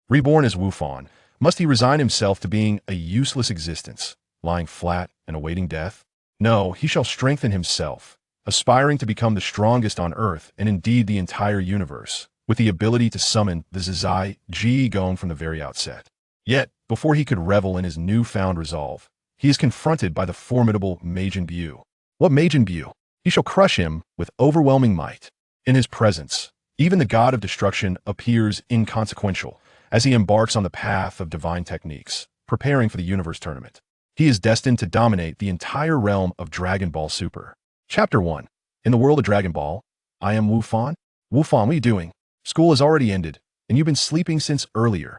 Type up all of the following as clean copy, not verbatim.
Reborn as Wufan, must he resign himself to being a useless existence, lying flat and awaiting death? No, he shall strengthen himself, aspiring to become the strongest on Earth and indeed the entire universe, with the ability to summon the Zizai Ji Gong from the very outset. Yet, before he could revel in his newfound resolve, he is confronted by the formidable Majin Buu. What Majin Buu? He shall crush him with overwhelming might. In his presence, even the god of destruction appears inconsequential as he embarks on the path of divine techniques, preparing for the universe tournament. He is destined to dominate the entire realm of Dragon Ball Super. Chapter 1. In the world of Dragon Ball, I am Wufan. Wufan, what are you doing? School has already ended, and you've been sleeping since earlier.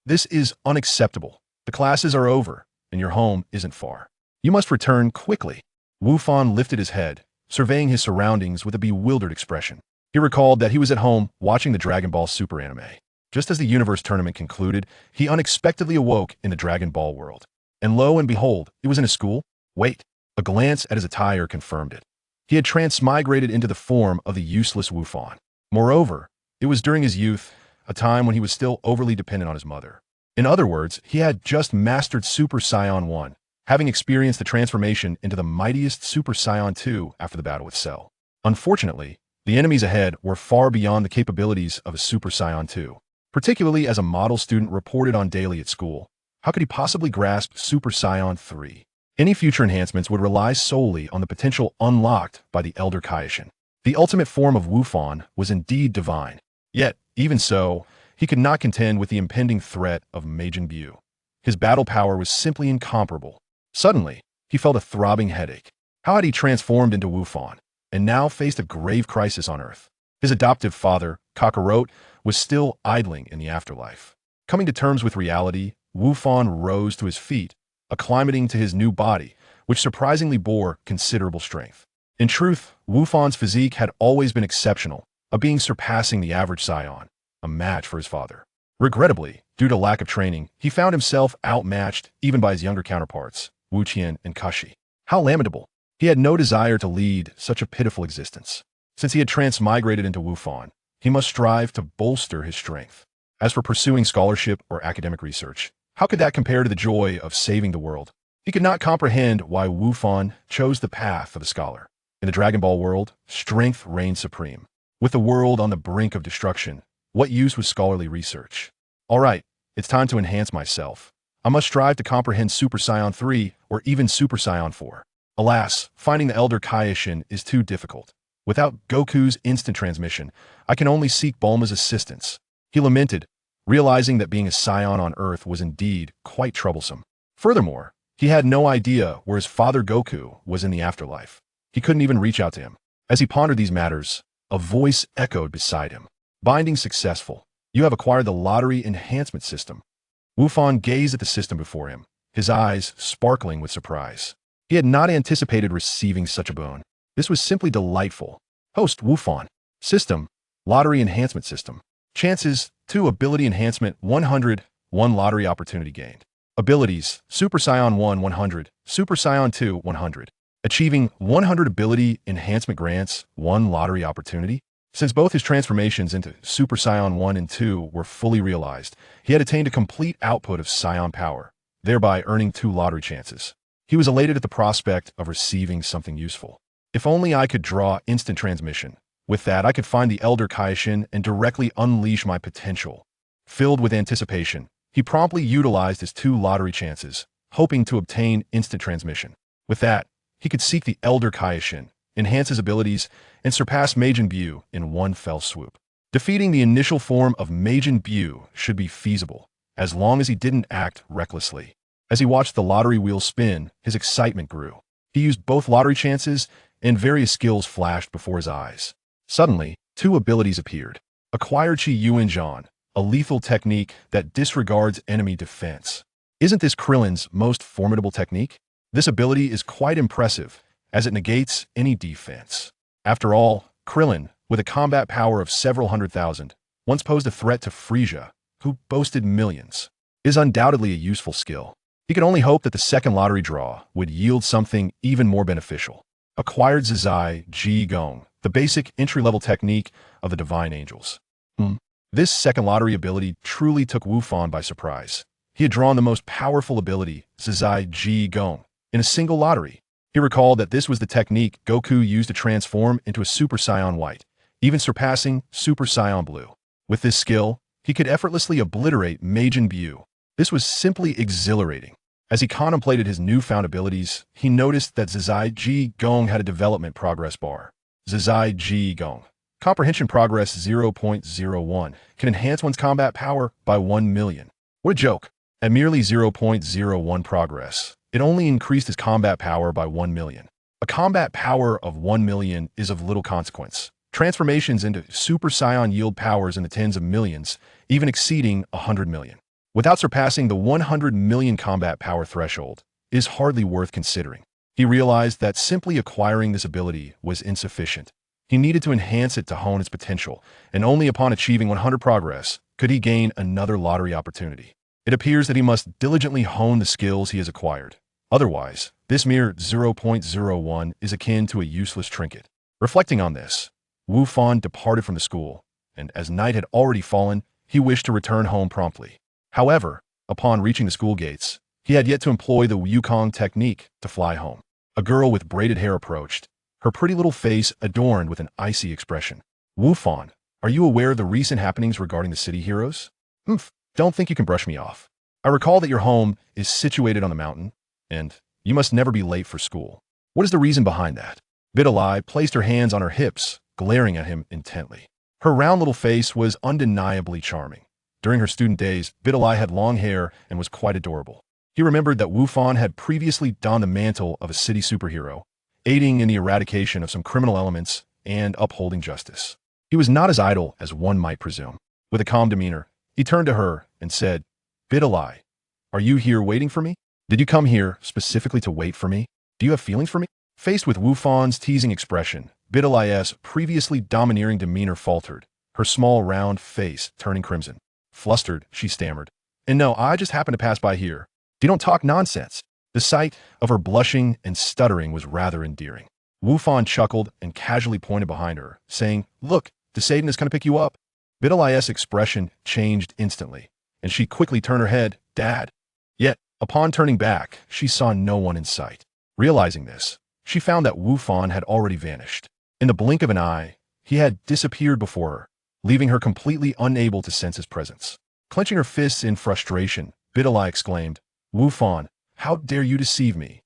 This is unacceptable. The classes are over, and your home isn't far. You must return quickly. Wufan lifted his head, surveying his surroundings with a bewildered expression. He recalled that he was at home watching the Dragon Ball Super anime. Just as the universe tournament concluded, he unexpectedly awoke in the Dragon Ball world. And lo and behold, it was in his school. Wait, a glance at his attire confirmed it. He had transmigrated into the form of the useless Wufan. Moreover, it was during his youth, a time when he was still overly dependent on his mother. In other words, he had just mastered Super Saiyan 1, having experienced the transformation into the mightiest Super Saiyan 2 after the battle with Cell. Unfortunately, the enemies ahead were far beyond the capabilities of a Super Saiyan 2. Particularly as a model student reported on daily at school, how could he possibly grasp Super Saiyan 3? Any future enhancements would rely solely on the potential unlocked by the Elder Kaioshin. The ultimate form of Wufan was indeed divine. Yet, even so, he could not contend with the impending threat of Majin Buu. His battle power was simply incomparable. Suddenly, he felt a throbbing headache. How had he transformed into Wufan, and now faced a grave crisis on Earth? His adoptive father, Kakarot, was still idling in the afterlife. Coming to terms with reality, Wufan rose to his feet, acclimating to his new body, which surprisingly bore considerable strength. In truth, Wufan's physique had always been exceptional, a being surpassing the average Saiyan, a match for his father. Regrettably, due to lack of training, he found himself outmatched even by his younger counterparts, Wu Qian and Kashi. How lamentable! He had no desire to lead such a pitiful existence. Since he had transmigrated into Wufan, he must strive to bolster his strength. As for pursuing scholarship or academic research, how could that compare to the joy of saving the world? He could not comprehend why Wufan chose the path of a scholar. In the Dragon Ball world, strength reigned supreme. With the world on the brink of destruction, what use was scholarly research? All right, it's time to enhance myself. I must strive to comprehend Super Saiyan 3 or even Super Saiyan 4. Alas, finding the Elder Kaioshin is too difficult. Without Goku's instant transmission, I can only seek Bulma's assistance. He lamented, realizing that being a Saiyan on Earth was indeed quite troublesome. Furthermore, he had no idea where his father Goku was in the afterlife. He couldn't even reach out to him. As he pondered these matters, a voice echoed beside him. Binding successful. You have acquired the lottery enhancement system. Wufan gazed at the system before him, his eyes sparkling with surprise. He had not anticipated receiving such a boon. This was simply delightful. Host Wufan. System. Lottery enhancement system. Chances. 2 ability enhancement 100. 1 lottery opportunity gained. Abilities. Super Saiyan 1 100. Super Saiyan 2 100. Achieving 100 ability enhancement grants 1 lottery opportunity. Since both his transformations into Super Saiyan 1 and 2 were fully realized, he had attained a complete output of Saiyan power, thereby earning 2 lottery chances. He was elated at the prospect of receiving something useful. If only I could draw instant transmission. With that, I could find the Elder Kaioshin and directly unleash my potential. Filled with anticipation, he promptly utilized his 2 lottery chances, hoping to obtain instant transmission. With that, he could seek the Elder Kaioshin, enhance his abilities, and surpass Majin Buu in one fell swoop. Defeating the initial form of Majin Buu should be feasible, as long as he didn't act recklessly. As he watched the lottery wheel spin, his excitement grew. He used both lottery chances, and various skills flashed before his eyes. Suddenly, 2 abilities appeared. Acquired Qi Yuan Zhan, a lethal technique that disregards enemy defense. Isn't this Krillin's most formidable technique? This ability is quite impressive, as it negates any defense. After all, Krillin, with a combat power of several 100,000, once posed a threat to Frieza, who boasted millions. It is undoubtedly a useful skill. He could only hope that the second lottery draw would yield something even more beneficial. Acquired Zizai Ji Gong, the basic entry-level technique of the Divine Angels. This second lottery ability truly took Wu Fan by surprise. He had drawn the most powerful ability, Zizai Ji Gong, in a single lottery. He recalled that this was the technique Goku used to transform into a Super Saiyan White, even surpassing Super Saiyan Blue. With this skill, he could effortlessly obliterate Majin Buu. This was simply exhilarating. As he contemplated his newfound abilities, he noticed that Zizai Ji Gong had a development progress bar. Zizai Ji Gong. Comprehension progress 0.01 can enhance one's combat power by 1 million. What a joke. At merely 0.01 progress, it only increased his combat power by 1 million. A combat power of 1 million is of little consequence. Transformations into Super Saiyan yield powers in the tens of millions, even exceeding 100 million. Without surpassing the 100 million combat power threshold, it is hardly worth considering. He realized that simply acquiring this ability was insufficient. He needed to enhance it to hone its potential, and only upon achieving 100 progress could he gain another lottery opportunity. It appears that he must diligently hone the skills he has acquired. Otherwise, this mere 0.01 is akin to a useless trinket. Reflecting on this, Wu Fan departed from the school, and as night had already fallen, he wished to return home promptly. However, upon reaching the school gates, he had yet to employ the Wukong technique to fly home. A girl with braided hair approached, her pretty little face adorned with an icy expression. Wu Fan, are you aware of the recent happenings regarding the city heroes? Don't think you can brush me off. I recall that your home is situated on the mountain, and you must never be late for school. What is the reason behind that? Vidalai placed her hands on her hips, glaring at him intently. Her round little face was undeniably charming. During her student days, Vidalai had long hair and was quite adorable. He remembered that Wu Fan had previously donned the mantle of a city superhero, aiding in the eradication of some criminal elements and upholding justice. He was not as idle as one might presume. With a calm demeanor, he turned to her and said, Vidalai, are you here waiting for me? Did you come here specifically to wait for me? Do you have feelings for me? Faced with Wu Fan's teasing expression, Vidalai's previously domineering demeanor faltered, her small round face turning crimson. Flustered, she stammered, and no, I just happened to pass by here. You don't talk nonsense. The sight of her blushing and stuttering was rather endearing. Wu Fan chuckled and casually pointed behind her, saying, Look, Destined is going to pick you up. Vidalai's expression changed instantly, and she quickly turned her head, Dad. Yet, upon turning back, she saw no one in sight. Realizing this, she found that Wu Fan had already vanished. In the blink of an eye, he had disappeared before her, leaving her completely unable to sense his presence. Clenching her fists in frustration, Vidalai exclaimed, Wu Fan, how dare you deceive me?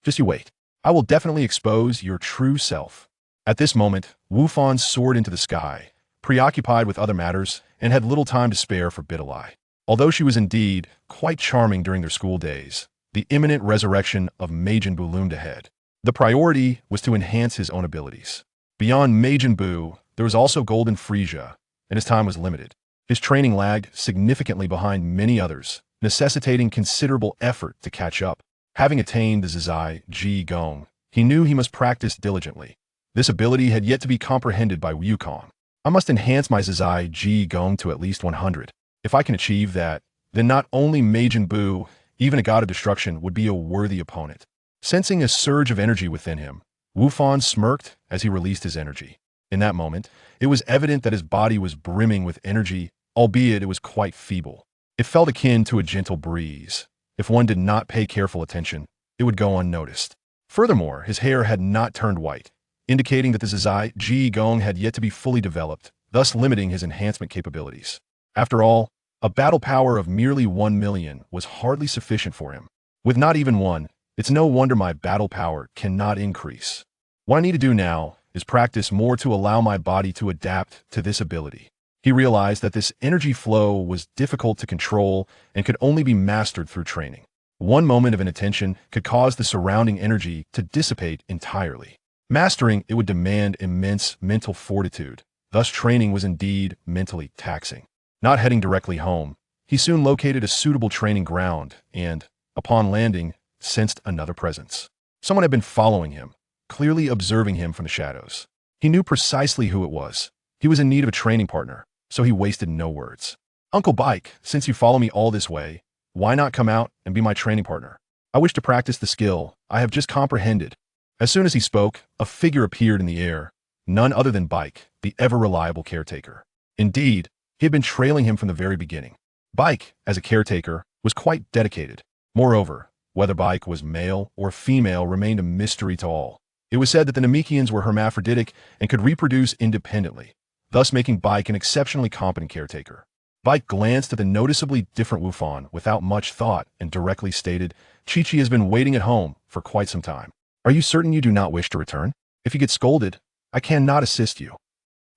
Just you wait. I will definitely expose your true self. At this moment, Wu Fan soared into the sky, preoccupied with other matters, and had little time to spare for Vidalai. Although she was indeed quite charming during their school days, the imminent resurrection of Majin Buu loomed ahead. The priority was to enhance his own abilities. Beyond Majin Buu, there was also Golden Frieza, and his time was limited. His training lagged significantly behind many others, necessitating considerable effort to catch up. Having attained the Zizai Ji Gong, he knew he must practice diligently. This ability had yet to be comprehended by Wukong. I must enhance my Zizai Ji Gong to at least 100. If I can achieve that, then not only Majin Buu, even a god of destruction, would be a worthy opponent. Sensing a surge of energy within him, Wu Fan smirked as he released his energy. In that moment, it was evident that his body was brimming with energy, albeit it was quite feeble. It felt akin to a gentle breeze. If one did not pay careful attention, it would go unnoticed. Furthermore, his hair had not turned white, indicating that the Zizai Ji Gong had yet to be fully developed, thus limiting his enhancement capabilities. After all, a battle power of merely 1 million was hardly sufficient for him. With not even one, it's no wonder my battle power cannot increase. What I need to do now is practice more to allow my body to adapt to this ability. He realized that this energy flow was difficult to control and could only be mastered through training. One moment of inattention could cause the surrounding energy to dissipate entirely. Mastering it would demand immense mental fortitude. Thus, training was indeed mentally taxing. Not heading directly home, he soon located a suitable training ground and, upon landing, sensed another presence. Someone had been following him, clearly observing him from the shadows. He knew precisely who it was. He was in need of a training partner, so he wasted no words. Uncle Bike, since you follow me all this way, why not come out and be my training partner? I wish to practice the skill I have just comprehended. As soon as he spoke, a figure appeared in the air, none other than Bike, the ever-reliable caretaker. Indeed, He had been trailing him from the very beginning. Bike, as a caretaker, was quite dedicated. Moreover, whether Bike was male or female remained a mystery to all. It was said that the Namekians were hermaphroditic and could reproduce independently, thus making Bike an exceptionally competent caretaker. Bike glanced at the noticeably different Wufan without much thought and directly stated, "Chi-Chi has been waiting at home for quite some time. Are you certain you do not wish to return? If you get scolded, I cannot assist you."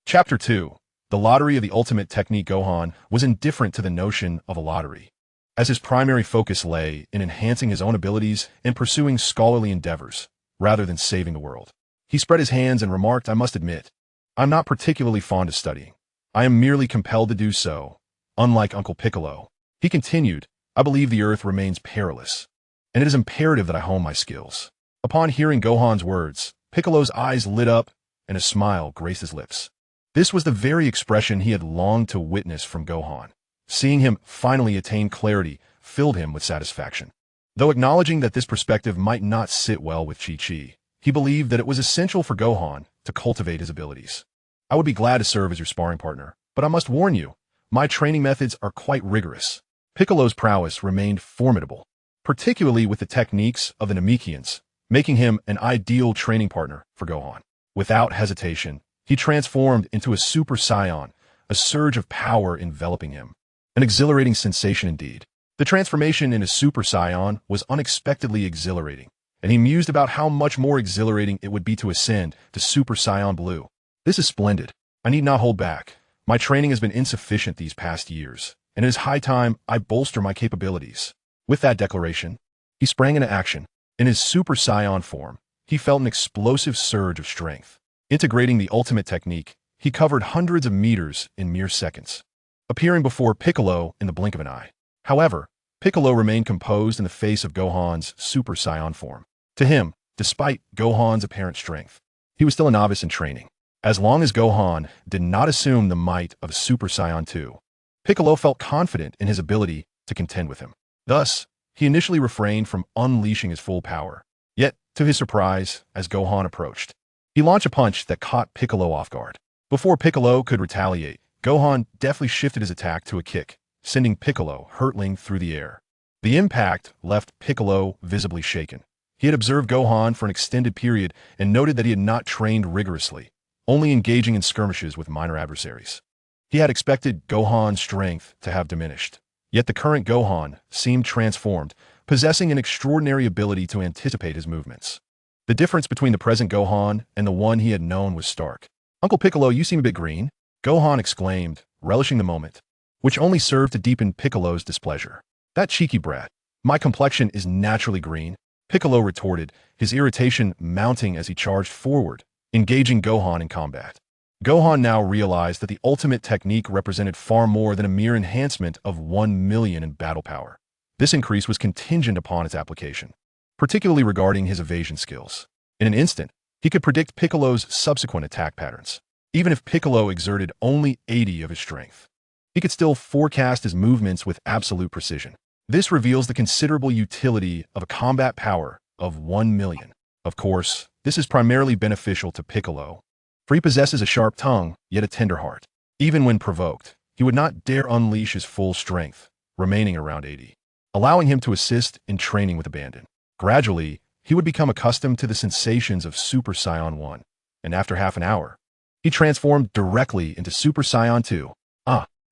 Chapter 2. The Lottery of the Ultimate Technique. Gohan was indifferent to the notion of a lottery, as his primary focus lay in enhancing his own abilities and pursuing scholarly endeavors, rather than saving the world. He spread his hands and remarked, "I must admit, I'm not particularly fond of studying. I am merely compelled to do so, unlike Uncle Piccolo." He continued, "I believe the earth remains perilous, and it is imperative that I hone my skills." Upon hearing Gohan's words, Piccolo's eyes lit up and a smile graced his lips. This was the very expression he had longed to witness from Gohan. Seeing him finally attain clarity filled him with satisfaction. Though acknowledging that this perspective might not sit well with Chi-Chi, he believed that it was essential for Gohan to cultivate his abilities. "I would be glad to serve as your sparring partner, but I must warn you, my training methods are quite rigorous." Piccolo's prowess remained formidable, particularly with the techniques of the Namekians, making him an ideal training partner for Gohan. Without hesitation, he transformed into a Super Saiyan, a surge of power enveloping him. An exhilarating sensation indeed. The transformation into Super Saiyan was unexpectedly exhilarating, and he mused about how much more exhilarating it would be to ascend to Super Saiyan Blue. "This is splendid. I need not hold back. My training has been insufficient these past years, and it is high time I bolster my capabilities." With that declaration, he sprang into action. In his Super Saiyan form, he felt an explosive surge of strength. Integrating the ultimate technique, he covered hundreds of meters in mere seconds, appearing before Piccolo in the blink of an eye. However, Piccolo remained composed in the face of Gohan's Super Saiyan form. To him, despite Gohan's apparent strength, he was still a novice in training. As long as Gohan did not assume the might of Super Saiyan 2, Piccolo felt confident in his ability to contend with him. Thus, he initially refrained from unleashing his full power. Yet, to his surprise, as Gohan approached, he launched a punch that caught Piccolo off guard. Before Piccolo could retaliate, Gohan deftly shifted his attack to a kick, sending Piccolo hurtling through the air. The impact left Piccolo visibly shaken. He had observed Gohan for an extended period and noted that he had not trained rigorously, only engaging in skirmishes with minor adversaries. He had expected Gohan's strength to have diminished. Yet the current Gohan seemed transformed, possessing an extraordinary ability to anticipate his movements. The difference between the present Gohan and the one he had known was stark. "Uncle Piccolo, you seem a bit green," Gohan exclaimed, relishing the moment, which only served to deepen Piccolo's displeasure. "That cheeky brat. My complexion is naturally green," Piccolo retorted, his irritation mounting as he charged forward, engaging Gohan in combat. Gohan now realized that the ultimate technique represented far more than a mere enhancement of 1 million in battle power. This increase was contingent upon its application, particularly regarding his evasion skills. In an instant, he could predict Piccolo's subsequent attack patterns. Even if Piccolo exerted only 80 of his strength, he could still forecast his movements with absolute precision. This reveals the considerable utility of a combat power of 1 million. Of course, this is primarily beneficial to Piccolo, for he possesses a sharp tongue, yet a tender heart. Even when provoked, he would not dare unleash his full strength, remaining around 80, allowing him to assist in training with abandon. Gradually, he would become accustomed to the sensations of Super Saiyan 1, and after half an hour, he transformed directly into Super Saiyan 2.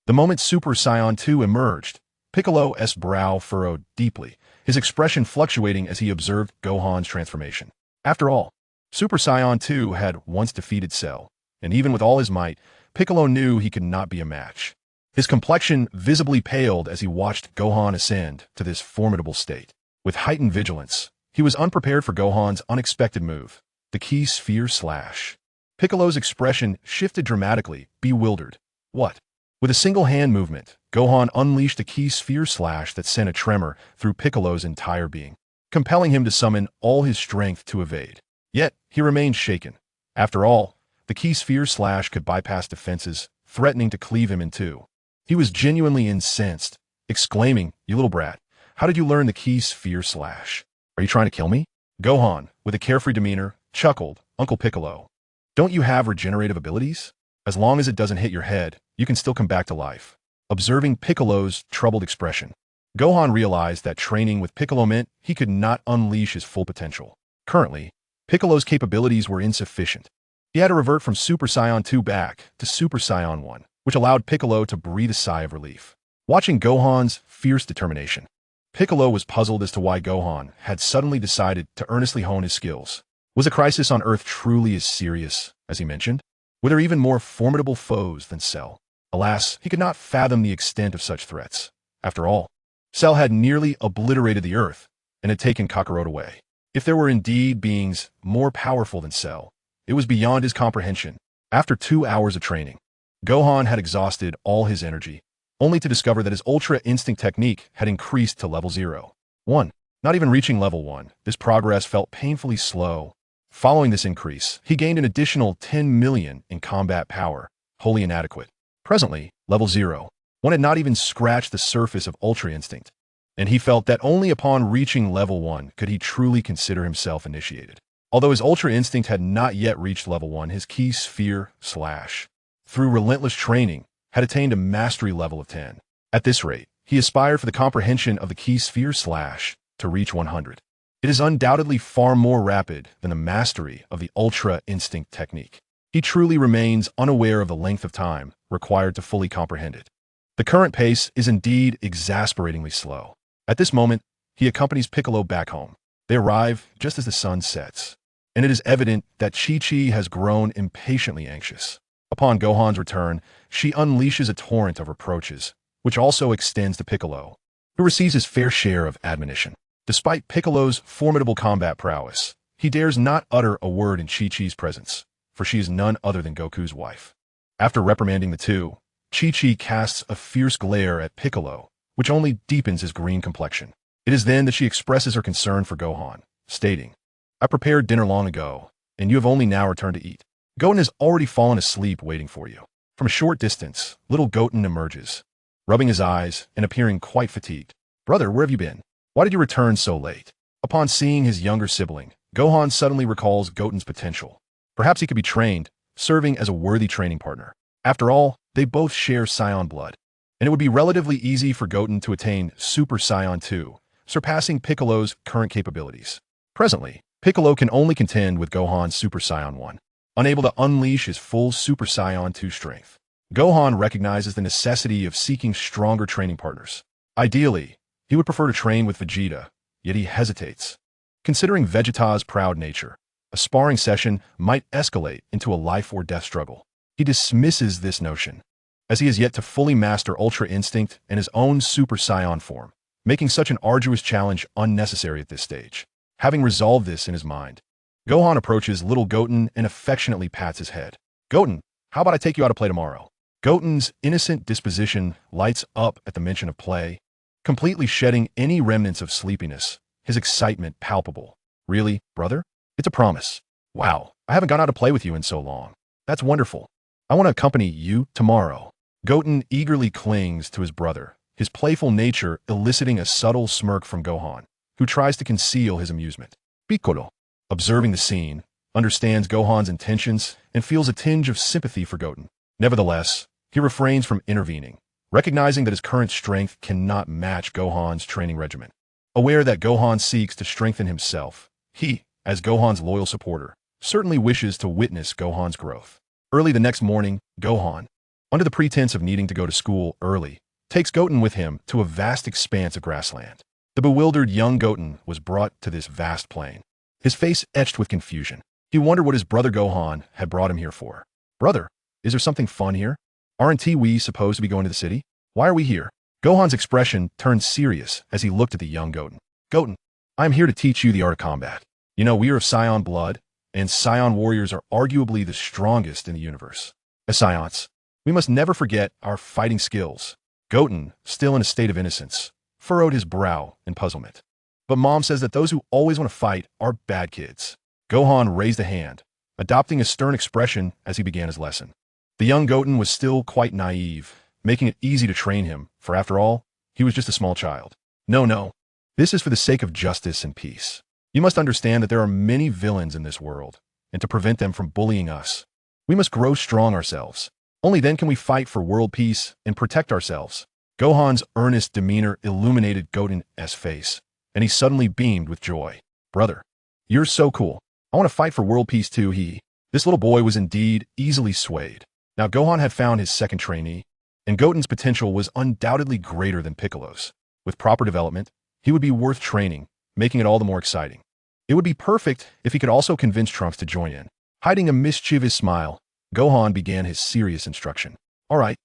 The moment Super Saiyan 2 emerged, Piccolo's brow furrowed deeply, his expression fluctuating as he observed Gohan's transformation. After all, Super Saiyan 2 had once defeated Cell, and even with all his might, Piccolo knew he could not be a match. His complexion visibly paled as he watched Gohan ascend to this formidable state. With heightened vigilance, he was unprepared for Gohan's unexpected move, the Ki Sphere Slash. Piccolo's expression shifted dramatically, bewildered. What? With a single hand movement, Gohan unleashed a Ki Sphere Slash that sent a tremor through Piccolo's entire being, compelling him to summon all his strength to evade. Yet, he remained shaken. After all, the Ki Sphere Slash could bypass defenses, threatening to cleave him in two. He was genuinely incensed, exclaiming, "You little brat, how did you learn the Ki Sphere Slash? Are you trying to kill me?" Gohan, with a carefree demeanor, chuckled, "Uncle Piccolo, don't you have regenerative abilities? As long as it doesn't hit your head, you can still come back to life. Observing Piccolo's troubled expression, Gohan realized that training with Piccolo meant he could not unleash his full potential. Currently, Piccolo's capabilities were insufficient. He had to revert from Super Saiyan 2 back to Super Saiyan 1, which allowed Piccolo to breathe a sigh of relief. Watching Gohan's fierce determination, Piccolo was puzzled as to why Gohan had suddenly decided to earnestly hone his skills. Was a crisis on Earth truly as serious as he mentioned? Were there even more formidable foes than Cell? Alas, he could not fathom the extent of such threats. After all, Cell had nearly obliterated the Earth and had taken Kakarot away. If there were indeed beings more powerful than Cell, it was beyond his comprehension. After 2 hours of training, Gohan had exhausted all his energy, only to discover that his Ultra Instinct technique had increased to level 0. 1. Not even reaching level 1, this progress felt painfully slow. Following this increase, he gained an additional 10 million in combat power, wholly inadequate. Presently, level 0. 1 had not even scratched the surface of Ultra Instinct, and he felt that only upon reaching level 1 could he truly consider himself initiated. Although his Ultra Instinct had not yet reached level 1, his Ki Sphere Slash, through relentless training, had attained a mastery level of 10. At this rate, he aspired for the comprehension of the Ki Sphere Slash to reach 100. It is undoubtedly far more rapid than the mastery of the Ultra Instinct technique. He truly remains unaware of the length of time required to fully comprehend it. The current pace is indeed exasperatingly slow. At this moment, he accompanies Piccolo back home. They arrive just as the sun sets, and it is evident that Chi-Chi has grown impatiently anxious. Upon Gohan's return, she unleashes a torrent of reproaches, which also extends to Piccolo, who receives his fair share of admonition. Despite Piccolo's formidable combat prowess, he dares not utter a word in Chi-Chi's presence, for she is none other than Goku's wife. After reprimanding the two, Chi-Chi casts a fierce glare at Piccolo, which only deepens his green complexion. It is then that she expresses her concern for Gohan, stating, "I prepared dinner long ago, and you have only now returned to eat. Gohan has already fallen asleep waiting for you." From a short distance, little Goten emerges, rubbing his eyes and appearing quite fatigued. "Brother, where have you been? Why did you return so late?" Upon seeing his younger sibling, Gohan suddenly recalls Goten's potential. Perhaps he could be trained, serving as a worthy training partner. After all, they both share Saiyan blood, and it would be relatively easy for Goten to attain Super Saiyan 2, surpassing Piccolo's current capabilities. Presently, Piccolo can only contend with Gohan's Super Saiyan 1, unable to unleash his full Super Saiyan 2 strength. Gohan recognizes the necessity of seeking stronger training partners. Ideally, he would prefer to train with Vegeta, yet he hesitates. Considering Vegeta's proud nature, a sparring session might escalate into a life-or-death struggle. He dismisses this notion, as he has yet to fully master Ultra Instinct and his own Super Saiyan form, making such an arduous challenge unnecessary at this stage. Having resolved this in his mind, Gohan approaches little Goten and affectionately pats his head. "Goten, how about I take you out to play tomorrow?" Goten's innocent disposition lights up at the mention of play, completely shedding any remnants of sleepiness, his excitement palpable. "Really, brother? It's a promise. Wow, I haven't gone out to play with you in so long. That's wonderful. I want to accompany you tomorrow." Goten eagerly clings to his brother, his playful nature eliciting a subtle smirk from Gohan, who tries to conceal his amusement. Piccolo, observing the scene, understands Gohan's intentions and feels a tinge of sympathy for Goten. Nevertheless, he refrains from intervening, recognizing that his current strength cannot match Gohan's training regimen. Aware that Gohan seeks to strengthen himself, he, as Gohan's loyal supporter, certainly wishes to witness Gohan's growth. Early the next morning, Gohan, under the pretense of needing to go to school early, takes Goten with him to a vast expanse of grassland. The bewildered young Goten was brought to this vast plain, his face etched with confusion. He wondered what his brother Gohan had brought him here for. "Brother, is there something fun here? Aren't we supposed to be going to the city? Why are we here?" Gohan's expression turned serious as he looked at the young Goten. "Goten, I am here to teach you the art of combat. You know, we are of Saiyan blood, and Saiyan warriors are arguably the strongest in the universe. As Saiyans, we must never forget our fighting skills." Goten, still in a state of innocence, furrowed his brow in puzzlement. "But Mom says that those who always want to fight are bad kids." Gohan raised a hand, adopting a stern expression as he began his lesson. The young Goten was still quite naive, making it easy to train him, for after all, he was just a small child. No. This is for the sake of justice and peace. You must understand that there are many villains in this world, and to prevent them from bullying us, we must grow strong ourselves. Only then can we fight for world peace and protect ourselves. Gohan's earnest demeanor illuminated Goten's face, and he suddenly beamed with joy. Brother, you're so cool. I want to fight for world peace too, This little boy was indeed easily swayed. Now Gohan had found his second trainee, and Goten's potential was undoubtedly greater than Piccolo's. With proper development, he would be worth training, making it all the more exciting. It would be perfect if he could also convince Trunks to join in. Hiding a mischievous smile, Gohan began his serious instruction. All right,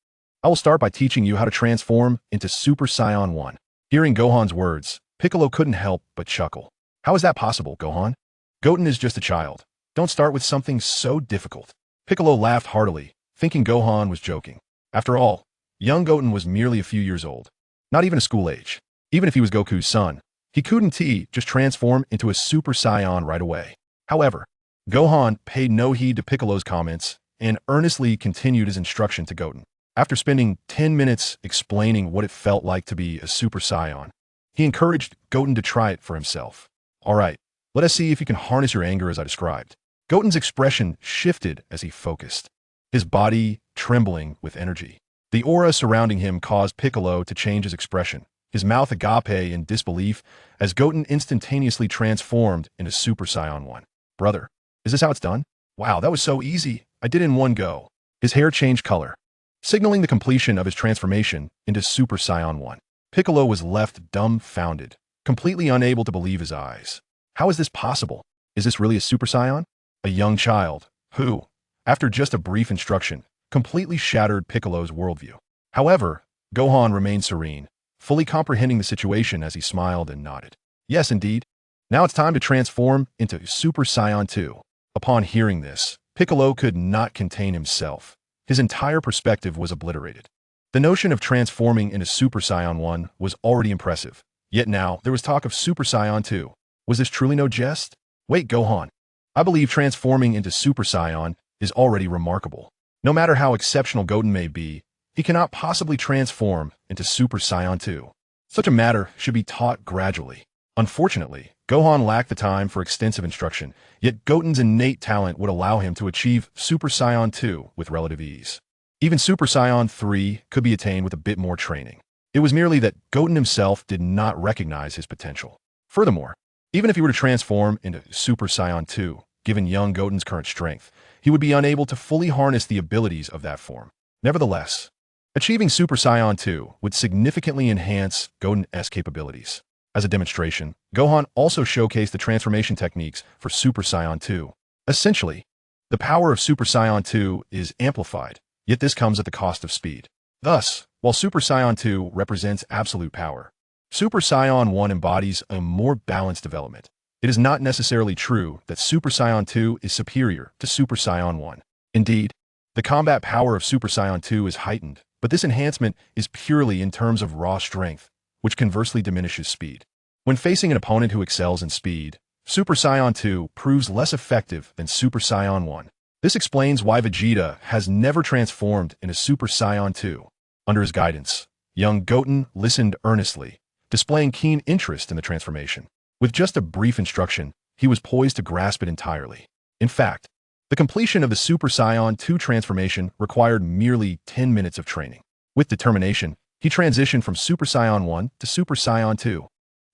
I will start by teaching you how to transform into Super Saiyan 1. Hearing Gohan's words, Piccolo couldn't help but chuckle. How is that possible, Gohan? Goten is just a child. Don't start with something so difficult. Piccolo laughed heartily, thinking Gohan was joking. After all, young Goten was merely a few years old, not even a school age. Even if he was Goku's son, he couldn't just transform into a Super Saiyan right away. However, Gohan paid no heed to Piccolo's comments and earnestly continued his instruction to Goten. After spending 10 minutes explaining what it felt like to be a Super Saiyan, he encouraged Goten to try it for himself. All right, let us see if you can harness your anger as I described. Goten's expression shifted as he focused, his body trembling with energy. The aura surrounding him caused Piccolo to change his expression, his mouth agape in disbelief as Goten instantaneously transformed into Super Saiyan 1. Brother, is this how it's done? Wow, that was so easy. I did it in one go. His hair changed color, signaling the completion of his transformation into Super Saiyan 1. Piccolo was left dumbfounded, completely unable to believe his eyes. How is this possible? Is this really a Super Saiyan? A young child, who, after just a brief instruction, completely shattered Piccolo's worldview. However, Gohan remained serene, fully comprehending the situation as he smiled and nodded. Yes, indeed. Now it's time to transform into Super Saiyan 2. Upon hearing this, Piccolo could not contain himself. His entire perspective was obliterated. The notion of transforming into Super Saiyan 1 was already impressive. Yet now, there was talk of Super Saiyan 2. Was this truly no jest? Wait, Gohan. I believe transforming into Super Saiyan is already remarkable. No matter how exceptional Goten may be, he cannot possibly transform into Super Saiyan 2. Such a matter should be taught gradually. Unfortunately, Gohan lacked the time for extensive instruction, yet Goten's innate talent would allow him to achieve Super Saiyan 2 with relative ease. Even Super Saiyan 3 could be attained with a bit more training. It was merely that Goten himself did not recognize his potential. Furthermore, even if he were to transform into Super Saiyan 2, given young Goten's current strength, he would be unable to fully harness the abilities of that form. Nevertheless, achieving Super Saiyan 2 would significantly enhance Goten's capabilities. As a demonstration, Gohan also showcased the transformation techniques for Super Saiyan 2. Essentially, the power of Super Saiyan 2 is amplified, yet this comes at the cost of speed. Thus, while Super Saiyan 2 represents absolute power, Super Saiyan 1 embodies a more balanced development. It is not necessarily true that Super Saiyan 2 is superior to Super Saiyan 1. Indeed, the combat power of Super Saiyan 2 is heightened, but this enhancement is purely in terms of raw strength, which conversely diminishes speed. When facing an opponent who excels in speed, Super Saiyan 2 proves less effective than Super Saiyan 1. This explains why Vegeta has never transformed into Super Saiyan 2. Under his guidance, young Goten listened earnestly, displaying keen interest in the transformation. With just a brief instruction, he was poised to grasp it entirely. In fact, the completion of the Super Saiyan 2 transformation required merely 10 minutes of training. With determination, he transitioned from Super Saiyan 1 to Super Saiyan 2.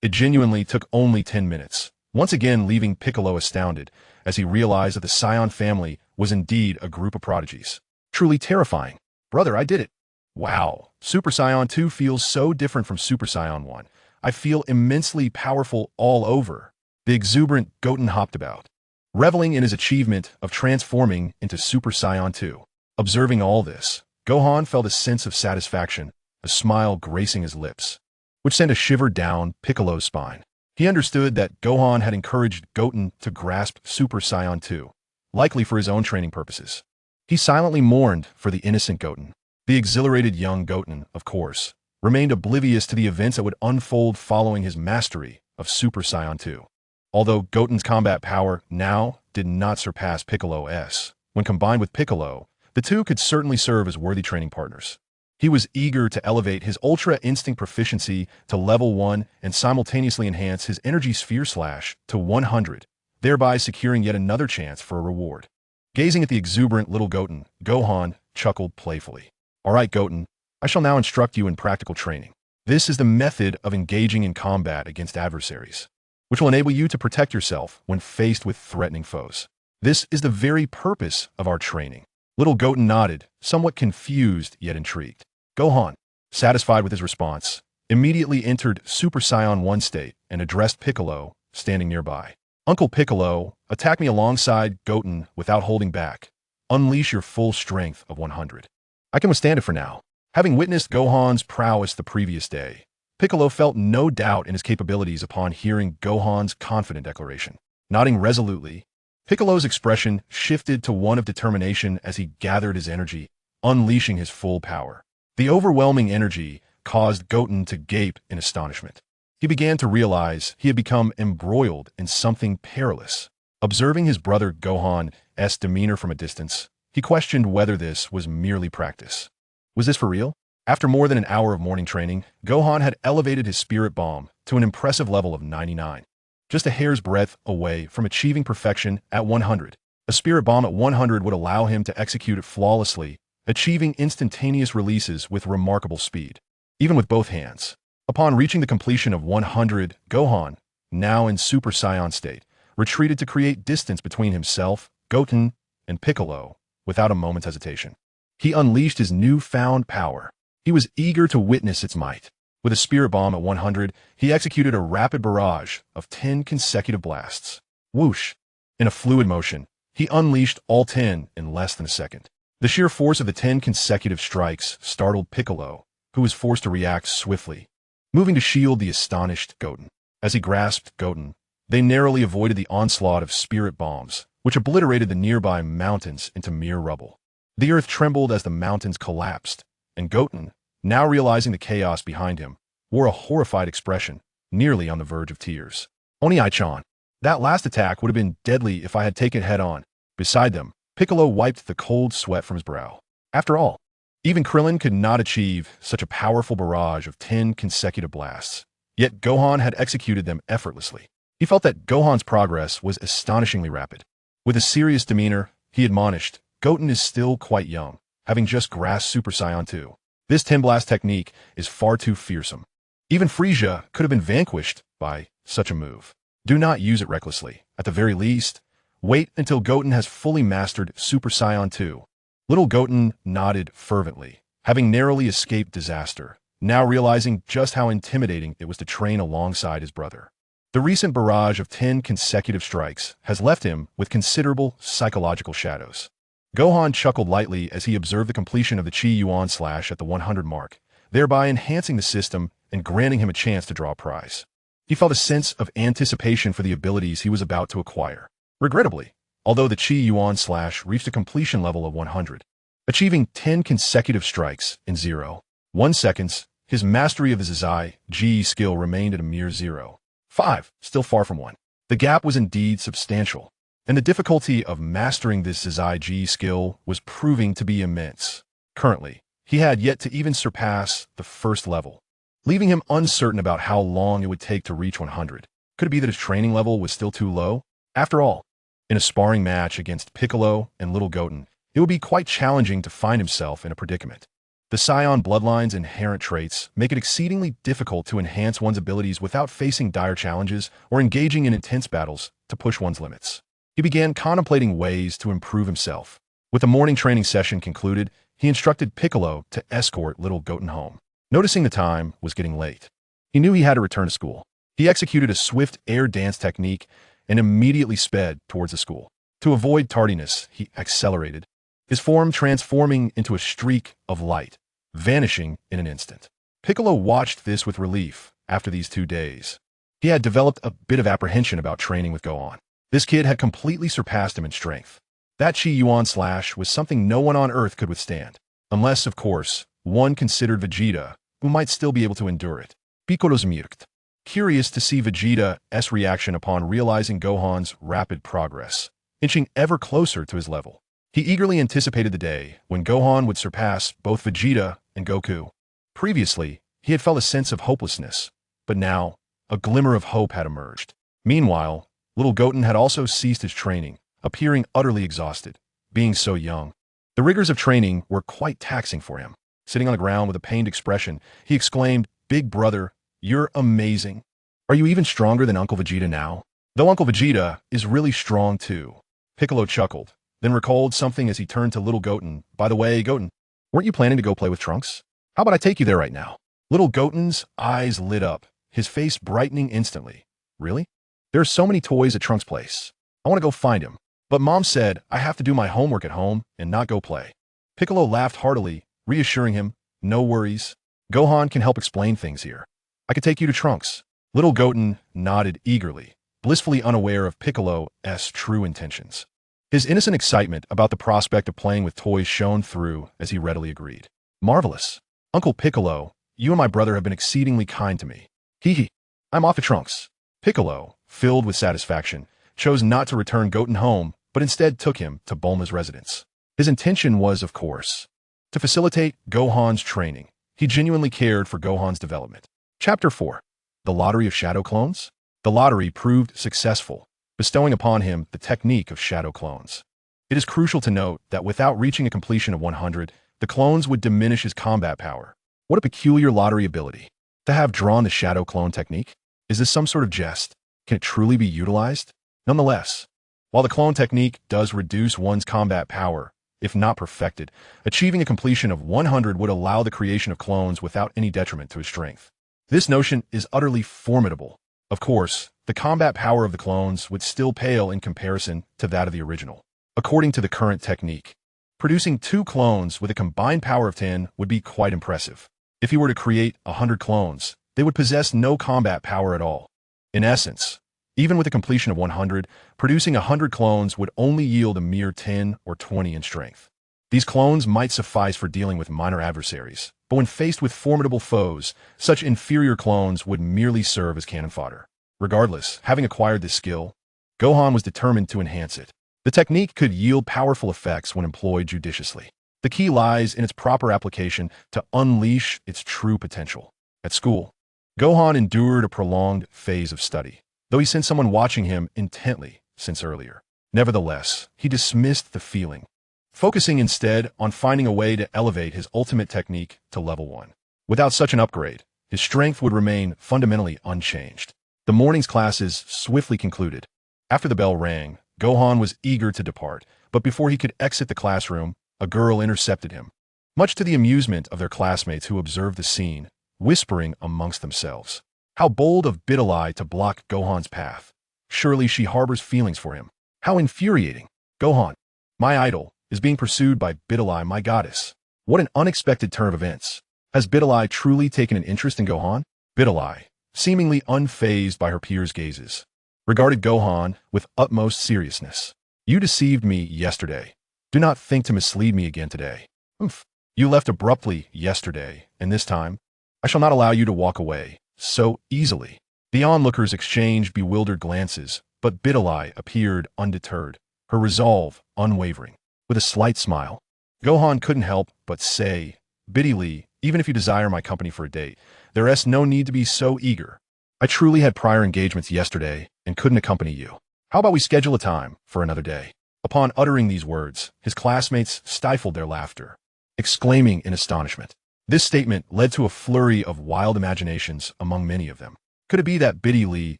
It genuinely took only 10 minutes, once again leaving Piccolo astounded as he realized that the Saiyan family was indeed a group of prodigies. Truly terrifying. Brother, I did it. Wow, Super Saiyan 2 feels so different from Super Saiyan 1. I feel immensely powerful all over. The exuberant Goten hopped about, reveling in his achievement of transforming into Super Saiyan 2. Observing all this, Gohan felt a sense of satisfaction, a smile gracing his lips, which sent a shiver down Piccolo's spine. He understood that Gohan had encouraged Goten to grasp Super Saiyan 2, likely for his own training purposes. He silently mourned for the innocent Goten. The exhilarated young Goten, of course, remained oblivious to the events that would unfold following his mastery of Super Saiyan 2. Although Goten's combat power now did not surpass Piccolo's, when combined with Piccolo, the two could certainly serve as worthy training partners. He was eager to elevate his Ultra Instinct proficiency to level 1 and simultaneously enhance his Energy Sphere Slash to 100, thereby securing yet another chance for a reward. Gazing at the exuberant little Goten, Gohan chuckled playfully. All right, Goten, I shall now instruct you in practical training. This is the method of engaging in combat against adversaries, which will enable you to protect yourself when faced with threatening foes. This is the very purpose of our training. Little Goten nodded, somewhat confused yet intrigued. Gohan, satisfied with his response, immediately entered Super Saiyan 1 state and addressed Piccolo, standing nearby. Uncle Piccolo, attack me alongside Goten without holding back. Unleash your full strength of 100. I can withstand it for now. Having witnessed Gohan's prowess the previous day, Piccolo felt no doubt in his capabilities upon hearing Gohan's confident declaration. Nodding resolutely, Piccolo's expression shifted to one of determination as he gathered his energy, unleashing his full power. The overwhelming energy caused Goten to gape in astonishment. He began to realize he had become embroiled in something perilous. Observing his brother Gohan's demeanor from a distance, he questioned whether this was merely practice. Was this for real? After more than an hour of morning training, Gohan had elevated his spirit bomb to an impressive level of 99. Just a hair's breadth away from achieving perfection at 100. A spirit bomb at 100 would allow him to execute it flawlessly, achieving instantaneous releases with remarkable speed, even with both hands. Upon reaching the completion of 100, Gohan, now in Super Saiyan state, retreated to create distance between himself, Goten, and Piccolo without a moment's hesitation. He unleashed his newfound power. He was eager to witness its might. With a spirit bomb at 100, he executed a rapid barrage of 10 consecutive blasts. Whoosh! In a fluid motion, he unleashed all 10 in less than a second. The sheer force of the 10 consecutive strikes startled Piccolo, who was forced to react swiftly, moving to shield the astonished Goten. As he grasped Goten, they narrowly avoided the onslaught of spirit bombs, which obliterated the nearby mountains into mere rubble. The earth trembled as the mountains collapsed, and Goten, now realizing the chaos behind him, wore a horrified expression, nearly on the verge of tears. Oni-chan, that last attack would have been deadly if I had taken it head-on. Beside them, Piccolo wiped the cold sweat from his brow. After all, even Krillin could not achieve such a powerful barrage of 10 consecutive blasts. Yet Gohan had executed them effortlessly. He felt that Gohan's progress was astonishingly rapid. With a serious demeanor, he admonished, Goten is still quite young, having just grasped Super Saiyan 2. This 10-blast technique is far too fearsome. Even Frieza could have been vanquished by such a move. Do not use it recklessly. At the very least, wait until Goten has fully mastered Super Saiyan 2. Little Goten nodded fervently, having narrowly escaped disaster, now realizing just how intimidating it was to train alongside his brother. The recent barrage of 10 consecutive strikes has left him with considerable psychological shadows. Gohan chuckled lightly as he observed the completion of the Chi Yuan slash at the 100 mark, thereby enhancing the system and granting him a chance to draw a prize. He felt a sense of anticipation for the abilities he was about to acquire. Regrettably, although the Chi Yuan slash reached a completion level of 100, achieving 10 consecutive strikes in 0.1 seconds, his mastery of his Zai Ji skill remained at a mere 0.5, still far from 1. The gap was indeed substantial, and the difficulty of mastering this Zai Ji skill was proving to be immense. Currently, he had yet to even surpass the first level, leaving him uncertain about how long it would take to reach 100. Could it be that his training level was still too low? After all, in a sparring match against Piccolo and Little Goten, it would be quite challenging to find himself in a predicament. The Saiyan bloodline's inherent traits make it exceedingly difficult to enhance one's abilities without facing dire challenges or engaging in intense battles to push one's limits. He began contemplating ways to improve himself. With the morning training session concluded, he instructed Piccolo to escort Little Goten home. Noticing the time was getting late, he knew he had to return to school. He executed a swift air dance technique and immediately sped towards the school. To avoid tardiness, he accelerated, his form transforming into a streak of light, vanishing in an instant. Piccolo watched this with relief after these 2 days. He had developed a bit of apprehension about training with Gohan. This kid had completely surpassed him in strength. That Chi Yuan slash was something no one on Earth could withstand. Unless, of course, one considered Vegeta, who might still be able to endure it. Piccolo's mute. Curious to see Vegeta's reaction upon realizing Gohan's rapid progress, inching ever closer to his level. He eagerly anticipated the day when Gohan would surpass both Vegeta and Goku. Previously, he had felt a sense of hopelessness, but now, a glimmer of hope had emerged. Meanwhile, Little Goten had also ceased his training, appearing utterly exhausted. Being so young, The rigors of training were quite taxing for him. Sitting on the ground with a pained expression, he exclaimed, "Big brother, you're amazing. Are you even stronger than Uncle Vegeta now?" Though Uncle Vegeta is really strong too. Piccolo chuckled, then recalled something as he turned to little Goten. "By the way, Goten, weren't you planning to go play with Trunks? How about I take you there right now?" Little Goten's eyes lit up, his face brightening instantly. "Really? There are so many toys at Trunks' place. I want to go find him. But Mom said I have to do my homework at home and not go play." Piccolo laughed heartily, reassuring him, "No worries. Gohan can help explain things here. I could take you to Trunks." Little Goten nodded eagerly, blissfully unaware of Piccolo's true intentions. His innocent excitement about the prospect of playing with toys shone through as he readily agreed. "Marvelous. Uncle Piccolo, you and my brother have been exceedingly kind to me. Hee hee. I'm off to Trunks." Piccolo, filled with satisfaction, chose not to return Goten home, but instead took him to Bulma's residence. His intention was, of course, to facilitate Gohan's training. He genuinely cared for Gohan's development. Chapter 4. The Lottery of Shadow Clones? The lottery proved successful, bestowing upon him the technique of shadow clones. It is crucial to note that without reaching a completion of 100, the clones would diminish his combat power. What a peculiar lottery ability. To have drawn the shadow clone technique? Is this some sort of jest? Can it truly be utilized? Nonetheless, while the clone technique does reduce one's combat power, if not perfected, achieving a completion of 100 would allow the creation of clones without any detriment to his strength. This notion is utterly formidable. Of course, the combat power of the clones would still pale in comparison to that of the original. According to the current technique, producing 2 clones with a combined power of 10 would be quite impressive. If he were to create 100 clones, they would possess no combat power at all. In essence, even with a completion of 100, producing 100 clones would only yield a mere 10 or 20 in strength. These clones might suffice for dealing with minor adversaries, but when faced with formidable foes, such inferior clones would merely serve as cannon fodder. Regardless, having acquired this skill, Gohan was determined to enhance it. The technique could yield powerful effects when employed judiciously. The key lies in its proper application to unleash its true potential. At school, Gohan endured a prolonged phase of study, though he sensed someone watching him intently since earlier. Nevertheless, he dismissed the feeling, focusing instead on finding a way to elevate his ultimate technique to level 1. Without such an upgrade, his strength would remain fundamentally unchanged. The morning's classes swiftly concluded. After the bell rang, Gohan was eager to depart, but before he could exit the classroom, a girl intercepted him. Much to the amusement of their classmates who observed the scene, whispering amongst themselves, "How bold of Bidalai to block Gohan's path. Surely she harbors feelings for him. How infuriating. Gohan, my idol, is being pursued by Bidalai, my goddess. What an unexpected turn of events. Has Bidalai truly taken an interest in Gohan?" Bidalai, seemingly unfazed by her peers' gazes, regarded Gohan with utmost seriousness. "You deceived me yesterday. Do not think to mislead me again today. Oof. You left abruptly yesterday, and this time, I shall not allow you to walk away so easily." The onlookers exchanged bewildered glances, but Bidalai appeared undeterred, her resolve unwavering. With a slight smile, Gohan couldn't help but say, "Biddy Lee, even if you desire my company for a date, there's no need to be so eager. I truly had prior engagements yesterday and couldn't accompany you. How about we schedule a time for another day?" Upon uttering these words, his classmates stifled their laughter, exclaiming in astonishment. This statement led to a flurry of wild imaginations among many of them. Could it be that Biddy Lee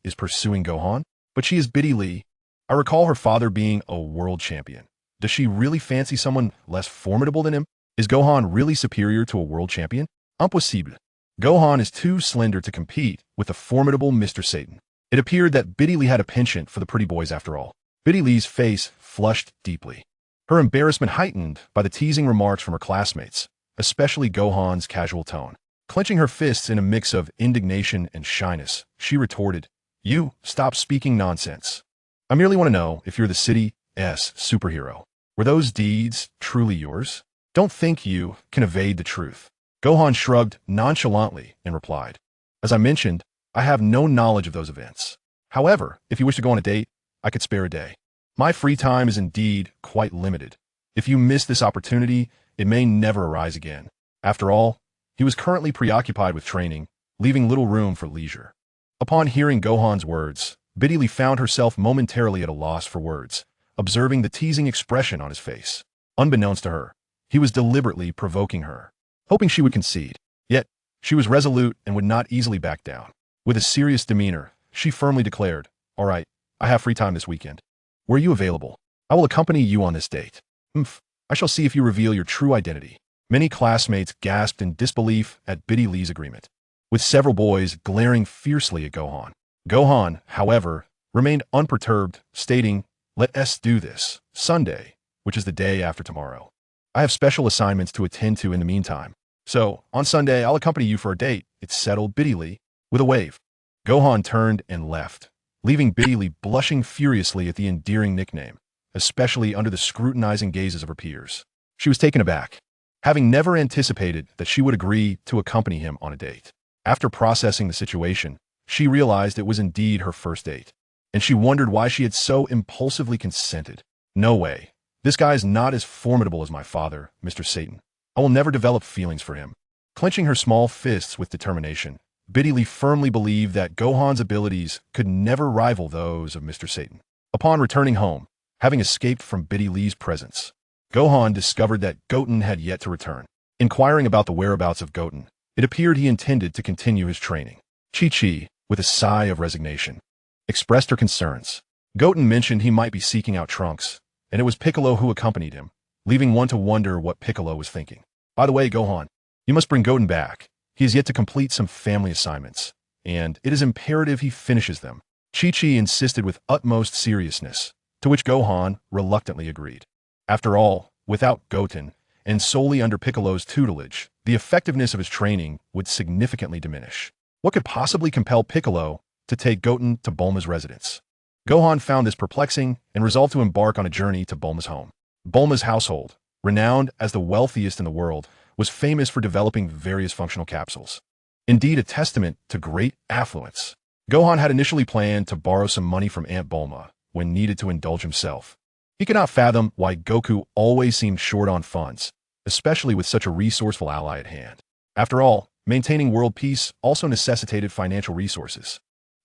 is pursuing Gohan? But she is Biddy Lee. I recall her father being a world champion. Does she really fancy someone less formidable than him? Is Gohan really superior to a world champion? Impossible. Gohan is too slender to compete with the formidable Mr. Satan. It appeared that Biddy Lee had a penchant for the pretty boys after all. Biddy Lee's face flushed deeply, her embarrassment heightened by the teasing remarks from her classmates, especially Gohan's casual tone. Clenching her fists in a mix of indignation and shyness, she retorted, "You, stop speaking nonsense. I merely want to know if you're the city's superhero. Were those deeds truly yours? Don't think you can evade the truth." Gohan shrugged nonchalantly and replied, "As I mentioned, I have no knowledge of those events. However, if you wish to go on a date, I could spare a day. My free time is indeed quite limited. If you miss this opportunity, it may never arise again." After all, he was currently preoccupied with training, leaving little room for leisure. Upon hearing Gohan's words, Biddy Lee found herself momentarily at a loss for words, observing the teasing expression on his face. Unbeknownst to her, He was deliberately provoking her, hoping she would concede. Yet, she was resolute and would not easily back down. With a serious demeanor, she firmly declared, "All right, I have free time this weekend. Were you available? I will accompany you on this date. I shall see if you reveal your true identity." Many classmates gasped in disbelief at Biddy Lee's agreement, with several boys glaring fiercely at Gohan. Gohan, however, remained unperturbed, stating, "Let us do this, Sunday, which is the day after tomorrow. I have special assignments to attend to in the meantime. So, on Sunday, I'll accompany you for a date. It's settled, Biddy Lee." With a wave, Gohan turned and left, leaving Biddy Lee blushing furiously at the endearing nickname, especially under the scrutinizing gazes of her peers. She was taken aback, having never anticipated that she would agree to accompany him on a date. After processing the situation, she realized it was indeed her first date, and she wondered why she had so impulsively consented. "No way. This guy is not as formidable as my father, Mr. Satan. I will never develop feelings for him." Clenching her small fists with determination, Biddy Lee firmly believed that Gohan's abilities could never rival those of Mr. Satan. Upon returning home, having escaped from Biddy Lee's presence, Gohan discovered that Goten had yet to return. Inquiring about the whereabouts of Goten, it appeared he intended to continue his training. Chi-Chi, with a sigh of resignation, expressed her concerns. Goten mentioned he might be seeking out Trunks, and it was Piccolo who accompanied him, leaving one to wonder what Piccolo was thinking. "By the way, Gohan, you must bring Goten back. He has yet to complete some family assignments, and it is imperative he finishes them." Chi-Chi insisted with utmost seriousness, to which Gohan reluctantly agreed. After all, without Goten, and solely under Piccolo's tutelage, the effectiveness of his training would significantly diminish. What could possibly compel Piccolo to take Goten to Bulma's residence? Gohan found this perplexing and resolved to embark on a journey to Bulma's home. Bulma's household, renowned as the wealthiest in the world, was famous for developing various functional capsules. Indeed, a testament to great affluence. Gohan had initially planned to borrow some money from Aunt Bulma when needed to indulge himself. He could not fathom why Goku always seemed short on funds, especially with such a resourceful ally at hand. After all, maintaining world peace also necessitated financial resources.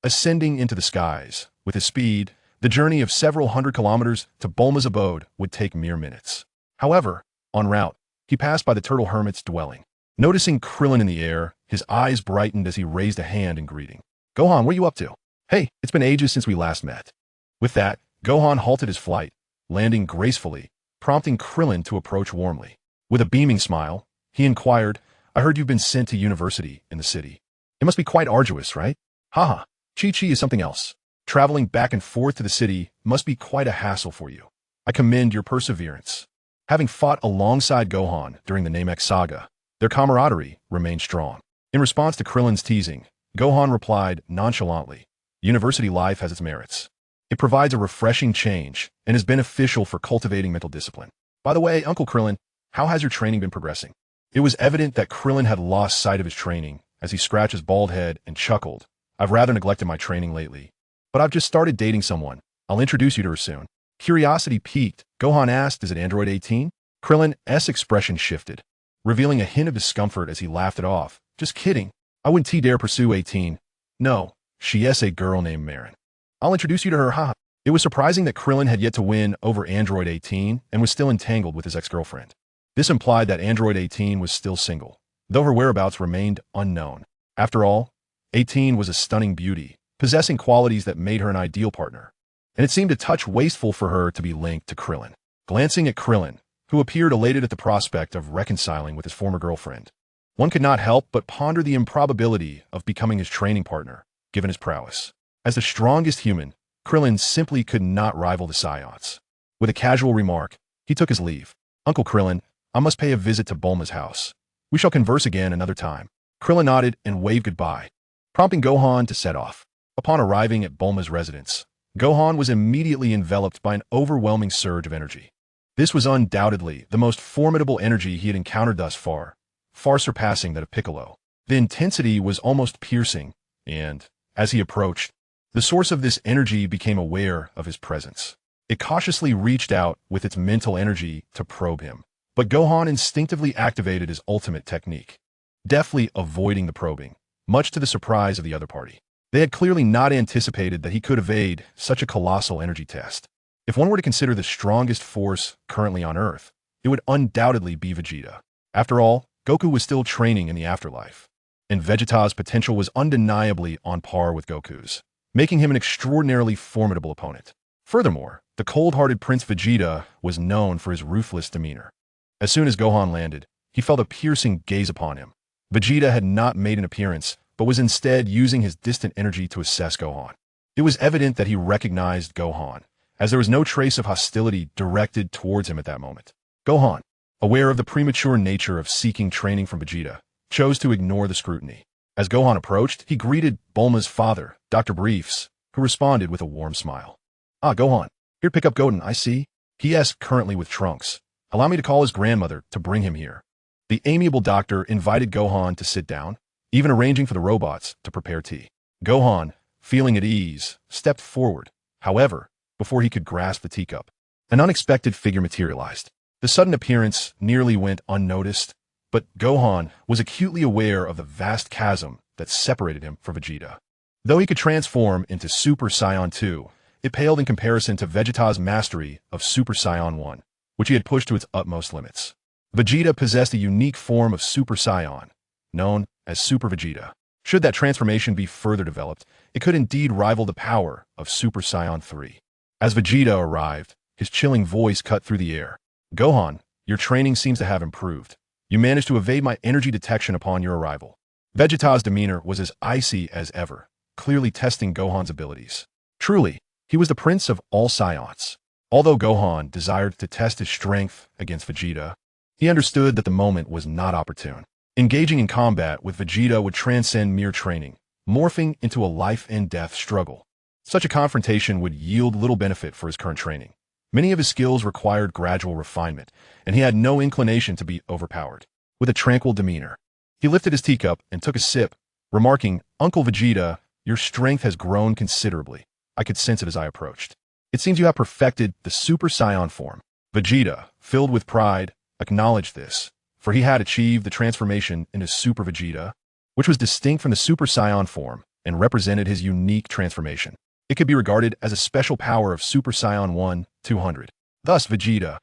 Ascending into the skies, with his speed, the journey of several hundred kilometers to Bulma's abode would take mere minutes. However, en route, he passed by the Turtle Hermit's dwelling. Noticing Krillin in the air, his eyes brightened as he raised a hand in greeting. "Gohan, what are you up to?" "Hey, it's been ages since we last met." With that, Gohan halted his flight, landing gracefully, prompting Krillin to approach warmly. With a beaming smile, he inquired, "I heard you've been sent to university in the city. It must be quite arduous, right?" "Haha, Chi-Chi is something else. Traveling back and forth to the city must be quite a hassle for you. I commend your perseverance." Having fought alongside Gohan during the Namek saga, their camaraderie remained strong. In response to Krillin's teasing, Gohan replied nonchalantly, "University life has its merits. It provides a refreshing change and is beneficial for cultivating mental discipline. By the way, Uncle Krillin, how has your training been progressing?" It was evident that Krillin had lost sight of his training as he scratched his bald head and chuckled. "I've rather neglected my training lately, but I've just started dating someone. I'll introduce you to her soon." Curiosity piqued, Gohan asked, "Is it Android 18? Krillin's expression shifted, revealing a hint of discomfort as he laughed it off. "Just kidding. I wouldn't dare pursue 18. No, she is a girl named Marin. I'll introduce you to her, haha." It was surprising that Krillin had yet to win over Android 18 and was still entangled with his ex-girlfriend. This implied that Android 18 was still single, though her whereabouts remained unknown. After all, 18 was a stunning beauty, possessing qualities that made her an ideal partner, and it seemed a touch wasteful for her to be linked to Krillin. Glancing at Krillin, who appeared elated at the prospect of reconciling with his former girlfriend, one could not help but ponder the improbability of becoming his training partner, given his prowess. As the strongest human, Krillin simply could not rival the Saiyans. With a casual remark, he took his leave. "Uncle Krillin, I must pay a visit to Bulma's house. We shall converse again another time." Krillin nodded and waved goodbye, prompting Gohan to set off. Upon arriving at Bulma's residence, Gohan was immediately enveloped by an overwhelming surge of energy. This was undoubtedly the most formidable energy he had encountered thus far, far surpassing that of Piccolo. The intensity was almost piercing, and, as he approached, the source of this energy became aware of his presence. It cautiously reached out with its mental energy to probe him, but Gohan instinctively activated his ultimate technique, deftly avoiding the probing, much to the surprise of the other party. They had clearly not anticipated that he could evade such a colossal energy test. If one were to consider the strongest force currently on Earth, it would undoubtedly be Vegeta. After all, Goku was still training in the afterlife, and Vegeta's potential was undeniably on par with Goku's, making him an extraordinarily formidable opponent. Furthermore, the cold-hearted Prince Vegeta was known for his ruthless demeanor. As soon as Gohan landed, he felt a piercing gaze upon him. Vegeta had not made an appearance, but was instead using his distant energy to assess Gohan. It was evident that he recognized Gohan, as there was no trace of hostility directed towards him at that moment. Gohan, aware of the premature nature of seeking training from Vegeta, chose to ignore the scrutiny. As Gohan approached, he greeted Bulma's father, Dr. Briefs, who responded with a warm smile. "Ah, Gohan, here to pick up Goten, I see. He is currently with Trunks. Allow me to call his grandmother to bring him here." The amiable doctor invited Gohan to sit down, even arranging for the robots to prepare tea. Gohan, feeling at ease, stepped forward. However, before he could grasp the teacup, an unexpected figure materialized. The sudden appearance nearly went unnoticed, but Gohan was acutely aware of the vast chasm that separated him from Vegeta. Though he could transform into Super Saiyan 2, it paled in comparison to Vegeta's mastery of Super Saiyan 1, which he had pushed to its utmost limits. Vegeta possessed a unique form of Super Saiyan, known as Super Vegeta. Should that transformation be further developed, it could indeed rival the power of Super Saiyan 3. As Vegeta arrived, his chilling voice cut through the air. "Gohan, your training seems to have improved. You managed to evade my energy detection upon your arrival." Vegeta's demeanor was as icy as ever, clearly testing Gohan's abilities. Truly, he was the prince of all Saiyans. Although Gohan desired to test his strength against Vegeta, he understood that the moment was not opportune. Engaging in combat with Vegeta would transcend mere training, morphing into a life-and-death struggle. Such a confrontation would yield little benefit for his current training. Many of his skills required gradual refinement, and he had no inclination to be overpowered. With a tranquil demeanor, he lifted his teacup and took a sip, remarking, "Uncle Vegeta, your strength has grown considerably. I could sense it as I approached. It seems you have perfected the Super Saiyan form." Vegeta, filled with pride, acknowledged this, for he had achieved the transformation into Super Vegeta, which was distinct from the Super Saiyan form and represented his unique transformation. It could be regarded as a special power of Super Saiyan 1, 200. Thus Vegeta,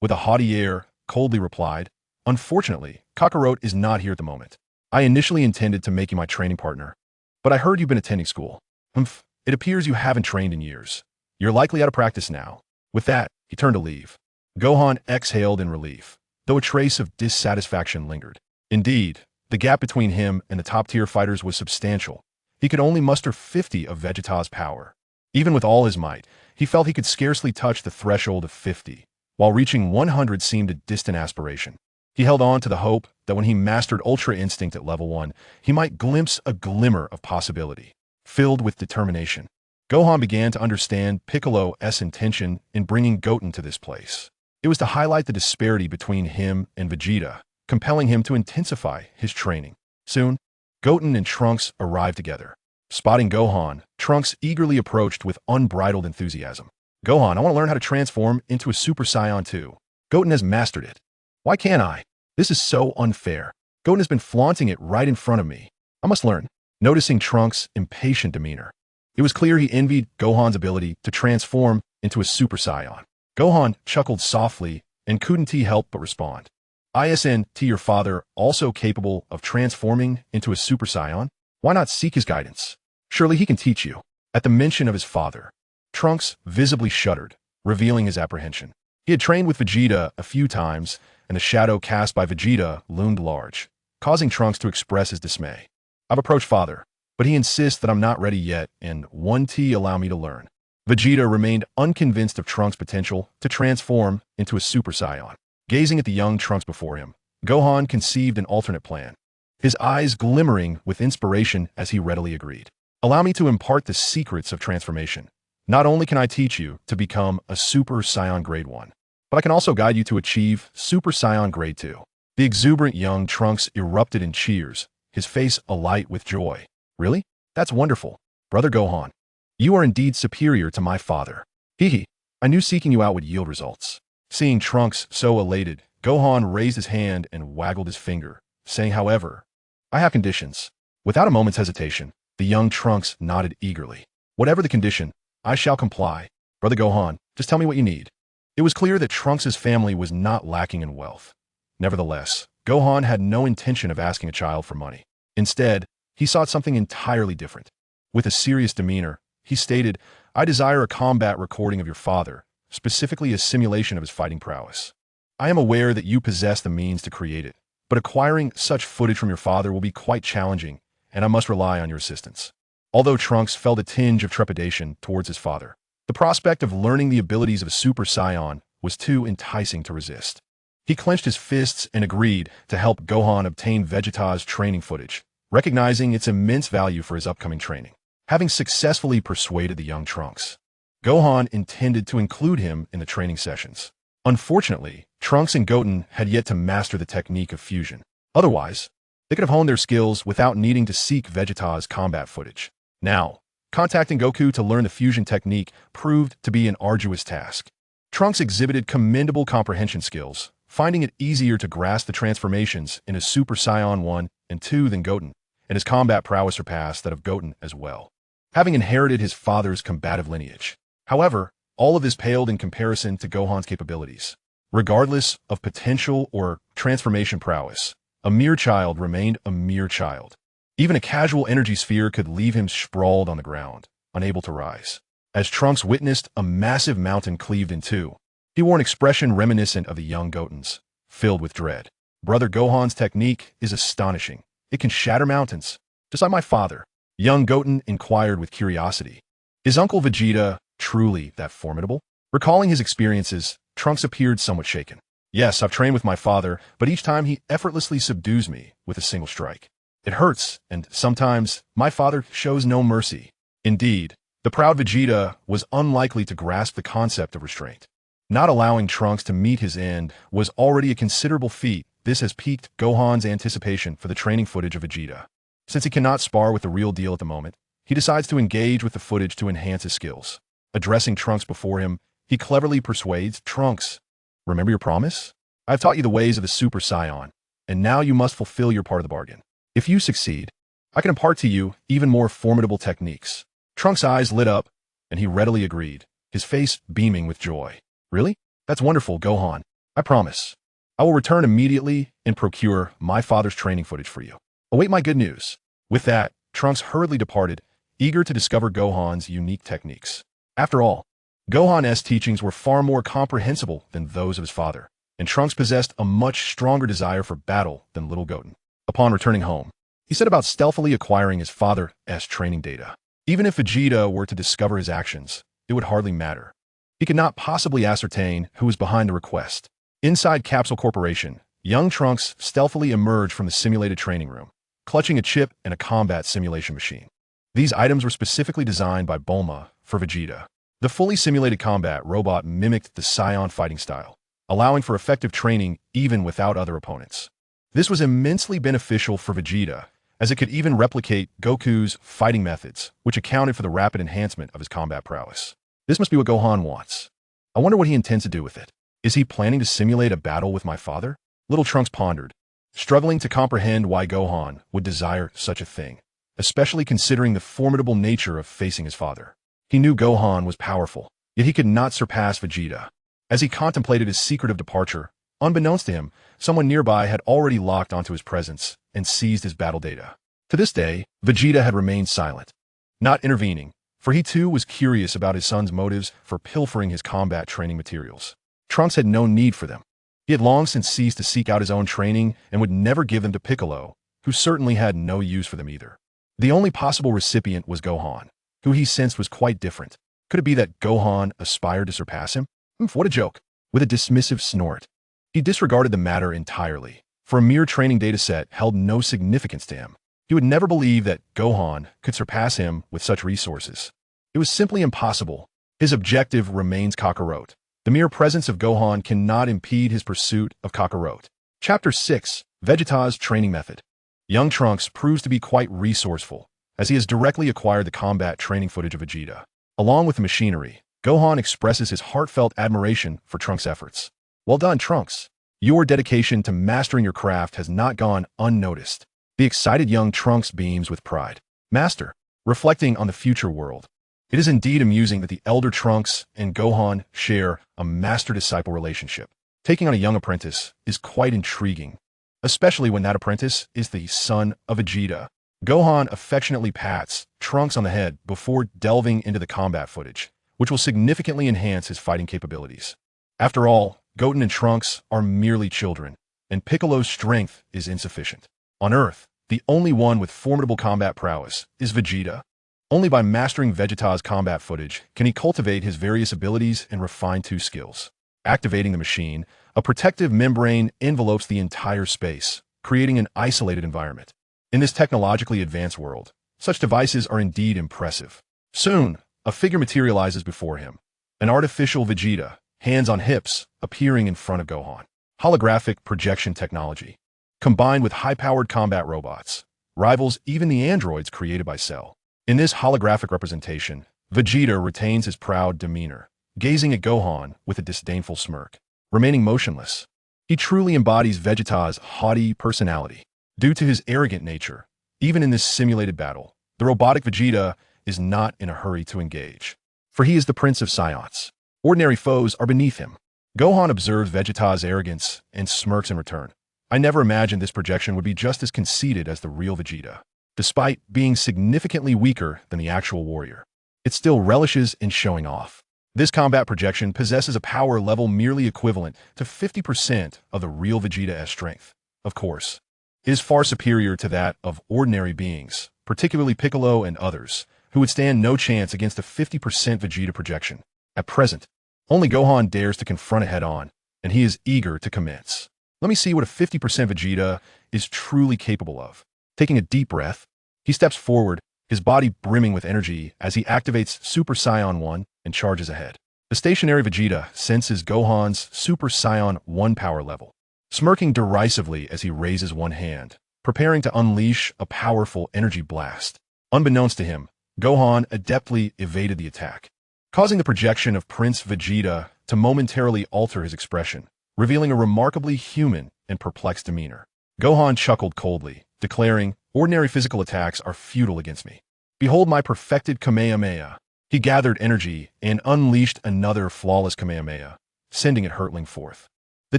with a haughty air, coldly replied, "Unfortunately, Kakarot is not here at the moment. I initially intended to make you my training partner, but I heard you've been attending school. It appears you haven't trained in years. You're likely out of practice now." With that, he turned to leave. Gohan exhaled in relief, though a trace of dissatisfaction lingered. Indeed, the gap between him and the top-tier fighters was substantial. He could only muster 50 of Vegeta's power. Even with all his might, he felt he could scarcely touch the threshold of 50, while reaching 100 seemed a distant aspiration. He held on to the hope that when he mastered Ultra Instinct at level 1, he might glimpse a glimmer of possibility. Filled with determination, Gohan began to understand Piccolo's intention in bringing Goten to this place. It was to highlight the disparity between him and Vegeta, compelling him to intensify his training. Soon, Goten and Trunks arrived together. Spotting Gohan, Trunks eagerly approached with unbridled enthusiasm. "Gohan, I want to learn how to transform into a Super Saiyan 2. Goten has mastered it. Why can't I? This is so unfair. Goten has been flaunting it right in front of me. I must learn." Noticing Trunks' impatient demeanor, it was clear he envied Gohan's ability to transform into a Super Saiyan. Gohan chuckled softly and couldn't help but respond. "Isn't your father also capable of transforming into a Super Saiyan? Why not seek his guidance? Surely he can teach you." At the mention of his father, Trunks visibly shuddered, revealing his apprehension. He had trained with Vegeta a few times, and the shadow cast by Vegeta loomed large, causing Trunks to express his dismay. "I've approached father, but he insists that I'm not ready yet and won't allow me to learn." Vegeta remained unconvinced of Trunks' potential to transform into a Super Saiyan. Gazing at the young Trunks before him, Gohan conceived an alternate plan, his eyes glimmering with inspiration as he readily agreed. "Allow me to impart the secrets of transformation. Not only can I teach you to become a Super Saiyan Grade 1, but I can also guide you to achieve Super Saiyan Grade 2. The exuberant young Trunks erupted in cheers, his face alight with joy. "Really? That's wonderful. Brother Gohan, you are indeed superior to my father. Hee. I knew seeking you out would yield results." Seeing Trunks so elated, Gohan raised his hand and waggled his finger, saying, "However, I have conditions." Without a moment's hesitation, the young Trunks nodded eagerly. "Whatever the condition, I shall comply. Brother Gohan, just tell me what you need." It was clear that Trunks' family was not lacking in wealth. Nevertheless, Gohan had no intention of asking a child for money. Instead, he sought something entirely different. With a serious demeanor, he stated, "I desire a combat recording of your father, specifically a simulation of his fighting prowess. I am aware that you possess the means to create it, but acquiring such footage from your father will be quite challenging, and I must rely on your assistance." Although Trunks felt a tinge of trepidation towards his father, the prospect of learning the abilities of a Super Saiyan was too enticing to resist. He clenched his fists and agreed to help Gohan obtain Vegeta's training footage, recognizing its immense value for his upcoming training. Having successfully persuaded the young Trunks, Gohan intended to include him in the training sessions. Unfortunately, Trunks and Goten had yet to master the technique of fusion. Otherwise, they could have honed their skills without needing to seek Vegeta's combat footage. Now, contacting Goku to learn the fusion technique proved to be an arduous task. Trunks exhibited commendable comprehension skills, finding it easier to grasp the transformations in his Super Saiyan 1 and 2 than Goten, and his combat prowess surpassed that of Goten as well, having inherited his father's combative lineage. However, all of this paled in comparison to Gohan's capabilities. Regardless of potential or transformation prowess, a mere child remained a mere child. Even a casual energy sphere could leave him sprawled on the ground, unable to rise. As Trunks witnessed a massive mountain cleaved in two, he wore an expression reminiscent of the young Goten's, filled with dread. "Brother Gohan's technique is astonishing. It can shatter mountains, just like my father." Young Goten inquired with curiosity. "Is Uncle Vegeta truly that formidable?" Recalling his experiences, Trunks appeared somewhat shaken. "Yes, I've trained with my father, but each time he effortlessly subdues me with a single strike. It hurts, and sometimes my father shows no mercy." Indeed, the proud Vegeta was unlikely to grasp the concept of restraint. Not allowing Trunks to meet his end was already a considerable feat. This has piqued Gohan's anticipation for the training footage of Vegeta. Since he cannot spar with the real deal at the moment, he decides to engage with the footage to enhance his skills. Addressing Trunks before him, he cleverly persuades Trunks, "Remember your promise? I've taught you the ways of the Super Saiyan, and now you must fulfill your part of the bargain. If you succeed, I can impart to you even more formidable techniques." Trunks' eyes lit up, and he readily agreed, his face beaming with joy. "Really? That's wonderful, Gohan. I promise. I will return immediately and procure my father's training footage for you. Await my good news." With that, Trunks hurriedly departed, eager to discover Gohan's unique techniques. After all, Gohan's teachings were far more comprehensible than those of his father, and Trunks possessed a much stronger desire for battle than little Goten. Upon returning home, he set about stealthily acquiring his father's training data. Even if Vegeta were to discover his actions, it would hardly matter. He could not possibly ascertain who was behind the request. Inside Capsule Corporation, young Trunks stealthily emerged from the simulated training room, clutching a chip and a combat simulation machine. These items were specifically designed by Bulma for Vegeta. The fully simulated combat robot mimicked the Saiyan fighting style, allowing for effective training even without other opponents. This was immensely beneficial for Vegeta, as it could even replicate Goku's fighting methods, which accounted for the rapid enhancement of his combat prowess. This must be what Gohan wants. I wonder what he intends to do with it. Is he planning to simulate a battle with my father? Little Trunks pondered, struggling to comprehend why Gohan would desire such a thing, especially considering the formidable nature of facing his father. He knew Gohan was powerful, yet he could not surpass Vegeta. As he contemplated his secretive departure, unbeknownst to him, someone nearby had already locked onto his presence and seized his battle data. To this day, Vegeta had remained silent, not intervening, for he too was curious about his son's motives for pilfering his combat training materials. Trunks had no need for them. He had long since ceased to seek out his own training and would never give them to Piccolo, who certainly had no use for them either. The only possible recipient was Gohan, who he sensed was quite different. Could it be that Gohan aspired to surpass him? What a joke. With a dismissive snort, he disregarded the matter entirely, for a mere training dataset held no significance to him. He would never believe that Gohan could surpass him with such resources. It was simply impossible. His objective remains Kakarot. The mere presence of Gohan cannot impede his pursuit of Kakarot. Chapter 6, Vegeta's Training Method. Young Trunks proves to be quite resourceful, as he has directly acquired the combat training footage of Vegeta. Along with the machinery, Gohan expresses his heartfelt admiration for Trunks' efforts. "Well done, Trunks. Your dedication to mastering your craft has not gone unnoticed." The excited young Trunks beams with pride. "Master," reflecting on the future world, It is indeed amusing that the elder Trunks and Gohan share a master-disciple relationship. Taking on a young apprentice is quite intriguing, especially when that apprentice is the son of Vegeta. Gohan affectionately pats Trunks on the head before delving into the combat footage, which will significantly enhance his fighting capabilities. After all, Goten and Trunks are merely children, and Piccolo's strength is insufficient. On Earth, the only one with formidable combat prowess is Vegeta. Only by mastering Vegeta's combat footage can he cultivate his various abilities and refine two skills. Activating the machine, a protective membrane envelopes the entire space, creating an isolated environment. In this technologically advanced world, such devices are indeed impressive. Soon, a figure materializes before him. An artificial Vegeta, hands on hips, appearing in front of Gohan. Holographic projection technology, combined with high-powered combat robots, rivals even the androids created by Cell. In this holographic representation, Vegeta retains his proud demeanor, gazing at Gohan with a disdainful smirk, remaining motionless. He truly embodies Vegeta's haughty personality. Due to his arrogant nature, even in this simulated battle, the robotic Vegeta is not in a hurry to engage, for he is the Prince of Saiyans. Ordinary foes are beneath him. Gohan observes Vegeta's arrogance and smirks in return. I never imagined this projection would be just as conceited as the real Vegeta. Despite being significantly weaker than the actual warrior, it still relishes in showing off. This combat projection possesses a power level merely equivalent to 50% of the real Vegeta's strength. Of course, it is far superior to that of ordinary beings, particularly Piccolo and others, who would stand no chance against a 50% Vegeta projection. At present, only Gohan dares to confront it head-on, and he is eager to commence. Let me see what a 50% Vegeta is truly capable of. Taking a deep breath, he steps forward, his body brimming with energy as he activates Super Saiyan 1 and charges ahead. The stationary Vegeta senses Gohan's Super Saiyan 1 power level, smirking derisively as he raises one hand, preparing to unleash a powerful energy blast. Unbeknownst to him, Gohan adeptly evaded the attack, causing the projection of Prince Vegeta to momentarily alter his expression, revealing a remarkably human and perplexed demeanor. Gohan chuckled coldly, declaring, "Ordinary physical attacks are futile against me. Behold my perfected Kamehameha." He gathered energy and unleashed another flawless Kamehameha, sending it hurtling forth. The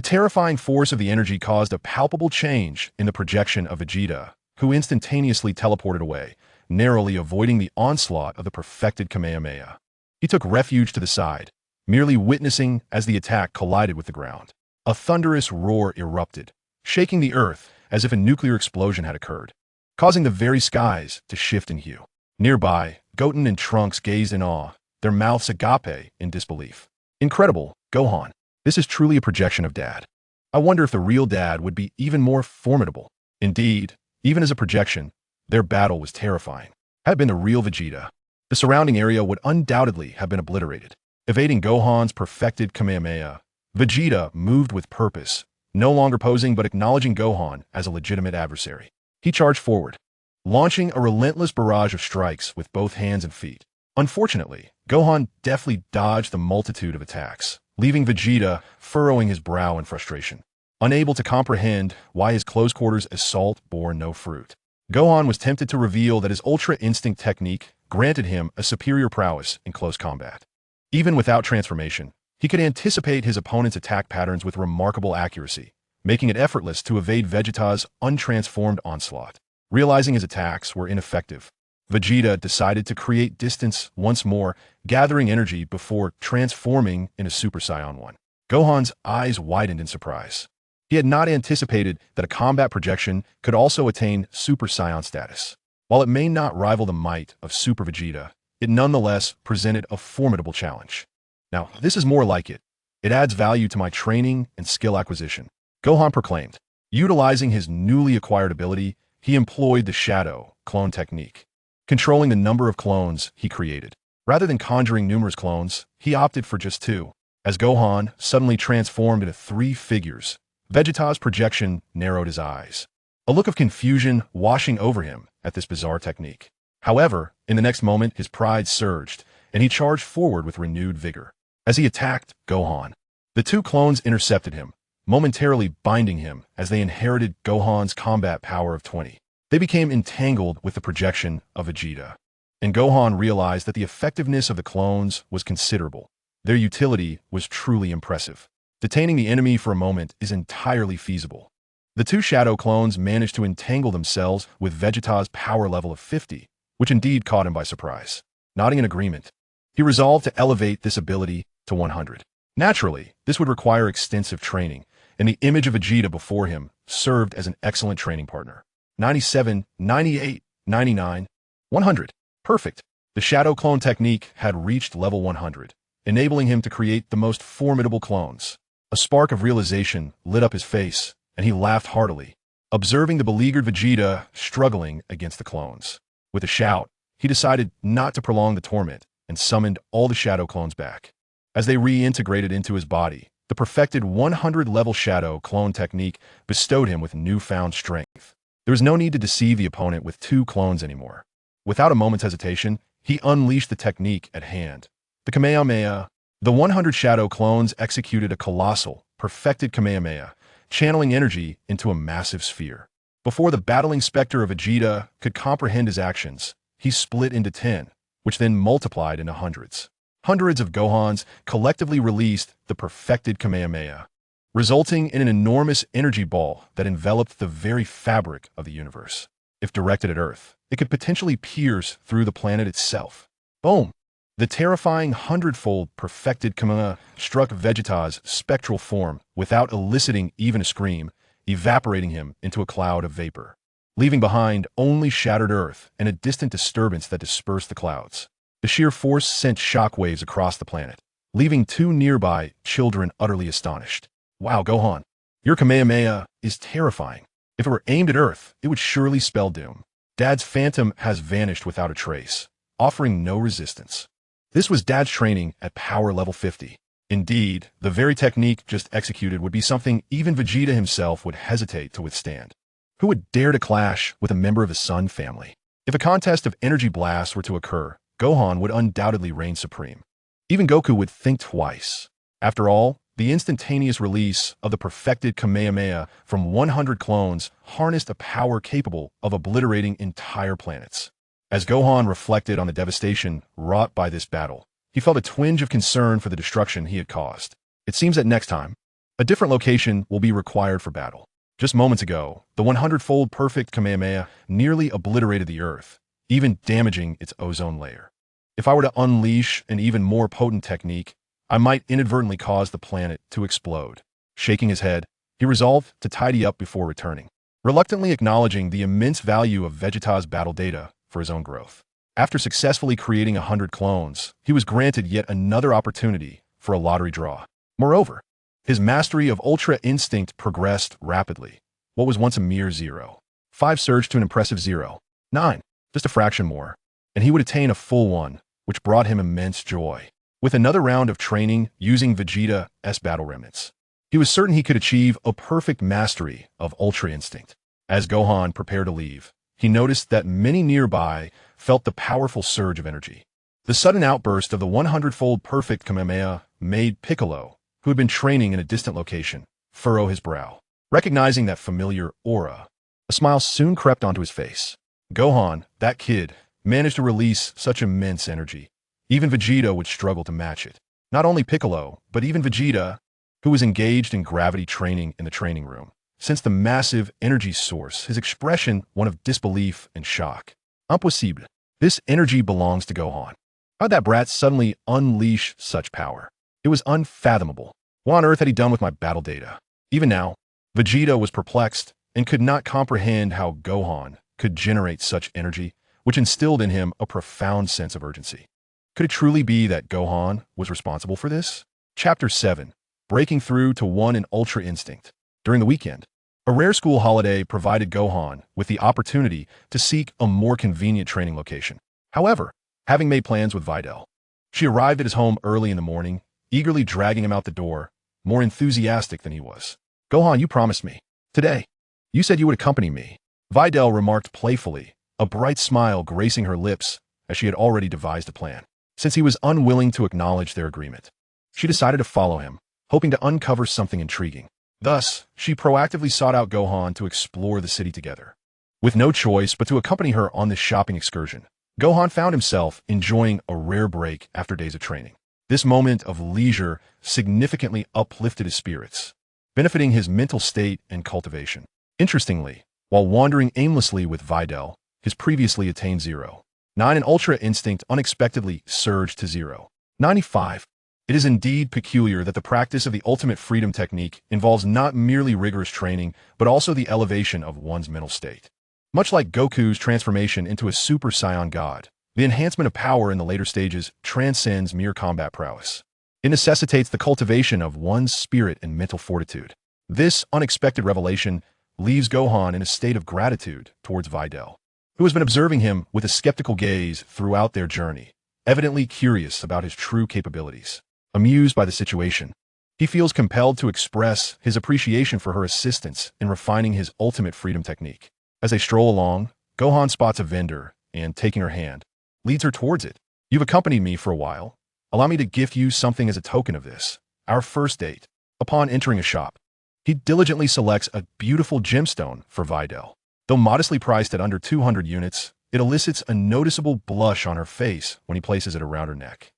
terrifying force of the energy caused a palpable change in the projection of Vegeta, who instantaneously teleported away, narrowly avoiding the onslaught of the perfected Kamehameha. He took refuge to the side, merely witnessing as the attack collided with the ground. A thunderous roar erupted, shaking the earth as if a nuclear explosion had occurred, causing the very skies to shift in hue. Nearby, Goten and Trunks gazed in awe, their mouths agape in disbelief. Incredible, Gohan. This is truly a projection of Dad. I wonder if the real Dad would be even more formidable. Indeed, even as a projection, their battle was terrifying. Had it been the real Vegeta, the surrounding area would undoubtedly have been obliterated. Evading Gohan's perfected Kamehameha, Vegeta moved with purpose, no longer posing but acknowledging Gohan as a legitimate adversary. He charged forward, launching a relentless barrage of strikes with both hands and feet. Unfortunately, Gohan deftly dodged the multitude of attacks, leaving Vegeta furrowing his brow in frustration, unable to comprehend why his close-quarters assault bore no fruit. Gohan was tempted to reveal that his Ultra Instinct technique granted him a superior prowess in close combat. Even without transformation, he could anticipate his opponent's attack patterns with remarkable accuracy, making it effortless to evade Vegeta's untransformed onslaught. Realizing his attacks were ineffective, Vegeta decided to create distance once more, gathering energy before transforming into Super Saiyan 1. Gohan's eyes widened in surprise. He had not anticipated that a combat projection could also attain Super Saiyan status. While it may not rival the might of Super Vegeta, it nonetheless presented a formidable challenge. Now, this is more like it. It adds value to my training and skill acquisition, Gohan proclaimed. Utilizing his newly acquired ability, he employed the Shadow clone technique, controlling the number of clones he created. Rather than conjuring numerous clones, he opted for just two. As Gohan suddenly transformed into three figures, Vegeta's projection narrowed his eyes, a look of confusion washing over him at this bizarre technique. However, in the next moment, his pride surged, and he charged forward with renewed vigor. As he attacked Gohan, the two clones intercepted him, momentarily binding him as they inherited Gohan's combat power of 20. They became entangled with the projection of Vegeta, and Gohan realized that the effectiveness of the clones was considerable. Their utility was truly impressive. Detaining the enemy for a moment is entirely feasible. The two Shadow clones managed to entangle themselves with Vegeta's power level of 50, which indeed caught him by surprise. Nodding in agreement, he resolved to elevate this ability to 100. Naturally, this would require extensive training, and the image of Vegeta before him served as an excellent training partner. 97, 98, 99, 100. Perfect. The Shadow clone technique had reached level 100, enabling him to create the most formidable clones. A spark of realization lit up his face, and he laughed heartily, observing the beleaguered Vegeta struggling against the clones. With a shout, he decided not to prolong the torment and summoned all the Shadow clones back. As they reintegrated into his body, the perfected 100-level Shadow clone technique bestowed him with newfound strength. There was no need to deceive the opponent with two clones anymore. Without a moment's hesitation, he unleashed the technique at hand. The Kamehameha. The 100 Shadow clones executed a colossal, perfected Kamehameha, channeling energy into a massive sphere. Before the battling specter of Vegeta could comprehend his actions, he split into 10, which then multiplied into hundreds. Hundreds of Gohans collectively released the perfected Kamehameha, resulting in an enormous energy ball that enveloped the very fabric of the universe. If directed at Earth, it could potentially pierce through the planet itself. Boom! The terrifying hundredfold perfected Kamehameha struck Vegeta's spectral form without eliciting even a scream, evaporating him into a cloud of vapor, leaving behind only shattered earth and a distant disturbance that dispersed the clouds. The sheer force sent shockwaves across the planet, leaving two nearby children utterly astonished. Wow, Gohan, your Kamehameha is terrifying. If it were aimed at Earth, it would surely spell doom. Dad's phantom has vanished without a trace, offering no resistance. This was Dad's training at power level 50. Indeed, the very technique just executed would be something even Vegeta himself would hesitate to withstand. Who would dare to clash with a member of his Sun family? If a contest of energy blasts were to occur, Gohan would undoubtedly reign supreme. Even Goku would think twice. After all, the instantaneous release of the perfected Kamehameha from 100 clones harnessed a power capable of obliterating entire planets. As Gohan reflected on the devastation wrought by this battle, he felt a twinge of concern for the destruction he had caused. It seems that next time, a different location will be required for battle. Just moments ago, the 100-fold perfect Kamehameha nearly obliterated the Earth, even damaging its ozone layer. If I were to unleash an even more potent technique, I might inadvertently cause the planet to explode. Shaking his head, he resolved to tidy up before returning, reluctantly acknowledging the immense value of Vegeta's battle data for his own growth. After successfully creating 100 clones, he was granted yet another opportunity for a lottery draw. Moreover, his mastery of Ultra Instinct progressed rapidly. What was once a mere 0. 5 surged to an impressive 0. 9, just a fraction more, and he would attain a full 1, which brought him immense joy. With another round of training using Vegeta's battle remnants, he was certain he could achieve a perfect mastery of Ultra Instinct. As Gohan prepared to leave, he noticed that many nearby felt the powerful surge of energy. The sudden outburst of the 100-fold perfect Kamehameha made Piccolo, who had been training in a distant location, furrow his brow. Recognizing that familiar aura, a smile soon crept onto his face. Gohan, that kid, managed to release such immense energy. Even Vegeta would struggle to match it. Not only Piccolo, but even Vegeta, who was engaged in gravity training in the training room. Since the massive energy source, his expression one of disbelief and shock. Impossible. This energy belongs to Gohan. How'd that brat suddenly unleash such power? It was unfathomable. What on earth had he done with my battle data? Even now, Vegeta was perplexed and could not comprehend how Gohan could generate such energy, which instilled in him a profound sense of urgency. Could it truly be that Gohan was responsible for this? Chapter 7. Breaking through to 1 in Ultra Instinct. During the weekend, a rare school holiday provided Gohan with the opportunity to seek a more convenient training location. However, having made plans with Videl, she arrived at his home early in the morning, eagerly dragging him out the door, more enthusiastic than he was. Gohan, you promised me. Today, you said you would accompany me. Videl remarked playfully, a bright smile gracing her lips as she had already devised a plan. Since he was unwilling to acknowledge their agreement, she decided to follow him, hoping to uncover something intriguing. Thus, she proactively sought out Gohan to explore the city together. With no choice but to accompany her on this shopping excursion, Gohan found himself enjoying a rare break after days of training. This moment of leisure significantly uplifted his spirits, benefiting his mental state and cultivation. Interestingly, while wandering aimlessly with Videl, his previously attained 0.9 and Ultra Instinct unexpectedly surged to 0.95. It is indeed peculiar that the practice of the ultimate freedom technique involves not merely rigorous training, but also the elevation of one's mental state. Much like Goku's transformation into a Super Saiyan God, the enhancement of power in the later stages transcends mere combat prowess. It necessitates the cultivation of one's spirit and mental fortitude. This unexpected revelation leaves Gohan in a state of gratitude towards Videl, who has been observing him with a skeptical gaze throughout their journey, evidently curious about his true capabilities. Amused by the situation, he feels compelled to express his appreciation for her assistance in refining his ultimate freedom technique. As they stroll along, Gohan spots a vendor and, taking her hand, leads her towards it. "You've accompanied me for a while. Allow me to gift you something as a token of this. Our first date." Upon entering a shop, he diligently selects a beautiful gemstone for Videl. Though modestly priced at under 200 units, it elicits a noticeable blush on her face when he places it around her neck.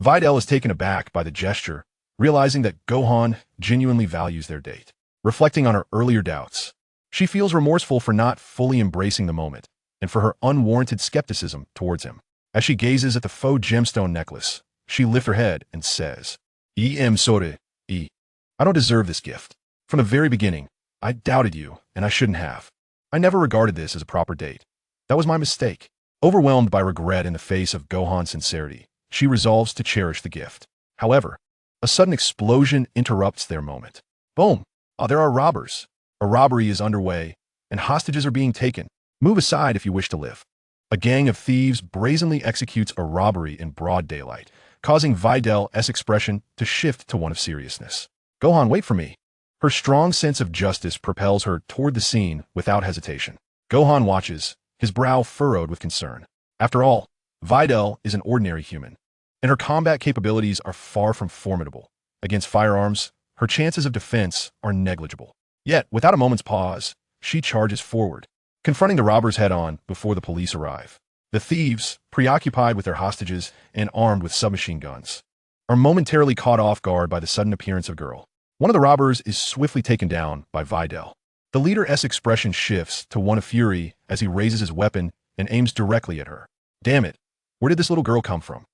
Videl is taken aback by the gesture, realizing that Gohan genuinely values their date. Reflecting on her earlier doubts, she feels remorseful for not fully embracing the moment and for her unwarranted skepticism towards him. As she gazes at the faux gemstone necklace, she lifts her head and says, "Em sorry, I don't deserve this gift. From the very beginning, I doubted you, and I shouldn't have. I never regarded this as a proper date. That was my mistake." Overwhelmed by regret in the face of Gohan's sincerity, she resolves to cherish the gift. However, a sudden explosion interrupts their moment. Boom! There are robbers. A robbery is underway, and hostages are being taken. Move aside if you wish to live. A gang of thieves brazenly executes a robbery in broad daylight, causing Videl's expression to shift to one of seriousness. "Gohan, wait for me." Her strong sense of justice propels her toward the scene without hesitation. Gohan watches, his brow furrowed with concern. After all, Videl is an ordinary human, and her combat capabilities are far from formidable. Against firearms, her chances of defense are negligible. Yet, without a moment's pause, she charges forward, confronting the robbers head-on before the police arrive. The thieves, preoccupied with their hostages and armed with submachine guns, are momentarily caught off guard by the sudden appearance of a girl. One of the robbers is swiftly taken down by Videl. The leader's expression shifts to one of fury as he raises his weapon and aims directly at her. Damn it, where did this little girl come from?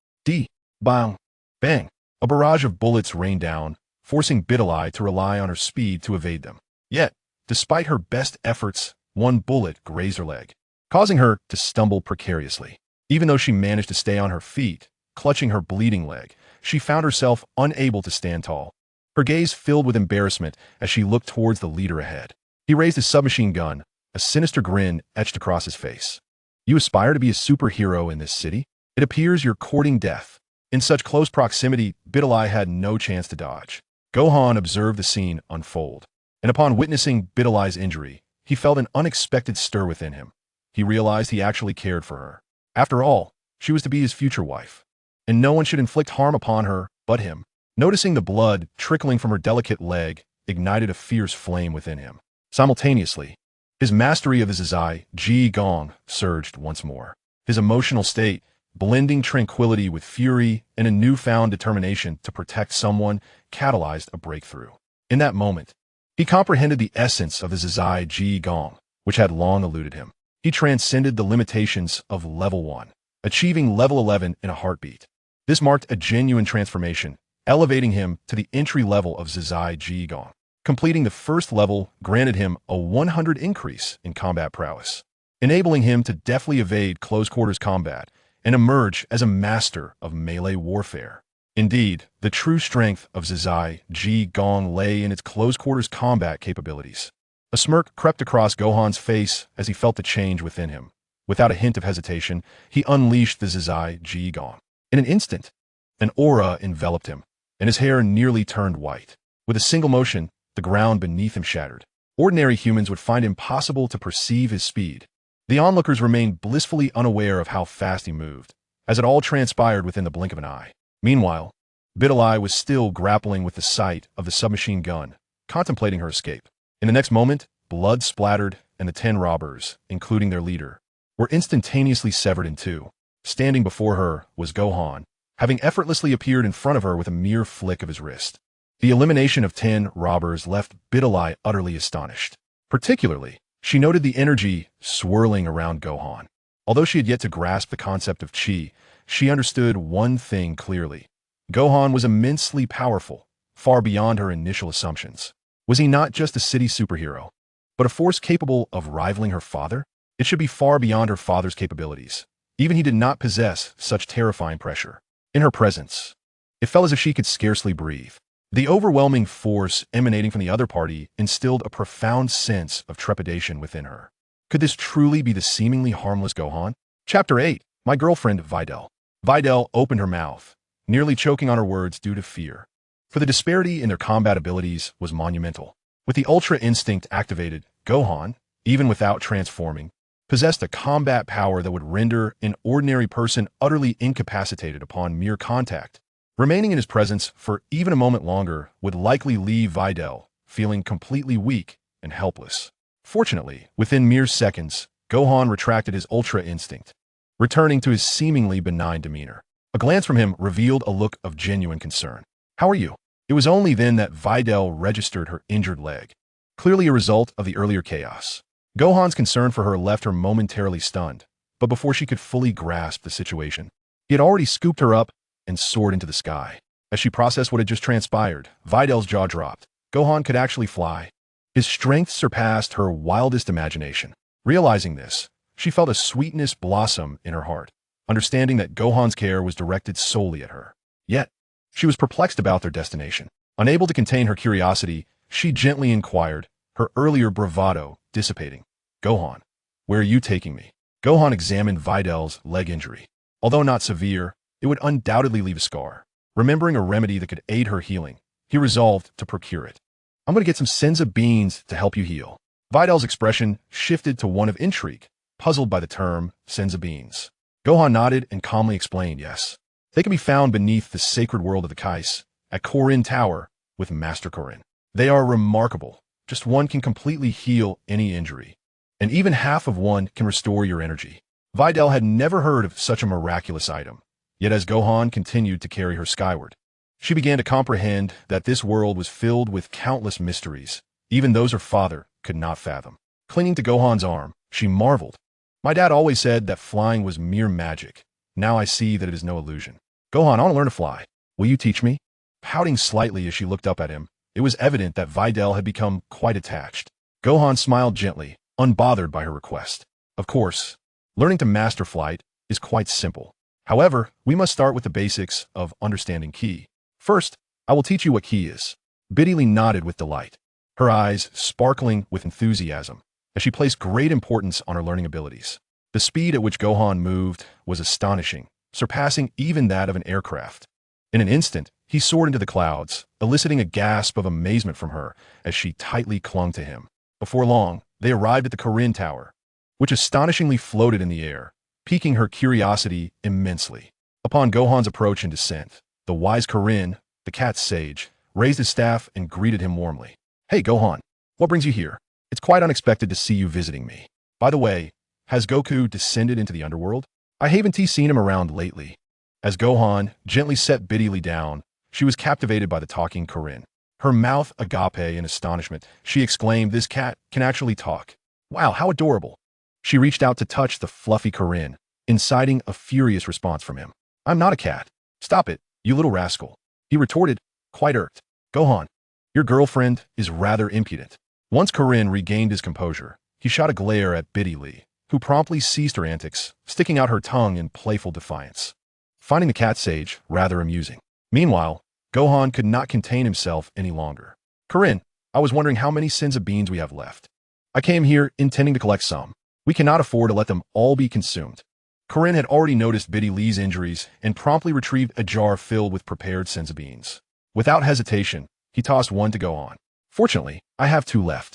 Bang! Bang! A barrage of bullets rain down, forcing Bidalai to rely on her speed to evade them. Yet, despite her best efforts, one bullet grazed her leg, causing her to stumble precariously. Even though she managed to stay on her feet, clutching her bleeding leg, she found herself unable to stand tall. Her gaze filled with embarrassment as she looked towards the leader ahead. He raised his submachine gun, a sinister grin etched across his face. "You aspire to be a superhero in this city? It appears you're courting death." In such close proximity, Bidalai had no chance to dodge. Gohan observed the scene unfold, and upon witnessing Bidalai's injury, he felt an unexpected stir within him. He realized he actually cared for her. After all, she was to be his future wife, and no one should inflict harm upon her but him. Noticing the blood trickling from her delicate leg ignited a fierce flame within him. Simultaneously, his mastery of the Zizai Ji Gong surged once more. His emotional state, blending tranquility with fury and a newfound determination to protect someone, catalyzed a breakthrough. In that moment, he comprehended the essence of the Zizai Ji Gong, which had long eluded him. He transcended the limitations of level 1, achieving level 11 in a heartbeat. This marked a genuine transformation, elevating him to the entry level of Zizai Ji Gong. Completing the first level granted him a 100 increase in combat prowess, enabling him to deftly evade close-quarters combat and emerge as a master of melee warfare. Indeed, the true strength of Zizai Ji Gong lay in its close-quarters combat capabilities. A smirk crept across Gohan's face as he felt the change within him. Without a hint of hesitation, he unleashed the Zizai Ji Gong. In an instant, an aura enveloped him, and his hair nearly turned white. With a single motion, the ground beneath him shattered. Ordinary humans would find it impossible to perceive his speed. The onlookers remained blissfully unaware of how fast he moved, as it all transpired within the blink of an eye. Meanwhile, Bidalai was still grappling with the sight of the submachine gun, contemplating her escape. In the next moment, blood splattered, and the 10 robbers, including their leader, were instantaneously severed in two. Standing before her was Gohan, having effortlessly appeared in front of her with a mere flick of his wrist. The elimination of 10 robbers left Bidalai utterly astonished. Particularly, she noted the energy swirling around Gohan. Although she had yet to grasp the concept of chi, she understood one thing clearly. Gohan was immensely powerful, far beyond her initial assumptions. Was he not just a city superhero, but a force capable of rivaling her father? It should be far beyond her father's capabilities. Even he did not possess such terrifying pressure. In her presence, it felt as if she could scarcely breathe. The overwhelming force emanating from the other party instilled a profound sense of trepidation within her. Could this truly be the seemingly harmless Gohan? Chapter 8. My girlfriend, Videl. Videl opened her mouth, nearly choking on her words due to fear. For the disparity in their combat abilities was monumental. With the Ultra Instinct activated, Gohan, even without transforming, possessed a combat power that would render an ordinary person utterly incapacitated upon mere contact. Remaining in his presence for even a moment longer would likely leave Videl feeling completely weak and helpless. Fortunately, within mere seconds, Gohan retracted his Ultra Instinct, returning to his seemingly benign demeanor. A glance from him revealed a look of genuine concern. How are you? It was only then that Videl registered her injured leg, clearly a result of the earlier chaos. Gohan's concern for her left her momentarily stunned, but before she could fully grasp the situation, he had already scooped her up and soared into the sky. As she processed what had just transpired, Videl's jaw dropped. Gohan could actually fly. His strength surpassed her wildest imagination. Realizing this, she felt a sweetness blossom in her heart, understanding that Gohan's care was directed solely at her. Yet, she was perplexed about their destination. Unable to contain her curiosity, she gently inquired, her earlier bravado dissipating. Gohan, where are you taking me? Gohan examined Videl's leg injury. Although not severe, it would undoubtedly leave a scar. Remembering a remedy that could aid her healing, he resolved to procure it. I'm going to get some senza beans to help you heal. Videl's expression shifted to one of intrigue, puzzled by the term senza beans. Gohan nodded and calmly explained, yes. They can be found beneath the sacred world of the Kais, at Korin Tower, with Master Korin. They are remarkable. Just one can completely heal any injury, and even half of one can restore your energy. Videl had never heard of such a miraculous item, yet as Gohan continued to carry her skyward, she began to comprehend that this world was filled with countless mysteries, even those her father could not fathom. Clinging to Gohan's arm, she marveled. My dad always said that flying was mere magic. Now I see that it is no illusion. Gohan, I want to learn to fly. Will you teach me? Pouting slightly as she looked up at him, it was evident that Videl had become quite attached. Gohan smiled gently, unbothered by her request. Of course, learning to master flight is quite simple. However, we must start with the basics of understanding ki. First, I will teach you what ki is. Biddy nodded with delight, her eyes sparkling with enthusiasm, as she placed great importance on her learning abilities. The speed at which Gohan moved was astonishing, surpassing even that of an aircraft. In an instant, he soared into the clouds, eliciting a gasp of amazement from her as she tightly clung to him. Before long, they arrived at the Korin Tower, which astonishingly floated in the air, piquing her curiosity immensely. Upon Gohan's approach and descent, the wise Korin, the cat's sage, raised his staff and greeted him warmly. Hey, Gohan, what brings you here? It's quite unexpected to see you visiting me. By the way, has Goku descended into the underworld? I haven't seen him around lately. As Gohan gently set Biddy down, she was captivated by the talking Korin. Her mouth agape in astonishment, she exclaimed, this cat can actually talk. Wow, how adorable. She reached out to touch the fluffy Korin, inciting a furious response from him. I'm not a cat. Stop it, you little rascal. He retorted, quite irked. Gohan, your girlfriend is rather impudent. Once Korin regained his composure, he shot a glare at Biddy, who promptly ceased her antics, sticking out her tongue in playful defiance, finding the cat sage rather amusing. Meanwhile, Gohan could not contain himself any longer. Korin, I was wondering how many sins of beans we have left. I came here intending to collect some. We cannot afford to let them all be consumed. Korin had already noticed Biddy Lee's injuries and promptly retrieved a jar filled with prepared senza beans. Without hesitation, he tossed one to Gohan. Fortunately, I have 2 left.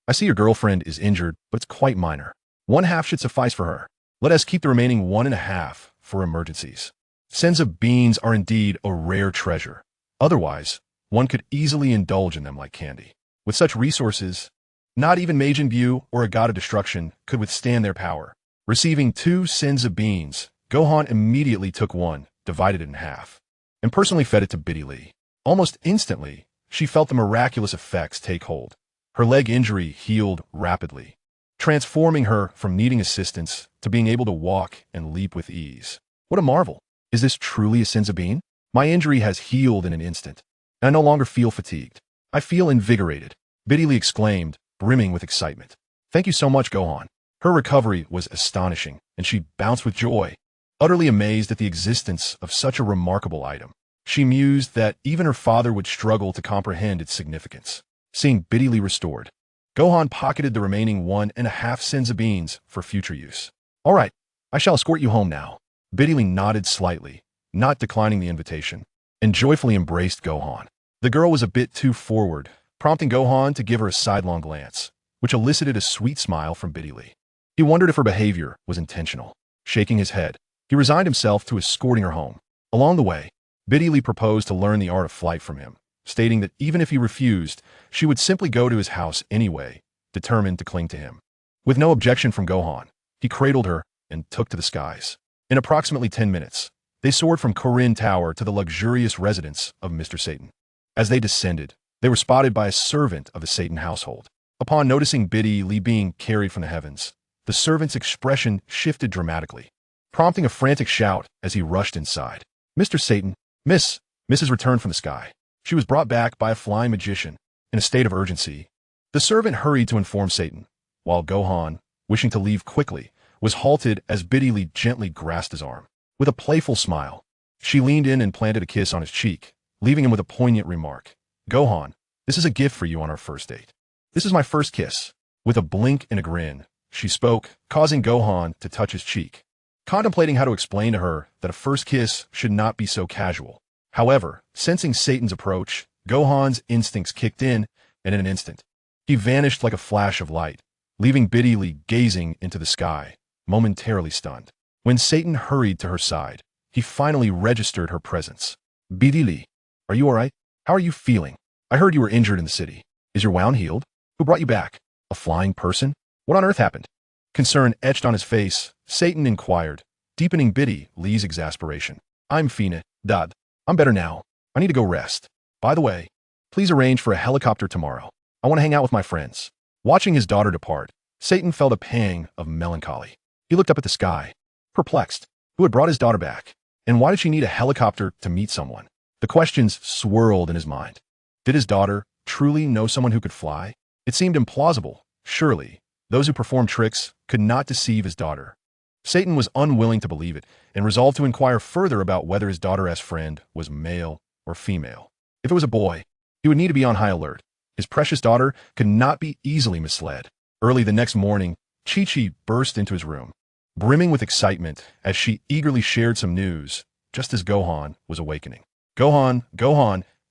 I see your girlfriend is injured, but it's quite minor. 1/2 should suffice for her. Let us keep the remaining 1.5 for emergencies. Senza beans are indeed a rare treasure. Otherwise, one could easily indulge in them like candy. With such resources, not even Majin Buu or a god of destruction could withstand their power. Receiving 2 senza beans, Gohan immediately took one, divided it in half, and personally fed it to Biddy Lee. Almost instantly, she felt the miraculous effects take hold. Her leg injury healed rapidly, transforming her from needing assistance to being able to walk and leap with ease. What a marvel! Is this truly a Sensei? My injury has healed in an instant, and I no longer feel fatigued. I feel invigorated, Biddy Lee exclaimed, brimming with excitement. Thank you so much, Gohan. Her recovery was astonishing, and she bounced with joy, utterly amazed at the existence of such a remarkable item. She mused that even her father would struggle to comprehend its significance. Seeing Biddy Lee restored, Gohan pocketed the remaining 1.5 Sensei beans for future use. All right, I shall escort you home now. Biddy Lee nodded slightly, not declining the invitation, and joyfully embraced Gohan. The girl was a bit too forward, prompting Gohan to give her a sidelong glance, which elicited a sweet smile from Biddy Lee. He wondered if her behavior was intentional. Shaking his head, he resigned himself to escorting her home. Along the way, Biddy Lee proposed to learn the art of flight from him, stating that even if he refused, she would simply go to his house anyway, determined to cling to him. With no objection from Gohan, he cradled her and took to the skies. In approximately 10 minutes, they soared from Korin Tower to the luxurious residence of Mr. Satan. As they descended, they were spotted by a servant of the Satan household. Upon noticing Biddy Lee being carried from the heavens, the servant's expression shifted dramatically, prompting a frantic shout as he rushed inside. Mr. Satan, Mrs. returned from the sky. She was brought back by a flying magician in a state of urgency. The servant hurried to inform Satan, while Gohan, wishing to leave quickly, was halted as Biddy Lee gently grasped his arm. With a playful smile, she leaned in and planted a kiss on his cheek, leaving him with a poignant remark. Gohan, this is a gift for you on our first date. This is my first kiss. With a blink and a grin, she spoke, causing Gohan to touch his cheek, contemplating how to explain to her that a first kiss should not be so casual. However, sensing Satan's approach, Gohan's instincts kicked in, and in an instant, he vanished like a flash of light, leaving Biddy Lee gazing into the sky, momentarily stunned. When Satan hurried to her side, he finally registered her presence. Biddy Lee, are you all right? How are you feeling? I heard you were injured in the city. Is your wound healed? Who brought you back? A flying person? What on earth happened? Concern etched on his face, Satan inquired, deepening Biddy Lee's exasperation. I'm Fina, Dad. I'm better now. I need to go rest. By the way, please arrange for a helicopter tomorrow. I want to hang out with my friends. Watching his daughter depart, Satan felt a pang of melancholy. He looked up at the sky, perplexed. Who had brought his daughter back? And why did she need a helicopter to meet someone? The questions swirled in his mind. Did his daughter truly know someone who could fly? It seemed implausible. Surely, those who performed tricks could not deceive his daughter. Satan was unwilling to believe it and resolved to inquire further about whether his daughter's friend was male or female. If it was a boy, he would need to be on high alert. His precious daughter could not be easily misled. Early the next morning, Chi-Chi burst into his room, brimming with excitement as she eagerly shared some news, just as Gohan was awakening. Gohan,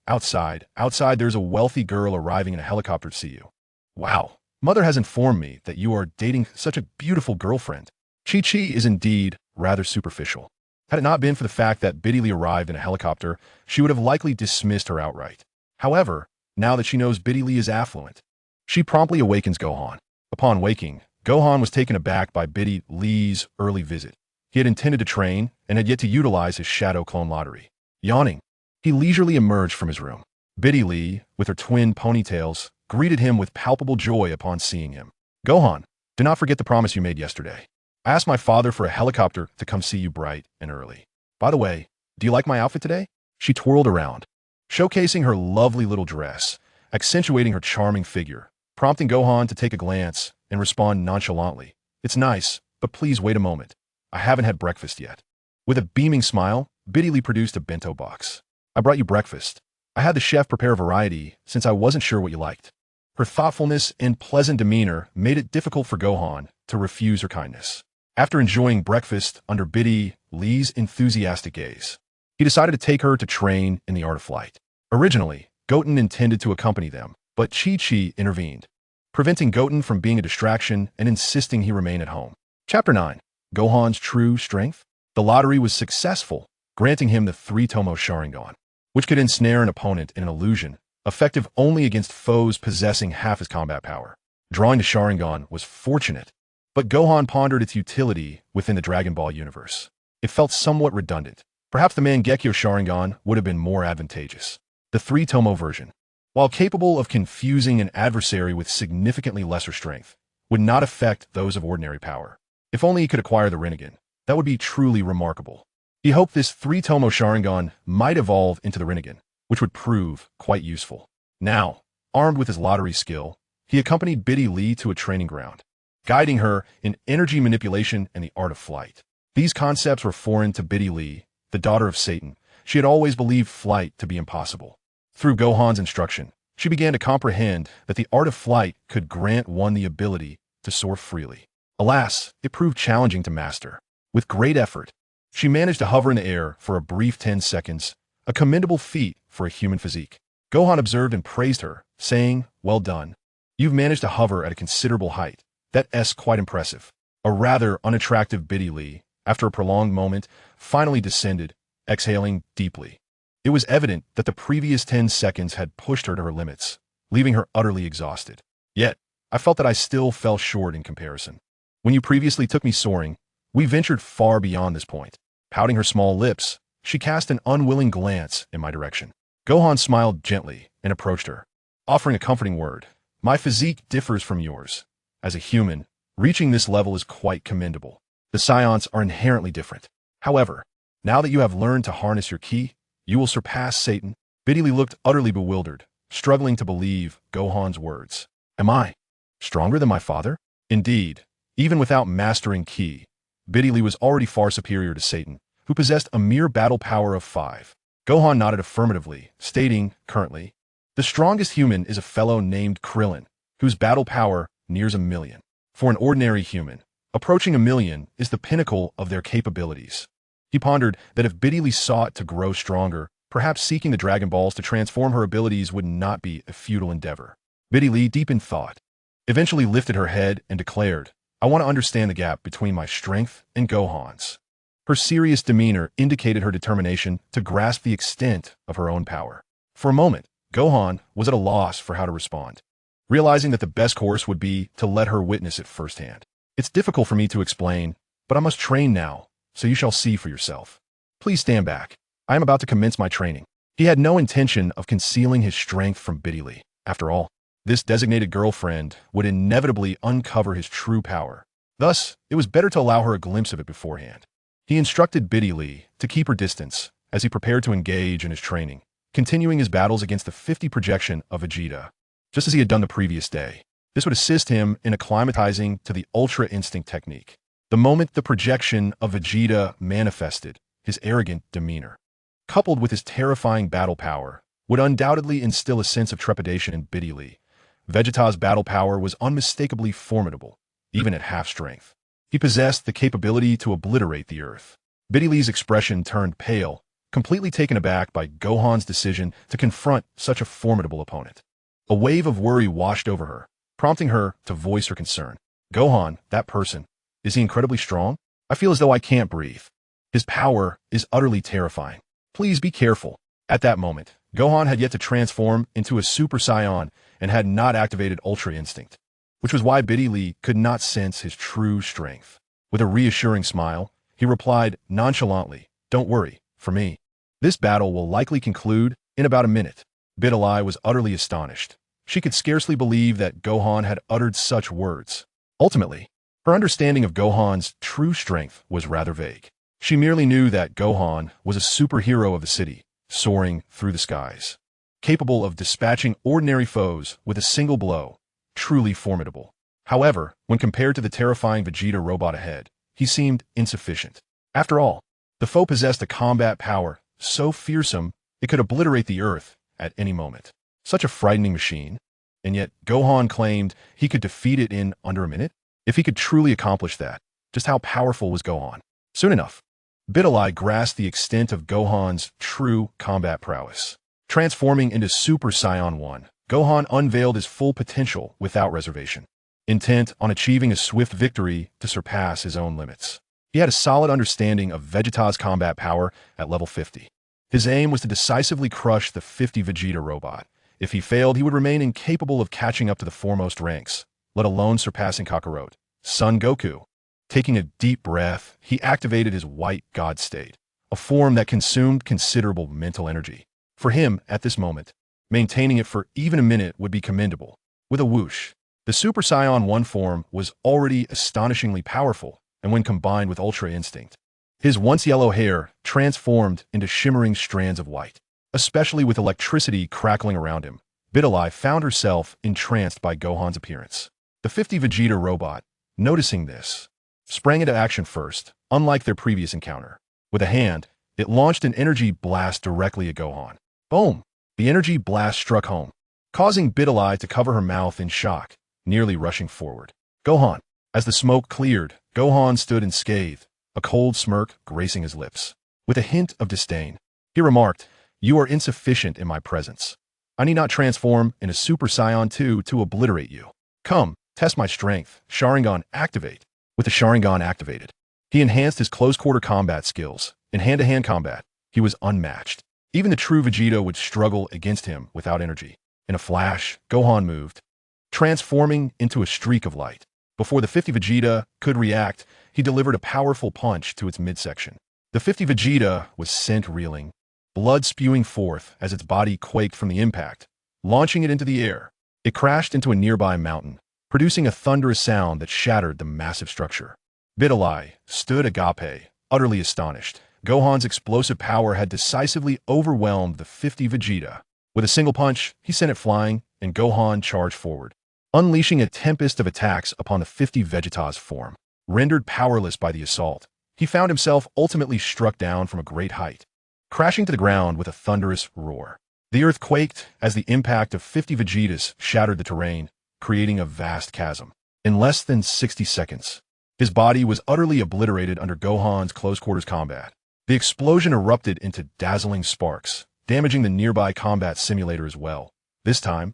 outside, there's a wealthy girl arriving in a helicopter to see you. Wow, Mother has informed me that you are dating such a beautiful girlfriend. Chi-Chi is indeed rather superficial. Had it not been for the fact that Biddy Lee arrived in a helicopter, she would have likely dismissed her outright. However, now that she knows Biddy Lee is affluent, she promptly awakens Gohan. Upon waking, Gohan was taken aback by Biddy Lee's early visit. He had intended to train and had yet to utilize his shadow clone lottery. Yawning, he leisurely emerged from his room. Biddy Lee, with her twin ponytails, greeted him with palpable joy upon seeing him. Gohan, do not forget the promise you made yesterday. I asked my father for a helicopter to come see you bright and early. By the way, do you like my outfit today? She twirled around, showcasing her lovely little dress, accentuating her charming figure, prompting Gohan to take a glance and respond nonchalantly. It's nice, but please wait a moment. I haven't had breakfast yet. With a beaming smile, Biddy Lee produced a bento box. I brought you breakfast. I had the chef prepare a variety since I wasn't sure what you liked. Her thoughtfulness and pleasant demeanor made it difficult for Gohan to refuse her kindness. After enjoying breakfast under Biddy Lee's enthusiastic gaze, he decided to take her to train in the art of flight. Originally, Goten intended to accompany them, but Chi-Chi intervened, preventing Goten from being a distraction and insisting he remain at home. Chapter 9. Gohan's True Strength. The lottery was successful, granting him the 3-Tomo Sharingan, which could ensnare an opponent in an illusion, effective only against foes possessing half his combat power. Drawing the Sharingan was fortunate, but Gohan pondered its utility within the Dragon Ball universe. It felt somewhat redundant. Perhaps the Mangekyo Sharingan would have been more advantageous. The 3-Tomo version, while capable of confusing an adversary with significantly lesser strength, would not affect those of ordinary power. If only he could acquire the Rinnegan, that would be truly remarkable. He hoped this 3-Tomo Sharingan might evolve into the Rinnegan, which would prove quite useful. Now, armed with his lottery skill, he accompanied Biddy Lee to a training ground, guiding her in energy manipulation and the art of flight. These concepts were foreign to Biddy Lee, the daughter of Satan. She had always believed flight to be impossible. Through Gohan's instruction, she began to comprehend that the art of flight could grant one the ability to soar freely. Alas, it proved challenging to master. With great effort, she managed to hover in the air for a brief 10 seconds, a commendable feat for a human physique. Gohan observed and praised her, saying, "Well done. You've managed to hover at a considerable height. That's quite impressive." A rather unattractive Biddy Lee, after a prolonged moment, finally descended, exhaling deeply. It was evident that the previous 10 seconds had pushed her to her limits, leaving her utterly exhausted. Yet, I felt that I still fell short in comparison. When you previously took me soaring, we ventured far beyond this point. Pouting her small lips, she cast an unwilling glance in my direction. Gohan smiled gently and approached her, offering a comforting word. "My physique differs from yours. As a human, reaching this level is quite commendable. The Saiyans are inherently different. However, now that you have learned to harness your ki, you will surpass Satan." Biddy Lee looked utterly bewildered, struggling to believe Gohan's words. Am I stronger than my father? Indeed, even without mastering ki, Biddy Lee was already far superior to Satan, who possessed a mere battle power of 5. Gohan nodded affirmatively, stating, currently, "The strongest human is a fellow named Krillin, whose battle power nears 1,000,000. For an ordinary human, approaching 1,000,000 is the pinnacle of their capabilities." He pondered that if Biddy Lee sought to grow stronger, perhaps seeking the Dragon Balls to transform her abilities would not be a futile endeavor. Biddy Lee, deep in thought, eventually lifted her head and declared, "I want to understand the gap between my strength and Gohan's." Her serious demeanor indicated her determination to grasp the extent of her own power. For a moment, Gohan was at a loss for how to respond, realizing that the best course would be to let her witness it firsthand. "It's difficult for me to explain, but I must train now, so you shall see for yourself. Please stand back. I am about to commence my training." He had no intention of concealing his strength from Biddy Lee. After all, this designated girlfriend would inevitably uncover his true power. Thus, it was better to allow her a glimpse of it beforehand. He instructed Biddy Lee to keep her distance as he prepared to engage in his training, continuing his battles against the 50 projection of Vegeta, just as he had done the previous day. This would assist him in acclimatizing to the Ultra Instinct technique. The moment the projection of Vegeta manifested, his arrogant demeanor, coupled with his terrifying battle power, would undoubtedly instill a sense of trepidation in Biddy Lee. Vegeta's battle power was unmistakably formidable, even at half strength. He possessed the capability to obliterate the earth. Biddy Lee's expression turned pale, completely taken aback by Gohan's decision to confront such a formidable opponent. A wave of worry washed over her, prompting her to voice her concern. "Gohan, that person, is he incredibly strong? I feel as though I can't breathe. His power is utterly terrifying. Please be careful." At that moment, Gohan had yet to transform into a Super Saiyan and had not activated Ultra Instinct, which was why Biddy Lee could not sense his true strength. With a reassuring smile, he replied nonchalantly, "Don't worry, for me. This battle will likely conclude in about a minute." Biddy Lee was utterly astonished. She could scarcely believe that Gohan had uttered such words. Ultimately, her understanding of Gohan's true strength was rather vague. She merely knew that Gohan was a superhero of the city, soaring through the skies, capable of dispatching ordinary foes with a single blow, truly formidable. However, when compared to the terrifying Vegeta robot ahead, he seemed insufficient. After all, the foe possessed a combat power so fearsome it could obliterate the earth at any moment. Such a frightening machine, and yet Gohan claimed he could defeat it in under a minute? If he could truly accomplish that, just how powerful was Gohan? Soon enough, Biddy Lee grasped the extent of Gohan's true combat prowess. Transforming into Super Saiyan 1, Gohan unveiled his full potential without reservation, intent on achieving a swift victory to surpass his own limits. He had a solid understanding of Vegeta's combat power at level 50. His aim was to decisively crush the 50 Vegeta robot. If he failed, he would remain incapable of catching up to the foremost ranks, let alone surpassing Kakarot, Son Goku, Taking a deep breath, he activated his white god state, a form that consumed considerable mental energy. For him, at this moment, maintaining it for even a minute would be commendable. With a whoosh, the Super Saiyan 1 form was already astonishingly powerful, and when combined with Ultra Instinct, his once yellow hair transformed into shimmering strands of white. Especially with electricity crackling around him, Vidalai found herself entranced by Gohan's appearance. The 50 Vegeta robot, noticing this, sprang into action first, unlike their previous encounter. With a hand, it launched an energy blast directly at Gohan. Boom! The energy blast struck home, causing Vidalai to cover her mouth in shock, nearly rushing forward. Gohan! As the smoke cleared, Gohan stood unscathed, a cold smirk gracing his lips. With a hint of disdain, he remarked, "You are insufficient in my presence. I need not transform into Super Saiyan 2 to obliterate you. Come, test my strength. Sharingan activate." With the Sharingan activated, he enhanced his close-quarter combat skills. In hand-to-hand combat, he was unmatched. Even the true Vegeta would struggle against him without energy. In a flash, Gohan moved, transforming into a streak of light. Before the 50 Vegeta could react, he delivered a powerful punch to its midsection. The 50 Vegeta was sent reeling, blood spewing forth as its body quaked from the impact, launching it into the air. It crashed into a nearby mountain, producing a thunderous sound that shattered the massive structure. Vidalai stood agape, utterly astonished. Gohan's explosive power had decisively overwhelmed the 50 Vegeta. With a single punch, he sent it flying, and Gohan charged forward, unleashing a tempest of attacks upon the 50 Vegeta's form. Rendered powerless by the assault, he found himself ultimately struck down from a great height, crashing to the ground with a thunderous roar. The earth quaked as the impact of 50 Vegetas shattered the terrain, creating a vast chasm. In less than 60 seconds, his body was utterly obliterated under Gohan's close-quarters combat. The explosion erupted into dazzling sparks, damaging the nearby combat simulator as well. This time,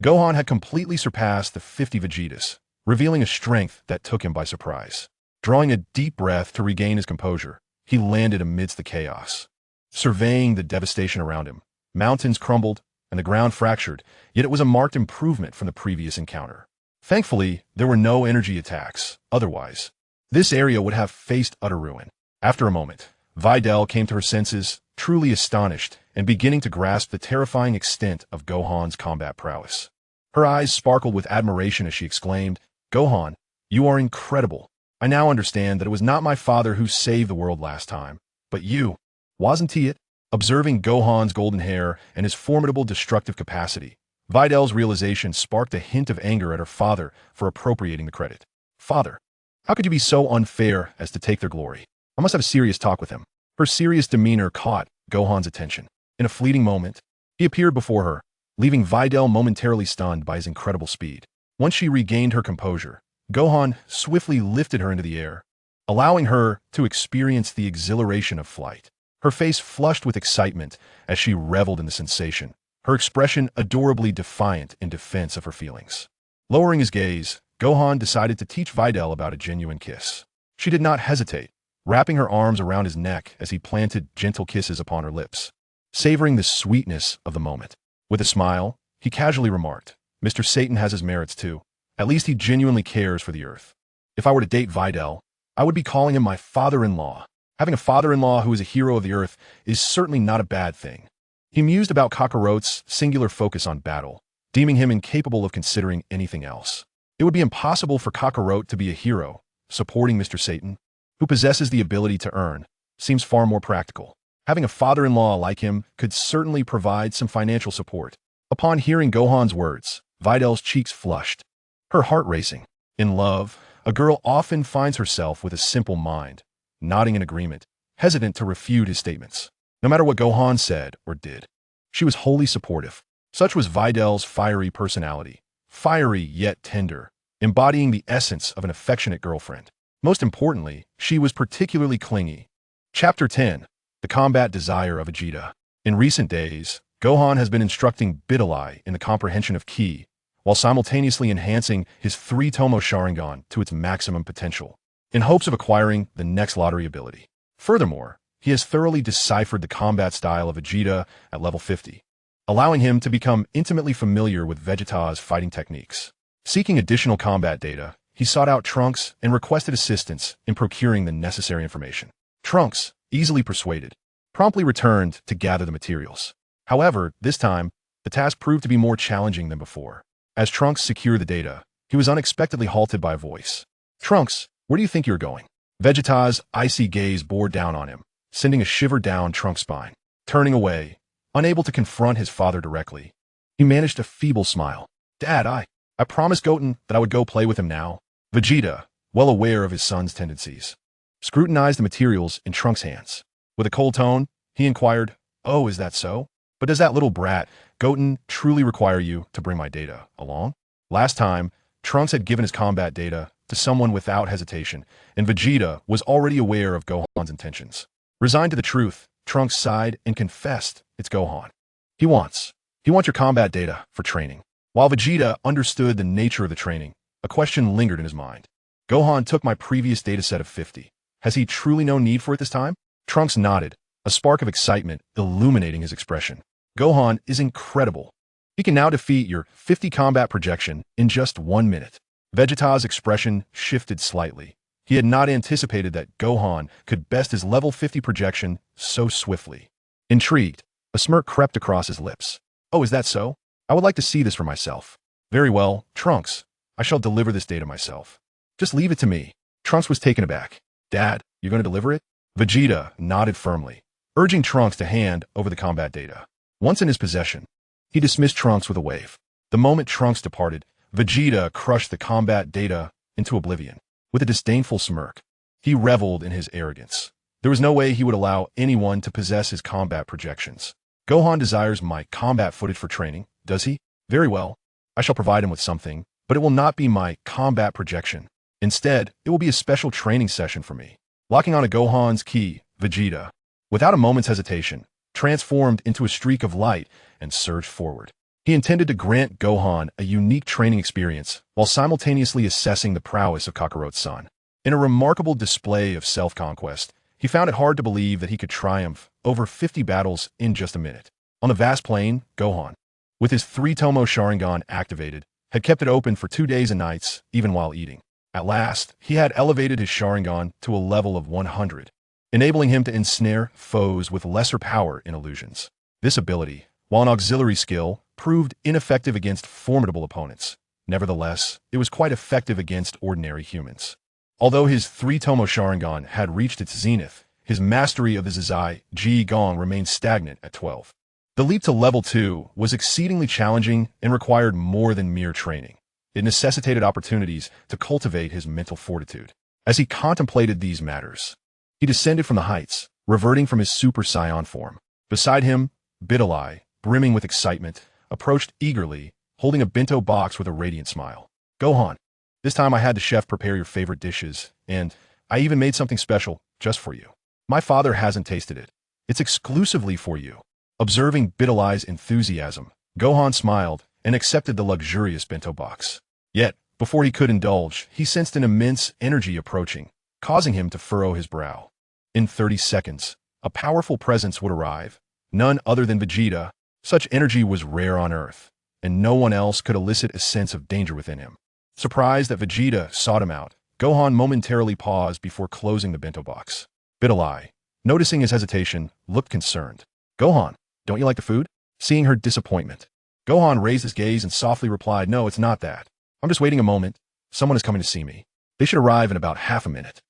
Gohan had completely surpassed the 50 Vegetas, revealing a strength that took him by surprise. Drawing a deep breath to regain his composure, he landed amidst the chaos. Surveying the devastation around him, mountains crumbled and the ground fractured, yet it was a marked improvement from the previous encounter. Thankfully, there were no energy attacks. Otherwise, this area would have faced utter ruin. After a moment, Videl came to her senses, truly astonished and beginning to grasp the terrifying extent of Gohan's combat prowess. Her eyes sparkled with admiration as she exclaimed, "Gohan, you are incredible. I now understand that it was not my father who saved the world last time, but you. Wasn't he it?" Observing Gohan's golden hair and his formidable destructive capacity, Videl's realization sparked a hint of anger at her father for appropriating the credit. "Father, how could you be so unfair as to take their glory? I must have a serious talk with him." Her serious demeanor caught Gohan's attention. In a fleeting moment, he appeared before her, leaving Videl momentarily stunned by his incredible speed. Once she regained her composure, Gohan swiftly lifted her into the air, allowing her to experience the exhilaration of flight. Her face flushed with excitement as she reveled in the sensation, her expression adorably defiant in defense of her feelings. Lowering his gaze, Gohan decided to teach Videl about a genuine kiss. She did not hesitate, wrapping her arms around his neck as he planted gentle kisses upon her lips, savoring the sweetness of the moment. With a smile, he casually remarked, "Mr. Satan has his merits too. At least he genuinely cares for the earth. If I were to date Videl, I would be calling him my father-in-law. Having a father-in-law who is a hero of the earth is certainly not a bad thing." He mused about Kakarot's singular focus on battle, deeming him incapable of considering anything else. It would be impossible for Kakarot to be a hero. Supporting Mr. Satan, who possesses the ability to earn, seems far more practical. Having a father-in-law like him could certainly provide some financial support. Upon hearing Gohan's words, Videl's cheeks flushed, her heart racing. In love, a girl often finds herself with a simple mind, nodding in agreement, hesitant to refute his statements. No matter what Gohan said or did, she was wholly supportive. Such was Videl's fiery personality, fiery yet tender, embodying the essence of an affectionate girlfriend. Most importantly, she was particularly clingy. Chapter 10. The Combat Desire of Vegeta. In recent days, Gohan has been instructing Vidalai in the comprehension of Ki, while simultaneously enhancing his 3-Tomo Sharingan to its maximum potential, in hopes of acquiring the next lottery ability. Furthermore, he has thoroughly deciphered the combat style of Vegeta at level 50, allowing him to become intimately familiar with Vegeta's fighting techniques. Seeking additional combat data, he sought out Trunks and requested assistance in procuring the necessary information. Trunks, easily persuaded, promptly returned to gather the materials. However, this time, the task proved to be more challenging than before. As Trunks secured the data, he was unexpectedly halted by a voice. "Trunks, where do you think you're going?" Vegeta's icy gaze bore down on him, sending a shiver down Trunks' spine. Turning away, unable to confront his father directly, he managed a feeble smile. "Dad, I promised Goten that I would go play with him now." Vegeta, well aware of his son's tendencies, scrutinized the materials in Trunks' hands. With a cold tone, he inquired, "Oh, is that so? But does that little brat, Goten, truly require you to bring my data along?" Last time, Trunks had given his combat data to someone without hesitation, and Vegeta was already aware of Gohan's intentions. Resigned to the truth, Trunks sighed and confessed, "It's Gohan. He wants your combat data for training." While Vegeta understood the nature of the training, a question lingered in his mind. "Gohan took my previous dataset of 50. Has he truly no need for it this time?" Trunks nodded, a spark of excitement illuminating his expression. "Gohan is incredible. He can now defeat your 50 combat projection in just 1 minute." Vegeta's expression shifted slightly. He had not anticipated that Gohan could best his level 50 projection so swiftly. Intrigued, a smirk crept across his lips. "Oh, is that so? I would like to see this for myself." "Very well, Trunks. I shall deliver this data myself. Just leave it to me." Trunks was taken aback. "Dad, you're going to deliver it?" Vegeta nodded firmly, urging Trunks to hand over the combat data. Once in his possession, he dismissed Trunks with a wave. The moment Trunks departed, Vegeta crushed the combat data into oblivion. With a disdainful smirk, he reveled in his arrogance. There was no way he would allow anyone to possess his combat projections. "Gohan desires my combat footage for training, does he? Very well. I shall provide him with something, but it will not be my combat projection. Instead, it will be a special training session for me." Locking on a Gohan's ki, Vegeta, without a moment's hesitation, transformed into a streak of light and surged forward. He intended to grant Gohan a unique training experience while simultaneously assessing the prowess of Kakarot's son. In a remarkable display of self-conquest, he found it hard to believe that he could triumph over 50 battles in just a minute. On the vast plain, Gohan, with his 3-Tomo Sharingan activated, had kept it open for 2 days and nights, even while eating. At last, he had elevated his Sharingan to a level of 100, enabling him to ensnare foes with lesser power in illusions. This ability, while an auxiliary skill, proved ineffective against formidable opponents. Nevertheless, it was quite effective against ordinary humans. Although his 3-Tomo Sharingan had reached its zenith, his mastery of the Zizai Ji Gong remained stagnant at 12. The leap to level 2 was exceedingly challenging and required more than mere training. It necessitated opportunities to cultivate his mental fortitude. As he contemplated these matters, he descended from the heights, reverting from his Super Saiyan form. Beside him, Bidalai, brimming with excitement, approached eagerly, holding a bento box with a radiant smile. "Gohan, this time I had the chef prepare your favorite dishes, and I even made something special just for you. My father hasn't tasted it. It's exclusively for you." Observing Bidalai's enthusiasm, Gohan smiled and accepted the luxurious bento box. Yet, before he could indulge, he sensed an immense energy approaching, causing him to furrow his brow. In 30 seconds, a powerful presence would arrive, none other than Vegeta. Such energy was rare on Earth, and no one else could elicit a sense of danger within him. Surprised that Vegeta sought him out, Gohan momentarily paused before closing the bento box. Bidalai, noticing his hesitation, looked concerned. "Gohan, don't you like the food?" Seeing her disappointment, Gohan raised his gaze and softly replied, "No, it's not that. I'm just waiting a moment. Someone is coming to see me. They should arrive in about half a minute."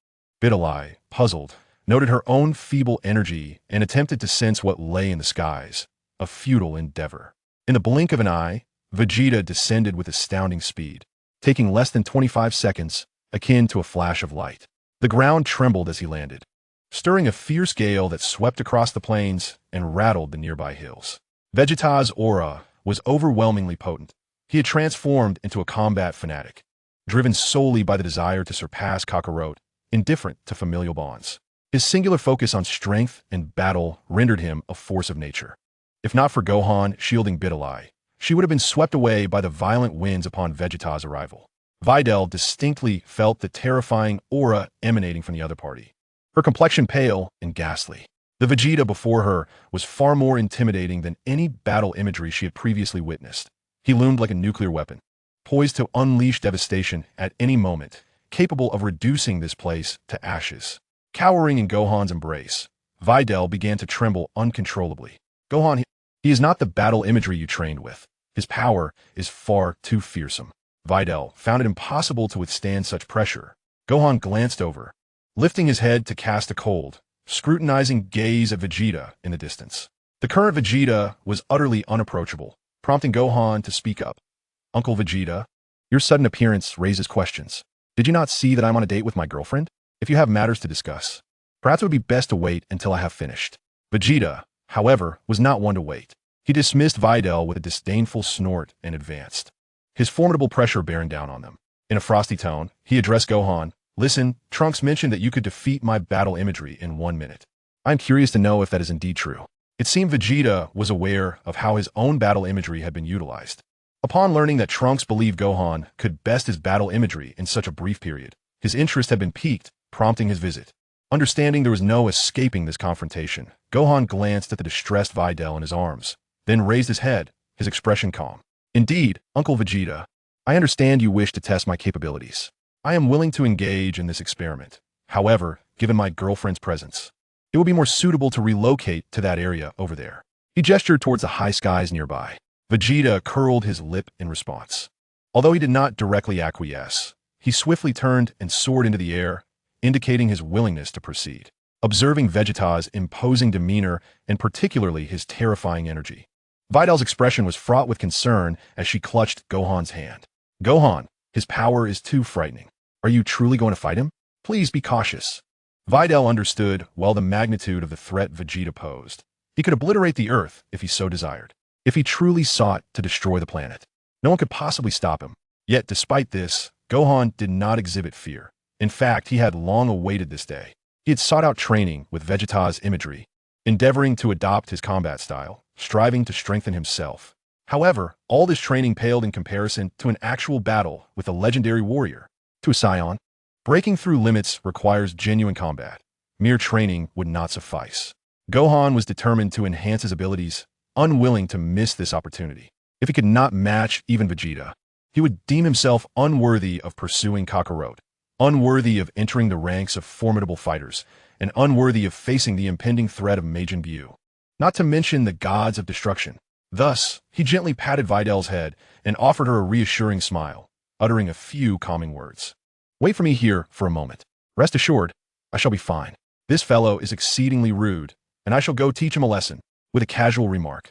Bidalai, puzzled, noted her own feeble energy and attempted to sense what lay in the skies, a futile endeavor. In the blink of an eye, Vegeta descended with astounding speed, taking less than 25 seconds, akin to a flash of light. The ground trembled as he landed, stirring a fierce gale that swept across the plains and rattled the nearby hills. Vegeta's aura was overwhelmingly potent. He had transformed into a combat fanatic, driven solely by the desire to surpass Kakarot, indifferent to familial bonds. His singular focus on strength and battle rendered him a force of nature. If not for Gohan shielding Bidalai, she would have been swept away by the violent winds upon Vegeta's arrival. Videl distinctly felt the terrifying aura emanating from the other party, her complexion pale and ghastly. The Vegeta before her was far more intimidating than any battle imagery she had previously witnessed. He loomed like a nuclear weapon, poised to unleash devastation at any moment, capable of reducing this place to ashes. Cowering in Gohan's embrace, Videl began to tremble uncontrollably. Gohan, he is not the battle imagery you trained with. His power is far too fearsome. Videl found it impossible to withstand such pressure. Gohan glanced over, lifting his head to cast a cold, scrutinizing gaze at Vegeta in the distance. The current Vegeta was utterly unapproachable, prompting Gohan to speak up. Uncle Vegeta, your sudden appearance raises questions. Did you not see that I'm on a date with my girlfriend? If you have matters to discuss, perhaps it would be best to wait until I have finished. Vegeta, however, was not one to wait. He dismissed Videl with a disdainful snort and advanced, his formidable pressure bearing down on them. In a frosty tone, he addressed Gohan. Listen, Trunks mentioned that you could defeat my battle imagery in 1 minute. I'm curious to know if that is indeed true. It seemed Vegeta was aware of how his own battle imagery had been utilized. Upon learning that Trunks believed Gohan could best his battle imagery in such a brief period, his interest had been piqued, prompting his visit. Understanding there was no escaping this confrontation, Gohan glanced at the distressed Videl in his arms, then raised his head, his expression calm. Indeed, Uncle Vegeta, I understand you wish to test my capabilities. I am willing to engage in this experiment. However, given my girlfriend's presence, it will be more suitable to relocate to that area over there. He gestured towards the high skies nearby. Vegeta curled his lip in response. Although he did not directly acquiesce, he swiftly turned and soared into the air, indicating his willingness to proceed. Observing Vegeta's imposing demeanor and particularly his terrifying energy, Videl's expression was fraught with concern as she clutched Gohan's hand. Gohan, his power is too frightening. Are you truly going to fight him? Please be cautious. Videl understood well the magnitude of the threat Vegeta posed. He could obliterate the Earth if he so desired. If he truly sought to destroy the planet, no one could possibly stop him. Yet, despite this, Gohan did not exhibit fear. In fact, he had long awaited this day. He had sought out training with Vegeta's imagery, endeavoring to adopt his combat style, striving to strengthen himself. However, all this training paled in comparison to an actual battle with a legendary warrior. To a Saiyan, breaking through limits requires genuine combat. Mere training would not suffice. Gohan was determined to enhance his abilities, unwilling to miss this opportunity. If he could not match even Vegeta, he would deem himself unworthy of pursuing Kakarot, unworthy of entering the ranks of formidable fighters, and unworthy of facing the impending threat of Majin Buu, not to mention the gods of destruction. Thus, he gently patted Videl's head and offered her a reassuring smile, uttering a few calming words. Wait for me here for a moment. Rest assured, I shall be fine. This fellow is exceedingly rude, and I shall go teach him a lesson. With a casual remark,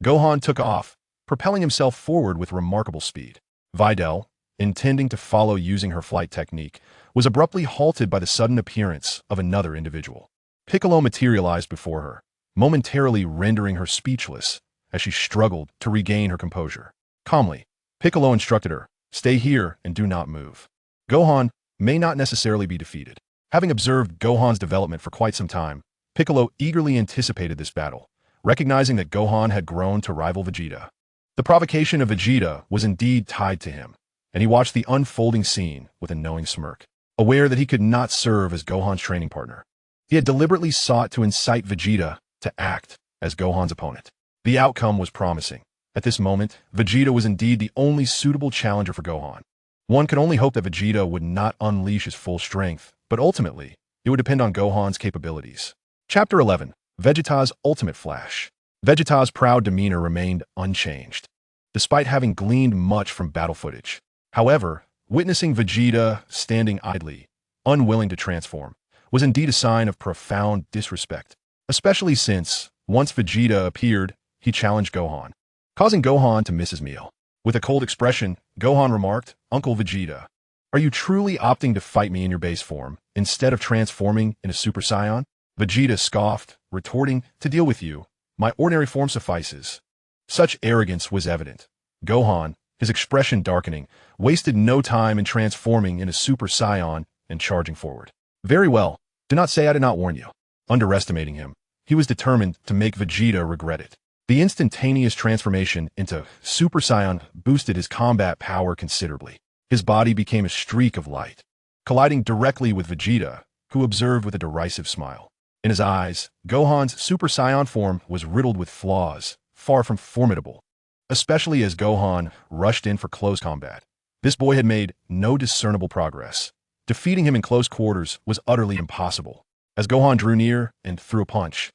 Gohan took off, propelling himself forward with remarkable speed. Videl, intending to follow using her flight technique, was abruptly halted by the sudden appearance of another individual. Piccolo materialized before her, momentarily rendering her speechless as she struggled to regain her composure. Calmly, Piccolo instructed her, stay here and do not move. Gohan may not necessarily be defeated. Having observed Gohan's development for quite some time, Piccolo eagerly anticipated this battle, recognizing that Gohan had grown to rival Vegeta. The provocation of Vegeta was indeed tied to him, and he watched the unfolding scene with a knowing smirk, aware that he could not serve as Gohan's training partner. He had deliberately sought to incite Vegeta to act as Gohan's opponent. The outcome was promising. At this moment, Vegeta was indeed the only suitable challenger for Gohan. One could only hope that Vegeta would not unleash his full strength, but ultimately, it would depend on Gohan's capabilities. Chapter 11. Vegeta's Ultimate Flash. Vegeta's proud demeanor remained unchanged, despite having gleaned much from battle footage. However, witnessing Vegeta standing idly, unwilling to transform, was indeed a sign of profound disrespect, especially since, once Vegeta appeared, he challenged Gohan, causing Gohan to miss his meal. With a cold expression, Gohan remarked, Uncle Vegeta, are you truly opting to fight me in your base form, instead of transforming into Super Saiyan? Vegeta scoffed, retorting, to deal with you, my ordinary form suffices. Such arrogance was evident. Gohan, his expression darkening, wasted no time in transforming into Super Saiyan and charging forward. Very well, do not say I did not warn you. Underestimating him, he was determined to make Vegeta regret it. The instantaneous transformation into Super Saiyan boosted his combat power considerably. His body became a streak of light, colliding directly with Vegeta, who observed with a derisive smile. In his eyes, Gohan's Super Saiyan form was riddled with flaws, far from formidable, especially as Gohan rushed in for close combat. This boy had made no discernible progress. Defeating him in close quarters was utterly impossible. As Gohan drew near and threw a punch,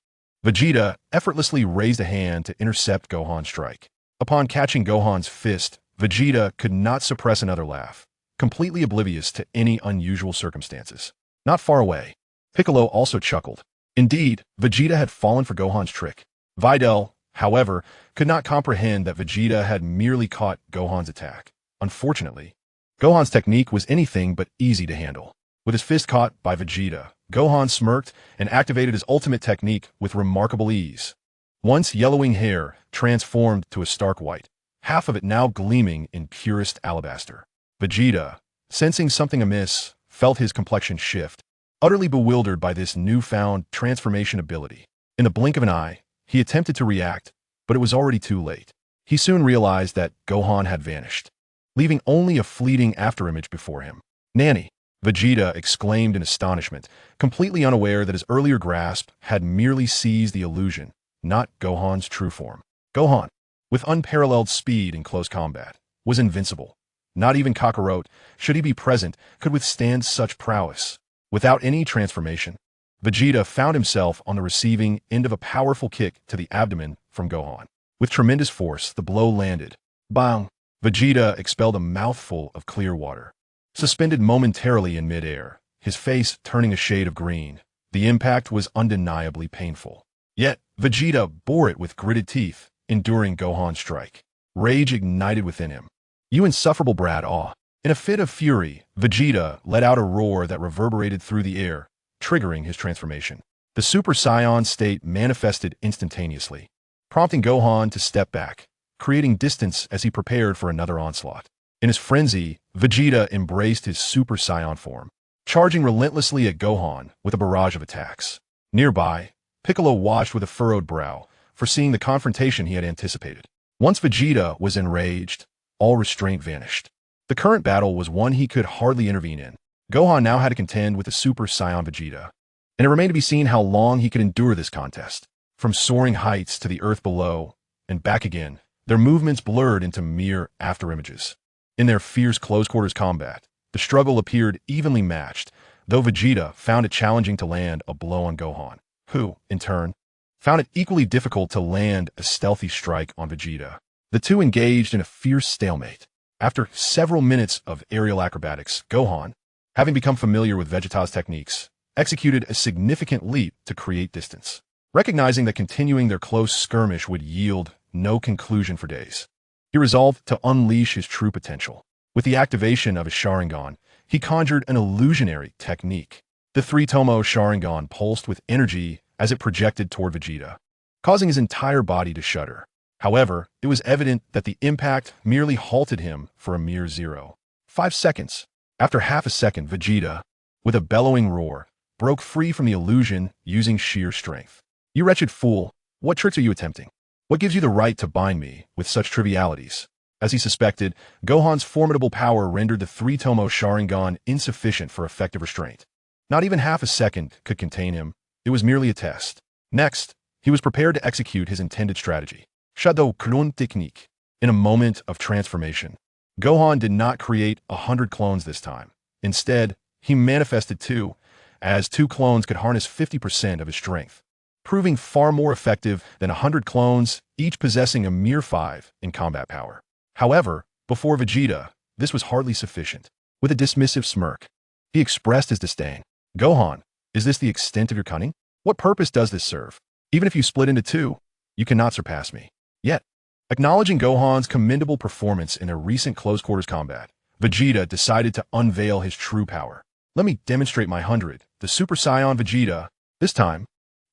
Vegeta effortlessly raised a hand to intercept Gohan's strike. Upon catching Gohan's fist, Vegeta could not suppress another laugh, completely oblivious to any unusual circumstances. Not far away, Piccolo also chuckled. Indeed, Vegeta had fallen for Gohan's trick. Videl, however, could not comprehend that Vegeta had merely caught Gohan's attack. Unfortunately, Gohan's technique was anything but easy to handle. With his fist caught by Vegeta, Gohan smirked and activated his ultimate technique with remarkable ease. Once yellowing hair transformed to a stark white, half of it now gleaming in purest alabaster. Vegeta, sensing something amiss, felt his complexion shift, utterly bewildered by this newfound transformation ability. In the blink of an eye, he attempted to react, but it was already too late. He soon realized that Gohan had vanished, leaving only a fleeting afterimage before him. "Nanny!" Vegeta exclaimed in astonishment, completely unaware that his earlier grasp had merely seized the illusion, not Gohan's true form. Gohan, with unparalleled speed in close combat, was invincible. Not even Kakarot, should he be present, could withstand such prowess. Without any transformation, Vegeta found himself on the receiving end of a powerful kick to the abdomen from Gohan. With tremendous force, the blow landed. Bang! Vegeta expelled a mouthful of clear water. Suspended momentarily in midair, his face turning a shade of green, the impact was undeniably painful. Yet, Vegeta bore it with gritted teeth, enduring Gohan's strike. Rage ignited within him. "You insufferable brat, aw!" In a fit of fury, Vegeta let out a roar that reverberated through the air, triggering his transformation. The Super Saiyan state manifested instantaneously, prompting Gohan to step back, creating distance as he prepared for another onslaught. In his frenzy, Vegeta embraced his Super Saiyan form, charging relentlessly at Gohan with a barrage of attacks. Nearby, Piccolo watched with a furrowed brow, foreseeing the confrontation he had anticipated. Once Vegeta was enraged, all restraint vanished. The current battle was one he could hardly intervene in. Gohan now had to contend with the Super Saiyan Vegeta, and it remained to be seen how long he could endure this contest. From soaring heights to the earth below, and back again, their movements blurred into mere afterimages. In their fierce close-quarters combat, the struggle appeared evenly matched, though Vegeta found it challenging to land a blow on Gohan, who, in turn, found it equally difficult to land a stealthy strike on Vegeta. The two engaged in a fierce stalemate. After several minutes of aerial acrobatics, Gohan, having become familiar with Vegeta's techniques, executed a significant leap to create distance. Recognizing that continuing their close skirmish would yield no conclusion for days, he resolved to unleash his true potential. With the activation of his Sharingan, he conjured an illusionary technique. The three-tomo Sharingan pulsed with energy as it projected toward Vegeta, causing his entire body to shudder. However, it was evident that the impact merely halted him for a mere 0.5 seconds. After half a second, Vegeta, with a bellowing roar, broke free from the illusion using sheer strength. "You wretched fool, what tricks are you attempting? What gives you the right to bind me with such trivialities?" As he suspected, Gohan's formidable power rendered the three-tomo Sharingan insufficient for effective restraint. Not even half a second could contain him. It was merely a test. Next, he was prepared to execute his intended strategy. Shadow Clone Technique. In a moment of transformation, Gohan did not create 100 clones this time. Instead, he manifested two, as two clones could harness 50% of his strength, proving far more effective than 100 clones, each possessing a mere 5 in combat power. However, before Vegeta, this was hardly sufficient. With a dismissive smirk, he expressed his disdain. "Gohan, is this the extent of your cunning? What purpose does this serve? Even if you split into two, you cannot surpass me." Yet, acknowledging Gohan's commendable performance in their recent close-quarters combat, Vegeta decided to unveil his true power. "Let me demonstrate my 100, the Super Saiyan Vegeta." This time,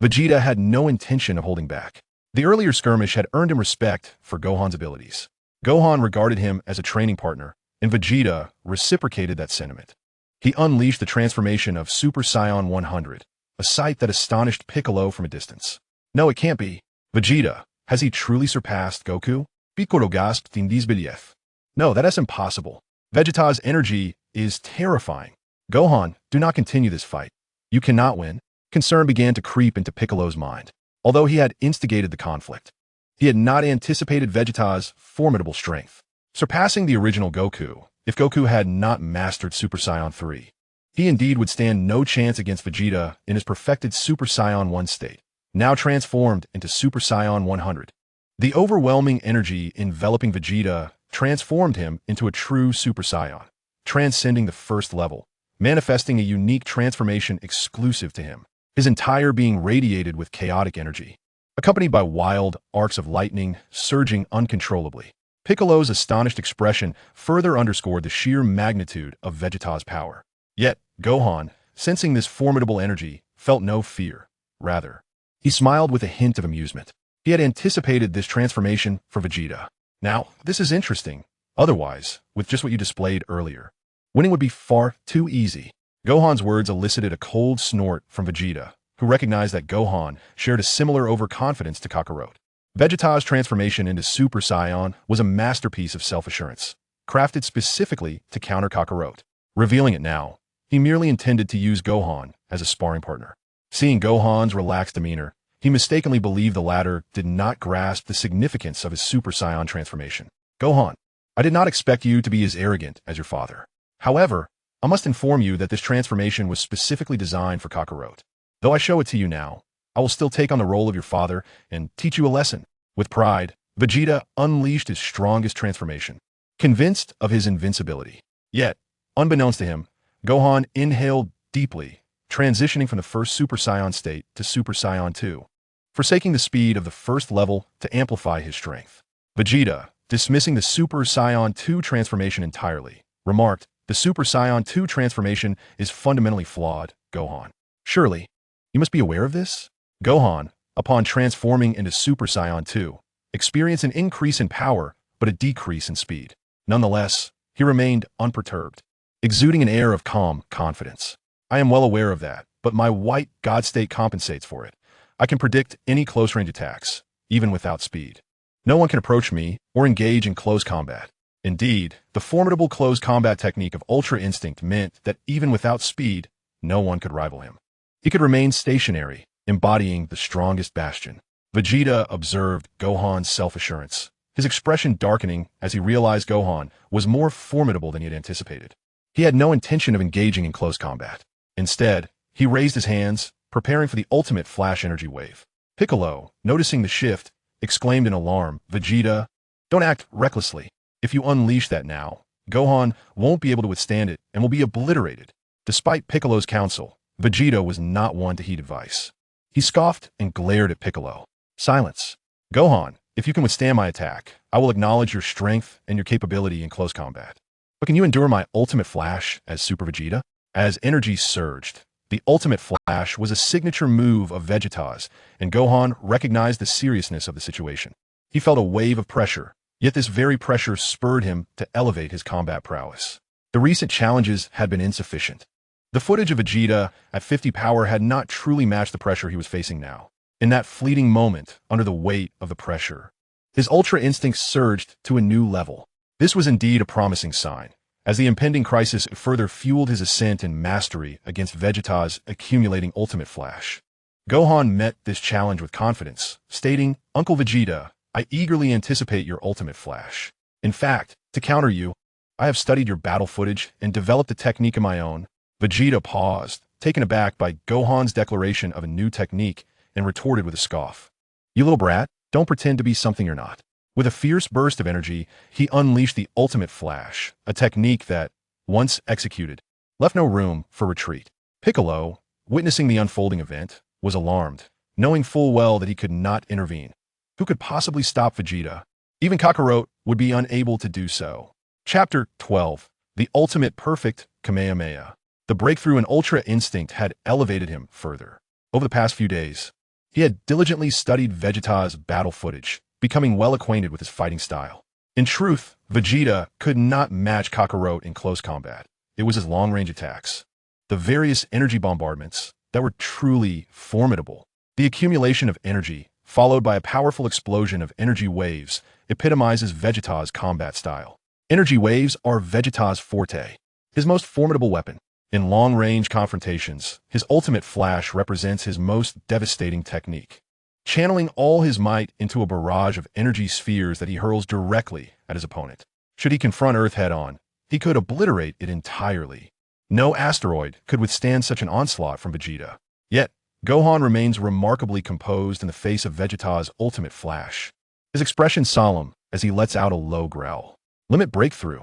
Vegeta had no intention of holding back. The earlier skirmish had earned him respect for Gohan's abilities. Gohan regarded him as a training partner, and Vegeta reciprocated that sentiment. He unleashed the transformation of Super Saiyan 100, a sight that astonished Piccolo from a distance. "No, it can't be. Vegeta, has he truly surpassed Goku?" Piccolo gasped in disbelief. "No, that is impossible. Vegeta's energy is terrifying. Gohan, do not continue this fight. You cannot win." Concern began to creep into Piccolo's mind. Although he had instigated the conflict, he had not anticipated Vegeta's formidable strength. Surpassing the original Goku, if Goku had not mastered Super Saiyan 3. He indeed would stand no chance against Vegeta in his perfected Super Saiyan 1 state, now transformed into Super Saiyan 100. The overwhelming energy enveloping Vegeta transformed him into a true Super Saiyan, transcending the first level, manifesting a unique transformation exclusive to him, his entire being radiated with chaotic energy, accompanied by wild arcs of lightning surging uncontrollably. Piccolo's astonished expression further underscored the sheer magnitude of Vegeta's power. Yet, Gohan, sensing this formidable energy, felt no fear. Rather, he smiled with a hint of amusement. He had anticipated this transformation for Vegeta. Now, this is interesting. Otherwise, with just what you displayed earlier, winning would be far too easy. Gohan's words elicited a cold snort from Vegeta, who recognized that Gohan shared a similar overconfidence to Kakarot. Vegeta's transformation into Super Saiyan was a masterpiece of self-assurance, crafted specifically to counter Kakarot. Revealing it now, he merely intended to use Gohan as a sparring partner. Seeing Gohan's relaxed demeanor, he mistakenly believed the latter did not grasp the significance of his Super Saiyan transformation. Gohan, I did not expect you to be as arrogant as your father. However, I must inform you that this transformation was specifically designed for Kakarot. Though I show it to you now, I will still take on the role of your father and teach you a lesson. With pride, Vegeta unleashed his strongest transformation, convinced of his invincibility. Yet, unbeknownst to him, Gohan inhaled deeply, transitioning from the first Super Saiyan state to Super Saiyan 2, forsaking the speed of the first level to amplify his strength. Vegeta, dismissing the Super Saiyan 2 transformation entirely, remarked, "The Super Saiyan 2 transformation is fundamentally flawed, Gohan. Surely, you must be aware of this?" Gohan, upon transforming into Super Saiyan 2, experienced an increase in power but a decrease in speed. Nonetheless, he remained unperturbed, exuding an air of calm confidence. "I am well aware of that, but my white God state compensates for it. I can predict any close-range attacks, even without speed. No one can approach me or engage in close combat." Indeed, the formidable close combat technique of Ultra Instinct meant that even without speed, no one could rival him. He could remain stationary, embodying the strongest bastion. Vegeta observed Gohan's self-assurance, his expression darkening as he realized Gohan was more formidable than he had anticipated. He had no intention of engaging in close combat. Instead, he raised his hands, preparing for the ultimate flash energy wave. Piccolo, noticing the shift, exclaimed in alarm, "Vegeta, don't act recklessly. If you unleash that now, Gohan won't be able to withstand it and will be obliterated." Despite Piccolo's counsel, Vegeta was not one to heed advice. He scoffed and glared at Piccolo. "Silence. Gohan, if you can withstand my attack, I will acknowledge your strength and your capability in close combat. But can you endure my ultimate flash as Super Vegeta?" As energy surged, the ultimate flash was a signature move of Vegeta's, and Gohan recognized the seriousness of the situation. He felt a wave of pressure, yet this very pressure spurred him to elevate his combat prowess. The recent challenges had been insufficient. The footage of Vegeta at 50 power had not truly matched the pressure he was facing now. In that fleeting moment, under the weight of the pressure, his Ultra Instinct surged to a new level. This was indeed a promising sign, as the impending crisis further fueled his ascent in mastery against Vegeta's accumulating ultimate flash. Gohan met this challenge with confidence, stating, "Uncle Vegeta, I eagerly anticipate your ultimate flash. In fact, to counter you, I have studied your battle footage and developed a technique of my own." Vegeta paused, taken aback by Gohan's declaration of a new technique, and retorted with a scoff. "You little brat, don't pretend to be something you're not." With a fierce burst of energy, he unleashed the ultimate flash, a technique that, once executed, left no room for retreat. Piccolo, witnessing the unfolding event, was alarmed, knowing full well that he could not intervene. Who could possibly stop Vegeta? Even Kakarot would be unable to do so. Chapter 12. The Ultimate Perfect Kamehameha. The breakthrough in Ultra Instinct had elevated him further. Over the past few days, he had diligently studied Vegeta's battle footage, becoming well acquainted with his fighting style. In truth, Vegeta could not match Kakarot in close combat. It was his long-range attacks, the various energy bombardments, that were truly formidable. The accumulation of energy, followed by a powerful explosion of energy waves, epitomizes Vegeta's combat style. Energy waves are Vegeta's forte, his most formidable weapon. In long-range confrontations, his ultimate flash represents his most devastating technique, channeling all his might into a barrage of energy spheres that he hurls directly at his opponent. Should he confront Earth head-on, he could obliterate it entirely. No asteroid could withstand such an onslaught from Vegeta. Yet, Gohan remains remarkably composed in the face of Vegeta's ultimate flash. His expression solemn as he lets out a low growl. Limit breakthrough.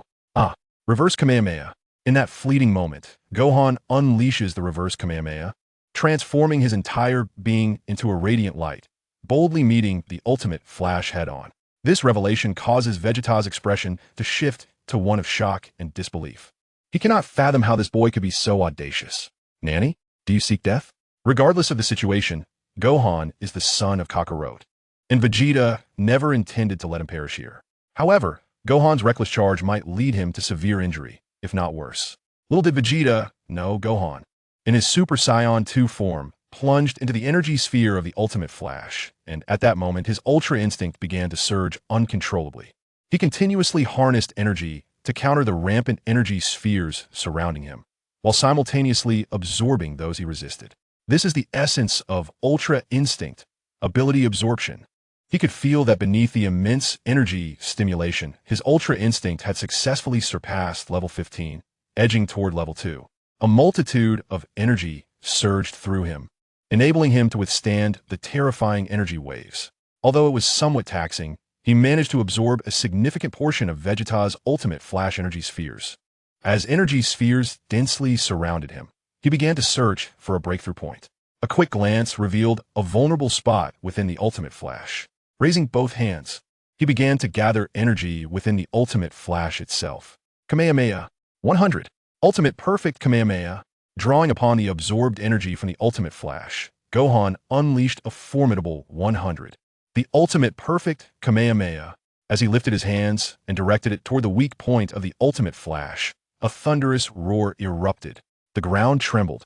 Reverse Kamehameha. In that fleeting moment, Gohan unleashes the reverse Kamehameha, transforming his entire being into a radiant light, boldly meeting the ultimate flash head-on. This revelation causes Vegeta's expression to shift to one of shock and disbelief. He cannot fathom how this boy could be so audacious. Nanny, do you seek death? Regardless of the situation, Gohan is the son of Kakarot, and Vegeta never intended to let him perish here. However, Gohan's reckless charge might lead him to severe injury, if not worse. Little did Vegeta know Gohan, in his Super Saiyan 2 form, plunged into the energy sphere of the ultimate flash, and at that moment his ultra instinct began to surge uncontrollably. He continuously harnessed energy to counter the rampant energy spheres surrounding him, while simultaneously absorbing those he resisted. This is the essence of ultra instinct, ability absorption. He could feel that beneath the immense energy stimulation, his ultra instinct had successfully surpassed level 15, edging toward level 2. A multitude of energy surged through him, enabling him to withstand the terrifying energy waves. Although it was somewhat taxing, he managed to absorb a significant portion of Vegeta's ultimate flash energy spheres. As energy spheres densely surrounded him, he began to search for a breakthrough point. A quick glance revealed a vulnerable spot within the ultimate flash. Raising both hands, he began to gather energy within the ultimate flash itself. Kamehameha 100. Ultimate perfect Kamehameha. Drawing upon the absorbed energy from the ultimate flash, Gohan unleashed a formidable 100. The ultimate perfect Kamehameha. As he lifted his hands and directed it toward the weak point of the ultimate flash, a thunderous roar erupted. The ground trembled.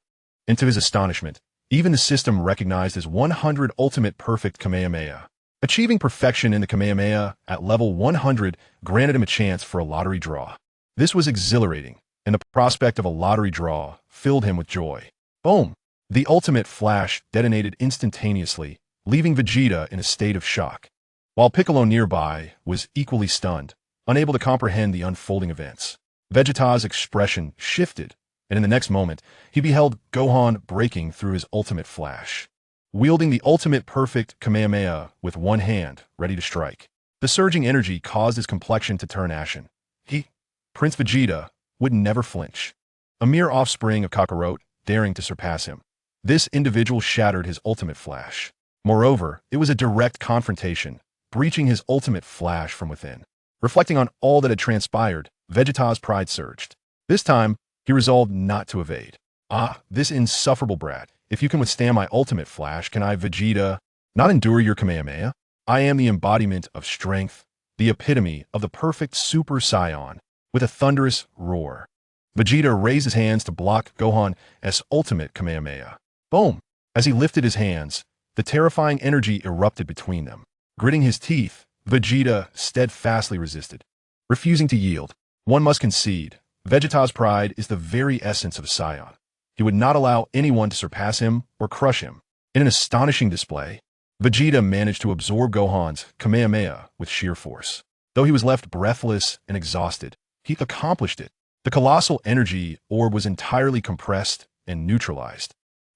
And to his astonishment, even the system recognized his 100 ultimate perfect Kamehameha. Achieving perfection in the Kamehameha at level 100 granted him a chance for a lottery draw. This was exhilarating, and the prospect of a lottery draw filled him with joy. Boom! The ultimate flash detonated instantaneously, leaving Vegeta in a state of shock, while Piccolo nearby was equally stunned, unable to comprehend the unfolding events. Vegeta's expression shifted, and in the next moment, he beheld Gohan breaking through his ultimate flash, wielding the ultimate perfect Kamehameha with one hand, ready to strike. The surging energy caused his complexion to turn ashen. Prince Vegeta, would never flinch. A mere offspring of Kakarot, daring to surpass him. This individual shattered his ultimate flash. Moreover, it was a direct confrontation, breaching his ultimate flash from within. Reflecting on all that had transpired, Vegeta's pride surged. This time, he resolved not to evade. This insufferable brat. If you can withstand my ultimate flash, can I, Vegeta, not endure your Kamehameha? I am the embodiment of strength, the epitome of the perfect Super Saiyan. With a thunderous roar, Vegeta raised his hands to block Gohan's ultimate Kamehameha. Boom! As he lifted his hands, the terrifying energy erupted between them. Gritting his teeth, Vegeta steadfastly resisted, refusing to yield. One must concede, Vegeta's pride is the very essence of Saiyan. He would not allow anyone to surpass him or crush him. In an astonishing display, Vegeta managed to absorb Gohan's Kamehameha with sheer force. Though he was left breathless and exhausted, he accomplished it. The colossal energy orb was entirely compressed and neutralized,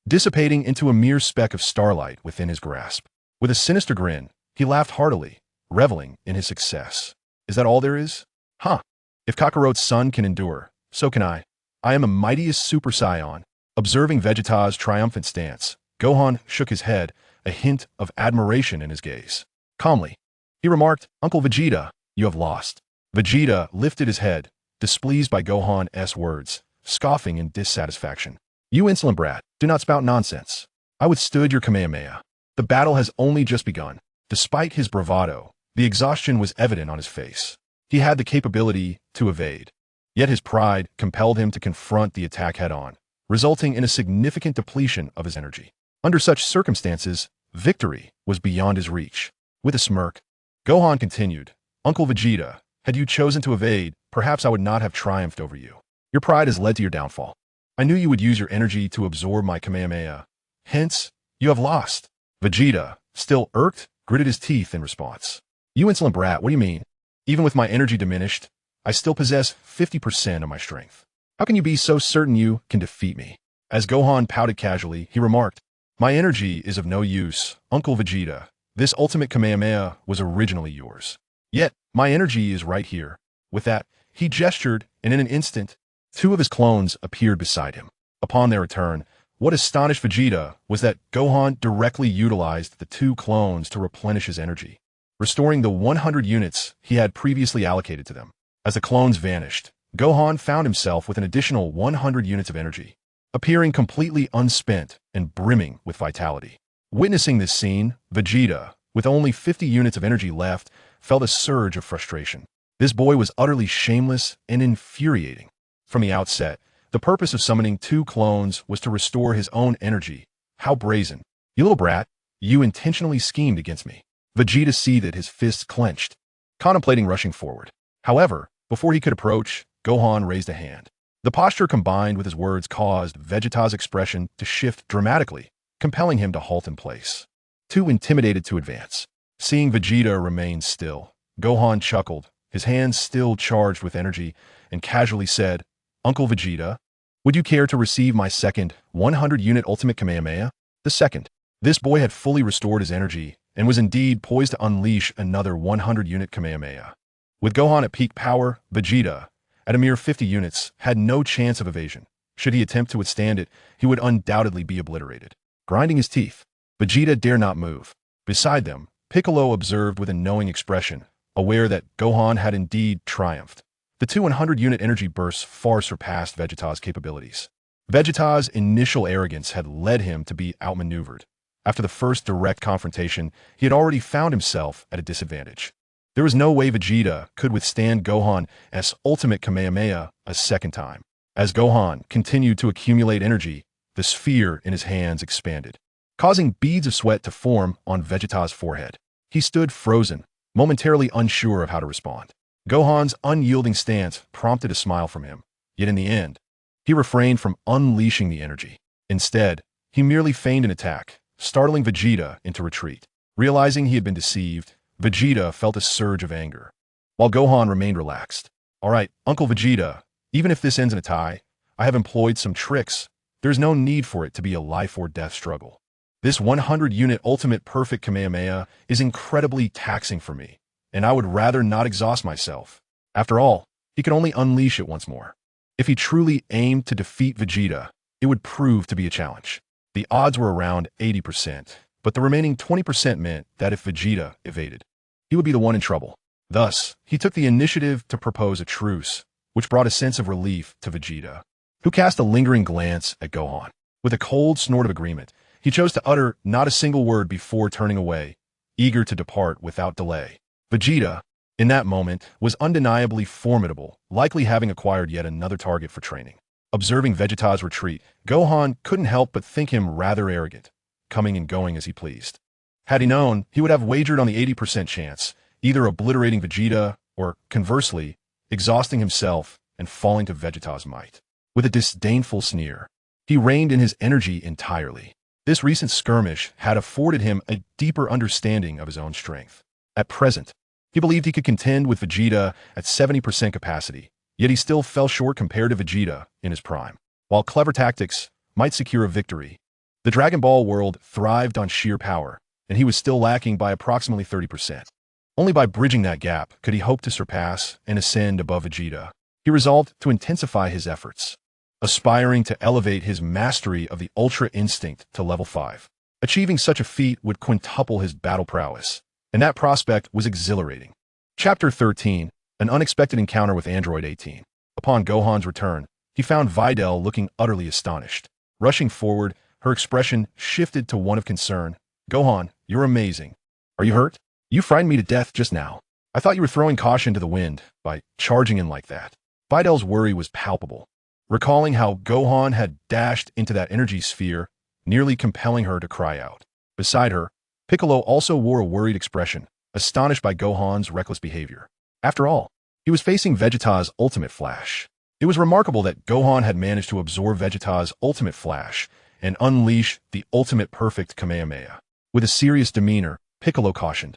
dissipating into a mere speck of starlight within his grasp. With a sinister grin, he laughed heartily, reveling in his success. Is that all there is? If Kakarot's son can endure, so can I. I am the mightiest Super Saiyan. Observing Vegeta's triumphant stance, Gohan shook his head, a hint of admiration in his gaze. Calmly, he remarked, Uncle Vegeta, you have lost. Vegeta lifted his head, displeased by Gohan's words, scoffing in dissatisfaction. You insolent brat, do not spout nonsense. I withstood your Kamehameha. The battle has only just begun. Despite his bravado, the exhaustion was evident on his face. He had the capability to evade, yet his pride compelled him to confront the attack head-on, resulting in a significant depletion of his energy. Under such circumstances, victory was beyond his reach. With a smirk, Gohan continued, Uncle Vegeta, had you chosen to evade, perhaps I would not have triumphed over you. Your pride has led to your downfall. I knew you would use your energy to absorb my Kamehameha. Hence, you have lost. Vegeta, still irked, gritted his teeth in response. You insolent brat, what do you mean? Even with my energy diminished, I still possess 50% of my strength. How can you be so certain you can defeat me? As Gohan pouted casually, he remarked, My energy is of no use, Uncle Vegeta. This ultimate Kamehameha was originally yours. Yet, my energy is right here. With that, he gestured, and in an instant, two of his clones appeared beside him. Upon their return, what astonished Vegeta was that Gohan directly utilized the two clones to replenish his energy, restoring the 100 units he had previously allocated to them. As the clones vanished, Gohan found himself with an additional 100 units of energy, appearing completely unspent and brimming with vitality. Witnessing this scene, Vegeta, with only 50 units of energy left, felt a surge of frustration. This boy was utterly shameless and infuriating. From the outset, the purpose of summoning two clones was to restore his own energy. How brazen. You little brat, you intentionally schemed against me. Vegeta seethed, his fists clenched, contemplating rushing forward. However, before he could approach, Gohan raised a hand. The posture combined with his words caused Vegeta's expression to shift dramatically, compelling him to halt in place. Too intimidated to advance. Seeing Vegeta remain still, Gohan chuckled, his hands still charged with energy, and casually said, Uncle Vegeta, would you care to receive my second 100-unit ultimate Kamehameha? The second. This boy had fully restored his energy and was indeed poised to unleash another 100-unit Kamehameha. With Gohan at peak power, Vegeta, at a mere 50 units, had no chance of evasion. Should he attempt to withstand it, he would undoubtedly be obliterated. Grinding his teeth, Vegeta dare not move. Beside them, Piccolo observed with a knowing expression, aware that Gohan had indeed triumphed. The two 100-unit energy bursts far surpassed Vegeta's capabilities. Vegeta's initial arrogance had led him to be outmaneuvered. After the first direct confrontation, he had already found himself at a disadvantage. There was no way Vegeta could withstand Gohan's ultimate Kamehameha a second time. As Gohan continued to accumulate energy, the sphere in his hands expanded, causing beads of sweat to form on Vegeta's forehead. He stood frozen, momentarily unsure of how to respond. Gohan's unyielding stance prompted a smile from him, yet in the end, he refrained from unleashing the energy. Instead, he merely feigned an attack, startling Vegeta into retreat. Realizing he had been deceived, Vegeta felt a surge of anger, while Gohan remained relaxed. All right, Uncle Vegeta, even if this ends in a tie, I have employed some tricks. There's no need for it to be a life-or-death struggle. This 100-unit ultimate perfect Kamehameha is incredibly taxing for me, and I would rather not exhaust myself. After all, he could only unleash it once more. If he truly aimed to defeat Vegeta, it would prove to be a challenge. The odds were around 80%, but the remaining 20% meant that if Vegeta evaded, he would be the one in trouble. Thus, he took the initiative to propose a truce, which brought a sense of relief to Vegeta, who cast a lingering glance at Gohan. With a cold snort of agreement, he chose to utter not a single word before turning away, eager to depart without delay. Vegeta, in that moment, was undeniably formidable, likely having acquired yet another target for training. Observing Vegeta's retreat, Gohan couldn't help but think him rather arrogant, coming and going as he pleased. Had he known, he would have wagered on the 80% chance, either obliterating Vegeta or, conversely, exhausting himself and falling to Vegeta's might. With a disdainful sneer, he reined in his energy entirely. This recent skirmish had afforded him a deeper understanding of his own strength. At present, he believed he could contend with Vegeta at 70% capacity, yet he still fell short compared to Vegeta in his prime. While clever tactics might secure a victory, the Dragon Ball world thrived on sheer power, and he was still lacking by approximately 30%. Only by bridging that gap could he hope to surpass and ascend above Vegeta. He resolved to intensify his efforts, aspiring to elevate his mastery of the Ultra Instinct to level 5. Achieving such a feat would quintuple his battle prowess, and that prospect was exhilarating. Chapter 13, An Unexpected Encounter with Android 18. Upon Gohan's return, he found Videl looking utterly astonished. Rushing forward, her expression shifted to one of concern. Gohan, you're amazing. Are you hurt? You frightened me to death just now. I thought you were throwing caution to the wind by charging in like that. Videl's worry was palpable, recalling how Gohan had dashed into that energy sphere, nearly compelling her to cry out. Beside her, Piccolo also wore a worried expression, astonished by Gohan's reckless behavior. After all, he was facing Vegeta's ultimate flash. It was remarkable that Gohan had managed to absorb Vegeta's ultimate flash and unleash the ultimate perfect Kamehameha. With a serious demeanor, Piccolo cautioned,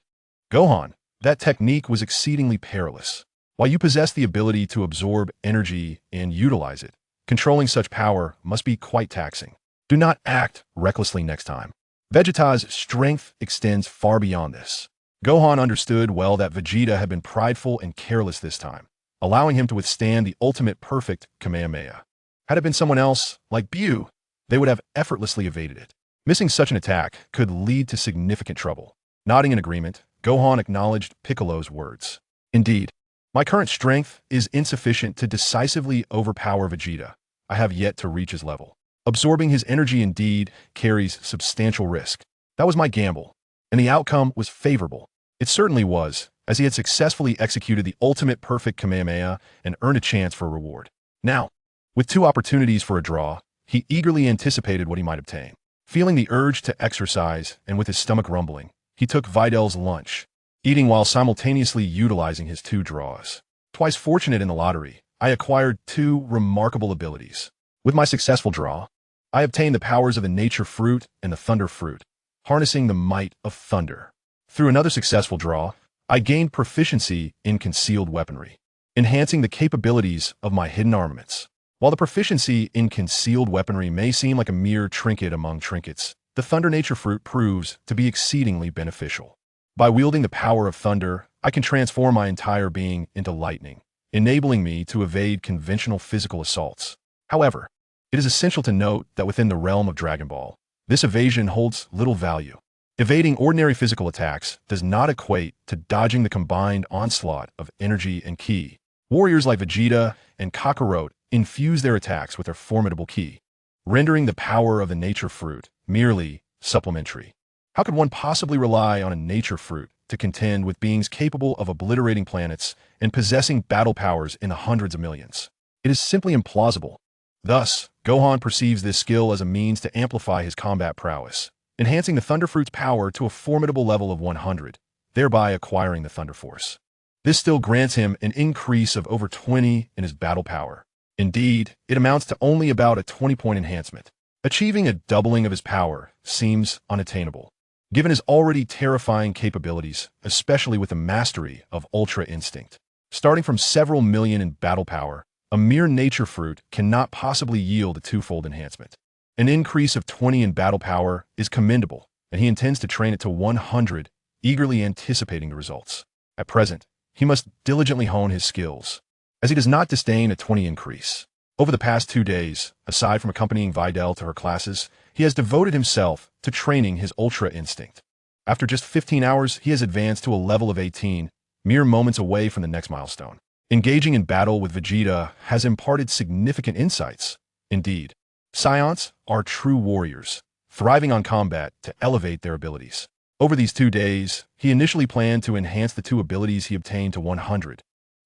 Gohan, that technique was exceedingly perilous. While you possess the ability to absorb energy and utilize it, controlling such power must be quite taxing. Do not act recklessly next time. Vegeta's strength extends far beyond this. Gohan understood well that Vegeta had been prideful and careless this time, allowing him to withstand the ultimate perfect Kamehameha. Had it been someone else, like Buu, they would have effortlessly evaded it. Missing such an attack could lead to significant trouble. Nodding in agreement, Gohan acknowledged Piccolo's words. Indeed, my current strength is insufficient to decisively overpower Vegeta. I have yet to reach his level. Absorbing his energy indeed carries substantial risk. That was my gamble, and the outcome was favorable. It certainly was, as he had successfully executed the ultimate perfect Kamehameha and earned a chance for a reward. Now, with 2 opportunities for a draw, he eagerly anticipated what he might obtain. Feeling the urge to exercise and with his stomach rumbling, he took Vidal's lunch, eating while simultaneously utilizing his 2 draws. Twice fortunate in the lottery, I acquired 2 remarkable abilities. With my successful draw, I obtained the powers of the Nature Fruit and the Thunder Fruit, harnessing the might of thunder. Through another successful draw, I gained proficiency in concealed weaponry, enhancing the capabilities of my hidden armaments. While the proficiency in concealed weaponry may seem like a mere trinket among trinkets, the Thunder Nature Fruit proves to be exceedingly beneficial. By wielding the power of thunder, I can transform my entire being into lightning, enabling me to evade conventional physical assaults. However, it is essential to note that within the realm of Dragon Ball, this evasion holds little value. Evading ordinary physical attacks does not equate to dodging the combined onslaught of energy and ki. Warriors like Vegeta and Kakarot infuse their attacks with their formidable ki, rendering the power of the Nature Fruit merely supplementary. How could one possibly rely on a Nature Fruit to contend with beings capable of obliterating planets and possessing battle powers in the hundreds of millions? It is simply implausible. Thus, Gohan perceives this skill as a means to amplify his combat prowess, enhancing the Thunder Fruit's power to a formidable level of 100, thereby acquiring the Thunder Force. This still grants him an increase of over 20 in his battle power. Indeed, it amounts to only about a 20-point enhancement. Achieving a doubling of his power seems unattainable, given his already terrifying capabilities, especially with the mastery of Ultra Instinct. Starting from several million in battle power, a mere Nature Fruit cannot possibly yield a 2-fold enhancement. An increase of 20 in battle power is commendable, and he intends to train it to 100, eagerly anticipating the results. At present, he must diligently hone his skills, as he does not disdain a 20 increase. Over the past 2 days, aside from accompanying Vidal to her classes, he has devoted himself to training his Ultra Instinct. After just 15 hours, he has advanced to a level of 18, mere moments away from the next milestone. Engaging in battle with Vegeta has imparted significant insights. Indeed, Saiyans are true warriors, thriving on combat to elevate their abilities. Over these 2 days, he initially planned to enhance the 2 abilities he obtained to 100,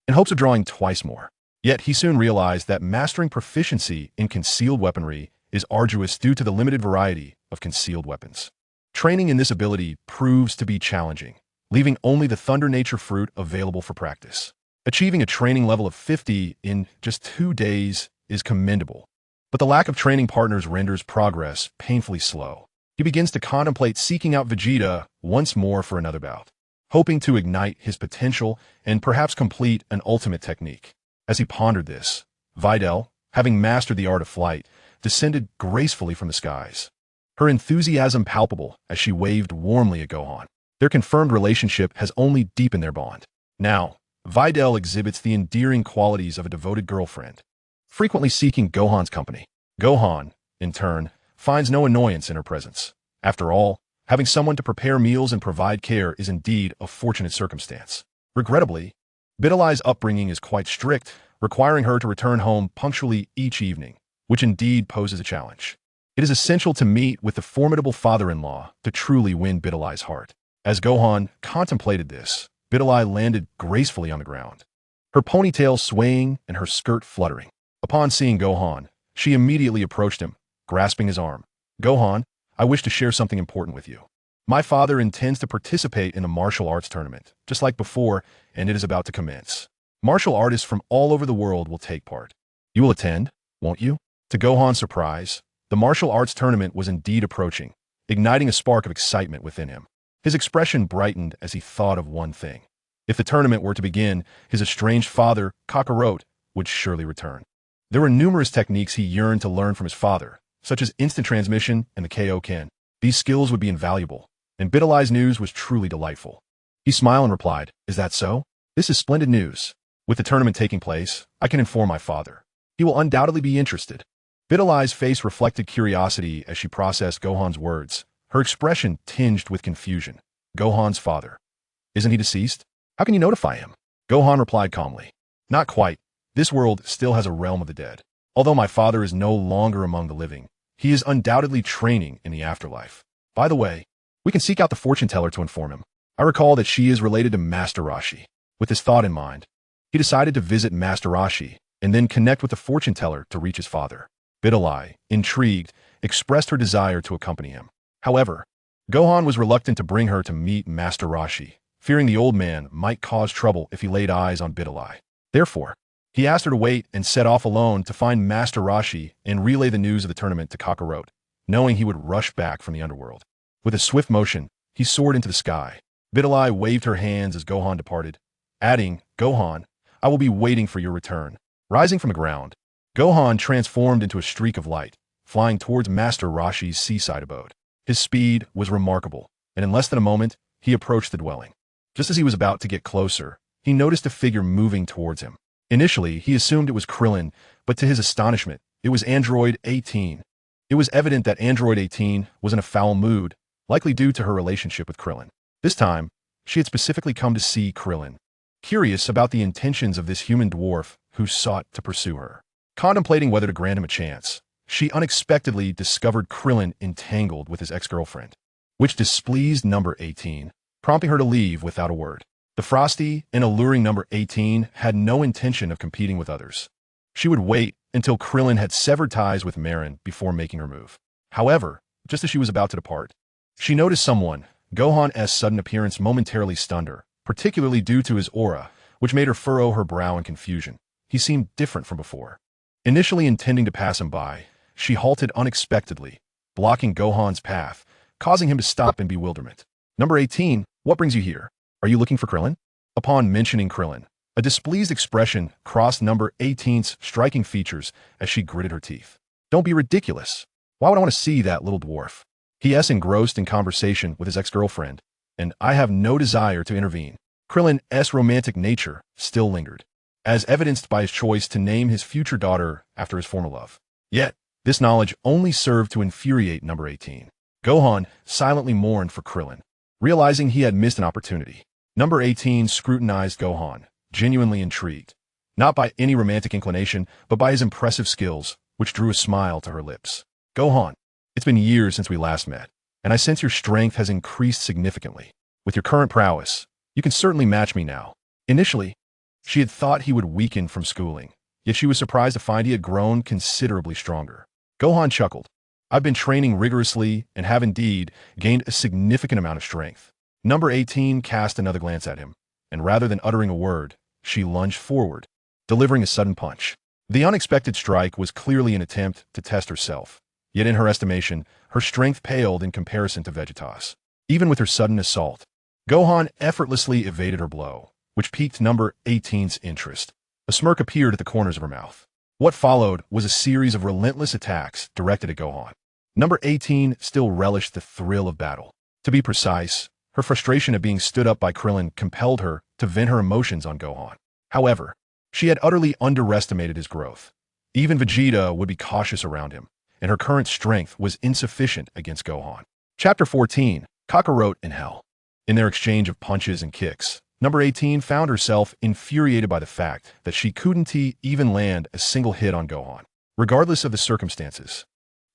in hopes of drawing twice more. Yet he soon realized that mastering proficiency in concealed weaponry is arduous due to the limited variety of concealed weapons. Training in this ability proves to be challenging, leaving only the Thunder Nature Fruit available for practice. Achieving a training level of 50 in just 2 days is commendable, but the lack of training partners renders progress painfully slow. He begins to contemplate seeking out Vegeta once more for another bout, hoping to ignite his potential and perhaps complete an ultimate technique. As he pondered this, Vidal, having mastered the art of flight, descended gracefully from the skies, her enthusiasm palpable as she waved warmly at Gohan. Their confirmed relationship has only deepened their bond. Now, Vidal exhibits the endearing qualities of a devoted girlfriend, frequently seeking Gohan's company. Gohan, in turn, finds no annoyance in her presence. After all, having someone to prepare meals and provide care is indeed a fortunate circumstance. Regrettably, Vidalai's upbringing is quite strict, requiring her to return home punctually each evening, which indeed poses a challenge. It is essential to meet with the formidable father-in-law to truly win Vidalai's heart. As Gohan contemplated this, Vidalai landed gracefully on the ground, her ponytail swaying and her skirt fluttering. Upon seeing Gohan, she immediately approached him, grasping his arm. "Gohan, I wish to share something important with you. My father intends to participate in a martial arts tournament, just like before, and it is about to commence. Martial artists from all over the world will take part. You will attend, won't you?" To Gohan's surprise, the martial arts tournament was indeed approaching, igniting a spark of excitement within him. His expression brightened as he thought of one thing. If the tournament were to begin, his estranged father, Kakarot, would surely return. There were numerous techniques he yearned to learn from his father, such as instant transmission and the Kaioken. These skills would be invaluable, and Bidelai's news was truly delightful. He smiled and replied, "Is that so? This is splendid news. With the tournament taking place, I can inform my father. He will undoubtedly be interested." Bidelai's face reflected curiosity as she processed Gohan's words, her expression tinged with confusion. "Gohan's father. Isn't he deceased? How can you notify him?" Gohan replied calmly, "Not quite. This world still has a realm of the dead. Although my father is no longer among the living, he is undoubtedly training in the afterlife. By the way, we can seek out the fortune teller to inform him. I recall that she is related to Master Roshi." With this thought in mind, he decided to visit Master Roshi and then connect with the fortune teller to reach his father. Bidelai, intrigued, expressed her desire to accompany him. However, Gohan was reluctant to bring her to meet Master Roshi, fearing the old man might cause trouble if he laid eyes on Bidelai. Therefore, he asked her to wait and set off alone to find Master Roshi and relay the news of the tournament to Kakarot, knowing he would rush back from the underworld. With a swift motion, he soared into the sky. Bidelai waved her hands as Gohan departed, adding, "Gohan, I will be waiting for your return." Rising from the ground, Gohan transformed into a streak of light, flying towards Master Roshi's seaside abode. His speed was remarkable, and in less than a moment, he approached the dwelling. Just as he was about to get closer, he noticed a figure moving towards him. Initially, he assumed it was Krillin, but to his astonishment, it was Android 18. It was evident that Android 18 was in a foul mood, likely due to her relationship with Krillin. This time, she had specifically come to see Krillin, curious about the intentions of this human dwarf who sought to pursue her. Contemplating whether to grant him a chance, she unexpectedly discovered Krillin entangled with his ex-girlfriend, which displeased number 18, prompting her to leave without a word. The frosty and alluring number 18 had no intention of competing with others. She would wait until Krillin had severed ties with Marin before making her move. However, just as she was about to depart, she noticed someone. Gohan's sudden appearance momentarily stunned her, particularly due to his aura, which made her furrow her brow in confusion. He seemed different from before. Initially intending to pass him by, she halted unexpectedly, blocking Gohan's path, causing him to stop in bewilderment. "Number 18, what brings you here? Are you looking for Krillin?" Upon mentioning Krillin, a displeased expression crossed number 18's striking features as she gritted her teeth. "Don't be ridiculous. Why would I want to see that little dwarf? He is engrossed in conversation with his ex-girlfriend, and I have no desire to intervene." Krillin's romantic nature still lingered, as evidenced by his choice to name his future daughter after his former love. Yet, this knowledge only served to infuriate number 18. Gohan silently mourned for Krillin, realizing he had missed an opportunity. Number 18 scrutinized Gohan, genuinely intrigued, not by any romantic inclination, but by his impressive skills, which drew a smile to her lips. "Gohan, it's been years since we last met, and I sense your strength has increased significantly. With your current prowess, you can certainly match me now." Initially, she had thought he would weaken from schooling, yet she was surprised to find he had grown considerably stronger. Gohan chuckled. "I've been training rigorously and have indeed gained a significant amount of strength." Number 18 cast another glance at him, and rather than uttering a word, she lunged forward, delivering a sudden punch. The unexpected strike was clearly an attempt to test herself, yet in her estimation, her strength paled in comparison to Vegeta's. Even with her sudden assault, Gohan effortlessly evaded her blow, which piqued number 18's interest. A smirk appeared at the corners of her mouth. What followed was a series of relentless attacks directed at Gohan. Number 18 still relished the thrill of battle. To be precise, her frustration at being stood up by Krillin compelled her to vent her emotions on Gohan. However, she had utterly underestimated his growth. Even Vegeta would be cautious around him, and her current strength was insufficient against Gohan. Chapter 14, Kakarot in Hell. In their exchange of punches and kicks, number 18 found herself infuriated by the fact that she couldn't even land a single hit on Gohan, regardless of the circumstances.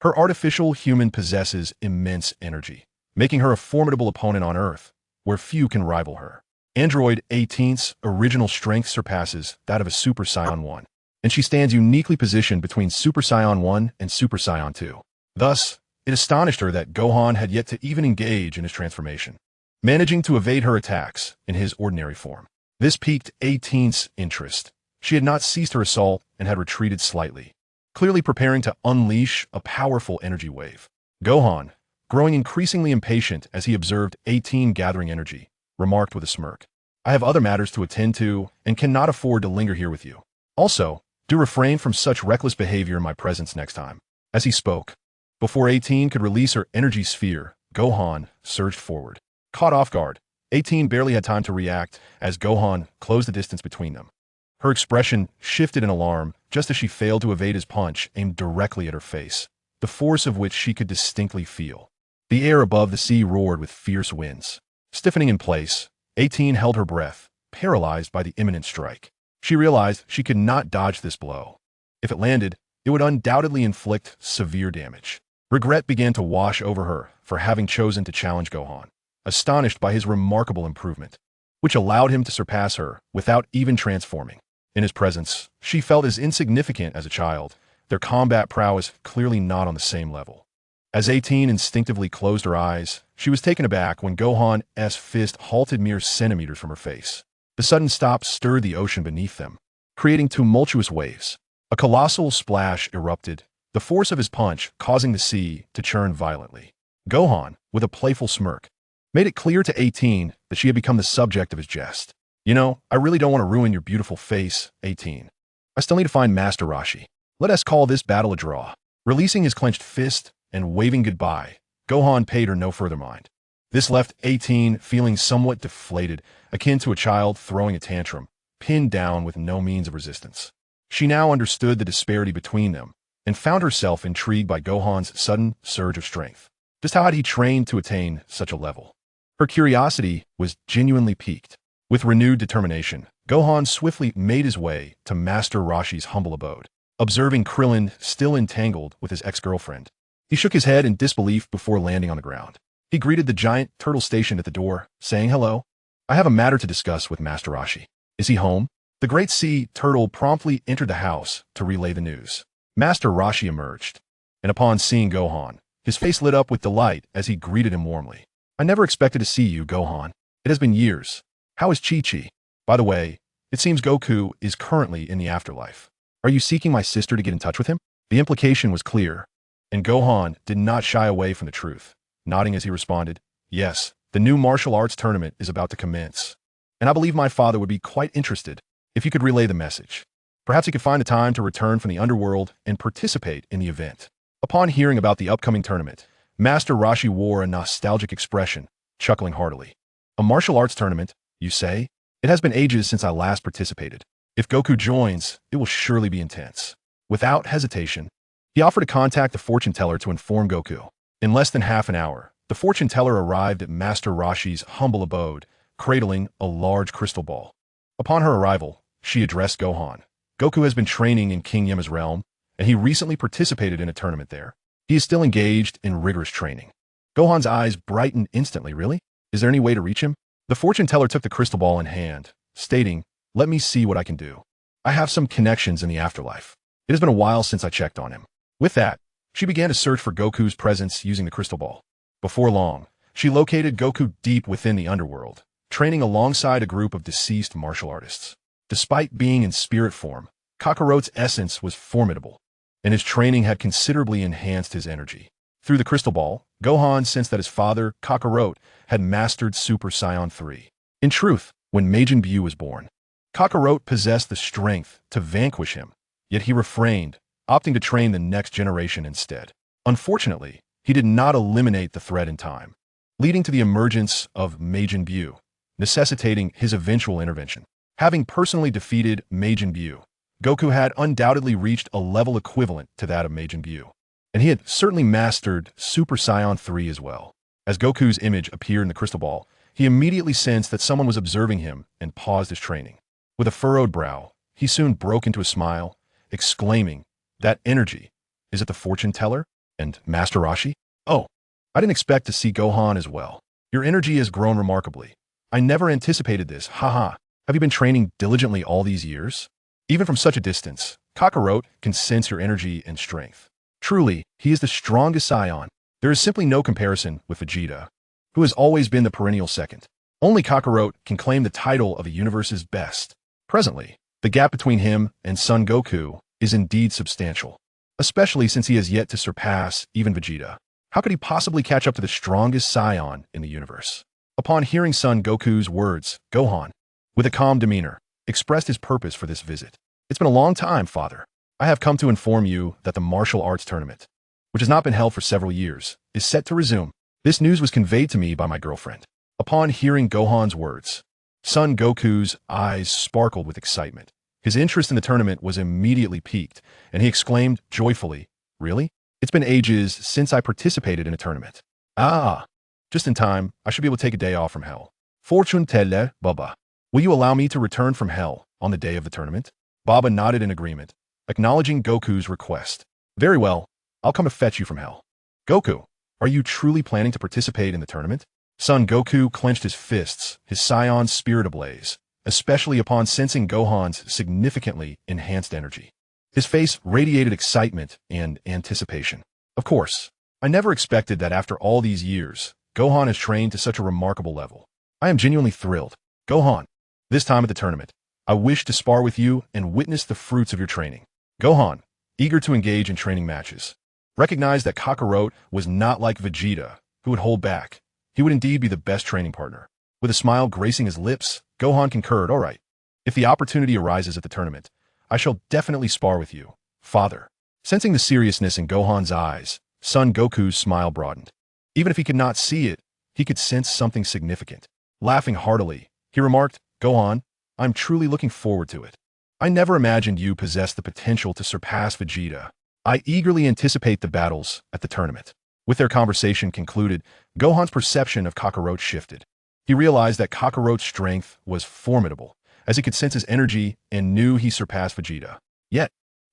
Her artificial human possesses immense energy, making her a formidable opponent on Earth, where few can rival her. Android 18's original strength surpasses that of a Super Saiyan 1, and she stands uniquely positioned between Super Saiyan 1 and Super Saiyan 2. Thus, it astonished her that Gohan had yet to even engage in his transformation, managing to evade her attacks in his ordinary form. This piqued 18's interest. She had not ceased her assault and had retreated slightly, clearly preparing to unleash a powerful energy wave. Gohan, growing increasingly impatient as he observed 18 gathering energy, remarked with a smirk, I have other matters to attend to and cannot afford to linger here with you. Also, do refrain from such reckless behavior in my presence next time." As he spoke, before 18 could release her energy sphere, Gohan surged forward. Caught off guard, 18 barely had time to react as Gohan closed the distance between them. Her expression shifted in alarm just as she failed to evade his punch aimed directly at her face, the force of which she could distinctly feel. The air above the sea roared with fierce winds. Stiffening in place, 18 held her breath, paralyzed by the imminent strike. She realized she could not dodge this blow. If it landed, it would undoubtedly inflict severe damage. Regret began to wash over her for having chosen to challenge Gohan, astonished by his remarkable improvement, which allowed him to surpass her without even transforming. In his presence, she felt as insignificant as a child, their combat prowess clearly not on the same level. As 18 instinctively closed her eyes, she was taken aback when Gohan's fist halted mere centimeters from her face. The sudden stop stirred the ocean beneath them, creating tumultuous waves. A colossal splash erupted, the force of his punch causing the sea to churn violently. Gohan, with a playful smirk, made it clear to 18 that she had become the subject of his jest. "You know, I really don't want to ruin your beautiful face, 18. I still need to find Master Roshi. Let us call this battle a draw." Releasing his clenched fist and waving goodbye, Gohan paid her no further mind. This left 18 feeling somewhat deflated, akin to a child throwing a tantrum, pinned down with no means of resistance. She now understood the disparity between them, and found herself intrigued by Gohan's sudden surge of strength. Just how had he trained to attain such a level? Her curiosity was genuinely piqued. With renewed determination, Gohan swiftly made his way to Master Roshi's humble abode. Observing Krillin still entangled with his ex-girlfriend, he shook his head in disbelief before landing on the ground. He greeted the giant turtle stationed at the door, saying, "Hello. I have a matter to discuss with Master Roshi. Is he home?" The great sea turtle promptly entered the house to relay the news. Master Roshi emerged, and upon seeing Gohan, his face lit up with delight as he greeted him warmly. "I never expected to see you, Gohan. It has been years. How is Chi-Chi? By the way, it seems Goku is currently in the afterlife. Are you seeking my sister to get in touch with him?" The implication was clear, and Gohan did not shy away from the truth, nodding as he responded, "Yes, the new martial arts tournament is about to commence, and I believe my father would be quite interested if you could relay the message. Perhaps he could find the time to return from the underworld and participate in the event." Upon hearing about the upcoming tournament, Master Roshi wore a nostalgic expression, chuckling heartily. "A martial arts tournament, you say? It has been ages since I last participated. If Goku joins, it will surely be intense." Without hesitation, he offered to contact the fortune teller to inform Goku. In less than half an hour, the fortune teller arrived at Master Roshi's humble abode, cradling a large crystal ball. Upon her arrival, she addressed Gohan. "Goku has been training in King Yema's realm, and he recently participated in a tournament there. He is still engaged in rigorous training." Gohan's eyes brightened instantly. "Really? Is there any way to reach him?" The fortune teller took the crystal ball in hand, stating, "Let me see what I can do. I have some connections in the afterlife. It has been a while since I checked on him." With that, she began to search for Goku's presence using the crystal ball. Before long, she located Goku deep within the underworld, training alongside a group of deceased martial artists. Despite being in spirit form, Kakarot's essence was formidable, and his training had considerably enhanced his energy. Through the crystal ball, Gohan sensed that his father, Kakarot, had mastered Super Saiyan 3. In truth, when Majin Buu was born, Kakarot possessed the strength to vanquish him, yet he refrained, opting to train the next generation instead. Unfortunately, he did not eliminate the threat in time, leading to the emergence of Majin Buu, necessitating his eventual intervention. Having personally defeated Majin Buu, Goku had undoubtedly reached a level equivalent to that of Majin Buu, and he had certainly mastered Super Saiyan 3 as well. As Goku's image appeared in the crystal ball, he immediately sensed that someone was observing him and paused his training. With a furrowed brow, he soon broke into a smile, exclaiming, "That energy, is it the fortune teller? And Master Roshi? Oh, I didn't expect to see Gohan as well. Your energy has grown remarkably. I never anticipated this, haha. Have you been training diligently all these years? Even from such a distance, Kakarot can sense your energy and strength. Truly, he is the strongest Saiyan. There is simply no comparison with Vegeta, who has always been the perennial second. Only Kakarot can claim the title of the universe's best. Presently, the gap between him and Son Goku is indeed substantial, especially since he has yet to surpass even Vegeta. How could he possibly catch up to the strongest Saiyan in the universe?" Upon hearing Son Goku's words, Gohan, with a calm demeanor, expressed his purpose for this visit. It's been a long time, Father. I have come to inform you that the martial arts tournament, which has not been held for several years, is set to resume. This news was conveyed to me by my girlfriend. Upon hearing Gohan's words, Son Goku's eyes sparkled with excitement. His interest in the tournament was immediately piqued, and he exclaimed joyfully, "Really? It's been ages since I participated in a tournament." Ah, just in time, I should be able to take a day off from hell. Fortune telle, Baba. Will you allow me to return from hell on the day of the tournament? Baba nodded in agreement, acknowledging Goku's request. Very well, I'll come to fetch you from hell. Goku, are you truly planning to participate in the tournament? Son Goku clenched his fists, his Saiyan spirit ablaze, especially upon sensing Gohan's significantly enhanced energy. His face radiated excitement and anticipation. Of course, I never expected that after all these years, Gohan has trained to such a remarkable level. I am genuinely thrilled. Gohan, this time at the tournament, I wish to spar with you and witness the fruits of your training. Gohan, eager to engage in training matches, recognized that Kakarot was not like Vegeta, who would hold back. He would indeed be the best training partner. With a smile gracing his lips, Gohan concurred, "All right. If the opportunity arises at the tournament, I shall definitely spar with you, Father." Sensing the seriousness in Gohan's eyes, Son Goku's smile broadened. Even if he could not see it, he could sense something significant. Laughing heartily, he remarked, "Gohan, I'm truly looking forward to it. I never imagined you possessed the potential to surpass Vegeta. I eagerly anticipate the battles at the tournament." With their conversation concluded, Gohan's perception of Kakarot shifted. He realized that Kakarot's strength was formidable, as he could sense his energy and knew he surpassed Vegeta. Yet,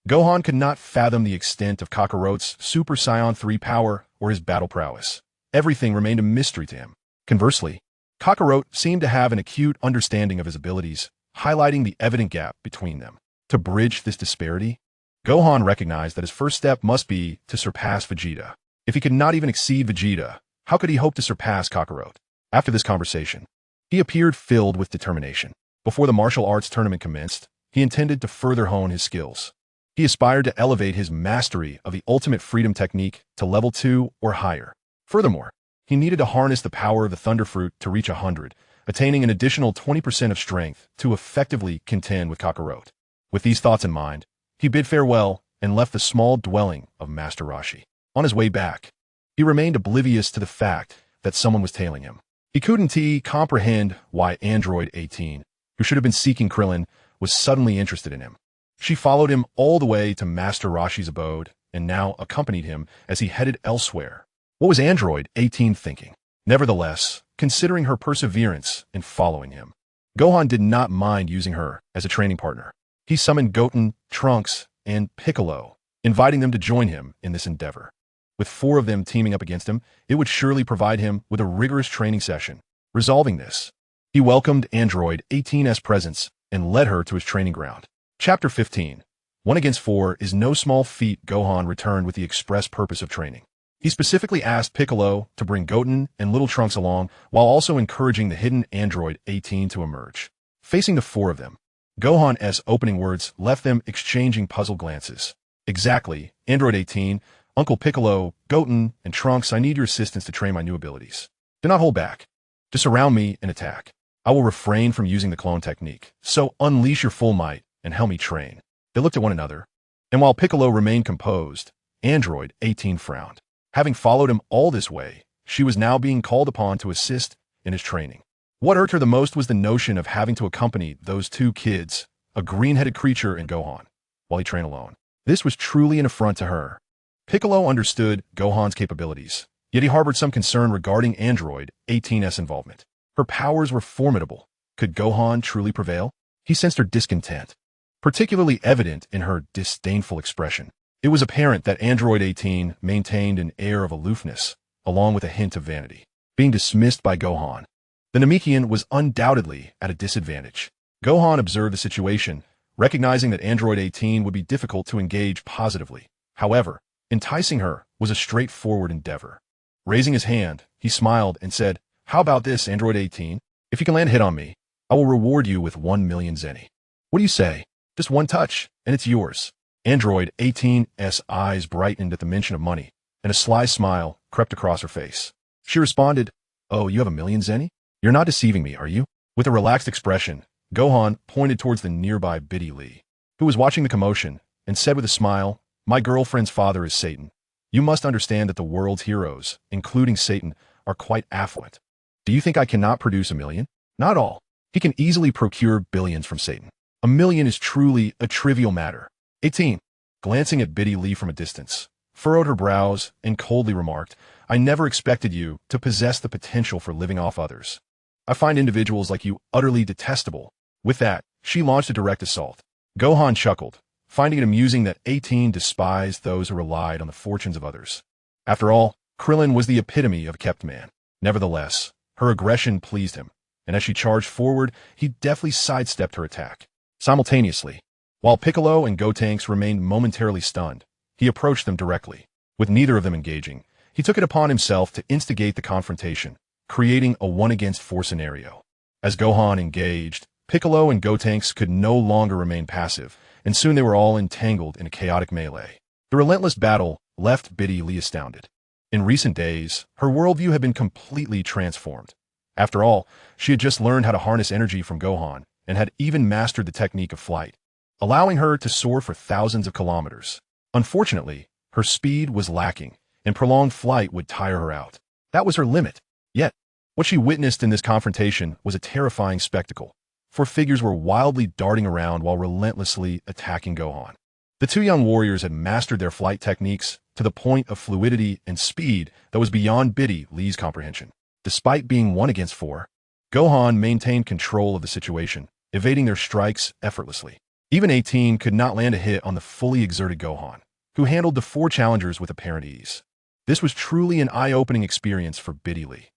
Gohan could not fathom the extent of Kakarot's Super Saiyan 3 power or his battle prowess. Everything remained a mystery to him. Conversely, Kakarot seemed to have an acute understanding of his abilities, highlighting the evident gap between them. To bridge this disparity, Gohan recognized that his first step must be to surpass Vegeta. If he could not even exceed Vegeta, how could he hope to surpass Kakarot? After this conversation, he appeared filled with determination. Before the martial arts tournament commenced, he intended to further hone his skills. He aspired to elevate his mastery of the ultimate freedom technique to level 2 or higher. Furthermore, he needed to harness the power of the Thunder Fruit to reach 100, attaining an additional 20% of strength to effectively contend with Kakarot. With these thoughts in mind, he bid farewell and left the small dwelling of Master Roshi. On his way back, he remained oblivious to the fact that someone was tailing him. He couldn't comprehend why Android 18, who should have been seeking Krillin, was suddenly interested in him. She followed him all the way to Master Roshi's abode and now accompanied him as he headed elsewhere. What was Android 18 thinking? Nevertheless, considering her perseverance in following him, Gohan did not mind using her as a training partner. He summoned Goten, Trunks, and Piccolo, inviting them to join him in this endeavor. With 4 of them teaming up against him, it would surely provide him with a rigorous training session. Resolving this, he welcomed Android 18's presence and led her to his training ground. Chapter 15. 1 against 4 is no small feat. Gohan returned with the express purpose of training. He specifically asked Piccolo to bring Goten and Little Trunks along, while also encouraging the hidden Android 18 to emerge. Facing the 4 of them, Gohan's opening words left them exchanging puzzled glances. Exactly, Android 18, Uncle Piccolo, Goten, and Trunks, I need your assistance to train my new abilities. Do not hold back. Just surround me and attack. I will refrain from using the clone technique, so unleash your full might and help me train. They looked at one another, and while Piccolo remained composed, Android 18 frowned. Having followed him all this way, she was now being called upon to assist in his training. What irked her the most was the notion of having to accompany those 2 kids, a green-headed creature and Gohan, while he trained alone. This was truly an affront to her. Piccolo understood Gohan's capabilities, yet he harbored some concern regarding Android 18's involvement. Her powers were formidable. Could Gohan truly prevail? He sensed her discontent, particularly evident in her disdainful expression. It was apparent that Android 18 maintained an air of aloofness, along with a hint of vanity. Being dismissed by Gohan, the Namekian was undoubtedly at a disadvantage. Gohan observed the situation, recognizing that Android 18 would be difficult to engage positively. However, enticing her was a straightforward endeavor. Raising his hand, he smiled and said, "How about this, Android 18? If you can land a hit on me, I will reward you with 1 million zeni. What do you say? Just one touch, and it's yours." Android 18's eyes brightened at the mention of money, and a sly smile crept across her face. She responded, "Oh, you have 1 million zeni? You're not deceiving me, are you?" With a relaxed expression, Gohan pointed towards the nearby Biddy Lee, who was watching the commotion, and said with a smile, "My girlfriend's father is Satan. You must understand that the world's heroes, including Satan, are quite affluent. Do you think I cannot produce 1,000,000? Not all. He can easily procure billions from Satan. 1,000,000 is truly a trivial matter." 18. Glancing at Biddy Lee from a distance, furrowed her brows and coldly remarked, "I never expected you to possess the potential for living off others. I find individuals like you utterly detestable." With that, she launched a direct assault. Gohan chuckled, finding it amusing that 18 despised those who relied on the fortunes of others. After all, Krillin was the epitome of a kept man. Nevertheless, her aggression pleased him, and as she charged forward, he deftly sidestepped her attack. Simultaneously, while Piccolo and Gotenks remained momentarily stunned, he approached them directly. With neither of them engaging, he took it upon himself to instigate the confrontation, creating a 1-against-4 scenario. As Gohan engaged, Piccolo and Gotenks could no longer remain passive, and soon they were all entangled in a chaotic melee. The relentless battle left Biddy Lee astounded. In recent days, her worldview had been completely transformed. After all, she had just learned how to harness energy from Gohan, and had even mastered the technique of flight, allowing her to soar for thousands of kilometers. Unfortunately, her speed was lacking, and prolonged flight would tire her out. That was her limit. Yet, what she witnessed in this confrontation was a terrifying spectacle. 4 figures were wildly darting around while relentlessly attacking Gohan. The 2 young warriors had mastered their flight techniques to the point of fluidity and speed that was beyond Biddy Lee's comprehension. Despite being 1-against-4, Gohan maintained control of the situation, evading their strikes effortlessly. Even 18 could not land a hit on the fully exerted Gohan, who handled the 4 challengers with apparent ease. This was truly an eye-opening experience for Biddy Lee.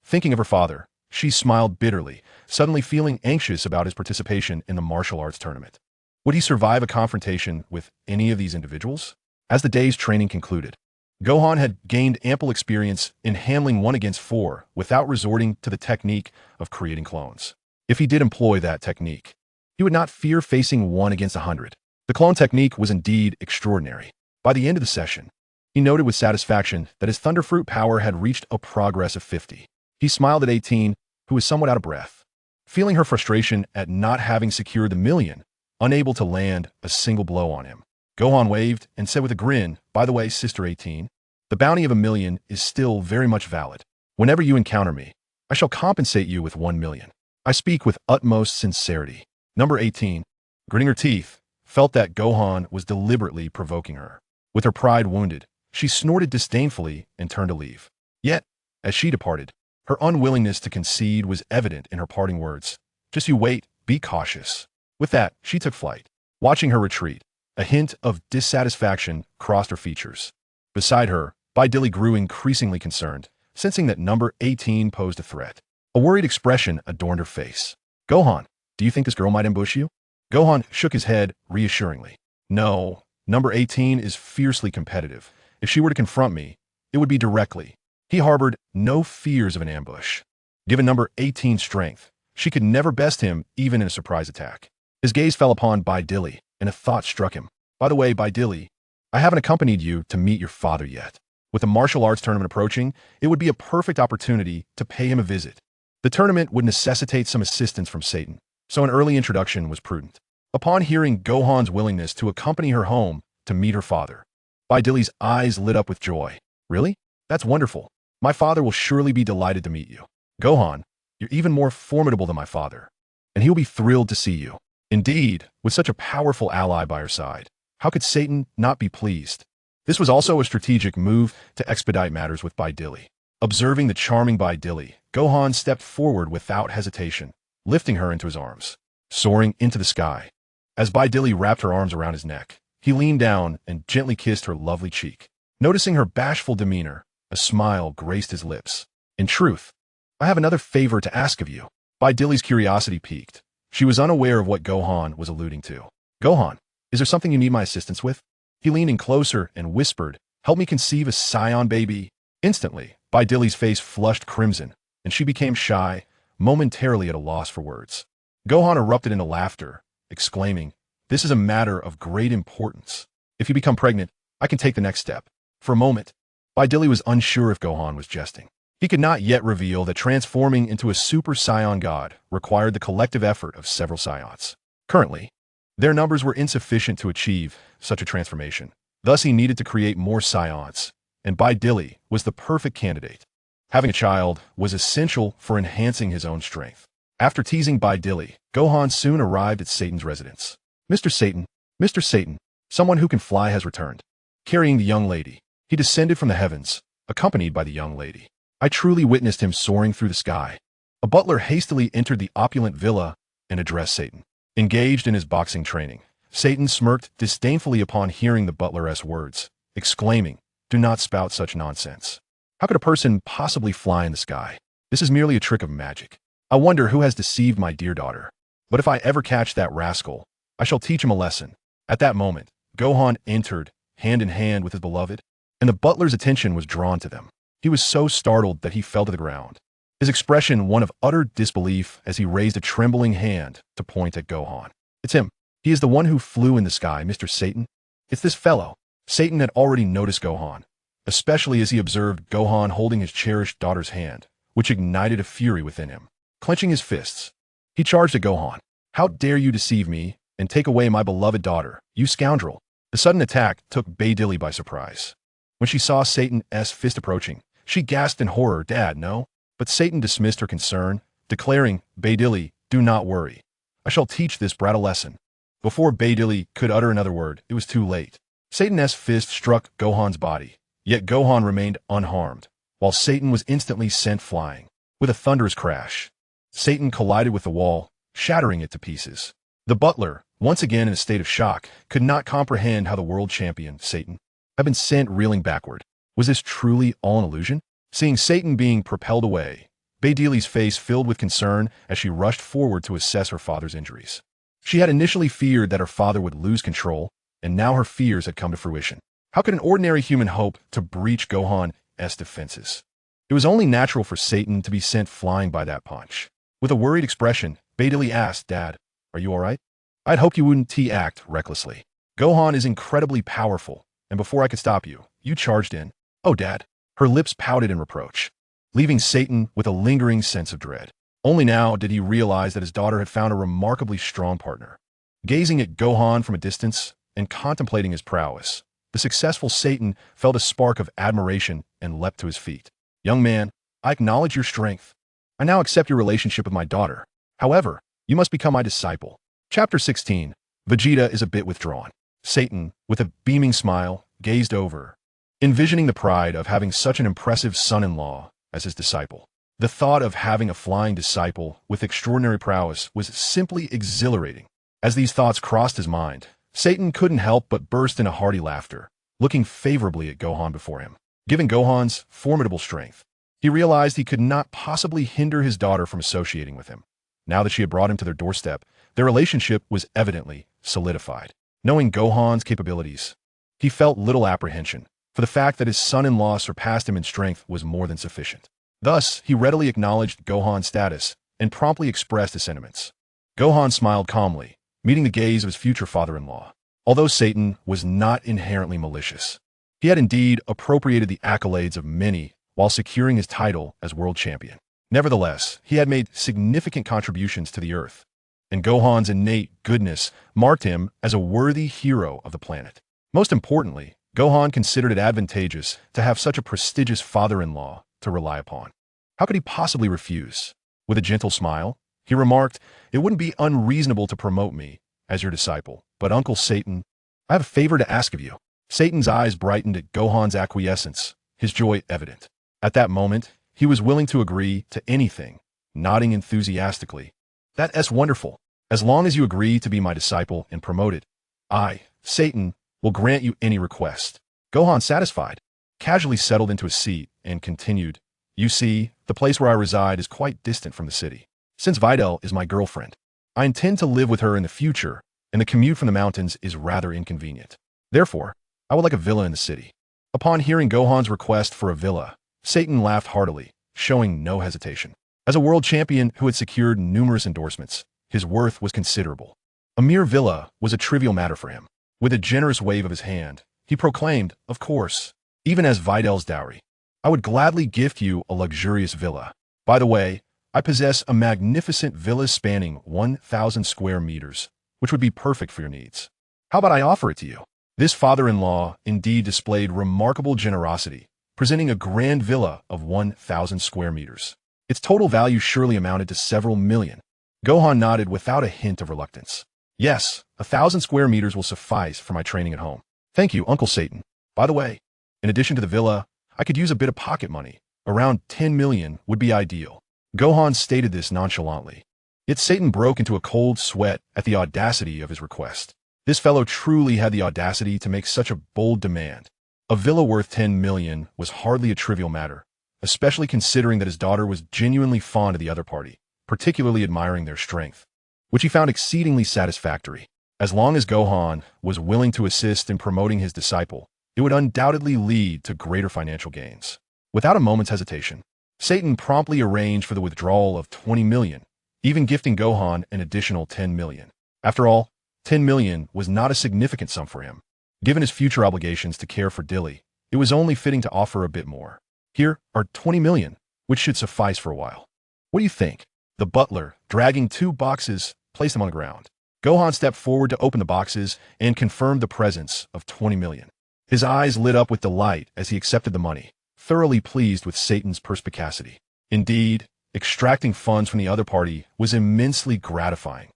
Thinking of her father, she smiled bitterly, suddenly feeling anxious about his participation in the martial arts tournament. Would he survive a confrontation with any of these individuals? As the day's training concluded, Gohan had gained ample experience in handling 1-against-4 without resorting to the technique of creating clones. If he did employ that technique, he would not fear facing 1-against-100. The clone technique was indeed extraordinary. By the end of the session, he noted with satisfaction that his Thunderfruit power had reached a progress of 50. He smiled at 18, who was somewhat out of breath. Feeling her frustration at not having secured the 1,000,000, unable to land a single blow on him, Gohan waved and said with a grin, "By the way, Sister 18, the bounty of 1,000,000 is still very much valid. Whenever you encounter me, I shall compensate you with 1,000,000. I speak with utmost sincerity." Number 18, gritting her teeth, felt that Gohan was deliberately provoking her. With her pride wounded, she snorted disdainfully and turned to leave. Yet, as she departed, her unwillingness to concede was evident in her parting words. "Just you wait, be cautious." With that, she took flight. Watching her retreat, a hint of dissatisfaction crossed her features. Beside her, Bidilli grew increasingly concerned, sensing that number 18 posed a threat. A worried expression adorned her face. "Gohan, do you think this girl might ambush you?" Gohan shook his head reassuringly. "No, number 18 is fiercely competitive. If she were to confront me, it would be directly." He harbored no fears of an ambush. Given number 18's strength, she could never best him even in a surprise attack. His gaze fell upon Bidilli, and a thought struck him. "By the way, Bidilli, I haven't accompanied you to meet your father yet. With the martial arts tournament approaching, it would be a perfect opportunity to pay him a visit. The tournament would necessitate some assistance from Satan, so an early introduction was prudent." Upon hearing Gohan's willingness to accompany her home to meet her father, Bidilli's eyes lit up with joy. "Really? That's wonderful. My father will surely be delighted to meet you. Gohan, you're even more formidable than my father, and he will be thrilled to see you." Indeed, with such a powerful ally by her side, how could Satan not be pleased? This was also a strategic move to expedite matters with Bidilli. Observing the charming Bidilli, Gohan stepped forward without hesitation, lifting her into his arms, soaring into the sky. As Bidilli wrapped her arms around his neck, he leaned down and gently kissed her lovely cheek. Noticing her bashful demeanor, a smile graced his lips. "In truth, I have another favor to ask of you." Bidilli's curiosity piqued. She was unaware of what Gohan was alluding to. "Gohan, is there something you need my assistance with?" He leaned in closer and whispered, "Help me conceive a Saiyan baby." Instantly, Bidilli's face flushed crimson, and she became shy, momentarily at a loss for words. Gohan erupted into laughter, exclaiming, "This is a matter of great importance. If you become pregnant, I can take the next step." For a moment, Bidilli was unsure if Gohan was jesting. He could not yet reveal that transforming into a Super Saiyan God required the collective effort of several Saiyans. Currently, their numbers were insufficient to achieve such a transformation. Thus, he needed to create more Saiyans, and Baidili was the perfect candidate. Having a child was essential for enhancing his own strength. After teasing Baidili, Gohan soon arrived at Satan's residence. Mr. Satan, Mr. Satan, someone who can fly has returned. Carrying the young lady, he descended from the heavens, accompanied by the young lady. I truly witnessed him soaring through the sky. A butler hastily entered the opulent villa and addressed Satan. Engaged in his boxing training, Satan smirked disdainfully upon hearing the butler's words, exclaiming, "Do not spout such nonsense. How could a person possibly fly in the sky? This is merely a trick of magic. I wonder who has deceived my dear daughter. But if I ever catch that rascal, I shall teach him a lesson." At that moment, Gohan entered, hand in hand with his beloved, and the butler's attention was drawn to them. He was so startled that he fell to the ground, his expression one of utter disbelief as he raised a trembling hand to point at Gohan. "It's him. He is the one who flew in the sky, Mr. Satan. It's this fellow." Satan had already noticed Gohan, especially as he observed Gohan holding his cherished daughter's hand, which ignited a fury within him. Clenching his fists, he charged at Gohan. "How dare you deceive me and take away my beloved daughter, you scoundrel!" The sudden attack took Baidili by surprise. When she saw Satan's fist approaching, she gasped in horror, "Dad, no." But Satan dismissed her concern, declaring, "Baidili, do not worry. I shall teach this brat a lesson." Before Baidili could utter another word, it was too late. Satan's fist struck Gohan's body, yet Gohan remained unharmed, while Satan was instantly sent flying. With a thunderous crash, Satan collided with the wall, shattering it to pieces. The butler, once again in a state of shock, could not comprehend how the world champion, Satan, had been sent reeling backward. Was this truly all an illusion? Seeing Satan being propelled away, Baidili's face filled with concern as she rushed forward to assess her father's injuries. She had initially feared that her father would lose control, and now her fears had come to fruition. How could an ordinary human hope to breach Gohan's defenses? It was only natural for Satan to be sent flying by that punch. With a worried expression, Baidili asked, "Dad, are you all right? I'd hoped you wouldn't act recklessly. Gohan is incredibly powerful, and before I could stop you, you charged in." "Oh, Dad." Her lips pouted in reproach, leaving Satan with a lingering sense of dread. Only now did he realize that his daughter had found a remarkably strong partner. Gazing at Gohan from a distance and contemplating his prowess, the successful Satan felt a spark of admiration and leapt to his feet. "Young man, I acknowledge your strength. I now accept your relationship with my daughter. However, you must become my disciple." Chapter 16. Vegeta is a bit withdrawn. Satan, with a beaming smile, gazed over, envisioning the pride of having such an impressive son-in-law as his disciple. The thought of having a flying disciple with extraordinary prowess was simply exhilarating. As these thoughts crossed his mind, Satan couldn't help but burst into hearty laughter, looking favorably at Gohan before him. Given Gohan's formidable strength, he realized he could not possibly hinder his daughter from associating with him. Now that she had brought him to their doorstep, their relationship was evidently solidified. Knowing Gohan's capabilities, he felt little apprehension, for the fact that his son-in-law surpassed him in strength was more than sufficient. Thus, he readily acknowledged Gohan's status and promptly expressed his sentiments. Gohan smiled calmly, meeting the gaze of his future father-in-law. Although Satan was not inherently malicious, he had indeed appropriated the accolades of many while securing his title as world champion. Nevertheless, he had made significant contributions to the Earth, and Gohan's innate goodness marked him as a worthy hero of the planet. Most importantly, Gohan considered it advantageous to have such a prestigious father-in-law to rely upon. How could he possibly refuse? With a gentle smile, he remarked, "It wouldn't be unreasonable to promote me as your disciple, but Uncle Satan, I have a favor to ask of you." Satan's eyes brightened at Gohan's acquiescence, his joy evident. At that moment, he was willing to agree to anything, nodding enthusiastically. "That's wonderful. As long as you agree to be my disciple and promoted, I, Satan, will grant you any request." Gohan, satisfied, casually settled into a seat and continued, "You see, the place where I reside is quite distant from the city. Since Videl is my girlfriend, I intend to live with her in the future, and the commute from the mountains is rather inconvenient. Therefore, I would like a villa in the city." Upon hearing Gohan's request for a villa, Satan laughed heartily, showing no hesitation. As a world champion who had secured numerous endorsements, his worth was considerable. A mere villa was a trivial matter for him. With a generous wave of his hand, he proclaimed, "Of course, even as Videl's dowry. I would gladly gift you a luxurious villa. By the way, I possess a magnificent villa spanning 1,000 square meters, which would be perfect for your needs. How about I offer it to you? This father-in-law indeed displayed remarkable generosity, presenting a grand villa of 1,000 square meters. Its total value surely amounted to several million. Gohan nodded without a hint of reluctance. Yes, 1,000 square meters will suffice for my training at home. Thank you, Uncle Satan. By the way, in addition to the villa, I could use a bit of pocket money. Around 10 million would be ideal. Gohan stated this nonchalantly. Yet Satan broke into a cold sweat at the audacity of his request. This fellow truly had the audacity to make such a bold demand. A villa worth 10 million was hardly a trivial matter, especially considering that his daughter was genuinely fond of the other party, particularly admiring their strength, which he found exceedingly satisfactory. As long as Gohan was willing to assist in promoting his disciple, it would undoubtedly lead to greater financial gains. Without a moment's hesitation, Satan promptly arranged for the withdrawal of 20 million, even gifting Gohan an additional 10 million. After all, 10 million was not a significant sum for him. Given his future obligations to care for Dilly, it was only fitting to offer a bit more. Here are 20 million, which should suffice for a while. What do you think? The butler, dragging 2 boxes, placed them on the ground. Gohan stepped forward to open the boxes and confirmed the presence of 20 million. His eyes lit up with delight as he accepted the money, thoroughly pleased with Satan's perspicacity. Indeed, extracting funds from the other party was immensely gratifying.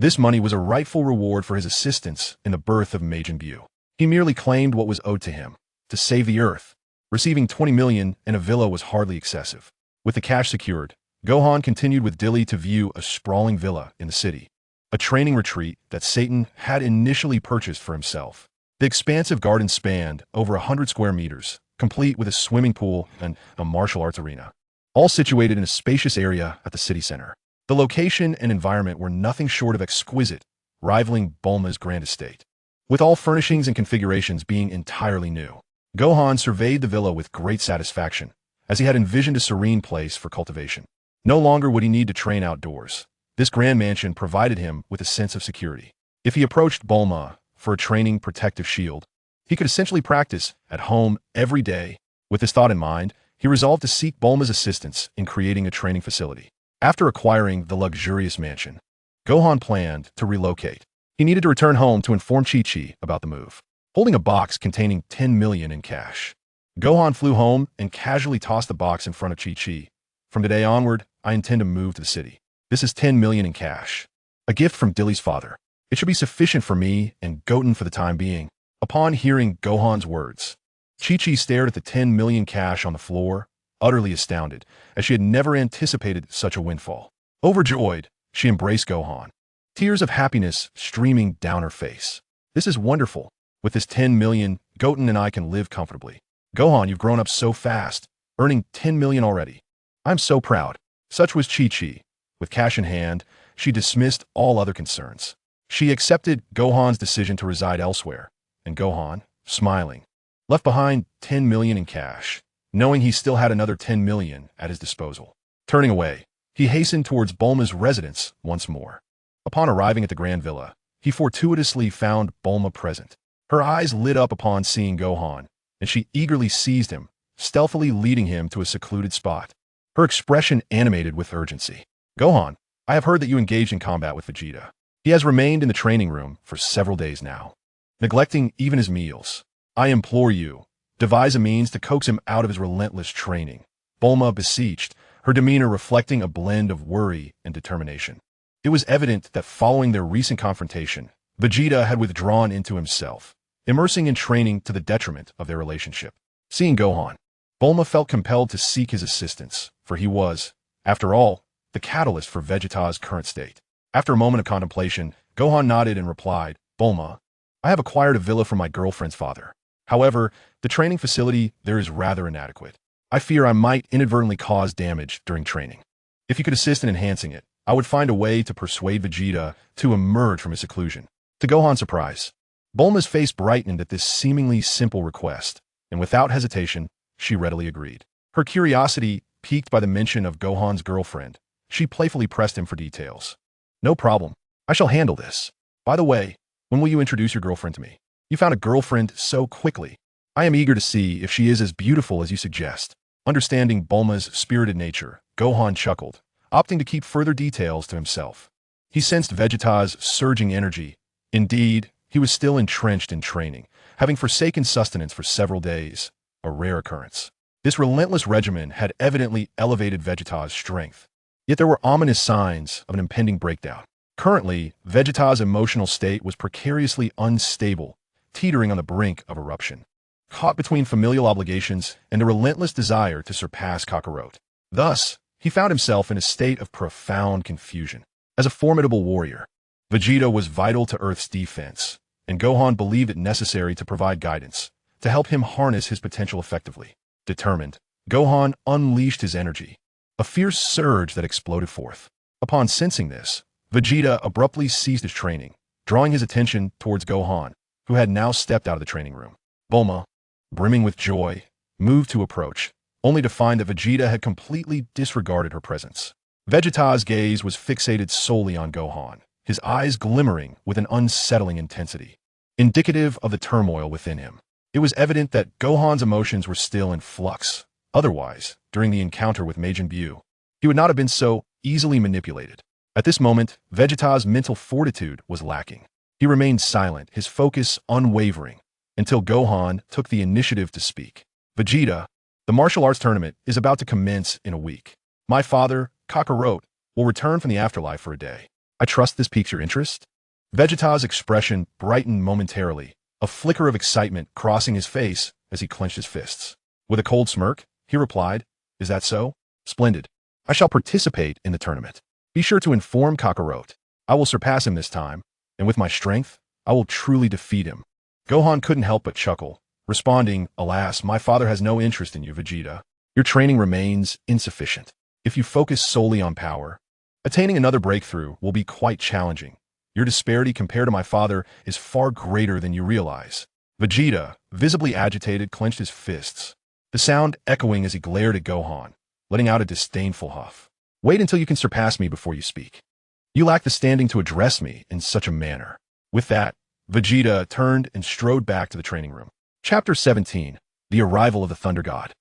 This money was a rightful reward for his assistance in the birth of Majin Buu. He merely claimed what was owed to him, to save the Earth. Receiving 20 million in a villa was hardly excessive. With the cash secured, Gohan continued with Dilly to view a sprawling villa in the city, a training retreat that Satan had initially purchased for himself. The expansive garden spanned over 100 square meters, complete with a swimming pool and a martial arts arena, all situated in a spacious area at the city center. The location and environment were nothing short of exquisite, rivaling Bulma's grand estate, with all furnishings and configurations being entirely new. Gohan surveyed the villa with great satisfaction, as he had envisioned a serene place for cultivation. No longer would he need to train outdoors. This grand mansion provided him with a sense of security. If he approached Bulma for a training protective shield, he could essentially practice at home every day. With this thought in mind, he resolved to seek Bulma's assistance in creating a training facility. After acquiring the luxurious mansion, Gohan planned to relocate. He needed to return home to inform Chi-Chi about the move. Holding a box containing 10 million in cash, Gohan flew home and casually tossed the box in front of Chi-Chi. From today onward, I intend to move to the city. This is 10 million in cash, a gift from Dilly's father. It should be sufficient for me and Goten for the time being. Upon hearing Gohan's words, Chi-Chi stared at the 10 million cash on the floor, utterly astounded, as she had never anticipated such a windfall. Overjoyed, she embraced Gohan, tears of happiness streaming down her face. This is wonderful. With this 10 million, Goten and I can live comfortably. Gohan, you've grown up so fast, earning 10 million already. I'm so proud. Such was Chi-Chi. With cash in hand, she dismissed all other concerns. She accepted Gohan's decision to reside elsewhere, and Gohan, smiling, left behind 10 million in cash, knowing he still had another 10 million at his disposal. Turning away, he hastened towards Bulma's residence once more. Upon arriving at the Grand Villa, he fortuitously found Bulma present. Her eyes lit up upon seeing Gohan, and she eagerly seized him, stealthily leading him to a secluded spot. Her expression animated with urgency. Gohan, I have heard that you engaged in combat with Vegeta. He has remained in the training room for several days now, neglecting even his meals. I implore you, devise a means to coax him out of his relentless training. Bulma beseeched, her demeanor reflecting a blend of worry and determination. It was evident that following their recent confrontation, Vegeta had withdrawn into himself, immersing in training to the detriment of their relationship. Seeing Gohan, Bulma felt compelled to seek his assistance, for he was, after all, the catalyst for Vegeta's current state. After a moment of contemplation, Gohan nodded and replied, Bulma, I have acquired a villa from my girlfriend's father. However, the training facility there is rather inadequate. I fear I might inadvertently cause damage during training. If you could assist in enhancing it, I would find a way to persuade Vegeta to emerge from his seclusion. To Gohan's surprise, Bulma's face brightened at this seemingly simple request, and without hesitation, she readily agreed. Her curiosity piqued by the mention of Gohan's girlfriend, she playfully pressed him for details. No problem. I shall handle this. By the way, when will you introduce your girlfriend to me? You found a girlfriend so quickly. I am eager to see if she is as beautiful as you suggest. Understanding Bulma's spirited nature, Gohan chuckled, opting to keep further details to himself. He sensed Vegeta's surging energy. Indeed, he was still entrenched in training, having forsaken sustenance for several days, a rare occurrence. This relentless regimen had evidently elevated Vegeta's strength. Yet there were ominous signs of an impending breakdown. Currently, Vegeta's emotional state was precariously unstable, teetering on the brink of eruption. Caught between familial obligations and a relentless desire to surpass Kakarot. Thus, he found himself in a state of profound confusion. As a formidable warrior, Vegeta was vital to Earth's defense, and Gohan believed it necessary to provide guidance, to help him harness his potential effectively. Determined, Gohan unleashed his energy, a fierce surge that exploded forth. Upon sensing this, Vegeta abruptly ceased his training, drawing his attention towards Gohan, who had now stepped out of the training room. Bulma, brimming with joy, moved to approach, only to find that Vegeta had completely disregarded her presence. Vegeta's gaze was fixated solely on Gohan, his eyes glimmering with an unsettling intensity, indicative of the turmoil within him. It was evident that Gohan's emotions were still in flux. Otherwise, during the encounter with Majin Buu, he would not have been so easily manipulated. At this moment, Vegeta's mental fortitude was lacking. He remained silent, his focus unwavering, until Gohan took the initiative to speak. Vegeta, the martial arts tournament is about to commence in a week. My father, Kakarot, will return from the afterlife for a day. I trust this piques your interest? Vegeta's expression brightened momentarily, a flicker of excitement crossing his face as he clenched his fists. With a cold smirk, he replied, "Is that so? Splendid. I shall participate in the tournament. Be sure to inform Kakarot. I will surpass him this time, and with my strength, I will truly defeat him." Gohan couldn't help but chuckle, responding, "Alas, my father has no interest in you, Vegeta. Your training remains insufficient. If you focus solely on power, attaining another breakthrough will be quite challenging. Your disparity compared to my father is far greater than you realize." Vegeta, visibly agitated, clenched his fists, the sound echoing as he glared at Gohan, letting out a disdainful huff. "Wait until you can surpass me before you speak. You lack the standing to address me in such a manner." With that, Vegeta turned and strode back to the training room. Chapter 17. The Arrival of the Thunder God.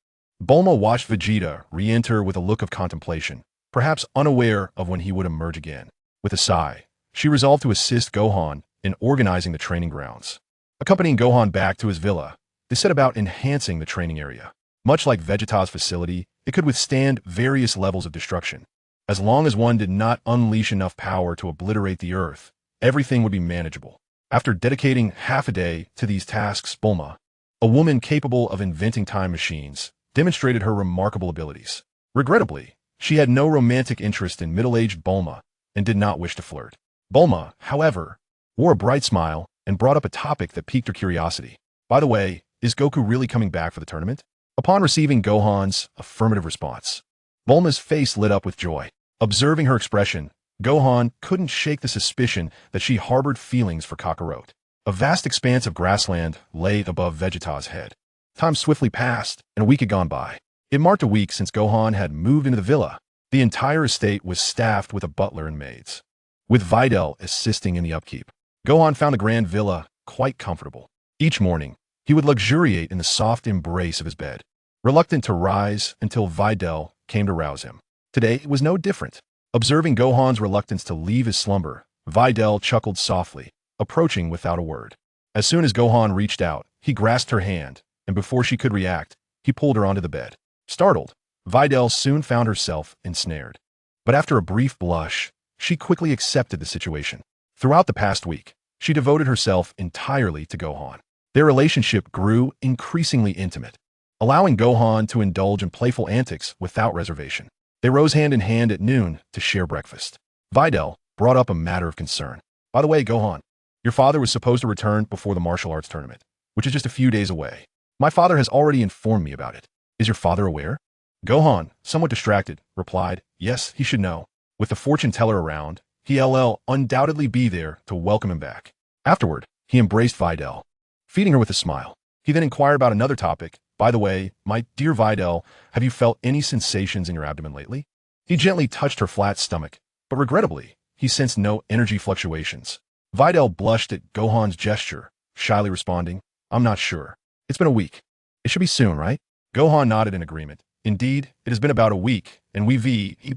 Bulma watched Vegeta re-enter with a look of contemplation, perhaps unaware of when he would emerge again. With a sigh, she resolved to assist Gohan in organizing the training grounds. Accompanying Gohan back to his villa, they set about enhancing the training area. Much like Vegeta's facility, it could withstand various levels of destruction. As long as one did not unleash enough power to obliterate the Earth, everything would be manageable. After dedicating half a day to these tasks, Bulma, a woman capable of inventing time machines, demonstrated her remarkable abilities. Regrettably, she had no romantic interest in middle-aged Bulma and did not wish to flirt. Bulma, however, wore a bright smile and brought up a topic that piqued her curiosity. "By the way, is Goku really coming back for the tournament?" Upon receiving Gohan's affirmative response, Bulma's face lit up with joy. Observing her expression, Gohan couldn't shake the suspicion that she harbored feelings for Kakarot. A vast expanse of grassland lay above Vegeta's head. Time swiftly passed, and a week had gone by. It marked a week since Gohan had moved into the villa. The entire estate was staffed with a butler and maids, with Videl assisting in the upkeep. Gohan found the grand villa quite comfortable. Each morning, he would luxuriate in the soft embrace of his bed, reluctant to rise until Videl came to rouse him. Today it was no different. Observing Gohan's reluctance to leave his slumber, Videl chuckled softly, approaching without a word. As soon as Gohan reached out, he grasped her hand, and before she could react, he pulled her onto the bed. Startled, Videl soon found herself ensnared. But after a brief blush, she quickly accepted the situation. Throughout the past week, she devoted herself entirely to Gohan. Their relationship grew increasingly intimate, allowing Gohan to indulge in playful antics without reservation. They rose hand in hand at noon to share breakfast. Videl brought up a matter of concern. "By the way, Gohan, your father was supposed to return before the martial arts tournament, which is just a few days away. My father has already informed me about it. Is your father aware?" Gohan, somewhat distracted, replied, "Yes, he should know. With the fortune teller around, he'll undoubtedly be there to welcome him back." Afterward, he embraced Videl, feeding her with a smile. He then inquired about another topic. "By the way, my dear Videl, have you felt any sensations in your abdomen lately?" He gently touched her flat stomach, but regrettably, he sensed no energy fluctuations. Videl blushed at Gohan's gesture, shyly responding, "I'm not sure. It's been a week. It should be soon, right?" Gohan nodded in agreement, Indeed, it has been about a week, and we've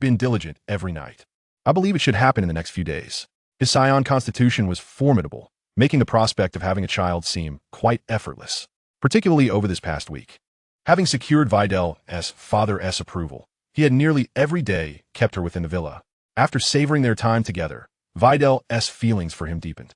been diligent every night. I believe it should happen in the next few days. His Saiyan constitution was formidable, making the prospect of having a child seem quite effortless, particularly over this past week. Having secured Vidal's father's approval, he had nearly every day kept her within the villa. After savoring their time together, Vidal's feelings for him deepened,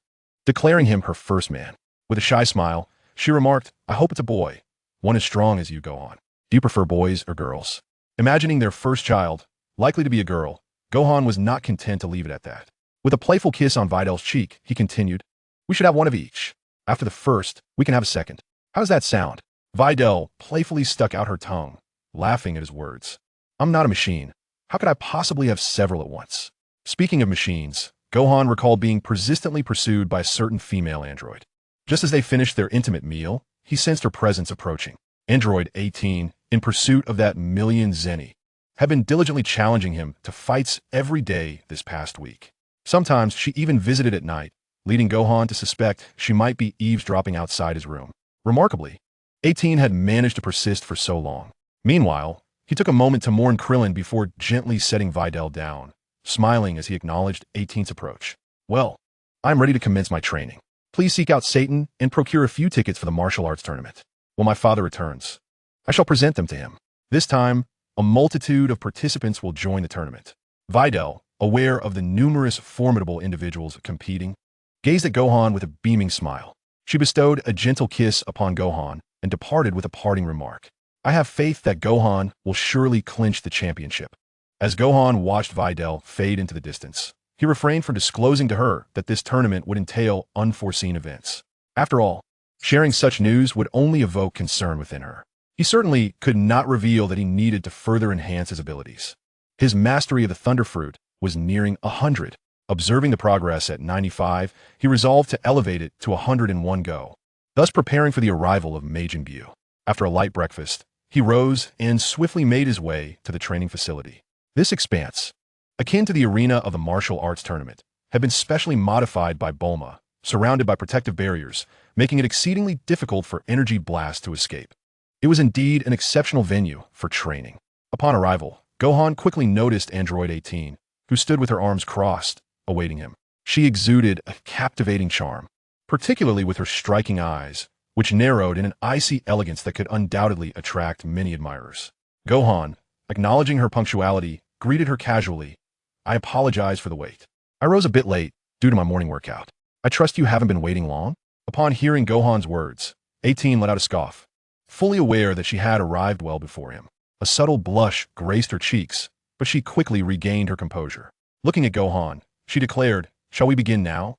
declaring him her first man. With a shy smile, she remarked, "I hope it's a boy, one as strong as you, Gohan. Do you prefer boys or girls?" Imagining their first child, likely to be a girl, Gohan was not content to leave it at that. With a playful kiss on Vidal's cheek, he continued, "We should have one of each. After the first, we can have a second. How does that sound?" Vidal playfully stuck out her tongue, laughing at his words. "I'm not a machine. How could I possibly have several at once?" Speaking of machines, Gohan recalled being persistently pursued by a certain female android. Just as they finished their intimate meal, he sensed her presence approaching. Android 18, in pursuit of that million zeni, had been diligently challenging him to fights every day this past week. Sometimes she even visited at night, leading Gohan to suspect she might be eavesdropping outside his room. Remarkably, 18 had managed to persist for so long. Meanwhile, he took a moment to mourn Krillin before gently setting Vidal down, smiling as he acknowledged 18's approach. "Well, I'm ready to commence my training. Please seek out Satan and procure a few tickets for the martial arts tournament. When my father returns, I shall present them to him. This time, a multitude of participants will join the tournament." Vidal, aware of the numerous formidable individuals competing, gazed at Gohan with a beaming smile. She bestowed a gentle kiss upon Gohan and departed with a parting remark. "I have faith that Gohan will surely clinch the championship." As Gohan watched Vidal fade into the distance, he refrained from disclosing to her that this tournament would entail unforeseen events. After all, sharing such news would only evoke concern within her. He certainly could not reveal that he needed to further enhance his abilities. His mastery of the Thunder Fruit was nearing 100. Observing the progress at 95, he resolved to elevate it to 101 go, thus preparing for the arrival of Majin Buu. After a light breakfast, he rose and swiftly made his way to the training facility. This expanse, akin to the arena of the martial arts tournament, had been specially modified by Bulma, surrounded by protective barriers, making it exceedingly difficult for energy blasts to escape. It was indeed an exceptional venue for training. Upon arrival, Gohan quickly noticed Android 18, who stood with her arms crossed, awaiting him. She exuded a captivating charm, particularly with her striking eyes, which narrowed in an icy elegance that could undoubtedly attract many admirers. Gohan, acknowledging her punctuality, greeted her casually. "I apologize for the wait. I rose a bit late due to my morning workout. I trust you haven't been waiting long?" Upon hearing Gohan's words, 18 let out a scoff, fully aware that she had arrived well before him. A subtle blush graced her cheeks, but she quickly regained her composure. Looking at Gohan, she declared, "Shall we begin now?"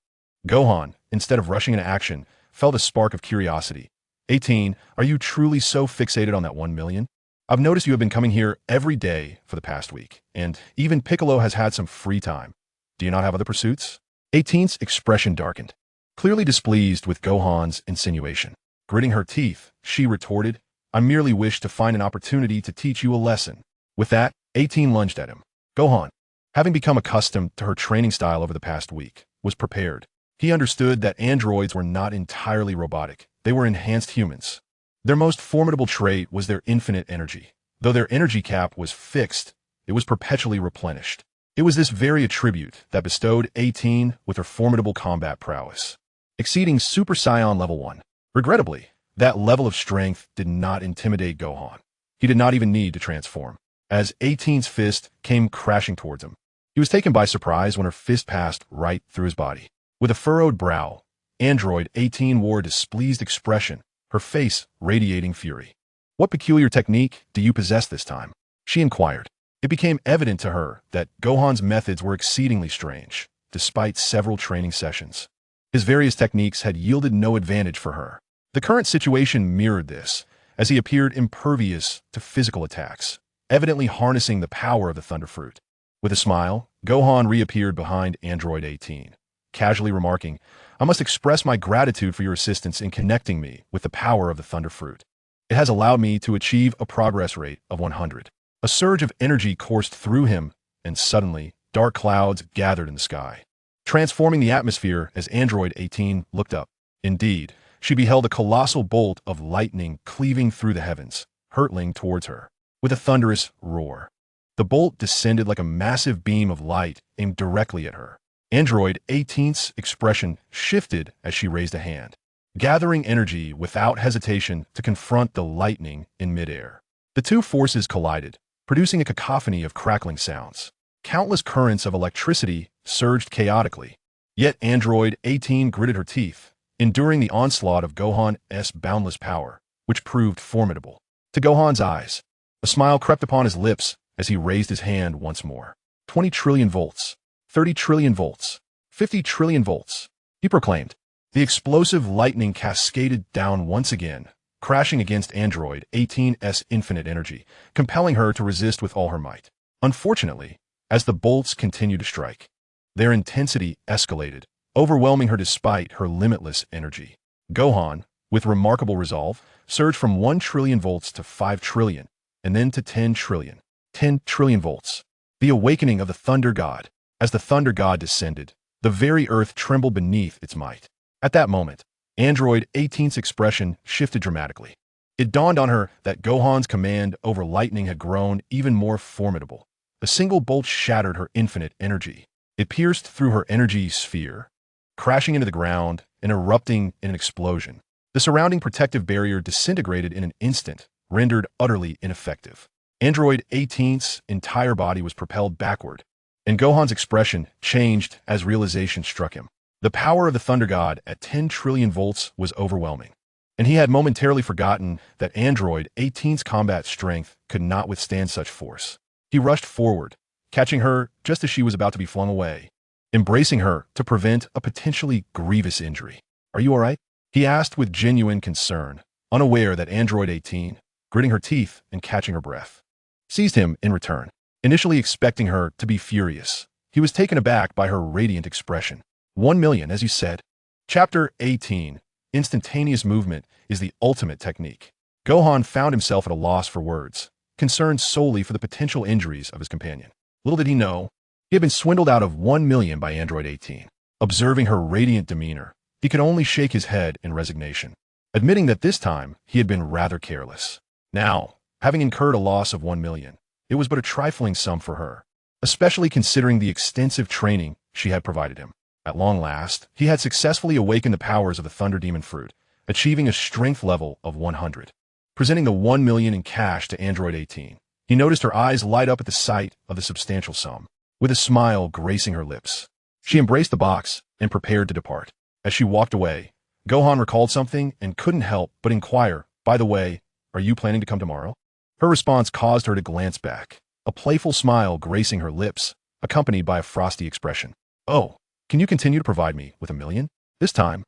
Gohan, instead of rushing into action, felt a spark of curiosity. 18, are you truly so fixated on that 1 million? I've noticed you have been coming here every day for the past week, and even Piccolo has had some free time. Do you not have other pursuits? 18's expression darkened, clearly displeased with Gohan's insinuation. Gritting her teeth, she retorted, "I merely wish to find an opportunity to teach you a lesson." With that, 18 lunged at him. Gohan, having become accustomed to her training style over the past week, was prepared. He understood that androids were not entirely robotic. They were enhanced humans. Their most formidable trait was their infinite energy. Though their energy cap was fixed, it was perpetually replenished. It was this very attribute that bestowed 18 with her formidable combat prowess, exceeding Super Saiyan level 1. Regrettably, that level of strength did not intimidate Gohan. He did not even need to transform. As 18's fist came crashing towards him, he was taken by surprise when her fist passed right through his body. With a furrowed brow, Android 18 wore a displeased expression, her face radiating fury. "What peculiar technique do you possess this time?" she inquired. It became evident to her that Gohan's methods were exceedingly strange, despite several training sessions. His various techniques had yielded no advantage for her. The current situation mirrored this, as he appeared impervious to physical attacks, evidently harnessing the power of the Thunder Fruit. With a smile, Gohan reappeared behind Android 18, casually remarking, "I must express my gratitude for your assistance in connecting me with the power of the Thunder Fruit. It has allowed me to achieve a progress rate of 100. A surge of energy coursed through him, and suddenly, dark clouds gathered in the sky, transforming the atmosphere as Android 18 looked up. Indeed, she beheld a colossal bolt of lightning cleaving through the heavens, hurtling towards her. with a thunderous roar. The bolt descended like a massive beam of light aimed directly at her. Android 18's expression shifted as she raised a hand, gathering energy without hesitation to confront the lightning in midair. The two forces collided, producing a cacophony of crackling sounds. Countless currents of electricity surged chaotically. Yet Android 18 gritted her teeth, enduring the onslaught of Gohan's boundless power, which proved formidable. To Gohan's eyes, a smile crept upon his lips as he raised his hand once more. 20 trillion volts, 30 trillion volts, 50 trillion volts, he proclaimed. The explosive lightning cascaded down once again, crashing against Android 18's infinite energy, compelling her to resist with all her might. Unfortunately, as the bolts continued to strike, their intensity escalated, overwhelming her despite her limitless energy. Gohan, with remarkable resolve, surged from 1 trillion volts to 5 trillion, and then to 10 trillion. 10 trillion volts. The awakening of the Thunder God. As the Thunder God descended, the very earth trembled beneath its might. At that moment, Android 18's expression shifted dramatically. It dawned on her that Gohan's command over lightning had grown even more formidable. A single bolt shattered her infinite energy. It pierced through her energy sphere, crashing into the ground and erupting in an explosion. The surrounding protective barrier disintegrated in an instant, rendered utterly ineffective. Android 18's entire body was propelled backward, and Gohan's expression changed as realization struck him. The power of the Thunder God at 10 trillion volts was overwhelming, and he had momentarily forgotten that Android 18's combat strength could not withstand such force. He rushed forward, catching her just as she was about to be flung away, embracing her to prevent a potentially grievous injury. "Are you all right?" he asked with genuine concern, unaware that Android 18, gritting her teeth and catching her breath, seized him in return. Initially expecting her to be furious, he was taken aback by her radiant expression. 1 million, as you said. Chapter 18. Instantaneous movement is the ultimate technique. Gohan found himself at a loss for words, concerned solely for the potential injuries of his companion. Little did he know, he had been swindled out of 1 million by Android 18. Observing her radiant demeanor, he could only shake his head in resignation, admitting that this time he had been rather careless. Now, having incurred a loss of 1 million, it was but a trifling sum for her, especially considering the extensive training she had provided him. At long last, he had successfully awakened the powers of the Thunder Demon Fruit, achieving a strength level of 100. Presenting the 1 million in cash to Android 18, he noticed her eyes light up at the sight of the substantial sum. With a smile gracing her lips, she embraced the box and prepared to depart. As she walked away, Gohan recalled something and couldn't help but inquire, "By the way, are you planning to come tomorrow?" Her response caused her to glance back, a playful smile gracing her lips, accompanied by a frosty expression. "Oh, can you continue to provide me with 1 million? This time?"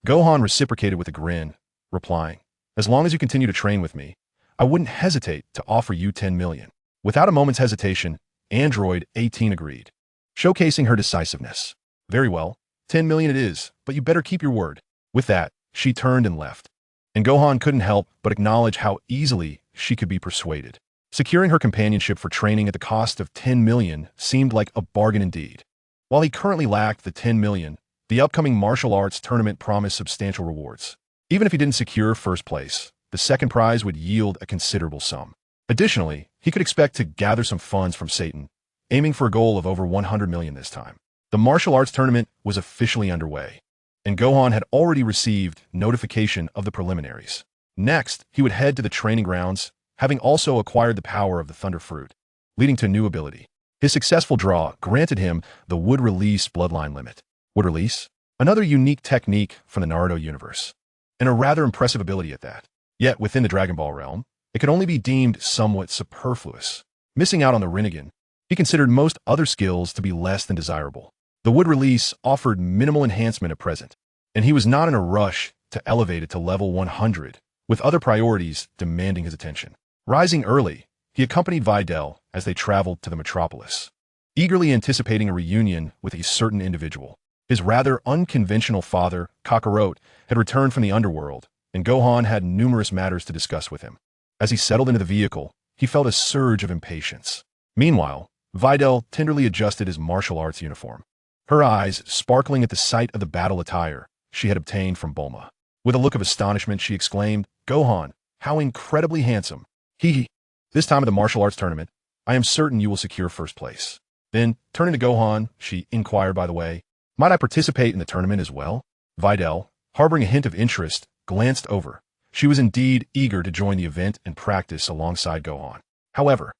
Gohan reciprocated with a grin, replying, "As long as you continue to train with me, I wouldn't hesitate to offer you 10 million. Without a moment's hesitation, Android 18 agreed, showcasing her decisiveness. "Very well, 10 million it is, but you better keep your word." With that, she turned and left, and Gohan couldn't help but acknowledge how easily she could be persuaded. Securing her companionship for training at the cost of 10 million seemed like a bargain indeed. While he currently lacked the 10 million, the upcoming martial arts tournament promised substantial rewards. Even if he didn't secure first place, the second prize would yield a considerable sum. Additionally, he could expect to gather some funds from Satan, aiming for a goal of over 100 million this time. The martial arts tournament was officially underway, and Gohan had already received notification of the preliminaries. Next, he would head to the training grounds, having also acquired the power of the Thunder Fruit, leading to a new ability. His successful draw granted him the Wood Release bloodline limit. Wood Release? Another unique technique from the Naruto universe, and a rather impressive ability at that. Yet within the Dragon Ball realm, it could only be deemed somewhat superfluous. Missing out on the Rinnegan, he considered most other skills to be less than desirable. The Wood Release offered minimal enhancement at present, and he was not in a rush to elevate it to level 100, with other priorities demanding his attention. Rising early, he accompanied Videl as they traveled to the metropolis, eagerly anticipating a reunion with a certain individual. His rather unconventional father, Kakarot, had returned from the underworld, and Gohan had numerous matters to discuss with him. As he settled into the vehicle, he felt a surge of impatience. Meanwhile, Videl tenderly adjusted his martial arts uniform, her eyes sparkling at the sight of the battle attire she had obtained from Bulma. With a look of astonishment, she exclaimed, "Gohan, how incredibly handsome!" He This time of the martial arts tournament, I am certain you will secure first place. Then, turning to Gohan, she inquired by the way, might I participate in the tournament as well? Videl, harboring a hint of interest, glanced over. She was indeed eager to join the event and practice alongside Gohan. However,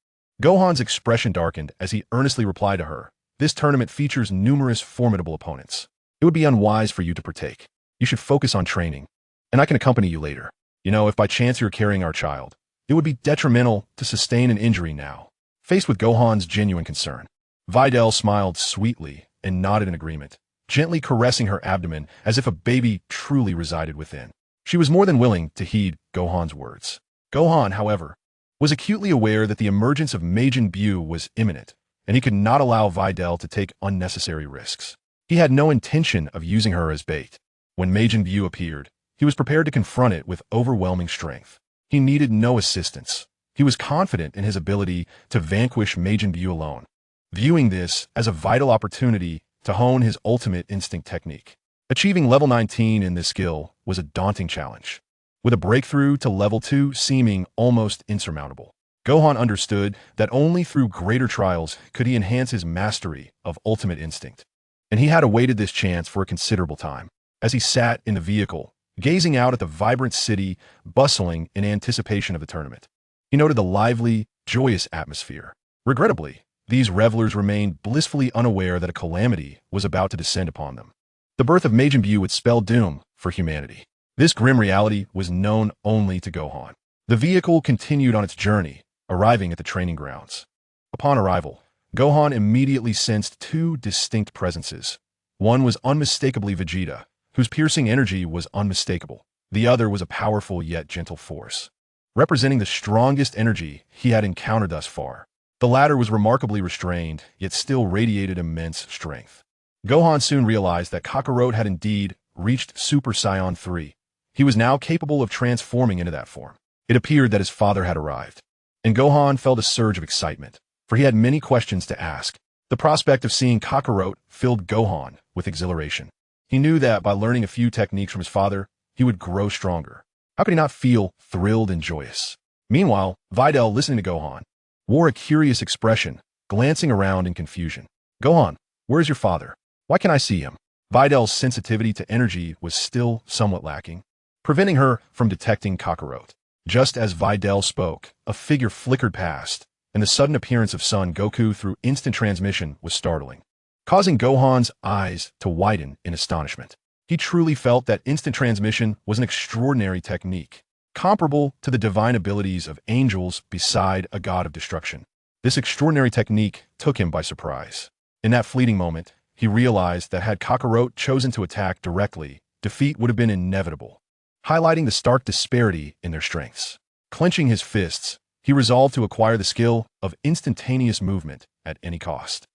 Gohan's expression darkened as he earnestly replied to her, this tournament features numerous formidable opponents. It would be unwise for you to partake. You should focus on training, and I can accompany you later. You know, if by chance you're carrying our child, it would be detrimental to sustain an injury now. Faced with Gohan's genuine concern, Videl smiled sweetly and nodded in agreement, gently caressing her abdomen as if a baby truly resided within. She was more than willing to heed Gohan's words. Gohan, however, was acutely aware that the emergence of Majin Buu was imminent, and he could not allow Videl to take unnecessary risks. He had no intention of using her as bait. When Majin Buu appeared, he was prepared to confront it with overwhelming strength. He needed no assistance. He was confident in his ability to vanquish Majin Buu alone, viewing this as a vital opportunity to hone his ultimate instinct technique. Achieving level 19 in this skill was a daunting challenge, with a breakthrough to level 2 seeming almost insurmountable. Gohan understood that only through greater trials could he enhance his mastery of ultimate instinct, and he had awaited this chance for a considerable time. As he sat in the vehicle, gazing out at the vibrant city bustling in anticipation of the tournament, he noted the lively, joyous atmosphere. Regrettably, these revelers remained blissfully unaware that a calamity was about to descend upon them. The birth of Majin Buu would spell doom for humanity. This grim reality was known only to Gohan. The vehicle continued on its journey, arriving at the training grounds. Upon arrival, Gohan immediately sensed two distinct presences. One was unmistakably Vegeta, whose piercing energy was unmistakable. The other was a powerful yet gentle force, representing the strongest energy he had encountered thus far. The latter was remarkably restrained, yet still radiated immense strength. Gohan soon realized that Kakarot had indeed reached Super Saiyan 3. He was now capable of transforming into that form. It appeared that his father had arrived, and Gohan felt a surge of excitement, for he had many questions to ask. The prospect of seeing Kakarot filled Gohan with exhilaration. He knew that by learning a few techniques from his father, he would grow stronger. How could he not feel thrilled and joyous? Meanwhile, Videl, listening to Gohan, wore a curious expression, glancing around in confusion. Gohan, where is your father? Why can't I see him? Videl's sensitivity to energy was still somewhat lacking, preventing her from detecting Kakarot. Just as Videl spoke, a figure flickered past, and the sudden appearance of Son Goku through instant transmission was startling, causing Gohan's eyes to widen in astonishment. He truly felt that instant transmission was an extraordinary technique, comparable to the divine abilities of angels beside a god of destruction. This extraordinary technique took him by surprise. In that fleeting moment, he realized that had Kakarot chosen to attack directly, defeat would have been inevitable, highlighting the stark disparity in their strengths. Clenching his fists, he resolved to acquire the skill of instantaneous movement at any cost.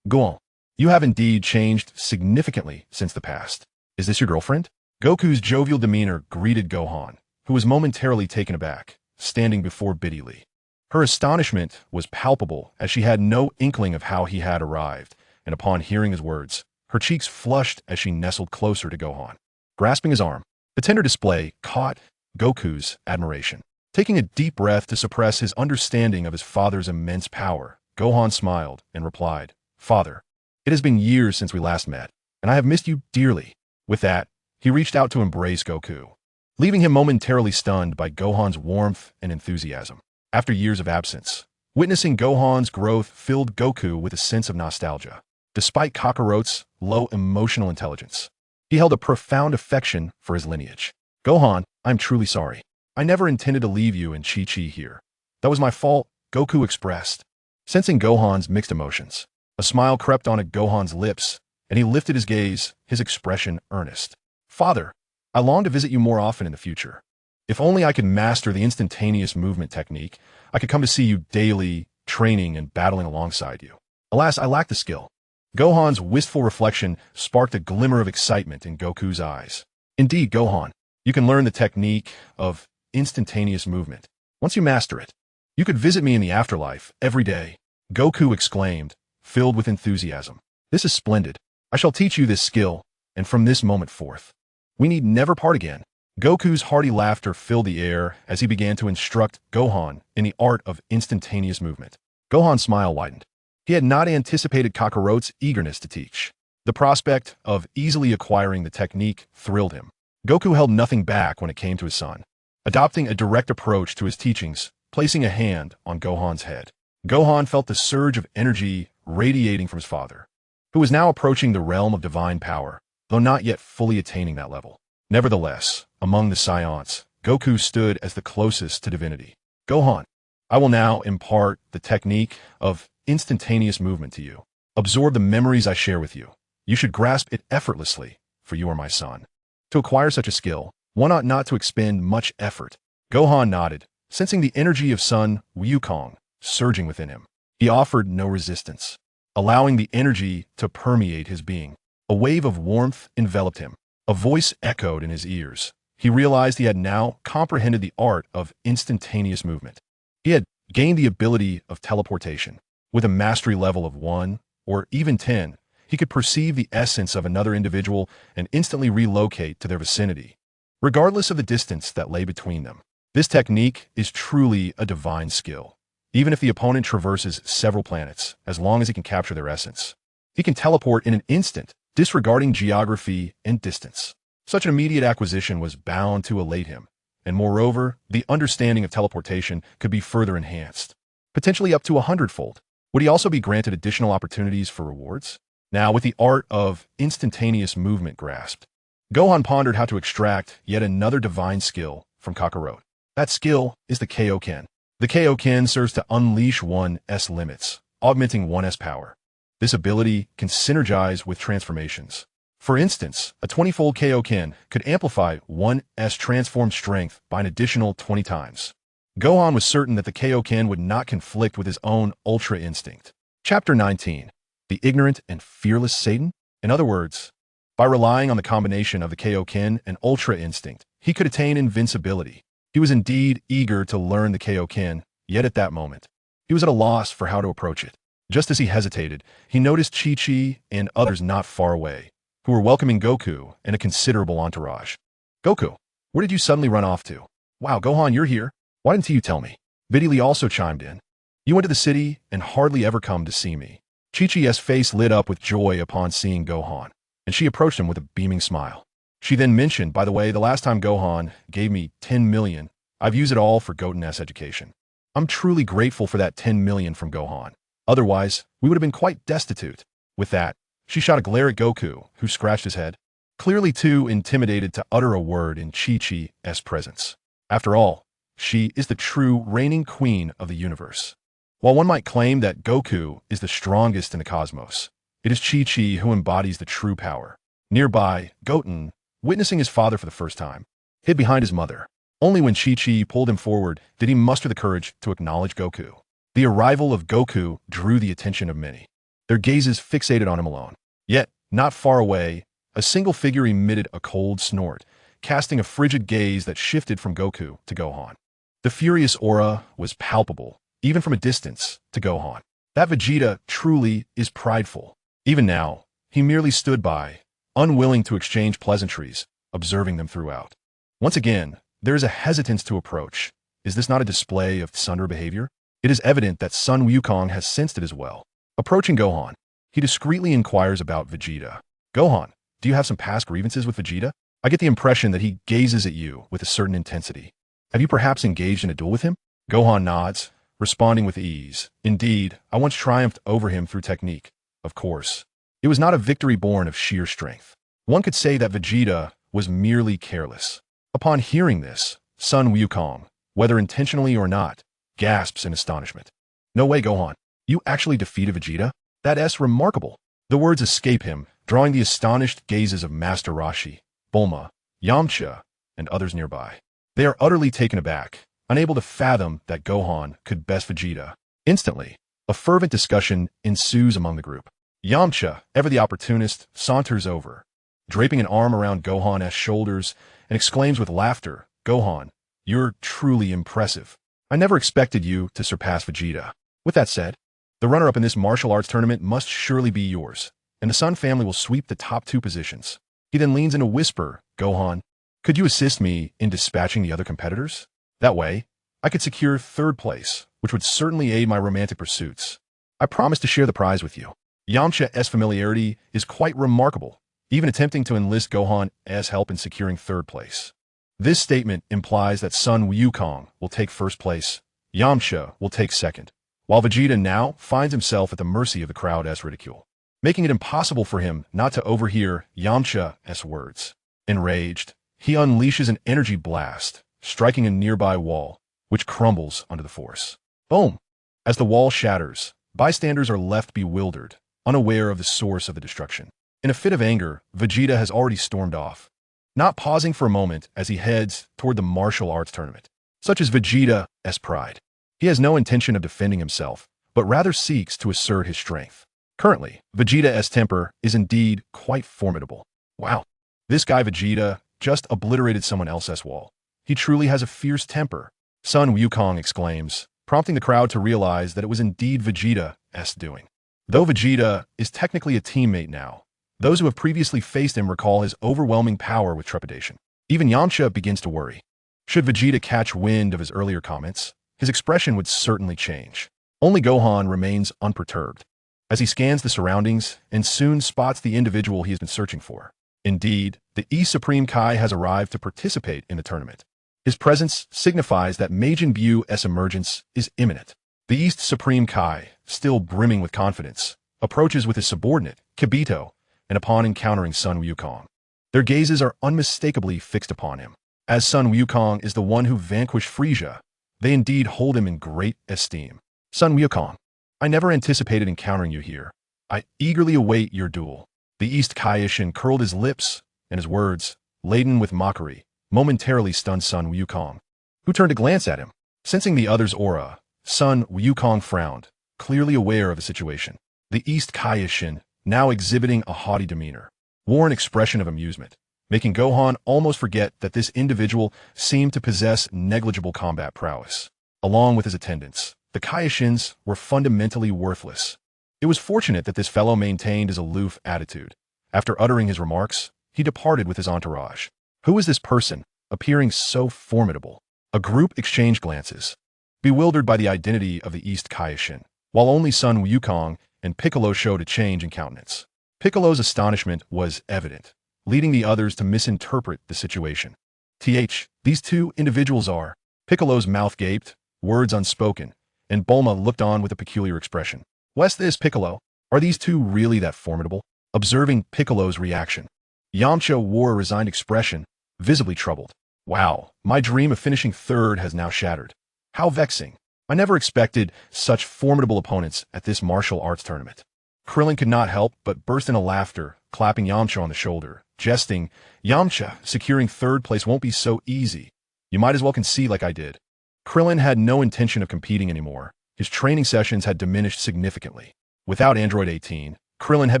Gohan, you have indeed changed significantly since the past. Is this your girlfriend? Goku's jovial demeanor greeted Gohan, who was momentarily taken aback, standing before Biddy Lee. Her astonishment was palpable as she had no inkling of how he had arrived, and upon hearing his words, her cheeks flushed as she nestled closer to Gohan. Grasping his arm, the tender display caught Goku's admiration. Taking a deep breath to suppress his understanding of his father's immense power, Gohan smiled and replied, Father, it has been years since we last met, and I have missed you dearly. With that, he reached out to embrace Goku, leaving him momentarily stunned by Gohan's warmth and enthusiasm. After years of absence, witnessing Gohan's growth filled Goku with a sense of nostalgia. Despite Kakarot's low emotional intelligence, he held a profound affection for his lineage. Gohan, I'm truly sorry. I never intended to leave you and Chi-Chi here. That was my fault, Goku expressed. Sensing Gohan's mixed emotions, a smile crept onto Gohan's lips, and he lifted his gaze, his expression earnest. Father, I long to visit you more often in the future. If only I could master the instantaneous movement technique, I could come to see you daily, training and battling alongside you. Alas, I lack the skill. Gohan's wistful reflection sparked a glimmer of excitement in Goku's eyes. Indeed, Gohan, you can learn the technique of instantaneous movement. Once you master it, you could visit me in the afterlife every day. Goku exclaimed, filled with enthusiasm. This is splendid. I shall teach you this skill, and from this moment forth, we need never part again. Goku's hearty laughter filled the air as he began to instruct Gohan in the art of instantaneous movement. Gohan's smile widened. He had not anticipated Kakarote's eagerness to teach. The prospect of easily acquiring the technique thrilled him. Goku held nothing back when it came to his son, adopting a direct approach to his teachings, placing a hand on Gohan's head. Gohan felt the surge of energy radiating from his father, who was now approaching the realm of divine power, though not yet fully attaining that level. Nevertheless, among the Saiyans, Goku stood as the closest to divinity. Gohan, I will now impart the technique of instantaneous movement to you. Absorb the memories I share with you. You should grasp it effortlessly, for you are my son. To acquire such a skill, one ought not to expend much effort. Gohan nodded, sensing the energy of Son Wukong surging within him. He offered no resistance, allowing the energy to permeate his being. A wave of warmth enveloped him. A voice echoed in his ears. He realized he had now comprehended the art of instantaneous movement. He had gained the ability of teleportation. With a mastery level of 1, or even 10, he could perceive the essence of another individual and instantly relocate to their vicinity, regardless of the distance that lay between them. This technique is truly a divine skill. Even if the opponent traverses several planets, as long as he can capture their essence, he can teleport in an instant, disregarding geography and distance. Such an immediate acquisition was bound to elate him, and moreover, the understanding of teleportation could be further enhanced, potentially up to 100-fold. Would he also be granted additional opportunities for rewards? Now, with the art of instantaneous movement grasped, Gohan pondered how to extract yet another divine skill from Kakarote. That skill is the Kaioken. The Kaioken serves to unleash one's limits, augmenting one's power. This ability can synergize with transformations. For instance, a 20-fold Kaioken could amplify one's transformed strength by an additional 20 times. Gohan was certain that the Kaioken would not conflict with his own Ultra Instinct. Chapter 19. The Ignorant and Fearless Satan? In other words, by relying on the combination of the Kaioken and Ultra Instinct, he could attain invincibility. He was indeed eager to learn the Kaioken, yet at that moment, he was at a loss for how to approach it. Just as he hesitated, he noticed Chi-Chi and others not far away, who were welcoming Goku and a considerable entourage. Goku, where did you suddenly run off to? Wow, Gohan, you're here. Why didn't you tell me? Vidili also chimed in. You went to the city and hardly ever come to see me. Chi-Chi's face lit up with joy upon seeing Gohan, and she approached him with a beaming smile. She then mentioned, by the way, the last time Gohan gave me 10 million, I've used it all for Goten's education. I'm truly grateful for that 10 million from Gohan. Otherwise, we would have been quite destitute. With that, she shot a glare at Goku, who scratched his head, clearly too intimidated to utter a word in Chi-Chi's presence. After all, she is the true reigning queen of the universe. While one might claim that Goku is the strongest in the cosmos, it is Chi-Chi who embodies the true power. Nearby, Goten, witnessing his father for the first time, hid behind his mother. Only when Chi-Chi pulled him forward did he muster the courage to acknowledge Goku. The arrival of Goku drew the attention of many, their gazes fixated on him alone. Yet, not far away, a single figure emitted a cold snort, casting a frigid gaze that shifted from Goku to Gohan. The furious aura was palpable, even from a distance, to Gohan. That Vegeta truly is prideful. Even now, he merely stood by, unwilling to exchange pleasantries, observing them throughout. Once again, there is a hesitance to approach. Is this not a display of Tsundere behavior? It is evident that Sun Wukong has sensed it as well. Approaching Gohan, he discreetly inquires about Vegeta. Gohan, do you have some past grievances with Vegeta? I get the impression that he gazes at you with a certain intensity. Have you perhaps engaged in a duel with him? Gohan nods, responding with ease. Indeed, I once triumphed over him through technique. Of course, it was not a victory born of sheer strength. One could say that Vegeta was merely careless. Upon hearing this, Sun Wukong, whether intentionally or not, gasps in astonishment. No way, Gohan. You actually defeated Vegeta? That's remarkable. The words escape him, drawing the astonished gazes of Master Roshi, Bulma, Yamcha, and others nearby. They are utterly taken aback, unable to fathom that Gohan could best Vegeta. Instantly, a fervent discussion ensues among the group. Yamcha, ever the opportunist, saunters over, draping an arm around Gohan's shoulders, and exclaims with laughter, Gohan, you're truly impressive. I never expected you to surpass Vegeta. With that said, the runner-up in this martial arts tournament must surely be yours, and the Sun family will sweep the top 2 positions. He then leans in a whisper, Gohan, Could you assist me in dispatching the other competitors? That way, I could secure third place, which would certainly aid my romantic pursuits. I promise to share the prize with you. Yamcha's familiarity is quite remarkable, even attempting to enlist Gohan's help in securing third place. This statement implies that Sun Wukong will take first place, Yamcha will take second, while Vegeta now finds himself at the mercy of the crowd's ridicule, making it impossible for him not to overhear Yamcha's words. Enraged, he unleashes an energy blast, striking a nearby wall, which crumbles under the force. Boom! As the wall shatters, bystanders are left bewildered, unaware of the source of the destruction. In a fit of anger, Vegeta has already stormed off, not pausing for a moment as he heads toward the martial arts tournament. Such is Vegeta's pride. He has no intention of defending himself, but rather seeks to assert his strength. Currently, Vegeta's temper is indeed quite formidable. Wow, this guy Vegeta just obliterated someone else's wall. He truly has a fierce temper, Sun Wukong exclaims, prompting the crowd to realize that it was indeed Vegeta's doing. Though Vegeta is technically a teammate now, those who have previously faced him recall his overwhelming power with trepidation. Even Yamcha begins to worry. Should Vegeta catch wind of his earlier comments, his expression would certainly change. Only Gohan remains unperturbed, as he scans the surroundings and soon spots the individual he has been searching for. Indeed, the East Supreme Kai has arrived to participate in the tournament. His presence signifies that Majin Buu's emergence is imminent. The East Supreme Kai, still brimming with confidence, approaches with his subordinate, Kibito, and upon encountering Sun Wukong, their gazes are unmistakably fixed upon him. As Sun Wukong is the one who vanquished Frieza, they indeed hold him in great esteem. Sun Wukong, I never anticipated encountering you here. I eagerly await your duel. The East Kaishin curled his lips, and his words, laden with mockery, momentarily stunned Sun Wukong, who turned to glance at him. Sensing the other's aura, Sun Wukong frowned, clearly aware of the situation. The East Kaishin, now exhibiting a haughty demeanor, wore an expression of amusement, making Gohan almost forget that this individual seemed to possess negligible combat prowess. Along with his attendants, the Kaishins were fundamentally worthless. It was fortunate that this fellow maintained his aloof attitude. After uttering his remarks, he departed with his entourage. Who is this person, appearing so formidable? A group exchanged glances, bewildered by the identity of the East Kaishin, while only Sun Wukong and Piccolo showed a change in countenance. Piccolo's astonishment was evident, leading the others to misinterpret the situation. These two individuals are... Piccolo's mouth gaped, words unspoken, and Bulma looked on with a peculiar expression. What's this, Piccolo? Are these two really that formidable? Observing Piccolo's reaction, Yamcha wore a resigned expression, visibly troubled. Wow, my dream of finishing third has now shattered. How vexing. I never expected such formidable opponents at this martial arts tournament. Krillin could not help but burst into laughter, clapping Yamcha on the shoulder, jesting, Yamcha, securing third place won't be so easy. You might as well concede like I did. Krillin had no intention of competing anymore. His training sessions had diminished significantly. Without Android 18, Krillin had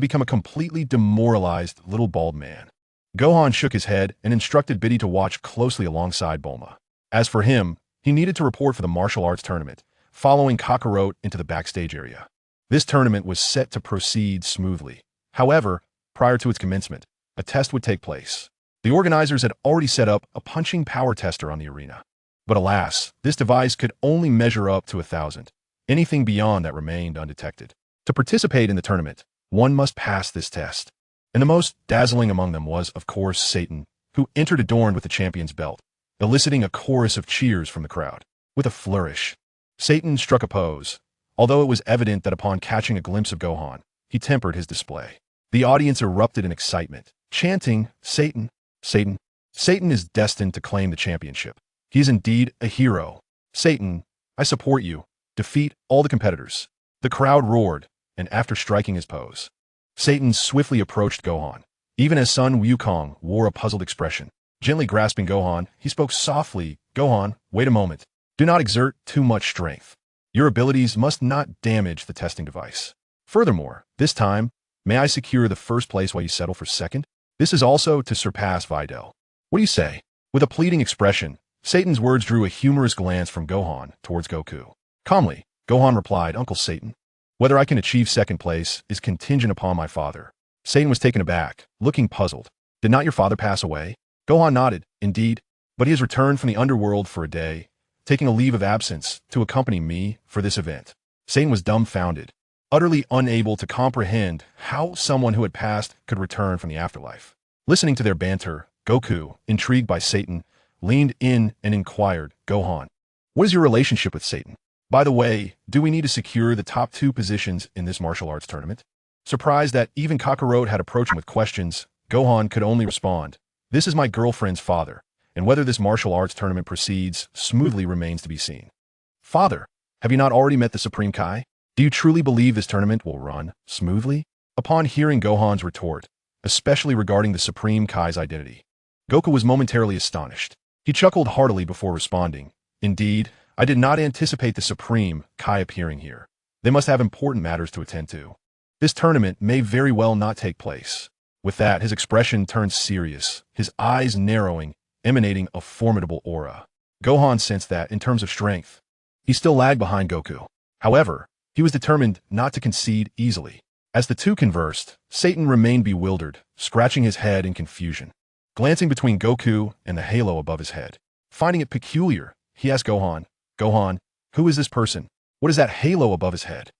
become a completely demoralized little bald man. Gohan shook his head and instructed Biddy to watch closely alongside Bulma. As for him, he needed to report for the martial arts tournament, following Kakarot into the backstage area. This tournament was set to proceed smoothly. However, prior to its commencement, a test would take place. The organizers had already set up a punching power tester on the arena. But alas, this device could only measure up to 1,000. Anything beyond that remained undetected. To participate in the tournament, one must pass this test. And the most dazzling among them was, of course, Satan, who entered adorned with the champion's belt, eliciting a chorus of cheers from the crowd. With a flourish, Satan struck a pose, although it was evident that upon catching a glimpse of Gohan, he tempered his display. The audience erupted in excitement, chanting, Satan, Satan. Satan is destined to claim the championship. He is indeed a hero. Satan, I support you. Defeat all the competitors. The crowd roared, and after striking his pose, Satan swiftly approached Gohan. Even as Sun Wukong wore a puzzled expression, gently grasping Gohan, he spoke softly, Gohan, wait a moment. Do not exert too much strength. Your abilities must not damage the testing device. Furthermore, this time, may I secure the first place while you settle for second? This is also to surpass Videl. What do you say? With a pleading expression, Satan's words drew a humorous glance from Gohan towards Goku. Calmly, Gohan replied, Uncle Satan, whether I can achieve second place is contingent upon my father. Satan was taken aback, looking puzzled. Did not your father pass away? Gohan nodded, indeed, but he has returned from the underworld for a day, taking a leave of absence to accompany me for this event. Satan was dumbfounded, utterly unable to comprehend how someone who had passed could return from the afterlife. Listening to their banter, Goku, intrigued by Satan, leaned in and inquired, Gohan, what is your relationship with Satan? By the way, do we need to secure the top 2 positions in this martial arts tournament? Surprised that even Kakarot had approached him with questions, Gohan could only respond, this is my girlfriend's father, and whether this martial arts tournament proceeds smoothly remains to be seen. Father, have you not already met the Supreme Kai? Do you truly believe this tournament will run smoothly? Upon hearing Gohan's retort, especially regarding the Supreme Kai's identity, Goku was momentarily astonished. He chuckled heartily before responding, indeed, I did not anticipate the Supreme Kai appearing here. They must have important matters to attend to. This tournament may very well not take place. With that, his expression turned serious, his eyes narrowing, emanating a formidable aura. Gohan sensed that, in terms of strength, he still lagged behind Goku. However, he was determined not to concede easily. As the two conversed, Satan remained bewildered, scratching his head in confusion. Glancing between Goku and the halo above his head, finding it peculiar, he asked Gohan, Gohan, who is this person? What is that halo above his head?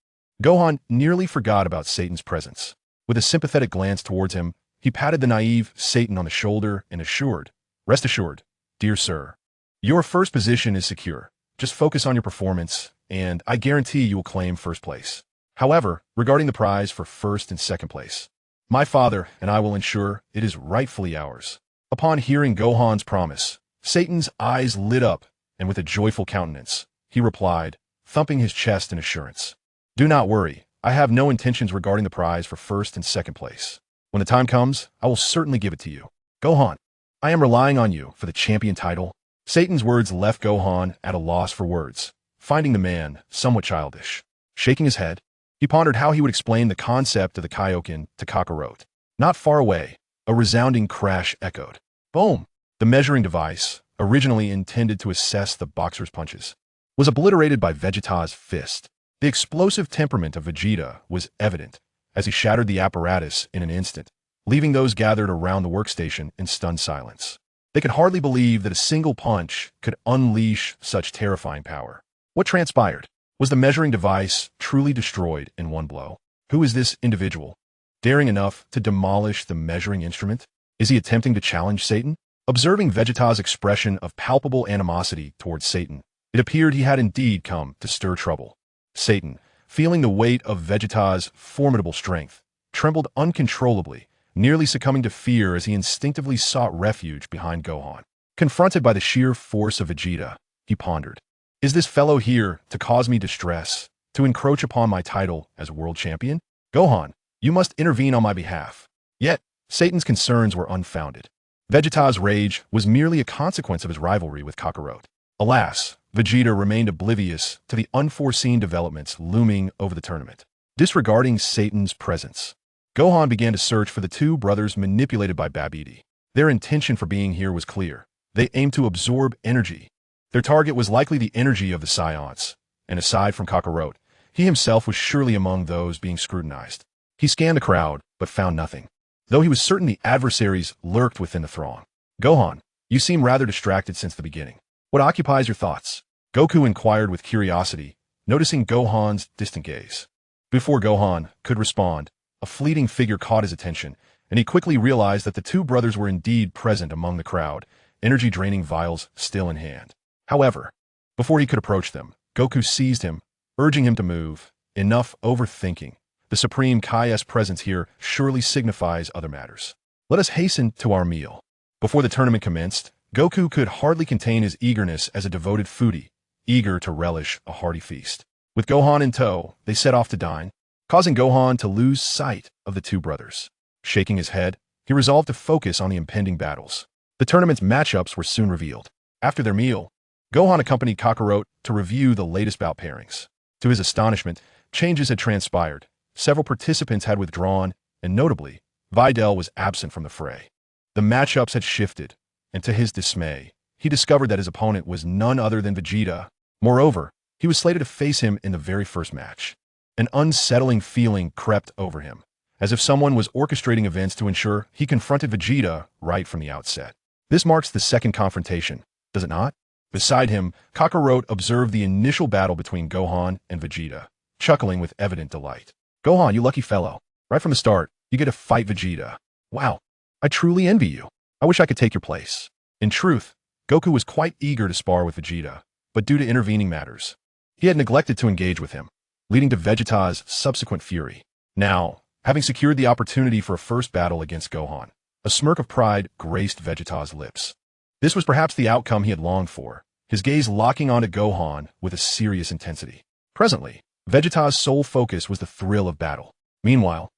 Gohan nearly forgot about Satan's presence. With a sympathetic glance towards him, he patted the naive Satan on the shoulder and assured, rest assured, dear sir, your first position is secure. Just focus on your performance, and I guarantee you will claim first place. However, regarding the prize for first and second place, my father and I will ensure it is rightfully ours. Upon hearing Gohan's promise, Satan's eyes lit up, and with a joyful countenance, he replied, thumping his chest in assurance, do not worry, I have no intentions regarding the prize for first and second place. When the time comes, I will certainly give it to you. Gohan, I am relying on you for the champion title. Satan's words left Gohan at a loss for words, finding the man somewhat childish. Shaking his head, he pondered how he would explain the concept of the Kaioken to Kakarot. Not far away, a resounding crash echoed. Boom! The measuring device, originally intended to assess the boxer's punches, was obliterated by Vegeta's fist. The explosive temperament of Vegeta was evident as he shattered the apparatus in an instant, leaving those gathered around the workstation in stunned silence. They could hardly believe that a single punch could unleash such terrifying power. What transpired? Was the measuring device truly destroyed in one blow? Who is this individual, daring enough to demolish the measuring instrument? Is he attempting to challenge Satan? Observing Vegeta's expression of palpable animosity towards Satan, it appeared he had indeed come to stir trouble. Satan, feeling the weight of Vegeta's formidable strength, trembled uncontrollably, nearly succumbing to fear as he instinctively sought refuge behind Gohan. Confronted by the sheer force of Vegeta, he pondered, is this fellow here to cause me distress, to encroach upon my title as world champion? Gohan, you must intervene on my behalf. Yet, Satan's concerns were unfounded. Vegeta's rage was merely a consequence of his rivalry with Kakarot. Alas, Vegeta remained oblivious to the unforeseen developments looming over the tournament. Disregarding Satan's presence, Gohan began to search for the two brothers manipulated by Babidi. Their intention for being here was clear. They aimed to absorb energy. Their target was likely the energy of the Saiyans, and aside from Kakarot, he himself was surely among those being scrutinized. He scanned the crowd, but found nothing, though he was certain the adversaries lurked within the throng. Gohan, you seem rather distracted since the beginning. What occupies your thoughts? Goku inquired with curiosity, noticing Gohan's distant gaze. Before Gohan could respond, a fleeting figure caught his attention, and he quickly realized that the two brothers were indeed present among the crowd, energy-draining vials still in hand. However, before he could approach them, Goku seized him, urging him to move. Enough overthinking. The Supreme Kai's presence here surely signifies other matters. Let us hasten to our meal. Before the tournament commenced, Goku could hardly contain his eagerness as a devoted foodie, eager to relish a hearty feast. With Gohan in tow, they set off to dine, causing Gohan to lose sight of the two brothers. Shaking his head, he resolved to focus on the impending battles. The tournament's matchups were soon revealed. After their meal, Gohan accompanied Kakarot to review the latest bout pairings. To his astonishment, changes had transpired. Several participants had withdrawn, and notably, Videl was absent from the fray. The matchups had shifted, and to his dismay, he discovered that his opponent was none other than Vegeta. Moreover, he was slated to face him in the very first match. An unsettling feeling crept over him, as if someone was orchestrating events to ensure he confronted Vegeta right from the outset. This marks the second confrontation, does it not? Beside him, Kakarot observed the initial battle between Gohan and Vegeta, chuckling with evident delight. Gohan, you lucky fellow. Right from the start, you get to fight Vegeta. Wow, I truly envy you. I wish I could take your place. In truth, Goku was quite eager to spar with Vegeta, but due to intervening matters, he had neglected to engage with him, leading to Vegeta's subsequent fury. Now, having secured the opportunity for a first battle against Gohan, a smirk of pride graced Vegeta's lips. This was perhaps the outcome he had longed for, his gaze locking onto Gohan with a serious intensity. Presently, Vegeta's sole focus was the thrill of battle. Meanwhile,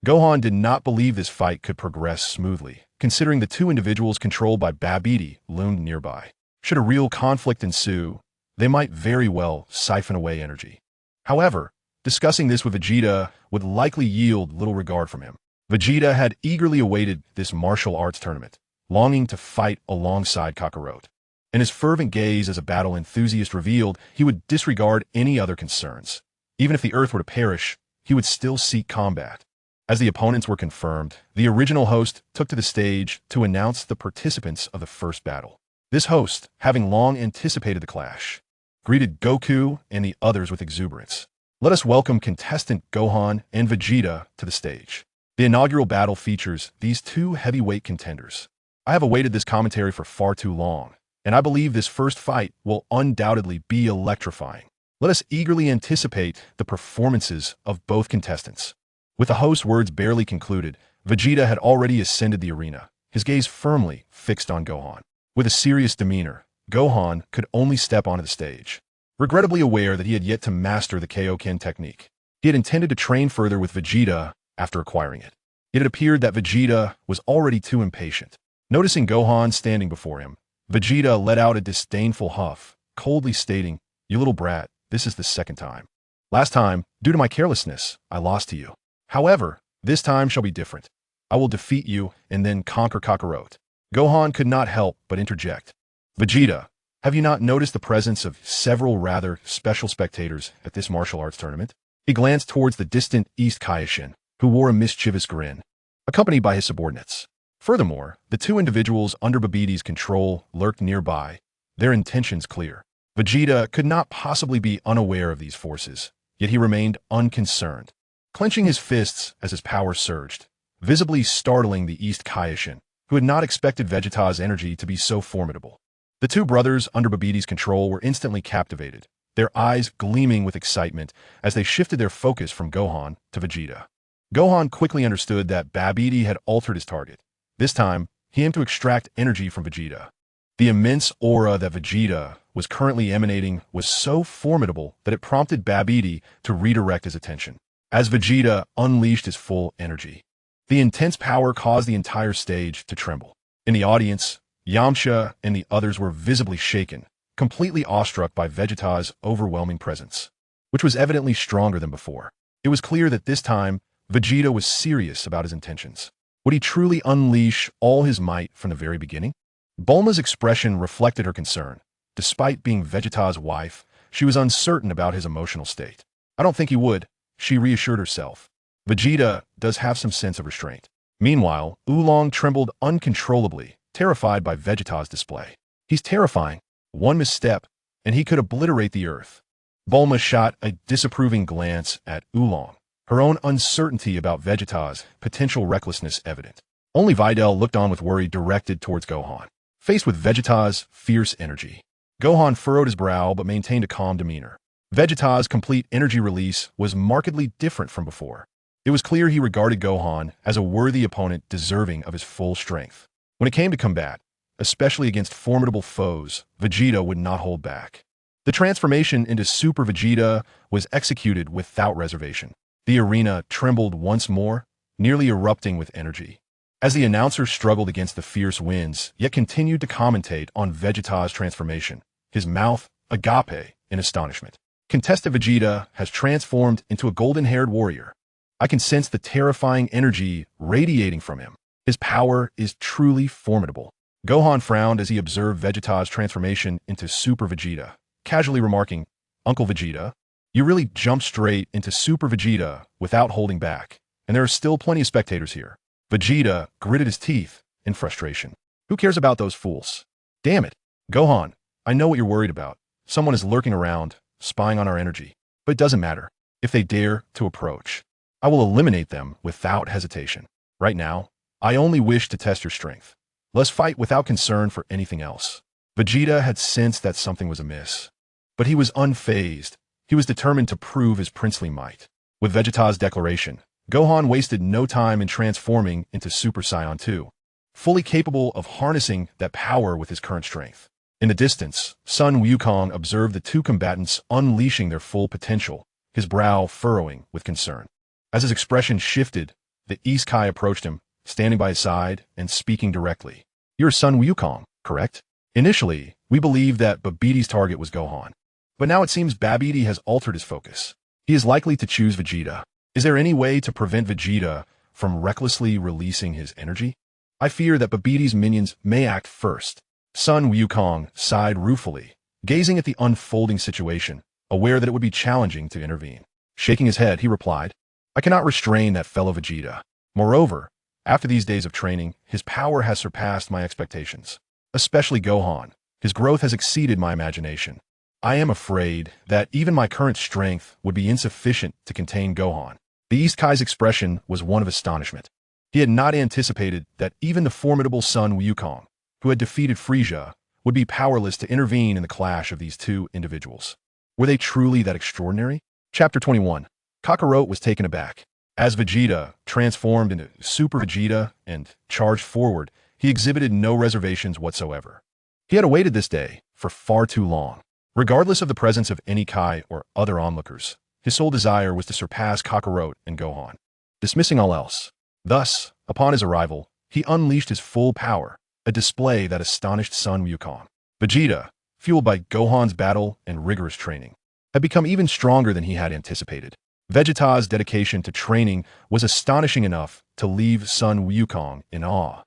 Gohan did not believe this fight could progress smoothly, considering the two individuals controlled by Babidi loomed nearby. Should a real conflict ensue, they might very well siphon away energy. However, discussing this with Vegeta would likely yield little regard from him. Vegeta had eagerly awaited this martial arts tournament, longing to fight alongside Kakarot. And his fervent gaze as a battle enthusiast revealed he would disregard any other concerns. Even if the Earth were to perish, he would still seek combat. As the opponents were confirmed, the original host took to the stage to announce the participants of the first battle. This host, having long anticipated the clash, greeted Goku and the others with exuberance. Let us welcome contestant Gohan and Vegeta to the stage. The inaugural battle features these two heavyweight contenders. I have awaited this commentary for far too long, and I believe this first fight will undoubtedly be electrifying. Let us eagerly anticipate the performances of both contestants. With the host's words barely concluded, Vegeta had already ascended the arena, his gaze firmly fixed on Gohan. With a serious demeanor, Gohan could only step onto the stage, regrettably aware that he had yet to master the Kaioken technique. He had intended to train further with Vegeta after acquiring it. Yet it appeared that Vegeta was already too impatient. Noticing Gohan standing before him, Vegeta let out a disdainful huff, coldly stating, "You little brat, this is the second time. Last time, due to my carelessness, I lost to you. However, this time shall be different. I will defeat you and then conquer Kakarot." Gohan could not help but interject. "Vegeta, have you not noticed the presence of several rather special spectators at this martial arts tournament?" He glanced towards the distant East Kaioshin, who wore a mischievous grin, accompanied by his subordinates. Furthermore, the two individuals under Babidi's control lurked nearby, their intentions clear. Vegeta could not possibly be unaware of these forces, yet he remained unconcerned, clenching his fists as his power surged, visibly startling the East Kaioshin, who had not expected Vegeta's energy to be so formidable. The two brothers under Babidi's control were instantly captivated, their eyes gleaming with excitement as they shifted their focus from Gohan to Vegeta. Gohan quickly understood that Babidi had altered his target. This time, he aimed to extract energy from Vegeta. The immense aura that Vegeta was currently emanating was so formidable that it prompted Babidi to redirect his attention. As Vegeta unleashed his full energy, the intense power caused the entire stage to tremble. In the audience, Yamcha and the others were visibly shaken, completely awestruck by Vegeta's overwhelming presence, which was evidently stronger than before. It was clear that this time, Vegeta was serious about his intentions. Would he truly unleash all his might from the very beginning? Bulma's expression reflected her concern. Despite being Vegeta's wife, she was uncertain about his emotional state. "I don't think he would," she reassured herself. "Vegeta does have some sense of restraint." Meanwhile, Oolong trembled uncontrollably, terrified by Vegeta's display. "He's terrifying. One misstep, and he could obliterate the earth." Bulma shot a disapproving glance at Oolong, her own uncertainty about Vegeta's potential recklessness evident. Only Videl looked on with worry directed towards Gohan. Faced with Vegeta's fierce energy, Gohan furrowed his brow but maintained a calm demeanor. Vegeta's complete energy release was markedly different from before. It was clear he regarded Gohan as a worthy opponent deserving of his full strength. When it came to combat, especially against formidable foes, Vegeta would not hold back. The transformation into Super Vegeta was executed without reservation. The arena trembled once more, nearly erupting with energy. As the announcer struggled against the fierce winds, yet continued to commentate on Vegeta's transformation, his mouth agape in astonishment. "Contestant Vegeta has transformed into a golden-haired warrior. I can sense the terrifying energy radiating from him. His power is truly formidable." Gohan frowned as he observed Vegeta's transformation into Super Vegeta, casually remarking, "Uncle Vegeta, you really jumped straight into Super Vegeta without holding back, and there are still plenty of spectators here." Vegeta gritted his teeth in frustration. Who cares about those fools? Damn it. Gohan, I know what you're worried about. Someone is lurking around, spying on our energy. But it doesn't matter. If they dare to approach, I will eliminate them without hesitation. Right now, I only wish to test your strength. Let's fight without concern for anything else. Vegeta had sensed that something was amiss. But he was unfazed. He was determined to prove his princely might. With Vegeta's declaration, Gohan wasted no time in transforming into Super Saiyan 2, fully capable of harnessing that power with his current strength. In the distance, Sun Wukong observed the two combatants unleashing their full potential, his brow furrowing with concern. As his expression shifted, the East Kai approached him, standing by his side and speaking directly. You're Sun Wukong, correct? Initially, we believed that Babbidi's target was Gohan. But now it seems Babidi has altered his focus. He is likely to choose Vegeta. Is there any way to prevent Vegeta from recklessly releasing his energy? I fear that Babbidi's minions may act first. Sun Wukong sighed ruefully, gazing at the unfolding situation, aware that it would be challenging to intervene. Shaking his head, he replied, I cannot restrain that fellow Vegeta. Moreover, after these days of training, his power has surpassed my expectations. Especially Gohan. His growth has exceeded my imagination. I am afraid that even my current strength would be insufficient to contain Gohan. The East Kai's expression was one of astonishment. He had not anticipated that even the formidable Sun Wukong, who had defeated Frieza, would be powerless to intervene in the clash of these two individuals. Were they truly that extraordinary? Chapter 21. Kakarot was taken aback. As Vegeta transformed into Super Vegeta and charged forward, he exhibited no reservations whatsoever. He had awaited this day for far too long. Regardless of the presence of any Kai or other onlookers, his sole desire was to surpass Kakarot and Gohan, dismissing all else. Thus, upon his arrival, he unleashed his full power, a display that astonished Sun Wukong. Vegeta, fueled by Gohan's battle and rigorous training, had become even stronger than he had anticipated. Vegeta's dedication to training was astonishing enough to leave Sun Wukong in awe,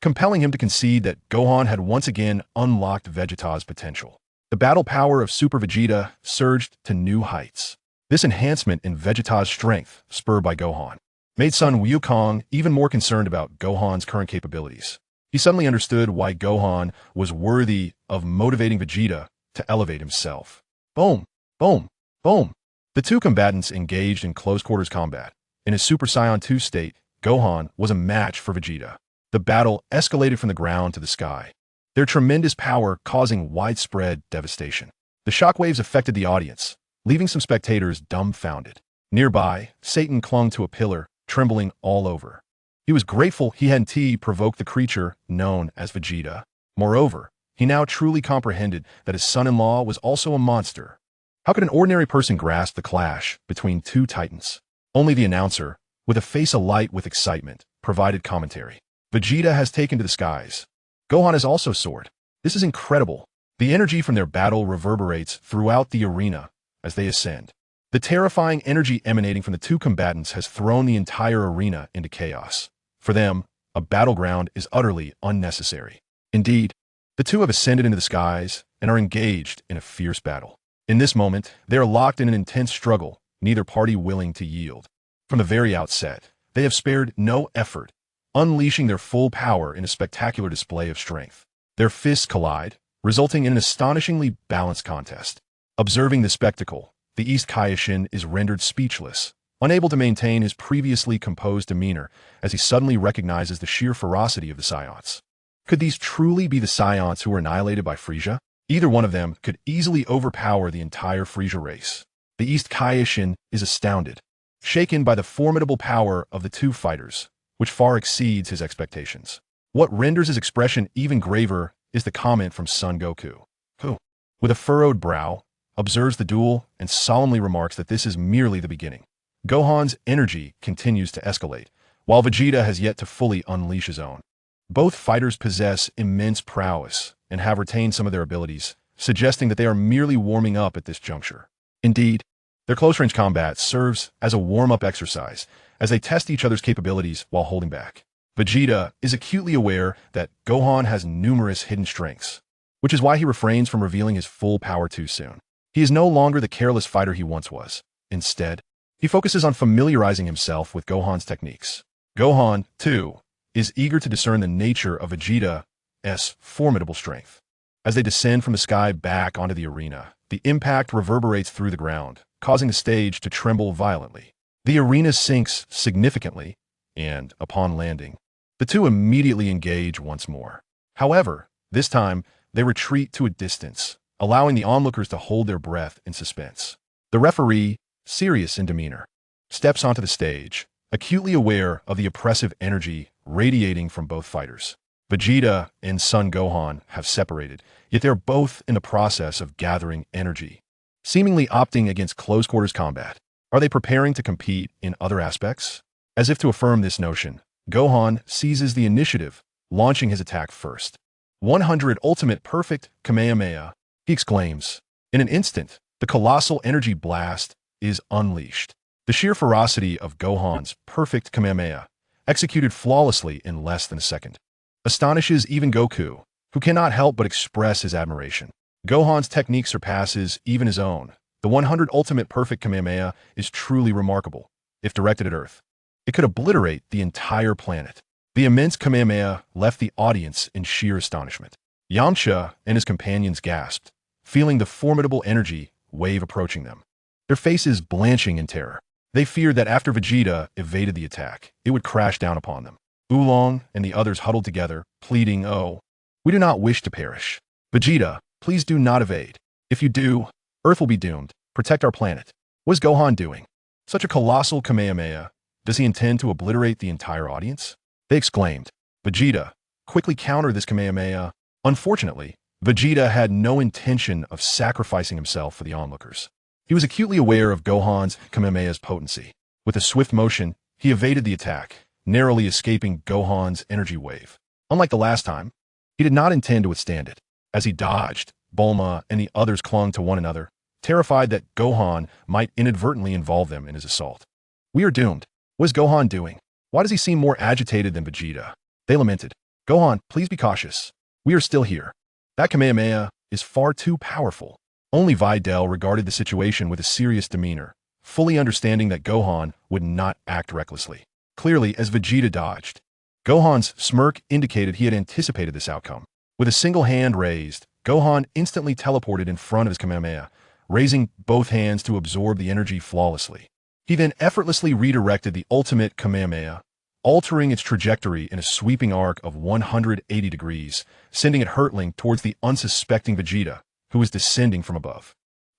compelling him to concede that Gohan had once again unlocked Vegeta's potential. The battle power of Super Vegeta surged to new heights. This enhancement in Vegeta's strength, spurred by Gohan, made Sun Wukong even more concerned about Gohan's current capabilities. He suddenly understood why Gohan was worthy of motivating Vegeta to elevate himself. Boom! Boom! Boom! The two combatants engaged in close-quarters combat. In his Super Saiyan 2 state, Gohan was a match for Vegeta. The battle escalated from the ground to the sky, their tremendous power causing widespread devastation. The shockwaves affected the audience, leaving some spectators dumbfounded. Nearby, Satan clung to a pillar, trembling all over. He was grateful he hadn't provoked the creature known as Vegeta. Moreover, he now truly comprehended that his son-in-law was also a monster. How could an ordinary person grasp the clash between two titans? Only the announcer, with a face alight with excitement, provided commentary. Vegeta has taken to the skies. Gohan has also soared. This is incredible. The energy from their battle reverberates throughout the arena as they ascend. The terrifying energy emanating from the two combatants has thrown the entire arena into chaos. For them, a battleground is utterly unnecessary. Indeed, the two have ascended into the skies and are engaged in a fierce battle. In this moment, they are locked in an intense struggle, neither party willing to yield. From the very outset, they have spared no effort, unleashing their full power in a spectacular display of strength. Their fists collide, resulting in an astonishingly balanced contest. Observing the spectacle, the East Kaioshin is rendered speechless, unable to maintain his previously composed demeanor as he suddenly recognizes the sheer ferocity of the Saiyans. Could these truly be the Saiyans who were annihilated by Frieza? Either one of them could easily overpower the entire Frieza race. The East Kaioshin is astounded, shaken by the formidable power of the two fighters, which far exceeds his expectations. What renders his expression even graver is the comment from Son Goku, who, with a furrowed brow, observes the duel and solemnly remarks that this is merely the beginning. Gohan's energy continues to escalate, while Vegeta has yet to fully unleash his own. Both fighters possess immense prowess and have retained some of their abilities, suggesting that they are merely warming up at this juncture. Indeed, their close-range combat serves as a warm-up exercise as they test each other's capabilities while holding back. Vegeta is acutely aware that Gohan has numerous hidden strengths, which is why he refrains from revealing his full power too soon. He is no longer the careless fighter he once was. Instead, he focuses on familiarizing himself with Gohan's techniques. Gohan, too, is eager to discern the nature of Vegeta Gohan's formidable strength. As they descend from the sky back onto the arena, the impact reverberates through the ground, causing the stage to tremble violently. The arena sinks significantly, and, upon landing, the two immediately engage once more. However, this time, they retreat to a distance, allowing the onlookers to hold their breath in suspense. The referee, serious in demeanor, steps onto the stage, acutely aware of the oppressive energy radiating from both fighters. Vegeta and Son Gohan have separated, yet they're both in the process of gathering energy, seemingly opting against close-quarters combat. Are they preparing to compete in other aspects? As if to affirm this notion, Gohan seizes the initiative, launching his attack first. 100 Ultimate Perfect Kamehameha, he exclaims. In an instant, the colossal energy blast is unleashed. The sheer ferocity of Gohan's perfect Kamehameha, executed flawlessly in less than a second, astonishes even Goku, who cannot help but express his admiration. Gohan's technique surpasses even his own. The 100 Ultimate Perfect Kamehameha is truly remarkable. If directed at Earth, it could obliterate the entire planet. The immense Kamehameha left the audience in sheer astonishment. Yamcha and his companions gasped, feeling the formidable energy wave approaching them, their faces blanching in terror. They feared that after Vegeta evaded the attack, it would crash down upon them. Oolong and the others huddled together, pleading, "Oh, we do not wish to perish. Vegeta, please do not evade. If you do, Earth will be doomed. Protect our planet." What is Gohan doing? Such a colossal Kamehameha. Does he intend to obliterate the entire audience? They exclaimed. Vegeta, quickly counter this Kamehameha. Unfortunately, Vegeta had no intention of sacrificing himself for the onlookers. He was acutely aware of Gohan's Kamehameha's potency. With a swift motion, he evaded the attack, narrowly escaping Gohan's energy wave. Unlike the last time, he did not intend to withstand it. As he dodged, Bulma and the others clung to one another, terrified that Gohan might inadvertently involve them in his assault. "We are doomed. What is Gohan doing? Why does he seem more agitated than Vegeta?" They lamented. "Gohan, please be cautious. We are still here. That Kamehameha is far too powerful." Only Videl regarded the situation with a serious demeanor, fully understanding that Gohan would not act recklessly. Clearly, as Vegeta dodged, Gohan's smirk indicated he had anticipated this outcome. With a single hand raised, Gohan instantly teleported in front of his Kamehameha, raising both hands to absorb the energy flawlessly. He then effortlessly redirected the ultimate Kamehameha, altering its trajectory in a sweeping arc of 180 degrees, sending it hurtling towards the unsuspecting Vegeta, who was descending from above.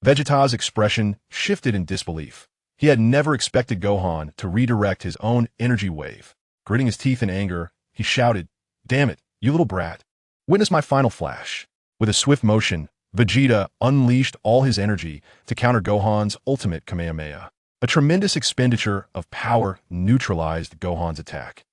Vegeta's expression shifted in disbelief. He had never expected Gohan to redirect his own energy wave. Gritting his teeth in anger, he shouted, "Damn it, you little brat. Witness my final flash." With a swift motion, Vegeta unleashed all his energy to counter Gohan's ultimate Kamehameha. A tremendous expenditure of power neutralized Gohan's attack,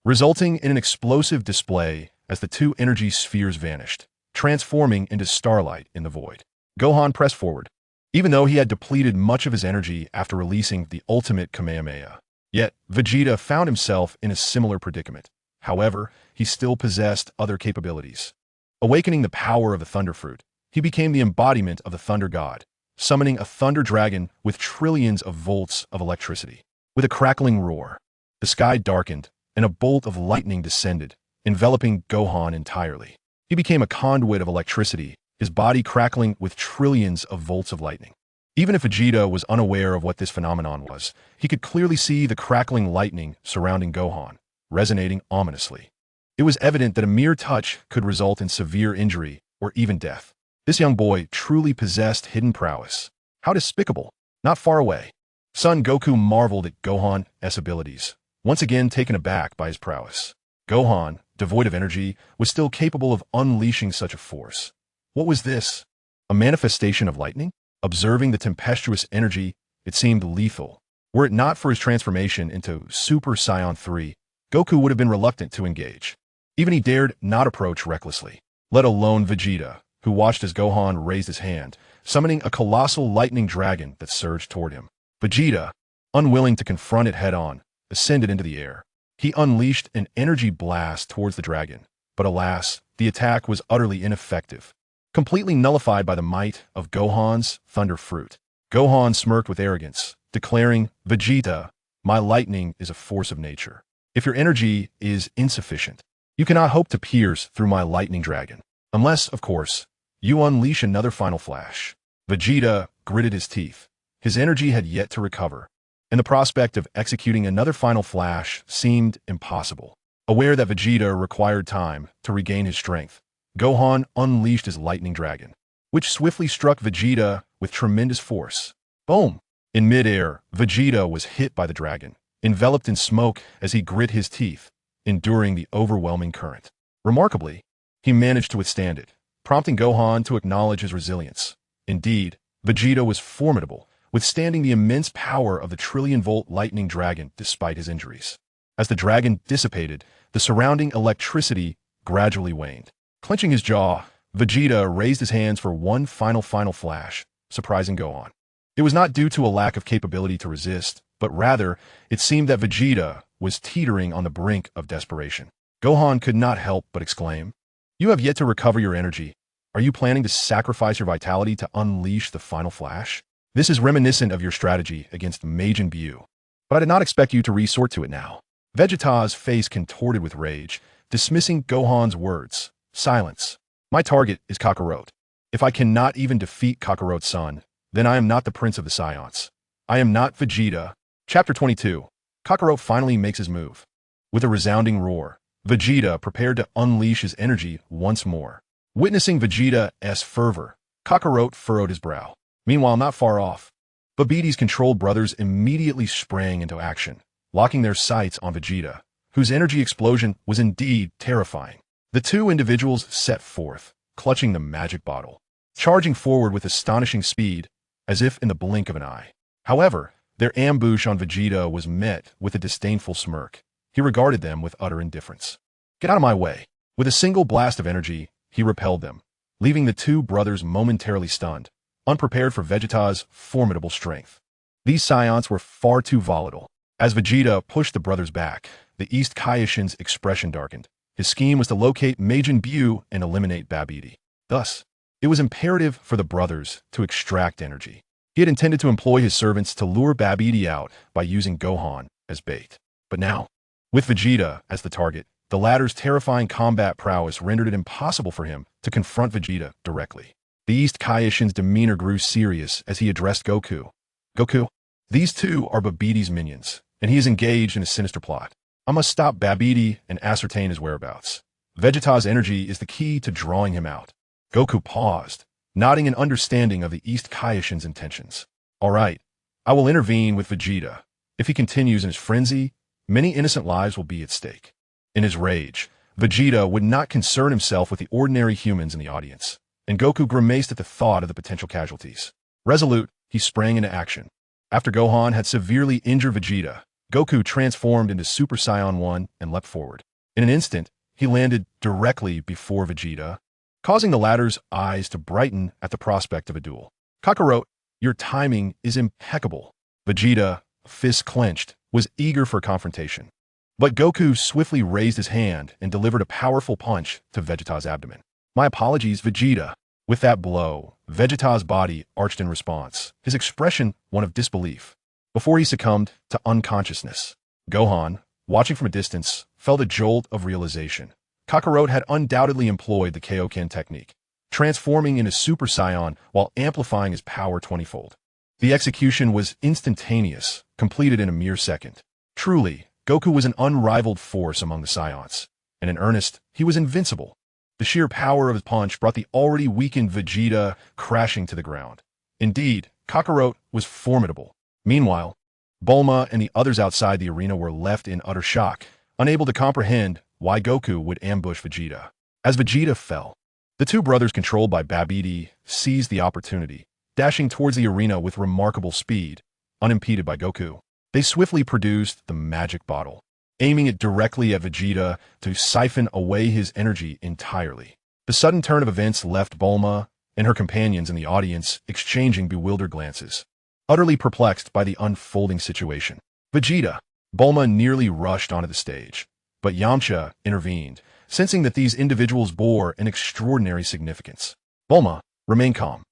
resulting in an explosive display as the two energy spheres vanished, transforming into starlight in the void. Gohan pressed forward, even though he had depleted much of his energy after releasing the ultimate Kamehameha. Yet, Vegeta found himself in a similar predicament. However, he still possessed other capabilities. Awakening the power of the Thunder Fruit, he became the embodiment of the Thunder God, summoning a thunder dragon with trillions of volts of electricity. With a crackling roar, the sky darkened, and a bolt of lightning descended, enveloping Gohan entirely. He became a conduit of electricity, his body crackling with trillions of volts of lightning. Even if Vegeta was unaware of what this phenomenon was, he could clearly see the crackling lightning surrounding Gohan, resonating ominously. It was evident that a mere touch could result in severe injury or even death. This young boy truly possessed hidden prowess. How despicable! Not far away, Son Goku marveled at Gohan's abilities, once again taken aback by his prowess. Gohan, devoid of energy, was still capable of unleashing such a force. What was this? A manifestation of lightning? Observing the tempestuous energy, it seemed lethal. Were it not for his transformation into Super Saiyan 3, Goku would have been reluctant to engage. Even he dared not approach recklessly, let alone Vegeta, who watched as Gohan raised his hand, summoning a colossal lightning dragon that surged toward him. Vegeta, unwilling to confront it head-on, ascended into the air. He unleashed an energy blast towards the dragon, but alas, the attack was utterly ineffective, completely nullified by the might of Gohan's Thunder Fruit. Gohan smirked with arrogance, declaring, "Vegeta, my lightning is a force of nature. If your energy is insufficient, You cannot hope to pierce through my lightning dragon. Unless, of course, you unleash another final flash. Vegeta gritted his teeth. His energy had yet to recover, and the prospect of executing another final flash seemed impossible. Aware that Vegeta required time to regain his strength, Gohan unleashed his lightning dragon, which swiftly struck Vegeta with tremendous force. Boom! In midair, Vegeta was hit by the dragon, enveloped in smoke as he grit his teeth, enduring the overwhelming current. Remarkably, he managed to withstand it, prompting Gohan to acknowledge his resilience. Indeed, Vegeta was formidable, withstanding the immense power of the trillion-volt lightning dragon despite his injuries. As the dragon dissipated, the surrounding electricity gradually waned. Clenching his jaw, Vegeta raised his hands for one final flash, surprising Gohan. It was not due to a lack of capability to resist, but rather, it seemed that Vegeta was teetering on the brink of desperation. Gohan could not help but exclaim, "You have yet to recover your energy. Are you planning to sacrifice your vitality to unleash the final flash? This is reminiscent of your strategy against Majin Buu, but I did not expect you to resort to it now." Vegeta's face contorted with rage, dismissing Gohan's words. "Silence. My target is Kakarot. If I cannot even defeat Kakarot's son, then I am not the Prince of the Saiyans. I am not Vegeta." Chapter 22. Kakarot finally makes his move. With a resounding roar, Vegeta prepared to unleash his energy once more. Witnessing Vegeta's fervor, Kakarot furrowed his brow. Meanwhile, not far off, Babbidi's controlled brothers immediately sprang into action, locking their sights on Vegeta, whose energy explosion was indeed terrifying. The two individuals set forth, clutching the magic bottle, charging forward with astonishing speed, as if in the blink of an eye. However, their ambush on Vegeta was met with a disdainful smirk. He regarded them with utter indifference. "Get out of my way." With a single blast of energy, he repelled them, leaving the two brothers momentarily stunned, unprepared for Vegeta's formidable strength. These Saiyans were far too volatile. As Vegeta pushed the brothers back, the East Kaioshin's expression darkened. His scheme was to locate Majin Buu and eliminate Babidi. Thus, it was imperative for the brothers to extract energy. He had intended to employ his servants to lure Babidi out by using Gohan as bait. But now, with Vegeta as the target, the latter's terrifying combat prowess rendered it impossible for him to confront Vegeta directly. The East Kaioshin's demeanor grew serious as he addressed Goku. "Goku, these two are Babidi's minions, and he is engaged in a sinister plot. I must stop Babidi and ascertain his whereabouts. Vegeta's energy is the key to drawing him out." Goku paused, nodding in understanding of the East Kaioshin's intentions. "All right, I will intervene with Vegeta. If he continues in his frenzy, many innocent lives will be at stake." In his rage, Vegeta would not concern himself with the ordinary humans in the audience, and Goku grimaced at the thought of the potential casualties. Resolute, he sprang into action. After Gohan had severely injured Vegeta, Goku transformed into Super Saiyan 1 and leapt forward. In an instant, he landed directly before Vegeta, causing the latter's eyes to brighten at the prospect of a duel. "Kakarot, your timing is impeccable." Vegeta, fists clenched, was eager for confrontation. But Goku swiftly raised his hand and delivered a powerful punch to Vegeta's abdomen. "My apologies, Vegeta." With that blow, Vegeta's body arched in response, his expression one of disbelief, before he succumbed to unconsciousness. Gohan, watching from a distance, felt a jolt of realization. Kakarot had undoubtedly employed the Kaioken technique, transforming into Super Saiyan while amplifying his power 20-fold. The execution was instantaneous, completed in a mere second. Truly, Goku was an unrivaled force among the Saiyans, and in earnest, he was invincible. The sheer power of his punch brought the already weakened Vegeta crashing to the ground. Indeed, Kakarot was formidable. Meanwhile, Bulma and the others outside the arena were left in utter shock, unable to comprehend why Goku would ambush Vegeta. As Vegeta fell, the two brothers controlled by Babidi seized the opportunity, dashing towards the arena with remarkable speed, unimpeded by Goku. They swiftly produced the magic bottle, aiming it directly at Vegeta to siphon away his energy entirely. The sudden turn of events left Bulma and her companions in the audience exchanging bewildered glances, utterly perplexed by the unfolding situation. "Vegeta!" Bulma nearly rushed onto the stage, but Yamcha intervened, sensing that these individuals bore an extraordinary significance. "Bulma, remain calm.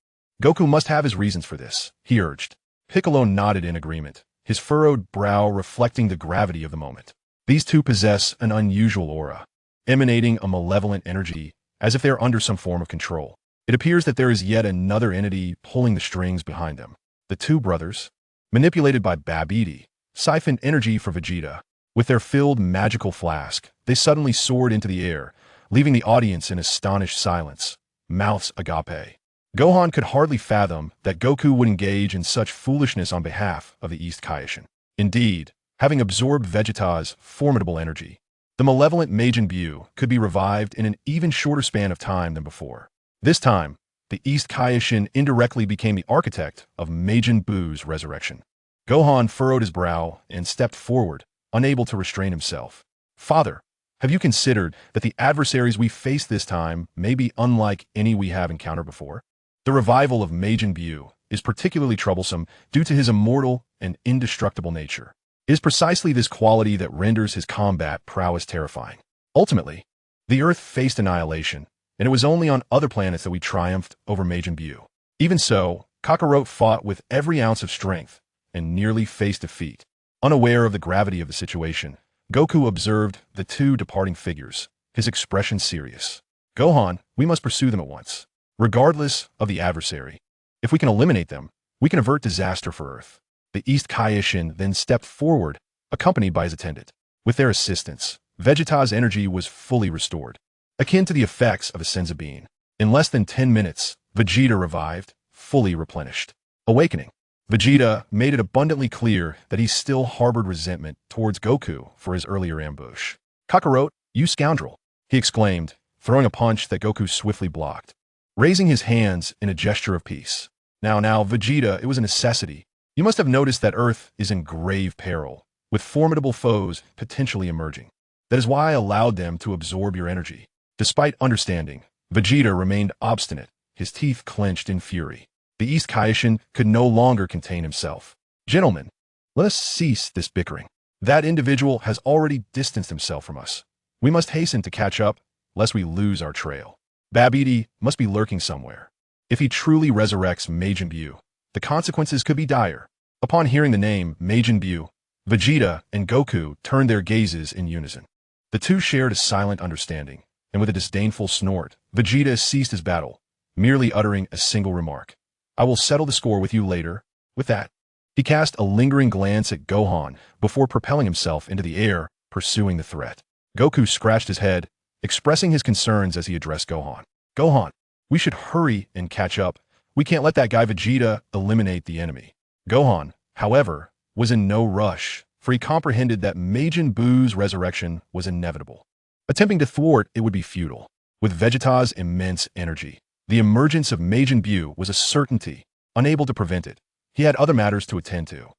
Goku must have his reasons for this," he urged. Piccolo nodded in agreement, his furrowed brow reflecting the gravity of the moment. These two possess an unusual aura, emanating a malevolent energy as if they are under some form of control. It appears that there is yet another entity pulling the strings behind them. The two brothers, manipulated by Babidi, siphoned energy for Vegeta. With their filled magical flask, they suddenly soared into the air, leaving the audience in astonished silence, mouths agape. Gohan could hardly fathom that Goku would engage in such foolishness on behalf of the East Kaishin. Indeed, having absorbed Vegeta's formidable energy, the malevolent Majin Buu could be revived in an even shorter span of time than before. This time, the East Kaishin indirectly became the architect of Majin Buu's resurrection. Gohan furrowed his brow and stepped forward, unable to restrain himself. Father, have you considered that the adversaries we face this time may be unlike any we have encountered before? The revival of Majin Buu is particularly troublesome due to his immortal and indestructible nature. It is precisely this quality that renders his combat prowess terrifying. Ultimately, the Earth faced annihilation, and it was only on other planets that we triumphed over Majin Buu. Even so, Kakarot fought with every ounce of strength and nearly faced defeat. Unaware of the gravity of the situation, Goku observed the two departing figures, his expression serious. Gohan, we must pursue them at once, regardless of the adversary. If we can eliminate them, we can avert disaster for Earth. The East Kaishin then stepped forward, accompanied by his attendant. With their assistance, Vegeta's energy was fully restored, akin to the effects of a senzu bean. In less than 10 minutes, Vegeta revived, fully replenished. Awakening, Vegeta made it abundantly clear that he still harbored resentment towards Goku for his earlier ambush. Kakarot, you scoundrel, he exclaimed, throwing a punch that Goku swiftly blocked, raising his hands in a gesture of peace. Now, Vegeta, it was a necessity. You must have noticed that Earth is in grave peril, with formidable foes potentially emerging. That is why I allowed them to absorb your energy. Despite understanding, Vegeta remained obstinate, his teeth clenched in fury. The East Kaishin could no longer contain himself. Gentlemen, let us cease this bickering. That individual has already distanced himself from us. We must hasten to catch up, lest we lose our trail. Babidi must be lurking somewhere. If he truly resurrects Majin Buu, the consequences could be dire. Upon hearing the name Majin Buu, Vegeta and Goku turned their gazes in unison. The two shared a silent understanding, and with a disdainful snort, Vegeta ceased his battle, merely uttering a single remark. I will settle the score with you later. With that, he cast a lingering glance at Gohan before propelling himself into the air, pursuing the threat. Goku scratched his head, expressing his concerns as he addressed Gohan. Gohan, we should hurry and catch up. We can't let that guy Vegeta eliminate the enemy. Gohan, however, was in no rush, for he comprehended that Majin Buu's resurrection was inevitable. Attempting to thwart it would be futile. With Vegeta's immense energy, the emergence of Majin Buu was a certainty, unable to prevent it. He had other matters to attend to.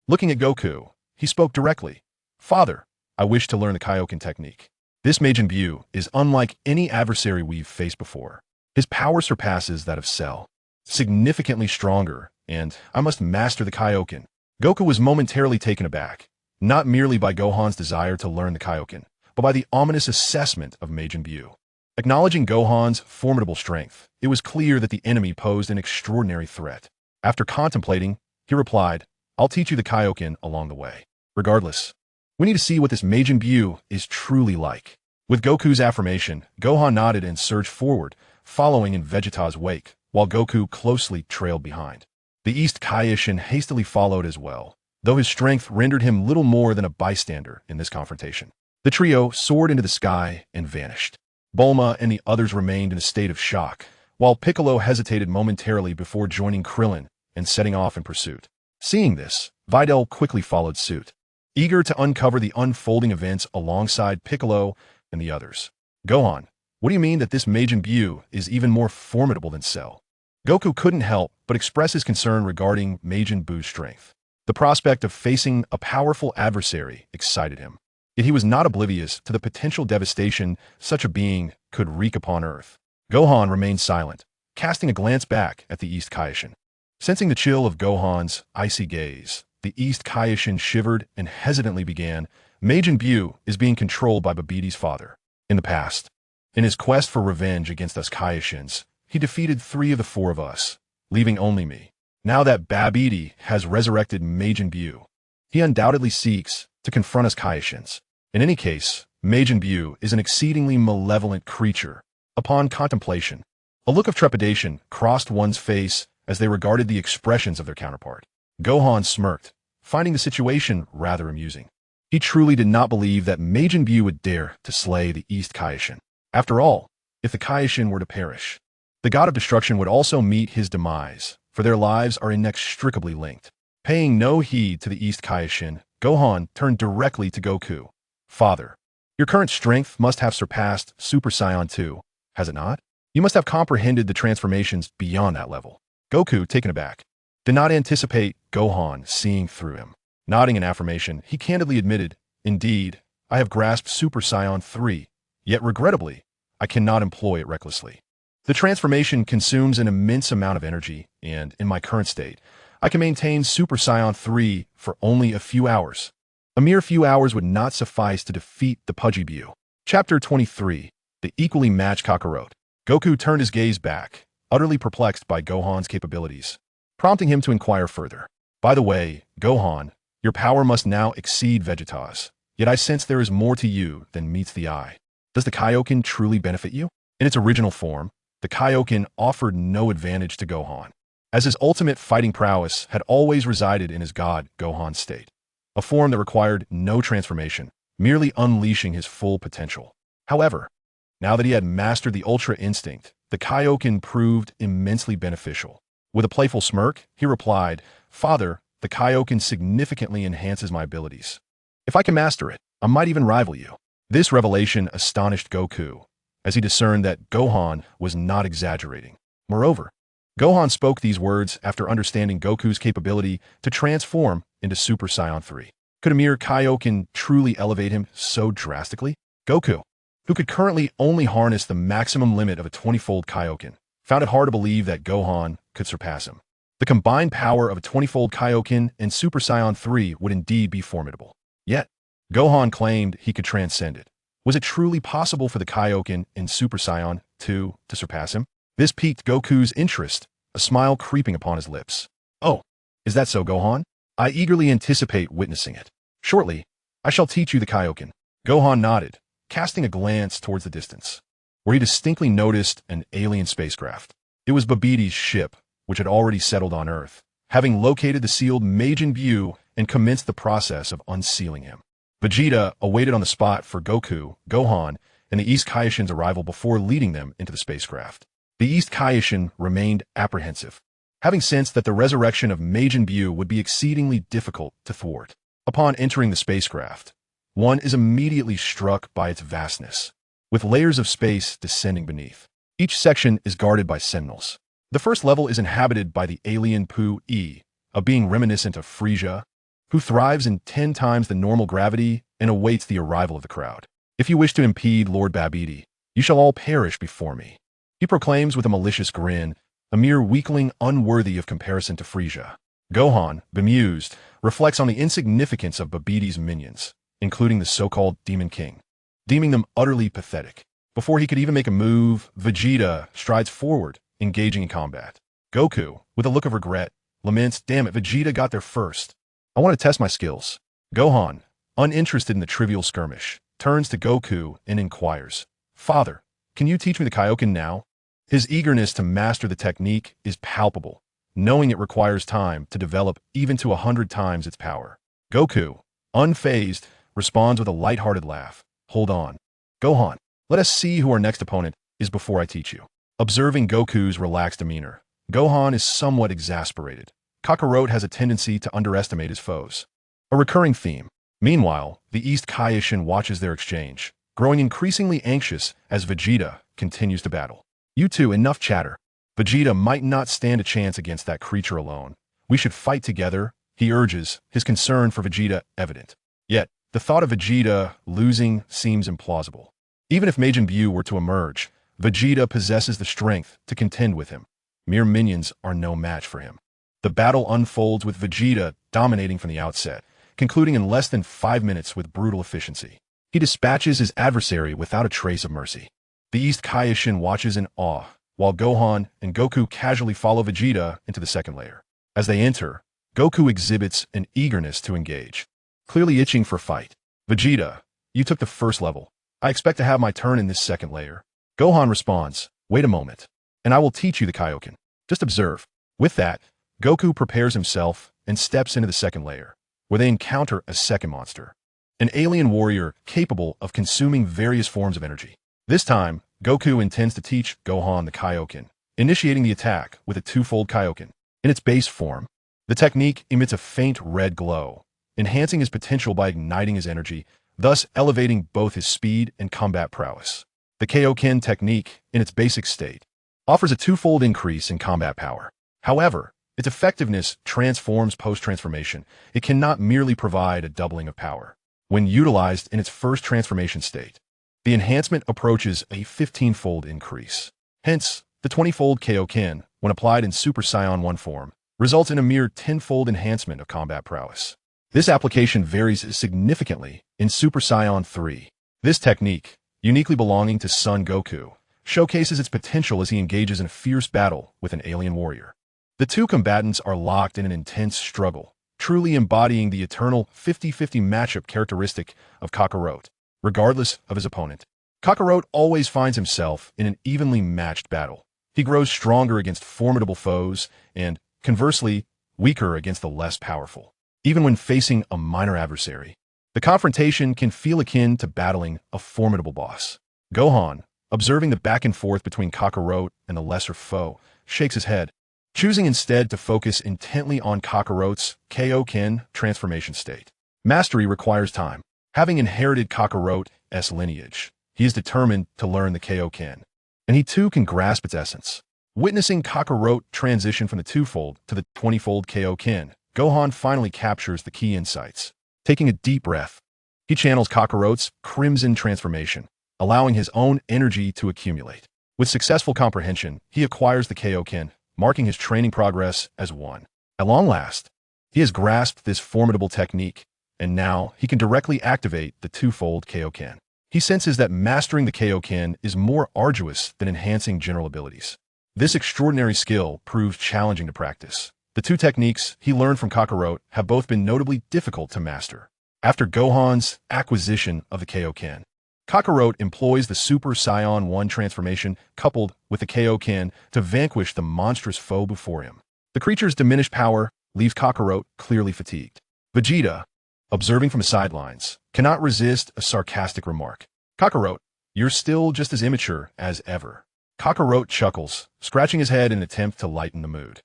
Looking at Goku, he spoke directly. Father, I wish to learn the Kaioken technique. This Majin Buu is unlike any adversary we've faced before. His power surpasses that of Cell, significantly stronger, and I must master the Kaioken. Goku was momentarily taken aback, not merely by Gohan's desire to learn the Kaioken, but by the ominous assessment of Majin Buu. Acknowledging Gohan's formidable strength, it was clear that the enemy posed an extraordinary threat. After contemplating, he replied, I'll teach you the Kaioken along the way. Regardless, we need to see what this Majin Buu is truly like. With Goku's affirmation, Gohan nodded and surged forward, following in Vegeta's wake, while Goku closely trailed behind. The East Kaishin hastily followed as well, though his strength rendered him little more than a bystander in this confrontation. The trio soared into the sky and vanished. Bulma and the others remained in a state of shock, while Piccolo hesitated momentarily before joining Krillin and setting off in pursuit. Seeing this, Videl quickly followed suit, eager to uncover the unfolding events alongside Piccolo and the others. Gohan, what do you mean that this Majin Buu is even more formidable than Cell? Goku couldn't help but express his concern regarding Majin Buu's strength. The prospect of facing a powerful adversary excited him. Yet he was not oblivious to the potential devastation such a being could wreak upon Earth. Gohan remained silent, casting a glance back at the East Kaishin. Sensing the chill of Gohan's icy gaze, the East Kaishin shivered and hesitantly began, Majin Buu is being controlled by Babidi's father. In the past, in his quest for revenge against us Kaishins, he defeated 3 of the 4 of us, leaving only me. Now that Babidi has resurrected Majin Buu, he undoubtedly seeks to confront us Kaishins. In any case, Majin Buu is an exceedingly malevolent creature. Upon contemplation, a look of trepidation crossed one's face as they regarded the expressions of their counterpart. Gohan smirked, finding the situation rather amusing. He truly did not believe that Majin Buu would dare to slay the East Kaishin. After all, if the Kaishin were to perish, the god of destruction would also meet his demise, for their lives are inextricably linked. Paying no heed to the East Kaishin, Gohan turned directly to Goku. Father, your current strength must have surpassed Super Saiyan 2, has it not? You must have comprehended the transformations beyond that level. Goku, taken aback, did not anticipate Gohan seeing through him. Nodding in affirmation, he candidly admitted, indeed, I have grasped Super Saiyan 3, yet regrettably, I cannot employ it recklessly. The transformation consumes an immense amount of energy, and, in my current state, I can maintain Super Saiyan 3 for only a few hours. A mere few hours would not suffice to defeat the Pudgy Buu. Chapter 23. The Equally Matched Kakarot. Goku turned his gaze back, utterly perplexed by Gohan's capabilities, prompting him to inquire further. By the way, Gohan, your power must now exceed Vegeta's, yet I sense there is more to you than meets the eye. Does the Kaioken truly benefit you? In its original form, the Kaioken offered no advantage to Gohan, as his ultimate fighting prowess had always resided in his god Gohan state, a form that required no transformation, merely unleashing his full potential. However, now that he had mastered the Ultra Instinct, the Kaioken proved immensely beneficial. With a playful smirk, he replied, Father, the Kaioken significantly enhances my abilities. If I can master it, I might even rival you. This revelation astonished Goku, as he discerned that Gohan was not exaggerating. Moreover, Gohan spoke these words after understanding Goku's capability to transform into Super Saiyan 3. Could a mere Kaioken truly elevate him so drastically? Goku, who could currently only harness the maximum limit of a 20-fold Kaioken, found it hard to believe that Gohan could surpass him. The combined power of a 20-fold Kaioken and Super Saiyan 3 would indeed be formidable. Yet, Gohan claimed he could transcend it. Was it truly possible for the Kaioken in Super Saiyan 2 to surpass him? This piqued Goku's interest, a smile creeping upon his lips. Oh, is that so, Gohan? I eagerly anticipate witnessing it. Shortly, I shall teach you the Kaioken. Gohan nodded, casting a glance towards the distance, where he distinctly noticed an alien spacecraft. It was Babbidi's ship, which had already settled on Earth, having located the sealed Majin Buu and commenced the process of unsealing him. Vegeta awaited on the spot for Goku, Gohan, and the East Kaishin's arrival before leading them into the spacecraft. The East Kaishin remained apprehensive, having sensed that the resurrection of Majin Buu would be exceedingly difficult to thwart. Upon entering the spacecraft, one is immediately struck by its vastness, with layers of space descending beneath. Each section is guarded by sentinels. The first level is inhabited by the alien Pu-E, a being reminiscent of Frisia, who thrives in 10 times the normal gravity and awaits the arrival of the crowd. If you wish to impede Lord Babidi, you shall all perish before me, he proclaims with a malicious grin, a mere weakling unworthy of comparison to Frisia. Gohan, bemused, reflects on the insignificance of Babbidi's minions, including the so-called Demon King, deeming them utterly pathetic. Before he could even make a move, Vegeta strides forward, engaging in combat. Goku, with a look of regret, laments, damn it, Vegeta got there first. I want to test my skills. Gohan, uninterested in the trivial skirmish, turns to Goku and inquires, Father, can you teach me the Kaioken now? His eagerness to master the technique is palpable, knowing it requires time to develop even to 100 times its power. Goku, unfazed, responds with a light-hearted laugh. Hold on. Gohan, let us see who our next opponent is before I teach you. Observing Goku's relaxed demeanor, Gohan is somewhat exasperated. Kakarot has a tendency to underestimate his foes, a recurring theme. Meanwhile, the East Kaishin watches their exchange, growing increasingly anxious as Vegeta continues to battle. You two, enough chatter. Vegeta might not stand a chance against that creature alone. We should fight together, he urges, his concern for Vegeta evident. Yet, the thought of Vegeta losing seems implausible. Even if Majin Buu were to emerge, Vegeta possesses the strength to contend with him. Mere minions are no match for him. The battle unfolds with Vegeta dominating from the outset, concluding in less than 5 minutes with brutal efficiency. He dispatches his adversary without a trace of mercy. The East Kaishin watches in awe, while Gohan and Goku casually follow Vegeta into the second layer. As they enter, Goku exhibits an eagerness to engage, clearly itching for fight. Vegeta, you took the first level. I expect to have my turn in this second layer. Gohan responds, wait a moment, and I will teach you the Kaioken. Just observe. With that, Goku prepares himself and steps into the second layer, where they encounter a second monster, an alien warrior capable of consuming various forms of energy. This time, Goku intends to teach Gohan the Kaioken, initiating the attack with a twofold Kaioken. In its base form, the technique emits a faint red glow, enhancing his potential by igniting his energy, thus elevating both his speed and combat prowess. The Kaioken technique, in its basic state, offers a twofold increase in combat power. However, its effectiveness transforms post-transformation. It cannot merely provide a doubling of power. When utilized in its first transformation state, the enhancement approaches a 15-fold increase. Hence, the 20-fold Kaioken, when applied in Super Saiyan 1 form, results in a mere 10-fold enhancement of combat prowess. This application varies significantly in Super Saiyan 3. This technique, uniquely belonging to Son Goku, showcases its potential as he engages in a fierce battle with an alien warrior. The two combatants are locked in an intense struggle, truly embodying the eternal 50-50 matchup characteristic of Kakarot, regardless of his opponent. Kakarot always finds himself in an evenly matched battle. He grows stronger against formidable foes and, conversely, weaker against the less powerful. Even when facing a minor adversary, the confrontation can feel akin to battling a formidable boss. Gohan, observing the back and forth between Kakarot and the lesser foe, shakes his head, choosing instead to focus intently on Kakarot's Kaioken transformation state. Mastery requires time. Having inherited Kakarot's lineage, he is determined to learn the Kaioken, and he too can grasp its essence. Witnessing Kakarot transition from the twofold to the 20-fold Kaioken, Gohan finally captures the key insights. Taking a deep breath, he channels Kakarot's crimson transformation, allowing his own energy to accumulate. With successful comprehension, he acquires the Kaioken, marking his training progress as one. At long last, he has grasped this formidable technique, and now he can directly activate the twofold Kaioken. He senses that mastering the Kaioken is more arduous than enhancing general abilities. This extraordinary skill proves challenging to practice. The two techniques he learned from Kakarot have both been notably difficult to master. After Gohan's acquisition of the Kaioken, Kakarot employs the Super Saiyan 1 transformation coupled with the Kaioken to vanquish the monstrous foe before him. The creature's diminished power leaves Kakarot clearly fatigued. Vegeta, observing from the sidelines, cannot resist a sarcastic remark. Kakarot, you're still just as immature as ever. Kakarot chuckles, scratching his head in an attempt to lighten the mood.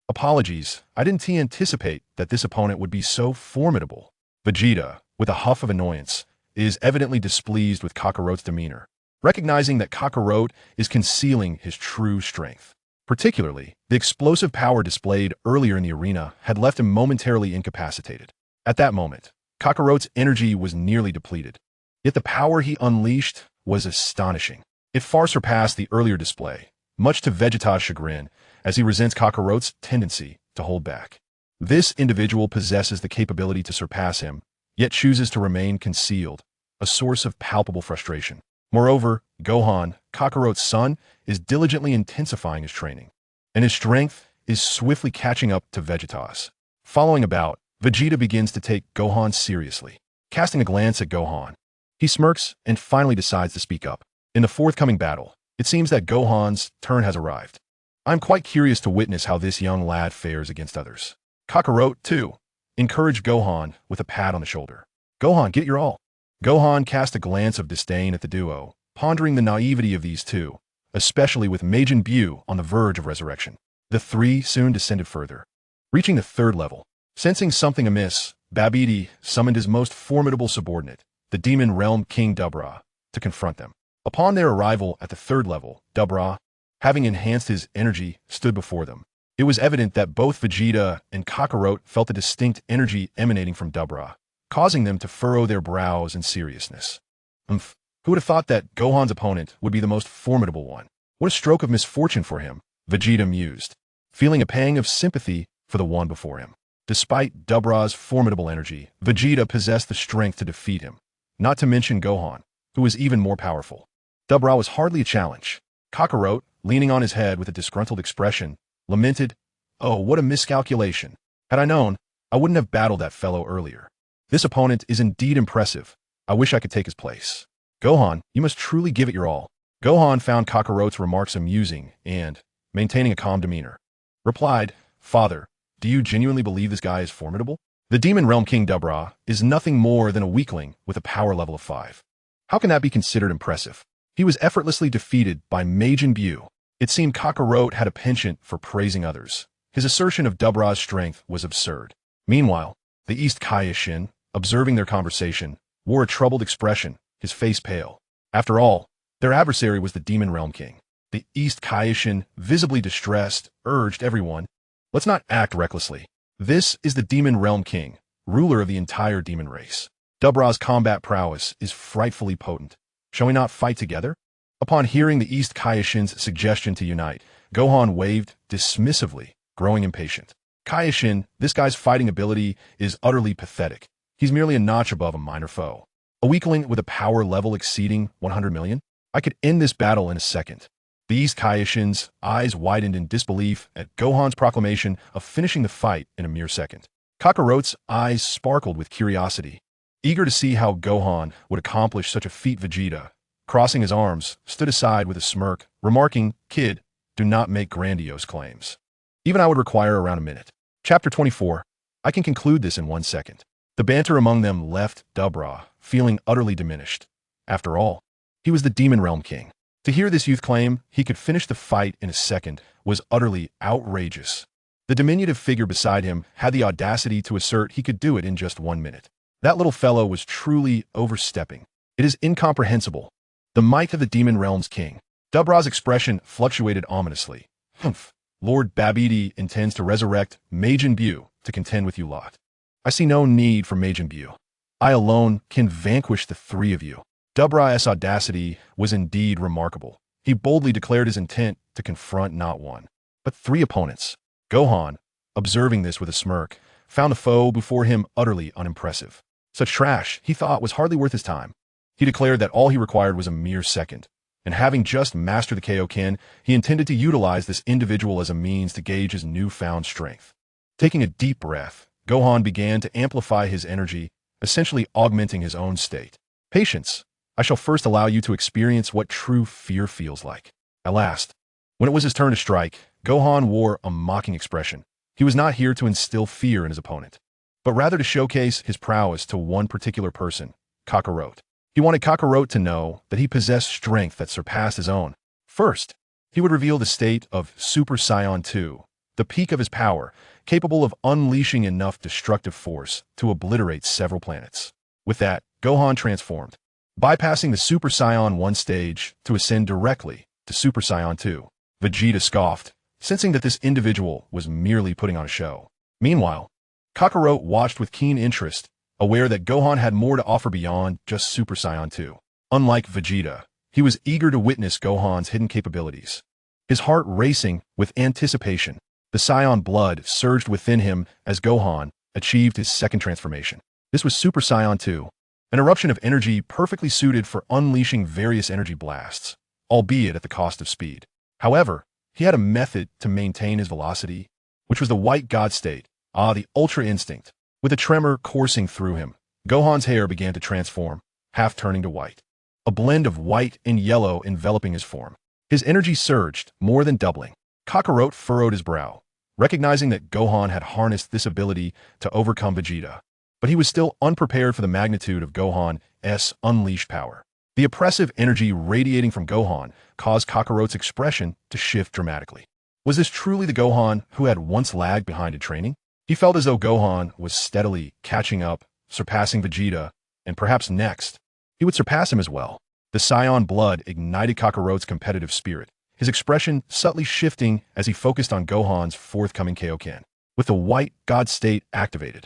Apologies, I didn't anticipate that this opponent would be so formidable. Vegeta, with a huff of annoyance, is evidently displeased with Kakarot's demeanor, recognizing that Kakarot is concealing his true strength. Particularly, the explosive power displayed earlier in the arena had left him momentarily incapacitated. At that moment, Kakarot's energy was nearly depleted. Yet the power he unleashed was astonishing. It far surpassed the earlier display, much to Vegeta's chagrin, as he resents Kakarot's tendency to hold back. This individual possesses the capability to surpass him, yet chooses to remain concealed, a source of palpable frustration. Moreover, Gohan, Kakarot's son, is diligently intensifying his training, and his strength is swiftly catching up to Vegeta's. Following about, Vegeta begins to take Gohan seriously. Casting a glance at Gohan, he smirks and finally decides to speak up. In the forthcoming battle, it seems that Gohan's turn has arrived. I'm quite curious to witness how this young lad fares against others. Kakarot, too, encouraged Gohan with a pat on the shoulder. Gohan, get your all. Gohan cast a glance of disdain at the duo, pondering the naivety of these two, especially with Majin Buu on the verge of resurrection. The three soon descended further, reaching the third level. Sensing something amiss, Babidi summoned his most formidable subordinate, the Demon Realm King Dubra, to confront them. Upon their arrival at the third level, Dubra, having enhanced his energy, stood before them. It was evident that both Vegeta and Kakarot felt a distinct energy emanating from Dubra, causing them to furrow their brows in seriousness. Who would have thought that Gohan's opponent would be the most formidable one? What a stroke of misfortune for him, Vegeta mused, feeling a pang of sympathy for the one before him. Despite Dubra's formidable energy, Vegeta possessed the strength to defeat him, not to mention Gohan, who was even more powerful. Dubra was hardly a challenge. Kakarot, leaning on his head with a disgruntled expression, lamented, "Oh, what a miscalculation. Had I known, I wouldn't have battled that fellow earlier. This opponent is indeed impressive. I wish I could take his place." Gohan, you must truly give it your all. Gohan found Kakarot's remarks amusing and, maintaining a calm demeanor, replied, Father, do you genuinely believe this guy is formidable? The Demon Realm King Dubra is nothing more than a weakling with a power level of 5. How can that be considered impressive? He was effortlessly defeated by Majin Buu. It seemed Kakarot had a penchant for praising others. His assertion of Dubra's strength was absurd. Meanwhile, the East Kaioshin, observing their conversation, wore a troubled expression, his face pale. After all, their adversary was the Demon Realm King. The East Kaioshin, visibly distressed, urged everyone, let's not act recklessly. This is the Demon Realm King, ruler of the entire demon race. Dubra's combat prowess is frightfully potent. Shall we not fight together? Upon hearing the East Kaioshin's suggestion to unite, Gohan waved dismissively, growing impatient. Kaioshin, this guy's fighting ability is utterly pathetic. He's merely a notch above a minor foe. A weakling with a power level exceeding 100 million? I could end this battle in a second. The East Kaioshin's eyes widened in disbelief at Gohan's proclamation of finishing the fight in a mere second. Kakarot's eyes sparkled with curiosity. Eager to see how Gohan would accomplish such a feat, Vegeta, crossing his arms, stood aside with a smirk, remarking, Kid, do not make grandiose claims. Even I would require around a minute. Chapter 24. I can conclude this in 1 second. The banter among them left Dubra feeling utterly diminished. After all, he was the Demon Realm King. To hear this youth claim he could finish the fight in a second was utterly outrageous. The diminutive figure beside him had the audacity to assert he could do it in just 1 minute. That little fellow was truly overstepping. It is incomprehensible. The might of the Demon Realm's King. Dubra's expression fluctuated ominously. Humph. Lord Babidi intends to resurrect Majin Buu to contend with you lot. I see no need for Majin Buu. I alone can vanquish the 3 of you. Dubra's audacity was indeed remarkable. He boldly declared his intent to confront not 1, but 3 opponents. Gohan, observing this with a smirk, found the foe before him utterly unimpressive. Such trash, he thought, was hardly worth his time. He declared that all he required was a mere second, and having just mastered the Kaioken, he intended to utilize this individual as a means to gauge his newfound strength. Taking a deep breath, Gohan began to amplify his energy, essentially augmenting his own state. Patience. I shall first allow you to experience what true fear feels like. At last, when it was his turn to strike, Gohan wore a mocking expression. He was not here to instill fear in his opponent, but rather to showcase his prowess to one particular person, Kakarot. He wanted Kakarot to know that he possessed strength that surpassed his own. First, he would reveal the state of Super Saiyan 2, the peak of his power, capable of unleashing enough destructive force to obliterate several planets. With that, Gohan transformed, bypassing the Super Saiyan 1 stage to ascend directly to Super Saiyan 2. Vegeta scoffed, sensing that this individual was merely putting on a show. Meanwhile, Kakarot watched with keen interest, aware that Gohan had more to offer beyond just Super Saiyan 2. Unlike Vegeta, he was eager to witness Gohan's hidden capabilities. His heart racing with anticipation, the Saiyan blood surged within him as Gohan achieved his second transformation. This was Super Saiyan 2, an eruption of energy perfectly suited for unleashing various energy blasts, albeit at the cost of speed. However, he had a method to maintain his velocity, which was the white god state, the Ultra Instinct. With a tremor coursing through him, Gohan's hair began to transform, half turning to white. A blend of white and yellow enveloping his form. His energy surged, more than doubling. Kakarot furrowed his brow, recognizing that Gohan had harnessed this ability to overcome Vegeta. But he was still unprepared for the magnitude of Gohan's unleashed power. The oppressive energy radiating from Gohan caused Kakarot's expression to shift dramatically. Was this truly the Gohan who had once lagged behind in training? He felt as though Gohan was steadily catching up, surpassing Vegeta, and perhaps next, he would surpass him as well. The Saiyan blood ignited Kakarot's competitive spirit, his expression subtly shifting as he focused on Gohan's forthcoming Kaioken. With the white god state activated,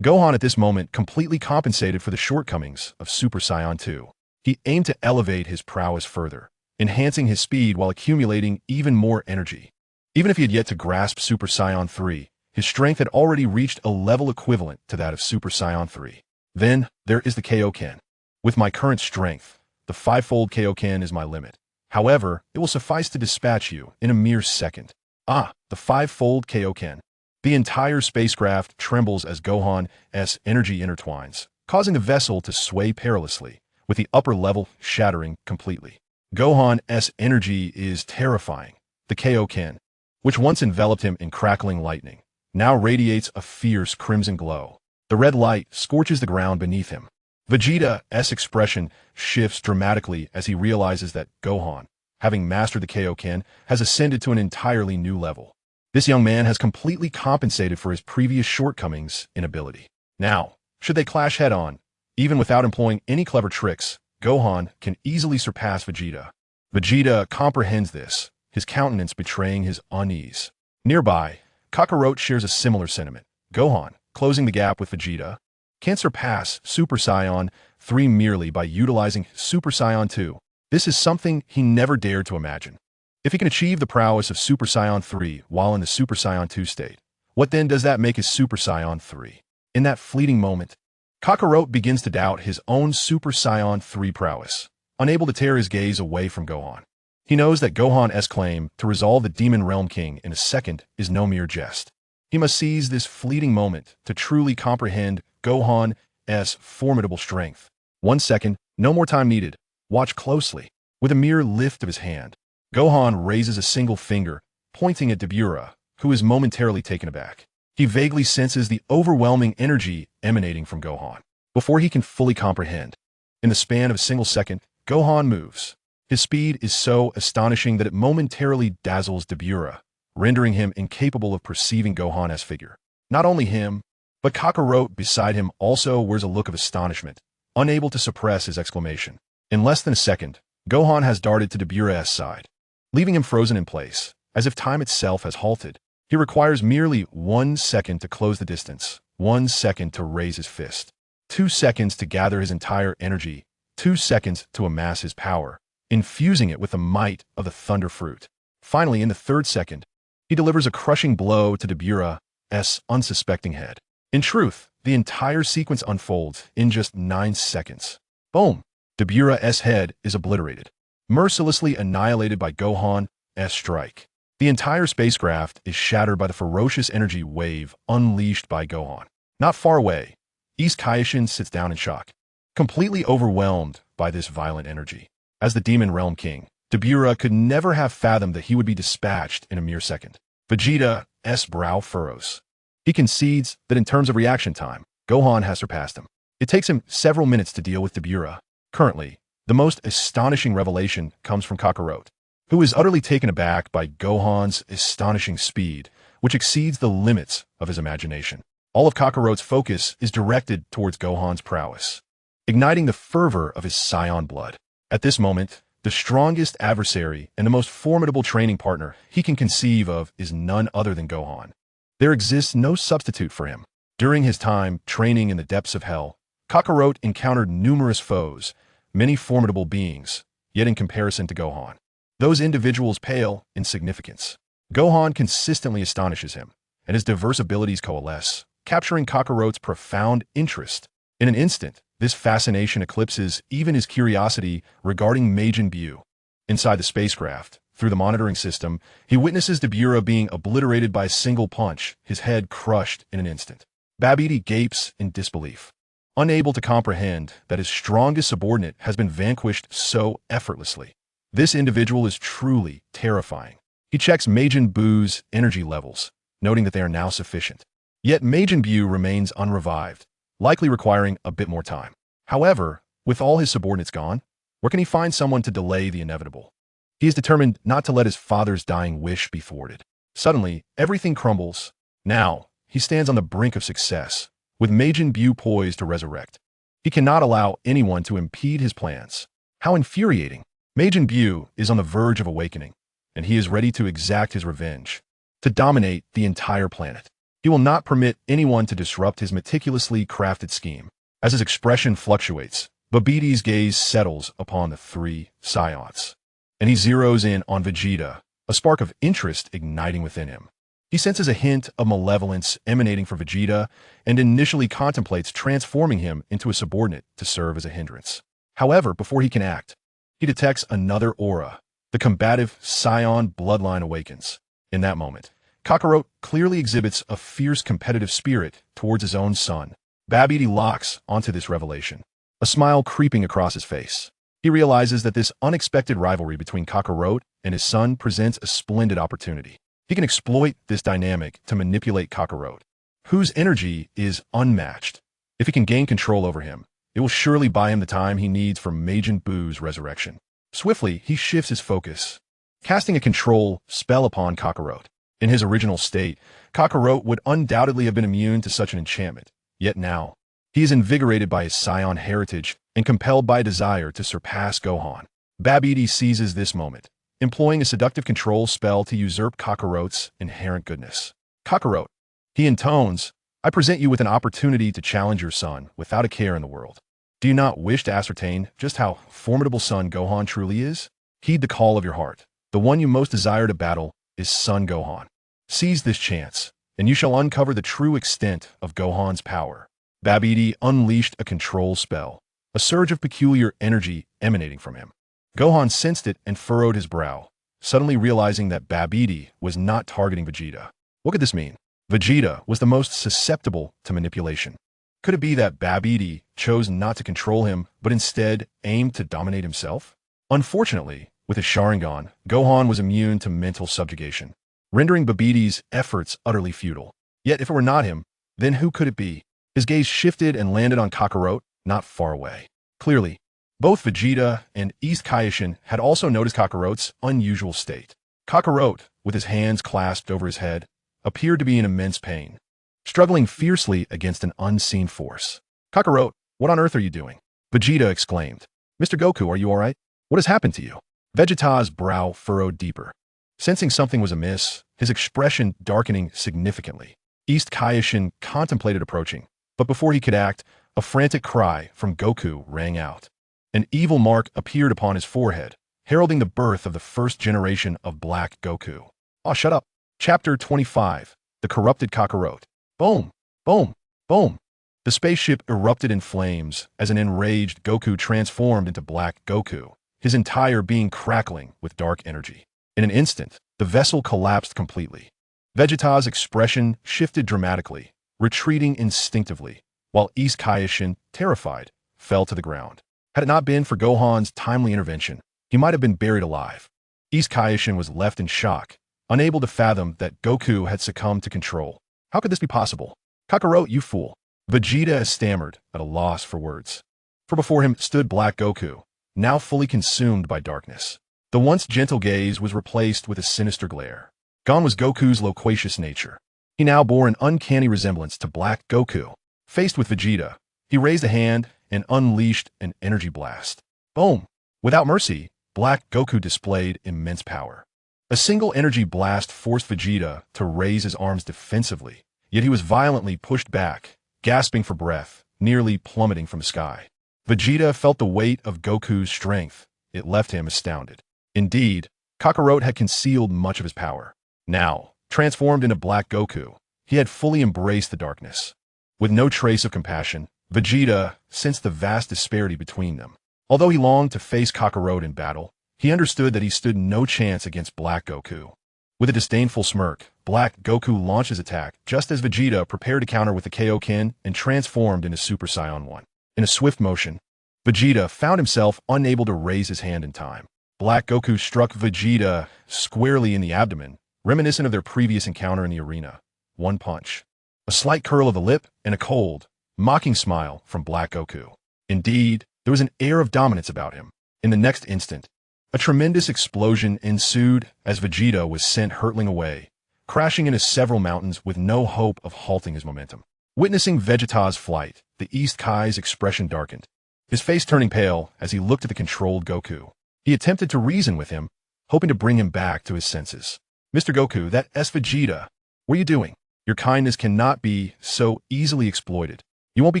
Gohan at this moment completely compensated for the shortcomings of Super Saiyan 2. He aimed to elevate his prowess further, enhancing his speed while accumulating even more energy. Even if he had yet to grasp Super Saiyan 3, his strength had already reached a level equivalent to that of Super Saiyan 3. Then, there is the Kaioken. With my current strength, the 5-fold Kaioken is my limit. However, it will suffice to dispatch you in a mere second. The 5-fold Kaioken. The entire spacecraft trembles as Gohan's energy intertwines, causing the vessel to sway perilously, with the upper level shattering completely. Gohan's energy is terrifying. The Kaioken, which once enveloped him in crackling lightning, now radiates a fierce crimson glow. The red light scorches the ground beneath him. Vegeta's expression shifts dramatically as he realizes that Gohan, having mastered the Kaioken, has ascended to an entirely new level. This young man has completely compensated for his previous shortcomings in ability. Now, should they clash head-on, even without employing any clever tricks, Gohan can easily surpass Vegeta. Vegeta comprehends this, his countenance betraying his unease. Nearby, Kakarot shares a similar sentiment. Gohan, closing the gap with Vegeta, can surpass Super Saiyan 3 merely by utilizing Super Saiyan 2. This is something he never dared to imagine. If he can achieve the prowess of Super Saiyan 3 while in the Super Saiyan 2 state, what then does that make his Super Saiyan 3? In that fleeting moment, Kakarot begins to doubt his own Super Saiyan 3 prowess, unable to tear his gaze away from Gohan. He knows that Gohan's claim to resolve the Demon Realm King in a second is no mere jest. He must seize this fleeting moment to truly comprehend Gohan's formidable strength. 1 second, no more time needed. Watch closely. With a mere lift of his hand, Gohan raises a single finger, pointing at Dabura, who is momentarily taken aback. He vaguely senses the overwhelming energy emanating from Gohan. Before he can fully comprehend, in the span of a single second, Gohan moves. His speed is so astonishing that it momentarily dazzles Dabura, rendering him incapable of perceiving Gohan's figure. Not only him, but Kakarot beside him also wears a look of astonishment, unable to suppress his exclamation. In less than a second, Gohan has darted to Dabura's side, leaving him frozen in place, as if time itself has halted. He requires merely 1 second to close the distance, 1 second to raise his fist, 2 seconds to gather his entire energy, 2 seconds to amass his power, infusing it with the might of the Thunder Fruit. Finally, in the 3rd second, he delivers a crushing blow to Dabura's unsuspecting head. In truth, the entire sequence unfolds in just 9 seconds. Boom! Dabura's head is obliterated, mercilessly annihilated by Gohan's strike. The entire spacecraft is shattered by the ferocious energy wave unleashed by Gohan. Not far away, East Kaioshin sits down in shock, completely overwhelmed by this violent energy. As the Demon Realm King, Dabura could never have fathomed that he would be dispatched in a mere second. Vegeta's brow furrows. He concedes that in terms of reaction time, Gohan has surpassed him. It takes him several minutes to deal with Dabura. Currently, the most astonishing revelation comes from Kakarot, who is utterly taken aback by Gohan's astonishing speed, which exceeds the limits of his imagination. All of Kakarot's focus is directed towards Gohan's prowess, igniting the fervor of his Saiyan blood. At this moment, the strongest adversary and the most formidable training partner he can conceive of is none other than Gohan. There exists no substitute for him. During his time training in the depths of hell, Kakarot encountered numerous foes, many formidable beings, yet in comparison to Gohan, those individuals pale in significance. Gohan consistently astonishes him, and his diverse abilities coalesce, capturing Kakarot's profound interest. In an instant, this fascination eclipses even his curiosity regarding Majin Buu. Inside the spacecraft, through the monitoring system, he witnesses Dabura being obliterated by a single punch, his head crushed in an instant. Babidi gapes in disbelief, unable to comprehend that his strongest subordinate has been vanquished so effortlessly. This individual is truly terrifying. He checks Majin Buu's energy levels, noting that they are now sufficient. Yet Majin Buu remains unrevived, likely requiring a bit more time. However, with all his subordinates gone, where can he find someone to delay the inevitable? He is determined not to let his father's dying wish be thwarted. Suddenly, everything crumbles. Now, he stands on the brink of success, with Majin Buu poised to resurrect. He cannot allow anyone to impede his plans. How infuriating! Majin Buu is on the verge of awakening, and he is ready to exact his revenge, to dominate the entire planet. He will not permit anyone to disrupt his meticulously crafted scheme. As his expression fluctuates, Babidi's gaze settles upon the 3 Saiyans, and he zeroes in on Vegeta, a spark of interest igniting within him. He senses a hint of malevolence emanating from Vegeta and initially contemplates transforming him into a subordinate to serve as a hindrance. However, before he can act, he detects another aura. The combative Saiyan bloodline awakens. In that moment, Kakarot clearly exhibits a fierce competitive spirit towards his own son. Babidi locks onto this revelation, a smile creeping across his face. He realizes that this unexpected rivalry between Kakarot and his son presents a splendid opportunity. He can exploit this dynamic to manipulate Kakarot, whose energy is unmatched. If he can gain control over him, it will surely buy him the time he needs for Majin Buu's resurrection. Swiftly, he shifts his focus, casting a control spell upon Kakarot. In his original state, Kakarot would undoubtedly have been immune to such an enchantment. Yet now, he is invigorated by his Saiyan heritage and compelled by a desire to surpass Gohan. Babidi seizes this moment, employing a seductive control spell to usurp Kakarot's inherent goodness. Kakarot, he intones, I present you with an opportunity to challenge your son without a care in the world. Do you not wish to ascertain just how formidable son Gohan truly is? Heed the call of your heart. The one you most desire to battle is son Gohan. Seize this chance, and you shall uncover the true extent of Gohan's power. Babidi unleashed a control spell, a surge of peculiar energy emanating from him. Gohan sensed it and furrowed his brow, suddenly realizing that Babidi was not targeting Vegeta. What could this mean? Vegeta was the most susceptible to manipulation. Could it be that Babidi chose not to control him, but instead aimed to dominate himself? Unfortunately, with his Sharingan, Gohan was immune to mental subjugation, rendering Babidi's efforts utterly futile. Yet if it were not him, then who could it be? His gaze shifted and landed on Kakarot, not far away. Clearly, both Vegeta and East Kaioshin had also noticed Kakarot's unusual state. Kakarot, with his hands clasped over his head, appeared to be in immense pain, struggling fiercely against an unseen force. Kakarot, what on earth are you doing? Vegeta exclaimed. Mr. Goku, are you all right? What has happened to you? Vegeta's brow furrowed deeper. Sensing something was amiss, his expression darkening significantly. East Kaioshin contemplated approaching, but before he could act, a frantic cry from Goku rang out. An evil mark appeared upon his forehead, heralding the birth of the first generation of Black Goku. Oh, shut up. Chapter 25, The Corrupted Kakarot. Boom, boom, boom. The spaceship erupted in flames as an enraged Goku transformed into Black Goku, his entire being crackling with dark energy. In an instant, the vessel collapsed completely. Vegeta's expression shifted dramatically, retreating instinctively, while East Kaioshin, terrified, fell to the ground. Had it not been for Gohan's timely intervention, he might have been buried alive. East Kaioshin was left in shock, unable to fathom that Goku had succumbed to control. How could this be possible? Kakarot, you fool. Vegeta stammered, at a loss for words. For before him stood Black Goku, now fully consumed by darkness. The once gentle gaze was replaced with a sinister glare. Gone was Goku's loquacious nature. He now bore an uncanny resemblance to Black Goku. Faced with Vegeta, he raised a hand and unleashed an energy blast. Boom! Without mercy, Black Goku displayed immense power. A single energy blast forced Vegeta to raise his arms defensively, yet he was violently pushed back, gasping for breath, nearly plummeting from the sky. Vegeta felt the weight of Goku's strength. It left him astounded. Indeed, Kakarot had concealed much of his power. Now, transformed into Black Goku, he had fully embraced the darkness. With no trace of compassion, Vegeta sensed the vast disparity between them. Although he longed to face Kakarot in battle, he understood that he stood no chance against Black Goku. With a disdainful smirk, Black Goku launched his attack just as Vegeta prepared to counter with the Kaioken and transformed into Super Saiyan 1. In a swift motion, Vegeta found himself unable to raise his hand in time. Black Goku struck Vegeta squarely in the abdomen, reminiscent of their previous encounter in the arena. One punch. A slight curl of the lip and a cold, mocking smile from Black Goku. Indeed, there was an air of dominance about him. In the next instant, a tremendous explosion ensued as Vegeta was sent hurtling away, crashing into several mountains with no hope of halting his momentum. Witnessing Vegeta's flight, the East Kai's expression darkened, his face turning pale as he looked at the controlled Goku. He attempted to reason with him, hoping to bring him back to his senses. Mr. Goku, that's Vegeta. What are you doing? Your kindness cannot be so easily exploited. You won't be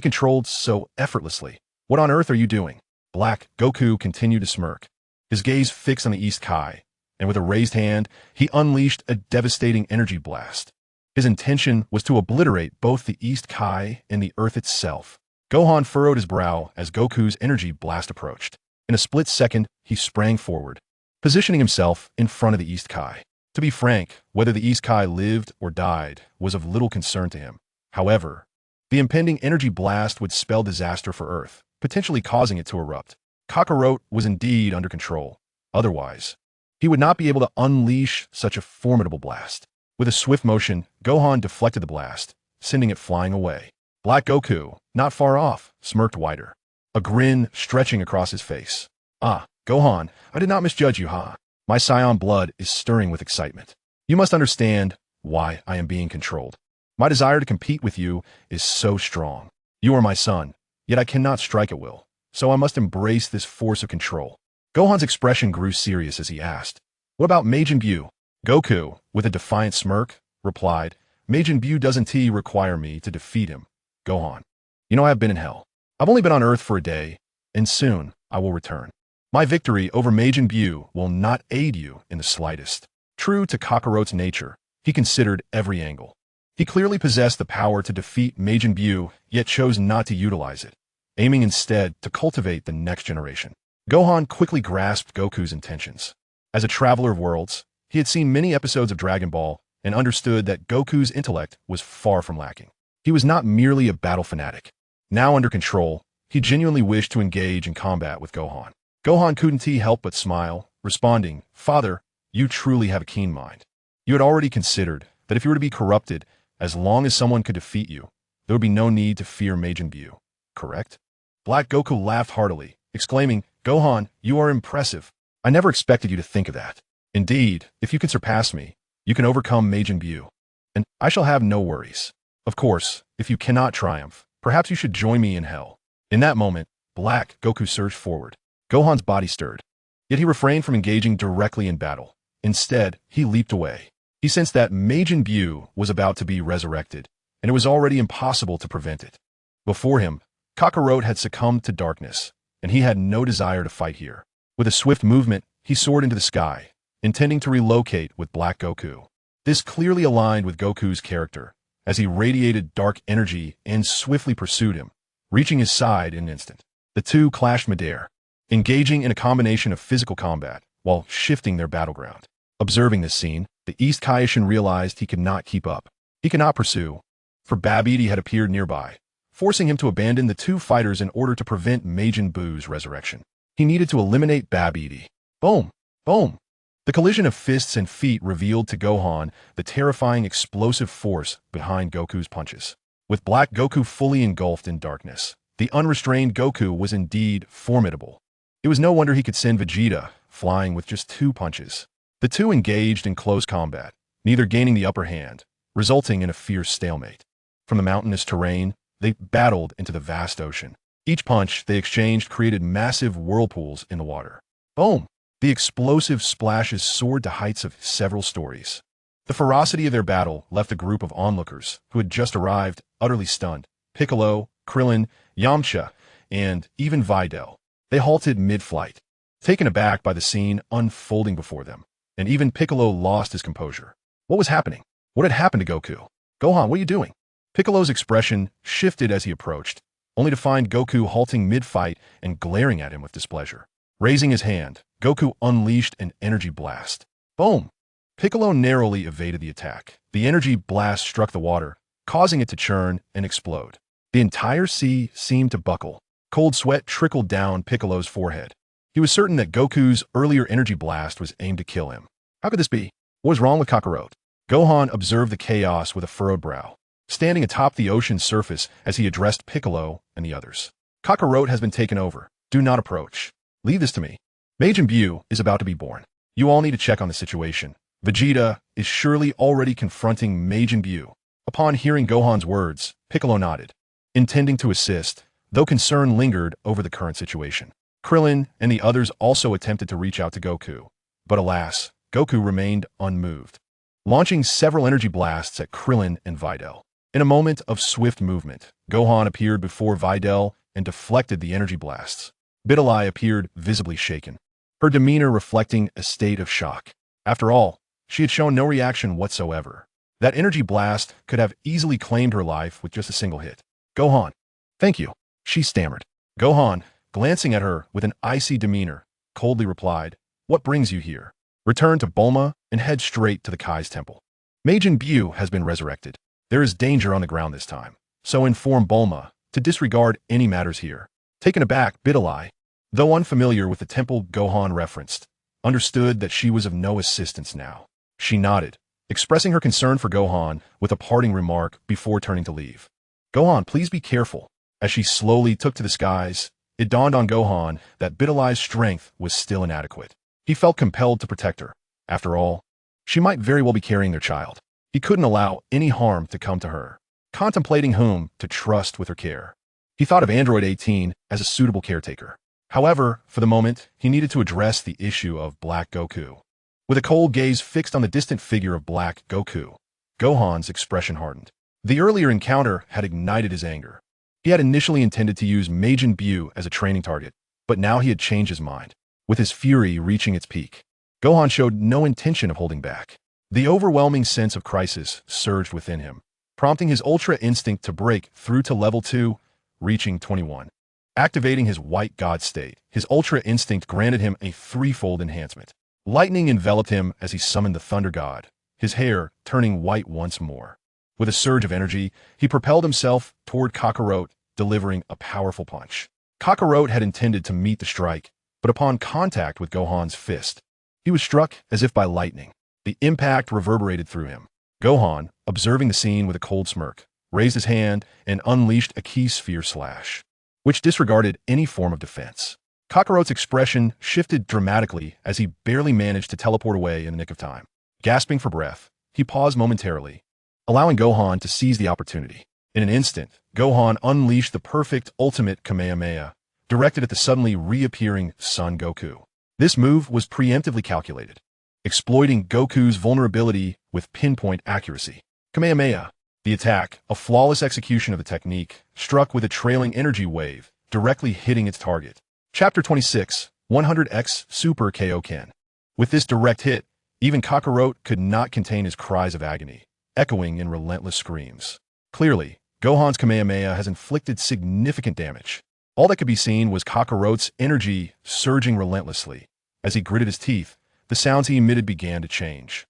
controlled so effortlessly. What on earth are you doing? Black Goku continued to smirk, his gaze fixed on the East Kai, and with a raised hand, he unleashed a devastating energy blast. His intention was to obliterate both the East Kai and the Earth itself. Gohan furrowed his brow as Goku's energy blast approached. In a split second, he sprang forward, positioning himself in front of the East Kai. To be frank, whether the East Kai lived or died was of little concern to him. However, the impending energy blast would spell disaster for Earth, potentially causing it to erupt. Kakarot was indeed under control. Otherwise, he would not be able to unleash such a formidable blast. With a swift motion, Gohan deflected the blast, sending it flying away. Black Goku, not far off, smirked wider, a grin stretching across his face. Ah, Gohan, I did not misjudge you, huh? My Saiyan blood is stirring with excitement. You must understand why I am being controlled. My desire to compete with you is so strong. You are my son, yet I cannot strike at will, so I must embrace this force of control. Gohan's expression grew serious as he asked, "What about Majin Buu?" Goku, with a defiant smirk, replied, "Majin Buu doesn't require me to defeat him, Gohan. You know I have been in hell. I've only been on Earth for a day, and soon I will return. My victory over Majin Buu will not aid you in the slightest." True to Kakarot's nature, he considered every angle. He clearly possessed the power to defeat Majin Buu, yet chose not to utilize it, aiming instead to cultivate the next generation. Gohan quickly grasped Goku's intentions. As a traveler of worlds, he had seen many episodes of Dragon Ball and understood that Goku's intellect was far from lacking. He was not merely a battle fanatic. Now under control, he genuinely wished to engage in combat with Gohan. Gohan couldn't help but smile, responding, "Father, you truly have a keen mind. You had already considered that if you were to be corrupted, as long as someone could defeat you, there would be no need to fear Majin Buu, correct?" Black Goku laughed heartily, exclaiming, "Gohan, you are impressive. I never expected you to think of that. Indeed, if you can surpass me, you can overcome Majin Buu, and I shall have no worries. Of course, if you cannot triumph, perhaps you should join me in hell." In that moment, Black Goku surged forward. Gohan's body stirred, yet he refrained from engaging directly in battle. Instead, he leaped away. He sensed that Majin Buu was about to be resurrected, and it was already impossible to prevent it. Before him, Kakarot had succumbed to darkness, and he had no desire to fight here. With a swift movement, he soared into the sky, intending to relocate with Black Goku. This clearly aligned with Goku's character, as he radiated dark energy and swiftly pursued him, reaching his side in an instant. The two clashed midair, engaging in a combination of physical combat while shifting their battleground. Observing this scene, the East Kaishin realized he could not keep up. He could not pursue, for Babidi had appeared nearby, forcing him to abandon the two fighters in order to prevent Majin Buu's resurrection. He needed to eliminate Babidi. Boom! Boom! The collision of fists and feet revealed to Gohan the terrifying explosive force behind Goku's punches. With Black Goku fully engulfed in darkness, the unrestrained Goku was indeed formidable. It was no wonder he could send Vegeta flying with just 2 punches. The two engaged in close combat, neither gaining the upper hand, resulting in a fierce stalemate. From the mountainous terrain, they battled into the vast ocean. Each punch they exchanged created massive whirlpools in the water. Boom! The explosive splashes soared to heights of several stories. The ferocity of their battle left a group of onlookers who had just arrived utterly stunned. Piccolo, Krillin, Yamcha, and even Videl. They halted mid-flight, taken aback by the scene unfolding before them, and even Piccolo lost his composure. What was happening? What had happened to Goku? "Gohan, what are you doing?" Piccolo's expression shifted as he approached, only to find Goku halting mid-fight and glaring at him with displeasure. Raising his hand, Goku unleashed an energy blast. Boom! Piccolo narrowly evaded the attack. The energy blast struck the water, causing it to churn and explode. The entire sea seemed to buckle. Cold sweat trickled down Piccolo's forehead. He was certain that Goku's earlier energy blast was aimed to kill him. How could this be? What was wrong with Kakarot? Gohan observed the chaos with a furrowed brow, standing atop the ocean's surface as he addressed Piccolo and the others. "Kakarot has been taken over. Do not approach. Leave this to me. Majin Buu is about to be born. You all need to check on the situation. Vegeta is surely already confronting Majin Buu." Upon hearing Gohan's words, Piccolo nodded, intending to assist, though concern lingered over the current situation. Krillin and the others also attempted to reach out to Goku, but alas, Goku remained unmoved, launching several energy blasts at Krillin and Videl. In a moment of swift movement, Gohan appeared before Videl and deflected the energy blasts. Bidalai appeared visibly shaken, her demeanor reflecting a state of shock. After all, she had shown no reaction whatsoever. That energy blast could have easily claimed her life with just a single hit. "Gohan, thank you," she stammered. Gohan, glancing at her with an icy demeanor, coldly replied, "What brings you here? Return to Bulma and head straight to the Kai's temple. Majin Buu has been resurrected. There is danger on the ground this time, so inform Bulma to disregard any matters here." Taken aback, Bidalai, though unfamiliar with the temple Gohan referenced, understood that she was of no assistance now. She nodded, expressing her concern for Gohan with a parting remark before turning to leave. Gohan, please be careful. As she slowly took to the skies, it dawned on Gohan that Bidalai's strength was still inadequate. He felt compelled to protect her. After all, she might very well be carrying their child. He couldn't allow any harm to come to her. Contemplating whom to trust with her care, he thought of Android 18 as a suitable caretaker. However, for the moment, he needed to address the issue of Black Goku. With a cold gaze fixed on the distant figure of Black Goku, Gohan's expression hardened. The earlier encounter had ignited his anger. He had initially intended to use Majin Buu as a training target, but now he had changed his mind. With his fury reaching its peak, Gohan showed no intention of holding back. The overwhelming sense of crisis surged within him, prompting his Ultra Instinct to break through to level 2, reaching 21. Activating his White God state, his Ultra Instinct granted him a threefold enhancement. Lightning enveloped him as he summoned the Thunder God, his hair turning white once more. With a surge of energy, he propelled himself toward Kakarot, delivering a powerful punch. Kakarot had intended to meet the strike, but upon contact with Gohan's fist, he was struck as if by lightning. The impact reverberated through him. Gohan, observing the scene with a cold smirk, raised his hand and unleashed a Ki Sphere slash, which disregarded any form of defense. Kakarot's expression shifted dramatically as he barely managed to teleport away in the nick of time. Gasping for breath, he paused momentarily, allowing Gohan to seize the opportunity. In an instant, Gohan unleashed the perfect ultimate Kamehameha, directed at the suddenly reappearing Son Goku. This move was preemptively calculated, exploiting Goku's vulnerability with pinpoint accuracy. Kamehameha, the attack, a flawless execution of the technique, struck with a trailing energy wave, directly hitting its target. Chapter 26, 100x Super Kaioken. With this direct hit, even Kakarot could not contain his cries of agony, echoing in relentless screams. Clearly, Gohan's Kamehameha has inflicted significant damage. All that could be seen was Kakarot's energy surging relentlessly. As he gritted his teeth, the sounds he emitted began to change.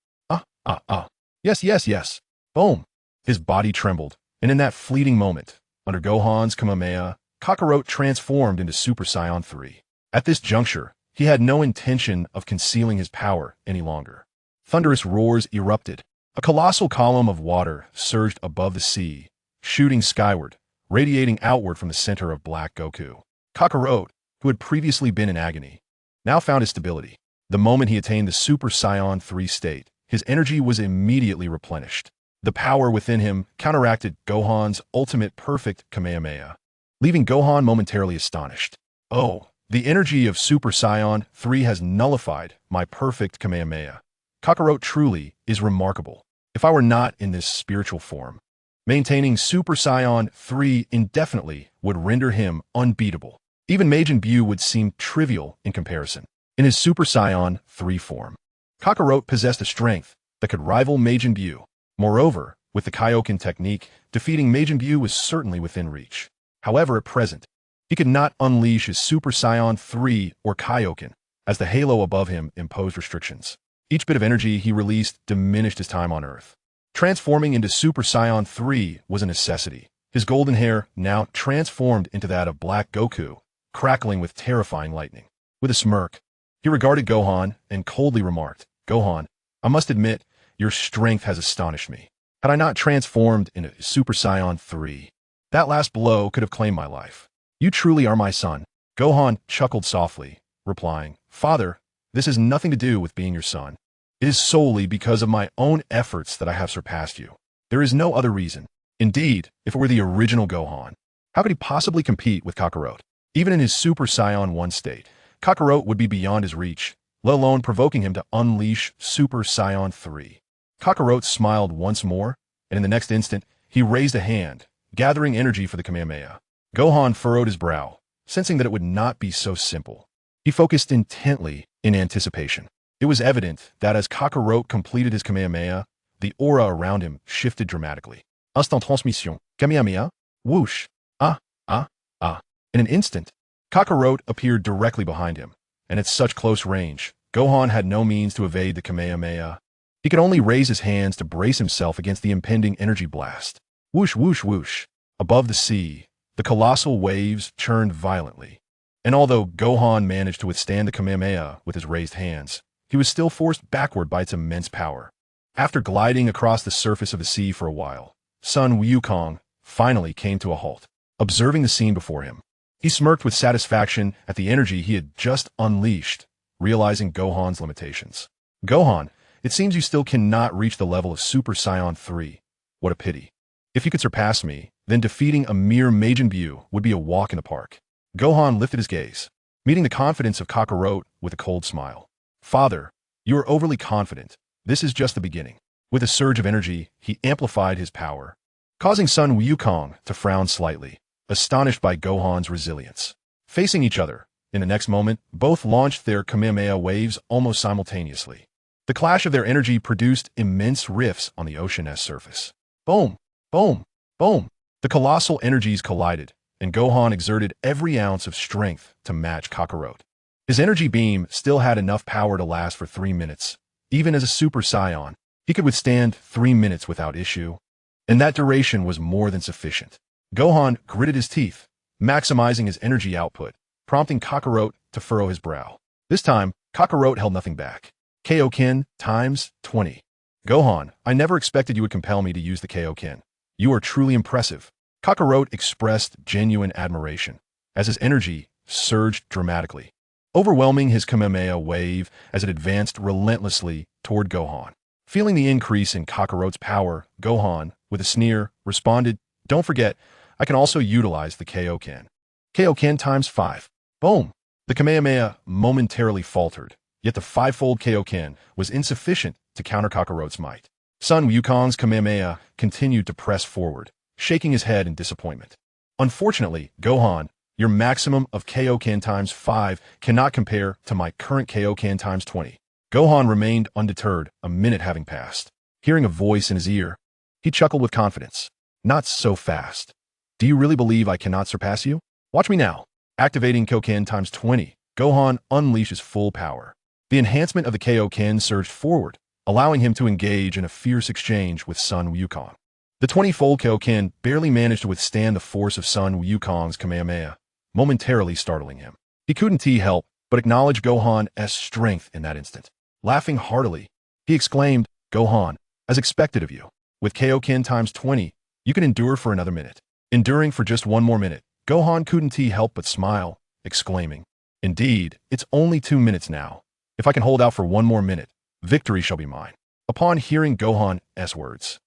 Yes, yes, yes. Boom. His body trembled, and in that fleeting moment, under Gohan's Kamehameha, Kakarot transformed into Super Saiyan 3. At this juncture, he had no intention of concealing his power any longer. Thunderous roars erupted. A colossal column of water surged above the sea, shooting skyward, radiating outward from the center of Black Goku. Kakarot, who had previously been in agony, now found his stability. The moment he attained the Super Saiyan 3 state, his energy was immediately replenished. The power within him counteracted Gohan's ultimate perfect Kamehameha, leaving Gohan momentarily astonished. Oh, the energy of Super Saiyan 3 has nullified my perfect Kamehameha. Kakarot truly is remarkable. If I were not in this spiritual form, maintaining Super Saiyan 3 indefinitely would render him unbeatable. Even Majin Buu would seem trivial in comparison. In his Super Saiyan 3 form, Kakarot possessed a strength that could rival Majin Buu. Moreover, with the Kaioken technique, defeating Majin Buu was certainly within reach. However, at present, he could not unleash his Super Saiyan 3 or Kaioken, as the halo above him imposed restrictions. Each bit of energy he released diminished his time on Earth. Transforming into Super Saiyan 3 was a necessity. His golden hair now transformed into that of Black Goku, crackling with terrifying lightning. With a smirk, he regarded Gohan and coldly remarked, "Gohan, I must admit, your strength has astonished me. Had I not transformed into Super Saiyan 3, that last blow could have claimed my life. You truly are my son." Gohan chuckled softly, replying, "Father, this has nothing to do with being your son. It is solely because of my own efforts that I have surpassed you. There is no other reason. Indeed, if it were the original Gohan, how could he possibly compete with Kakarot? Even in his Super Saiyan 1 state, Kakarot would be beyond his reach, let alone provoking him to unleash Super Saiyan 3. Kakarot smiled once more, and in the next instant, he raised a hand, gathering energy for the Kamehameha. Gohan furrowed his brow, sensing that it would not be so simple. He focused intently in anticipation. It was evident that as Kakarot completed his Kamehameha, the aura around him shifted dramatically. Instant transmission. Kamehameha. Whoosh. In an instant, Kakarot appeared directly behind him, and at such close range, Gohan had no means to evade the Kamehameha. He could only raise his hands to brace himself against the impending energy blast. Whoosh, whoosh, whoosh. Above the sea, The colossal waves churned violently. And although Gohan managed to withstand the Kamehameha with his raised hands, he was still forced backward by its immense power. After gliding across the surface of the sea for a while, Sun Wukong finally came to a halt, observing the scene before him. He smirked with satisfaction at the energy he had just unleashed, realizing Gohan's limitations. Gohan, it seems you still cannot reach the level of Super Saiyan 3. What a pity. If you could surpass me, then defeating a mere Majin Buu would be a walk in the park. Gohan lifted his gaze, meeting the confidence of Kakarot with a cold smile. Father, you are overly confident. This is just the beginning. With a surge of energy, he amplified his power, causing Sun Wukong to frown slightly, astonished by Gohan's resilience. Facing each other, in the next moment, both launched their Kamehameha waves almost simultaneously. The clash of their energy produced immense rifts on the ocean's surface. Boom! Boom! Boom! The colossal energies collided, and Gohan exerted every ounce of strength to match Kakarot. His energy beam still had enough power to last for 3 minutes. Even as a Super Saiyan, he could withstand 3 minutes without issue, and that duration was more than sufficient. Gohan gritted his teeth, maximizing his energy output, prompting Kakarot to furrow his brow. This time, Kakarot held nothing back. Kaioken times 20. Gohan, I never expected you would compel me to use the Kaioken. You are truly impressive. Kakarot expressed genuine admiration, as his energy surged dramatically, overwhelming his Kamehameha wave as it advanced relentlessly toward Gohan. Feeling the increase in Kakarot's power, Gohan, with a sneer, responded, Don't forget, I can also utilize the Kaioken. Kaioken times 5. Boom! The Kamehameha momentarily faltered, yet the 5-fold Kaioken was insufficient to counter Kakarot's might. Sun Wukong's Kamehameha continued to press forward, shaking his head in disappointment. Unfortunately, Gohan, your maximum of Kaioken times 5 cannot compare to my current Kaioken times 20. Gohan remained undeterred, a minute having passed. Hearing a voice in his ear, he chuckled with confidence. Not so fast. Do you really believe I cannot surpass you? Watch me now. Activating Kaioken times 20, Gohan unleashes full power. The enhancement of the Kaioken surged forward, allowing him to engage in a fierce exchange with Sun Wukong. The 20-fold Kaioken barely managed to withstand the force of Sun Wukong's Kamehameha, momentarily startling him. He couldn't help but acknowledge Gohan's strength in that instant. Laughing heartily, he exclaimed, Gohan, as expected of you, with Kaioken times 20, you can endure for another minute. Enduring for just one more minute, Gohan couldn't help but smile, exclaiming, Indeed, it's only 2 minutes now. If I can hold out for one more minute, victory shall be mine. Upon hearing Gohan's words,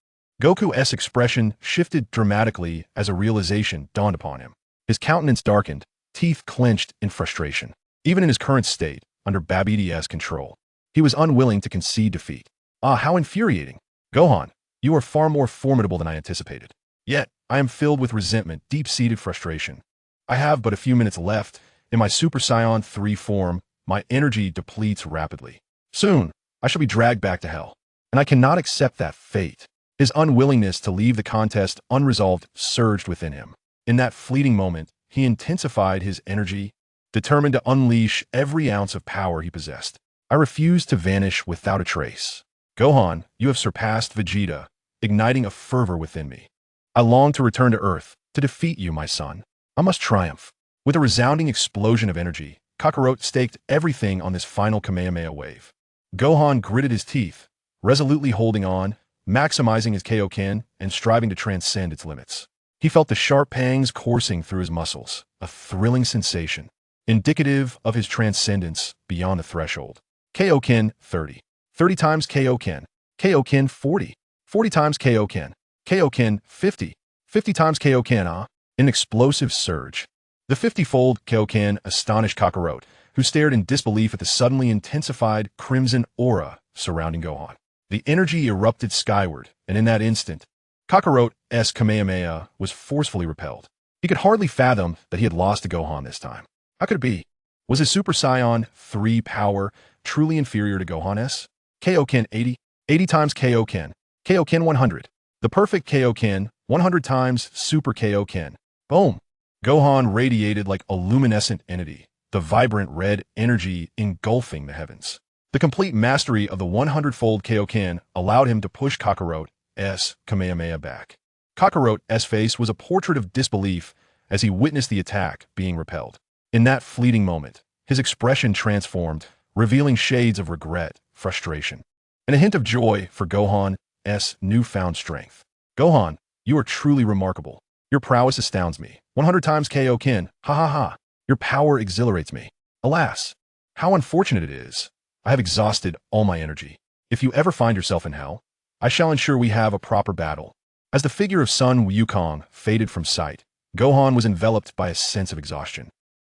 Goku's expression shifted dramatically as a realization dawned upon him. His countenance darkened, teeth clenched in frustration. Even in his current state, under Babidi-S control, he was unwilling to concede defeat. Ah, how infuriating! Gohan, you are far more formidable than I anticipated. Yet, I am filled with resentment, deep-seated frustration. I have but a few minutes left. In my Super Saiyan 3 form, my energy depletes rapidly. Soon, I shall be dragged back to hell, and I cannot accept that fate. His unwillingness to leave the contest unresolved surged within him. In that fleeting moment, he intensified his energy, determined to unleash every ounce of power he possessed. I refuse to vanish without a trace. Gohan, you have surpassed Vegeta, igniting a fervor within me. I long to return to Earth, to defeat you, my son. I must triumph. With a resounding explosion of energy, Kakarot staked everything on this final Kamehameha wave. Gohan gritted his teeth, resolutely holding on, maximizing his Kaioken and striving to transcend its limits. He felt the sharp pangs coursing through his muscles, a thrilling sensation, indicative of his transcendence beyond the threshold. Kaioken 30. 30 times Kaioken. Kaioken 40. 40 times Kaioken. Kaioken 50. 50 times Kaioken. An explosive surge. The 50-fold Kaioken astonished Kakarot, who stared in disbelief at the suddenly intensified crimson aura surrounding Gohan. The energy erupted skyward, and in that instant, Kakarot's Kamehameha was forcefully repelled. He could hardly fathom that he had lost to Gohan this time. How could it be? Was his Super Saiyan 3 power truly inferior to Gohan's? Kaioken 80. 80 times Kaioken. Kaioken 100. The perfect Kaioken, 100 times Super Kaioken. Boom! Gohan radiated like a luminescent entity, the vibrant red energy engulfing the heavens. The complete mastery of the 100-fold Kaioken allowed him to push Kakarot's Kamehameha back. Kakarot's face was a portrait of disbelief as he witnessed the attack being repelled. In that fleeting moment, his expression transformed, revealing shades of regret, frustration, and a hint of joy for Gohan's newfound strength. Gohan, you are truly remarkable. Your prowess astounds me. 100 times Kaioken, ha ha ha. Your power exhilarates me. Alas, how unfortunate it is. I have exhausted all my energy. If you ever find yourself in hell, I shall ensure we have a proper battle. As the figure of Sun Wukong faded from sight, Gohan was enveloped by a sense of exhaustion,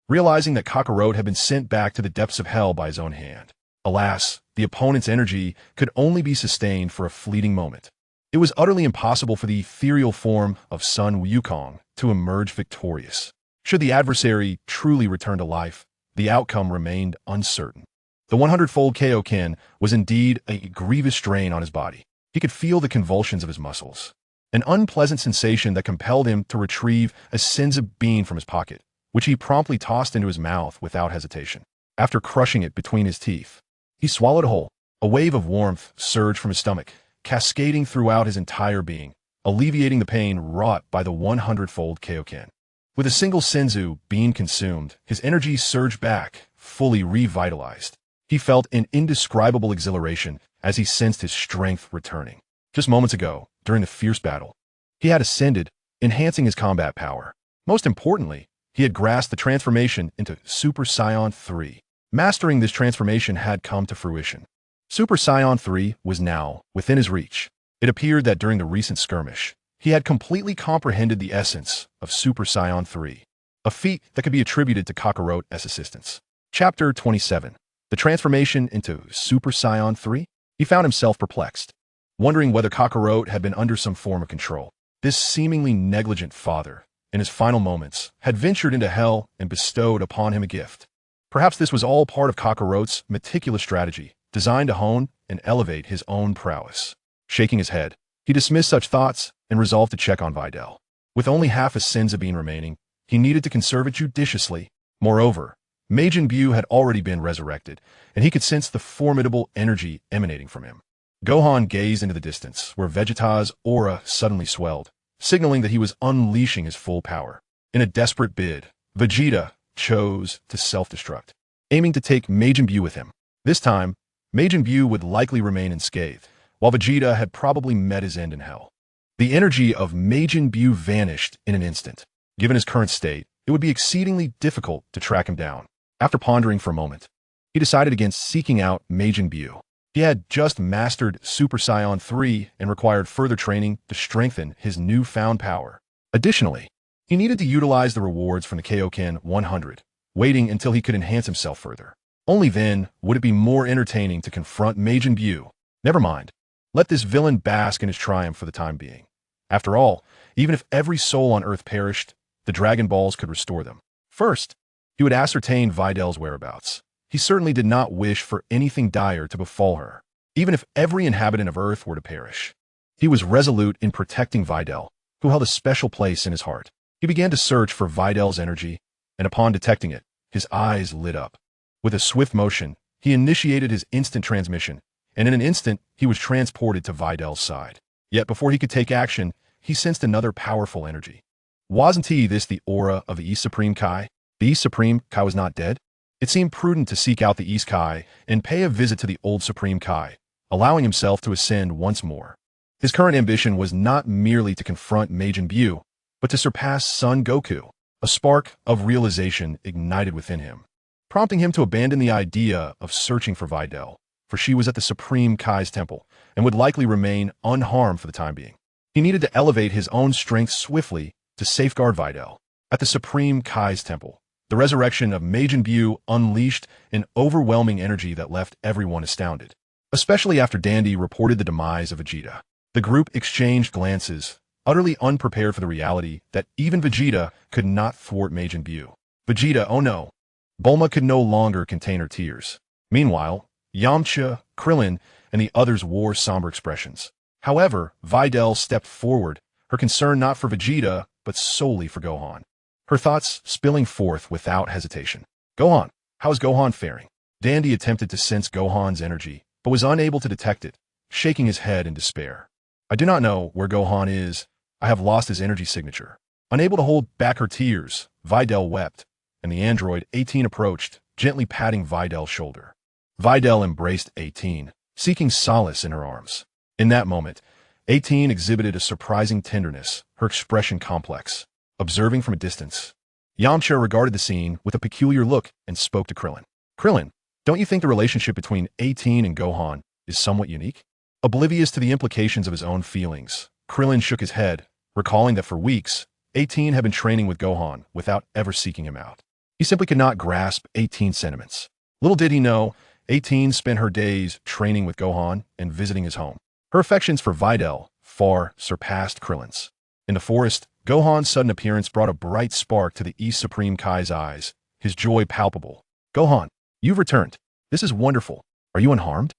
realizing that Kakarot had been sent back to the depths of hell by his own hand. Alas, the opponent's energy could only be sustained for a fleeting moment. It was utterly impossible for the ethereal form of Sun Wukong to emerge victorious. Should the adversary truly return to life, the outcome remained uncertain. The 100-fold Kaioken was indeed a grievous strain on his body. He could feel the convulsions of his muscles, an unpleasant sensation that compelled him to retrieve a senzu bean from his pocket, which he promptly tossed into his mouth without hesitation. After crushing it between his teeth, he swallowed whole. A wave of warmth surged from his stomach, cascading throughout his entire being, alleviating the pain wrought by the 100-fold Kaioken. With a single senzu bean consumed, his energy surged back, fully revitalized. He felt an indescribable exhilaration as he sensed his strength returning. Just moments ago, during the fierce battle, he had ascended, enhancing his combat power. Most importantly, he had grasped the transformation into Super Saiyan 3. Mastering this transformation had come to fruition. Super Saiyan 3 was now within his reach. It appeared that during the recent skirmish, he had completely comprehended the essence of Super Saiyan 3, a feat that could be attributed to Kakarot's assistance. Chapter 27. The transformation into Super Saiyan 3? He found himself perplexed, wondering whether Kakarot had been under some form of control. This seemingly negligent father, in his final moments, had ventured into hell and bestowed upon him a gift. Perhaps this was all part of Kakarot's meticulous strategy, designed to hone and elevate his own prowess. Shaking his head, he dismissed such thoughts and resolved to check on Videl. With only half a senzu bean remaining, he needed to conserve it judiciously. Moreover, Majin Buu had already been resurrected, and he could sense the formidable energy emanating from him. Gohan gazed into the distance, where Vegeta's aura suddenly swelled, signaling that he was unleashing his full power. In a desperate bid, Vegeta chose to self-destruct, aiming to take Majin Buu with him. This time, Majin Buu would likely remain unscathed, while Vegeta had probably met his end in hell. The energy of Majin Buu vanished in an instant. Given his current state, it would be exceedingly difficult to track him down. After pondering for a moment, he decided against seeking out Majin Buu. He had just mastered Super Saiyan 3 and required further training to strengthen his newfound power. Additionally, he needed to utilize the rewards from the Kaioken 100, waiting until he could enhance himself further. Only then would it be more entertaining to confront Majin Buu. Never mind. Let this villain bask in his triumph for the time being. After all, even if every soul on Earth perished, the Dragon Balls could restore them. First, he would ascertain Videl's whereabouts. He certainly did not wish for anything dire to befall her, even if every inhabitant of Earth were to perish. He was resolute in protecting Videl, who held a special place in his heart. He began to search for Videl's energy, and upon detecting it, his eyes lit up. With a swift motion, he initiated his instant transmission, and in an instant, he was transported to Videl's side. Yet before he could take action, he sensed another powerful energy. Wasn't this the aura of the East Supreme Kai? The East Supreme Kai was not dead? It seemed prudent to seek out the East Kai and pay a visit to the old Supreme Kai, allowing himself to ascend once more. His current ambition was not merely to confront Majin Buu, but to surpass Son Goku. A spark of realization ignited within him, prompting him to abandon the idea of searching for Videl, for she was at the Supreme Kai's temple and would likely remain unharmed for the time being. He needed to elevate his own strength swiftly to safeguard Videl. At the Supreme Kai's temple, the resurrection of Majin Buu unleashed an overwhelming energy that left everyone astounded, especially after Dandy reported the demise of Vegeta. The group exchanged glances, utterly unprepared for the reality that even Vegeta could not thwart Majin Buu. Vegeta, oh no! Bulma could no longer contain her tears. Meanwhile, Yamcha, Krillin, and the others wore somber expressions. However, Videl stepped forward, her concern not for Vegeta, but solely for Gohan. Her thoughts spilling forth without hesitation. Gohan, how is Gohan faring? Dandy attempted to sense Gohan's energy, but was unable to detect it, shaking his head in despair. I do not know where Gohan is. I have lost his energy signature. Unable to hold back her tears, Videl wept, and the android 18 approached, gently patting Videl's shoulder. Videl embraced 18, seeking solace in her arms. In that moment, 18 exhibited a surprising tenderness, her expression complex. Observing from a distance, Yamcha regarded the scene with a peculiar look and spoke to Krillin. Krillin, don't you think the relationship between 18 and Gohan is somewhat unique? Oblivious to the implications of his own feelings, Krillin shook his head, recalling that for weeks, 18 had been training with Gohan without ever seeking him out. He simply could not grasp 18's sentiments. Little did he know, 18 spent her days training with Gohan and visiting his home. Her affections for Videl far surpassed Krillin's. In the forest, Gohan's sudden appearance brought a bright spark to the East Supreme Kai's eyes, his joy palpable. Gohan, you've returned. This is wonderful. Are you unharmed?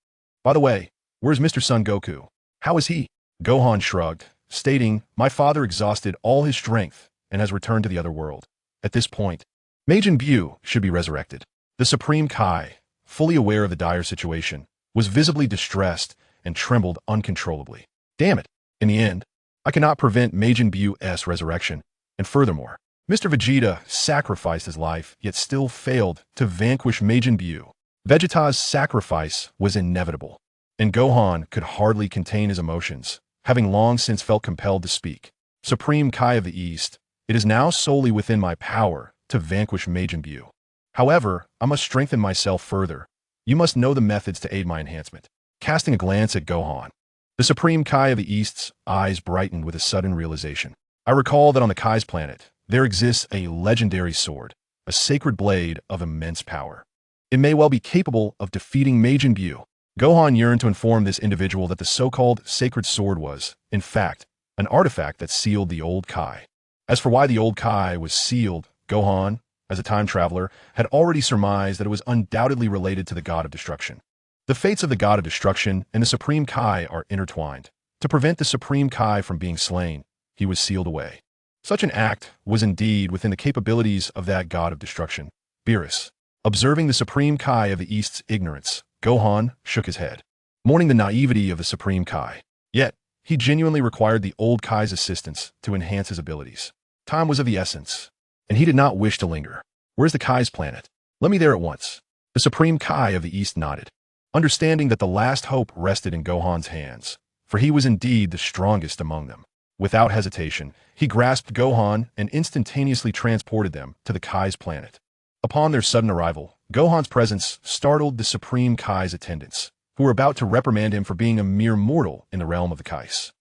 By the way, where's Mr. Son Goku? How is he? Gohan shrugged, stating, my father exhausted all his strength and has returned to the other world. At this point, Majin Buu should be resurrected. The Supreme Kai, fully aware of the dire situation, was visibly distressed and trembled uncontrollably. Damn it! In the end, I cannot prevent Majin Buu's resurrection, and furthermore, Mr. Vegeta sacrificed his life yet still failed to vanquish Majin Buu. Vegeta's sacrifice was inevitable, and Gohan could hardly contain his emotions, having long since felt compelled to speak. Supreme Kai of the East, it is now solely within my power to vanquish Majin Buu. However, I must strengthen myself further. You must know the methods to aid my enhancement. Casting a glance at Gohan, the Supreme Kai of the East's eyes brightened with a sudden realization. I recall that on the Kai's planet, there exists a legendary sword, a sacred blade of immense power. It may well be capable of defeating Majin Buu. Gohan yearned to inform this individual that the so-called sacred sword was, in fact, an artifact that sealed the old Kai. As for why the old Kai was sealed, Gohan, as a time traveler, had already surmised that it was undoubtedly related to the god of destruction. The fates of the god of destruction and the Supreme Kai are intertwined. To prevent the Supreme Kai from being slain, he was sealed away. Such an act was indeed within the capabilities of that god of destruction, Beerus. Observing the Supreme Kai of the East's ignorance, Gohan shook his head, mourning the naivety of the Supreme Kai. Yet, he genuinely required the old Kai's assistance to enhance his abilities. Time was of the essence, and he did not wish to linger. Where's the Kai's planet? Let me there at once. The Supreme Kai of the East nodded, understanding that the last hope rested in Gohan's hands, for he was indeed the strongest among them. Without hesitation, he grasped Gohan and instantaneously transported them to the Kai's planet. Upon their sudden arrival, Gohan's presence startled the Supreme Kai's attendants, who were about to reprimand him for being a mere mortal in the realm of the Kais.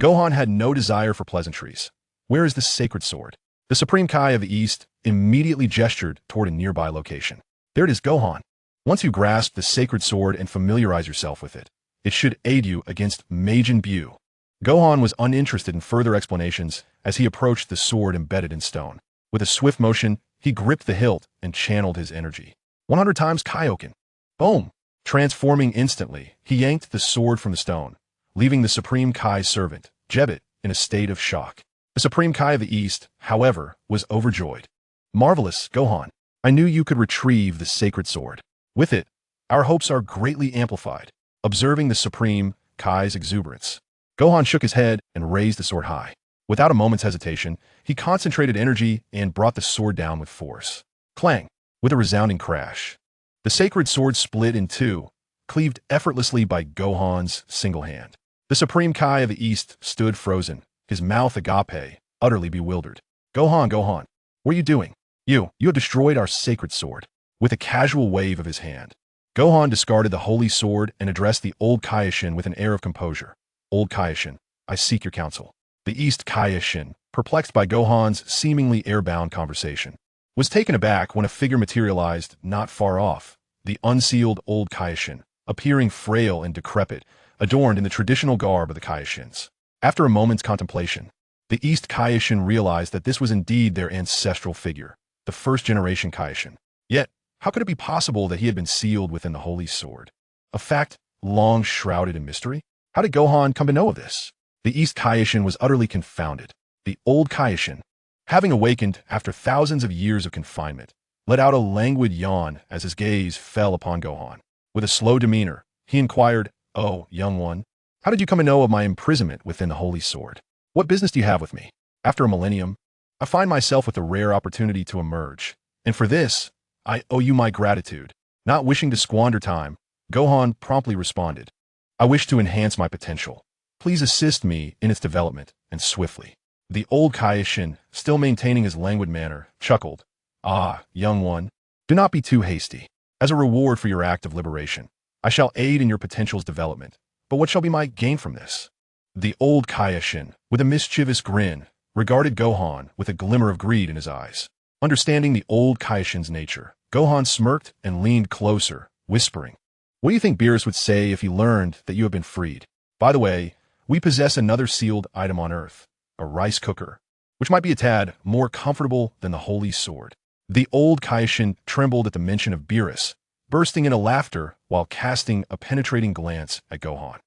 Gohan had no desire for pleasantries. Where is the sacred sword? The Supreme Kai of the East immediately gestured toward a nearby location. There it is, Gohan. Once you grasp the sacred sword and familiarize yourself with it, it should aid you against Majin Buu. Gohan was uninterested in further explanations as he approached the sword embedded in stone. With a swift motion, he gripped the hilt and channeled his energy. 100 times Kaioken. Boom! Transforming instantly, he yanked the sword from the stone, leaving the Supreme Kai's servant, Jebbit, in a state of shock. The Supreme Kai of the East, however, was overjoyed. Marvelous, Gohan. I knew you could retrieve the sacred sword. With it, our hopes are greatly amplified. Observing the Supreme Kai's exuberance, Gohan shook his head and raised the sword high. Without a moment's hesitation, he concentrated energy and brought the sword down with force. Clang! With a resounding crash, the sacred sword split in two, cleaved effortlessly by Gohan's single hand. The Supreme Kai of the East stood frozen, his mouth agape, utterly bewildered. Gohan, what are you doing? You have destroyed our sacred sword. With a casual wave of his hand, Gohan discarded the holy sword and addressed the old Kaioshin with an air of composure. Old Kaioshin, I seek your counsel. The East Kaioshin, perplexed by Gohan's seemingly airbound conversation, was taken aback when a figure materialized not far off, the unsealed old Kaioshin, appearing frail and decrepit, adorned in the traditional garb of the Kaioshins. After a moment's contemplation, the East Kaioshin realized that this was indeed their ancestral figure, the first-generation Kaioshin. Yet, how could it be possible that he had been sealed within the holy sword? A fact long shrouded in mystery? How did Gohan come to know of this? The East Kaioshin was utterly confounded. The old Kaioshin, having awakened after thousands of years of confinement, let out a languid yawn as his gaze fell upon Gohan. With a slow demeanor, he inquired, "Oh, young one, how did you come to know of my imprisonment within the holy sword? What business do you have with me?" After a millennium, I find myself with a rare opportunity to emerge, and for this, I owe you my gratitude. Not wishing to squander time, Gohan promptly responded. I wish to enhance my potential. Please assist me in its development, and swiftly. The old Kaioshin, still maintaining his languid manner, chuckled. Ah, young one, do not be too hasty. As a reward for your act of liberation, I shall aid in your potential's development. But what shall be my gain from this? The old Kaioshin, with a mischievous grin, regarded Gohan with a glimmer of greed in his eyes. Understanding the old Kaioshin's nature, Gohan smirked and leaned closer, whispering, What do you think Beerus would say if he learned that you have been freed? By the way, we possess another sealed item on Earth, a rice cooker, which might be a tad more comfortable than the holy sword. The old Kaioshin trembled at the mention of Beerus, bursting into laughter while casting a penetrating glance at Gohan.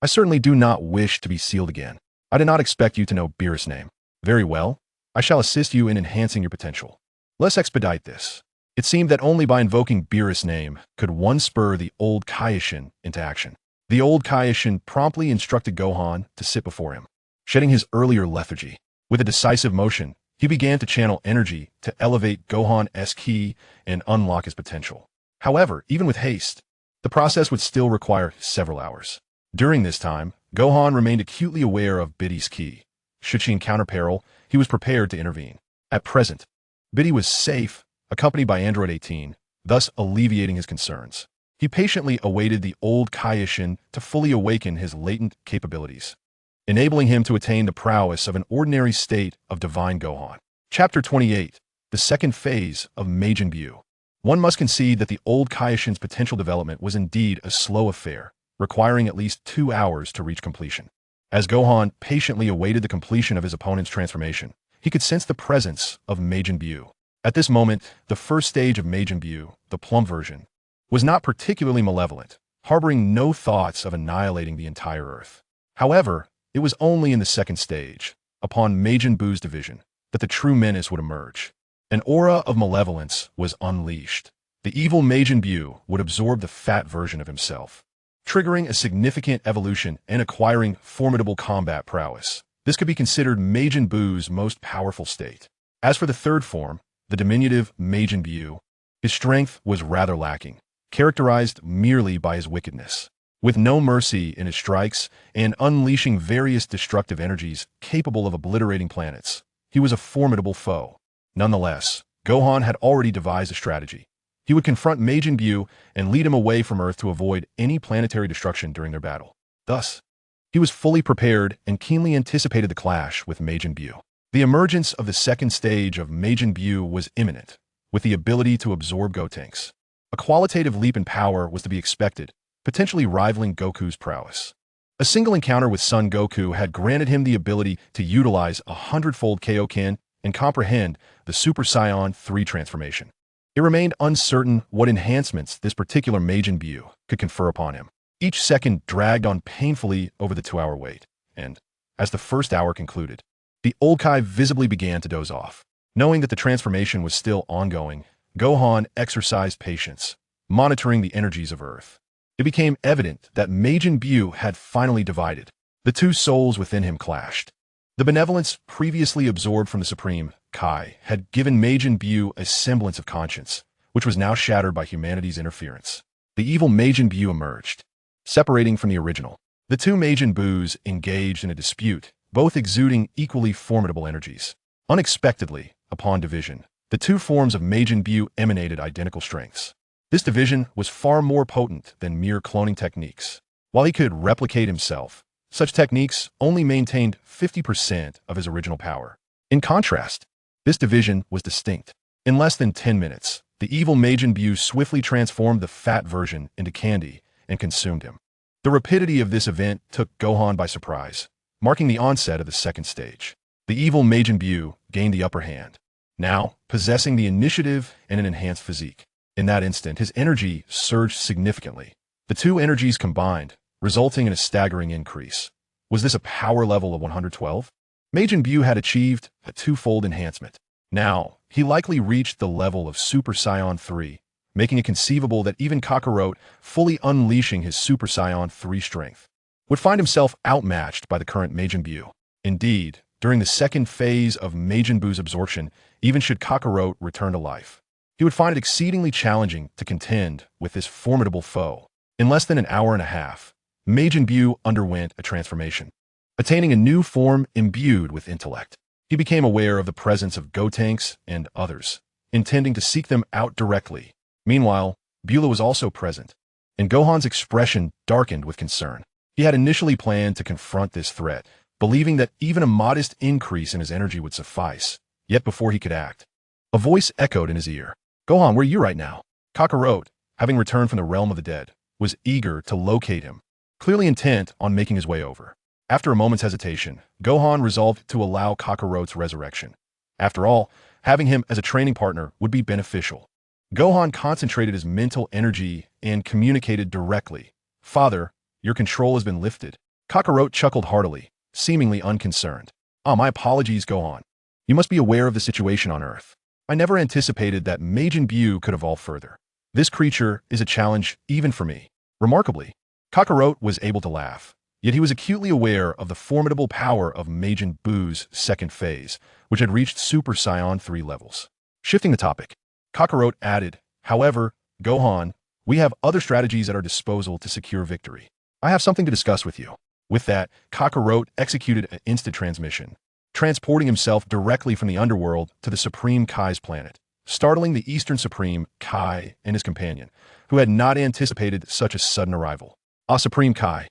I certainly do not wish to be sealed again. I did not expect you to know Beerus' name. Very well. I shall assist you in enhancing your potential. Let's expedite this. It seemed that only by invoking Beerus' name could one spur the old Kaioshin into action. The old Kaioshin promptly instructed Gohan to sit before him, shedding his earlier lethargy. With a decisive motion, he began to channel energy to elevate Gohan's ki and unlock his potential. However, even with haste, the process would still require several hours. During this time, Gohan remained acutely aware of Biddy's ki. Should she encounter peril, he was prepared to intervene. At present, Biddy was safe, accompanied by Android 18, thus alleviating his concerns. He patiently awaited the old Kaioshin to fully awaken his latent capabilities, enabling him to attain the prowess of an ordinary state of divine Gohan. Chapter 28, the second phase of Majin Buu. One must concede that the old Kaioshin's potential development was indeed a slow affair, requiring at least 2 hours to reach completion. As Gohan patiently awaited the completion of his opponent's transformation, he could sense the presence of Majin Buu. At this moment, the first stage of Majin Buu, the plum version, was not particularly malevolent, harboring no thoughts of annihilating the entire Earth. However, it was only in the second stage, upon Majin Buu's division, that the true menace would emerge. An aura of malevolence was unleashed. The evil Majin Buu would absorb the fat version of himself, triggering a significant evolution and acquiring formidable combat prowess. This could be considered Majin Buu's most powerful state. As for the third form, the diminutive Majin Buu, his strength was rather lacking, characterized merely by his wickedness. With no mercy in his strikes and unleashing various destructive energies capable of obliterating planets, he was a formidable foe. Nonetheless, Gohan had already devised a strategy. He would confront Majin Buu and lead him away from Earth to avoid any planetary destruction during their battle. Thus, he was fully prepared and keenly anticipated the clash with Majin Buu. The emergence of the second stage of Majin Buu was imminent, with the ability to absorb Gotenks. A qualitative leap in power was to be expected, potentially rivaling Goku's prowess. A single encounter with Son Goku had granted him the ability to utilize a 100-fold Kaioken and comprehend the Super Saiyan 3 transformation. It remained uncertain what enhancements this particular Majin Buu could confer upon him. Each second dragged on painfully over the 2-hour wait, and, as the first hour concluded, the old Kai visibly began to doze off. Knowing that the transformation was still ongoing, Gohan exercised patience, monitoring the energies of Earth. It became evident that Majin Buu had finally divided. The two souls within him clashed. The benevolence previously absorbed from the Supreme Kai had given Majin Buu a semblance of conscience, which was now shattered by humanity's interference. The evil Majin Buu emerged, separating from the original. The two Majin Buus engaged in a dispute, both exuding equally formidable energies. Unexpectedly, upon division, the two forms of Majin Buu emanated identical strengths. This division was far more potent than mere cloning techniques. While he could replicate himself, such techniques only maintained 50% of his original power. In contrast, this division was distinct. In less than 10 minutes, the evil Majin Buu swiftly transformed the fat version into candy and consumed him. The rapidity of this event took Gohan by surprise, marking the onset of the second stage. The evil Majin Buu gained the upper hand, now possessing the initiative and an enhanced physique. In that instant, his energy surged significantly. The two energies combined, resulting in a staggering increase. Was this a power level of 112? Majin Buu had achieved a 2-fold enhancement. Now, he likely reached the level of Super Saiyan 3, making it conceivable that even Kakarot, fully unleashing his Super Saiyan 3 strength, would find himself outmatched by the current Majin Buu. Indeed, during the second phase of Majin Buu's absorption, even should Kakarot return to life. He would find it exceedingly challenging to contend with this formidable foe. In less than an hour and a half, Majin Buu underwent a transformation, attaining a new form imbued with intellect. He became aware of the presence of Gotenks and others, intending to seek them out directly. Meanwhile, Beulah was also present, and Gohan's expression darkened with concern. He had initially planned to confront this threat, believing that even a modest increase in his energy would suffice. Yet before he could act, a voice echoed in his ear. "Gohan, where are you right now?" Kakarot, having returned from the realm of the dead, was eager to locate him, clearly intent on making his way over. After a moment's hesitation, Gohan resolved to allow Kakarot's resurrection. After all, having him as a training partner would be beneficial. Gohan concentrated his mental energy and communicated directly. "Father, your control has been lifted." Kakarot chuckled heartily, seemingly unconcerned. My apologies, Gohan. You must be aware of the situation on Earth. I never anticipated that Majin Buu could evolve further. This creature is a challenge even for me." Remarkably, Kakarot was able to laugh, yet he was acutely aware of the formidable power of Majin Buu's second phase, which had reached Super Saiyan 3 levels. Shifting the topic, Kakarot added, "However, Gohan, we have other strategies at our disposal to secure victory. I have something to discuss with you." With that, Kakarot executed an instant transmission, transporting himself directly from the underworld to the Supreme Kai's planet, startling the Eastern Supreme Kai and his companion, who had not anticipated such a sudden arrival. Supreme Kai,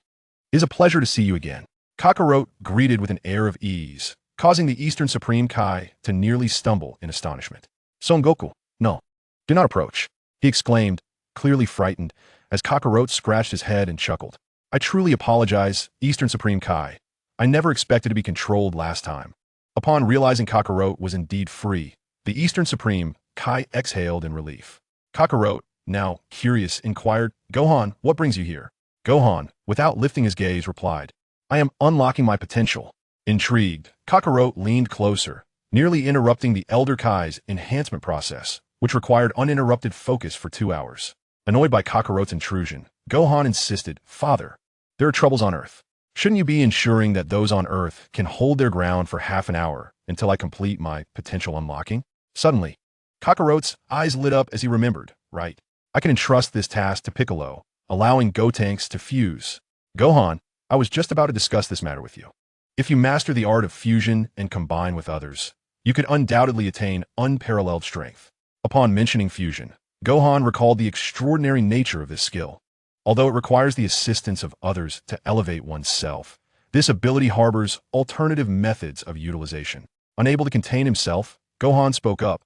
it is a pleasure to see you again." Kakarot greeted with an air of ease, causing the Eastern Supreme Kai to nearly stumble in astonishment. "Son Goku, no, do not approach," he exclaimed, clearly frightened, as Kakarot scratched his head and chuckled. "I truly apologize, Eastern Supreme Kai. I never expected to be controlled last time." Upon realizing Kakarot was indeed free, the Eastern Supreme Kai exhaled in relief. Kakarot, now curious, inquired, "Gohan, what brings you here?" Gohan, without lifting his gaze, replied, "I am unlocking my potential." Intrigued, Kakarot leaned closer, nearly interrupting the Elder Kai's enhancement process, which required uninterrupted focus for 2 hours. Annoyed by Kakarot's intrusion, Gohan insisted, "Father, there are troubles on Earth. Shouldn't you be ensuring that those on Earth can hold their ground for half an hour until I complete my potential unlocking?" Suddenly, Kakarot's eyes lit up as he remembered, "Right, I can entrust this task to Piccolo, allowing Gotenks to fuse." "Gohan, I was just about to discuss this matter with you. If you master the art of fusion and combine with others, you could undoubtedly attain unparalleled strength." Upon mentioning fusion, Gohan recalled the extraordinary nature of this skill. Although it requires the assistance of others to elevate oneself, this ability harbors alternative methods of utilization. Unable to contain himself, Gohan spoke up.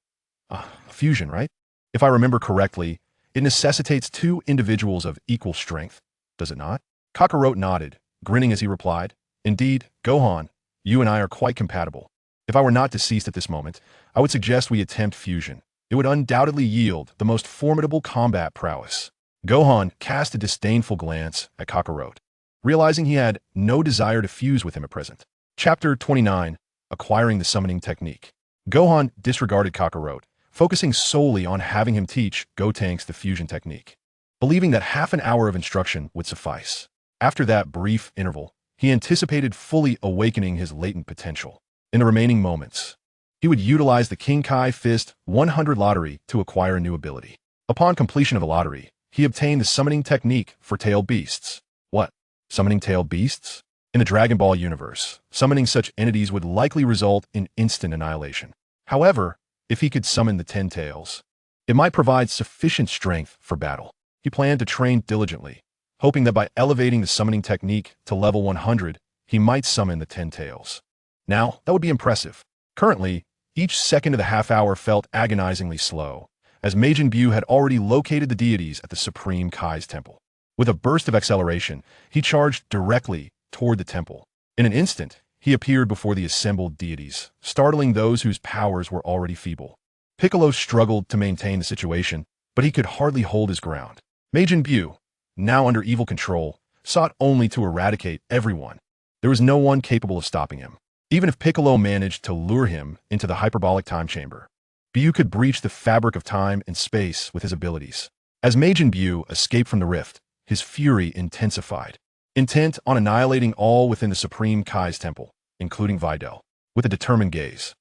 Fusion, right? If I remember correctly, it necessitates 2 individuals of equal strength, does it not?" Kakarot nodded, grinning as he replied, "Indeed, Gohan, you and I are quite compatible. If I were not deceased at this moment, I would suggest we attempt fusion. It would undoubtedly yield the most formidable combat prowess." Gohan cast a disdainful glance at Kakarot, realizing he had no desire to fuse with him at present. Chapter 29, Acquiring the Summoning Technique. Gohan disregarded Kakarot, focusing solely on having him teach Gotenks the fusion technique, believing that half an hour of instruction would suffice. After that brief interval, he anticipated fully awakening his latent potential. In the remaining moments, he would utilize the King Kai Fist 100 lottery to acquire a new ability. Upon completion of the lottery, he obtained the summoning technique for tailed beasts. What? Summoning tailed beasts? In the Dragon Ball universe, summoning such entities would likely result in instant annihilation. However, if he could summon the 10 tails, it might provide sufficient strength for battle. He planned to train diligently, hoping that by elevating the summoning technique to level 100, he might summon the 10 tails. Now, that would be impressive. Currently, each second of the half hour felt agonizingly slow, as Majin Buu had already located the deities at the Supreme Kai's temple. With a burst of acceleration, he charged directly toward the temple. In an instant, he appeared before the assembled deities, startling those whose powers were already feeble. Piccolo struggled to maintain the situation, but he could hardly hold his ground. Majin Buu, now under evil control, sought only to eradicate everyone. There was no one capable of stopping him. Even if Piccolo managed to lure him into the hyperbolic time chamber, Buu could breach the fabric of time and space with his abilities. As Majin Buu escaped from the rift, his fury intensified, intent on annihilating all within the Supreme Kai's temple, including Videl. with a determined gaze.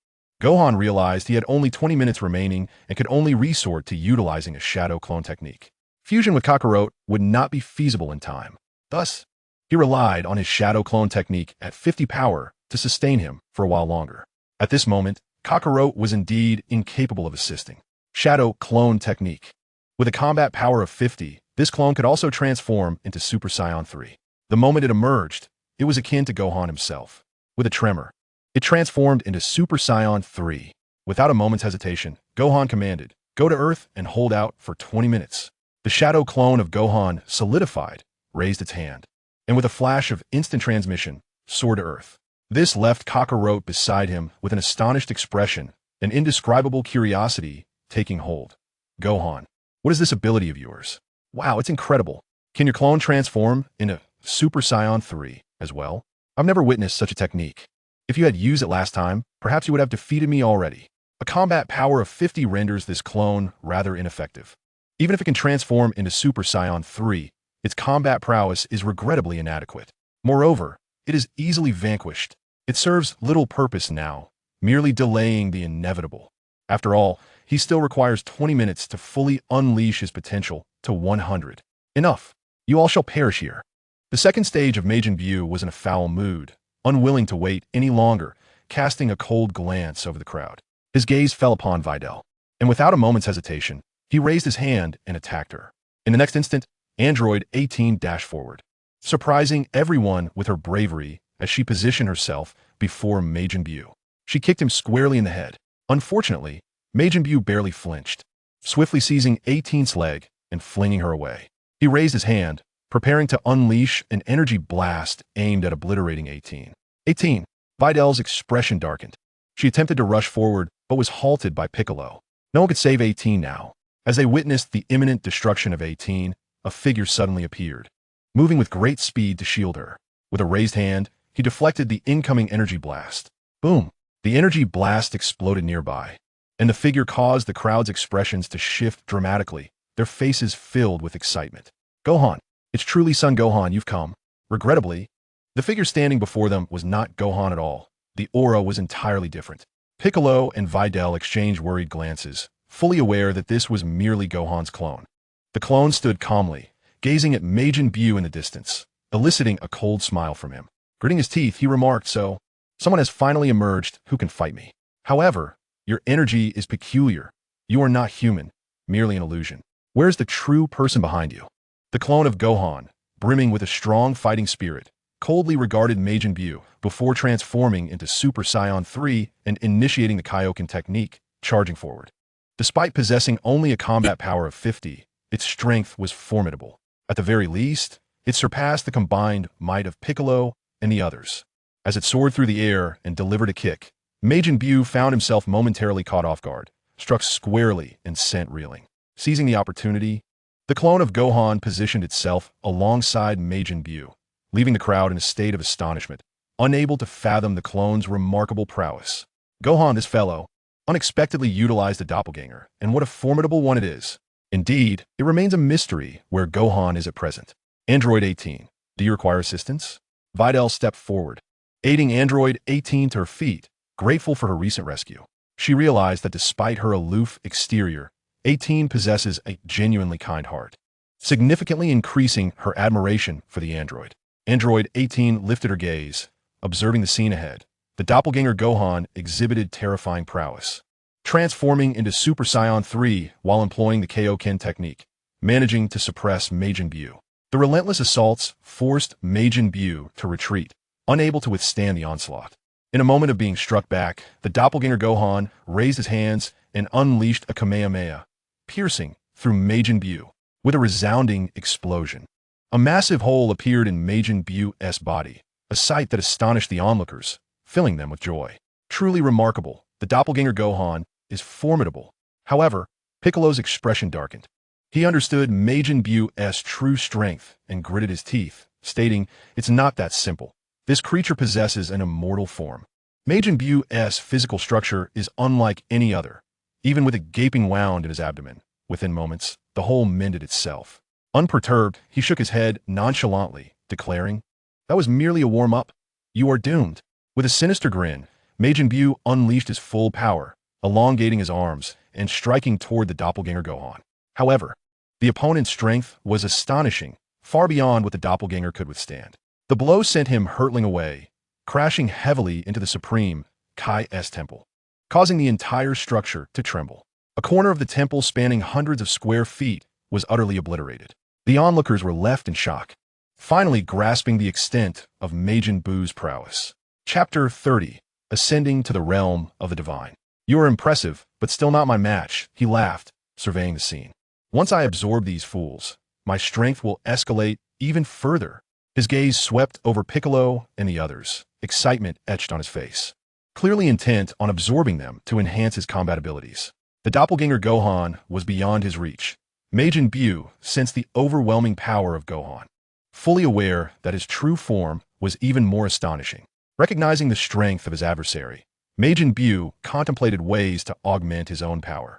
Gohan realized he had only 20 minutes remaining and could only resort to utilizing a shadow clone technique. Fusion with Kakarot would not be feasible in time. Thus, he relied on his shadow clone technique at 50 power to sustain him for a while longer. At this moment, Kakarot was indeed incapable of assisting. Shadow clone technique. With a combat power of 50, this clone could also transform into Super Saiyan 3. The moment it emerged, it was akin to Gohan himself. With a tremor, it transformed into Super Saiyan 3. Without a moment's hesitation, Gohan commanded, "Go to Earth and hold out for 20 minutes." The shadow clone of Gohan solidified, raised its hand, and with a flash of instant transmission, soared to Earth. This left Kakarot beside him with an astonished expression, an indescribable curiosity taking hold. "Gohan, what is this ability of yours? Wow, it's incredible. Can your clone transform into Super Saiyan 3 as well? I've never witnessed such a technique. If you had used it last time, perhaps you would have defeated me already." A combat power of 50 renders this clone rather ineffective. Even if it can transform into Super Saiyan 3, its combat prowess is regrettably inadequate. Moreover, it is easily vanquished. It serves little purpose now, merely delaying the inevitable. After all, he still requires 20 minutes to fully unleash his potential to 100. Enough. You all shall perish here. The second stage of Majin Buu was in a foul mood, unwilling to wait any longer, casting a cold glance over the crowd. His gaze fell upon Videl, and without a moment's hesitation, he raised his hand and attacked her. In the next instant, Android 18 dashed forward, surprising everyone with her bravery as she positioned herself before Majin Buu. She kicked him squarely in the head. Unfortunately, Majin Buu barely flinched, swiftly seizing 18's leg and flinging her away. He raised his hand, preparing to unleash an energy blast aimed at obliterating 18. 18. Videl's expression darkened. She attempted to rush forward, but was halted by Piccolo. No one could save 18 now. As they witnessed the imminent destruction of 18, a figure suddenly appeared, moving with great speed to shield her. With a raised hand, he deflected the incoming energy blast. Boom! The energy blast exploded nearby, and the figure caused the crowd's expressions to shift dramatically, their faces filled with excitement. "Gohan! It's truly Son Gohan, you've come." Regrettably, the figure standing before them was not Gohan at all. The aura was entirely different. Piccolo and Videl exchanged worried glances, fully aware that this was merely Gohan's clone. The clone stood calmly, gazing at Majin Buu in the distance, eliciting a cold smile from him. Gritting his teeth, he remarked, "So, someone has finally emerged who can fight me. However, your energy is peculiar. You are not human, merely an illusion. Where's the true person behind you?" The clone of Gohan, brimming with a strong fighting spirit, coldly regarded Majin Buu before transforming into Super Saiyan 3 and initiating the Kaioken technique, charging forward. Despite possessing only a combat power of 50, its strength was formidable. At the very least, it surpassed the combined might of Piccolo and the others. As it soared through the air and delivered a kick, Majin Buu found himself momentarily caught off guard, struck squarely and sent reeling. Seizing the opportunity, the clone of Gohan positioned itself alongside Majin Buu, leaving the crowd in a state of astonishment, unable to fathom the clone's remarkable prowess. Gohan, this fellow, unexpectedly utilized a doppelganger, and what a formidable one it is. Indeed, it remains a mystery where Gohan is at present. Android 18, do you require assistance? Videl stepped forward, aiding Android 18 to her feet, grateful for her recent rescue. She realized that despite her aloof exterior, 18 possesses a genuinely kind heart, significantly increasing her admiration for the android. Android 18 lifted her gaze, observing the scene ahead. The doppelganger Gohan exhibited terrifying prowess, transforming into Super Saiyan 3 while employing the Kaioken technique, managing to suppress Majin Buu. The relentless assaults forced Majin Buu to retreat, unable to withstand the onslaught. In a moment of being struck back, the doppelganger Gohan raised his hands and unleashed a Kamehameha, piercing through Majin Buu with a resounding explosion. A massive hole appeared in Majin Buu's body, a sight that astonished the onlookers, filling them with joy. Truly remarkable, the doppelganger Gohan is formidable. However, Piccolo's expression darkened. He understood Majin Buu's true strength and gritted his teeth, stating, "It's not that simple. This creature possesses an immortal form. Majin Buu's physical structure is unlike any other. Even with a gaping wound in his abdomen, within moments, the hole mended itself." Unperturbed, he shook his head nonchalantly, declaring, "That was merely a warm-up. You are doomed." With a sinister grin, Majin Buu unleashed his full power, elongating his arms and striking toward the doppelganger Gohan. However, the opponent's strength was astonishing, far beyond what the doppelganger could withstand. The blow sent him hurtling away, crashing heavily into the Supreme Kai's temple, causing the entire structure to tremble. A corner of the temple spanning hundreds of square feet was utterly obliterated. The onlookers were left in shock, finally grasping the extent of Majin Buu's prowess. Chapter 30. Ascending to the Realm of the Divine. You are impressive, but still not my match, he laughed, surveying the scene. Once I absorb these fools, my strength will escalate even further. His gaze swept over Piccolo and the others, excitement etched on his face, clearly intent on absorbing them to enhance his combat abilities. The doppelganger Gohan was beyond his reach. Majin Buu sensed the overwhelming power of Gohan, fully aware that his true form was even more astonishing. Recognizing the strength of his adversary, Majin Buu contemplated ways to augment his own power.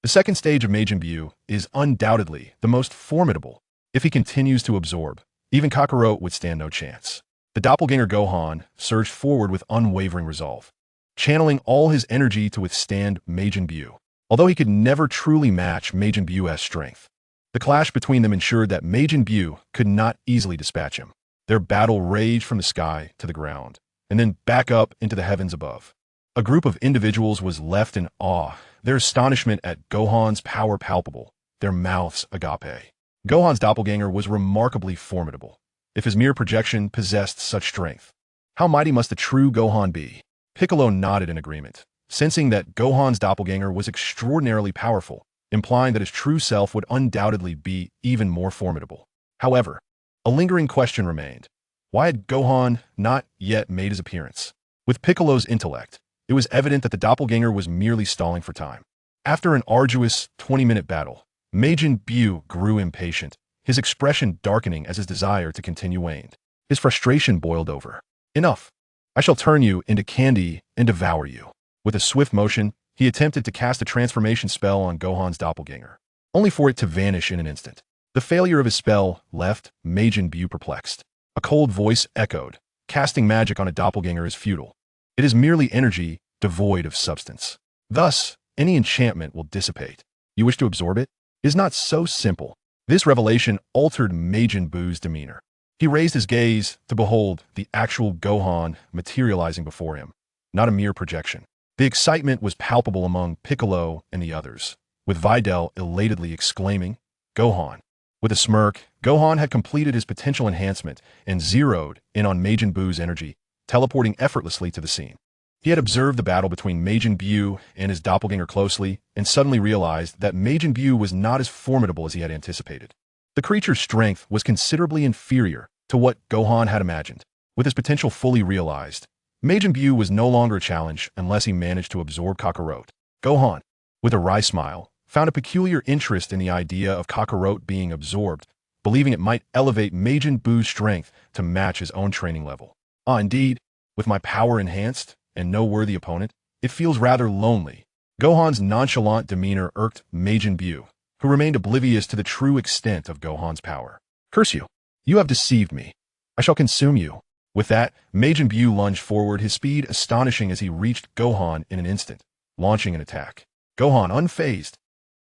The second stage of Majin Buu is undoubtedly the most formidable. If he continues to absorb, even Kakarot would stand no chance. The doppelganger Gohan surged forward with unwavering resolve, channeling all his energy to withstand Majin Buu. Although he could never truly match Majin Buu's strength, the clash between them ensured that Majin Buu could not easily dispatch him. Their battle raged from the sky to the ground, and then back up into the heavens above. A group of individuals was left in awe, their astonishment at Gohan's power palpable, their mouths agape. Gohan's doppelganger was remarkably formidable. If his mere projection possessed such strength, how mighty must the true Gohan be? Piccolo nodded in agreement, sensing that Gohan's doppelganger was extraordinarily powerful, implying that his true self would undoubtedly be even more formidable. However, a lingering question remained. Why had Gohan not yet made his appearance? With Piccolo's intellect, it was evident that the doppelganger was merely stalling for time. After an arduous 20-minute battle, Majin Buu grew impatient, his expression darkening as his desire to continue waned. His frustration boiled over. Enough! I shall turn you into candy and devour you. With a swift motion, he attempted to cast a transformation spell on Gohan's doppelganger, only for it to vanish in an instant. The failure of his spell left Majin Buu perplexed. A cold voice echoed, casting magic on a doppelganger is futile. It is merely energy devoid of substance. Thus, any enchantment will dissipate. You wish to absorb it? It is not so simple. This revelation altered Majin Buu's demeanor. He raised his gaze to behold the actual Gohan materializing before him, not a mere projection. The excitement was palpable among Piccolo and the others, with Videl elatedly exclaiming, "Gohan!" With a smirk, Gohan had completed his potential enhancement and zeroed in on Majin Buu's energy, teleporting effortlessly to the scene. He had observed the battle between Majin Buu and his doppelganger closely and suddenly realized that Majin Buu was not as formidable as he had anticipated. The creature's strength was considerably inferior to what Gohan had imagined. With his potential fully realized, Majin Buu was no longer a challenge unless he managed to absorb Kakarot. Gohan, with a wry smile, found a peculiar interest in the idea of Kakarot being absorbed, believing it might elevate Majin Buu's strength to match his own training level. Indeed, with my power enhanced and no worthy opponent, it feels rather lonely. Gohan's nonchalant demeanor irked Majin Buu, who remained oblivious to the true extent of Gohan's power. Curse you! You have deceived me. I shall consume you. With that, Majin Buu lunged forward, his speed astonishing as he reached Gohan in an instant, launching an attack. Gohan, unfazed,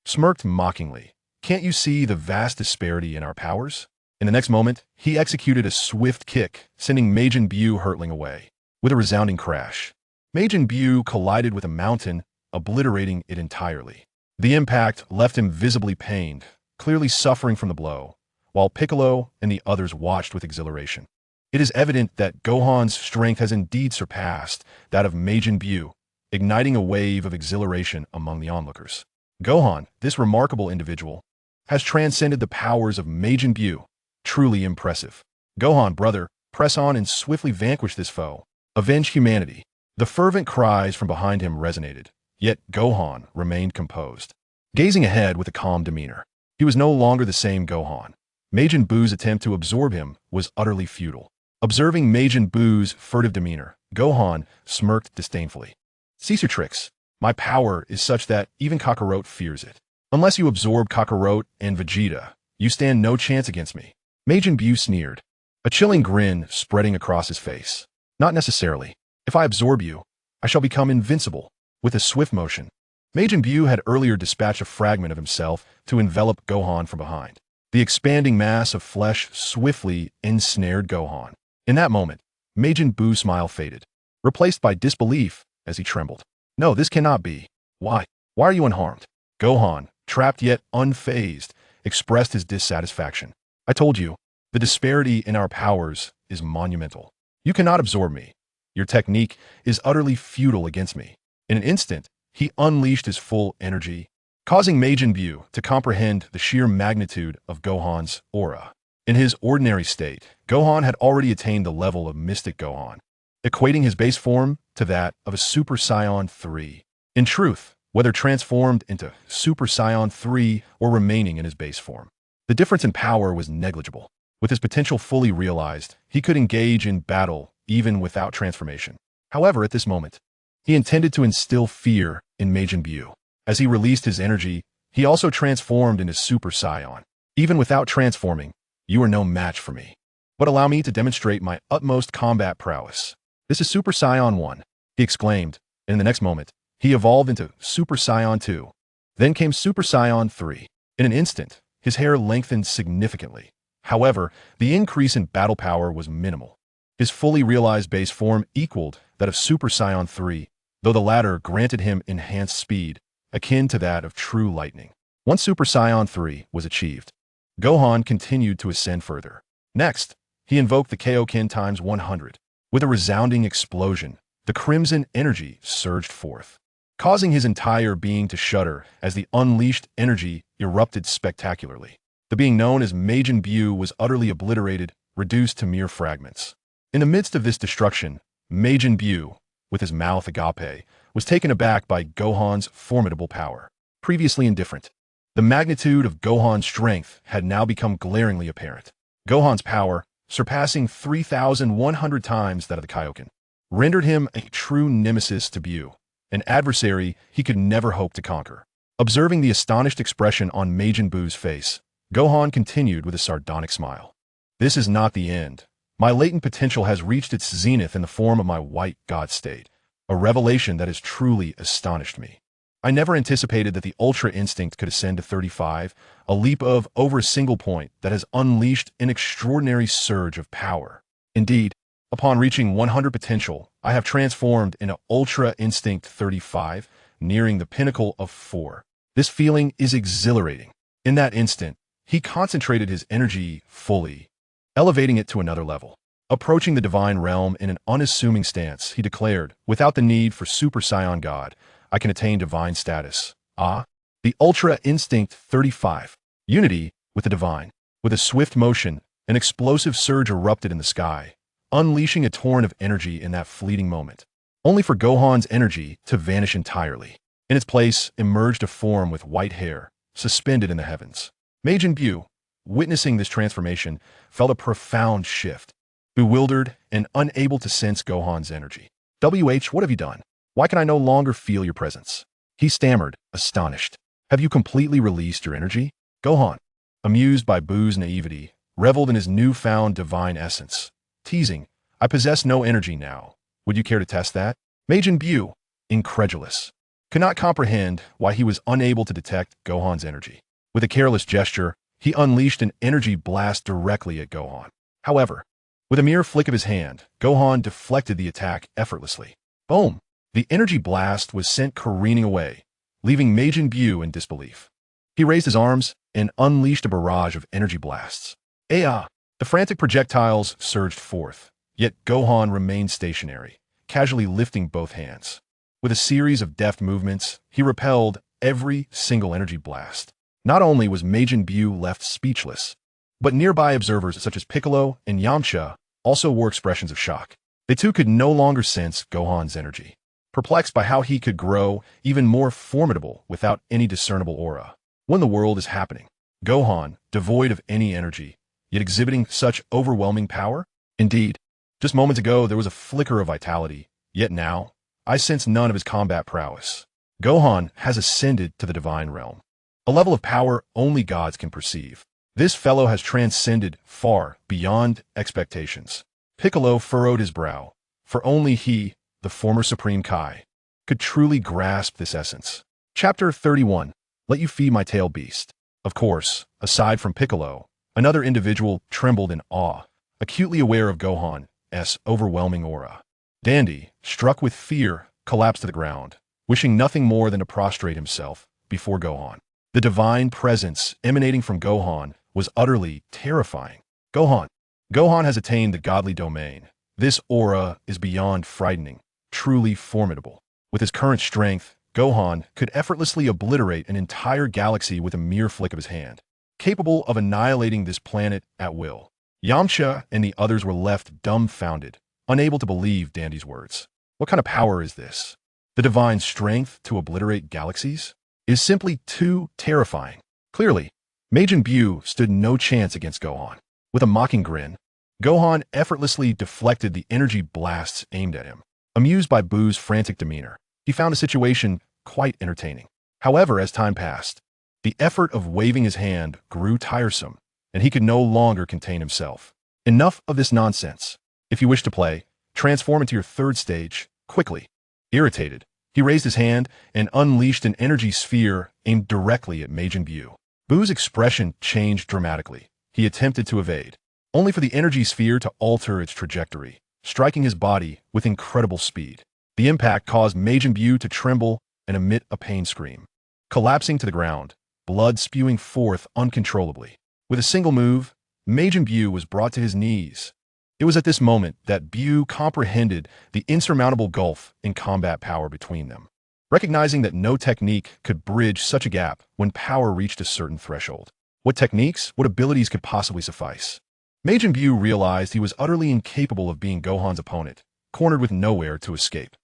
smirked mockingly. Can't you see the vast disparity in our powers? In the next moment, he executed a swift kick, sending Majin Buu hurtling away. With a resounding crash, Majin Buu collided with a mountain, obliterating it entirely. The impact left him visibly pained, clearly suffering from the blow, while Piccolo and the others watched with exhilaration. It is evident that Gohan's strength has indeed surpassed that of Majin Buu, igniting a wave of exhilaration among the onlookers. Gohan, this remarkable individual, has transcended the powers of Majin Buu. Truly impressive. Gohan, brother, press on and swiftly vanquish this foe. Avenge humanity. The fervent cries from behind him resonated, yet Gohan remained composed, gazing ahead with a calm demeanor. He was no longer the same Gohan. Majin Buu's attempt to absorb him was utterly futile. Observing Majin Buu's furtive demeanor, Gohan smirked disdainfully. Cease your tricks. My power is such that even Kakarot fears it. Unless you absorb Kakarot and Vegeta, you stand no chance against me. Majin Buu sneered, a chilling grin spreading across his face. Not necessarily. If I absorb you, I shall become invincible. With a swift motion, Majin Buu had earlier dispatched a fragment of himself to envelop Gohan from behind. The expanding mass of flesh swiftly ensnared Gohan. In that moment, Majin Buu's smile faded, replaced by disbelief as he trembled. No, this cannot be. Why? Why are you unharmed? Gohan, trapped yet unfazed, expressed his dissatisfaction. I told you, the disparity in our powers is monumental. You cannot absorb me. Your technique is utterly futile against me. In an instant, he unleashed his full energy, causing Majin Buu to comprehend the sheer magnitude of Gohan's aura. In his ordinary state, Gohan had already attained the level of Mystic Gohan, equating his base form to that of a Super Saiyan 3. In truth, whether transformed into Super Saiyan 3 or remaining in his base form, the difference in power was negligible. With his potential fully realized, he could engage in battle even without transformation. However, at this moment, he intended to instill fear in Majin Buu. As he released his energy, he also transformed into Super Saiyan. Even without transforming, you are no match for me. But allow me to demonstrate my utmost combat prowess. This is Super Saiyan 1, he exclaimed, and in the next moment, he evolved into Super Saiyan 2. Then came Super Saiyan 3. In an instant, his hair lengthened significantly. However, the increase in battle power was minimal. His fully realized base form equaled that of Super Saiyan 3, though the latter granted him enhanced speed, akin to that of true lightning. Once Super Saiyan 3 was achieved, Gohan continued to ascend further. Next, he invoked the Kaioken times 100. With a resounding explosion, the crimson energy surged forth, causing his entire being to shudder as the unleashed energy erupted spectacularly. The being known as Majin Buu was utterly obliterated, reduced to mere fragments. In the midst of this destruction, Majin Buu, with his mouth agape, was taken aback by Gohan's formidable power. Previously indifferent, the magnitude of Gohan's strength had now become glaringly apparent. Gohan's power, surpassing 3,100 times that of the Kaioken, rendered him a true nemesis to Buu, an adversary he could never hope to conquer. Observing the astonished expression on Majin Buu's face, Gohan continued with a sardonic smile. This is not the end. My latent potential has reached its zenith in the form of my white god state, a revelation that has truly astonished me. I never anticipated that the Ultra Instinct could ascend to 35, a leap of over a single point that has unleashed an extraordinary surge of power. Indeed, upon reaching 100 potential, I have transformed into Ultra Instinct 35, nearing the pinnacle of 4. This feeling is exhilarating. In that instant, he concentrated his energy fully, elevating it to another level. Approaching the divine realm in an unassuming stance, he declared, without the need for Super Saiyan God, I can attain divine status. The Ultra Instinct 35. Unity with the divine. With a swift motion, an explosive surge erupted in the sky, unleashing a torrent of energy in that fleeting moment, only for Gohan's energy to vanish entirely. In its place emerged a form with white hair, suspended in the heavens. Majin Buu, witnessing this transformation, felt a profound shift, bewildered and unable to sense Gohan's energy. What have you done? Why can I no longer feel your presence? He stammered, astonished. Have you completely released your energy? Gohan, amused by Buu's naivety, reveled in his newfound divine essence, teasing, I possess no energy now. Would you care to test that? Majin Buu, incredulous, could not comprehend why he was unable to detect Gohan's energy. With a careless gesture, he unleashed an energy blast directly at Gohan. However, with a mere flick of his hand, Gohan deflected the attack effortlessly. Boom! The energy blast was sent careening away, leaving Majin Buu in disbelief. He raised his arms and unleashed a barrage of energy blasts. The frantic projectiles surged forth, yet Gohan remained stationary, casually lifting both hands. With a series of deft movements, he repelled every single energy blast. Not only was Majin Buu left speechless, but nearby observers such as Piccolo and Yamcha also wore expressions of shock. They too could no longer sense Gohan's energy, perplexed by how he could grow even more formidable without any discernible aura. When the world is happening, Gohan, devoid of any energy, yet exhibiting such overwhelming power? Indeed, just moments ago there was a flicker of vitality, yet now, I sense none of his combat prowess. Gohan has ascended to the divine realm, a level of power only gods can perceive. This fellow has transcended far beyond expectations. Piccolo furrowed his brow, for only he, the former Supreme Kai, could truly grasp this essence. Chapter 31. Let you feed my tail beast. Of course, aside from Piccolo, another individual trembled in awe, acutely aware of Gohan's overwhelming aura. Dandy, struck with fear, collapsed to the ground, wishing nothing more than to prostrate himself before Gohan. The divine presence emanating from Gohan was utterly terrifying. Gohan. Gohan has attained the godly domain. This aura is beyond frightening, truly formidable. With his current strength, Gohan could effortlessly obliterate an entire galaxy with a mere flick of his hand, capable of annihilating this planet at will. Yamcha and the others were left dumbfounded, unable to believe Dandy's words. What kind of power is this? The divine strength to obliterate galaxies is simply too terrifying. Clearly, Majin Buu stood no chance against Gohan. With a mocking grin, Gohan effortlessly deflected the energy blasts aimed at him. Amused by Buu's frantic demeanor, he found the situation quite entertaining. However, as time passed, the effort of waving his hand grew tiresome, and he could no longer contain himself. Enough of this nonsense. If you wish to play, transform into your third stage, quickly. Irritated, he raised his hand and unleashed an energy sphere aimed directly at Majin Buu. Buu's expression changed dramatically. He attempted to evade, only for the energy sphere to alter its trajectory, striking his body with incredible speed. The impact caused Majin Buu to tremble and emit a pain scream. Collapsing to the ground, blood spewing forth uncontrollably. With a single move, Majin Buu was brought to his knees. It was at this moment that Buu comprehended the insurmountable gulf in combat power between them, recognizing that no technique could bridge such a gap when power reached a certain threshold. What techniques, what abilities could possibly suffice? Majin Buu realized he was utterly incapable of being Gohan's opponent, cornered with nowhere to escape.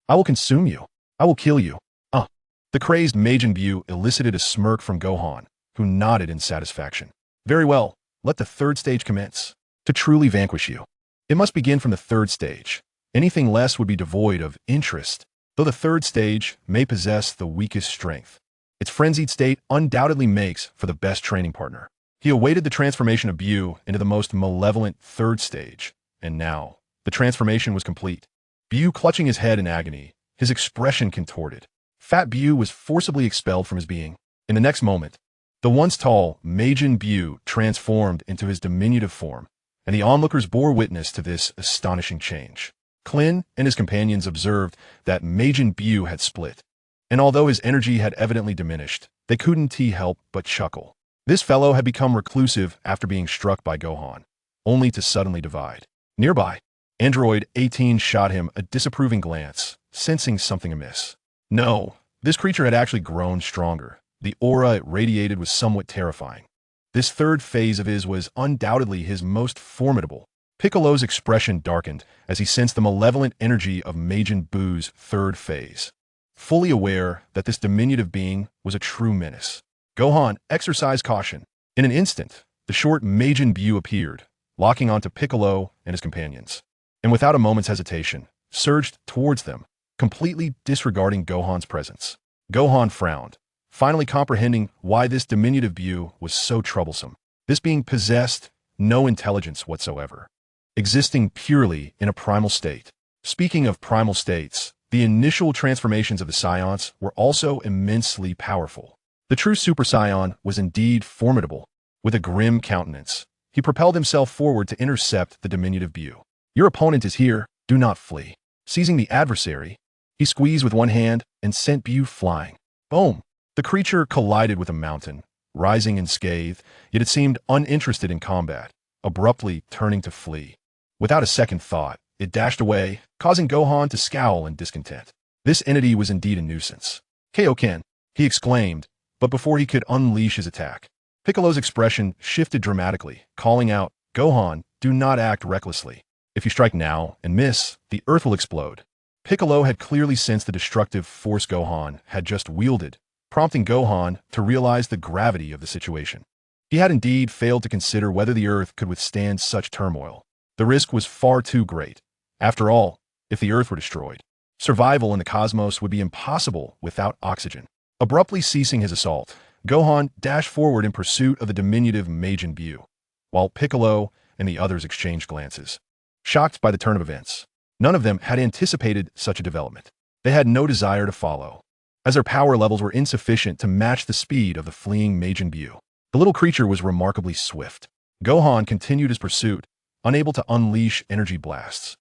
I will consume you. I will kill you. The crazed Majin Buu elicited a smirk from Gohan, who nodded in satisfaction. Very well, let the third stage commence. To truly vanquish you, it must begin from the third stage. Anything less would be devoid of interest, though the third stage may possess the weakest strength. Its frenzied state undoubtedly makes for the best training partner. He awaited the transformation of Buu into the most malevolent third stage, and now, the transformation was complete. Buu clutching his head in agony, his expression contorted. Fat Buu was forcibly expelled from his being. In the next moment, the once tall Majin Buu transformed into his diminutive form, and the onlookers bore witness to this astonishing change. Klin and his companions observed that Majin Buu had split, and although his energy had evidently diminished, they couldn't help but chuckle. This fellow had become reclusive after being struck by Gohan, only to suddenly divide. Nearby, Android 18 shot him a disapproving glance, sensing something amiss. No, this creature had actually grown stronger. The aura it radiated was somewhat terrifying. This third phase of his was undoubtedly his most formidable. Piccolo's expression darkened as he sensed the malevolent energy of Majin Buu's third phase. Fully aware that this diminutive being was a true menace, Gohan exercised caution. In an instant, the short Majin Buu appeared, locking onto Piccolo and his companions, and without a moment's hesitation, surged towards them, completely disregarding Gohan's presence. Gohan frowned, finally comprehending why this diminutive Buu was so troublesome. This being possessed no intelligence whatsoever, existing purely in a primal state. Speaking of primal states, the initial transformations of the Saiyans were also immensely powerful. The true Super Saiyan was indeed formidable. With a grim countenance, he propelled himself forward to intercept the diminutive Buu. Your opponent is here, do not flee. Seizing the adversary, he squeezed with one hand and sent Buu flying. Boom! The creature collided with a mountain, rising in scathe, yet it seemed uninterested in combat, abruptly turning to flee. Without a second thought, it dashed away, causing Gohan to scowl in discontent. This entity was indeed a nuisance. Kaioken, he exclaimed, but before he could unleash his attack, Piccolo's expression shifted dramatically, calling out, Gohan, do not act recklessly. If you strike now and miss, the earth will explode. Piccolo had clearly sensed the destructive force Gohan had just wielded, prompting Gohan to realize the gravity of the situation. He had indeed failed to consider whether the Earth could withstand such turmoil. The risk was far too great. After all, if the Earth were destroyed, survival in the cosmos would be impossible without oxygen. Abruptly ceasing his assault, Gohan dashed forward in pursuit of the diminutive Majin Buu, while Piccolo and the others exchanged glances. Shocked by the turn of events, None of them had anticipated such a development. They had no desire to follow, as their power levels were insufficient to match the speed of the fleeing Majin Buu. The little creature was remarkably swift. Gohan continued his pursuit, unable to unleash energy blasts,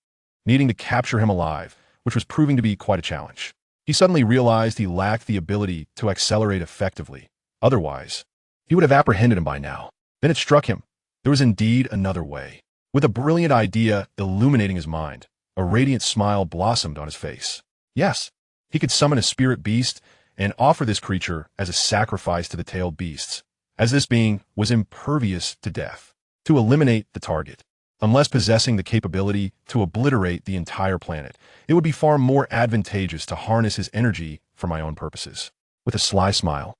needing to capture him alive, which was proving to be quite a challenge. He suddenly realized he lacked the ability to accelerate effectively. Otherwise, he would have apprehended him by now. Then it struck him. There was indeed another way. With a brilliant idea illuminating his mind, a radiant smile blossomed on his face. Yes, he could summon a spirit beast and offer this creature as a sacrifice to the tailed beasts, as this being was impervious to death, to eliminate the target. Unless possessing the capability to obliterate the entire planet, it would be far more advantageous to harness his energy for my own purposes. With a sly smile,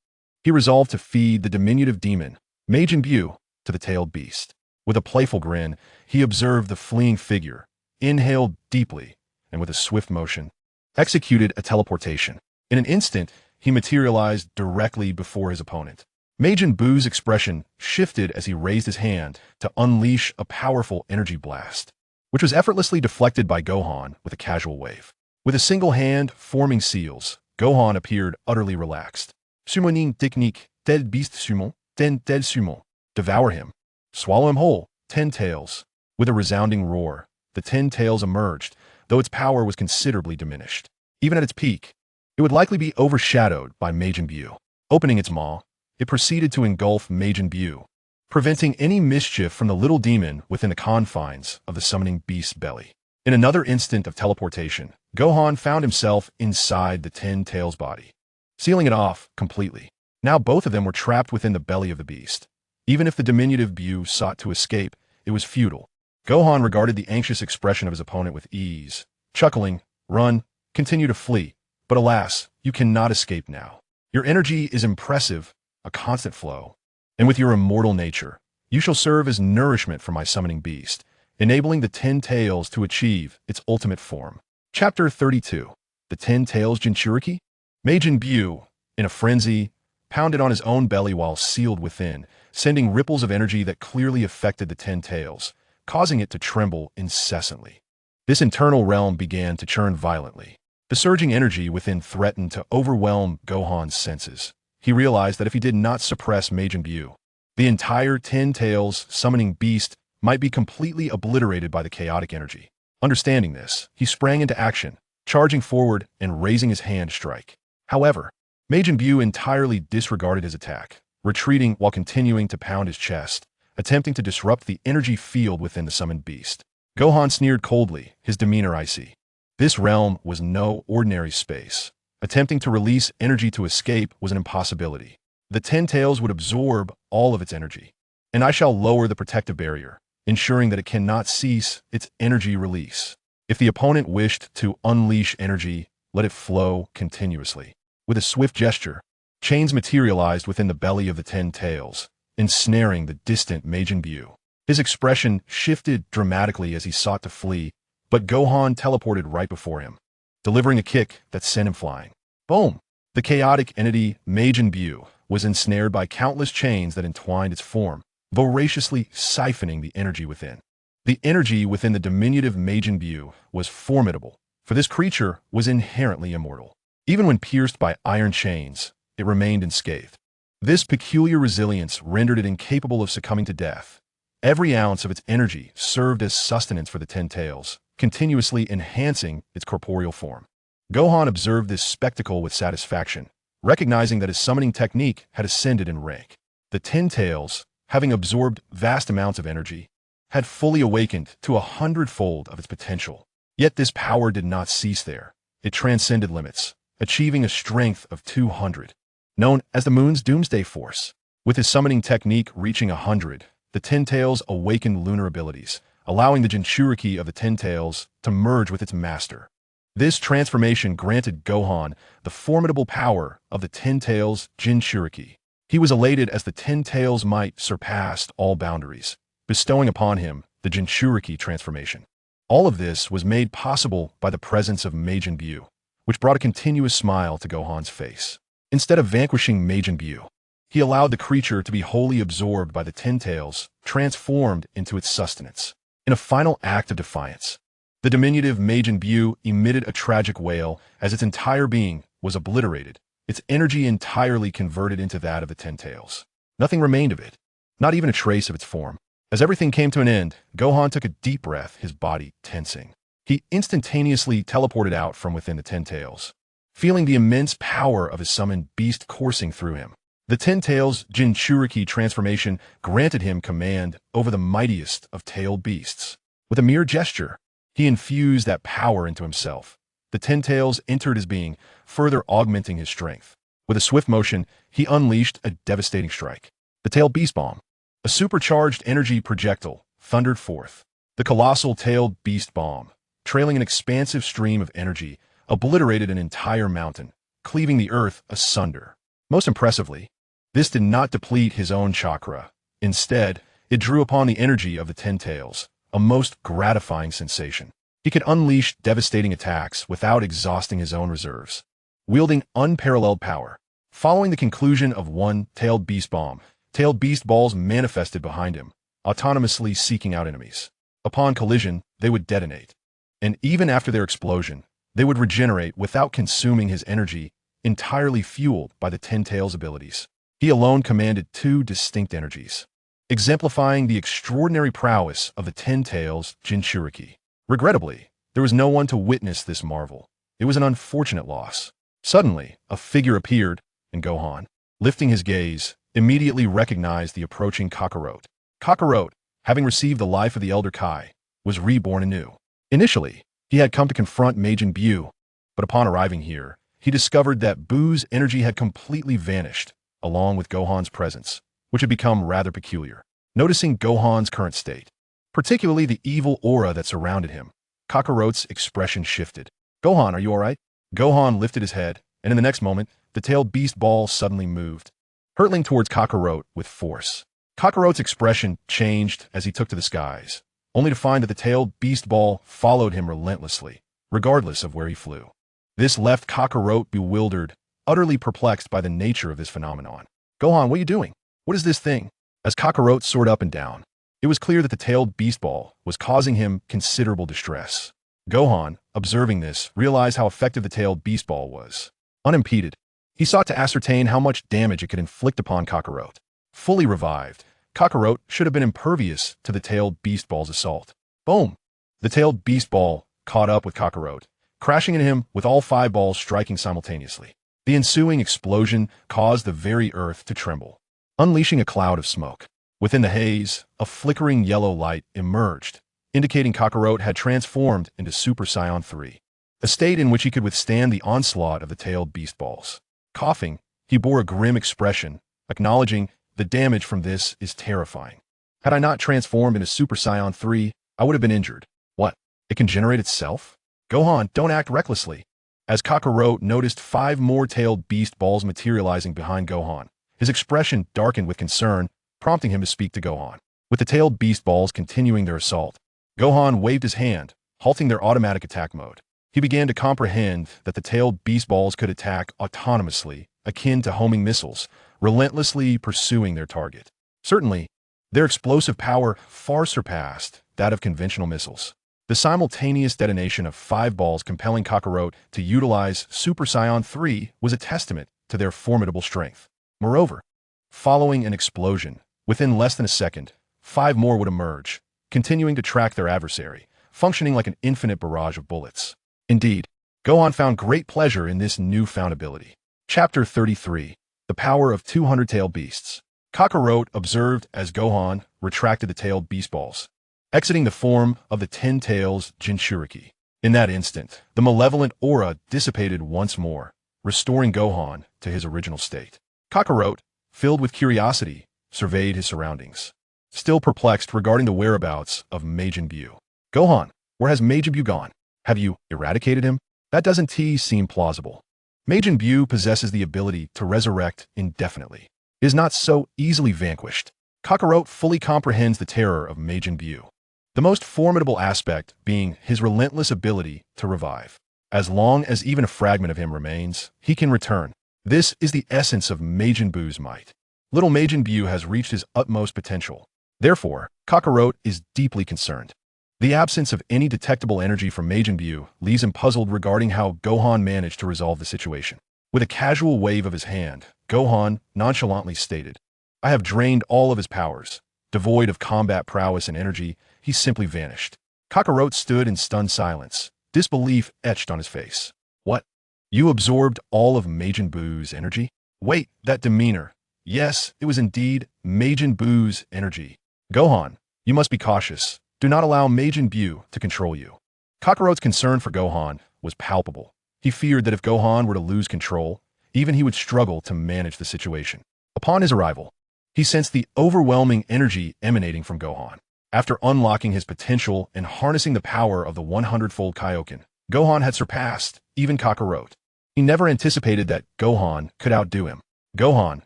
he resolved to feed the diminutive demon, Majin Buu, to the tailed beast. With a playful grin, he observed the fleeing figure, inhaled deeply, and with a swift motion, executed a teleportation. In an instant, he materialized directly before his opponent. Majin Buu's expression shifted as he raised his hand to unleash a powerful energy blast, which was effortlessly deflected by Gohan with a casual wave. With a single hand forming seals, Gohan appeared utterly relaxed. Summoning technique, tel beast summon, ten tel summon. Devour him. Swallow him whole, 10 tails. With a resounding roar, the 10 tails emerged, though its power was considerably diminished. Even at its peak, it would likely be overshadowed by Majin Buu. Opening its maw, it proceeded to engulf Majin Buu, preventing any mischief from the little demon within the confines of the summoning beast's belly. In another instant of teleportation, Gohan found himself inside the 10 tails body, sealing it off completely. Now both of them were trapped within the belly of the beast. Even if the diminutive Buu sought to escape, it was futile. Gohan regarded the anxious expression of his opponent with ease, chuckling, "Run, continue to flee. But alas, you cannot escape now. Your energy is impressive, a constant flow. And with your immortal nature, you shall serve as nourishment for my summoning beast, enabling the 10 tails to achieve its ultimate form." Chapter 32. The 10 Tails Jinchuriki? Majin Buu, in a frenzy, pounded on his own belly while sealed within, sending ripples of energy that clearly affected the 10 tails, causing it to tremble incessantly. This internal realm began to churn violently. The surging energy within threatened to overwhelm Gohan's senses. He realized that if he did not suppress Majin Buu, the entire 10 tails summoning beast might be completely obliterated by the chaotic energy. Understanding this, he sprang into action, charging forward and raising his hand to strike. However, Majin Buu entirely disregarded his attack, retreating while continuing to pound his chest, attempting to disrupt the energy field within the summoned beast. Gohan sneered coldly, his demeanor icy. This realm was no ordinary space. Attempting to release energy to escape was an impossibility. The 10 tails would absorb all of its energy, and I shall lower the protective barrier, ensuring that it cannot cease its energy release. If the opponent wished to unleash energy, let it flow continuously. With a swift gesture, chains materialized within the belly of the 10 tails, ensnaring the distant Majin Buu. His expression shifted dramatically as he sought to flee, but Gohan teleported right before him, delivering a kick that sent him flying. Boom! The chaotic entity Majin Buu was ensnared by countless chains that entwined its form, voraciously siphoning the energy within. The energy within the diminutive Majin Buu was formidable, for this creature was inherently immortal. Even when pierced by iron chains, it remained unscathed. This peculiar resilience rendered it incapable of succumbing to death. Every ounce of its energy served as sustenance for the 10 tails, continuously enhancing its corporeal form. Gohan observed this spectacle with satisfaction, recognizing that his summoning technique had ascended in rank. The 10 tails, having absorbed vast amounts of energy, had fully awakened to 100-fold of its potential. Yet this power did not cease there. It transcended limits, achieving a strength of 200, known as the Moon's Doomsday Force. With his summoning technique reaching 100, the 10 tails awakened lunar abilities, allowing the Jinchuriki of the 10 tails to merge with its master. This transformation granted Gohan the formidable power of the 10 tails Jinchuriki. He was elated as the 10 tails' might surpassed all boundaries, bestowing upon him the Jinchuriki transformation. All of this was made possible by the presence of Majin Buu, which brought a continuous smile to Gohan's face. Instead of vanquishing Majin Buu, he allowed the creature to be wholly absorbed by the 10 tails, transformed into its sustenance. In a final act of defiance, The diminutive Majin Buu emitted a tragic wail as its entire being was obliterated, its energy entirely converted into that of the Ten Tails. Nothing remained of it, not even a trace of its form. As everything came to an end, Gohan took a deep breath, his body tensing. He instantaneously teleported out from within the Ten Tails, feeling the immense power of his summoned beast coursing through him. The Ten Tails Jinchuriki transformation granted him command over the mightiest of tailed beasts. With a mere gesture, he infused that power into himself. The Ten Tails entered his being, further augmenting his strength. With a swift motion, he unleashed a devastating strike. The Tailed Beast Bomb, a supercharged energy projectile, thundered forth. The colossal Tailed Beast Bomb, trailing an expansive stream of energy, obliterated an entire mountain, cleaving the earth asunder. Most impressively, this did not deplete his own chakra. Instead, it drew upon the energy of the Ten Tails, a most gratifying sensation. He could unleash devastating attacks without exhausting his own reserves, wielding unparalleled power. Following the conclusion of one Tailed Beast Bomb, Tailed Beast Balls manifested behind him, autonomously seeking out enemies. Upon collision, they would detonate. And even after their explosion, they would regenerate without consuming his energy, entirely fueled by the Ten Tails' abilities. He alone commanded two distinct energies, exemplifying the extraordinary prowess of the Ten Tails Jinchuriki. Regrettably, there was no one to witness this marvel. It was an unfortunate loss. Suddenly, a figure appeared, and Gohan, lifting his gaze, immediately recognized the approaching Kakarot. Kakarot, having received the life of the Elder Kai, was reborn anew. Initially, he had come to confront Majin Buu, but upon arriving here, he discovered that Buu's energy had completely vanished, along with Gohan's presence, which had become rather peculiar. Noticing Gohan's current state, particularly the evil aura that surrounded him, Kakarot's expression shifted. "Gohan, are you alright?" Gohan lifted his head, and in the next moment, the tailed beast ball suddenly moved, hurtling towards Kakarot with force. Kakarot's expression changed as he took to the skies, only to find that the tailed beast ball followed him relentlessly, regardless of where he flew. This left Kakarot bewildered, utterly perplexed by the nature of this phenomenon. "Gohan, what are you doing? What is this thing?" As Kakarot soared up and down, it was clear that the tailed beast ball was causing him considerable distress. Gohan, observing this, realized how effective the tailed beast ball was. Unimpeded, he sought to ascertain how much damage it could inflict upon Kakarot. Fully revived, Kakarot should have been impervious to the tailed beast ball's assault. Boom! The tailed beast ball caught up with Kakarot, crashing into him with all 5 balls striking simultaneously. The ensuing explosion caused the very earth to tremble, unleashing a cloud of smoke. Within the haze, a flickering yellow light emerged, indicating Kakarot had transformed into Super Saiyan 3, a state in which he could withstand the onslaught of the tailed beast balls. Coughing, he bore a grim expression, acknowledging the damage from this is terrifying. Had I not transformed into Super Saiyan 3, I would have been injured. What? It can generate itself? Gohan, don't act recklessly. As Kakarot noticed 5 more tailed beast balls materializing behind Gohan, his expression darkened with concern, prompting him to speak to Gohan. With the tailed beast balls continuing their assault, Gohan waved his hand, halting their automatic attack mode. He began to comprehend that the tailed beast balls could attack autonomously, akin to homing missiles, relentlessly pursuing their target. Certainly, their explosive power far surpassed that of conventional missiles. The simultaneous detonation of 5 balls compelling Kakarot to utilize Super Saiyan 3 was a testament to their formidable strength. Moreover, following an explosion, within less than a second, 5 more would emerge, continuing to track their adversary, functioning like an infinite barrage of bullets. Indeed, Gohan found great pleasure in this newfound ability. Chapter 33. The Power of 200 Tailed Beasts. Kakarot observed as Gohan retracted the tailed beast balls, exiting the form of the 10 Tails Jinchuriki. In that instant, the malevolent aura dissipated once more, restoring Gohan to his original state. Kakarot, filled with curiosity, surveyed his surroundings, still perplexed regarding the whereabouts of Majin Buu. "Gohan, where has Majin Buu gone? Have you eradicated him?" That doesn't seem plausible. Majin Buu possesses the ability to resurrect indefinitely. It is not so easily vanquished. Kakarot fully comprehends the terror of Majin Buu, the most formidable aspect being his relentless ability to revive. As long as even a fragment of him remains, he can return. This is the essence of Majin Buu's might. Little Majin Buu has reached his utmost potential. Therefore, Kakarot is deeply concerned. The absence of any detectable energy from Majin Buu leaves him puzzled regarding how Gohan managed to resolve the situation. With a casual wave of his hand, Gohan nonchalantly stated, "I have drained all of his powers. Devoid of combat prowess and energy, he simply vanished." Kakarot stood in stunned silence, disbelief etched on his face. "What? You absorbed all of Majin Buu's energy?" "Wait, that demeanor. Yes, it was indeed Majin Buu's energy." "Gohan, you must be cautious. Do not allow Majin Buu to control you." Kakarot's concern for Gohan was palpable. He feared that if Gohan were to lose control, even he would struggle to manage the situation. Upon his arrival, he sensed the overwhelming energy emanating from Gohan. After unlocking his potential and harnessing the power of the 100-fold Kaioken, Gohan had surpassed even Kakarot. He never anticipated that Gohan could outdo him. Gohan,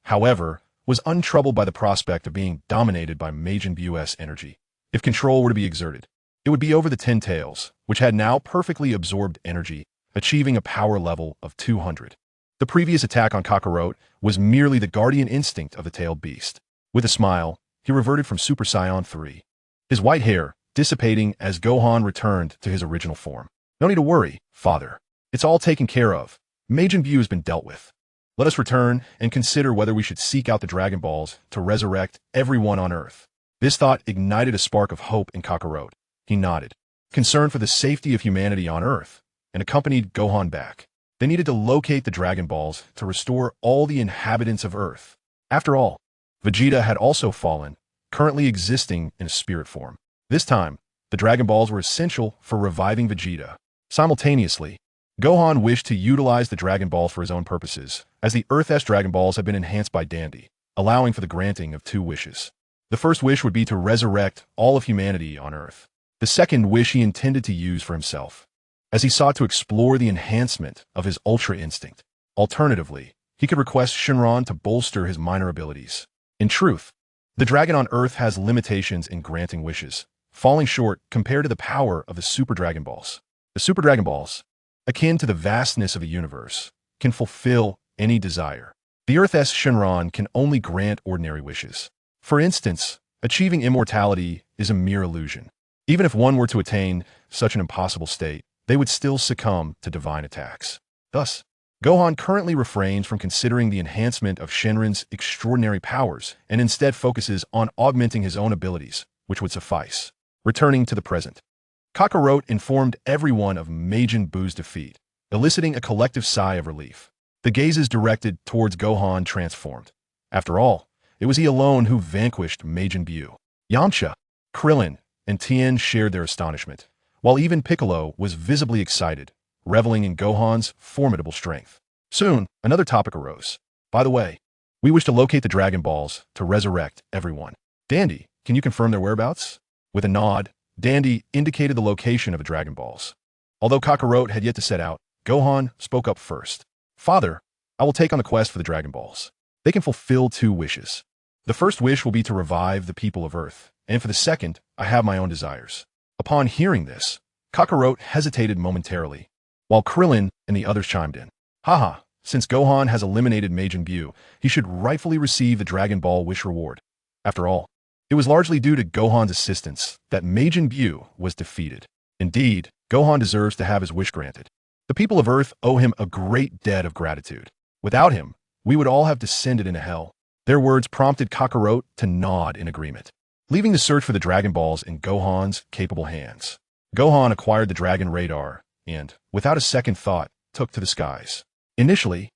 however, was untroubled by the prospect of being dominated by Majin Buu's energy. If control were to be exerted, it would be over the Ten Tails, which had now perfectly absorbed energy, achieving a power level of 200. The previous attack on Kakarot was merely the guardian instinct of the tailed beast. With a smile, he reverted from Super Saiyan 3. His white hair dissipating as Gohan returned to his original form. "No need to worry, father. It's all taken care of. Majin Buu has been dealt with. Let us return and consider whether we should seek out the Dragon Balls to resurrect everyone on Earth." This thought ignited a spark of hope in Kakarot. He nodded, concerned for the safety of humanity on Earth, and accompanied Gohan back. They needed to locate the Dragon Balls to restore all the inhabitants of Earth. After all, Vegeta had also fallen, currently existing in a spirit form. This time, the Dragon Balls were essential for reviving Vegeta. Simultaneously, Gohan wished to utilize the Dragon Balls for his own purposes, as the Earth-S Dragon Balls had been enhanced by Dandy, allowing for the granting of 2 wishes. The first wish would be to resurrect all of humanity on Earth. The second wish he intended to use for himself, as he sought to explore the enhancement of his Ultra Instinct. Alternatively, he could request Shenron to bolster his minor abilities. In truth, the dragon on Earth has limitations in granting wishes, falling short compared to the power of the Super Dragon Balls. The Super Dragon Balls, akin to the vastness of the universe, can fulfill any desire. The Earth-S Shenron can only grant ordinary wishes. For instance, achieving immortality is a mere illusion. Even if one were to attain such an impossible state, they would still succumb to divine attacks. Thus, Gohan currently refrains from considering the enhancement of Shenron's extraordinary powers and instead focuses on augmenting his own abilities, which would suffice. Returning to the present, Kakarot informed everyone of Majin Buu's defeat, eliciting a collective sigh of relief. The gazes directed towards Gohan transformed. After all, it was he alone who vanquished Majin Buu. Yamcha, Krillin, and Tien shared their astonishment, while even Piccolo was visibly excited, reveling in Gohan's formidable strength. Soon, another topic arose. "By the way, we wish to locate the Dragon Balls to resurrect everyone. Dandy, can you confirm their whereabouts?" With a nod, Dandy indicated the location of the Dragon Balls. Although Kakarot had yet to set out, Gohan spoke up first. "Father, I will take on the quest for the Dragon Balls. They can fulfill 2 wishes. The first wish will be to revive the people of Earth, and for the second, I have my own desires." Upon hearing this, Kakarot hesitated momentarily, while Krillin and the others chimed in. "Haha, since Gohan has eliminated Majin Buu, he should rightfully receive the Dragon Ball wish reward. After all, it was largely due to Gohan's assistance that Majin Buu was defeated. Indeed, Gohan deserves to have his wish granted. The people of Earth owe him a great debt of gratitude. Without him, we would all have descended into hell." Their words prompted Kakarot to nod in agreement. Leaving the search for the Dragon Balls in Gohan's capable hands, Gohan acquired the Dragon Radar and, without a second thought, took to the skies. Initially,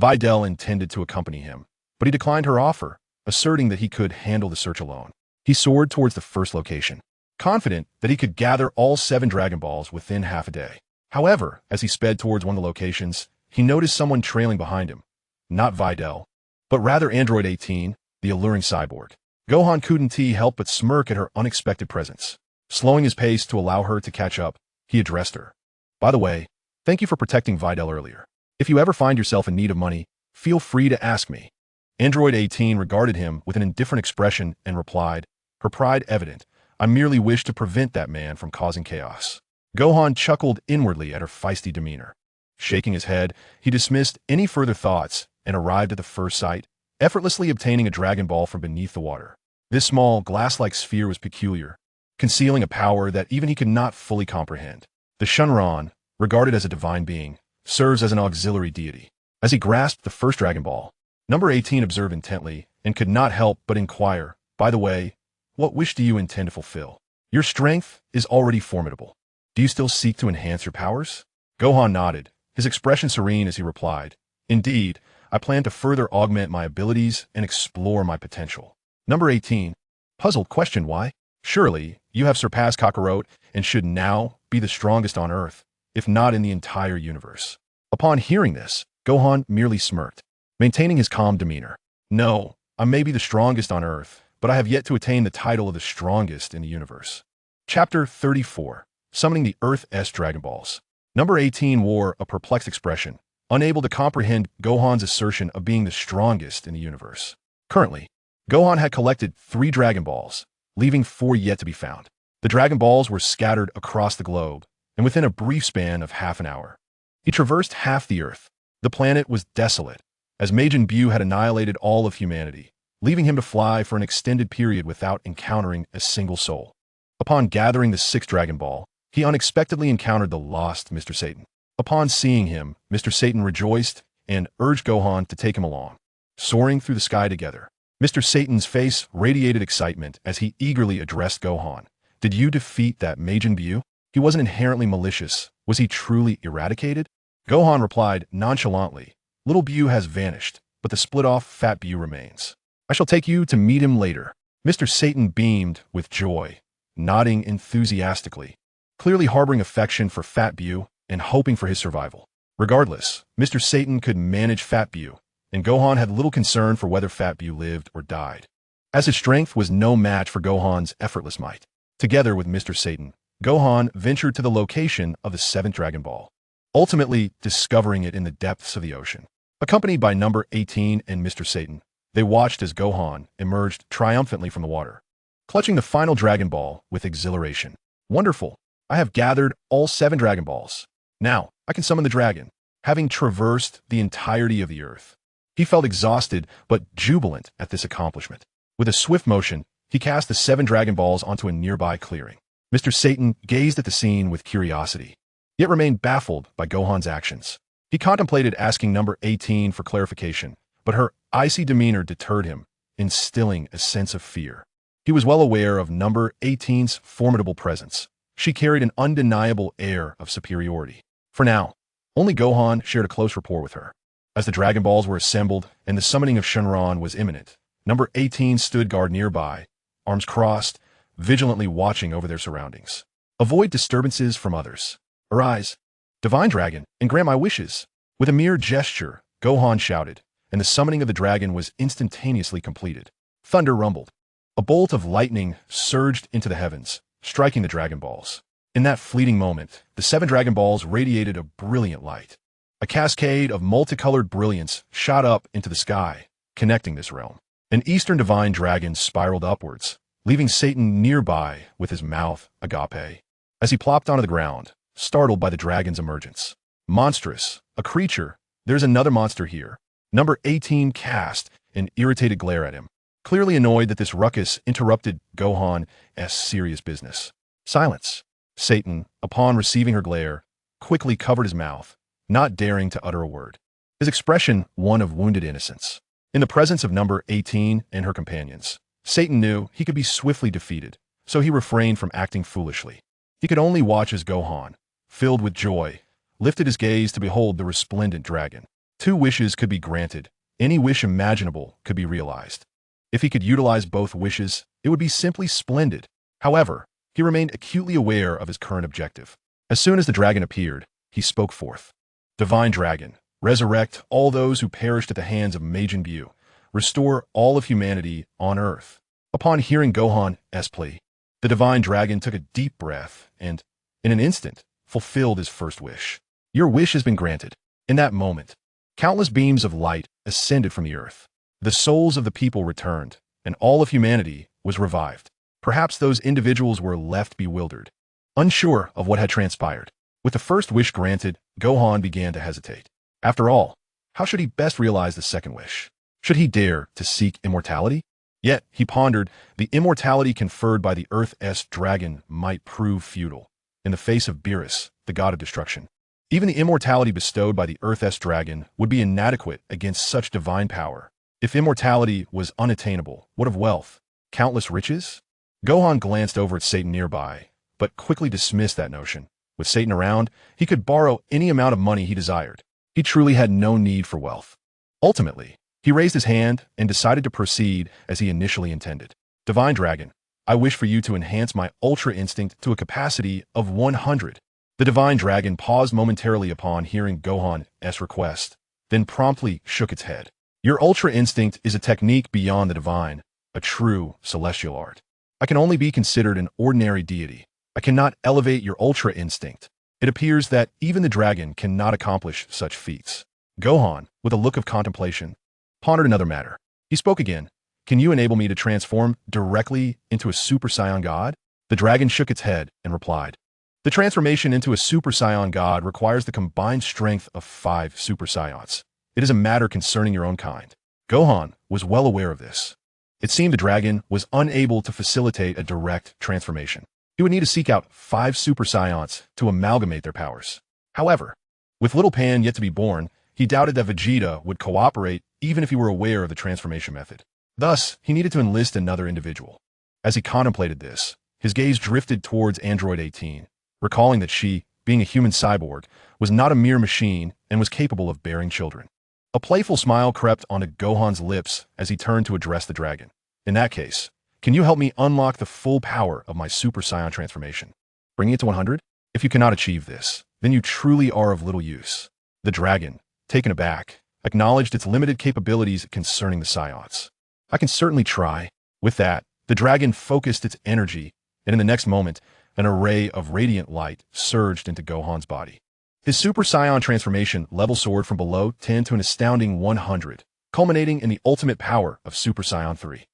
Videl intended to accompany him, but he declined her offer, asserting that he could handle the search alone. He soared towards the first location, confident that he could gather all 7 Dragon Balls within half a day. However, as he sped towards one of the locations, he noticed someone trailing behind him. Not Videl, but rather Android 18, the alluring cyborg. Gohan couldn't help but smirk at her unexpected presence. Slowing his pace to allow her to catch up, he addressed her. "By the way, thank you for protecting Videl earlier. If you ever find yourself in need of money, feel free to ask me." Android 18 regarded him with an indifferent expression and replied, her pride evident, "I merely wish to prevent that man from causing chaos." Gohan chuckled inwardly at her feisty demeanor. Shaking his head, he dismissed any further thoughts and arrived at the first site, effortlessly obtaining a Dragon Ball from beneath the water. This small, glass-like sphere was peculiar, concealing a power that even he could not fully comprehend. The Shenron, regarded as a divine being, serves as an auxiliary deity. As he grasped the first Dragon Ball, number 18 observed intently and could not help but inquire, "By the way, what wish do you intend to fulfill? Your strength is already formidable. Do you still seek to enhance your powers?" Gohan nodded, his expression serene as he replied, "Indeed, I plan to further augment my abilities and explore my potential." Number 18, puzzled, questioned why. "Surely, you have surpassed Kakarot and should now be the strongest on Earth, if not in the entire universe." Upon hearing this, Gohan merely smirked, maintaining his calm demeanor. "No, I may be the strongest on Earth, but I have yet to attain the title of the strongest in the universe." Chapter 34, Summoning the Earth-S Dragon Balls. Number 18 wore a perplexed expression, unable to comprehend Gohan's assertion of being the strongest in the universe. Currently, Gohan had collected 3 Dragon Balls, leaving 4 yet to be found. The Dragon Balls were scattered across the globe, and within a brief span of half an hour, he traversed half the Earth. The planet was desolate, as Majin Buu had annihilated all of humanity, leaving him to fly for an extended period without encountering a single soul. Upon gathering the 6th Dragon Ball, he unexpectedly encountered the lost Mr. Satan. Upon seeing him, Mr. Satan rejoiced and urged Gohan to take him along. Soaring through the sky together, Mr. Satan's face radiated excitement as he eagerly addressed Gohan. "Did you defeat that Majin Buu? He wasn't inherently malicious. Was he truly eradicated?" Gohan replied nonchalantly, "Little Buu has vanished, but the split-off Fat Buu remains. I shall take you to meet him later." Mr. Satan beamed with joy, nodding enthusiastically, clearly harboring affection for Fat Buu and hoping for his survival. Regardless, Mr. Satan could manage Fat Buu, and Gohan had little concern for whether Fat Buu lived or died, as his strength was no match for Gohan's effortless might. Together with Mr. Satan, Gohan ventured to the location of the 7th Dragon Ball, ultimately discovering it in the depths of the ocean. Accompanied by number 18 and Mr. Satan, they watched as Gohan emerged triumphantly from the water, clutching the final Dragon Ball with exhilaration. "Wonderful! I have gathered all 7 Dragon Balls. Now, I can summon the dragon." Having traversed the entirety of the Earth, he felt exhausted but jubilant at this accomplishment. With a swift motion, he cast the 7 Dragon Balls onto a nearby clearing. Mr. Satan gazed at the scene with curiosity, yet remained baffled by Gohan's actions. He contemplated asking number 18 for clarification, but her icy demeanor deterred him, instilling a sense of fear. He was well aware of number 18's formidable presence. She carried an undeniable air of superiority. For now, only Gohan shared a close rapport with her. As the Dragon Balls were assembled and the summoning of Shenron was imminent, number 18 stood guard nearby, arms crossed, vigilantly watching over their surroundings. "Avoid disturbances from others. Arise, Divine Dragon, and grant my wishes." With a mere gesture, Gohan shouted, and the summoning of the dragon was instantaneously completed. Thunder rumbled. A bolt of lightning surged into the heavens, striking the Dragon Balls. In that fleeting moment, the 7 Dragon Balls radiated a brilliant light. A cascade of multicolored brilliance shot up into the sky, connecting this realm. An Eastern Divine Dragon spiraled upwards, leaving Satan nearby with his mouth agape. As he plopped onto the ground, startled by the dragon's emergence. "Monstrous, a creature, there's another monster here." Number 18 cast an irritated glare at him, clearly annoyed that this ruckus interrupted Gohan's serious business. "Silence." Satan, upon receiving her glare, quickly covered his mouth, not daring to utter a word, his expression one of wounded innocence. In the presence of number 18 and her companions, Satan knew he could be swiftly defeated, so he refrained from acting foolishly. He could only watch as Gohan, filled with joy, lifted his gaze to behold the resplendent dragon. 2 wishes could be granted. Any wish imaginable could be realized. If he could utilize both wishes, it would be simply splendid. However, he remained acutely aware of his current objective. As soon as the dragon appeared, he spoke forth. "Divine Dragon, resurrect all those who perished at the hands of Majin Buu. Restore all of humanity on Earth." Upon hearing Gohan's plea, the Divine Dragon took a deep breath and, in an instant, fulfilled his first wish. "Your wish has been granted." In that moment, countless beams of light ascended from the Earth. The souls of the people returned, and all of humanity was revived. Perhaps those individuals were left bewildered, unsure of what had transpired. With the first wish granted, Gohan began to hesitate. After all, how should he best realize the second wish? Should he dare to seek immortality? Yet, he pondered, the immortality conferred by the Earth's dragon might prove futile in the face of Beerus, the god of destruction. Even the immortality bestowed by the Earth's dragon would be inadequate against such divine power. If immortality was unattainable, what of wealth? Countless riches? Gohan glanced over at Satan nearby, but quickly dismissed that notion. With Satan around, he could borrow any amount of money he desired. He truly had no need for wealth. Ultimately, he raised his hand and decided to proceed as he initially intended. Divine Dragon, I wish for you to enhance my Ultra Instinct to a capacity of 100. The Divine Dragon paused momentarily upon hearing Gohan's request, then promptly shook its head. Your Ultra Instinct is a technique beyond the divine, a true celestial art. I can only be considered an ordinary deity. I cannot elevate your Ultra Instinct. It appears that even the dragon cannot accomplish such feats. Gohan, with a look of contemplation, pondered another matter. He spoke again. Can you enable me to transform directly into a Super Saiyan God? The dragon shook its head and replied. The transformation into a Super Saiyan God requires the combined strength of 5 Super Saiyans. It is a matter concerning your own kind. Gohan was well aware of this. It seemed the dragon was unable to facilitate a direct transformation. He would need to seek out 5 Super Saiyans to amalgamate their powers. However, with little Pan yet to be born, he doubted that Vegeta would cooperate even if he were aware of the transformation method. Thus, he needed to enlist another individual. As he contemplated this, his gaze drifted towards Android 18, recalling that she, being a human cyborg, was not a mere machine and was capable of bearing children. A playful smile crept onto Gohan's lips as he turned to address the dragon. In that case, can you help me unlock the full power of my Super Saiyan transformation? Bringing it to 100? If you cannot achieve this, then you truly are of little use. The dragon, taken aback, acknowledged its limited capabilities concerning the Saiyans. I can certainly try. With that, the dragon focused its energy, and in the next moment, an array of radiant light surged into Gohan's body. His Super Saiyan transformation level soared from below 10 to an astounding 100, culminating in the ultimate power of Super Saiyan 3.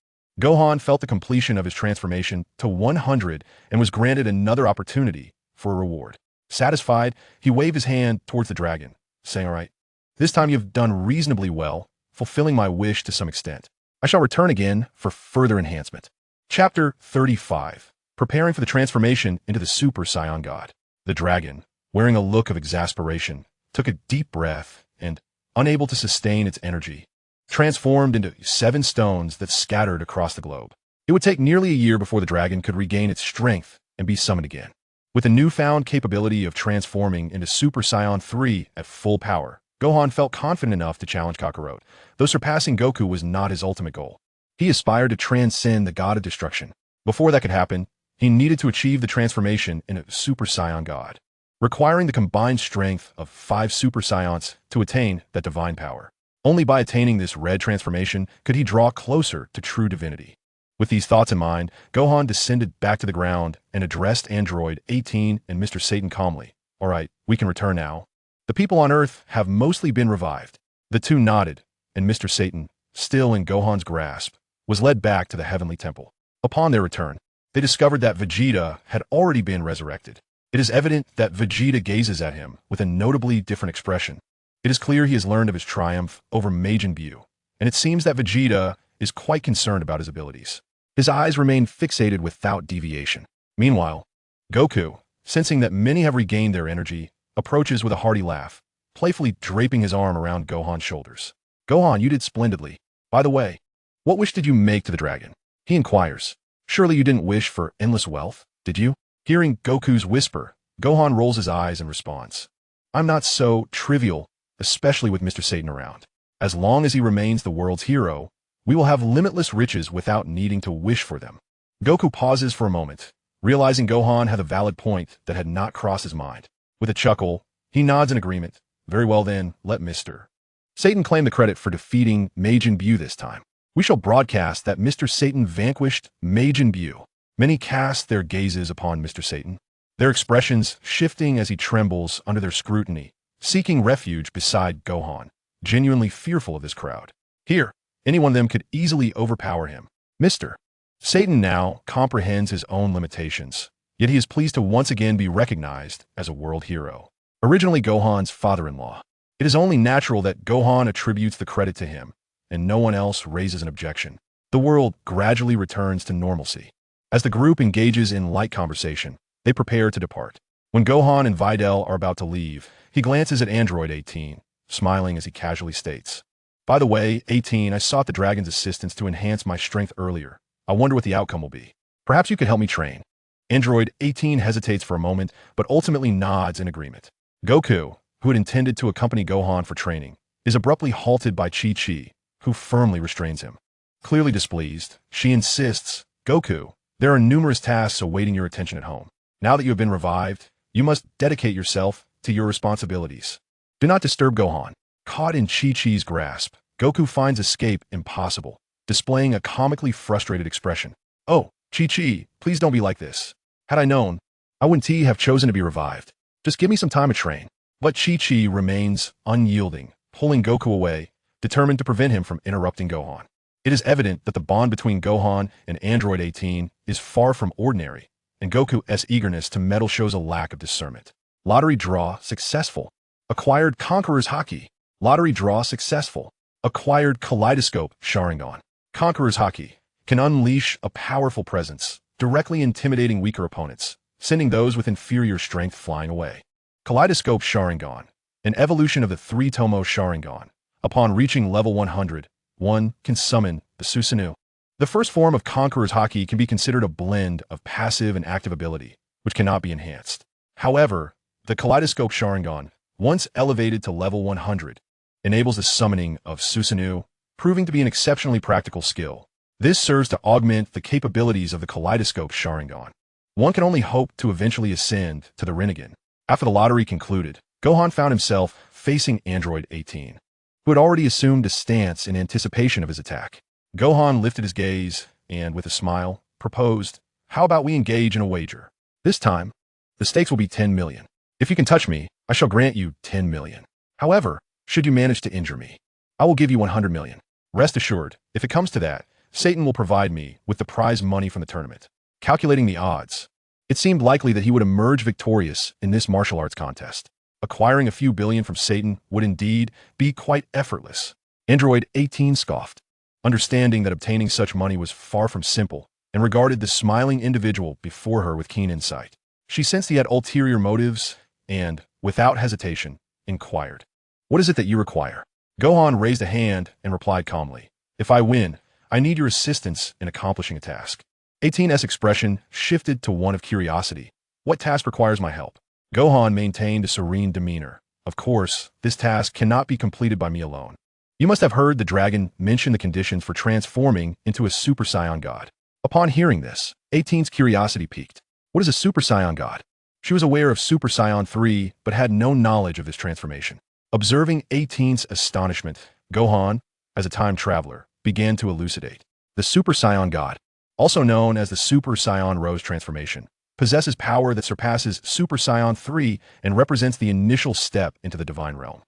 Gohan felt the completion of his transformation to 100 and was granted another opportunity for a reward. Satisfied, he waved his hand towards the dragon, saying, "All right, this time you've done reasonably well, fulfilling my wish to some extent. I shall return again for further enhancement." Chapter 35. Preparing for the transformation into the Super Saiyan God. The dragon, wearing a look of exasperation, took a deep breath and, unable to sustain its energy, transformed into 7 stones that scattered across the globe. It would take nearly a year before the dragon could regain its strength and be summoned again. With the newfound capability of transforming into Super Saiyan 3 at full power, Gohan felt confident enough to challenge Kakarot, though surpassing Goku was not his ultimate goal. He aspired to transcend the god of destruction. Before that could happen, he needed to achieve the transformation into Super Saiyan God, requiring the combined strength of 5 Super Saiyans to attain that divine power. Only by attaining this red transformation could he draw closer to true divinity. With these thoughts in mind, Gohan descended back to the ground and addressed Android 18 and Mr. Satan calmly. "All right, we can return now. The people on Earth have mostly been revived." The two nodded, and Mr. Satan, still in Gohan's grasp, was led back to the heavenly temple. Upon their return, they discovered that Vegeta had already been resurrected. It is evident that Vegeta gazes at him with a notably different expression. It is clear he has learned of his triumph over Majin Buu, and it seems that Vegeta is quite concerned about his abilities. His eyes remain fixated without deviation. Meanwhile, Goku, sensing that many have regained their energy, approaches with a hearty laugh, playfully draping his arm around Gohan's shoulders. "Gohan, you did splendidly. By the way, what wish did you make to the dragon?" He inquires. "Surely you didn't wish for endless wealth, did you?" Hearing Goku's whisper, Gohan rolls his eyes and responds, "I'm not so trivial, especially with Mr. Satan around. As long as he remains the world's hero, we will have limitless riches without needing to wish for them." Goku pauses for a moment, realizing Gohan had a valid point that had not crossed his mind. With a chuckle, he nods in agreement. "Very well then, let Mr. Satan claim the credit for defeating Majin Buu this time. We shall broadcast that Mr. Satan vanquished Majin Buu." Many cast their gazes upon Mr. Satan, their expressions shifting as he trembles under their scrutiny, seeking refuge beside Gohan, genuinely fearful of this crowd. Here, any one of them could easily overpower him. Mr. Satan now comprehends his own limitations, yet he is pleased to once again be recognized as a world hero. Originally Gohan's father-in-law, it is only natural that Gohan attributes the credit to him, and no one else raises an objection. The world gradually returns to normalcy. As the group engages in light conversation, they prepare to depart. When Gohan and Videl are about to leave, he glances at Android 18, smiling as he casually states, "By the way, 18, I sought the dragon's assistance to enhance my strength earlier. I wonder what the outcome will be. Perhaps you could help me train." Android 18 hesitates for a moment, but ultimately nods in agreement. Goku, who had intended to accompany Gohan for training, is abruptly halted by Chi-Chi, who firmly restrains him. Clearly displeased, she insists, "Goku, there are numerous tasks awaiting your attention at home. Now that you have been revived, you must dedicate yourself to your responsibilities. Do not disturb Gohan." Caught in Chi-Chi's grasp, Goku finds escape impossible, displaying a comically frustrated expression. "Oh, Chi-Chi, please don't be like this. Had I known, I wouldn't have chosen to be revived. Just give me some time to train." But Chi-Chi remains unyielding, pulling Goku away, determined to prevent him from interrupting Gohan. It is evident that the bond between Gohan and Android 18 is far from ordinary, and Goku's eagerness to meddle shows a lack of discernment. Lottery draw successful. Acquired Conqueror's Haki. Lottery draw successful. Acquired Kaleidoscope Sharingan. Conqueror's Haki can unleash a powerful presence, directly intimidating weaker opponents, sending those with inferior strength flying away. Kaleidoscope Sharingan, an evolution of the three-tomo Sharingan. Upon reaching level 100, one can summon the Susanoo. The first form of Conqueror's Haki can be considered a blend of passive and active ability, which cannot be enhanced. However, the Kaleidoscope Sharingan, once elevated to level 100, enables the summoning of Susanoo, proving to be an exceptionally practical skill. This serves to augment the capabilities of the Kaleidoscope Sharingan. One can only hope to eventually ascend to the Rinnegan. After the lottery concluded, Gohan found himself facing Android 18, who had already assumed a stance in anticipation of his attack. Gohan lifted his gaze and, with a smile, proposed, "How about we engage in a wager? This time, the stakes will be 10 million. If you can touch me, I shall grant you 10 million. However, should you manage to injure me, I will give you 100 million. Rest assured, if it comes to that, Satan will provide me with the prize money from the tournament." Calculating the odds, it seemed likely that he would emerge victorious in this martial arts contest. Acquiring a few billion from Satan would indeed be quite effortless. Android 18 scoffed, understanding that obtaining such money was far from simple, and regarded the smiling individual before her with keen insight. She sensed he had ulterior motives and, without hesitation, inquired, "What is it that you require?" Gohan raised a hand and replied calmly, "If I win, I need your assistance in accomplishing a task." 18's expression shifted to one of curiosity. "What task requires my help?" Gohan maintained a serene demeanor. "Of course, this task cannot be completed by me alone. You must have heard the dragon mention the conditions for transforming into a Super Saiyan God." Upon hearing this, 18's curiosity piqued. What is a Super Saiyan God? She was aware of Super Saiyan 3, but had no knowledge of this transformation. Observing 18's astonishment, Gohan, as a time traveler, began to elucidate. The Super Saiyan God, also known as the Super Saiyan Rose transformation, possesses power that surpasses Super Saiyan 3 and represents the initial step into the divine realm.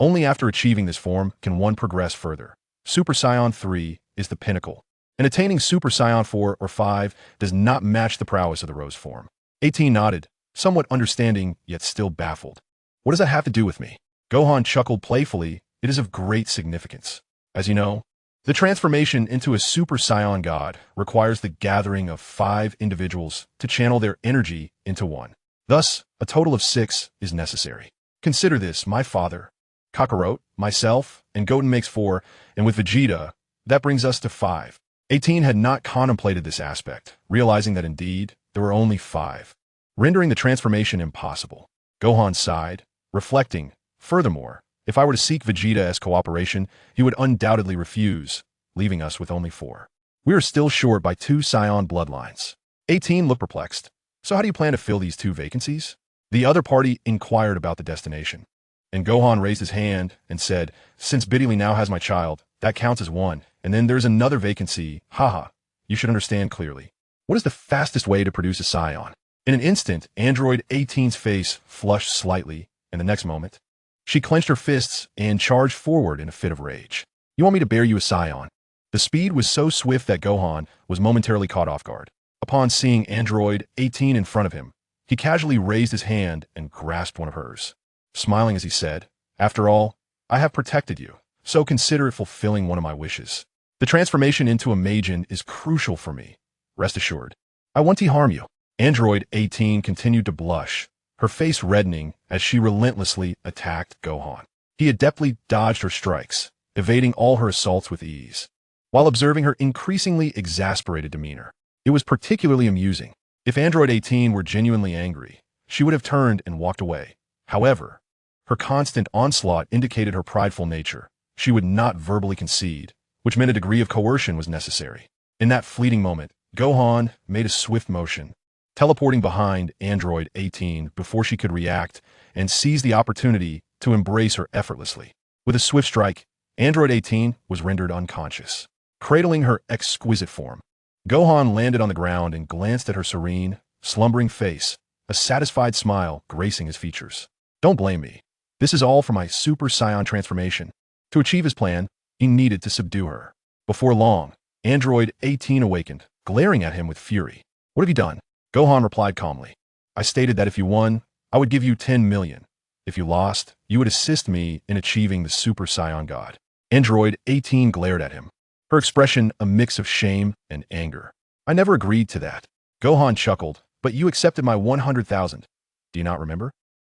Only after achieving this form can one progress further. Super Saiyan 3 is the pinnacle, and attaining Super Saiyan 4 or 5 does not match the prowess of the Rose form. 18 nodded, somewhat understanding yet still baffled. "What does that have to do with me?" Gohan chuckled playfully. "It is of great significance. As you know, the transformation into a Super Saiyan God requires the gathering of 5 individuals to channel their energy into one. Thus, a total of 6 is necessary. Consider this: my father, Kakarot, myself, and Goten makes 4, and with Vegeta, that brings us to 5. 18 had not contemplated this aspect, realizing that indeed, there were only 5, rendering the transformation impossible. Gohan sighed, reflecting, "Furthermore, if I were to seek Vegeta as cooperation, he would undoubtedly refuse, leaving us with only 4. We are still short by 2 Saiyan bloodlines." 18 looked perplexed. "So how do you plan to fill these 2 vacancies?" The other party inquired about the destination, and Gohan raised his hand and said, "Since Bidily now has my child, that counts as 1, and then there's another vacancy. Haha, you should understand clearly. What is the fastest way to produce a Saiyan?" In an instant, Android 18's face flushed slightly, and the next moment, she clenched her fists and charged forward in a fit of rage. "You want me to bear you a Saiyan?" The speed was so swift that Gohan was momentarily caught off guard. Upon seeing Android 18 in front of him, he casually raised his hand and grasped one of hers, smiling as he said, "After all, I have protected you, so consider it fulfilling one of my wishes." The transformation into a Majin is crucial for me. Rest assured. I won't harm you. Android 18 continued to blush, her face reddening as she relentlessly attacked Gohan. He adeptly dodged her strikes, evading all her assaults with ease. While observing her increasingly exasperated demeanor, it was particularly amusing. If Android 18 were genuinely angry, she would have turned and walked away. However, her constant onslaught indicated her prideful nature. She would not verbally concede, which meant a degree of coercion was necessary. In that fleeting moment, Gohan made a swift motion, teleporting behind Android 18 before she could react, and seized the opportunity to embrace her effortlessly. With a swift strike, Android 18 was rendered unconscious. Cradling her exquisite form, Gohan landed on the ground and glanced at her serene, slumbering face, a satisfied smile gracing his features. Don't blame me. This is all for my Super Saiyan transformation. To achieve his plan, he needed to subdue her. Before long, Android 18 awakened, glaring at him with fury. What have you done? Gohan replied calmly. I stated that if you won, I would give you 10 million. If you lost, you would assist me in achieving the Super Saiyan God. Android 18 glared at him, her expression a mix of shame and anger. I never agreed to that. Gohan chuckled, but you accepted my 100,000. Do you not remember?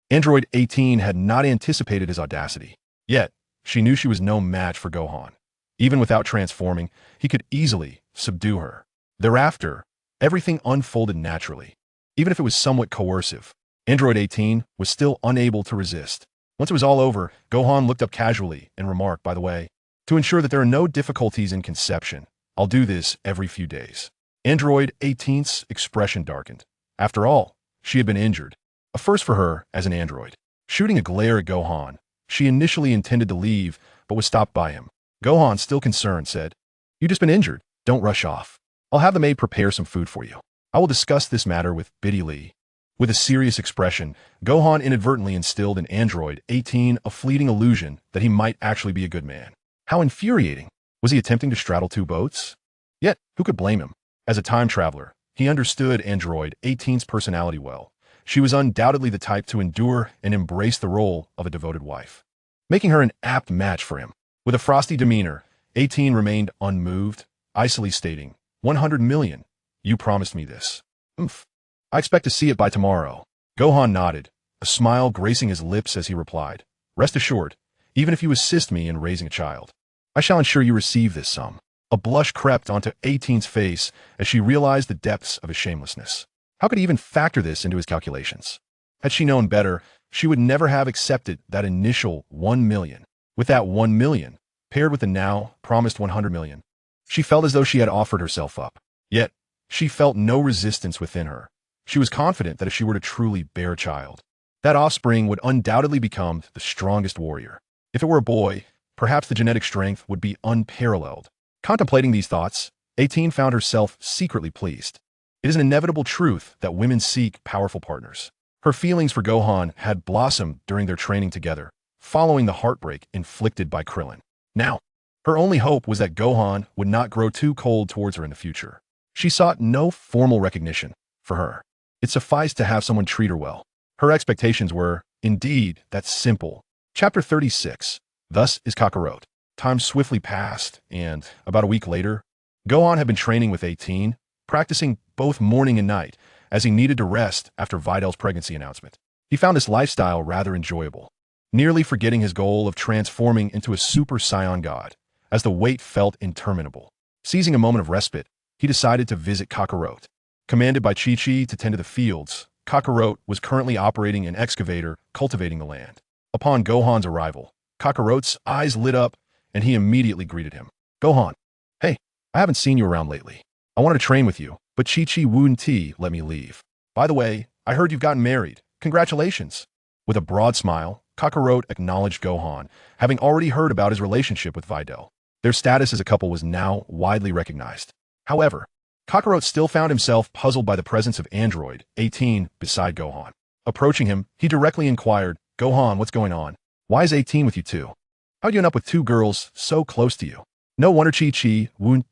Android 18 had not anticipated his audacity. Yet, she knew she was no match for Gohan. Even without transforming, he could easily subdue her. Thereafter, everything unfolded naturally. Even if it was somewhat coercive, Android 18 was still unable to resist. Once it was all over, Gohan looked up casually and remarked, by the way, to ensure that there are no difficulties in conception, I'll do this every few days. Android 18's expression darkened. After all, she had been injured. A first for her as an android. Shooting a glare at Gohan, she initially intended to leave, but was stopped by him. Gohan, still concerned, said, "You've just been injured. Don't rush off. I'll have the maid prepare some food for you. I will discuss this matter with Biddy Lee." With a serious expression, Gohan inadvertently instilled in Android 18 a fleeting illusion that he might actually be a good man. How infuriating! Was he attempting to straddle two boats? Yet, who could blame him? As a time traveler, he understood Android 18's personality well. She was undoubtedly the type to endure and embrace the role of a devoted wife, making her an apt match for him. With a frosty demeanor, 18 remained unmoved, icily stating, 100 million. You promised me this. Oomph. I expect to see it by tomorrow. Gohan nodded, a smile gracing his lips as he replied, Rest assured, even if you assist me in raising a child, I shall ensure you receive this sum. A blush crept onto 18's face as she realized the depths of his shamelessness. How could he even factor this into his calculations? Had she known better, she would never have accepted that initial 1 million. With that 1 million, paired with the now promised 100 million, she felt as though she had offered herself up. Yet, she felt no resistance within her. She was confident that if she were to truly bear a child, that offspring would undoubtedly become the strongest warrior. If it were a boy, perhaps the genetic strength would be unparalleled. Contemplating these thoughts, 18 found herself secretly pleased. It is an inevitable truth that women seek powerful partners. Her feelings for Gohan had blossomed during their training together, following the heartbreak inflicted by Krillin. Now, her only hope was that Gohan would not grow too cold towards her in the future. She sought no formal recognition. For her, it sufficed to have someone treat her well. Her expectations were, indeed, that simple. Chapter 36. Thus is Kakarot. Time swiftly passed, and, about a week later, Gohan had been training with 18, practicing both morning and night, as he needed to rest after Vidal's pregnancy announcement. He found this lifestyle rather enjoyable, nearly forgetting his goal of transforming into a Super Saiyan God, as the wait felt interminable. Seizing a moment of respite, he decided to visit Kakarot. Commanded by Chi-Chi to tend to the fields, Kakarot was currently operating an excavator cultivating the land. Upon Gohan's arrival, Kakarot's eyes lit up, and he immediately greeted him. Gohan, hey, I haven't seen you around lately. I wanted to train with you, but Chi-Chi wouldn't let me leave. By the way, I heard you've gotten married. Congratulations. With a broad smile, Kakarot acknowledged Gohan, having already heard about his relationship with Videl. Their status as a couple was now widely recognized. However, Kakarot still found himself puzzled by the presence of Android 18 beside Gohan. Approaching him, he directly inquired, Gohan, what's going on? Why is 18 with you too? How'd you end up with two girls so close to you? No wonder Chi-Chi wouldn't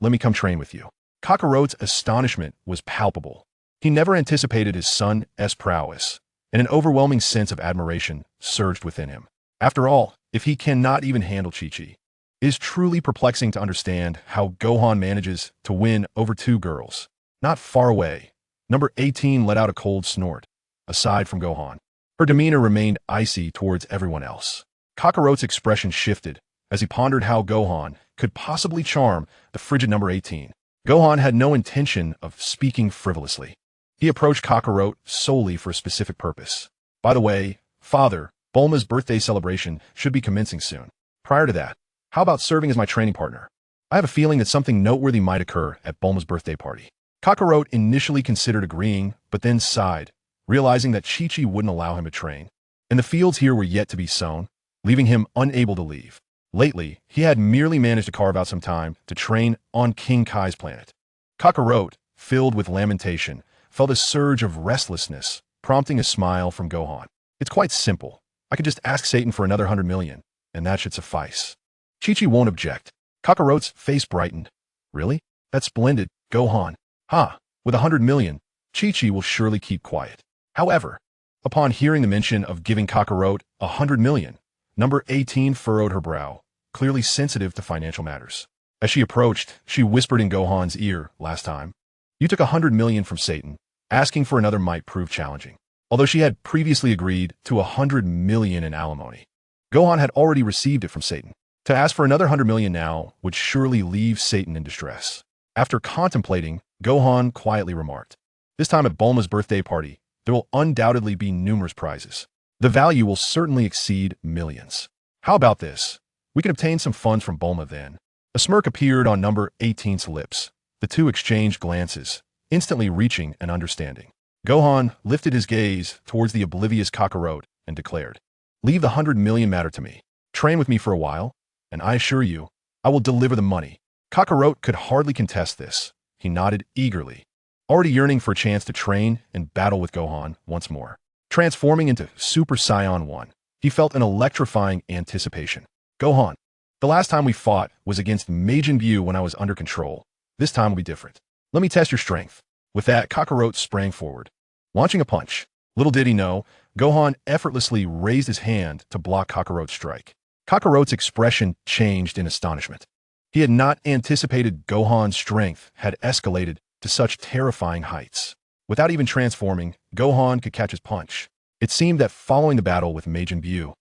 let me come train with you. Kakarot's astonishment was palpable. He never anticipated his son's prowess, and an overwhelming sense of admiration surged within him. After all, if he cannot even handle Chi-Chi, It is truly perplexing to understand how Gohan manages to win over two girls. Not far away, number 18 let out a cold snort. Aside from Gohan, her demeanor remained icy towards everyone else. Kakarote's expression shifted as he pondered how Gohan could possibly charm the frigid number 18. Gohan had no intention of speaking frivolously. He approached Kakarote solely for a specific purpose. By the way, Father, Bulma's birthday celebration should be commencing soon. Prior to that, how about serving as my training partner? I have a feeling that something noteworthy might occur at Bulma's birthday party. Kakarote initially considered agreeing, but then sighed, realizing that Chi-Chi wouldn't allow him to train. And the fields here were yet to be sown, leaving him unable to leave. Lately, he had merely managed to carve out some time to train on King Kai's planet. Kakarote, filled with lamentation, felt a surge of restlessness, prompting a smile from Gohan. It's quite simple. I could just ask Satan for another 100 million, and that should suffice. Chi-Chi won't object. Kakarote's face brightened. Really? That's splendid, Gohan. With 100 million, Chi-Chi will surely keep quiet. However, upon hearing the mention of giving Kakarote 100 million, number 18 furrowed her brow, clearly sensitive to financial matters. As she approached, she whispered in Gohan's ear last time. You took 100 million from Satan. Asking for another might prove challenging. Although she had previously agreed to 100 million in alimony, Gohan had already received it from Satan. To ask for another 100 million now would surely leave Satan in distress. After contemplating, Gohan quietly remarked, this time at Bulma's birthday party, there will undoubtedly be numerous prizes. The value will certainly exceed millions. How about this? We can obtain some funds from Bulma then. A smirk appeared on number 18's lips. The two exchanged glances, instantly reaching an understanding. Gohan lifted his gaze towards the oblivious Kakarote and declared, leave the 100 million matter to me. Train with me for a while, and I assure you, I will deliver the money. Kakarote could hardly contest this. He nodded eagerly, already yearning for a chance to train and battle with Gohan once more. Transforming into Super Saiyan 1, he felt an electrifying anticipation. Gohan, the last time we fought was against Majin Buu when I was under control. This time will be different. Let me test your strength. With that, Kakarote sprang forward, launching a punch. Little did he know, Gohan effortlessly raised his hand to block Kakarote's strike. Kakarote's expression changed in astonishment. He had not anticipated Gohan's strength had escalated to such terrifying heights. Without even transforming, Gohan could catch his punch. It seemed that following the battle with Majin Buu,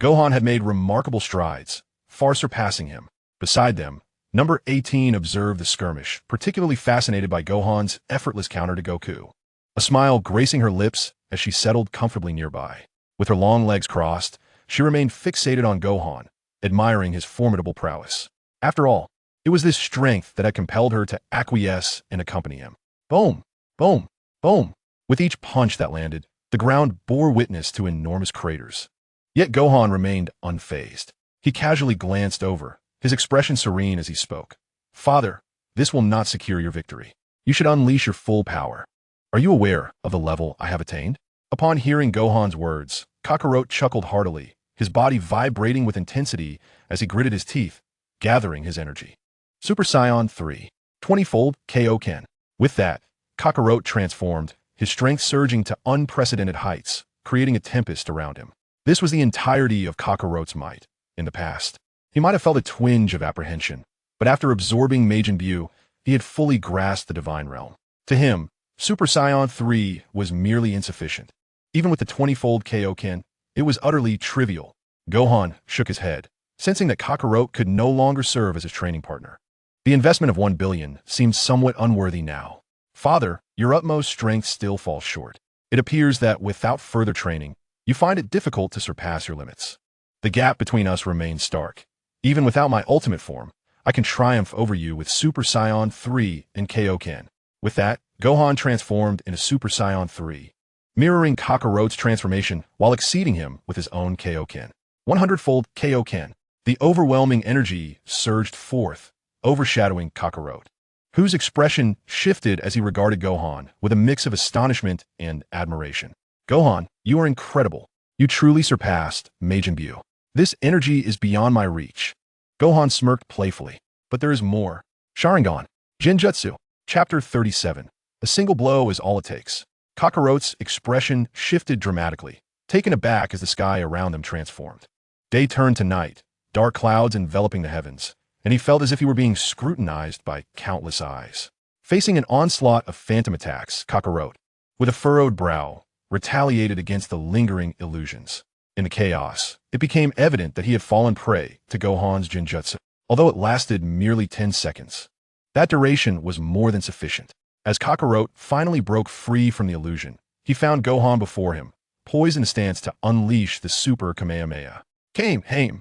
Gohan had made remarkable strides, far surpassing him. Beside them, number 18 observed the skirmish, particularly fascinated by Gohan's effortless counter to Goku. A smile gracing her lips as she settled comfortably nearby. With her long legs crossed, she remained fixated on Gohan, admiring his formidable prowess. After all, it was this strength that had compelled her to acquiesce and accompany him. Boom! Boom! Boom! With each punch that landed, the ground bore witness to enormous craters. Yet Gohan remained unfazed. He casually glanced over, his expression serene as he spoke. Father, this will not secure your victory. You should unleash your full power. Are you aware of the level I have attained? Upon hearing Gohan's words, Kakarote chuckled heartily, his body vibrating with intensity as he gritted his teeth, gathering his energy. Super Saiyan 3. 20-fold Kaioken. With that, Kakarote transformed, his strength surging to unprecedented heights, creating a tempest around him. This was the entirety of Kakarote's might. In the past, he might have felt a twinge of apprehension, but after absorbing Majin Buu, he had fully grasped the divine realm. To him, Super Saiyan 3 was merely insufficient. Even with the 20-fold Kaioken, it was utterly trivial. Gohan shook his head, sensing that Kakarote could no longer serve as his training partner. The investment of 1 billion seemed somewhat unworthy now. Father, your utmost strength still falls short. It appears that without further training, you find it difficult to surpass your limits. The gap between us remains stark. Even without my ultimate form, I can triumph over you with Super Saiyan 3 and Kaioken. With that, Gohan transformed into Super Saiyan 3, mirroring Kakarote's transformation while exceeding him with his own Kaioken. 100-fold Kaioken. The overwhelming energy surged forth, overshadowing Kakarote, whose expression shifted as he regarded Gohan with a mix of astonishment and admiration. Gohan, you are incredible. You truly surpassed Majin Buu. This energy is beyond my reach. Gohan smirked playfully. But there is more. Sharingan. Genjutsu. Chapter 37. A single blow is all it takes. Kakarote's expression shifted dramatically, taken aback as the sky around them transformed. Day turned to night, dark clouds enveloping the heavens, and he felt as if he were being scrutinized by countless eyes. Facing an onslaught of phantom attacks, Kakarot, with a furrowed brow, retaliated against the lingering illusions. In the chaos, it became evident that he had fallen prey to Gohan's Genjutsu, although it lasted merely 10 seconds. That duration was more than sufficient. As Kakarot finally broke free from the illusion, he found Gohan before him, poised in a stance to unleash the Super Kamehameha. Haim!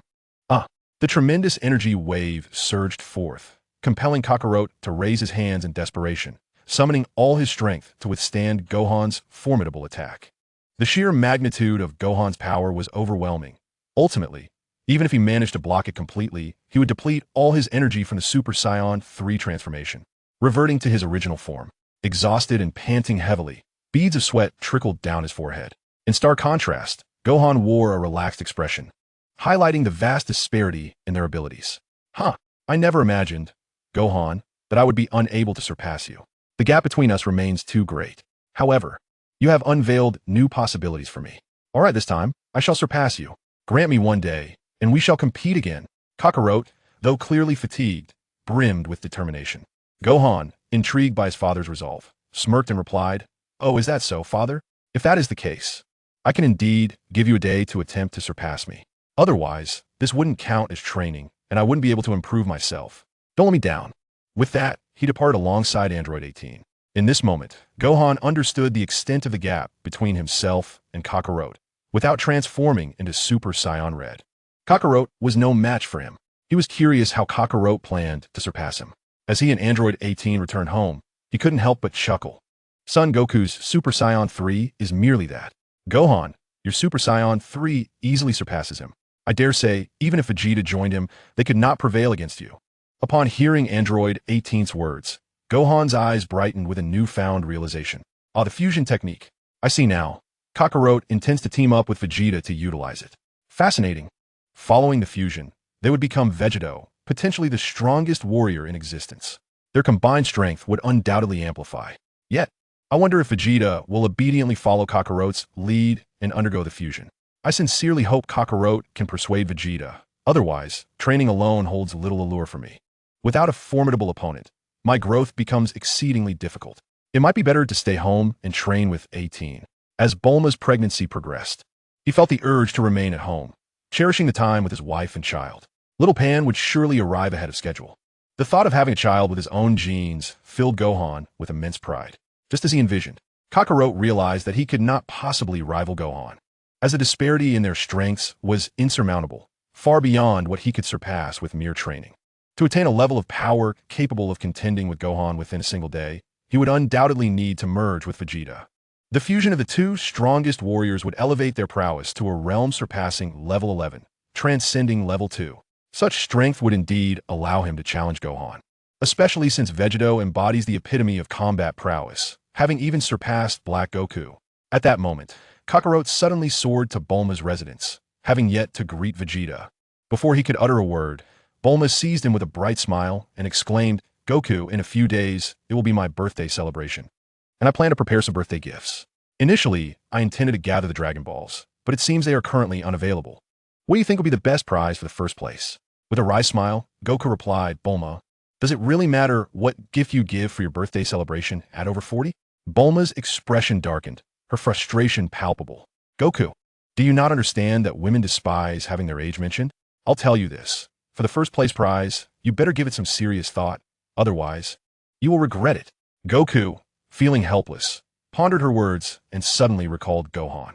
The tremendous energy wave surged forth, compelling Kakarot to raise his hands in desperation, summoning all his strength to withstand Gohan's formidable attack. The sheer magnitude of Gohan's power was overwhelming. Ultimately, even if he managed to block it completely, he would deplete all his energy from the Super Saiyan 3 transformation, reverting to his original form. Exhausted and panting heavily, beads of sweat trickled down his forehead. In stark contrast, Gohan wore a relaxed expression, highlighting the vast disparity in their abilities. I never imagined, Gohan, that I would be unable to surpass you. The gap between us remains too great. However, you have unveiled new possibilities for me. All right, this time, I shall surpass you. Grant me one day, and we shall compete again. Kakarot, though clearly fatigued, brimmed with determination. Gohan, intrigued by his father's resolve, smirked and replied, "Oh, is that so, father? If that is the case, I can indeed give you a day to attempt to surpass me. Otherwise, this wouldn't count as training, and I wouldn't be able to improve myself. Don't let me down." With that, he departed alongside Android 18. In this moment, Gohan understood the extent of the gap between himself and Kakarot, without transforming into Super Saiyan Red. Kakarot was no match for him. He was curious how Kakarot planned to surpass him. As he and Android 18 returned home, he couldn't help but chuckle. Son Goku's Super Saiyan 3 is merely that. Gohan, your Super Saiyan 3 easily surpasses him. I dare say, even if Vegeta joined him, they could not prevail against you. Upon hearing Android 18's words, Gohan's eyes brightened with a newfound realization. The fusion technique. I see now. Kakarot intends to team up with Vegeta to utilize it. Fascinating. Following the fusion, they would become Vegeto, potentially the strongest warrior in existence. Their combined strength would undoubtedly amplify. Yet, I wonder if Vegeta will obediently follow Kakarot's lead and undergo the fusion. I sincerely hope Kakarot can persuade Vegeta. Otherwise, training alone holds little allure for me. Without a formidable opponent, my growth becomes exceedingly difficult. It might be better to stay home and train with 18. As Bulma's pregnancy progressed, he felt the urge to remain at home, cherishing the time with his wife and child. Little Pan would surely arrive ahead of schedule. The thought of having a child with his own genes filled Gohan with immense pride. Just as he envisioned, Kakarot realized that he could not possibly rival Gohan, as the disparity in their strengths was insurmountable, far beyond what he could surpass with mere training. To attain a level of power capable of contending with Gohan within a single day, he would undoubtedly need to merge with Vegeta. The fusion of the two strongest warriors would elevate their prowess to a realm surpassing level 11, transcending level 2. Such strength would indeed allow him to challenge Gohan, especially since Vegeto embodies the epitome of combat prowess, having even surpassed Black Goku. At that moment, Kakarot suddenly soared to Bulma's residence, having yet to greet Vegeta. Before he could utter a word, Bulma seized him with a bright smile and exclaimed, "Goku, in a few days, it will be my birthday celebration, and I plan to prepare some birthday gifts. Initially, I intended to gather the Dragon Balls, but it seems they are currently unavailable. What do you think will be the best prize for the first place?" With a wry smile, Goku replied, "Bulma, does it really matter what gift you give for your birthday celebration at over 40? Bulma's expression darkened, her frustration palpable. "Goku, do you not understand that women despise having their age mentioned? I'll tell you this. For the first place prize, you better give it some serious thought. Otherwise, you will regret it." Goku, feeling helpless, pondered her words and suddenly recalled Gohan.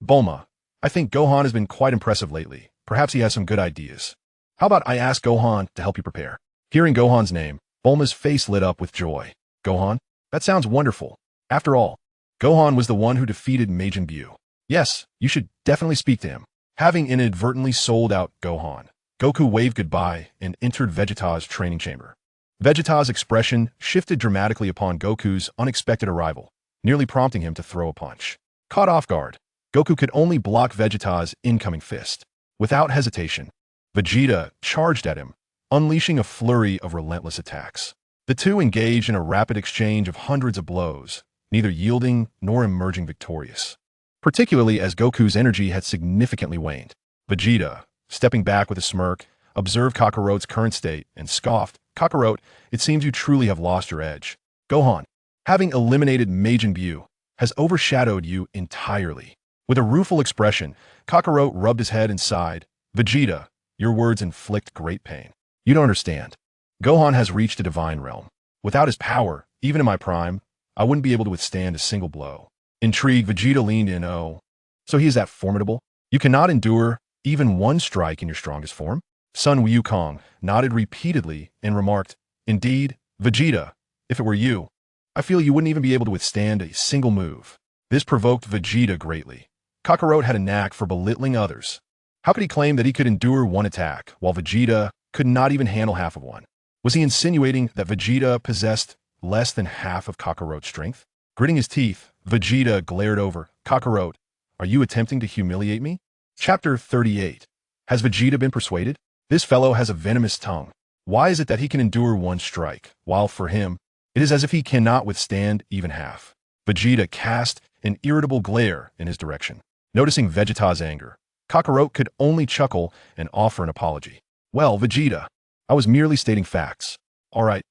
Bulma, I think Gohan has been quite impressive lately. Perhaps he has some good ideas. How about I ask Gohan to help you prepare?" Hearing Gohan's name, Bulma's face lit up with joy. "Gohan? That sounds wonderful. After all, Gohan was the one who defeated Majin Buu. Yes, you should definitely speak to him." Having inadvertently sold out Gohan, Goku waved goodbye and entered Vegeta's training chamber. Vegeta's expression shifted dramatically upon Goku's unexpected arrival, nearly prompting him to throw a punch. Caught off guard, Goku could only block Vegeta's incoming fist. Without hesitation, Vegeta charged at him, unleashing a flurry of relentless attacks. The two engaged in a rapid exchange of hundreds of blows, neither yielding nor emerging victorious. Particularly as Goku's energy had significantly waned, Vegeta, stepping back with a smirk, observed Kakarote's current state and scoffed, "Kakarote, it seems you truly have lost your edge. Gohan, having eliminated Majin Buu, has overshadowed you entirely." With a rueful expression, Kakarote rubbed his head and sighed, "Vegeta, your words inflict great pain. You don't understand. Gohan has reached a divine realm. Without his power, even in my prime, I wouldn't be able to withstand a single blow." Intrigued, Vegeta leaned in. "Oh, so he is that formidable? You cannot endure even one strike in your strongest form?" Sun Wukong nodded repeatedly and remarked, "Indeed, Vegeta, if it were you, I feel you wouldn't even be able to withstand a single move." This provoked Vegeta greatly. Kakarote had a knack for belittling others. How could he claim that he could endure one attack, while Vegeta could not even handle half of one? Was he insinuating that Vegeta possessed less than half of Kakarote's strength? Gritting his teeth, Vegeta glared over. "Kakarote, are you attempting to humiliate me?" Chapter 38. Has Vegeta been persuaded? This fellow has a venomous tongue. Why is it that he can endure one strike, while for him, it is as if he cannot withstand even half? Vegeta cast an irritable glare in his direction. Noticing Vegeta's anger, Kakarote could only chuckle and offer an apology. "Well, Vegeta, I was merely stating facts. All right.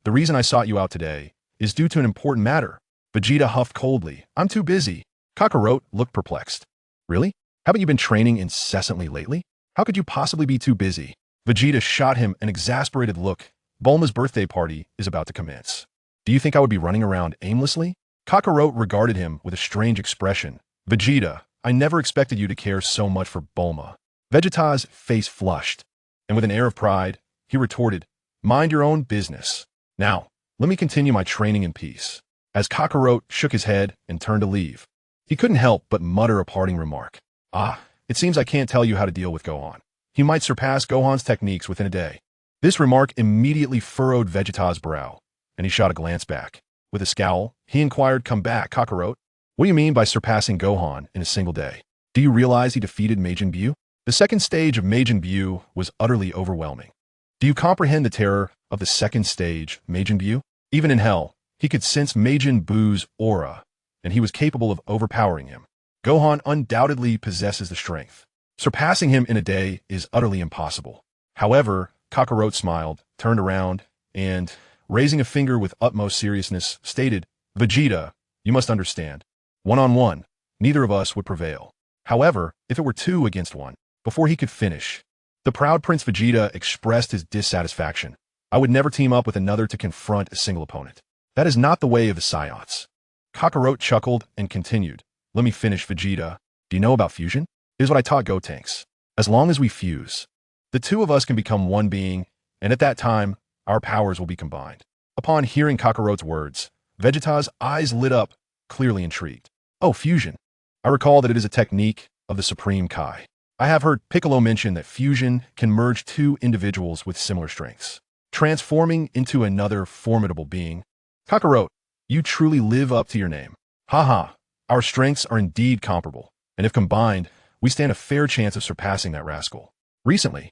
The reason I sought you out today is due to an important matter." Vegeta huffed coldly. "I'm too busy." Kakarote looked perplexed. "Really? Haven't you been training incessantly lately? How could you possibly be too busy?" Vegeta shot him an exasperated look. "Bulma's birthday party is about to commence. Do you think I would be running around aimlessly?" Kakarote regarded him with a strange expression. "Vegeta, I never expected you to care so much for Bulma." Vegeta's face flushed, and with an air of pride, he retorted, "Mind your own business. Now, let me continue my training in peace." As Kakarote shook his head and turned to leave, he couldn't help but mutter a parting remark. "Ah, it seems I can't tell you how to deal with Gohan. He might surpass Gohan's techniques within a day." This remark immediately furrowed Vegeta's brow, and he shot a glance back. With a scowl, he inquired, "Come back, Kakarote. What do you mean by surpassing Gohan in a single day? Do you realize he defeated Majin Buu? The second stage of Majin Buu was utterly overwhelming. Do you comprehend the terror of the second stage, Majin Buu? Even in hell, he could sense Majin Buu's aura, and he was capable of overpowering him. Gohan undoubtedly possesses the strength. Surpassing him in a day is utterly impossible." However, Kakarote smiled, turned around, and, raising a finger with utmost seriousness, stated, "Vegeta, you must understand. One-on-one, neither of us would prevail. However, if it were 2 against 1, before he could finish, the proud Prince Vegeta expressed his dissatisfaction. I would never team up with another to confront a single opponent. That is not the way of the Saiyans." Kakarote chuckled and continued, "Let me finish, Vegeta. Do you know about fusion? It is what I taught Gotenks. As long as we fuse, the two of us can become one being, and at that time, our powers will be combined." Upon hearing Kakarote's words, Vegeta's eyes lit up, clearly intrigued. "Oh, fusion. I recall that it is a technique of the Supreme Kai. I have heard Piccolo mention that fusion can merge 2 individuals with similar strengths, transforming into another formidable being. Kakarote, you truly live up to your name. Haha, our strengths are indeed comparable, and if combined, we stand a fair chance of surpassing that rascal." Recently,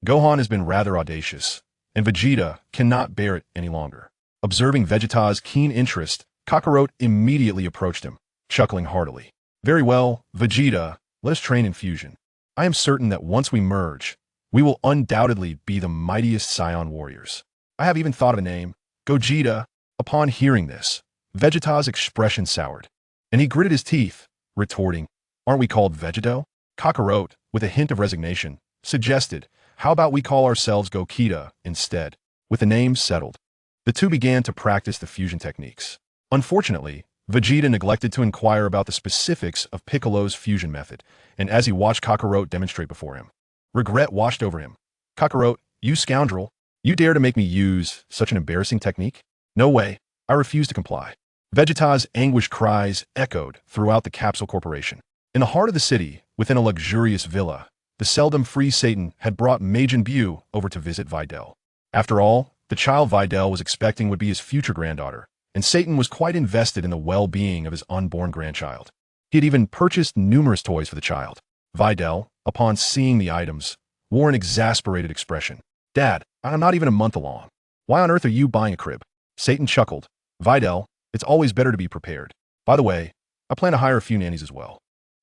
Gohan has been rather audacious, and Vegeta cannot bear it any longer. Observing Vegeta's keen interest, Kakarote immediately approached him, chuckling heartily. "Very well, Vegeta, let us train in fusion. I am certain that once we merge, we will undoubtedly be the mightiest Saiyan warriors. I have even thought of a name, Gogeta." Upon hearing this, Vegeta's expression soured, and he gritted his teeth, retorting, "Aren't we called Vegeto?" Kakarote, with a hint of resignation, suggested, "How about we call ourselves Gokita instead?" With the name settled, the two began to practice the fusion techniques. Unfortunately, Vegeta neglected to inquire about the specifics of Piccolo's fusion method, and as he watched Kakarote demonstrate before him, regret washed over him. "Kakarote, you scoundrel, you dare to make me use such an embarrassing technique? No way, I refuse to comply." Vegeta's anguished cries echoed throughout the Capsule Corporation. In the heart of the city, within a luxurious villa, the seldom free Satan had brought Majin Buu over to visit Videl. After all, the child Videl was expecting would be his future granddaughter, and Satan was quite invested in the well-being of his unborn grandchild. He had even purchased numerous toys for the child. Videl, upon seeing the items, wore an exasperated expression. "Dad, I'm not even a month along. Why on earth are you buying a crib?" Satan chuckled. "Videl, it's always better to be prepared. By the way, I plan to hire a few nannies as well.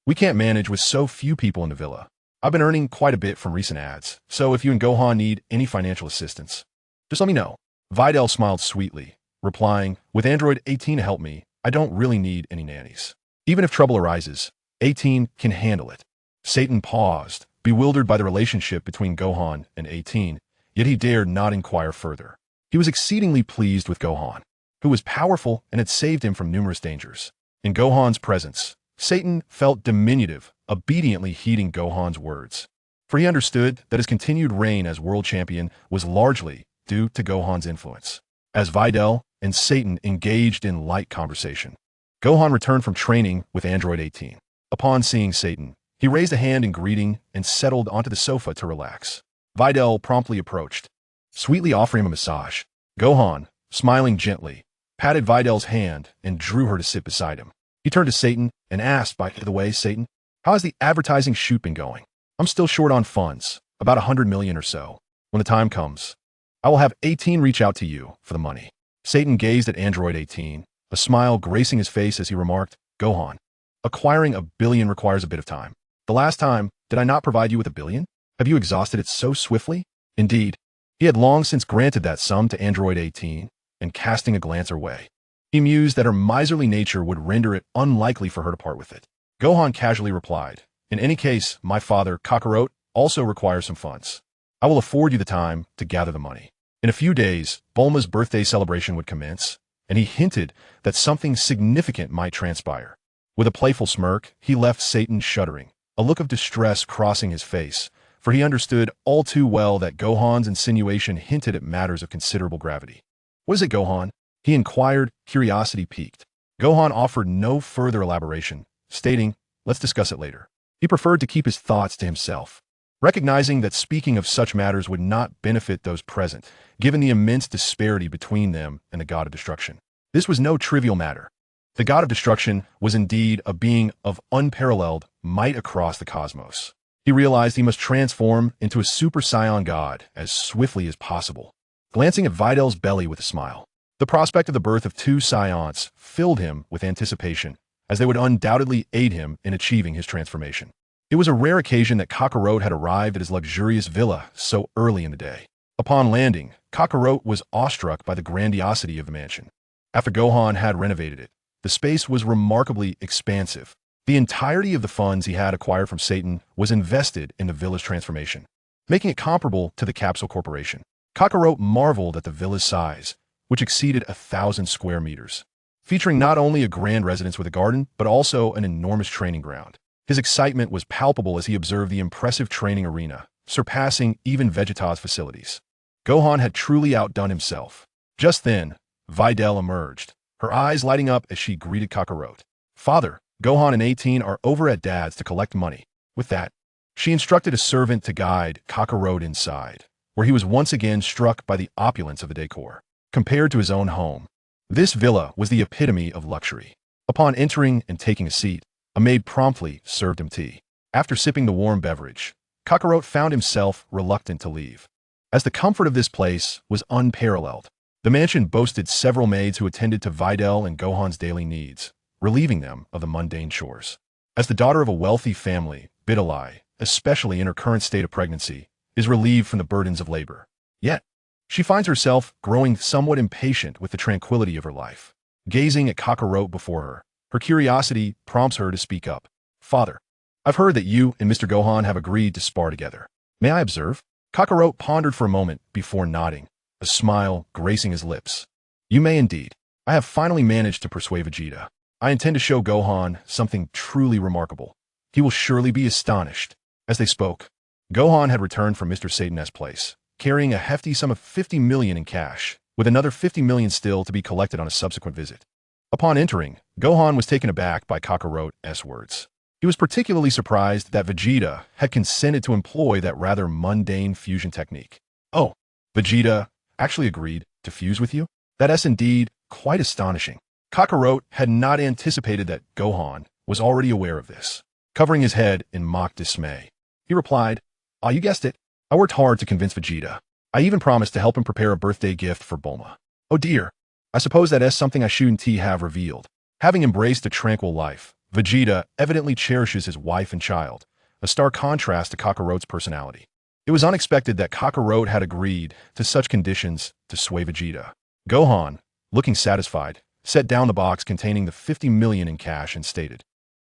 We can't manage with so few people in the villa." I've been earning quite a bit from recent ads, so if you and Gohan need any financial assistance, just let me know. Videl smiled sweetly, replying, with Android 18 to help me, I don't really need any nannies. Even if trouble arises, 18 can handle it. Satan paused, bewildered by the relationship between Gohan and 18, yet he dared not inquire further. He was exceedingly pleased with Gohan, who was powerful and had saved him from numerous dangers. In Gohan's presence, Satan felt diminutive, obediently heeding Gohan's words, for he understood that his continued reign as world champion was largely due to Gohan's influence. As Videl and Satan engaged in light conversation, Gohan returned from training with Android 18. Upon seeing Satan, he raised a hand in greeting and settled onto the sofa to relax. Videl promptly approached, sweetly offering him a massage. Gohan, smiling gently, patted Videl's hand and drew her to sit beside him. He turned to Satan and asked, by the way, Satan, how has the advertising shoot been going? I'm still short on funds, about 100 million or so. When the time comes, I will have 18 reach out to you for the money. Satan gazed at Android 18, a smile gracing his face as he remarked, Gohan, acquiring $1 billion requires a bit of time. The last time, did I not provide you with $1 billion? Have you exhausted it so swiftly? Indeed, he had long since granted that sum to Android 18, and casting a glance her way, he mused that her miserly nature would render it unlikely for her to part with it. Gohan casually replied, in any case, my father, Kakarot, also requires some funds. I will afford you the time to gather the money. In a few days, Bulma's birthday celebration would commence, and he hinted that something significant might transpire. With a playful smirk, he left Satan shuddering, a look of distress crossing his face, for he understood all too well that Gohan's insinuation hinted at matters of considerable gravity. What is it, Gohan? He inquired, curiosity piqued. Gohan offered no further elaboration, stating, let's discuss it later. He preferred to keep his thoughts to himself, recognizing that speaking of such matters would not benefit those present, given the immense disparity between them and the God of Destruction. This was no trivial matter. The God of Destruction was indeed a being of unparalleled might across the cosmos. He realized he must transform into a Super Saiyan God as swiftly as possible. Glancing at Videl's belly with a smile, the prospect of the birth of 2 Saiyans filled him with anticipation, as they would undoubtedly aid him in achieving his transformation. It was a rare occasion that Kakarot had arrived at his luxurious villa so early in the day. Upon landing, Kakarot was awestruck by the grandiosity of the mansion. After Gohan had renovated it, the space was remarkably expansive. The entirety of the funds he had acquired from Satan was invested in the villa's transformation, making it comparable to the Capsule Corporation. Kakarot marveled at the villa's size, which exceeded 1,000 square meters, featuring not only a grand residence with a garden, but also an enormous training ground. His excitement was palpable as he observed the impressive training arena, surpassing even Vegeta's facilities. Gohan had truly outdone himself. Just then, Videl emerged, her eyes lighting up as she greeted Kakarot. Father, Gohan and 18 are over at Dad's to collect money. With that, she instructed a servant to guide Kakarot inside, where he was once again struck by the opulence of the decor. Compared to his own home, this villa was the epitome of luxury. Upon entering and taking a seat, a maid promptly served him tea. After sipping the warm beverage, Kakarot found himself reluctant to leave, as the comfort of this place was unparalleled. The mansion boasted several maids who attended to Videl and Gohan's daily needs, relieving them of the mundane chores. As the daughter of a wealthy family, Bidalai, especially in her current state of pregnancy, is relieved from the burdens of labor. Yet, she finds herself growing somewhat impatient with the tranquility of her life. Gazing at Kakarot before her, her curiosity prompts her to speak up. Father, I've heard that you and Mr. Gohan have agreed to spar together. May I observe? Kakarot pondered for a moment before nodding, a smile gracing his lips. You may indeed. I have finally managed to persuade Vegeta. I intend to show Gohan something truly remarkable. He will surely be astonished. As they spoke, Gohan had returned from Mr. Satan's place, carrying a hefty sum of 50 million in cash, with another 50 million still to be collected on a subsequent visit. Upon entering, Gohan was taken aback by Kakarot's words. He was particularly surprised that Vegeta had consented to employ that rather mundane fusion technique. Oh, Vegeta actually agreed to fuse with you? That is indeed quite astonishing. Kakarot had not anticipated that Gohan was already aware of this. Covering his head in mock dismay, he replied, "Ah, you guessed it. I worked hard to convince Vegeta. I even promised to help him prepare a birthday gift for Bulma. Oh dear, I suppose that is something I shouldn't have revealed." Having embraced a tranquil life, Vegeta evidently cherishes his wife and child, a stark contrast to Kakarot's personality. It was unexpected that Kakarot had agreed to such conditions to sway Vegeta. Gohan, looking satisfied, set down the box containing the 50 million in cash and stated,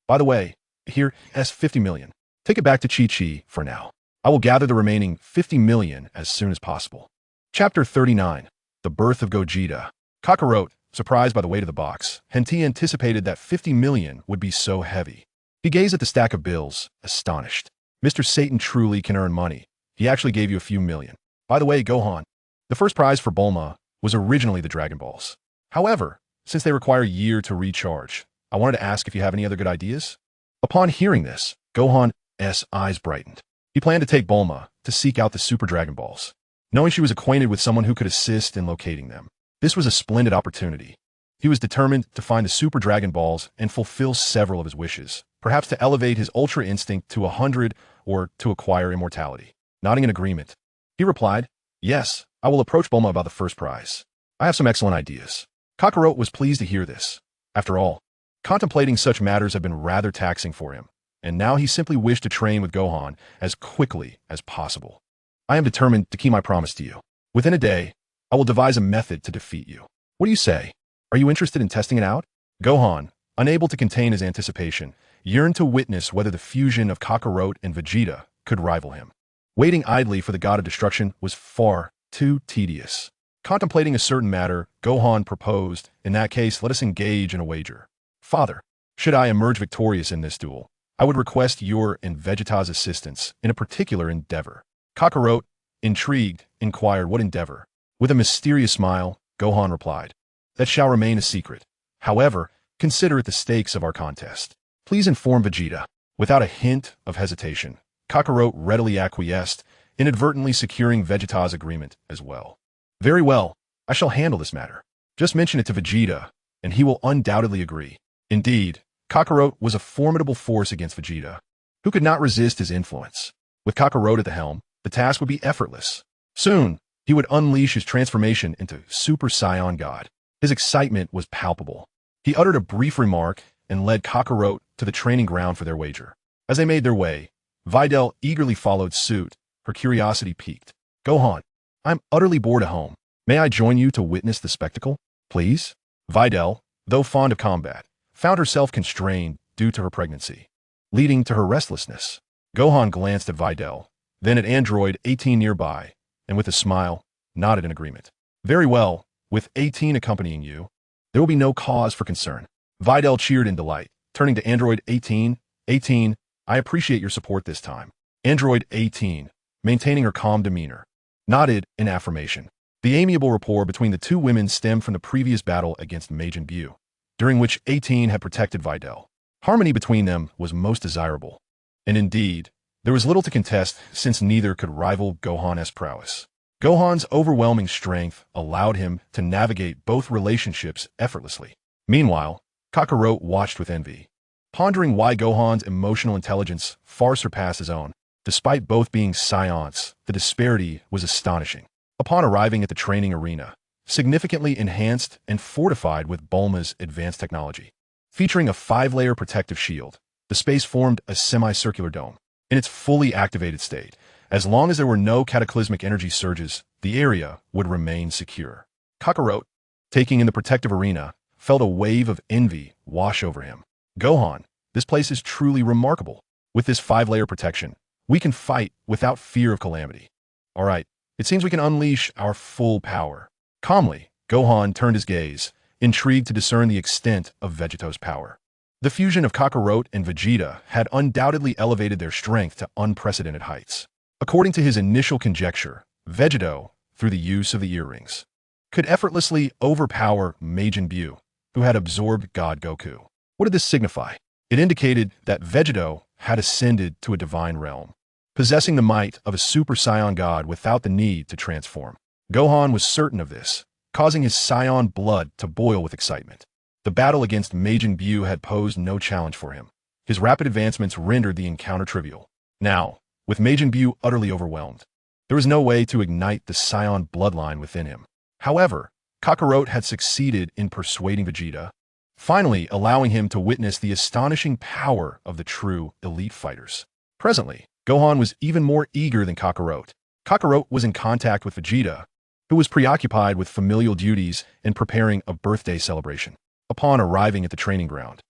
"By the way, here's 50 million. Take it back to Chi-Chi for now. I will gather the remaining 50 million as soon as possible." Chapter 39. The Birth of Gogeta. Kakarot, surprised by the weight of the box, hadn't anticipated that 50 million would be so heavy. He gazed at the stack of bills, astonished. Mr. Satan truly can earn money. He actually gave you a few million. By the way, Gohan, the first prize for Bulma was originally the Dragon Balls. However, since they require a year to recharge, I wanted to ask if you have any other good ideas? Upon hearing this, Gohan's eyes brightened. He planned to take Bulma to seek out the Super Dragon Balls, knowing she was acquainted with someone who could assist in locating them. This was a splendid opportunity. He was determined to find the Super Dragon Balls and fulfill several of his wishes, perhaps to elevate his Ultra Instinct to 100 or to acquire immortality. Nodding in agreement, he replied, "Yes, I will approach Bulma about the first prize. I have some excellent ideas." Kakarot was pleased to hear this. After all, contemplating such matters had been rather taxing for him, and now he simply wished to train with Gohan as quickly as possible. "I am determined to keep my promise to you. Within a day, I will devise a method to defeat you. What do you say? Are you interested in testing it out?" Gohan, unable to contain his anticipation, yearned to witness whether the fusion of Kakarot and Vegeta could rival him. Waiting idly for the god of destruction was far too tedious. Contemplating a certain matter, Gohan proposed, "In that case, let us engage in a wager. Father, should I emerge victorious in this duel, I would request your and Vegeta's assistance in a particular endeavor." Kakarot, intrigued, inquired what endeavor. With a mysterious smile, Gohan replied, "That shall remain a secret. However, consider it the stakes of our contest. Please inform Vegeta." Without a hint of hesitation, Kakarot readily acquiesced, inadvertently securing Vegeta's agreement as well. "Very well, I shall handle this matter. Just mention it to Vegeta, and he will undoubtedly agree." Indeed, Kakarot was a formidable force against Vegeta, who could not resist his influence. With Kakarot at the helm, the task would be effortless. Soon, he would unleash his transformation into Super Saiyan God. His excitement was palpable. He uttered a brief remark and led Kakarot to the training ground for their wager. As they made their way, Videl eagerly followed suit, her curiosity piqued. "Gohan, I'm utterly bored at home. May I join you to witness the spectacle, please?" Videl, though fond of combat, found herself constrained due to her pregnancy, leading to her restlessness. Gohan glanced at Videl, then at Android 18 nearby, and with a smile, nodded in agreement. "Very well, with 18 accompanying you, there will be no cause for concern." Videl cheered in delight, turning to Android 18. "18, I appreciate your support this time." Android 18, maintaining her calm demeanor, nodded in affirmation. The amiable rapport between the two women stemmed from the previous battle against Majin Buu, during which 18 had protected Videl. Harmony between them was most desirable. And indeed, there was little to contest since neither could rival Gohan's prowess. Gohan's overwhelming strength allowed him to navigate both relationships effortlessly. Meanwhile, Kakarot watched with envy, pondering why Gohan's emotional intelligence far surpassed his own. Despite both being Saiyans, the disparity was astonishing. Upon arriving at the training arena, significantly enhanced and fortified with Bulma's advanced technology, featuring a 5-layer protective shield, the space formed a semicircular dome. In its fully activated state, as long as there were no cataclysmic energy surges, the area would remain secure. Kakarot, taking in the protective arena, felt a wave of envy wash over him. "Gohan, this place is truly remarkable. With this 5-layer protection, we can fight without fear of calamity. All right, it seems we can unleash our full power." Calmly, Gohan turned his gaze, intrigued to discern the extent of Vegeto's power. The fusion of Kakarot and Vegeta had undoubtedly elevated their strength to unprecedented heights. According to his initial conjecture, Vegeto, through the use of the earrings, could effortlessly overpower Majin Buu, who had absorbed God Goku. What did this signify? It indicated that Vegeto had ascended to a divine realm, possessing the might of a Super Saiyan God without the need to transform. Gohan was certain of this, causing his Saiyan blood to boil with excitement. The battle against Majin Buu had posed no challenge for him. His rapid advancements rendered the encounter trivial. Now, with Majin Buu utterly overwhelmed, there was no way to ignite the Saiyan bloodline within him. However, Kakarot had succeeded in persuading Vegeta, finally allowing him to witness the astonishing power of the true elite fighters. Presently, Gohan was even more eager than Kakarot. Kakarot was in contact with Vegeta, who was preoccupied with familial duties and preparing a birthday celebration. Upon arriving at the training ground,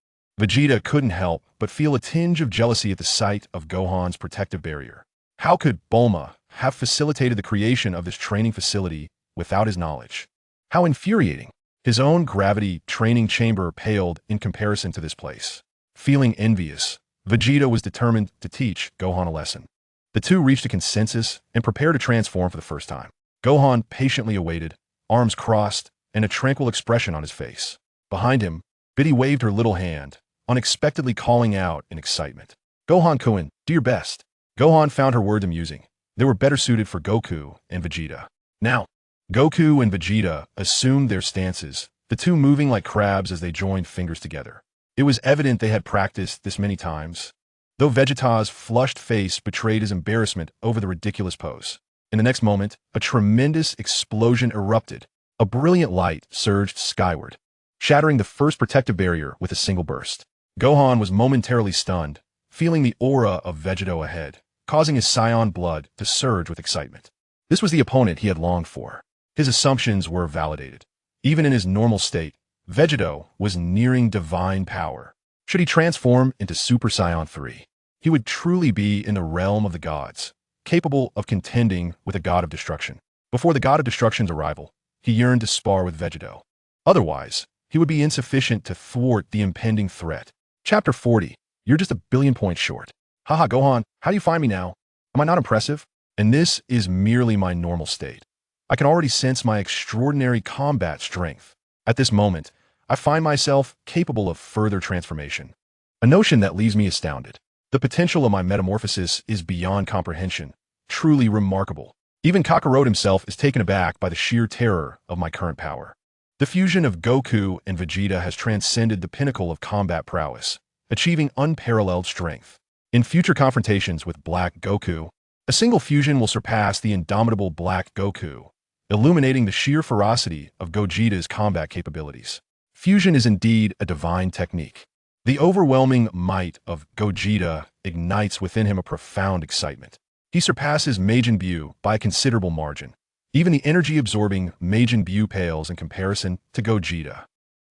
Vegeta couldn't help but feel a tinge of jealousy at the sight of Gohan's protective barrier. How could Bulma have facilitated the creation of this training facility without his knowledge? How infuriating! His own gravity training chamber paled in comparison to this place. Feeling envious, Vegeta was determined to teach Gohan a lesson. The two reached a consensus and prepared to transform for the first time. Gohan patiently awaited, arms crossed, and a tranquil expression on his face. Behind him, Biddy waved her little hand, unexpectedly calling out in excitement. Gohan-kun, do your best. Gohan found her words amusing. They were better suited for Goku and Vegeta. Now, Goku and Vegeta assumed their stances, the two moving like crabs as they joined fingers together. It was evident they had practiced this many times, though Vegeta's flushed face betrayed his embarrassment over the ridiculous pose. In the next moment, a tremendous explosion erupted. A brilliant light surged skyward, shattering the first protective barrier with a single burst. Gohan was momentarily stunned, feeling the aura of Vegeta ahead, causing his Saiyan blood to surge with excitement. This was the opponent he had longed for. His assumptions were validated. Even in his normal state, Vegeta was nearing divine power. Should he transform into Super Saiyan 3, he would truly be in the realm of the gods, capable of contending with a god of destruction. Before the god of destruction's arrival, he yearned to spar with Vegeta. Otherwise, he would be insufficient to thwart the impending threat. Chapter 40. You're just a billion points short. Haha, Gohan, how do you find me now? Am I not impressive? And this is merely my normal state. I can already sense my extraordinary combat strength. At this moment, I find myself capable of further transformation. A notion that leaves me astounded. The potential of my metamorphosis is beyond comprehension, truly remarkable. Even Kakarot himself is taken aback by the sheer terror of my current power. The fusion of Goku and Vegeta has transcended the pinnacle of combat prowess, achieving unparalleled strength. In future confrontations with Black Goku, a single fusion will surpass the indomitable Black Goku, illuminating the sheer ferocity of Gogeta's combat capabilities. Fusion is indeed a divine technique. The overwhelming might of Gogeta ignites within him a profound excitement. He surpasses Majin Buu by a considerable margin. Even the energy-absorbing Majin Buu pales in comparison to Gogeta.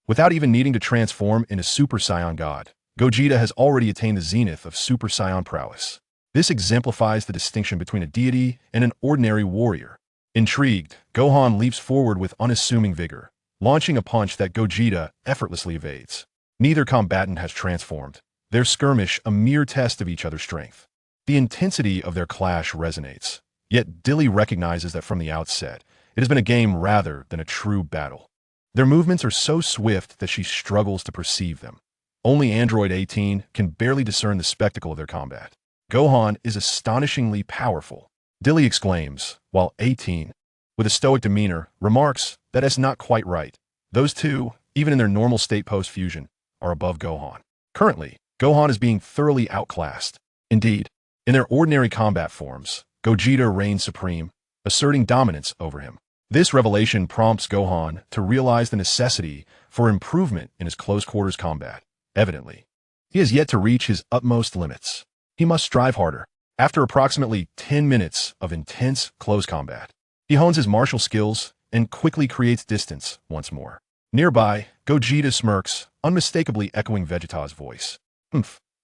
Without even needing to transform into Super Saiyan God, Gogeta has already attained the zenith of Super Saiyan prowess. This exemplifies the distinction between a deity and an ordinary warrior. Intrigued, Gohan leaps forward with unassuming vigor, launching a punch that Gogeta effortlessly evades. Neither combatant has transformed, their skirmish a mere test of each other's strength. The intensity of their clash resonates, yet Dilly recognizes that from the outset, it has been a game rather than a true battle. Their movements are so swift that she struggles to perceive them. Only Android 18 can barely discern the spectacle of their combat. Gohan is astonishingly powerful, Dilly exclaims, while 18, with a stoic demeanor, remarks that it's not quite right. Those two, even in their normal state post-fusion, are above Gohan. Currently, Gohan is being thoroughly outclassed. Indeed, in their ordinary combat forms, Gogeta reigns supreme, asserting dominance over him. This revelation prompts Gohan to realize the necessity for improvement in his close-quarters combat. Evidently, he has yet to reach his utmost limits. He must strive harder. After approximately 10 minutes of intense close combat, he hones his martial skills and quickly creates distance once more. Nearby, Gogeta smirks, unmistakably echoing Vegeta's voice.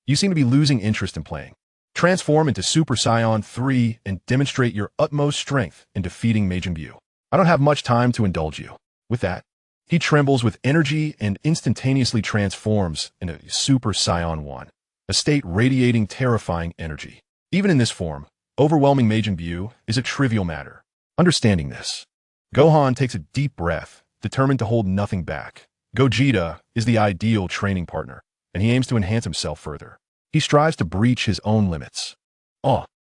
You seem to be losing interest in playing. Transform into Super Saiyan 3 and demonstrate your utmost strength in defeating Majin Buu. I don't have much time to indulge you. With that, he trembles with energy and instantaneously transforms into Super Saiyan 1, a state radiating terrifying energy. Even in this form, overwhelming Majin Buu is a trivial matter. Understanding this, Gohan takes a deep breath, determined to hold nothing back. Gogeta is the ideal training partner, and he aims to enhance himself further. He strives to breach his own limits.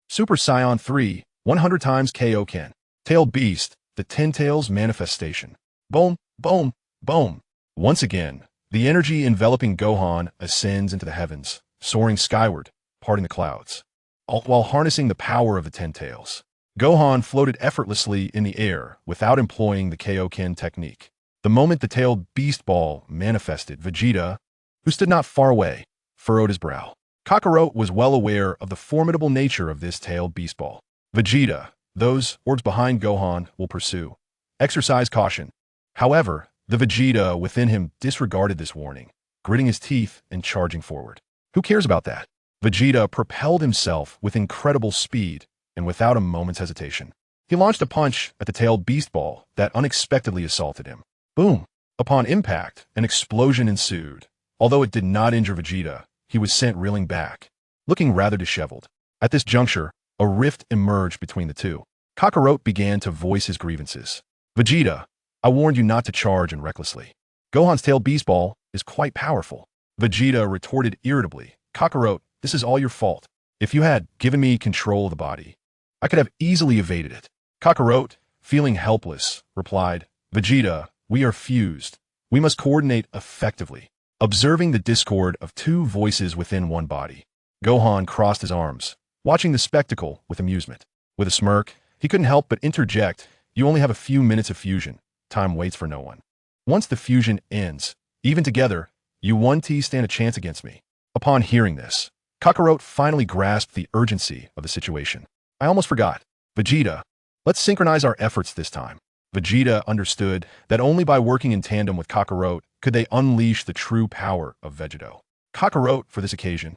Super Saiyan 3, 100 times Kaioken. Tailed Beast, the Ten Tails manifestation. Boom, boom, boom. Once again, the energy enveloping Gohan ascends into the heavens, soaring skyward, parting the clouds. All while harnessing the power of the Ten Tails. Gohan floated effortlessly in the air without employing the Kaioken technique. The moment the tailed beast ball manifested, Vegeta, who stood not far away, furrowed his brow. Kakarot was well aware of the formidable nature of this tailed beastball. Vegeta, those orbs behind Gohan will pursue. Exercise caution. However, the Vegeta within him disregarded this warning, gritting his teeth and charging forward. Who cares about that? Vegeta propelled himself with incredible speed and without a moment's hesitation. He launched a punch at the tailed beast ball that unexpectedly assaulted him. Boom! Upon impact, an explosion ensued. Although it did not injure Vegeta, he was sent reeling back, looking rather disheveled. At this juncture, a rift emerged between the two. Kakarot began to voice his grievances. Vegeta, I warned you not to charge and recklessly. Gohan's tailed beast ball is quite powerful. Vegeta retorted irritably. Kakarot, this is all your fault. If you had given me control of the body, I could have easily evaded it. Kakarot, feeling helpless, replied, Vegeta, we are fused. We must coordinate effectively. Observing the discord of two voices within one body, Gohan crossed his arms, watching the spectacle with amusement. With a smirk, he couldn't help but interject, you only have a few minutes of fusion. Time waits for no one. Once the fusion ends, even together, you 1T stand a chance against me. Upon hearing this, Kakarot finally grasped the urgency of the situation. I almost forgot. Vegeta, let's synchronize our efforts this time. Vegeta understood that only by working in tandem with Kakarot could they unleash the true power of Vegeto. Kakarot, for this occasion,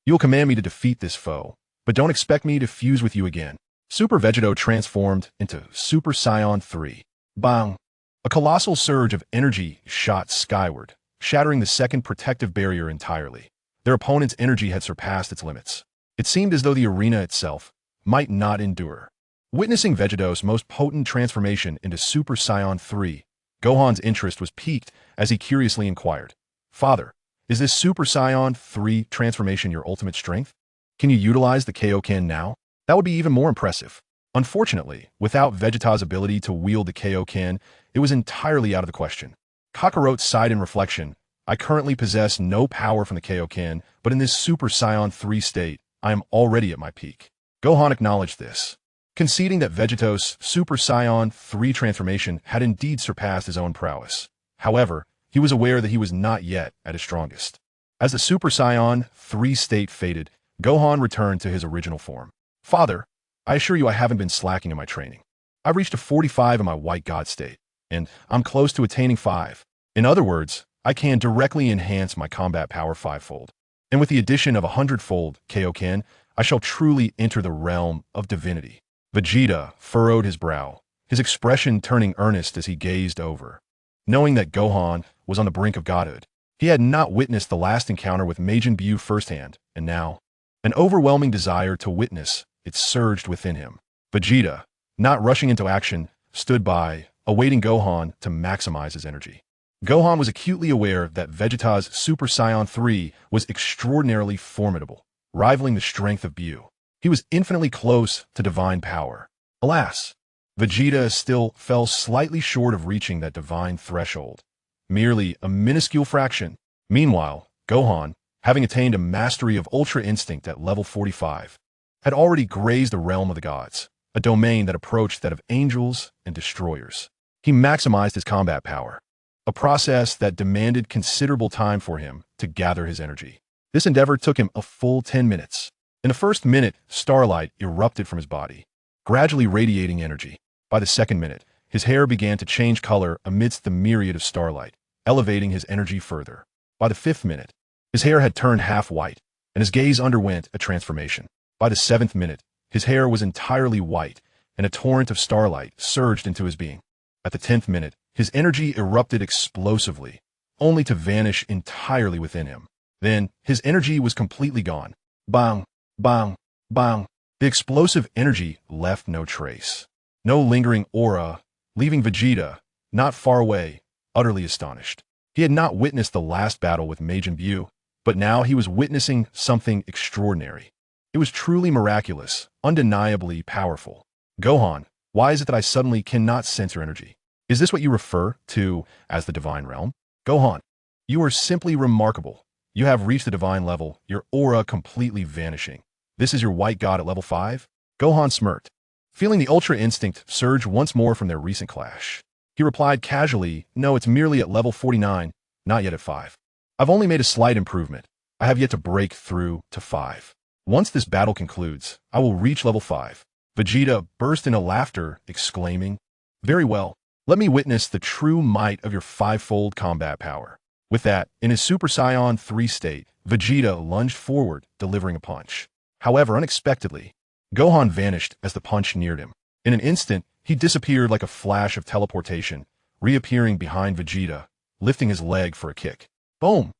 you will command me to defeat this foe, but don't expect me to fuse with you again. Super Vegeto transformed into Super Saiyan 3. Bang! A colossal surge of energy shot skyward, shattering the second protective barrier entirely. Their opponent's energy had surpassed its limits. It seemed as though the arena itself might not endure. Witnessing Vegeto's most potent transformation into Super Saiyan 3, Gohan's interest was piqued as he curiously inquired, Father, is this Super Saiyan 3 transformation your ultimate strength? Can you utilize the Kaioken now? That would be even more impressive. Unfortunately, without Vegeta's ability to wield the Kaioken, it was entirely out of the question. Kakarot sighed in reflection, I currently possess no power from the Kaioken, but in this Super Saiyan 3 state, I am already at my peak. Gohan acknowledged this, conceding that Vegeto's Super Saiyan 3 transformation had indeed surpassed his own prowess. However, he was aware that he was not yet at his strongest. As the Super Saiyan 3 state faded, Gohan returned to his original form. Father, I assure you I haven't been slacking in my training. I've reached a 45 in my white god state, and I'm close to attaining 5. In other words, I can directly enhance my combat power 5-fold. And with the addition of a 100-fold Kaioken, I shall truly enter the realm of divinity. Vegeta furrowed his brow, his expression turning earnest as he gazed over. Knowing that Gohan was on the brink of godhood, he had not witnessed the last encounter with Majin Buu firsthand, and now, an overwhelming desire to witness it surged within him. Vegeta, not rushing into action, stood by, awaiting Gohan to maximize his energy. Gohan was acutely aware that Vegeta's Super Saiyan 3 was extraordinarily formidable, rivaling the strength of Buu. He was infinitely close to divine power. Alas, Vegeta still fell slightly short of reaching that divine threshold, merely a minuscule fraction. Meanwhile, Gohan, having attained a mastery of Ultra Instinct at level 45, had already grazed the realm of the gods, a domain that approached that of angels and destroyers. He maximized his combat power, a process that demanded considerable time for him to gather his energy. This endeavor took him a full 10 minutes. In the first minute, starlight erupted from his body, gradually radiating energy. By the second minute, his hair began to change color amidst the myriad of starlight, elevating his energy further. By the 5th minute, his hair had turned half white, and his gaze underwent a transformation. By the 7th minute, his hair was entirely white, and a torrent of starlight surged into his being. At the 10th minute, his energy erupted explosively, only to vanish entirely within him. Then, his energy was completely gone. Bang, bang, bang. The explosive energy left no trace. No lingering aura, leaving Vegeta, not far away, utterly astonished. He had not witnessed the last battle with Majin Buu, but now he was witnessing something extraordinary. It was truly miraculous, undeniably powerful. Gohan, why is it that I suddenly cannot sense your energy? Is this what you refer to as the divine realm? Gohan, you are simply remarkable. You have reached the divine level, your aura completely vanishing. This is your white god at level 5? Gohan smirked, feeling the Ultra Instinct surge once more from their recent clash. He replied casually, no, it's merely at level 49, not yet at 5. I've only made a slight improvement. I have yet to break through to 5. Once this battle concludes, I will reach level 5. Vegeta burst into laughter, exclaiming, "Very well. Let me witness the true might of your five-fold combat power." With that, in his Super Saiyan 3 state, Vegeta lunged forward, delivering a punch. However, unexpectedly, Gohan vanished as the punch neared him. In an instant, he disappeared like a flash of teleportation, reappearing behind Vegeta, lifting his leg for a kick. Boom!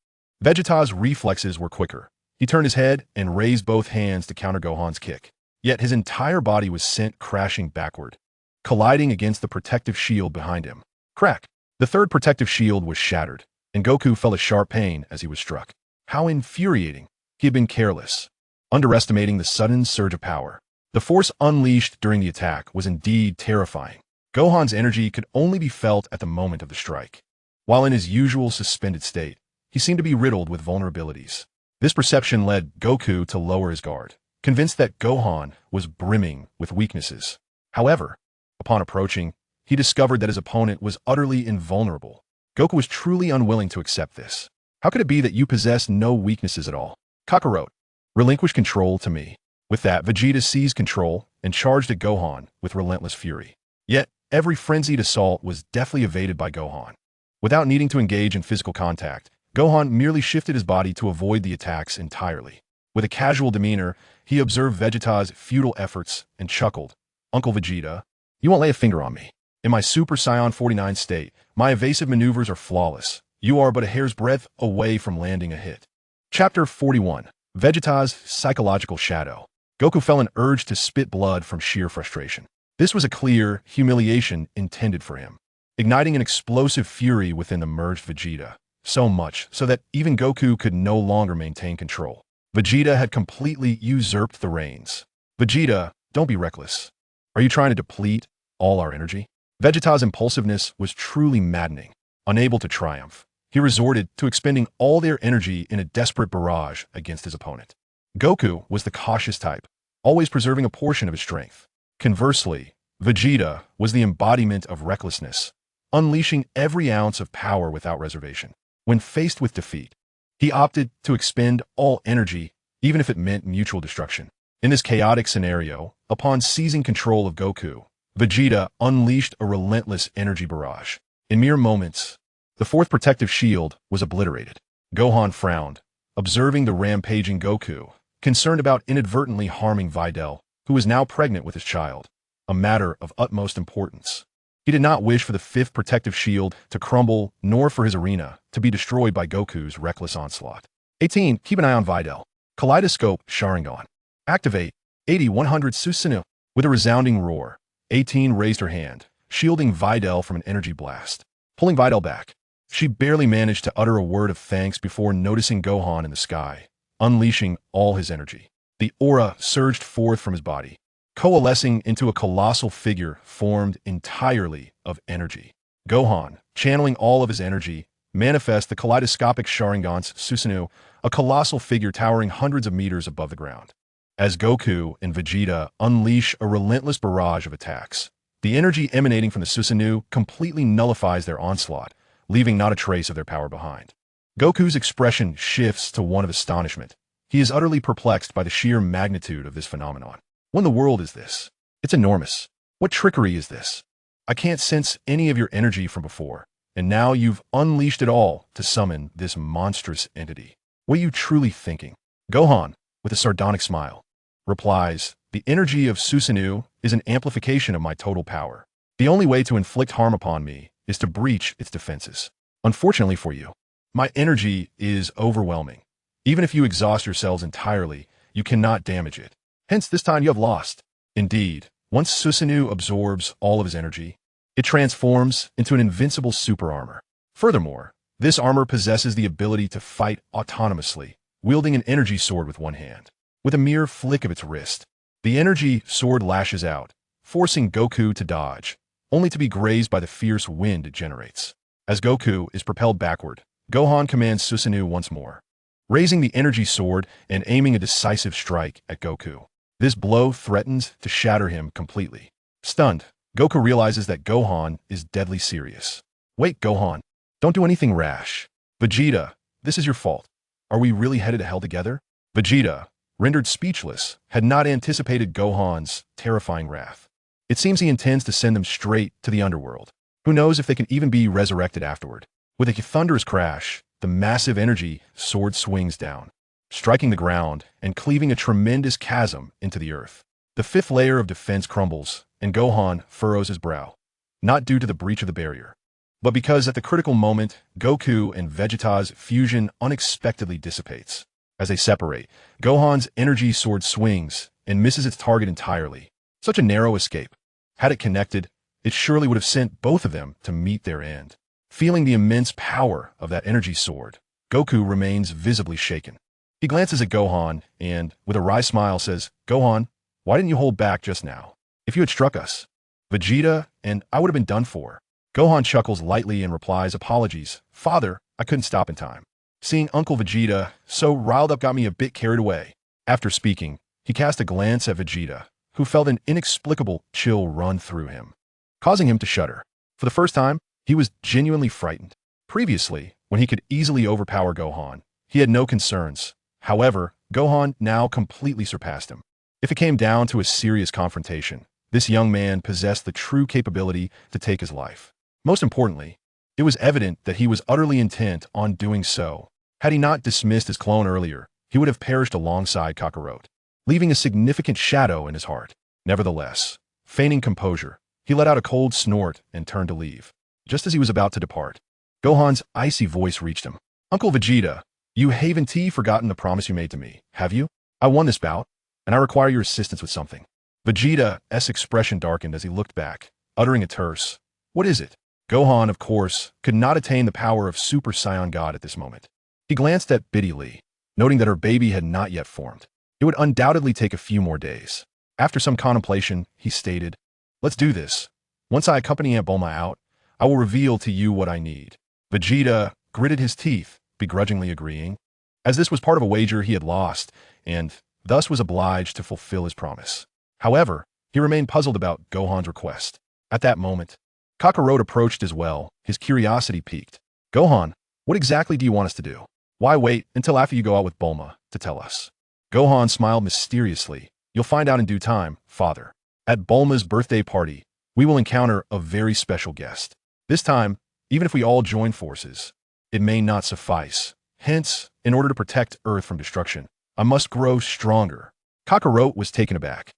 Vegeta's reflexes were quicker. He turned his head and raised both hands to counter Gohan's kick. Yet his entire body was sent crashing backward, colliding against the protective shield behind him. Crack! The third protective shield was shattered, and Goku felt a sharp pain as he was struck. How infuriating! He had been careless, underestimating the sudden surge of power. The force unleashed during the attack was indeed terrifying. Gohan's energy could only be felt at the moment of the strike. While in his usual suspended state, he seemed to be riddled with vulnerabilities. This perception led Goku to lower his guard, convinced that Gohan was brimming with weaknesses. However, upon approaching, he discovered that his opponent was utterly invulnerable. Goku was truly unwilling to accept this. How could it be that you possess no weaknesses at all? Kakarot, relinquish control to me. With that, Vegeta seized control and charged at Gohan with relentless fury. Yet, every frenzied assault was deftly evaded by Gohan. Without needing to engage in physical contact, Gohan merely shifted his body to avoid the attacks entirely. With a casual demeanor, he observed Vegeta's futile efforts and chuckled. "Uncle Vegeta, you won't lay a finger on me. In my Super Saiyan 49 state, my evasive maneuvers are flawless. You are but a hair's breadth away from landing a hit." Chapter 41. Vegeta's Psychological Shadow. Goku felt an urge to spit blood from sheer frustration. This was a clear humiliation intended for him, igniting an explosive fury within the merged Vegeta. So much so that even Goku could no longer maintain control. Vegeta had completely usurped the reins. "Vegeta, don't be reckless. Are you trying to deplete all our energy?" Vegeta's impulsiveness was truly maddening. Unable to triumph, he resorted to expending all their energy in a desperate barrage against his opponent. Goku was the cautious type, always preserving a portion of his strength. Conversely, Vegeta was the embodiment of recklessness, unleashing every ounce of power without reservation. When faced with defeat, he opted to expend all energy, even if it meant mutual destruction. In this chaotic scenario, upon seizing control of Goku, Vegeta unleashed a relentless energy barrage. In mere moments, the fourth protective shield was obliterated. Gohan frowned, observing the rampaging Goku, concerned about inadvertently harming Videl, who was now pregnant with his child, a matter of utmost importance. He did not wish for the fifth protective shield to crumble, nor for his arena to be destroyed by Goku's reckless onslaught. 18. Keep an eye on Videl. Kaleidoscope Sharingan. Activate 80-100 Susanoo. With a resounding roar, 18 raised her hand, shielding Videl from an energy blast. Pulling Videl back, she barely managed to utter a word of thanks before noticing Gohan in the sky, unleashing all his energy. The aura surged forth from his body, coalescing into a colossal figure formed entirely of energy. Gohan, channeling all of his energy, manifests the kaleidoscopic Sharingan's Susanoo, a colossal figure towering hundreds of meters above the ground. As Goku and Vegeta unleash a relentless barrage of attacks, the energy emanating from the Susanoo completely nullifies their onslaught, leaving not a trace of their power behind. Goku's expression shifts to one of astonishment. He is utterly perplexed by the sheer magnitude of this phenomenon. What in the world is this? It's enormous. What trickery is this? I can't sense any of your energy from before, and now you've unleashed it all to summon this monstrous entity. What are you truly thinking? Gohan, with a sardonic smile, replies, "The energy of Susanoo is an amplification of my total power. The only way to inflict harm upon me is to breach its defenses. Unfortunately for you, my energy is overwhelming. Even if you exhaust yourselves entirely, you cannot damage it. Hence, this time you have lost." Indeed, once Susanoo absorbs all of his energy, it transforms into an invincible super armor. Furthermore, this armor possesses the ability to fight autonomously, wielding an energy sword with one hand. With a mere flick of its wrist, the energy sword lashes out, forcing Goku to dodge, only to be grazed by the fierce wind it generates. As Goku is propelled backward, Gohan commands Susanoo once more, raising the energy sword and aiming a decisive strike at Goku. This blow threatens to shatter him completely. Stunned, Goku realizes that Gohan is deadly serious. "Wait, Gohan. Don't do anything rash. Vegeta, this is your fault. Are we really headed to hell together? Vegeta, rendered speechless, had not anticipated Gohan's terrifying wrath. It seems he intends to send them straight to the underworld. Who knows if they can even be resurrected afterward. With a thunderous crash, the massive energy sword swings down, striking the ground and cleaving a tremendous chasm into the earth. The fifth layer of defense crumbles, and Gohan furrows his brow, not due to the breach of the barrier, but because at the critical moment, Goku and Vegeta's fusion unexpectedly dissipates. As they separate, Gohan's energy sword swings and misses its target entirely. Such a narrow escape. Had it connected, it surely would have sent both of them to meet their end. Feeling the immense power of that energy sword, Goku remains visibly shaken. He glances at Gohan and, with a wry smile, says, "Gohan, why didn't you hold back just now? If you had struck us, Vegeta and I would have been done for." Gohan chuckles lightly and replies, "Apologies, Father, I couldn't stop in time. Seeing Uncle Vegeta so riled up got me a bit carried away." After speaking, he cast a glance at Vegeta, who felt an inexplicable chill run through him, causing him to shudder. For the first time, he was genuinely frightened. Previously, when he could easily overpower Gohan, he had no concerns. However, Gohan now completely surpassed him. If it came down to a serious confrontation, this young man possessed the true capability to take his life. Most importantly, it was evident that he was utterly intent on doing so. Had he not dismissed his clone earlier, he would have perished alongside Kakarot, leaving a significant shadow in his heart. Nevertheless, feigning composure, he let out a cold snort and turned to leave. Just as he was about to depart, Gohan's icy voice reached him. "Uncle Vegeta, you haven't forgotten the promise you made to me, have you? I won this bout, and I require your assistance with something." Vegeta's expression darkened as he looked back, uttering a terse, "What is it?" Gohan, of course, could not attain the power of Super Saiyan God at this moment. He glanced at Biddy Lee, noting that her baby had not yet formed. It would undoubtedly take a few more days. After some contemplation, he stated, "Let's do this. Once I accompany Aunt Bulma out, I will reveal to you what I need." Vegeta gritted his teeth, begrudgingly agreeing, as this was part of a wager he had lost, and thus was obliged to fulfill his promise. However, he remained puzzled about Gohan's request. At that moment, Kakarot approached as well, his curiosity piqued. "Gohan, what exactly do you want us to do? Why wait until after you go out with Bulma to tell us?" Gohan smiled mysteriously. "You'll find out in due time, Father. At Bulma's birthday party, we will encounter a very special guest. This time, even if we all join forces, it may not suffice. Hence, in order to protect Earth from destruction, I must grow stronger." Kakarot was taken aback,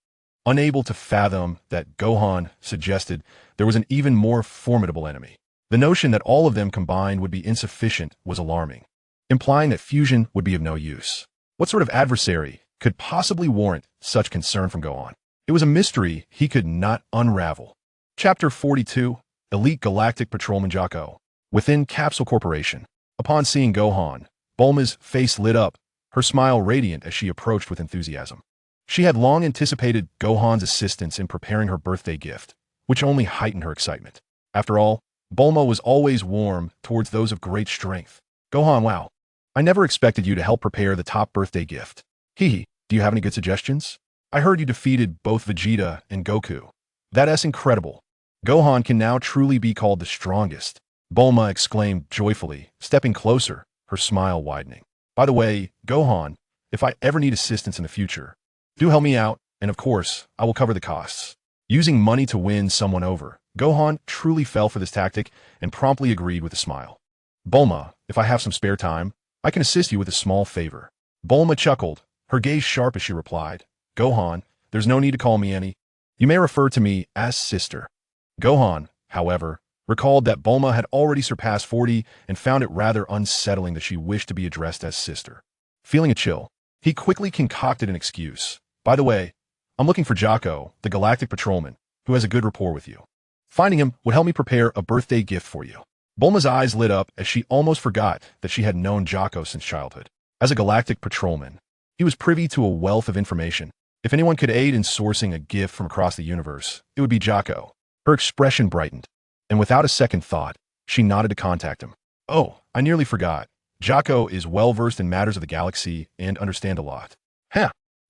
unable to fathom that Gohan suggested there was an even more formidable enemy. The notion that all of them combined would be insufficient was alarming, implying that fusion would be of no use. What sort of adversary could possibly warrant such concern from Gohan? It was a mystery he could not unravel. Chapter 42, Elite Galactic Patrolman Jocko. Within Capsule Corporation, upon seeing Gohan, Bulma's face lit up, her smile radiant as she approached with enthusiasm. She had long anticipated Gohan's assistance in preparing her birthday gift, which only heightened her excitement. After all, Bulma was always warm towards those of great strength. "Gohan, wow. I never expected you to help prepare the top birthday gift. Hee, do you have any good suggestions? I heard you defeated both Vegeta and Goku. That's incredible. Gohan can now truly be called the strongest," Bulma exclaimed joyfully, stepping closer, her smile widening. "By the way, Gohan, if I ever need assistance in the future, do help me out, and of course, I will cover the costs." Using money to win someone over, Gohan truly fell for this tactic and promptly agreed with a smile. "Bulma, if I have some spare time, I can assist you with a small favor." Bulma chuckled, her gaze sharp as she replied, "Gohan, there's no need to call me any. You may refer to me as sister." Gohan, however, recalled that Bulma had already surpassed 40 and found it rather unsettling that she wished to be addressed as sister. Feeling a chill, he quickly concocted an excuse. "By the way, I'm looking for Jocko, the Galactic Patrolman, who has a good rapport with you. Finding him would help me prepare a birthday gift for you." Bulma's eyes lit up as she almost forgot that she had known Jocko since childhood. As a Galactic Patrolman, he was privy to a wealth of information. If anyone could aid in sourcing a gift from across the universe, it would be Jocko. Her expression brightened, and without a second thought, she nodded to contact him. "Oh, I nearly forgot. Jocko is well-versed in matters of the galaxy and understand a lot.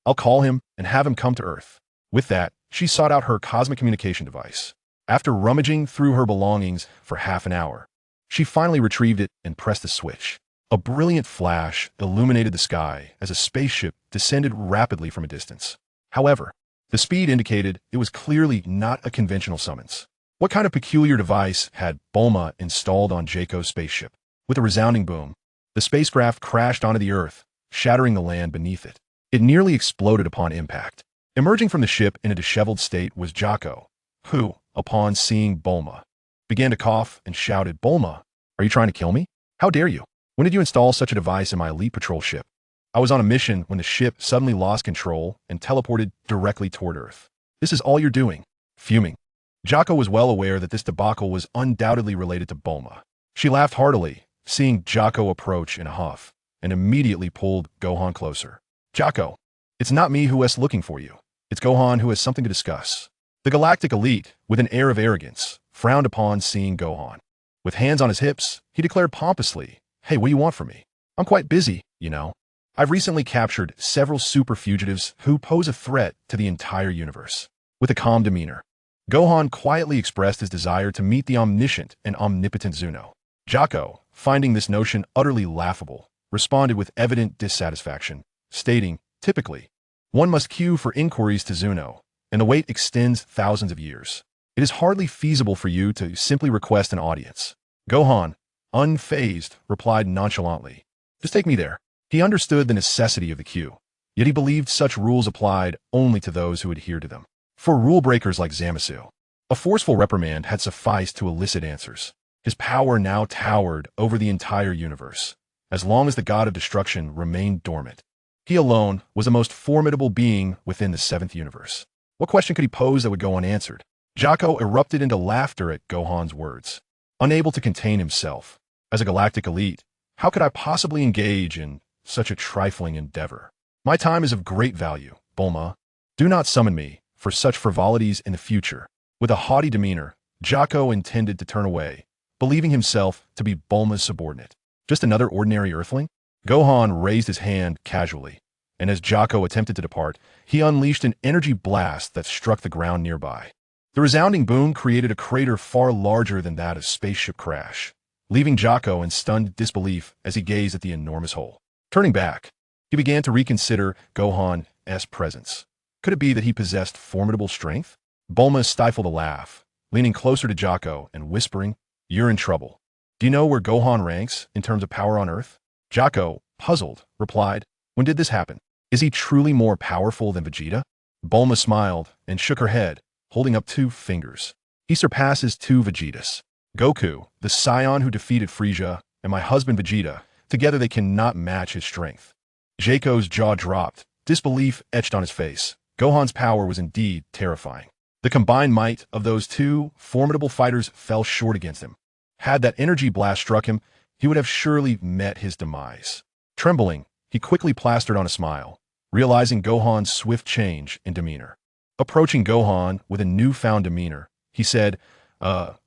I'll call him and have him come to Earth." With that, she sought out her cosmic communication device. After rummaging through her belongings for half an hour, she finally retrieved it and pressed the switch. A brilliant flash illuminated the sky as a spaceship descended rapidly from a distance. However, the speed indicated it was clearly not a conventional summons. What kind of peculiar device had Bulma installed on Jaco's spaceship? With a resounding boom, the spacecraft crashed onto the Earth, shattering the land beneath it. It nearly exploded upon impact. Emerging from the ship in a disheveled state was Jaco, who, upon seeing Bulma, began to cough and shouted, "Bulma, are you trying to kill me? How dare you? When did you install such a device in my elite patrol ship?" I was on a mission when the ship suddenly lost control and teleported directly toward Earth. "This is all you're doing." Fuming, Jaco was well aware that this debacle was undoubtedly related to Bulma. She laughed heartily, seeing Jaco approach in a huff, and immediately pulled Gohan closer. "Jaco, it's not me who is looking for you. It's Gohan who has something to discuss." The Galactic Elite, with an air of arrogance, frowned upon seeing Gohan. With hands on his hips, he declared pompously, "Hey, what do you want from me? I'm quite busy, you know. I've recently captured several super fugitives who pose a threat to the entire universe." With a calm demeanor, Gohan quietly expressed his desire to meet the omniscient and omnipotent Zuno. Jaco, finding this notion utterly laughable, responded with evident dissatisfaction, stating, "Typically, one must queue for inquiries to Zuno, and the wait extends thousands of years. It is hardly feasible for you to simply request an audience." Gohan, unfazed, replied nonchalantly, "Just take me there." He understood the necessity of the queue, yet he believed such rules applied only to those who adhered to them. For rule breakers like Zamasu, a forceful reprimand had sufficed to elicit answers. His power now towered over the entire universe, as long as the god of destruction remained dormant. He alone was the most formidable being within the seventh universe. What question could he pose that would go unanswered? Jaco erupted into laughter at Gohan's words, unable to contain himself. As a galactic elite, how could I possibly engage in such a trifling endeavor? My time is of great value, Bulma. Do not summon me for such frivolities in the future. With a haughty demeanor, Jaco intended to turn away, believing himself to be Bulma's subordinate. Just another ordinary earthling? Gohan raised his hand casually, and as Jaco attempted to depart, he unleashed an energy blast that struck the ground nearby. The resounding boom created a crater far larger than that of spaceship crash, leaving Jaco in stunned disbelief as he gazed at the enormous hole. Turning back, he began to reconsider Gohan's presence. Could it be that he possessed formidable strength? Bulma stifled a laugh, leaning closer to Jaco and whispering, "You're in trouble. Do you know where Gohan ranks in terms of power on Earth?" Jaco, puzzled, replied, "When did this happen? Is he truly more powerful than Vegeta?" Bulma smiled and shook her head, holding up 2 fingers. "He surpasses 2 Vegetas. Goku, the Saiyan who defeated Frieza, and my husband Vegeta, together they cannot match his strength." Jaco's jaw dropped, disbelief etched on his face. Gohan's power was indeed terrifying. The combined might of those 2 formidable fighters fell short against him. Had that energy blast struck him, he would have surely met his demise. Trembling, he quickly plastered on a smile, realizing Gohan's swift change in demeanor. Approaching Gohan with a newfound demeanor, he said,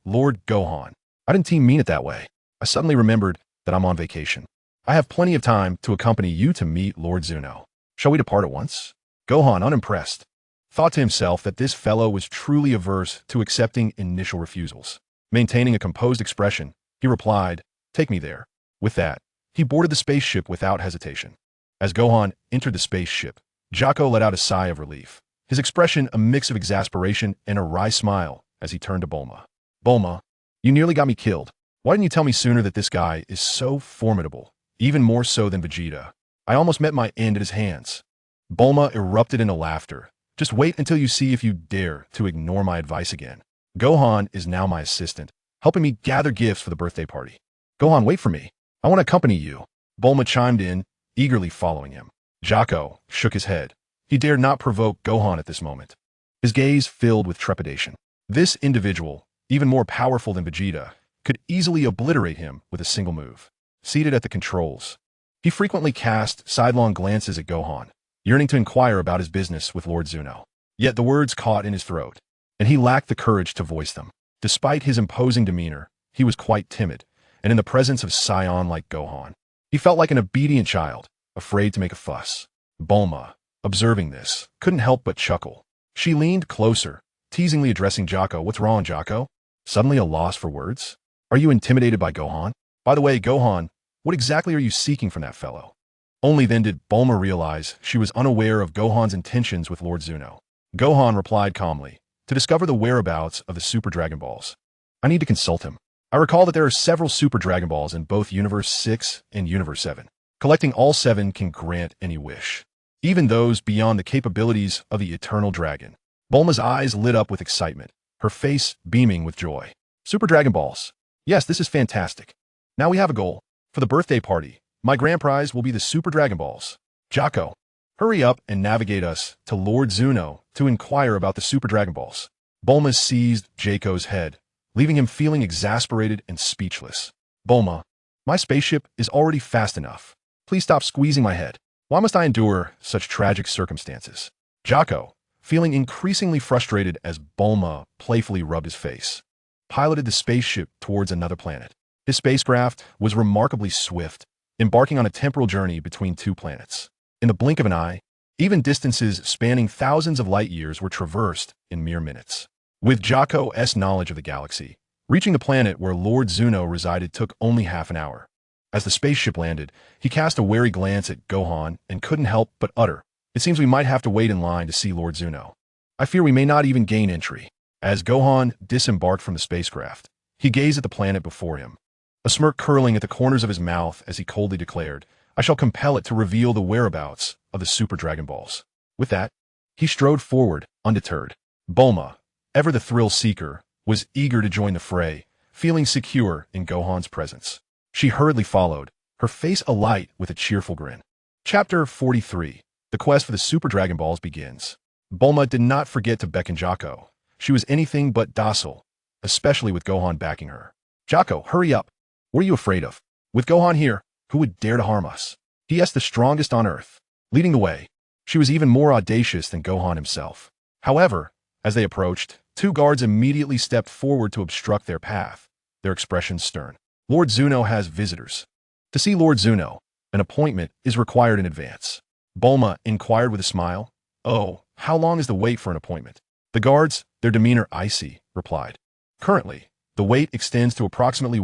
Lord Gohan, I didn't mean it that way. I suddenly remembered that I'm on vacation. I have plenty of time to accompany you to meet Lord Zuno. Shall we depart at once?" Gohan, unimpressed, thought to himself that this fellow was truly averse to accepting initial refusals. Maintaining a composed expression, he replied, "Take me there." With that, he boarded the spaceship without hesitation. As Gohan entered the spaceship, Jaco let out a sigh of relief, his expression a mix of exasperation and a wry smile as he turned to Bulma. "Bulma, you nearly got me killed. Why didn't you tell me sooner that this guy is so formidable, even more so than Vegeta? I almost met my end at his hands." Bulma erupted into laughter. "Just wait until you see if you dare to ignore my advice again. Gohan is now my assistant, helping me gather gifts for the birthday party." "Gohan, wait for me. I want to accompany you." Bulma chimed in, eagerly following him. Jaco shook his head. He dared not provoke Gohan at this moment. His gaze filled with trepidation. This individual, even more powerful than Vegeta, could easily obliterate him with a single move. Seated at the controls, he frequently cast sidelong glances at Gohan, yearning to inquire about his business with Lord Zuno. Yet the words caught in his throat, and he lacked the courage to voice them. Despite his imposing demeanor, he was quite timid, and in the presence of Saiyan like Gohan, he felt like an obedient child, afraid to make a fuss. Bulma, observing this, couldn't help but chuckle. She leaned closer, teasingly addressing Jaco. "What's wrong, Jaco? Suddenly a loss for words? Are you intimidated by Gohan? By the way, Gohan, What exactly are you seeking from that fellow? Only then did Bulma realize she was unaware of Gohan's intentions with Lord Zuno. Gohan replied calmly, to discover the whereabouts of the Super Dragon Balls. I need to consult him. I recall that there are several Super Dragon Balls in both Universe 6 and Universe 7. Collecting all 7 can grant any wish, even those beyond the capabilities of the Eternal Dragon. Bulma's eyes lit up with excitement, her face beaming with joy. Super Dragon Balls. Yes, this is fantastic. Now we have a goal. For the birthday party, my grand prize will be the Super Dragon Balls. Jocko, hurry up and navigate us to Lord Zuno to inquire about the Super Dragon Balls. Bulma seized Jaco's head, leaving him feeling exasperated and speechless. Bulma, my spaceship is already fast enough. Please stop squeezing my head. Why must I endure such tragic circumstances? Jocko, feeling increasingly frustrated as Bulma playfully rubbed his face, piloted the spaceship towards another planet. His spacecraft was remarkably swift, embarking on a temporal journey between 2 planets. In the blink of an eye, even distances spanning thousands of light years were traversed in mere minutes. With Jocko's knowledge of the galaxy, reaching the planet where Lord Zuno resided took only half an hour. As the spaceship landed, he cast a wary glance at Gohan and couldn't help but utter, "It seems we might have to wait in line to see Lord Zuno. I fear we may not even gain entry." As Gohan disembarked from the spacecraft, he gazed at the planet before him, a smirk curling at the corners of his mouth as he coldly declared, "I shall compel it to reveal the whereabouts of the Super Dragon Balls." With that, he strode forward, undeterred. Bulma, ever the thrill-seeker, was eager to join the fray, feeling secure in Gohan's presence. She hurriedly followed, her face alight with a cheerful grin. Chapter 43. The quest for the Super Dragon Balls begins. Bulma did not forget to beckon Jocko. She was anything but docile, especially with Gohan backing her. "Jocko, hurry up. What are you afraid of? With Gohan here, who would dare to harm us? He is the strongest on Earth." Leading the way, she was even more audacious than Gohan himself. However, as they approached, 2 guards immediately stepped forward to obstruct their path, their expressions stern. "Lord Zuno has visitors. To see Lord Zuno, an appointment is required in advance." Bulma inquired with a smile. "Oh, how long is the wait for an appointment?" The guards, their demeanor icy, replied, "Currently, the wait extends to approximately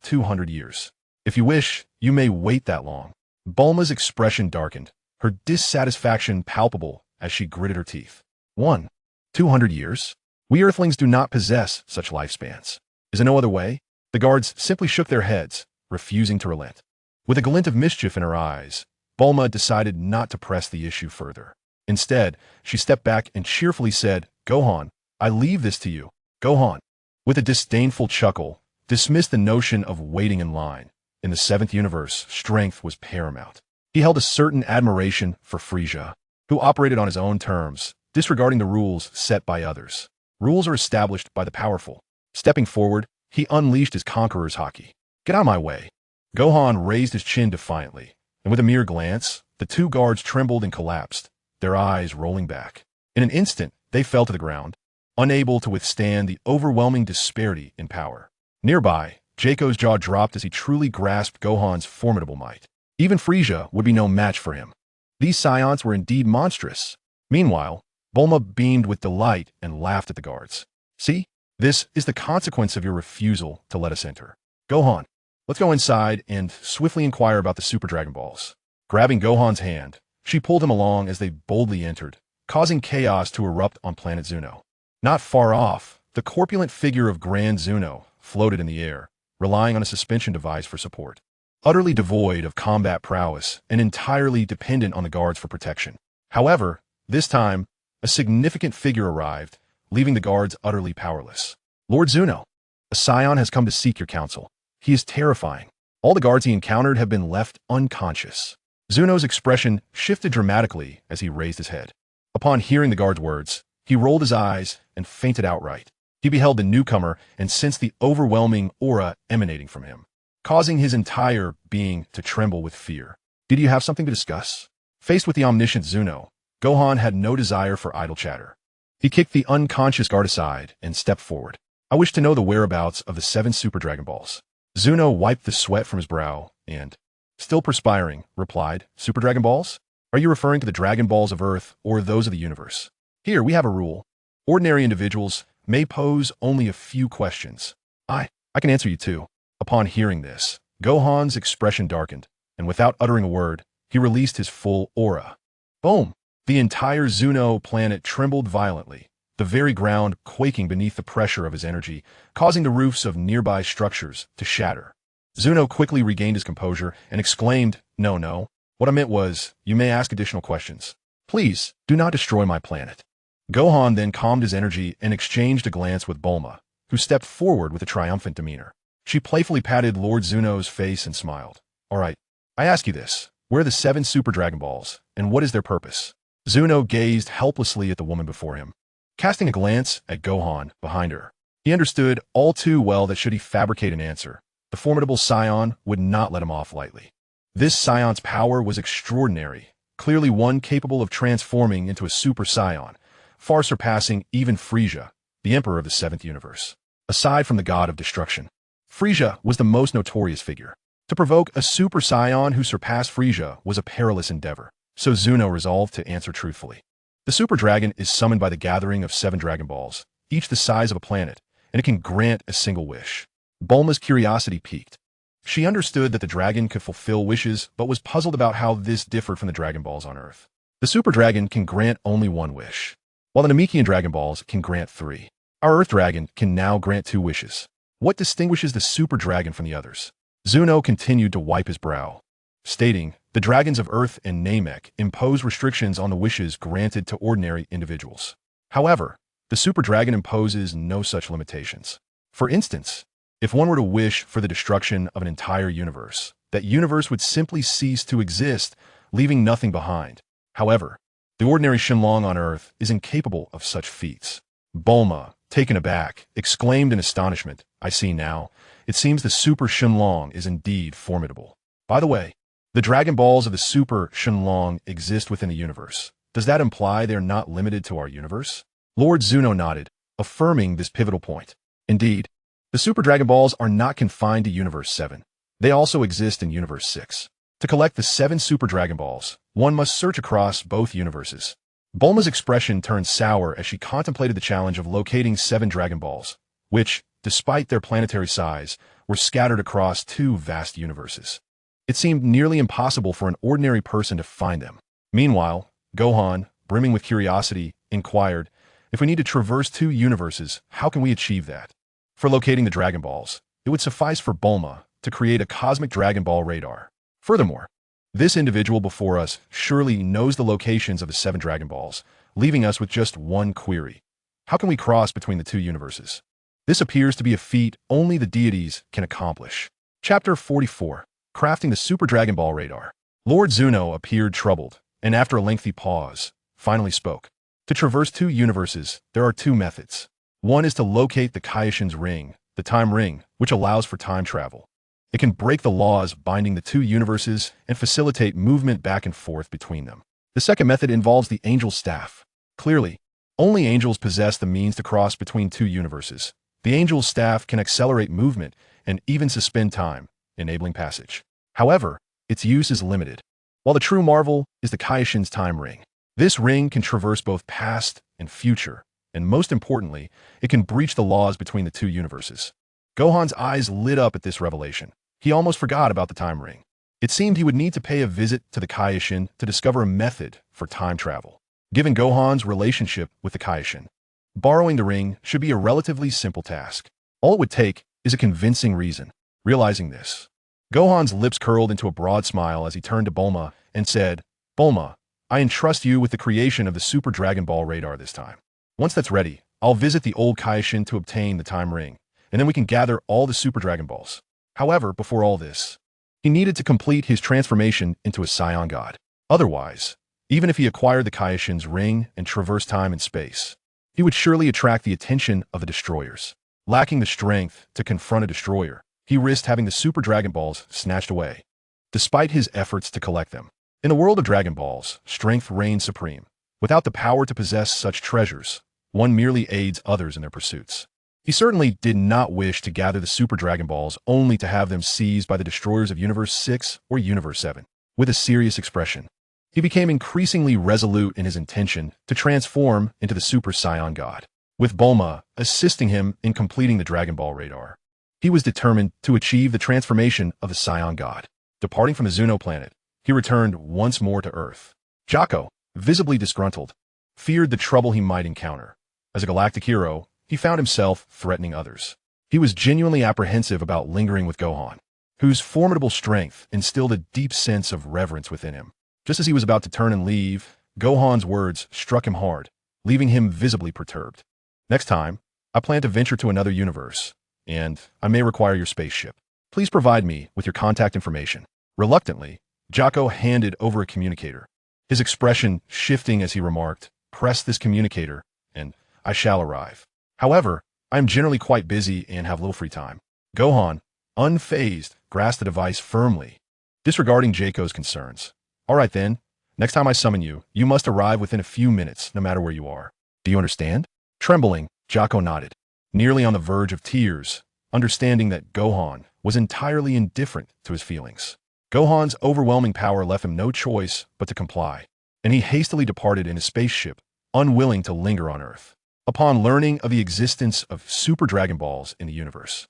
200 years. If you wish, you may wait that long." Bulma's expression darkened, her dissatisfaction palpable as she gritted her teeth. 200 years? We Earthlings do not possess such lifespans. Is there no other way? The guards simply shook their heads, refusing to relent. With a glint of mischief in her eyes, Bulma decided not to press the issue further. Instead, she stepped back and cheerfully said, "Gohan, I leave this to you." Gohan, with a disdainful chuckle, dismissed the notion of waiting in line. In the 7th universe, strength was paramount. He held a certain admiration for Frieza, who operated on his own terms, disregarding the rules set by others. Rules are established by the powerful. Stepping forward, he unleashed his conqueror's haki. "Get out of my way." Gohan raised his chin defiantly, and with a mere glance, the 2 guards trembled and collapsed, their eyes rolling back. In an instant, they fell to the ground, unable to withstand the overwhelming disparity in power. Nearby, Jaco's jaw dropped as he truly grasped Gohan's formidable might. Even Frieza would be no match for him. These Saiyans were indeed monstrous. Meanwhile, Bulma beamed with delight and laughed at the guards. "See? This is the consequence of your refusal to let us enter. Gohan, let's go inside and swiftly inquire about the Super Dragon Balls." Grabbing Gohan's hand, she pulled him along as they boldly entered, causing chaos to erupt on planet Zuno. Not far off, the corpulent figure of Grand Zuno floated in the air, relying on a suspension device for support. Utterly devoid of combat prowess and entirely dependent on the guards for protection. However, this time, a significant figure arrived, leaving the guards utterly powerless. "Lord Zuno, a Saiyan has come to seek your counsel. He is terrifying. All the guards he encountered have been left unconscious." Zuno's expression shifted dramatically as he raised his head. Upon hearing the guard's words, he rolled his eyes and fainted outright. He beheld the newcomer and sensed the overwhelming aura emanating from him, causing his entire being to tremble with fear. "Did you have something to discuss?" Faced with the omniscient Zuno, Gohan had no desire for idle chatter. He kicked the unconscious guard aside and stepped forward. "I wish to know the whereabouts of the 7 Super Dragon Balls." Zuno wiped the sweat from his brow and, still perspiring, replied, "Super Dragon Balls? Are you referring to the Dragon Balls of Earth or those of the universe? Here, we have a rule. Ordinary individuals may pose only a few questions. I can answer you too." Upon hearing this, Gohan's expression darkened, and without uttering a word, he released his full aura. Boom! The entire Zuno planet trembled violently, the very ground quaking beneath the pressure of his energy, causing the roofs of nearby structures to shatter. Zuno quickly regained his composure and exclaimed, "No, no. What I meant was, you may ask additional questions. Please, do not destroy my planet." Gohan then calmed his energy and exchanged a glance with Bulma, who stepped forward with a triumphant demeanor. She playfully patted Lord Zuno's face and smiled. "All right, I ask you this. Where are the 7 Super Dragon Balls, and what is their purpose?" Zuno gazed helplessly at the woman before him, casting a glance at Gohan behind her. He understood all too well that should he fabricate an answer, the formidable Saiyan would not let him off lightly. This Saiyan's power was extraordinary, clearly one capable of transforming into a Super Saiyan, far surpassing even Frieza, the Emperor of the 7th Universe. Aside from the God of Destruction, Frieza was the most notorious figure. To provoke a Super Saiyan who surpassed Frieza was a perilous endeavor, so Zuno resolved to answer truthfully. The Super Dragon is summoned by the gathering of 7 Dragon Balls, each the size of a planet, and it can grant a single wish. Bulma's curiosity piqued. She understood that the dragon could fulfill wishes, but was puzzled about how this differed from the Dragon Balls on Earth. The Super Dragon can grant only 1 wish, while the Namekian Dragon Balls can grant 3. Our Earth Dragon can now grant 2 wishes. What distinguishes the Super Dragon from the others? Zuno continued to wipe his brow, stating, "The dragons of Earth and Namek impose restrictions on the wishes granted to ordinary individuals. However, the Super Dragon imposes no such limitations. For instance, if one were to wish for the destruction of an entire universe, that universe would simply cease to exist, leaving nothing behind. However, the ordinary Shenlong on Earth is incapable of such feats." Bulma, taken aback, exclaimed in astonishment, "I see now. It seems the Super Shenlong is indeed formidable. By the way, the Dragon Balls of the Super Shenlong exist within the universe. Does that imply they are not limited to our universe?" Lord Zuno nodded, affirming this pivotal point. Indeed, the Super Dragon Balls are not confined to Universe 7. They also exist in Universe 6. To collect the 7 Super Dragon Balls, one must search across both universes. Bulma's expression turned sour as she contemplated the challenge of locating 7 Dragon Balls, which, despite their planetary size, were scattered across 2 vast universes. It seemed nearly impossible for an ordinary person to find them. Meanwhile, Gohan, brimming with curiosity, inquired, "If we need to traverse 2 universes, how can we achieve that?" For locating the Dragon Balls, it would suffice for Bulma to create a cosmic Dragon Ball radar. Furthermore, this individual before us surely knows the locations of the 7 Dragon Balls, leaving us with just one query. How can we cross between the 2 universes? This appears to be a feat only the deities can accomplish. Chapter 44. Crafting the Super Dragon Ball Radar. Lord Zuno appeared troubled, and after a lengthy pause, finally spoke. To traverse 2 universes, there are 2 methods. One is to locate the Kaioshin's ring, the time ring, which allows for time travel. It can break the laws binding the 2 universes and facilitate movement back and forth between them. The second method involves the Angel's Staff. Clearly, only angels possess the means to cross between 2 universes. The Angel's Staff can accelerate movement and even suspend time, enabling passage. However, its use is limited. While the true marvel is the Kaioshin's time ring. This ring can traverse both past and future, and most importantly, it can breach the laws between the 2 universes. Gohan's eyes lit up at this revelation. He almost forgot about the time ring. It seemed he would need to pay a visit to the Kaioshin to discover a method for time travel. Given Gohan's relationship with the Kaioshin, borrowing the ring should be a relatively simple task. All it would take is a convincing reason. Realizing this, Gohan's lips curled into a broad smile as he turned to Bulma and said, "Bulma, I entrust you with the creation of the Super Dragon Ball radar this time. Once that's ready, I'll visit the old Kaioshin to obtain the time ring, and then we can gather all the Super Dragon Balls." However, before all this, he needed to complete his transformation into a Saiyan god. Otherwise, even if he acquired the Kaioshin's ring and traversed time and space, he would surely attract the attention of the destroyers. Lacking the strength to confront a destroyer, he risked having the Super Dragon Balls snatched away, despite his efforts to collect them. In the world of Dragon Balls, strength reigns supreme. Without the power to possess such treasures, one merely aids others in their pursuits. He certainly did not wish to gather the Super Dragon Balls only to have them seized by the destroyers of Universe 6 or Universe 7. With a serious expression, he became increasingly resolute in his intention to transform into the Super Saiyan God, with Bulma assisting him in completing the Dragon Ball radar. He was determined to achieve the transformation of the Saiyan god. Departing from the Zuno planet, he returned once more to Earth. Jocko, visibly disgruntled, feared the trouble he might encounter. As a galactic hero, he found himself threatening others. He was genuinely apprehensive about lingering with Gohan, whose formidable strength instilled a deep sense of reverence within him. Just as he was about to turn and leave, Gohan's words struck him hard, leaving him visibly perturbed. Next time, I plan to venture to another universe, and I may require your spaceship. Please provide me with your contact information. Reluctantly, Jocko handed over a communicator, his expression shifting as he remarked, "Press this communicator, and I shall arrive. However, I am generally quite busy and have little free time." Gohan, unfazed, grasped the device firmly, disregarding Jocko's concerns. "All right then, next time I summon you, you must arrive within a few minutes, no matter where you are. Do you understand?" Trembling, Jocko nodded, nearly on the verge of tears, understanding that Gohan was entirely indifferent to his feelings. Gohan's overwhelming power left him no choice but to comply, and he hastily departed in his spaceship, unwilling to linger on Earth. Upon learning of the existence of Super Dragon Balls in the universe,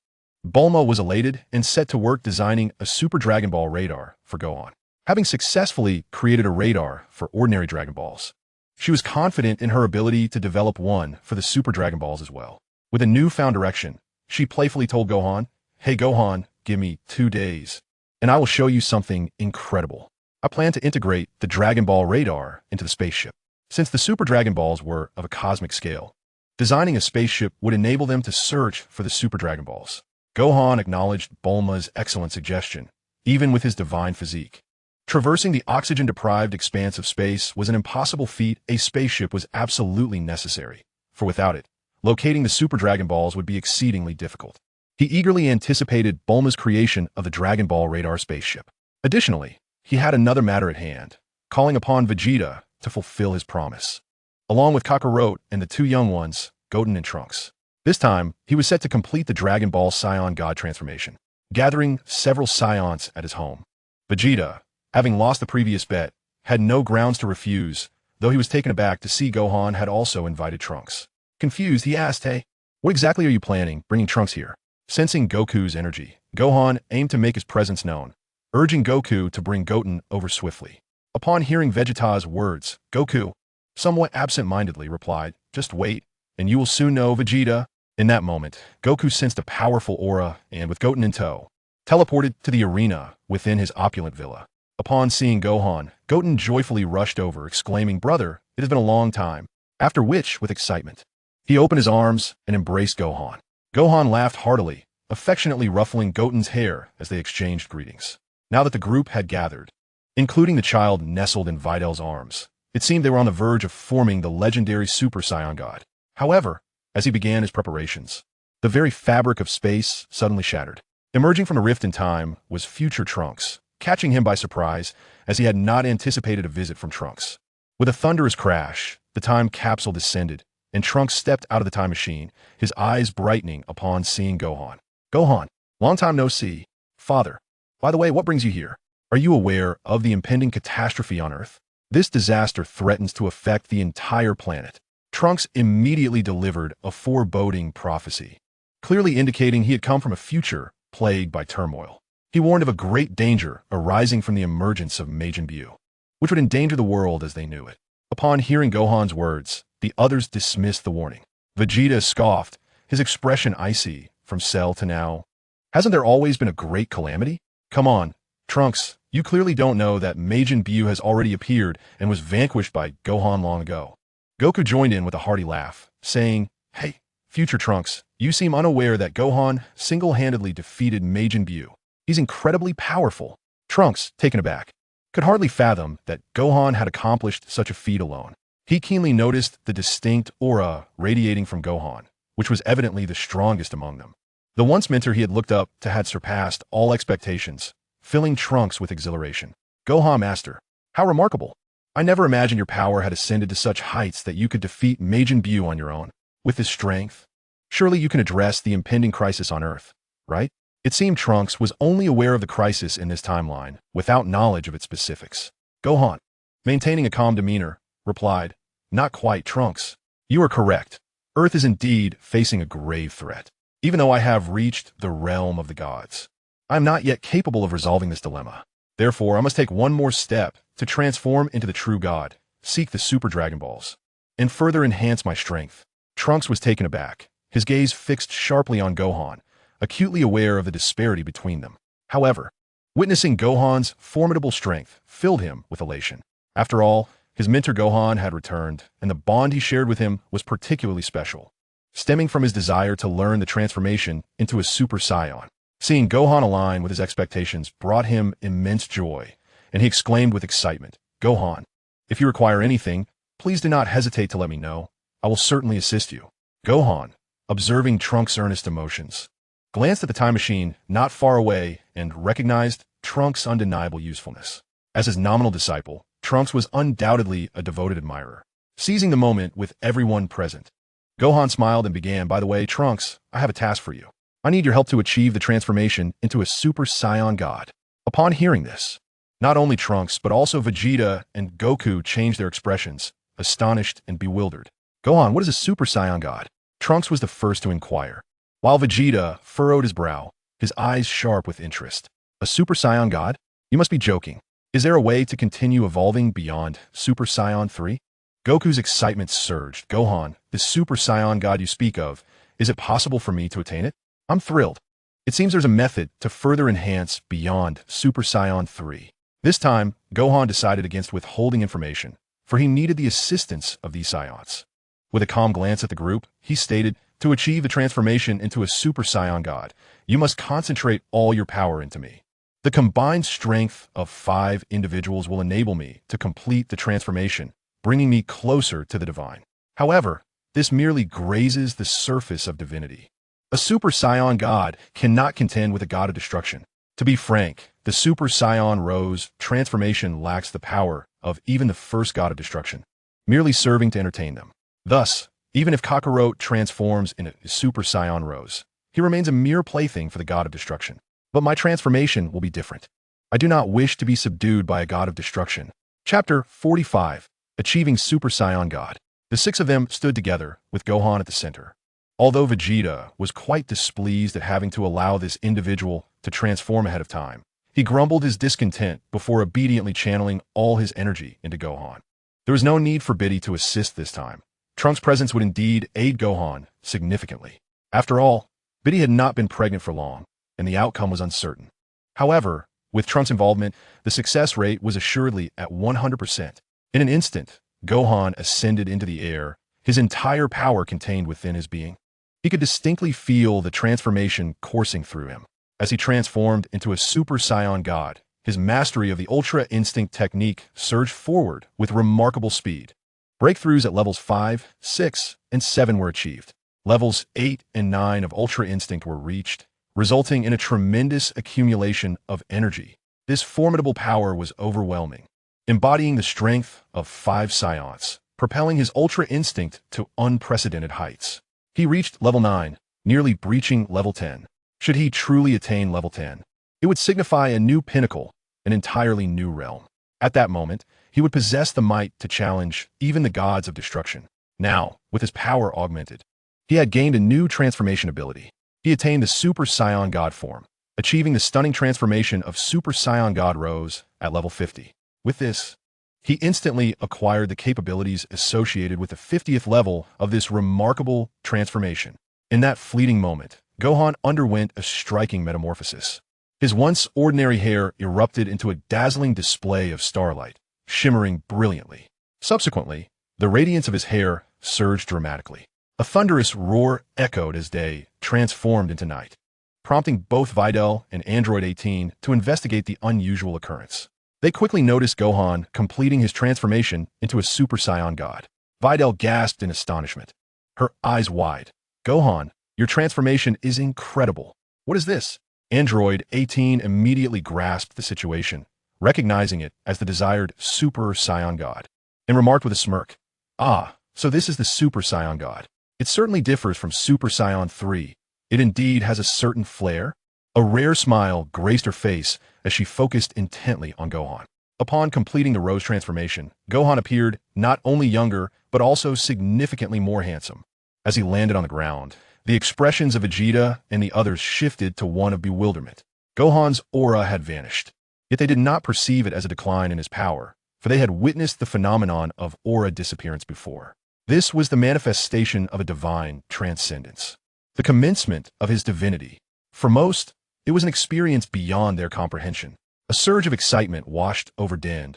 Bulma was elated and set to work designing a Super Dragon Ball radar for Gohan. Having successfully created a radar for ordinary Dragon Balls, she was confident in her ability to develop one for the Super Dragon Balls as well. With a newfound direction, she playfully told Gohan, "Hey Gohan, give me 2 days, and I will show you something incredible. I plan to integrate the Dragon Ball radar into the spaceship." Since the Super Dragon Balls were of a cosmic scale, designing a spaceship would enable them to search for the Super Dragon Balls. Gohan acknowledged Bulma's excellent suggestion, even with his divine physique. Traversing the oxygen-deprived expanse of space was an impossible feat. A spaceship was absolutely necessary, for without it, locating the Super Dragon Balls would be exceedingly difficult. He eagerly anticipated Bulma's creation of the Dragon Ball radar spaceship. Additionally, he had another matter at hand, calling upon Vegeta to fulfill his promise, along with Kakarot and the 2 young ones, Goten and Trunks. This time, he was set to complete the Dragon Ball Saiyan God transformation, gathering several Saiyans at his home. Vegeta, having lost the previous bet, had no grounds to refuse, though he was taken aback to see Gohan had also invited Trunks. Confused, he asked, "Hey, what exactly are you planning, bringing Trunks here?" Sensing Goku's energy, Gohan aimed to make his presence known, urging Goku to bring Goten over swiftly. Upon hearing Vegeta's words, Goku, somewhat absent-mindedly, replied, "Just wait, and you will soon know, Vegeta." In that moment, Goku sensed a powerful aura and, with Goten in tow, teleported to the arena within his opulent villa. Upon seeing Gohan, Goten joyfully rushed over, exclaiming, "Brother, it has been a long time." After which, with excitement, he opened his arms and embraced Gohan. Gohan laughed heartily, affectionately ruffling Goten's hair as they exchanged greetings. Now that the group had gathered, including the child nestled in Vidal's arms, it seemed they were on the verge of forming the legendary Super Saiyan God. However, as he began his preparations, the very fabric of space suddenly shattered. Emerging from a rift in time was future Trunks, catching him by surprise as he had not anticipated a visit from Trunks. With a thunderous crash, the time capsule descended, and Trunks stepped out of the time machine, his eyes brightening upon seeing Gohan. "Gohan, long time no see. Father, by the way, what brings you here? Are you aware of the impending catastrophe on Earth? This disaster threatens to affect the entire planet." Trunks immediately delivered a foreboding prophecy, clearly indicating he had come from a future plagued by turmoil. He warned of a great danger arising from the emergence of Majin Buu, which would endanger the world as they knew it. Upon hearing Gohan's words, the others dismissed the warning. Vegeta scoffed, his expression icy from Cell to now. "Hasn't there always been a great calamity? Come on, Trunks, you clearly don't know that Majin Buu has already appeared and was vanquished by Gohan long ago." Goku joined in with a hearty laugh, saying, "Hey, future Trunks, you seem unaware that Gohan single-handedly defeated Majin Buu. He's incredibly powerful." Trunks, taken aback, could hardly fathom that Gohan had accomplished such a feat alone. He keenly noticed the distinct aura radiating from Gohan, which was evidently the strongest among them. The once mentor he had looked up to had surpassed all expectations, filling Trunks with exhilaration. "Gohan Master, how remarkable! I never imagined your power had ascended to such heights that you could defeat Majin Buu on your own. With this strength, surely you can address the impending crisis on Earth, right?" It seemed Trunks was only aware of the crisis in this timeline, without knowledge of its specifics. Gohan, maintaining a calm demeanor, replied, "Not quite, Trunks. You are correct. Earth is indeed facing a grave threat. Even though I have reached the realm of the gods, I am not yet capable of resolving this dilemma. Therefore, I must take one more step to transform into the true god, seek the Super Dragon Balls, and further enhance my strength. Trunks was taken aback, his gaze fixed sharply on Gohan, acutely aware of the disparity between them. However, witnessing Gohan's formidable strength filled him with elation. After all, his mentor Gohan had returned, and the bond he shared with him was particularly special, stemming from his desire to learn the transformation into a Super Saiyan. Seeing Gohan align with his expectations brought him immense joy, and he exclaimed with excitement, "Gohan, if you require anything, please do not hesitate to let me know. I will certainly assist you." Gohan, observing Trunks' earnest emotions, glanced at the time machine not far away and recognized Trunks' undeniable usefulness. As his nominal disciple, Trunks was undoubtedly a devoted admirer. Seizing the moment with everyone present, Gohan smiled and began, "By the way, Trunks, I have a task for you. I need your help to achieve the transformation into a Super Saiyan God." Upon hearing this, not only Trunks, but also Vegeta and Goku changed their expressions, astonished and bewildered. "Gohan, what is a Super Saiyan God?" Trunks was the first to inquire, while Vegeta furrowed his brow, his eyes sharp with interest. "A Super Saiyan God? You must be joking. Is there a way to continue evolving beyond Super Saiyan 3? Goku's excitement surged. "Gohan, this Super Saiyan God you speak of, is it possible for me to attain it? I'm thrilled. It seems there's a method to further enhance beyond Super Saiyan 3. This time, Gohan decided against withholding information, for he needed the assistance of these Saiyans. With a calm glance at the group, he stated, "To achieve the transformation into a Super Saiyan God, you must concentrate all your power into me. The combined strength of 5 individuals will enable me to complete the transformation, bringing me closer to the divine. However, this merely grazes the surface of divinity. A Super Saiyan God cannot contend with a god of destruction. To be frank, the Super Saiyan Rose transformation lacks the power of even the first god of destruction, merely serving to entertain them. Thus, even if Kakarot transforms into a Super Saiyan Rose, he remains a mere plaything for the god of destruction. But my transformation will be different. I do not wish to be subdued by a god of destruction." Chapter 45, Achieving Super Saiyan God. The 6 of them stood together, with Gohan at the center. Although Vegeta was quite displeased at having to allow this individual to transform ahead of time, he grumbled his discontent before obediently channeling all his energy into Gohan. There was no need for Biddy to assist this time. Trunks' presence would indeed aid Gohan significantly. After all, Biddy had not been pregnant for long, and the outcome was uncertain. However, with Trunks' involvement, the success rate was assuredly at 100%. In an instant, Gohan ascended into the air, his entire power contained within his being. He could distinctly feel the transformation coursing through him. As he transformed into a Super Saiyan God, his mastery of the Ultra Instinct technique surged forward with remarkable speed. Breakthroughs at levels 5, 6, and 7 were achieved. Levels 8 and 9 of Ultra Instinct were reached, resulting in a tremendous accumulation of energy. This formidable power was overwhelming, embodying the strength of 5 Saiyans, propelling his Ultra Instinct to unprecedented heights. He reached level 9, nearly breaching level 10. Should he truly attain level 10, it would signify a new pinnacle, an entirely new realm. At that moment, he would possess the might to challenge even the gods of destruction. Now, with his power augmented, he had gained a new transformation ability. He attained the Super Saiyan God form, achieving the stunning transformation of Super Saiyan God Rose at level 50. With this, he instantly acquired the capabilities associated with the 50th level of this remarkable transformation. In that fleeting moment, Gohan underwent a striking metamorphosis. His once ordinary hair erupted into a dazzling display of starlight, shimmering brilliantly. Subsequently, the radiance of his hair surged dramatically. A thunderous roar echoed as day transformed into night, prompting both Videl and Android 18 to investigate the unusual occurrence. They quickly noticed Gohan completing his transformation into a Super Saiyan God. Videl gasped in astonishment, her eyes wide. "Gohan, your transformation is incredible. What is this?" Android 18 immediately grasped the situation, recognizing it as the desired Super Saiyan God, and remarked with a smirk, "Ah, so this is the Super Saiyan God. It certainly differs from Super Saiyan 3. It indeed has a certain flair." A rare smile graced her face as she focused intently on Gohan. Upon completing the Rose transformation, Gohan appeared not only younger, but also significantly more handsome. As he landed on the ground, The expressions of Vegeta and the others shifted to one of bewilderment. Gohan's aura had vanished. Yet they did not perceive it as a decline in his power, for they had witnessed the phenomenon of aura disappearance before. This was the manifestation of a divine transcendence, the commencement of his divinity. For most, it was an experience beyond their comprehension. A surge of excitement washed over Dend.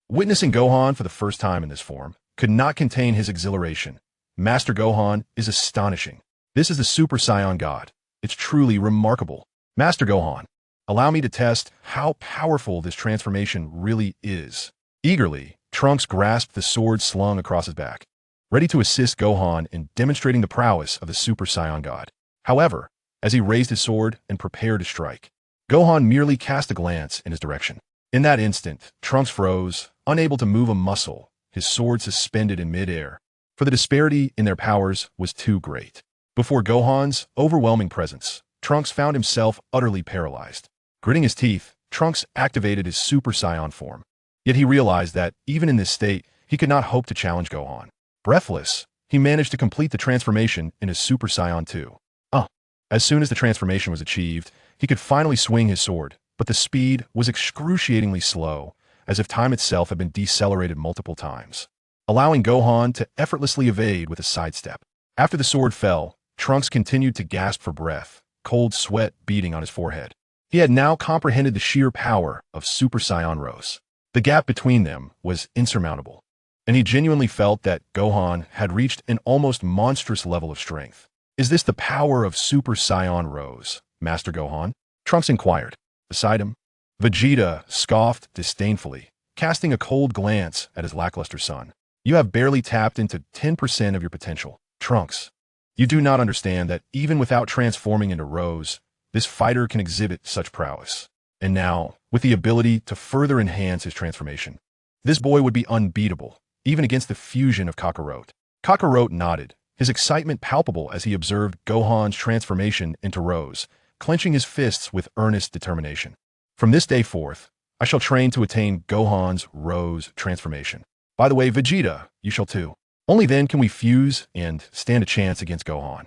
Witnessing Gohan for the first time in this form could not contain his exhilaration. Master Gohan is astonishing. This is the Super Saiyan God. It's truly remarkable. Master Gohan, allow me to test how powerful this transformation really is. Eagerly, Trunks grasped the sword slung across his back, ready to assist Gohan in demonstrating the prowess of the Super Saiyan God. However, as he raised his sword and prepared to strike, Gohan merely cast a glance in his direction. In that instant, Trunks froze, unable to move a muscle, his sword suspended in midair, for the disparity in their powers was too great. Before Gohan's overwhelming presence, Trunks found himself utterly paralyzed. Gritting his teeth, Trunks activated his Super Saiyan form. Yet he realized that, even in this state, he could not hope to challenge Gohan. Breathless, he managed to complete the transformation in his Super Saiyan 2. As soon as the transformation was achieved, he could finally swing his sword, but the speed was excruciatingly slow, as if time itself had been decelerated multiple times, allowing Gohan to effortlessly evade with a sidestep. After the sword fell, Trunks continued to gasp for breath, cold sweat beading on his forehead. He had now comprehended the sheer power of Super Saiyan Rose. The gap between them was insurmountable, and he genuinely felt that Gohan had reached an almost monstrous level of strength. Is this the power of Super Saiyan Rose, Master Gohan? Trunks inquired. Beside him, Vegeta scoffed disdainfully, casting a cold glance at his lackluster son. You have barely tapped into 10% of your potential. Trunks, you do not understand that even without transforming into Rose, this fighter can exhibit such prowess. And now, with the ability to further enhance his transformation, this boy would be unbeatable, even against the fusion of Kakarot. Kakarot nodded, his excitement palpable as he observed Gohan's transformation into Rose, clenching his fists with earnest determination. From this day forth, I shall train to attain Gohan's Rose transformation. By the way, Vegeta, you shall too. Only then can we fuse and stand a chance against Gohan.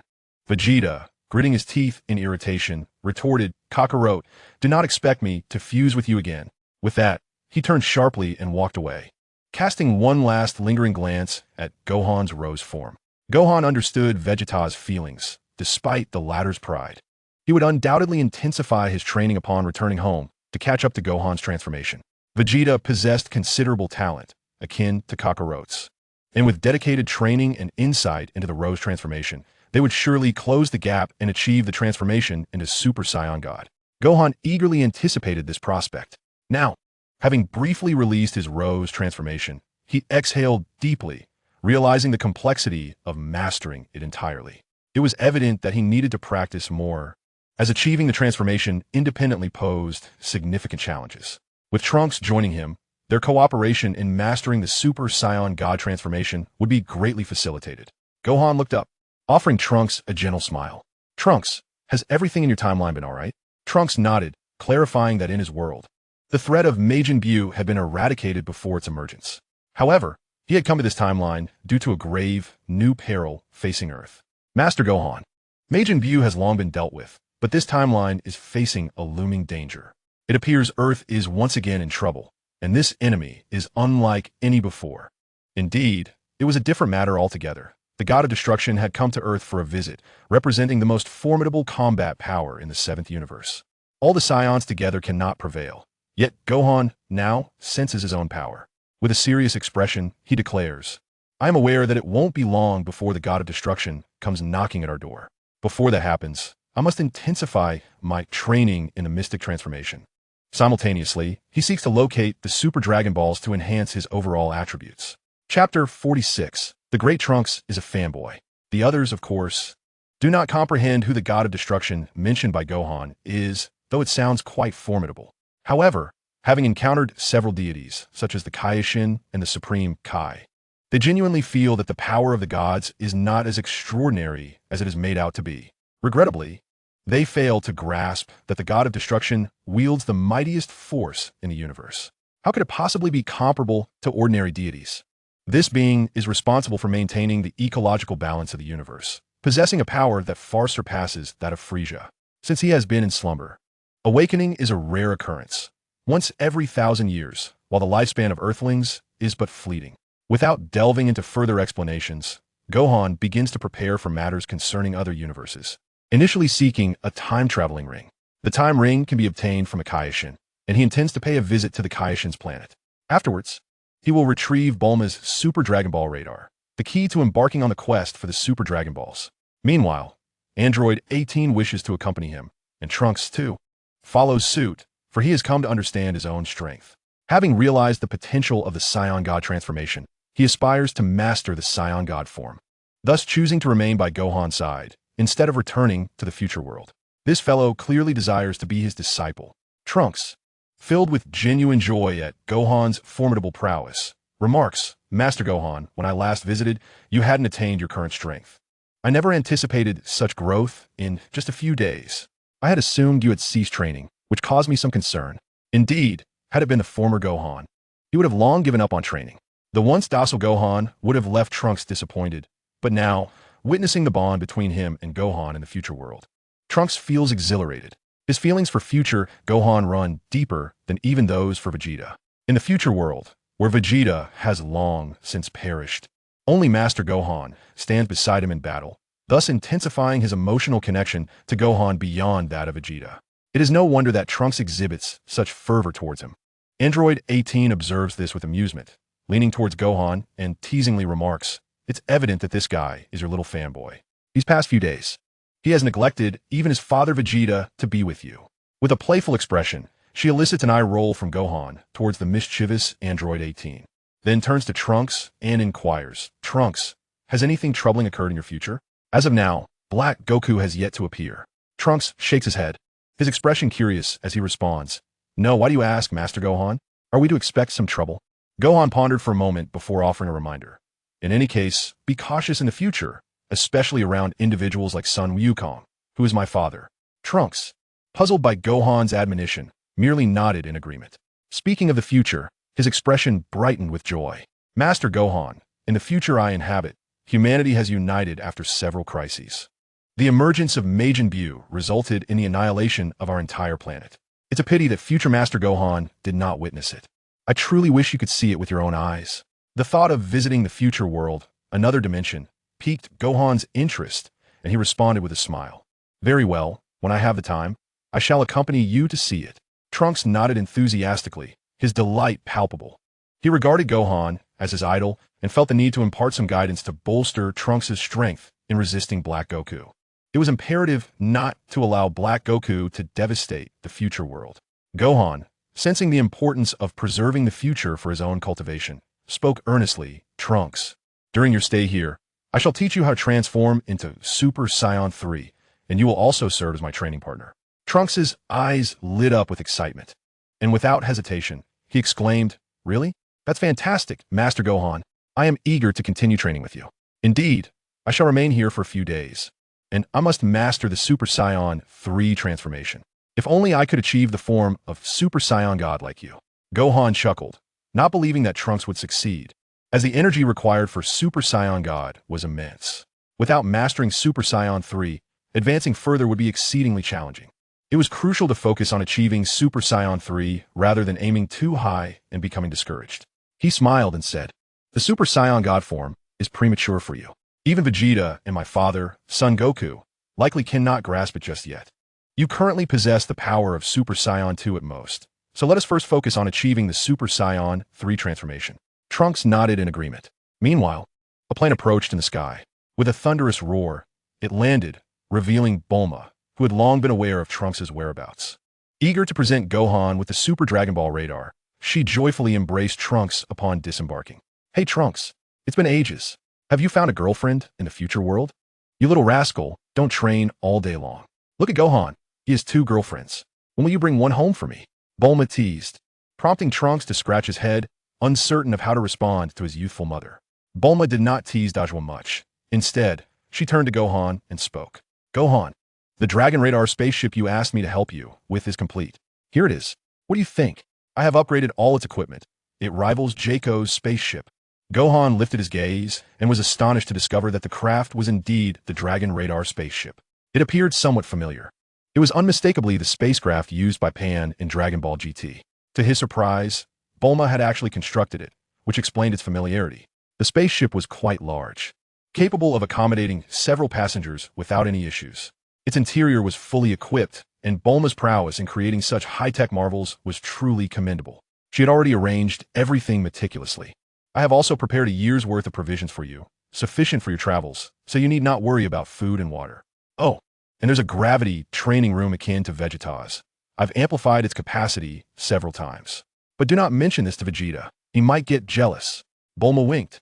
Vegeta, gritting his teeth in irritation, retorted, Kakarot, do not expect me to fuse with you again. With that, he turned sharply and walked away, casting one last lingering glance at Gohan's Rose form. Gohan understood Vegeta's feelings, despite the latter's pride. He would undoubtedly intensify his training upon returning home to catch up to Gohan's transformation. Vegeta possessed considerable talent, akin to Kakarot's, and with dedicated training and insight into the Rose transformation, they would surely close the gap and achieve the transformation into Super Saiyan God. Gohan eagerly anticipated this prospect. Now, having briefly released his Rose transformation, he exhaled deeply, realizing the complexity of mastering it entirely. It was evident that he needed to practice more, as achieving the transformation independently posed significant challenges. With Trunks joining him, their cooperation in mastering the Super Saiyan God transformation would be greatly facilitated. Gohan looked up, offering Trunks a gentle smile. Trunks, has everything in your timeline been alright? Trunks nodded, clarifying that in his world, the threat of Majin Buu had been eradicated before its emergence. However, he had come to this timeline due to a grave, new peril facing Earth. Master Gohan, Majin Buu has long been dealt with, but this timeline is facing a looming danger. It appears Earth is once again in trouble, and this enemy is unlike any before. Indeed, it was a different matter altogether. The God of Destruction had come to Earth for a visit, representing the most formidable combat power in the 7th universe. All the Saiyans together cannot prevail. Yet Gohan now senses his own power. With a serious expression, he declares, I am aware that it won't be long before the God of Destruction comes knocking at our door. Before that happens, I must intensify my training in the mystic transformation. Simultaneously, he seeks to locate the Super Dragon Balls to enhance his overall attributes. Chapter 46. The Great Trunks is a fanboy. The others, of course, do not comprehend who the God of Destruction mentioned by Gohan is, though it sounds quite formidable. However, having encountered several deities, such as the Kaioshin and the Supreme Kai, they genuinely feel that the power of the gods is not as extraordinary as it is made out to be. Regrettably, they fail to grasp that the God of Destruction wields the mightiest force in the universe. How could it possibly be comparable to ordinary deities? This being is responsible for maintaining the ecological balance of the universe, possessing a power that far surpasses that of Frisia, since he has been in slumber. Awakening is a rare occurrence, once every 1,000 years, while the lifespan of Earthlings is but fleeting. Without delving into further explanations, Gohan begins to prepare for matters concerning other universes, initially seeking a time-traveling ring. The time ring can be obtained from a Kaioshin, and he intends to pay a visit to the Kaioshin's planet. Afterwards, he will retrieve Bulma's Super Dragon Ball radar, the key to embarking on the quest for the Super Dragon Balls. Meanwhile, Android 18 wishes to accompany him, and Trunks, too, follows suit, for he has come to understand his own strength. Having realized the potential of the Saiyan God transformation, he aspires to master the Saiyan God form, thus choosing to remain by Gohan's side, instead of returning to the future world. This fellow clearly desires to be his disciple. Trunks, filled with genuine joy at Gohan's formidable prowess, remarks, "Master Gohan, when I last visited, you hadn't attained your current strength. I never anticipated such growth in just a few days. I had assumed you had ceased training, which caused me some concern. Indeed, had it been the former Gohan, he would have long given up on training. The once docile Gohan would have left Trunks disappointed, but now, witnessing the bond between him and Gohan in the future world, Trunks feels exhilarated. His feelings for future Gohan run deeper than even those for Vegeta. In the future world, where Vegeta has long since perished, only Master Gohan stands beside him in battle, thus intensifying his emotional connection to Gohan beyond that of Vegeta. It is no wonder that Trunks exhibits such fervor towards him. Android 18 observes this with amusement, leaning towards Gohan and teasingly remarks, "It's evident that this guy is your little fanboy. These past few days, he has neglected even his father Vegeta to be with you." With a playful expression, she elicits an eye roll from Gohan towards the mischievous Android 18, then turns to Trunks and inquires, "Trunks, has anything troubling occurred in your future?" As of now, Black Goku has yet to appear. Trunks shakes his head, his expression curious as he responds, "No, why do you ask, Master Gohan? Are we to expect some trouble?" Gohan pondered for a moment before offering a reminder. "In any case, be cautious in the future, especially around individuals like Sun Wukong, who is my father." Trunks, puzzled by Gohan's admonition, merely nodded in agreement. Speaking of the future, his expression brightened with joy. "Master Gohan, in the future I inhabit, humanity has united after several crises. The emergence of Majin Buu resulted in the annihilation of our entire planet. It's a pity that future Master Gohan did not witness it. I truly wish you could see it with your own eyes." The thought of visiting the future world, another dimension, piqued Gohan's interest, and he responded with a smile. "Very well, when I have the time, I shall accompany you to see it." Trunks nodded enthusiastically, his delight palpable. He regarded Gohan as his idol and felt the need to impart some guidance to bolster Trunks' strength in resisting Black Goku. It was imperative not to allow Black Goku to devastate the future world. Gohan, sensing the importance of preserving the future for his own cultivation, spoke earnestly, "Trunks, during your stay here, I shall teach you how to transform into Super Saiyan 3, and you will also serve as my training partner." Trunks' eyes lit up with excitement, and without hesitation, he exclaimed, "Really? That's fantastic, Master Gohan. I am eager to continue training with you. Indeed, I shall remain here for a few days, and I must master the Super Saiyan 3 transformation. If only I could achieve the form of Super Saiyan God like you." Gohan chuckled, not believing that Trunks would succeed, as the energy required for Super Saiyan God was immense. Without mastering Super Saiyan 3, advancing further would be exceedingly challenging. It was crucial to focus on achieving Super Saiyan 3 rather than aiming too high and becoming discouraged. He smiled and said, "The Super Saiyan God form is premature for you. Even Vegeta and my father, Son Goku, likely cannot grasp it just yet. You currently possess the power of Super Saiyan 2 at most, so let us first focus on achieving the Super Saiyan 3 transformation." Trunks nodded in agreement. Meanwhile, a plane approached in the sky. With a thunderous roar, it landed, revealing Bulma, who had long been aware of Trunks' whereabouts. Eager to present Gohan with the Super Dragon Ball radar, she joyfully embraced Trunks upon disembarking. "Hey Trunks, it's been ages. Have you found a girlfriend in the future world? You little rascal, don't train all day long. Look at Gohan, he has 2 girlfriends. When will you bring one home for me?" Bulma teased, prompting Trunks to scratch his head, uncertain of how to respond to his youthful mother. Bulma did not tease Dajwa much. Instead, she turned to Gohan and spoke. "Gohan, the Dragon Radar spaceship you asked me to help you with is complete. Here it is. What do you think? I have upgraded all its equipment. It rivals Jaco's spaceship. Gohan lifted his gaze and was astonished to discover that the craft was indeed the Dragon Radar spaceship. It appeared somewhat familiar. It was unmistakably the spacecraft used by Pan in Dragon Ball GT. To his surprise, Bulma had actually constructed it, which explained its familiarity. The spaceship was quite large, capable of accommodating several passengers without any issues. Its interior was fully equipped, and Bulma's prowess in creating such high-tech marvels was truly commendable. She had already arranged everything meticulously. I have also prepared a year's worth of provisions for you, sufficient for your travels, so you need not worry about food and water. Oh, and there's a gravity training room akin to Vegeta's. I've amplified its capacity several times. But do not mention this to Vegeta. He might get jealous. Bulma winked,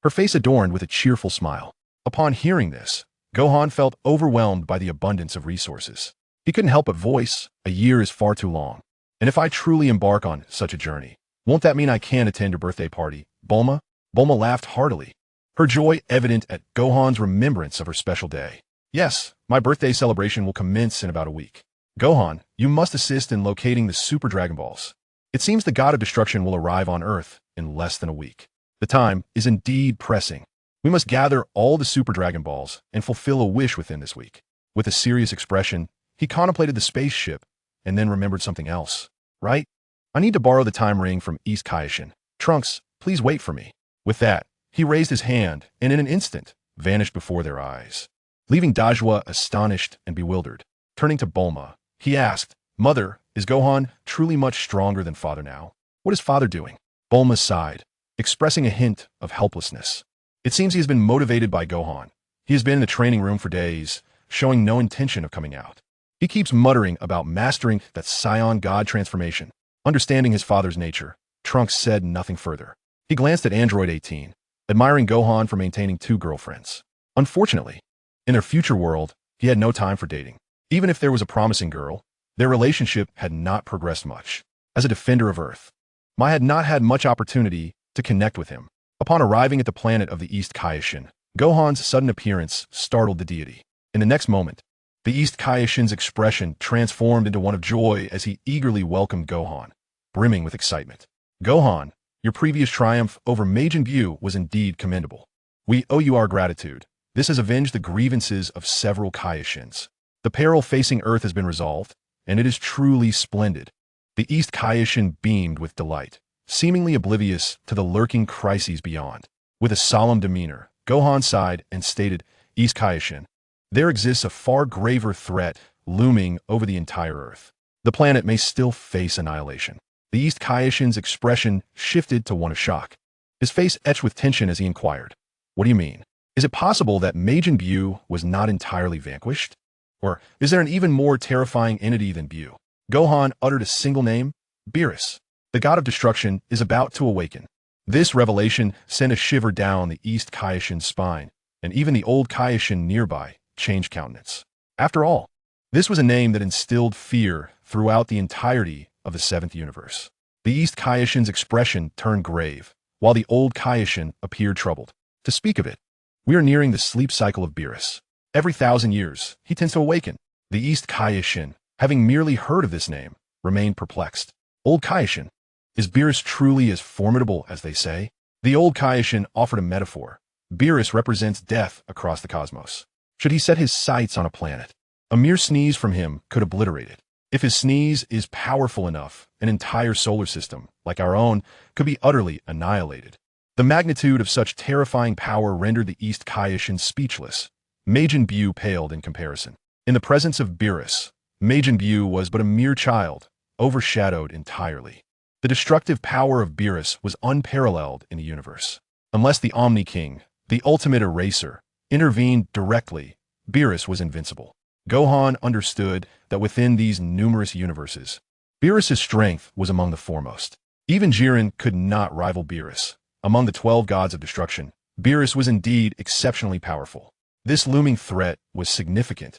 her face adorned with a cheerful smile. Upon hearing this, Gohan felt overwhelmed by the abundance of resources. He couldn't help but voice, a year is far too long. And if I truly embark on such a journey, won't that mean I can't attend your birthday party, Bulma? Bulma laughed heartily, her joy evident at Gohan's remembrance of her special day. Yes, my birthday celebration will commence in about a week. Gohan, you must assist in locating the Super Dragon Balls. It seems the God of Destruction will arrive on Earth in less than a week. The time is indeed pressing. We must gather all the Super Dragon Balls and fulfill a wish within this week. With a serious expression, he contemplated the spaceship and then remembered something else. Right? I need to borrow the time ring from East Kaishin. Trunks, please wait for me. With that, he raised his hand and in an instant vanished before their eyes, leaving Dajua astonished and bewildered. Turning to Bulma, he asked, Mother, is Gohan truly much stronger than Father now? What is Father doing? Bulma sighed, expressing a hint of helplessness. It seems he has been motivated by Gohan. He has been in the training room for days, showing no intention of coming out. He keeps muttering about mastering that Saiyan God transformation. Understanding his father's nature, Trunks said nothing further. He glanced at Android 18, admiring Gohan for maintaining 2 girlfriends. Unfortunately, in their future world, he had no time for dating. Even if there was a promising girl, their relationship had not progressed much. As a defender of Earth, Mai had not had much opportunity to connect with him. Upon arriving at the planet of the East Kaishin, Gohan's sudden appearance startled the deity. In the next moment, the East Kaishin's expression transformed into one of joy as he eagerly welcomed Gohan, brimming with excitement. Gohan, your previous triumph over Majin Buu was indeed commendable. We owe you our gratitude. This has avenged the grievances of several Kaishins. The peril facing Earth has been resolved, and it is truly splendid. The East Kaishin beamed with delight, seemingly oblivious to the lurking crises beyond. With a solemn demeanor, Gohan sighed and stated, East Kaishin, there exists a far graver threat looming over the entire Earth. The planet may still face annihilation. The East Kaishin's expression shifted to one of shock. His face etched with tension as he inquired, What do you mean? Is it possible that Majin Buu was not entirely vanquished? Or is there an even more terrifying entity than Buu? Gohan uttered a single name, Beerus. The God of Destruction is about to awaken. This revelation sent a shiver down the East Kaishin's spine, and even the old Kaishin nearby changed countenance. After all, this was a name that instilled fear throughout the entirety of the 7th universe. The East Kaishin's expression turned grave, while the old Kaishin appeared troubled. To speak of it, we are nearing the sleep cycle of Beerus. Every 1,000 years, he tends to awaken. The East Kaishin, having merely heard of this name, remained perplexed. Old Kaishin, is Beerus truly as formidable as they say? The old Kaishin offered a metaphor. Beerus represents death across the cosmos. Should he set his sights on a planet, a mere sneeze from him could obliterate it. If his sneeze is powerful enough, an entire solar system, like our own, could be utterly annihilated. The magnitude of such terrifying power rendered the East Kaishin speechless. Majin Buu paled in comparison. In the presence of Beerus, Majin Buu was but a mere child, overshadowed entirely. The destructive power of Beerus was unparalleled in the universe. Unless the Omni King, the ultimate eraser, intervened directly, Beerus was invincible. Gohan understood that within these numerous universes, Beerus' strength was among the foremost. Even Jiren could not rival Beerus. Among the 12 gods of destruction, Beerus was indeed exceptionally powerful. This looming threat was significant,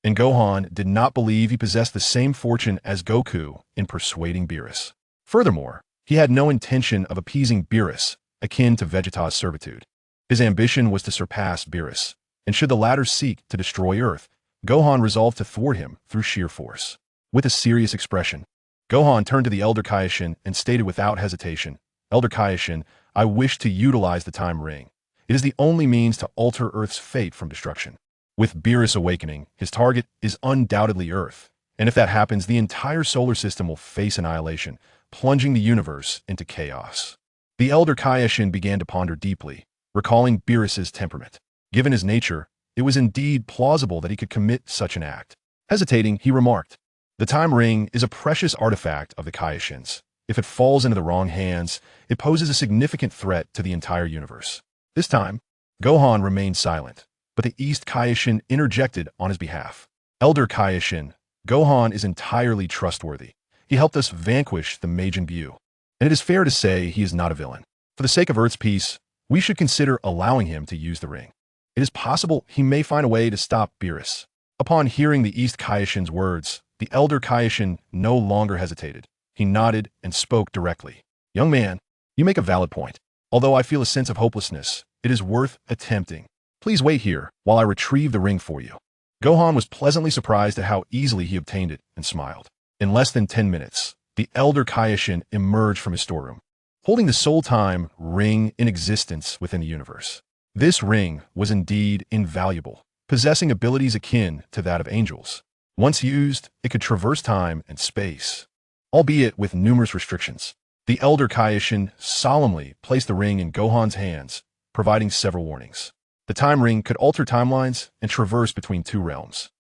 and Gohan did not believe he possessed the same fortune as Goku in persuading Beerus. Furthermore, he had no intention of appeasing Beerus, akin to Vegeta's servitude. His ambition was to surpass Beerus, and should the latter seek to destroy Earth, Gohan resolved to thwart him through sheer force. With a serious expression, Gohan turned to the Elder Kaishin and stated without hesitation, Elder Kaishin, I wish to utilize the time ring. It is the only means to alter Earth's fate from destruction. With Beerus awakening, his target is undoubtedly Earth, and if that happens, the entire solar system will face annihilation, plunging the universe into chaos. The elder Kaioshin began to ponder deeply, recalling Beerus's temperament. Given his nature, it was indeed plausible that he could commit such an act. Hesitating, he remarked, "The time ring is a precious artifact of the Kaioshins. If it falls into the wrong hands, it poses a significant threat to the entire universe." This time, Gohan remained silent, but the East Kaioshin interjected on his behalf. "Elder Kaioshin, Gohan is entirely trustworthy. He helped us vanquish the Majin Buu, and it is fair to say he is not a villain. For the sake of Earth's peace, we should consider allowing him to use the ring. It is possible he may find a way to stop Beerus." Upon hearing the East Kaioshin's words, the elder Kaioshin no longer hesitated. He nodded and spoke directly. "Young man, you make a valid point. Although I feel a sense of hopelessness, it is worth attempting. Please wait here while I retrieve the ring for you." Gohan was pleasantly surprised at how easily he obtained it and smiled. In less than 10 minutes, the elder Kaioshin emerged from his storeroom, holding the sole time ring in existence within the universe. This ring was indeed invaluable, possessing abilities akin to that of angels. Once used, it could traverse time and space, albeit with numerous restrictions. The elder Kaioshin solemnly placed the ring in Gohan's hands, providing several warnings. The time ring could alter timelines and traverse between two realms,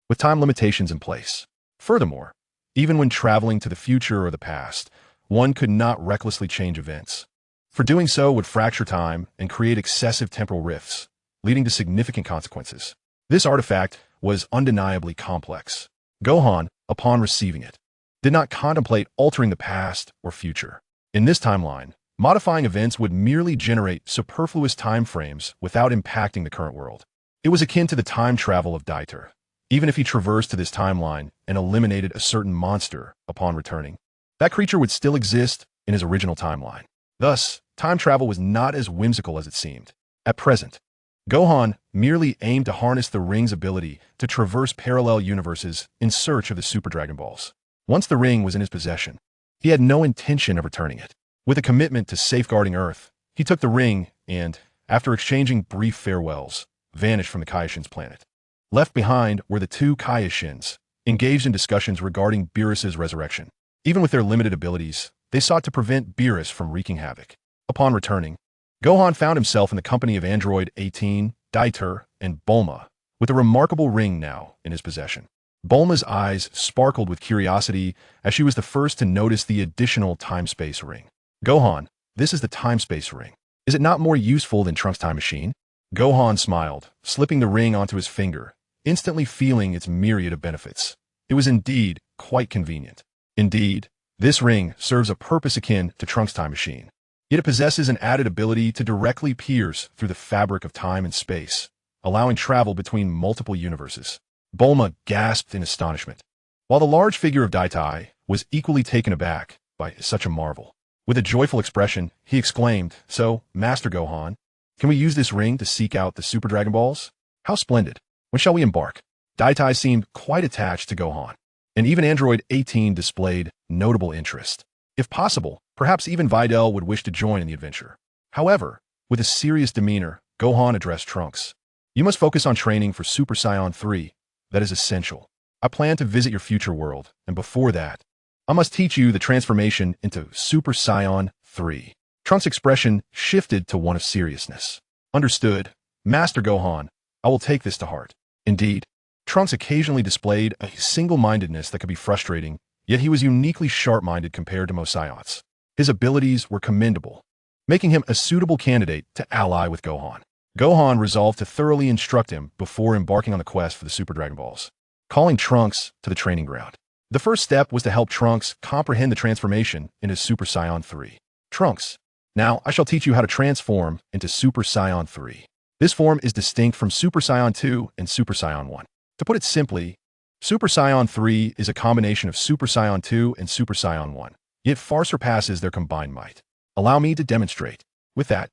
with time limitations in place. Furthermore, even when traveling to the future or the past, one could not recklessly change events. For doing so would fracture time and create excessive temporal rifts, leading to significant consequences. This artifact was undeniably complex. Gohan, upon receiving it, did not contemplate altering the past or future. In this timeline, modifying events would merely generate superfluous time frames without impacting the current world. It was akin to the time travel of Dieter. Even if he traversed to this timeline and eliminated a certain monster upon returning, that creature would still exist in his original timeline. Thus, time travel was not as whimsical as it seemed. At present, Gohan merely aimed to harness the ring's ability to traverse parallel universes in search of the Super Dragon Balls. Once the ring was in his possession, he had no intention of returning it. With a commitment to safeguarding Earth, he took the ring and, after exchanging brief farewells, vanished from the Kaioshin's planet. Left behind were the two Kaioshins, engaged in discussions regarding Beerus's resurrection. Even with their limited abilities, they sought to prevent Beerus from wreaking havoc. Upon returning, Gohan found himself in the company of Android 18, Dieter, and Bulma, with a remarkable ring now in his possession. Bulma's eyes sparkled with curiosity as she was the first to notice the additional time-space ring. "Gohan, this is the time-space ring. Is it not more useful than Trunks' time machine?" Gohan smiled, slipping the ring onto his finger, instantly feeling its myriad of benefits. It was indeed quite convenient. Indeed, this ring serves a purpose akin to Trunks' time machine. Yet it possesses an added ability to directly pierce through the fabric of time and space, allowing travel between multiple universes. Bulma gasped in astonishment, while the large figure of Daitai was equally taken aback by such a marvel. With a joyful expression, he exclaimed, "So, Master Gohan, can we use this ring to seek out the Super Dragon Balls? How splendid! When shall we embark?" Daitai seemed quite attached to Gohan, and even Android 18 displayed notable interest. If possible, perhaps even Videl would wish to join in the adventure. However, with a serious demeanor, Gohan addressed Trunks. "You must focus on training for Super Saiyan 3. That is essential. I plan to visit your future world, and before that, I must teach you the transformation into Super Saiyan 3. Trunks' expression shifted to one of seriousness. "Understood. Master Gohan, I will take this to heart." Indeed, Trunks occasionally displayed a single-mindedness that could be frustrating, yet he was uniquely sharp-minded compared to most Saiyans. His abilities were commendable, making him a suitable candidate to ally with Gohan. Gohan resolved to thoroughly instruct him before embarking on the quest for the Super Dragon Balls, calling Trunks to the training ground. The first step was to help Trunks comprehend the transformation into Super Saiyan 3. "Trunks, now I shall teach you how to transform into Super Saiyan 3. This form is distinct from Super Saiyan 2 and Super Saiyan 1. To put it simply, Super Saiyan 3 is a combination of Super Saiyan 2 and Super Saiyan 1, yet far surpasses their combined might. Allow me to demonstrate." With that,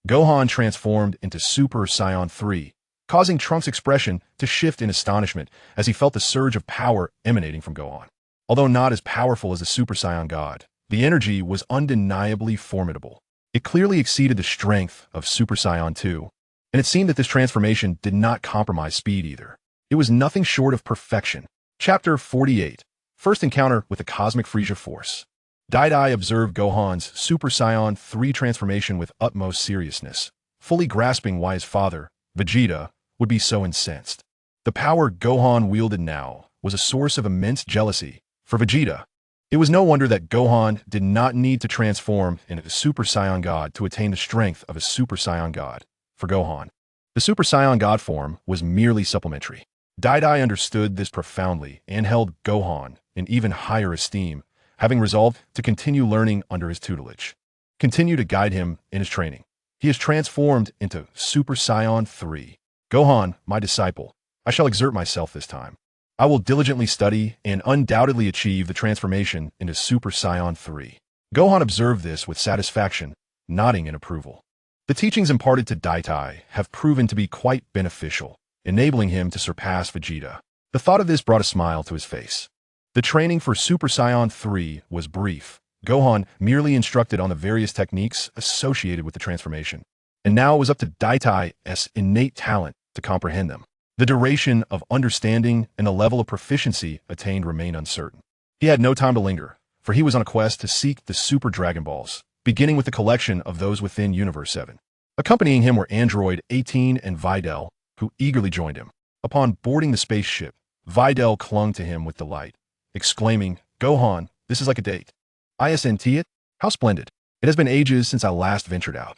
Gohan transformed into Super Saiyan 3, causing Trunks' expression to shift in astonishment as he felt the surge of power emanating from Gohan. Although not as powerful as the Super Saiyan God, the energy was undeniably formidable. It clearly exceeded the strength of Super Saiyan 2, and it seemed that this transformation did not compromise speed either. It was nothing short of perfection. Chapter 48. First Encounter with the Cosmic Frieza Force. Dai observed Gohan's Super Saiyan 3 transformation with utmost seriousness, fully grasping why his father, Vegeta, would be so incensed. The power Gohan wielded now was a source of immense jealousy for Vegeta. It was no wonder that Gohan did not need to transform into a Super Saiyan God to attain the strength of a Super Saiyan God. For Gohan, the Super Saiyan God form was merely supplementary. Dai understood this profoundly and held Gohan in even higher esteem, having resolved to continue learning under his tutelage, continue to guide him in his training. He is transformed into Super Saiyan 3. Gohan, my disciple, I shall exert myself this time. I will diligently study and undoubtedly achieve the transformation into Super Saiyan 3. Gohan observed this with satisfaction, nodding in approval. The teachings imparted to Dai have proven to be quite beneficial, enabling him to surpass Vegeta. The thought of this brought a smile to his face. The training for Super Saiyan 3 was brief. Gohan merely instructed on the various techniques associated with the transformation, and now it was up to Dai's innate talent to comprehend them. The duration of understanding and the level of proficiency attained remained uncertain. He had no time to linger, for he was on a quest to seek the Super Dragon Balls, beginning with the collection of those within Universe 7. Accompanying him were Android 18 and Videl, who eagerly joined him. Upon boarding the spaceship, Videl clung to him with delight, exclaiming, "Gohan, this is like a date. Isn't it? How splendid. It has been ages since I last ventured out.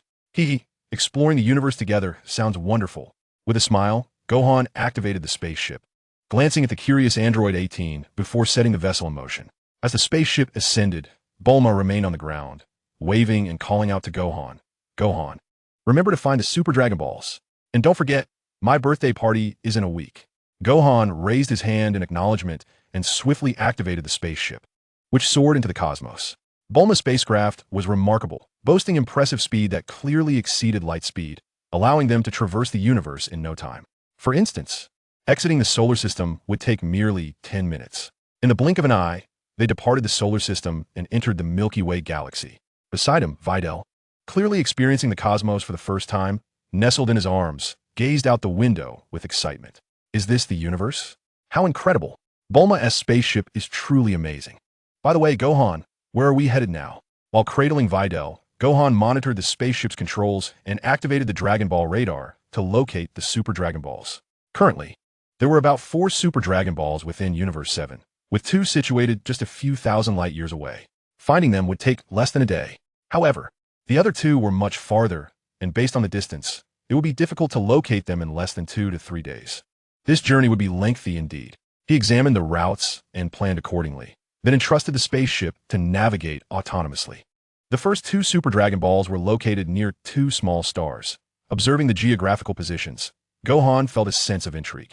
Exploring the universe together sounds wonderful." With a smile, Gohan activated the spaceship, glancing at the curious Android 18 before setting the vessel in motion. As the spaceship ascended, Bulma remained on the ground, waving and calling out to Gohan, "Gohan, remember to find the Super Dragon Balls. And don't forget, my birthday party is in a week." Gohan raised his hand in acknowledgement and swiftly activated the spaceship, which soared into the cosmos. Bulma's spacecraft was remarkable, boasting impressive speed that clearly exceeded light speed, allowing them to traverse the universe in no time. For instance, exiting the solar system would take merely 10 minutes. In the blink of an eye, they departed the solar system and entered the Milky Way galaxy. Beside him, Videl, clearly experiencing the cosmos for the first time, nestled in his arms, gazed out the window with excitement. Is this the universe? How incredible! Bulma's spaceship is truly amazing. By the way, Gohan, where are we headed now? While cradling Videl, Gohan monitored the spaceship's controls and activated the Dragon Ball radar to locate the Super Dragon Balls. Currently, there were about 4 Super Dragon Balls within Universe 7, with 2 situated just a few thousand light years away. Finding them would take less than a day. However, the other 2 were much farther, and based on the distance, it would be difficult to locate them in less than 2 to 3 days. This journey would be lengthy indeed. He examined the routes and planned accordingly, then entrusted the spaceship to navigate autonomously. The first 2 Super Dragon Balls were located near 2 small stars. Observing the geographical positions, Gohan felt a sense of intrigue.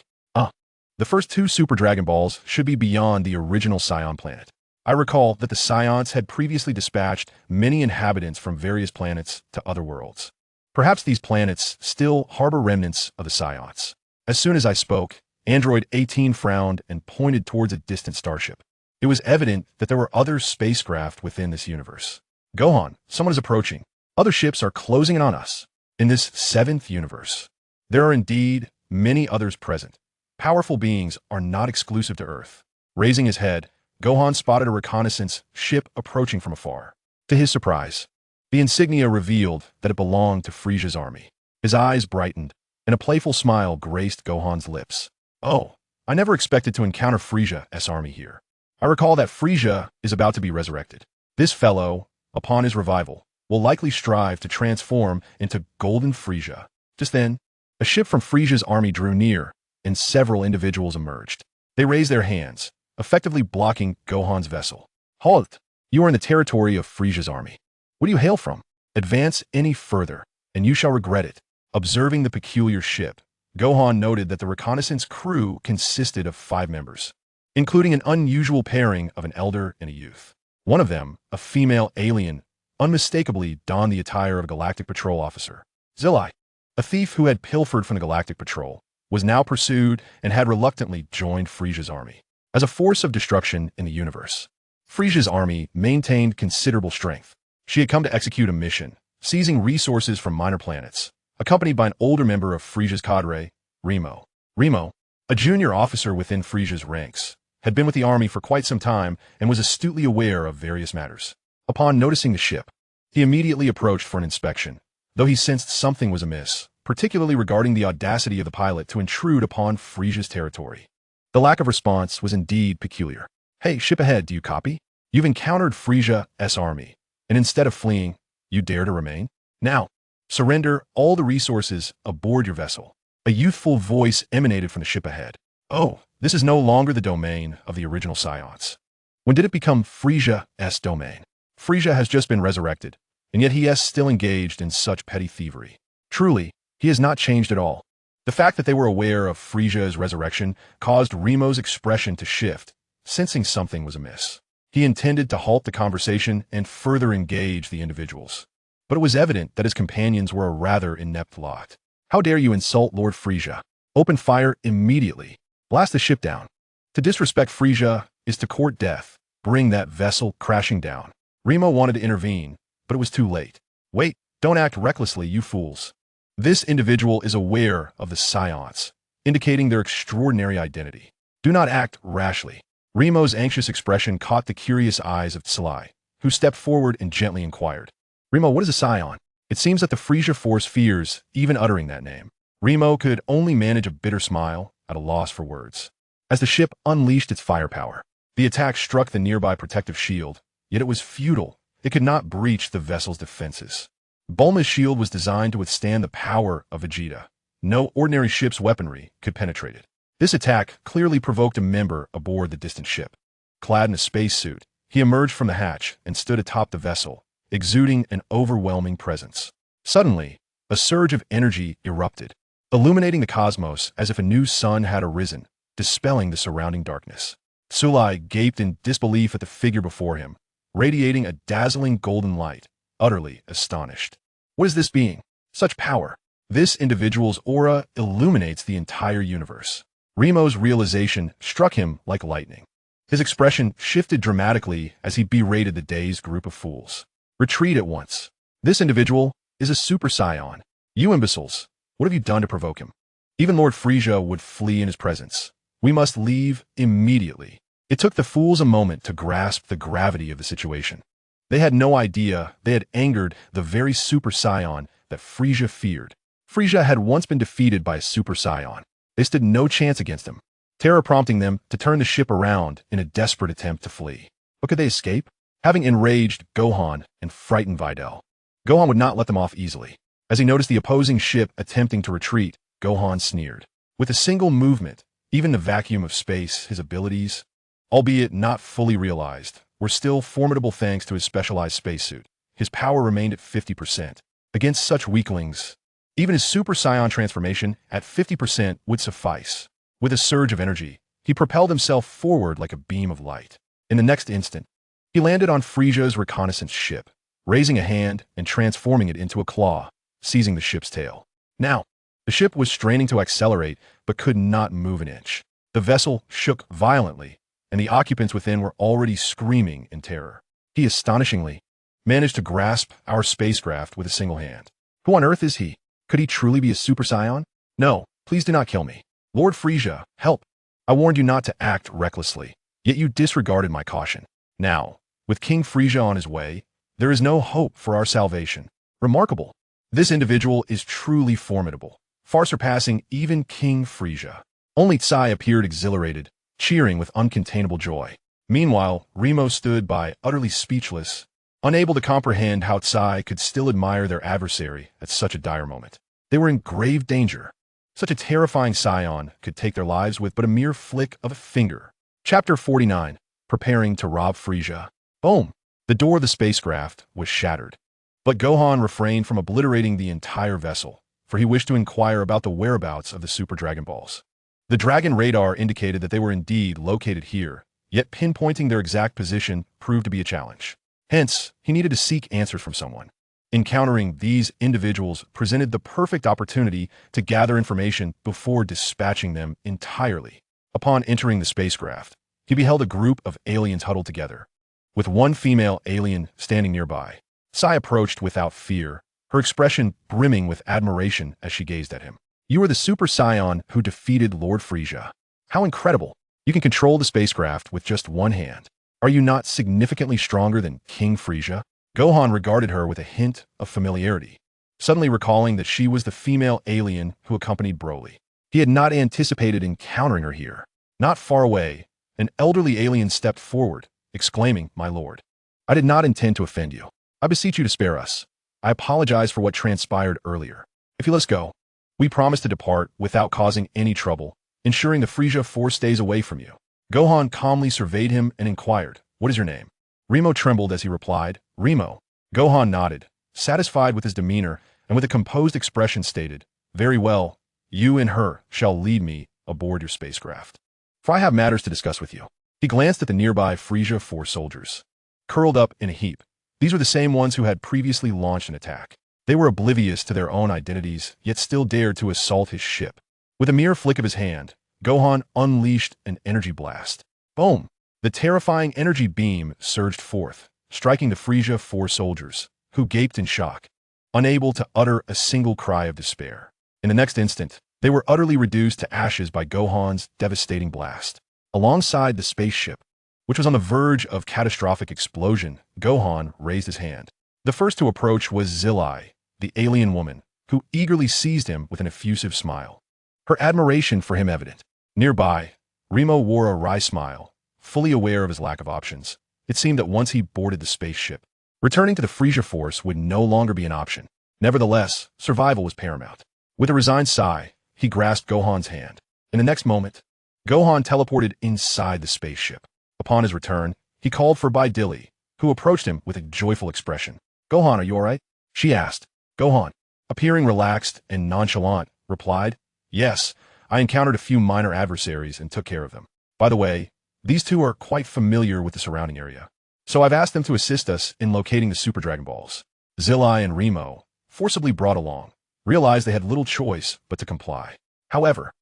The first 2 Super Dragon Balls should be beyond the original Saiyan planet. I recall that the Saiyans had previously dispatched many inhabitants from various planets to other worlds. Perhaps these planets still harbor remnants of the Saiyans. As soon as I spoke, Android 18 frowned and pointed towards a distant starship. It was evident that there were other spacecraft within this universe. "Gohan, someone is approaching. Other ships are closing in on us. In this 7th universe, there are indeed many others present. Powerful beings are not exclusive to Earth." Raising his head, Gohan spotted a reconnaissance ship approaching from afar. To his surprise, the insignia revealed that it belonged to Frieza's army. His eyes brightened, and a playful smile graced Gohan's lips. "Oh, I never expected to encounter Frieza's army here. I recall that Frieza is about to be resurrected. This fellow, upon his revival, will likely strive to transform into Golden Frieza." Just then, a ship from Frieza's army drew near, and several individuals emerged. They raised their hands, effectively blocking Gohan's vessel. "Halt! You are in the territory of Frieza's army. Where do you hail from? Advance any further, and you shall regret it." Observing the peculiar ship, Gohan noted that the reconnaissance crew consisted of 5 members, including an unusual pairing of an elder and a youth. One of them, a female alien, unmistakably donned the attire of a Galactic Patrol officer. Zilai, a thief who had pilfered from the Galactic Patrol, was now pursued and had reluctantly joined Frieza's army. As a force of destruction in the universe, Frieza's army maintained considerable strength. She had come to execute a mission, seizing resources from minor planets, accompanied by an older member of Frisia's cadre, Remo. Remo, a junior officer within Frisia's ranks, had been with the army for quite some time and was astutely aware of various matters. Upon noticing the ship, he immediately approached for an inspection, though he sensed something was amiss, particularly regarding the audacity of the pilot to intrude upon Frisia's territory. The lack of response was indeed peculiar. "Hey, ship ahead, do you copy? You've encountered Frisia's army, and instead of fleeing, you dare to remain? Now, surrender all the resources aboard your vessel." A youthful voice emanated from the ship ahead. "Oh, this is no longer the domain of the original Saiyans. When did it become Frisia's domain? Frisia has just been resurrected, and yet he is still engaged in such petty thievery. Truly, he has not changed at all." The fact that they were aware of Frisia's resurrection caused Remo's expression to shift, sensing something was amiss. He intended to halt the conversation and further engage the individuals. But it was evident that his companions were a rather inept lot. "How dare you insult Lord Frisia? Open fire immediately. Blast the ship down. To disrespect Frisia is to court death. Bring that vessel crashing down." Remo wanted to intervene, but it was too late. "Wait, don't act recklessly, you fools. This individual is aware of the Saiyans, indicating their extraordinary identity. Do not act rashly." Remo's anxious expression caught the curious eyes of Tsalai, who stepped forward and gently inquired, "Remo, what is a Saiyan?" It seems that the Frisia force fears even uttering that name. Remo could only manage a bitter smile, at a loss for words. As the ship unleashed its firepower, the attack struck the nearby protective shield, yet it was futile. It could not breach the vessel's defenses. Bulma's shield was designed to withstand the power of Vegeta. No ordinary ship's weaponry could penetrate it. This attack clearly provoked a member aboard the distant ship. Clad in a spacesuit, he emerged from the hatch and stood atop the vessel, exuding an overwhelming presence. Suddenly, a surge of energy erupted, illuminating the cosmos as if a new sun had arisen, dispelling the surrounding darkness. Tsulai gaped in disbelief at the figure before him, radiating a dazzling golden light, utterly astonished. What is this being? Such power! This individual's aura illuminates the entire universe. Remo's realization struck him like lightning. His expression shifted dramatically as he berated the dazed group of fools. "Retreat at once. This individual is a Super Saiyan. You imbeciles, what have you done to provoke him? Even Lord Frisia would flee in his presence. We must leave immediately." It took the fools a moment to grasp the gravity of the situation. They had no idea they had angered the very Super Saiyan that Frisia feared. Frisia had once been defeated by a Super Saiyan. They stood no chance against him, terror prompting them to turn the ship around in a desperate attempt to flee. But could they escape? Having enraged Gohan and frightened Videl, Gohan would not let them off easily. As he noticed the opposing ship attempting to retreat, Gohan sneered. With a single movement, even the vacuum of space, his abilities, albeit not fully realized, were still formidable thanks to his specialized spacesuit. His power remained at 50%. Against such weaklings, even his Super Saiyan transformation at 50% would suffice. With a surge of energy, he propelled himself forward like a beam of light. In the next instant, he landed on Frisia's reconnaissance ship, raising a hand and transforming it into a claw, seizing the ship's tail. Now, the ship was straining to accelerate, but could not move an inch. The vessel shook violently, and the occupants within were already screaming in terror. He astonishingly managed to grasp our spacecraft with a single hand. Who on earth is he? Could he truly be a Super Saiyan? No, please do not kill me. Lord Frisia, help. I warned you not to act recklessly, yet you disregarded my caution. Now, with King Frisia on his way, there is no hope for our salvation. Remarkable. This individual is truly formidable, far surpassing even King Frisia. Only Tsai appeared exhilarated, cheering with uncontainable joy. Meanwhile, Remo stood by, utterly speechless, unable to comprehend how Tsai could still admire their adversary at such a dire moment. They were in grave danger. Such a terrifying Saiyan could take their lives with but a mere flick of a finger. Chapter 49. Preparing to rob Frisia. Boom! The door of the spacecraft was shattered. But Gohan refrained from obliterating the entire vessel, for he wished to inquire about the whereabouts of the Super Dragon Balls. The Dragon radar indicated that they were indeed located here, yet pinpointing their exact position proved to be a challenge. Hence, he needed to seek answers from someone. Encountering these individuals presented the perfect opportunity to gather information before dispatching them entirely. Upon entering the spacecraft, he beheld a group of aliens huddled together, with one female alien standing nearby. Sai approached without fear, her expression brimming with admiration as she gazed at him. You are the Super Saiyan who defeated Lord Frieza. How incredible! You can control the spacecraft with just one hand. Are you not significantly stronger than King Frieza? Gohan regarded her with a hint of familiarity, suddenly recalling that she was the female alien who accompanied Broly. He had not anticipated encountering her here. Not far away, an elderly alien stepped forward, exclaiming, "My lord, I did not intend to offend you. I beseech you to spare us. I apologize for what transpired earlier. If you let us go, we promise to depart without causing any trouble, ensuring the Frieza force stays away from you." Gohan calmly surveyed him and inquired, "What is your name?" Remo trembled as he replied, "Remo." Gohan nodded, satisfied with his demeanor, and with a composed expression stated, "Very well, you and her shall lead me aboard your spacecraft, for I have matters to discuss with you." He glanced at the nearby Frieza Force soldiers, curled up in a heap. These were the same ones who had previously launched an attack. They were oblivious to their own identities, yet still dared to assault his ship. With a mere flick of his hand, Gohan unleashed an energy blast. Boom! The terrifying energy beam surged forth, striking the Frieza Force soldiers, who gaped in shock, unable to utter a single cry of despair. In the next instant, they were utterly reduced to ashes by Gohan's devastating blast. Alongside the spaceship, which was on the verge of catastrophic explosion, Gohan raised his hand. The first to approach was Zilai, the alien woman, who eagerly seized him with an effusive smile, her admiration for him evident. Nearby, Remo wore a wry smile, fully aware of his lack of options. It seemed that once he boarded the spaceship, returning to the Frieza Force would no longer be an option. Nevertheless, survival was paramount. With a resigned sigh, he grasped Gohan's hand. In the next moment, Gohan teleported inside the spaceship. Upon his return, he called for Bai Dilly, who approached him with a joyful expression. "Gohan, are you all right?" she asked. Gohan, appearing relaxed and nonchalant, replied, "Yes, I encountered a few minor adversaries and took care of them. By the way, these two are quite familiar with the surrounding area, so I've asked them to assist us in locating the Super Dragon Balls." Zilai and Remo, forcibly brought along, realized they had little choice but to comply. However,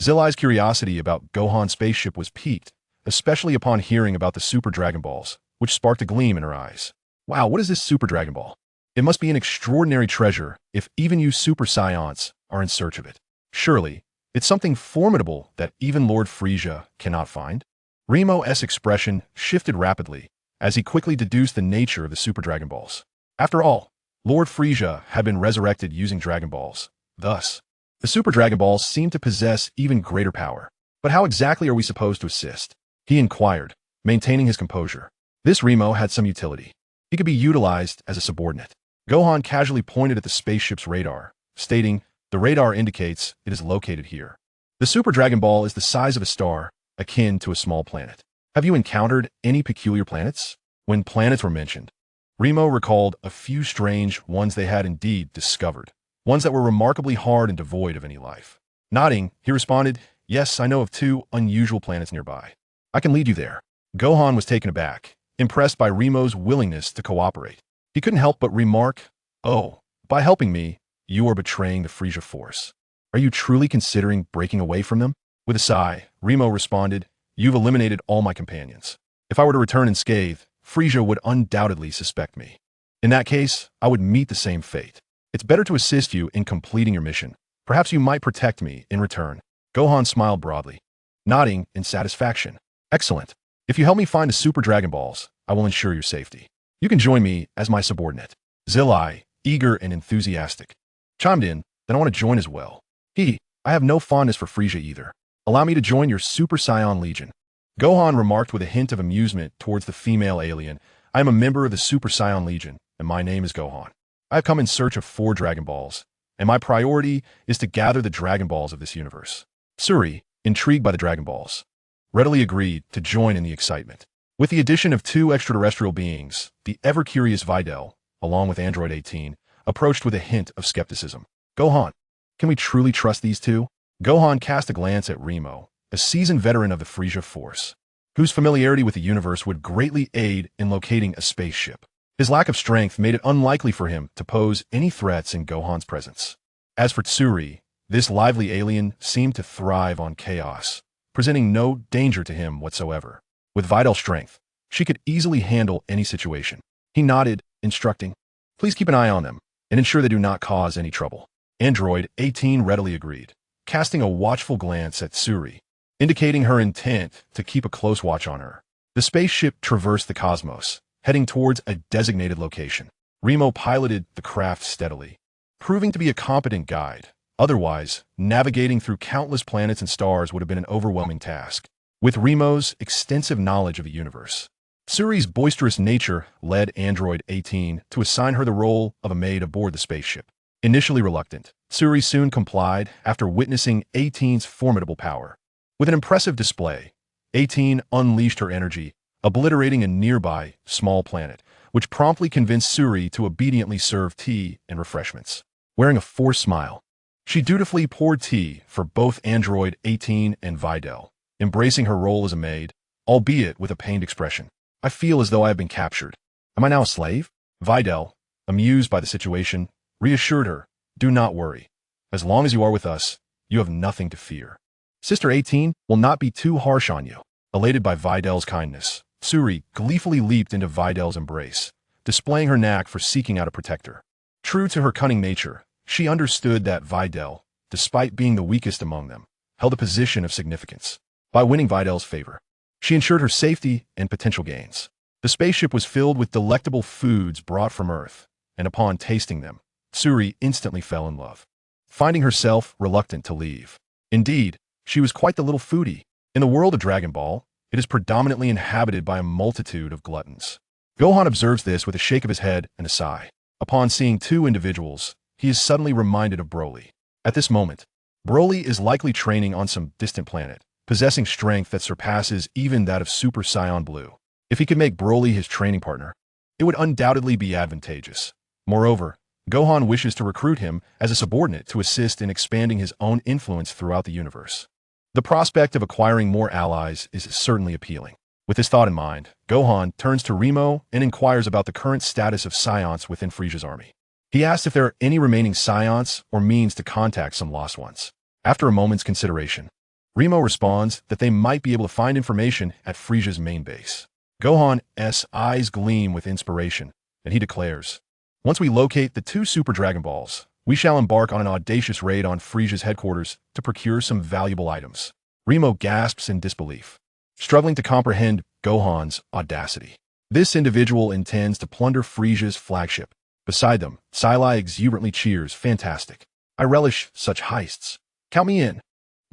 Zilai's curiosity about Gohan's spaceship was piqued, especially upon hearing about the Super Dragon Balls, which sparked a gleam in her eyes. Wow, what is this Super Dragon Ball? It must be an extraordinary treasure if even you Super Saiyans are in search of it. Surely, it's something formidable that even Lord Frieza cannot find. Remo's expression shifted rapidly as he quickly deduced the nature of the Super Dragon Balls. After all, Lord Frieza had been resurrected using Dragon Balls. Thus, the Super Dragon Balls seemed to possess even greater power. But how exactly are we supposed to assist? He inquired, maintaining his composure. This Remo had some utility. He could be utilized as a subordinate. Gohan casually pointed at the spaceship's radar, stating, "The radar indicates it is located here. The Super Dragon Ball is the size of a star, akin to a small planet. Have you encountered any peculiar planets?" When planets were mentioned, Remo recalled a few strange ones they had indeed discovered, ones that were remarkably hard and devoid of any life. Nodding, he responded, "Yes, I know of two unusual planets nearby. I can lead you there." Gohan was taken aback, impressed by Remo's willingness to cooperate. He couldn't help but remark, "Oh, by helping me, you are betraying the Frieza Force. Are you truly considering breaking away from them?" With a sigh, Remo responded, "You've eliminated all my companions. If I were to return unscathed, Frieza would undoubtedly suspect me. In that case, I would meet the same fate. It's better to assist you in completing your mission. Perhaps you might protect me in return." Gohan smiled broadly, nodding in satisfaction. "Excellent. If you help me find the Super Dragon Balls, I will ensure your safety. You can join me as my subordinate." Zilai, eager and enthusiastic, chimed in, "Then I want to join as well. I have no fondness for Frieza either. Allow me to join your Super Saiyan Legion." Gohan remarked with a hint of amusement towards the female alien, "I am a member of the Super Saiyan Legion, and my name is Gohan. I have come in search of 4 Dragon Balls, and my priority is to gather the Dragon Balls of this universe." Suri, intrigued by the Dragon Balls, readily agreed to join in the excitement. With the addition of 2 extraterrestrial beings, the ever-curious Videl, along with Android 18, approached with a hint of skepticism. "Gohan, can we truly trust these two?" Gohan cast a glance at Remo, a seasoned veteran of the Frieza Force, whose familiarity with the universe would greatly aid in locating a spaceship. His lack of strength made it unlikely for him to pose any threats in Gohan's presence. As for Tsuri, this lively alien seemed to thrive on chaos, presenting no danger to him whatsoever. With vital strength, she could easily handle any situation. He nodded, instructing, "Please keep an eye on them. and ensure they do not cause any trouble. Android 18 readily agreed, casting a watchful glance at Suri, indicating her intent to keep a close watch on her. The spaceship traversed the cosmos, heading towards a designated location. Remo piloted the craft steadily, proving to be a competent guide. Otherwise, navigating through countless planets and stars would have been an overwhelming task. With Remo's extensive knowledge of the universe, Suri's boisterous nature led Android 18 to assign her the role of a maid aboard the spaceship. Initially reluctant, Suri soon complied after witnessing 18's formidable power. With an impressive display, 18 unleashed her energy, obliterating a nearby small planet, which promptly convinced Suri to obediently serve tea and refreshments. Wearing a forced smile, she dutifully poured tea for both Android 18 and Videl, embracing her role as a maid, albeit with a pained expression. I feel as though I have been captured. Am I now a slave? Videl, amused by the situation, reassured her, do not worry. As long as you are with us, you have nothing to fear. Sister 18 will not be too harsh on you. Elated by Videl's kindness, Suri gleefully leaped into Videl's embrace, displaying her knack for seeking out a protector. True to her cunning nature, she understood that Videl, despite being the weakest among them, held a position of significance. By winning Videl's favor, she ensured her safety and potential gains. The spaceship was filled with delectable foods brought from Earth, and upon tasting them, Suri instantly fell in love, finding herself reluctant to leave. Indeed, she was quite the little foodie. In the world of Dragon Ball, it is predominantly inhabited by a multitude of gluttons. Gohan observes this with a shake of his head and a sigh. Upon seeing two individuals, he is suddenly reminded of Broly. At this moment, Broly is likely training on some distant planet, possessing strength that surpasses even that of Super Saiyan Blue. If he could make Broly his training partner, it would undoubtedly be advantageous. Moreover, Gohan wishes to recruit him as a subordinate to assist in expanding his own influence throughout the universe. The prospect of acquiring more allies is certainly appealing. With this thought in mind, Gohan turns to Remo and inquires about the current status of Saiyans within Frieza's army. He asks if there are any remaining Saiyans or means to contact some lost ones. After a moment's consideration, Remo responds that they might be able to find information at Frieza's main base. Gohan's eyes gleam with inspiration, and he declares, once we locate the two Super Dragon Balls, we shall embark on an audacious raid on Frieza's headquarters to procure some valuable items. Remo gasps in disbelief, struggling to comprehend Gohan's audacity. This individual intends to plunder Frieza's flagship. Beside them, Saiyan exuberantly cheers, fantastic. I relish such heists. Count me in.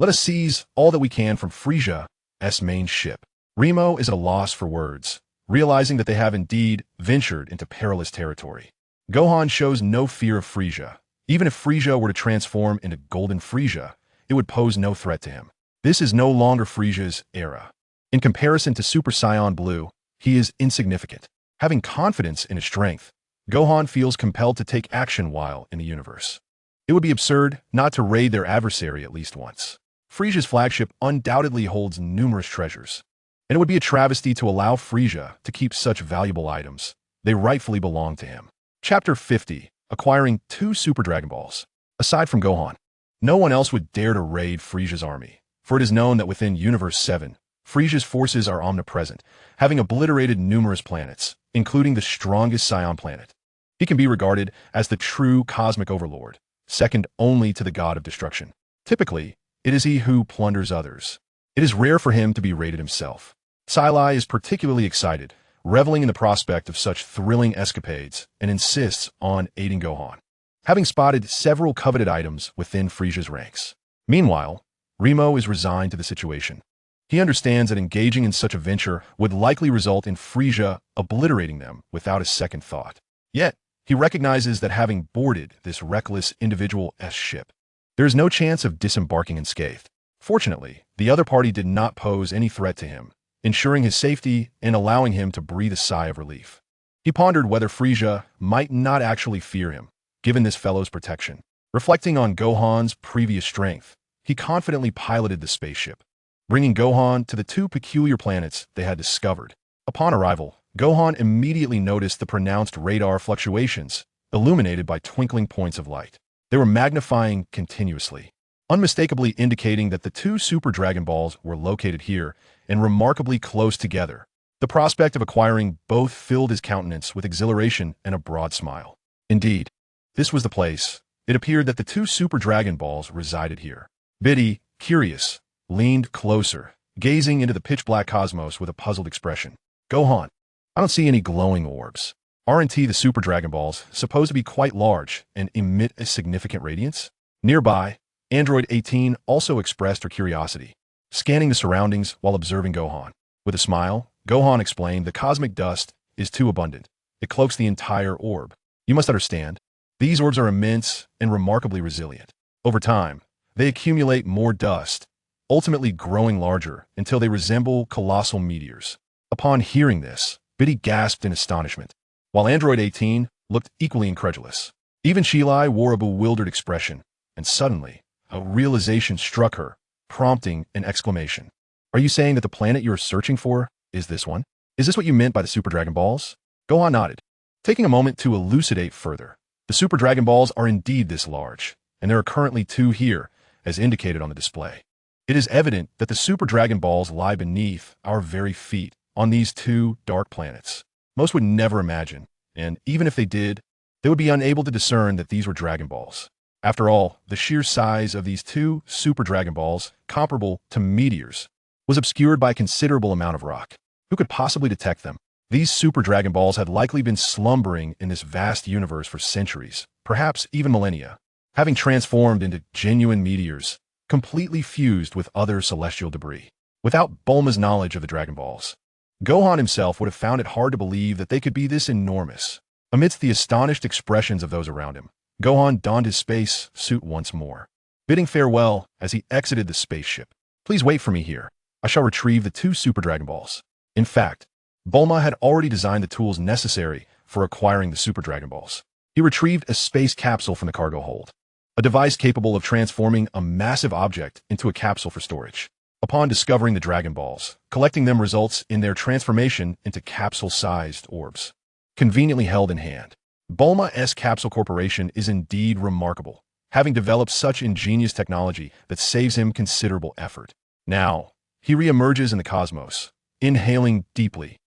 Let us seize all that we can from Frieza's main ship. Remo is at a loss for words, realizing that they have indeed ventured into perilous territory. Gohan shows no fear of Frieza. Even if Frieza were to transform into Golden Frieza, it would pose no threat to him. This is no longer Frieza's era. In comparison to Super Saiyan Blue, he is insignificant. Having confidence in his strength, Gohan feels compelled to take action while in the universe. It would be absurd not to raid their adversary at least once. Frieza's flagship undoubtedly holds numerous treasures, and it would be a travesty to allow Frieza to keep such valuable items. They rightfully belong to him. Chapter 50. Acquiring two Super Dragon Balls. Aside from Gohan, no one else would dare to raid Frieza's army, for it is known that within Universe 7, Frieza's forces are omnipresent, having obliterated numerous planets, including the strongest Saiyan planet. He can be regarded as the true cosmic overlord, second only to the god of destruction. Typically, it is he who plunders others. It is rare for him to be raided himself. Saiyan is particularly excited, reveling in the prospect of such thrilling escapades, and insists on aiding Gohan, having spotted several coveted items within Frieza's ranks. Meanwhile, Remo is resigned to the situation. He understands that engaging in such a venture would likely result in Frieza obliterating them without a second thought. Yet, he recognizes that having boarded this reckless individual's ship, there is no chance of disembarking unscathed. Fortunately, the other party did not pose any threat to him, ensuring his safety and allowing him to breathe a sigh of relief. He pondered whether Frieza might not actually fear him, given this fellow's protection. Reflecting on Gohan's previous strength, he confidently piloted the spaceship, bringing Gohan to the two peculiar planets they had discovered. Upon arrival, Gohan immediately noticed the pronounced radar fluctuations, illuminated by twinkling points of light. They were magnifying continuously, unmistakably indicating that the two Super Dragon Balls were located here and remarkably close together. The prospect of acquiring both filled his countenance with exhilaration and a broad smile. Indeed, This was the place. It appeared that the two Super Dragon Balls resided here. Biddy, curious, leaned closer, gazing into the pitch-black cosmos with a puzzled expression. Gohan, I don't see any glowing orbs. Aren't the Super Dragon Balls supposed to be quite large and emit a significant radiance? Nearby, Android 18 also expressed her curiosity, scanning the surroundings while observing Gohan. With a smile, Gohan explained the cosmic dust is too abundant. It cloaks the entire orb. You must understand, these orbs are immense and remarkably resilient. Over time, they accumulate more dust, ultimately growing larger until they resemble colossal meteors. Upon hearing this, Biddy gasped in astonishment, while Android 18 looked equally incredulous. Even Shilai wore a bewildered expression, and suddenly, a realization struck her, prompting an exclamation. Are you saying that the planet you are searching for is this one? Is this what you meant by the Super Dragon Balls? Gohan nodded, taking a moment to elucidate further. The Super Dragon Balls are indeed this large, and there are currently 2 here, as indicated on the display. It is evident that the Super Dragon Balls lie beneath our very feet on these 2 dark planets. Most would never imagine, and even if they did, they would be unable to discern that these were Dragon Balls. After all, the sheer size of these 2 Super Dragon Balls, comparable to meteors, was obscured by a considerable amount of rock. Who could possibly detect them? These Super Dragon Balls had likely been slumbering in this vast universe for centuries, perhaps even millennia, having transformed into genuine meteors, completely fused with other celestial debris. Without Bulma's knowledge of the Dragon Balls, Gohan himself would have found it hard to believe that they could be this enormous. Amidst the astonished expressions of those around him, Gohan donned his space suit once more, bidding farewell as he exited the spaceship. Please wait for me here. I shall retrieve the 2 Super Dragon Balls. In fact, Bulma had already designed the tools necessary for acquiring the Super Dragon Balls. He retrieved a space capsule from the cargo hold, a device capable of transforming a massive object into a capsule for storage. Upon discovering the Dragon Balls, collecting them results in their transformation into capsule-sized orbs, conveniently held in hand. Bulma-S Capsule Corporation is indeed remarkable, having developed such ingenious technology that saves him considerable effort. Now, he re-emerges in the cosmos, inhaling deeply,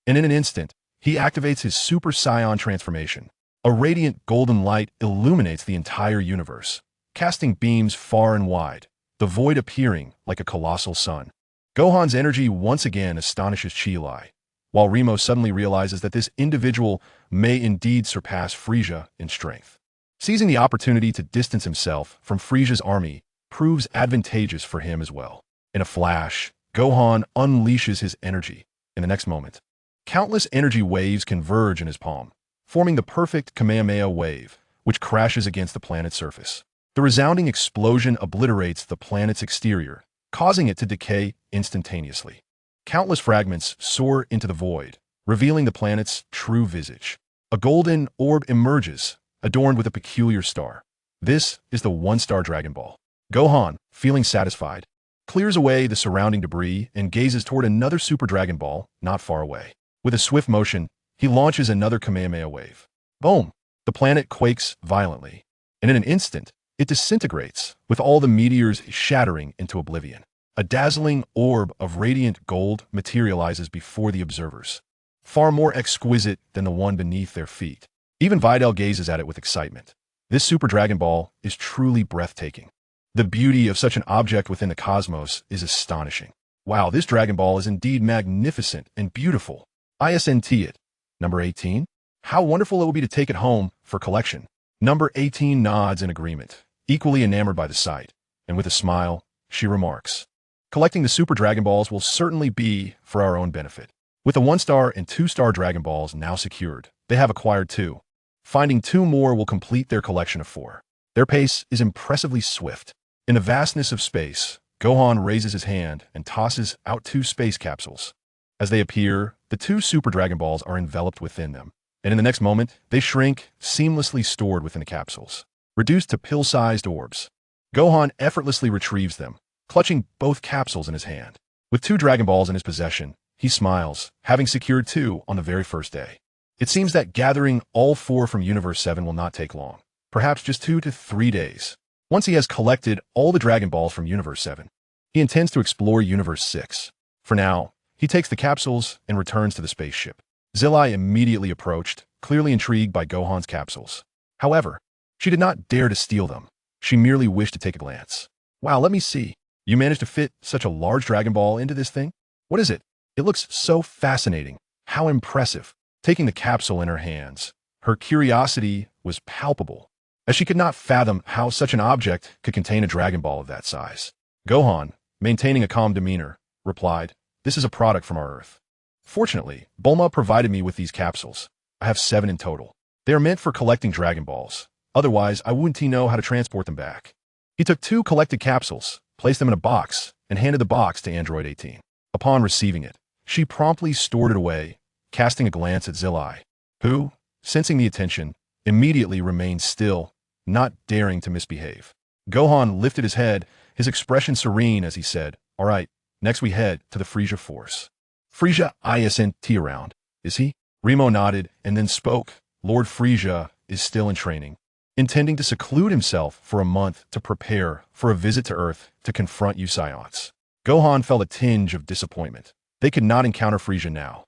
and in an instant, he activates his Super Saiyan transformation. A radiant golden light illuminates the entire universe, casting beams far and wide, the void appearing like a colossal sun. Gohan's energy once again astonishes Chi-Lai, while Remo suddenly realizes that this individual may indeed surpass Frieza in strength. Seizing the opportunity to distance himself from Frieza's army proves advantageous for him as well. In a flash, Gohan unleashes his energy. In the next moment, countless energy waves converge in his palm, forming the perfect Kamehameha wave, which crashes against the planet's surface. The resounding explosion obliterates the planet's exterior, causing it to decay instantaneously. Countless fragments soar into the void, revealing the planet's true visage. A golden orb emerges, adorned with a peculiar star. This is the 1-star Dragon Ball. Gohan, feeling satisfied, clears away the surrounding debris and gazes toward another Super Dragon Ball not far away. With a swift motion, he launches another Kamehameha wave. Boom! The planet quakes violently, and in an instant, it disintegrates, with all the meteors shattering into oblivion. A dazzling orb of radiant gold materializes before the observers, far more exquisite than the one beneath their feet. Even Videl gazes at it with excitement. This Super Dragon Ball is truly breathtaking. The beauty of such an object within the cosmos is astonishing. Wow, this Dragon Ball is indeed magnificent and beautiful. ISNT it. Number 18? How wonderful it will be to take it home for collection. Number 18 nods in agreement, equally enamored by the sight, and with a smile, she remarks, collecting the Super Dragon Balls will certainly be for our own benefit. With the 1-star and 2-star Dragon Balls now secured, they have acquired 2. Finding 2 more will complete their collection of 4. Their pace is impressively swift. In the vastness of space, Gohan raises his hand and tosses out 2 space capsules. As they appear, the 2 Super Dragon Balls are enveloped within them, and in the next moment, they shrink, seamlessly stored within the capsules. Reduced to pill-sized orbs, Gohan effortlessly retrieves them, clutching both capsules in his hand. With 2 Dragon Balls in his possession, he smiles, having secured 2 on the very first day. It seems that gathering all 4 from Universe 7 will not take long, perhaps just 2 to 3 days. Once he has collected all the Dragon Balls from Universe 7, he intends to explore Universe 6. For now, he takes the capsules and returns to the spaceship. Zilai immediately approached, clearly intrigued by Gohan's capsules. However, She did not dare to steal them. She merely wished to take a glance. Wow, let me see. You managed to fit such a large Dragon Ball into this thing? What is it? It looks so fascinating. How impressive. Taking the capsule in her hands, her curiosity was palpable, as she could not fathom how such an object could contain a Dragon Ball of that size. Gohan, maintaining a calm demeanor, replied, "This is a product from our Earth. Fortunately, Bulma provided me with these capsules. I have 7 in total. They are meant for collecting Dragon Balls. Otherwise, I wouldn't know how to transport them back." He took 2 collected capsules, placed them in a box, and handed the box to Android 18. Upon receiving it, she promptly stored it away, casting a glance at Zilai, who, sensing the attention, immediately remained still, not daring to misbehave. Gohan lifted his head, his expression serene as he said, "All right, next we head to the Frieza Force." "Frieza isn't around, is he?" Remo nodded and then spoke. "Lord Frieza is still in training, intending to seclude himself for a month to prepare for a visit to Earth to confront you Saiyans." Gohan felt a tinge of disappointment. They could not encounter Frieza now.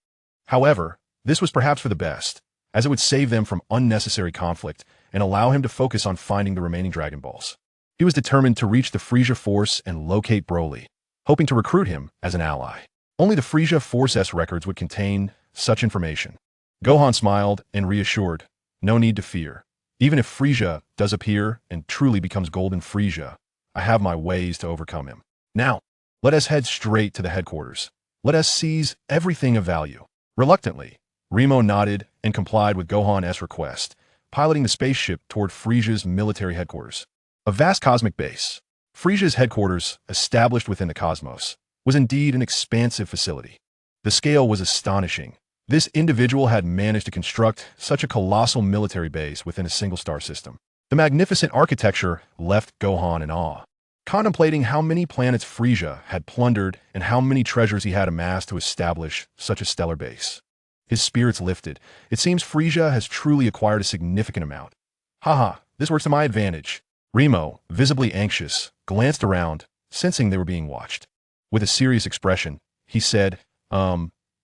However, this was perhaps for the best, as it would save them from unnecessary conflict and allow him to focus on finding the remaining Dragon Balls. He was determined to reach the Frieza Force and locate Broly, hoping to recruit him as an ally. Only the Frieza Force's records would contain such information. Gohan smiled and reassured, "No need to fear. Even if Frieza does appear and truly becomes Golden Frieza, I have my ways to overcome him. Now, let us head straight to the headquarters. Let us seize everything of value." Reluctantly, Remo nodded and complied with Gohan's request, piloting the spaceship toward Frieza's military headquarters. A vast cosmic base, Frieza's headquarters, established within the cosmos, was indeed an expansive facility. The scale was astonishing. This individual had managed to construct such a colossal military base within a single star system. The magnificent architecture left Gohan in awe, contemplating how many planets Frieza had plundered and how many treasures he had amassed to establish such a stellar base. His spirits lifted. It seems Frieza has truly acquired a significant amount. Haha, this works to my advantage. Remo, visibly anxious, glanced around, sensing they were being watched. With a serious expression, he said,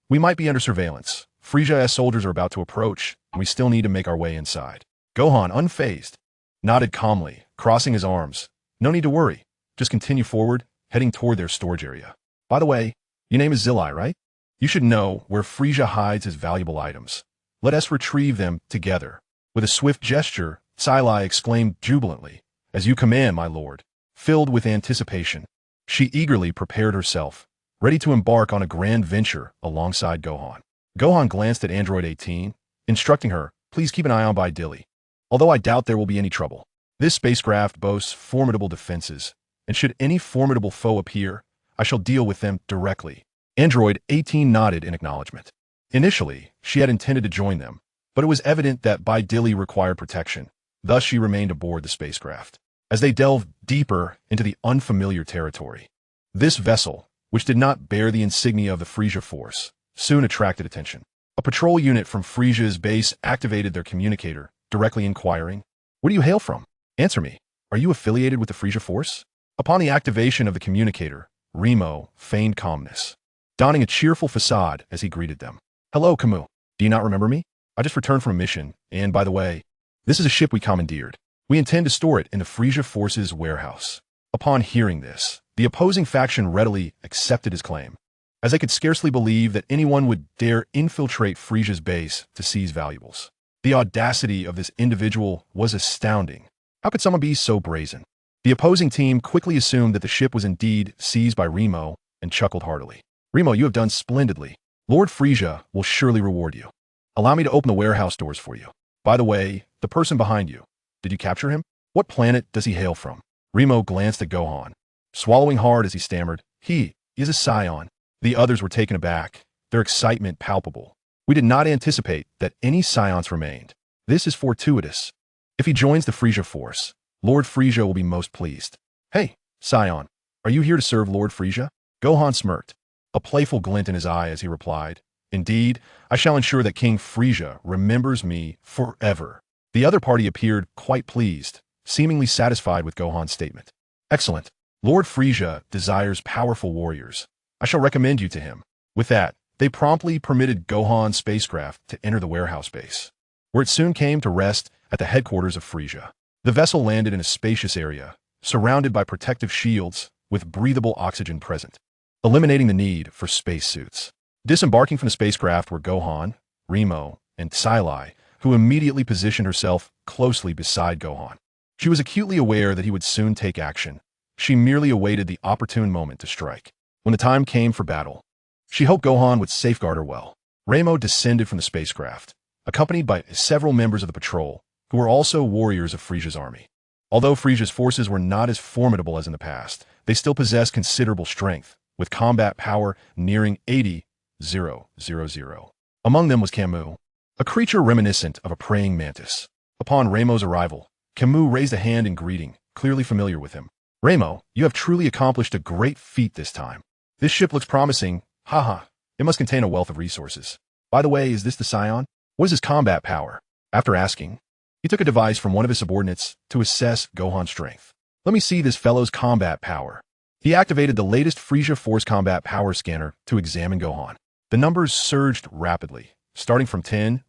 "We might be under surveillance. Frieza's soldiers are about to approach, and we still need to make our way inside." Gohan, unfazed, nodded calmly, crossing his arms. "No need to worry. Just continue forward, heading toward their storage area. By the way, your name is Zilai, right? You should know where Frieza hides his valuable items. Let us retrieve them together." With a swift gesture, Zilai exclaimed jubilantly, "As you command, my lord." Filled with anticipation, she eagerly prepared herself, ready to embark on a grand venture alongside Gohan. Gohan glanced at Android 18, instructing her, "Please keep an eye on Bai Dilly. Although I doubt there will be any trouble. This spacecraft boasts formidable defenses, and should any formidable foe appear, I shall deal with them directly." Android 18 nodded in acknowledgement. Initially, she had intended to join them, but it was evident that Bai Dilly required protection. Thus, she remained aboard the spacecraft. As they delved deeper into the unfamiliar territory, this vessel, which did not bear the insignia of the Frieza Force, soon attracted attention. A patrol unit from Frieza's base activated their communicator, directly inquiring, "Where do you hail from? Answer me. Are you affiliated with the Frieza Force?" Upon the activation of the communicator, Remo feigned calmness, donning a cheerful facade as he greeted them. "Hello, Camus. Do you not remember me? I just returned from a mission, and by the way, this is a ship we commandeered. We intend to store it in the Frieza Force's warehouse." Upon hearing this, the opposing faction readily accepted his claim, as they could scarcely believe that anyone would dare infiltrate Frieza's base to seize valuables. The audacity of this individual was astounding. How could someone be so brazen? The opposing team quickly assumed that the ship was indeed seized by Remo and chuckled heartily. "Remo, you have done splendidly. Lord Frieza will surely reward you. Allow me to open the warehouse doors for you. By the way, the person behind you, did you capture him? What planet does he hail from?" Remo glanced at Gohan, swallowing hard as he stammered, He is a Saiyan." The others were taken aback, their excitement palpable. "We did not anticipate that any Saiyans remained. This is fortuitous. If he joins the Frieza Force, Lord Frieza will be most pleased." "Hey, Saiyan, are you here to serve Lord Frieza?" Gohan smirked, a playful glint in his eye as he replied, "Indeed, I shall ensure that King Frieza remembers me forever." The other party appeared quite pleased, seemingly satisfied with Gohan's statement. "Excellent. Lord Frieza desires powerful warriors. I shall recommend you to him." With that, they promptly permitted Gohan's spacecraft to enter the warehouse base, where it soon came to rest at the headquarters of Frieza. The vessel landed in a spacious area, surrounded by protective shields with breathable oxygen present, eliminating the need for spacesuits. Disembarking from the spacecraft were Gohan, Remo, and Saiyan, who immediately positioned herself closely beside Gohan. She was acutely aware that he would soon take action. She merely awaited the opportune moment to strike. When the time came for battle, she hoped Gohan would safeguard her well. Remo descended from the spacecraft, accompanied by several members of the patrol, who were also warriors of Frisia's army. Although Frisia's forces were not as formidable as in the past, they still possessed considerable strength, with combat power nearing 80,000. Among them was Camus, a creature reminiscent of a praying mantis. Upon Remo's arrival, Camus raised a hand in greeting, clearly familiar with him. Remo, you have truly accomplished a great feat this time. This ship looks promising. Haha, it must contain a wealth of resources. By the way, is this the Saiyan? What is his combat power? After asking, he took a device from one of his subordinates to assess Gohan's strength. Let me see this fellow's combat power. He activated the latest Frisia Force combat power scanner to examine Gohan. The numbers surged rapidly. Starting from 10,000,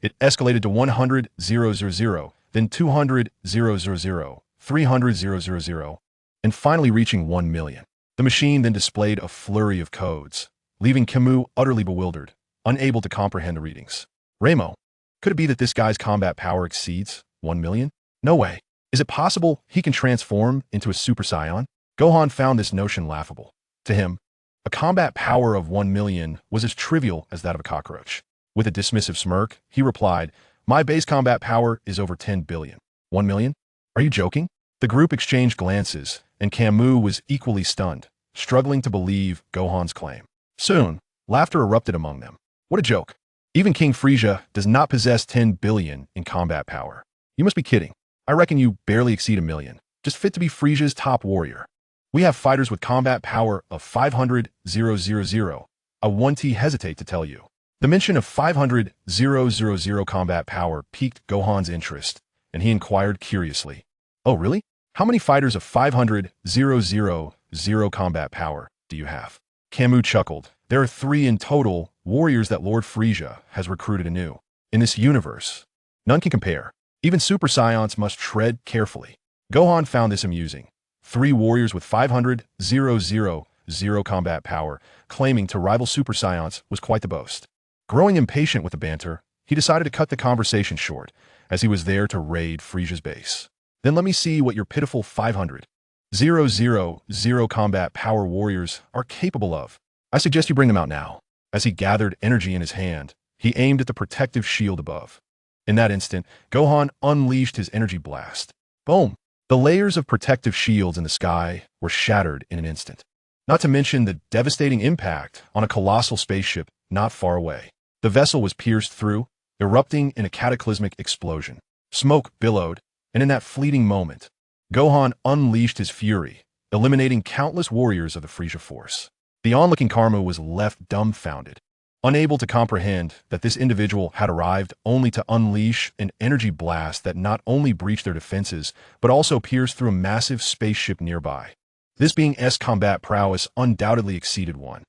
it escalated to 100,000, then 200,000, 300,000, and finally reaching 1 million. The machine then displayed a flurry of codes, leaving Camus utterly bewildered, unable to comprehend the readings. Remo, could it be that this guy's combat power exceeds 1 million? No way. Is it possible he can transform into a Super Saiyan? Gohan found this notion laughable. To him, a combat power of 1 million was as trivial as that of a cockroach. With a dismissive smirk, he replied, my base combat power is over 10 billion. 1 million? Are you joking? The group exchanged glances, and Camus was equally stunned, struggling to believe Gohan's claim. Soon, laughter erupted among them. What a joke. Even King Frisia does not possess 10 billion in combat power. You must be kidding. I reckon you barely exceed 1 million. Just fit to be Frisia's top warrior. We have fighters with combat power of 500,000. I won't hesitate to tell you. The mention of 500,000 combat power piqued Gohan's interest, and he inquired curiously, oh really? How many fighters of 500,000 combat power do you have? Camus chuckled. There are 3 in total, warriors that Lord Frisia has recruited anew. In this universe, none can compare. Even Super Saiyans must tread carefully. Gohan found this amusing. 3 warriors with 500,000 combat power, claiming to rival Super Saiyans, was quite the boast. Growing impatient with the banter, he decided to cut the conversation short, as he was there to raid Frisia's base. Then let me see what your pitiful 500,000 combat power warriors are capable of. I suggest you bring them out now. As he gathered energy in his hand, he aimed at the protective shield above. In that instant, Gohan unleashed his energy blast. Boom! The layers of protective shields in the sky were shattered in an instant. Not to mention the devastating impact on a colossal spaceship not far away. The vessel was pierced through, erupting in a cataclysmic explosion. Smoke billowed, and in that fleeting moment, Gohan unleashed his fury, eliminating countless warriors of the Frisia Force. The onlooking Karma was left dumbfounded, unable to comprehend that this individual had arrived only to unleash an energy blast that not only breached their defenses, but also pierced through a massive spaceship nearby. This being's combat prowess undoubtedly exceeded 1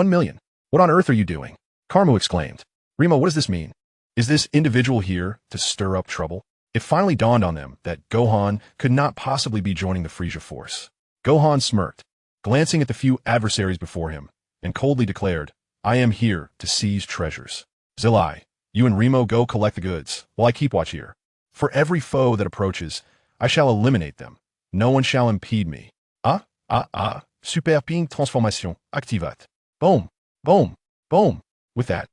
million. What on earth are you doing? Karma exclaimed. Remo, what does this mean? Is this individual here to stir up trouble? It finally dawned on them that Gohan could not possibly be joining the Frisia Force. Gohan smirked, glancing at the few adversaries before him, and coldly declared, I am here to seize treasures. Zilai, you and Remo go collect the goods, while I keep watch here. For every foe that approaches, I shall eliminate them. No one shall impede me. Super Pink Transformation activat. Boom, boom, boom. With that,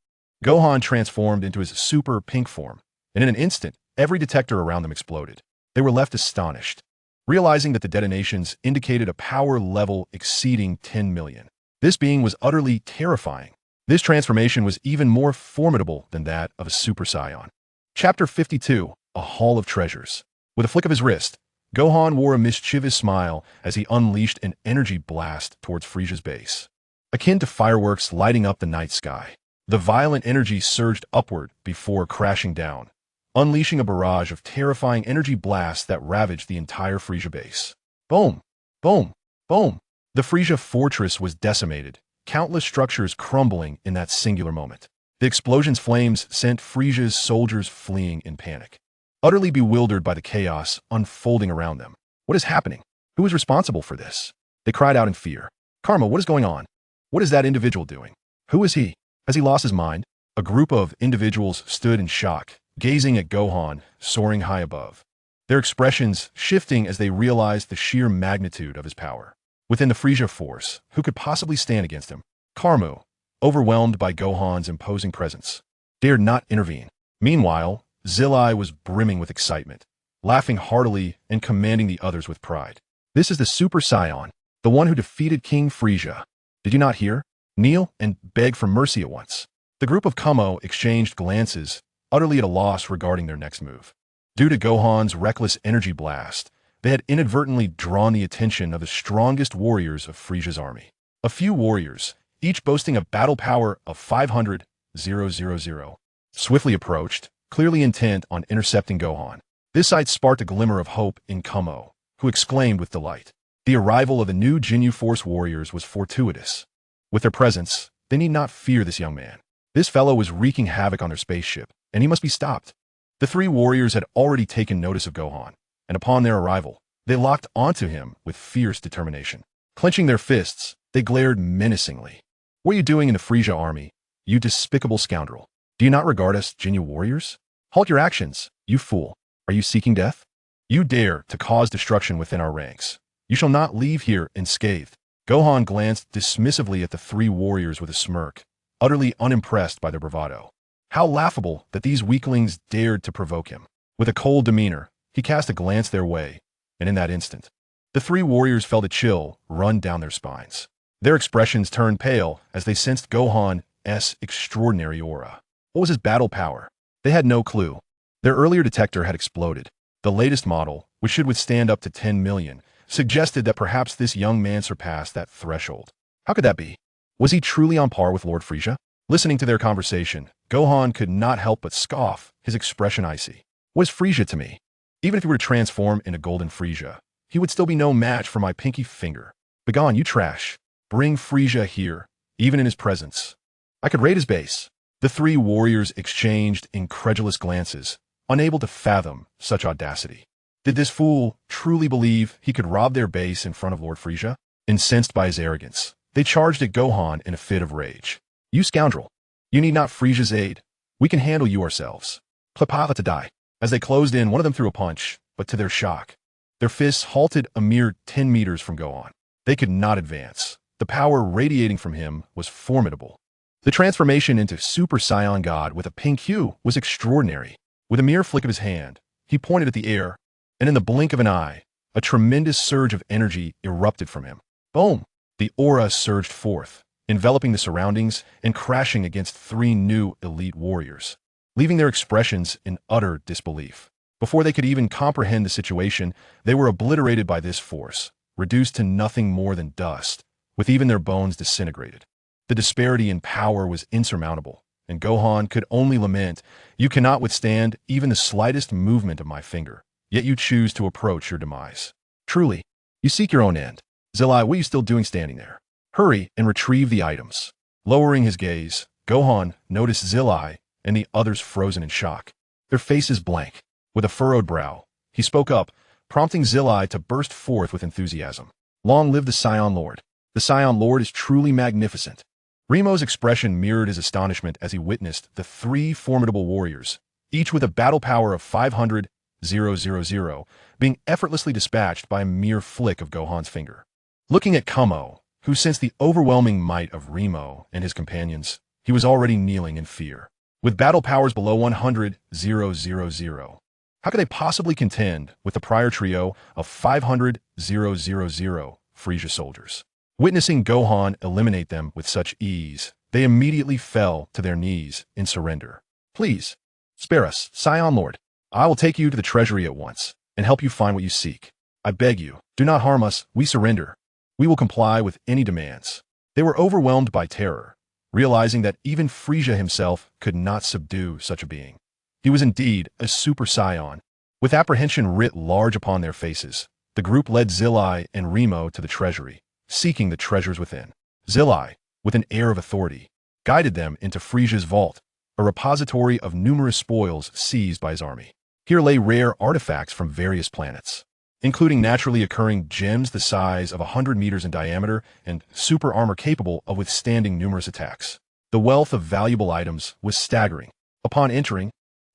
Gohan transformed into his super pink form, and in an instant, every detector around them exploded. They were left astonished, realizing that the detonations indicated a power level exceeding 10 million. This being was utterly terrifying. This transformation was even more formidable than that of a Super Saiyan. Chapter 52, A Hall of Treasures. With a flick of his wrist, Gohan wore a mischievous smile as he unleashed an energy blast towards Frisia's base. Akin to fireworks lighting up the night sky, the violent energy surged upward before crashing down, unleashing a barrage of terrifying energy blasts that ravaged the entire Frisia base. Boom! Boom! Boom! The Frisia fortress was decimated, countless structures crumbling in that singular moment. The explosion's flames sent Frisia's soldiers fleeing in panic. utterly bewildered by the chaos unfolding around them. What is happening? Who is responsible for this? They cried out in fear. Karma, what is going on? What is that individual doing? Who is he? Has he lost his mind? A group of individuals stood in shock, gazing at Gohan, soaring high above. Their expressions shifting as they realized the sheer magnitude of his power. Within the Frieza force, who could possibly stand against him? Karmu, overwhelmed by Gohan's imposing presence, dared not intervene. Meanwhile, Zillai was brimming with excitement, laughing heartily and commanding the others with pride. This is the Super Saiyan, the one who defeated King Frieza. Did you not hear? Kneel and beg for mercy at once. The group of Kamo exchanged glances, utterly at a loss regarding their next move. Due to Gohan's reckless energy blast, they had inadvertently drawn the attention of the strongest warriors of Frieza's army. A few warriors, each boasting a battle power of 500,000, swiftly approached, clearly intent on intercepting Gohan. This sight sparked a glimmer of hope in Kamo, who exclaimed with delight. The arrival of the new Jinyu Force warriors was fortuitous. With their presence, they need not fear this young man. This fellow was wreaking havoc on their spaceship, and he must be stopped. The three warriors had already taken notice of Gohan, and upon their arrival, they locked onto him with fierce determination. Clenching their fists, they glared menacingly. What are you doing in the Frieza army, you despicable scoundrel? Do you not regard us Jinyu warriors? Halt your actions, you fool. Are you seeking death? You dare to cause destruction within our ranks. You shall not leave here unscathed. Gohan glanced dismissively at the three warriors with a smirk, utterly unimpressed by their bravado. How laughable that these weaklings dared to provoke him. With a cold demeanor, he cast a glance their way, and in that instant, the three warriors felt a chill run down their spines. Their expressions turned pale as they sensed Gohan's extraordinary aura. What was his battle power? They had no clue. Their earlier detector had exploded. The latest model, which should withstand up to 10 million, suggested that perhaps this young man surpassed that threshold. How could that be? Was he truly on par with Lord Frieza? Listening to their conversation, Gohan could not help but scoff, his expression icy. What is Frieza to me? Even if he were to transform into Golden Frieza, he would still be no match for my pinky finger. Begone, you trash. Bring Frieza here, even in his presence. I could raid his base. The three warriors exchanged incredulous glances, unable to fathom such audacity. Did this fool truly believe he could rob their base in front of Lord Frieza? Incensed by his arrogance, they charged at Gohan in a fit of rage. You scoundrel! You need not Frieza's aid. We can handle you ourselves. Prepare to die. As they closed in, one of them threw a punch, but to their shock, their fists halted a mere 10 meters from Gohan. They could not advance. The power radiating from him was formidable. The transformation into Super Saiyan God with a pink hue was extraordinary. With a mere flick of his hand, he pointed at the air, and in the blink of an eye, a tremendous surge of energy erupted from him. Boom! The aura surged forth, enveloping the surroundings and crashing against three new elite warriors, leaving their expressions in utter disbelief. Before they could even comprehend the situation, they were obliterated by this force, reduced to nothing more than dust, with even their bones disintegrated. The disparity in power was insurmountable, and Gohan could only lament, "You cannot withstand even the slightest movement of my finger, yet you choose to approach your demise. Truly, you seek your own end. Zillai, what are you still doing standing there? Hurry and retrieve the items." Lowering his gaze, Gohan noticed Zillai and the others frozen in shock, their faces blank. With a furrowed brow, he spoke up, prompting Zillai to burst forth with enthusiasm. Long live the Saiyan Lord. The Saiyan Lord is truly magnificent. Remo's expression mirrored his astonishment as he witnessed the three formidable warriors, each with a battle power of 500,000, being effortlessly dispatched by a mere flick of Gohan's finger. Looking at Kamo, who sensed the overwhelming might of Remo and his companions, he was already kneeling in fear. With battle powers below 100,000, how could they possibly contend with the prior trio of 500,000 Frieza soldiers? Witnessing Gohan eliminate them with such ease, they immediately fell to their knees in surrender. Please, spare us, Saiyan Lord. I will take you to the treasury at once and help you find what you seek. I beg you, do not harm us, we surrender. We will comply with any demands. They were overwhelmed by terror, realizing that even Frieza himself could not subdue such a being. He was indeed a Super Saiyan. With apprehension writ large upon their faces, the group led Zillai and Remo to the treasury, seeking the treasures within. Zillai, with an air of authority, guided them into Frieza's vault, a repository of numerous spoils seized by his army. Here lay rare artifacts from various planets, including naturally occurring gems the size of 100 meters in diameter and super armor capable of withstanding numerous attacks. The wealth of valuable items was staggering. Upon entering,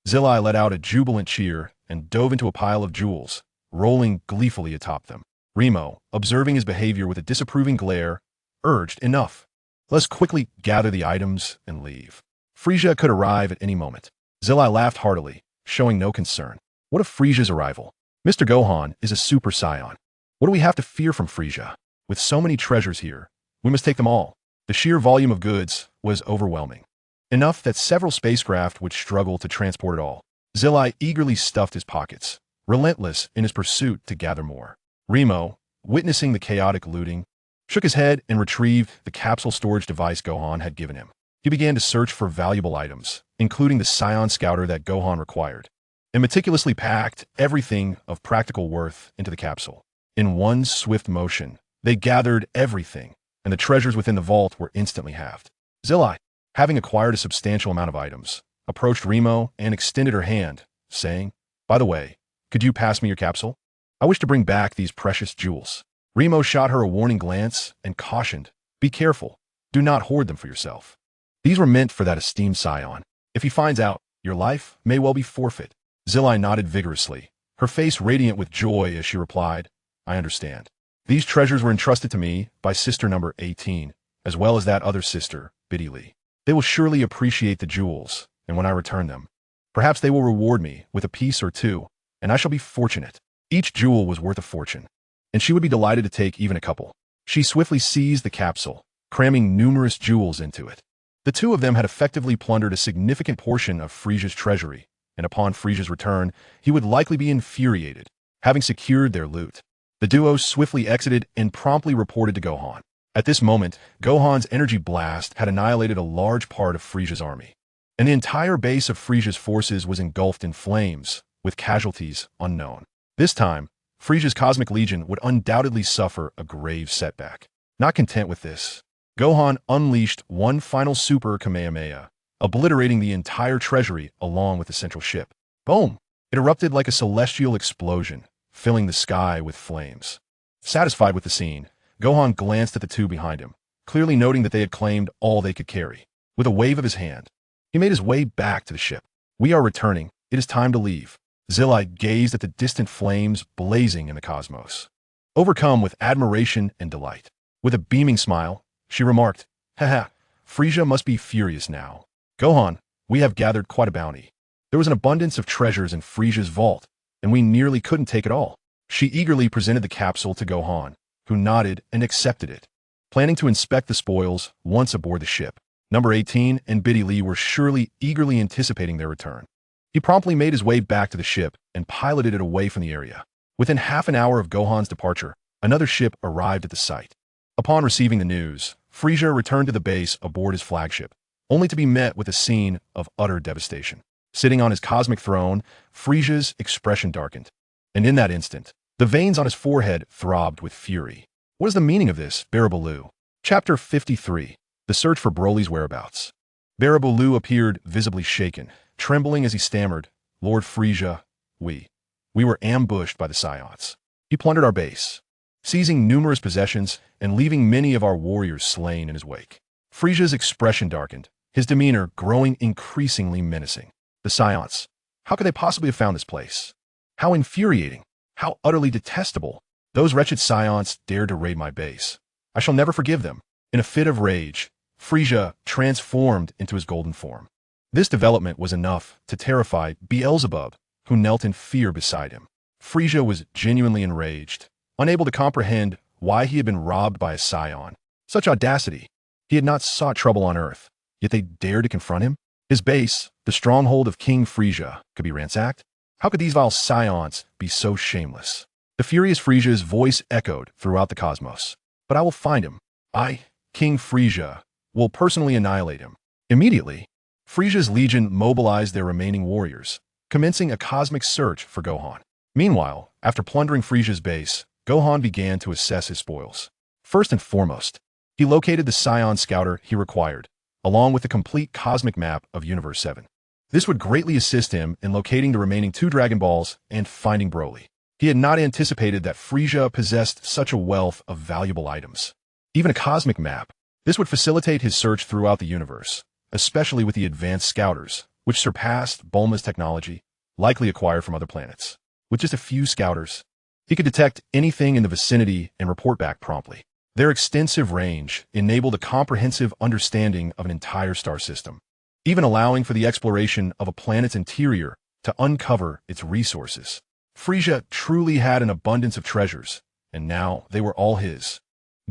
Zilai let out a jubilant cheer and dove into a pile of jewels, rolling gleefully atop them. Remo, observing his behavior with a disapproving glare, urged, "Enough. Let's quickly gather the items and leave. Frisia could arrive at any moment." Zilai laughed heartily, showing no concern. What of Frisia's arrival? Mr. Gohan is a super Saiyan. What do we have to fear from Frisia? With so many treasures here, we must take them all. The sheer volume of goods was overwhelming. Enough that several spacecraft would struggle to transport it all. Zilai eagerly stuffed his pockets, relentless in his pursuit to gather more. Remo, witnessing the chaotic looting, shook his head and retrieved the capsule storage device Gohan had given him. He began to search for valuable items, including the Saiyan scouter that Gohan required, and meticulously packed everything of practical worth into the capsule. In one swift motion, they gathered everything, and the treasures within the vault were instantly halved. Zilai, having acquired a substantial amount of items, approached Remo and extended her hand, saying, "By the way, could you pass me your capsule? I wish to bring back these precious jewels." Remo shot her a warning glance and cautioned, "Be careful. Do not hoard them for yourself. These were meant for that esteemed Saiyan. If he finds out, your life may well be forfeit." Zilai nodded vigorously, her face radiant with joy as she replied, "I understand. These treasures were entrusted to me by sister number 18, as well as that other sister, Biddy Lee. They will surely appreciate the jewels, and when I return them, perhaps they will reward me with a piece or two, and I shall be fortunate." Each jewel was worth a fortune, and she would be delighted to take even a couple. She swiftly seized the capsule, cramming numerous jewels into it. The two of them had effectively plundered a significant portion of Frisia's treasury, and upon Frisia's return, he would likely be infuriated, having secured their loot. The duo swiftly exited and promptly reported to Gohan. At this moment, Gohan's energy blast had annihilated a large part of Frisia's army, and the entire base of Frisia's forces was engulfed in flames, with casualties unknown. This time, Frisia's Cosmic Legion would undoubtedly suffer a grave setback. Not content with this, Gohan unleashed one final super Kamehameha, obliterating the entire treasury along with the central ship. Boom! It erupted like a celestial explosion, filling the sky with flames. Satisfied with the scene, Gohan glanced at the two behind him, clearly noting that they had claimed all they could carry. With a wave of his hand, he made his way back to the ship. "We are returning. It is time to leave." Zilai gazed at the distant flames blazing in the cosmos, overcome with admiration and delight. With a beaming smile, she remarked, "Haha, Frisia must be furious now. Gohan, we have gathered quite a bounty. There was an abundance of treasures in Frisia's vault, and we nearly couldn't take it all." She eagerly presented the capsule to Gohan, who nodded and accepted it, planning to inspect the spoils once aboard the ship. Number 18 and Biddy Lee were surely eagerly anticipating their return. He promptly made his way back to the ship and piloted it away from the area. Within half an hour of Gohan's departure, another ship arrived at the site. Upon receiving the news, Frisia returned to the base aboard his flagship, only to be met with a scene of utter devastation. Sitting on his cosmic throne, Frisia's expression darkened, and in that instant, the veins on his forehead throbbed with fury. What is the meaning of this, Barabulu? Chapter 53. The Search for Broly's Whereabouts. Barabulu appeared visibly shaken, trembling as he stammered, "Lord Frisia, we were ambushed by the Saiyans. He plundered our base, seizing numerous possessions and leaving many of our warriors slain in his wake." Frisia's expression darkened, his demeanor growing increasingly menacing. The Saiyans. How could they possibly have found this place? How infuriating! How utterly detestable! Those wretched Saiyans dared to raid my base. I shall never forgive them. In a fit of rage, Frisia transformed into his golden form. This development was enough to terrify Beelzebub, who knelt in fear beside him. Frisia was genuinely enraged, unable to comprehend why he had been robbed by a Saiyan. Such audacity! He had not sought trouble on Earth, yet they dared to confront him? His base, the stronghold of King Frisia, could be ransacked? How could these vile Saiyans be so shameless? The furious Frisia's voice echoed throughout the cosmos. "But I will find him. I, King Frisia, will personally annihilate him." Immediately, Frisia's legion mobilized their remaining warriors, commencing a cosmic search for Gohan. Meanwhile, after plundering Frisia's base, Gohan began to assess his spoils. First and foremost, he located the Saiyan scouter he required, along with the complete cosmic map of Universe 7. This would greatly assist him in locating the remaining 2 Dragon Balls and finding Broly. He had not anticipated that Frieza possessed such a wealth of valuable items. Even a cosmic map. This would facilitate his search throughout the universe, especially with the advanced scouters, which surpassed Bulma's technology, likely acquired from other planets. With just a few scouters, he could detect anything in the vicinity and report back promptly. Their extensive range enabled a comprehensive understanding of an entire star system, even allowing for the exploration of a planet's interior to uncover its resources. Frieza truly had an abundance of treasures, and now they were all his.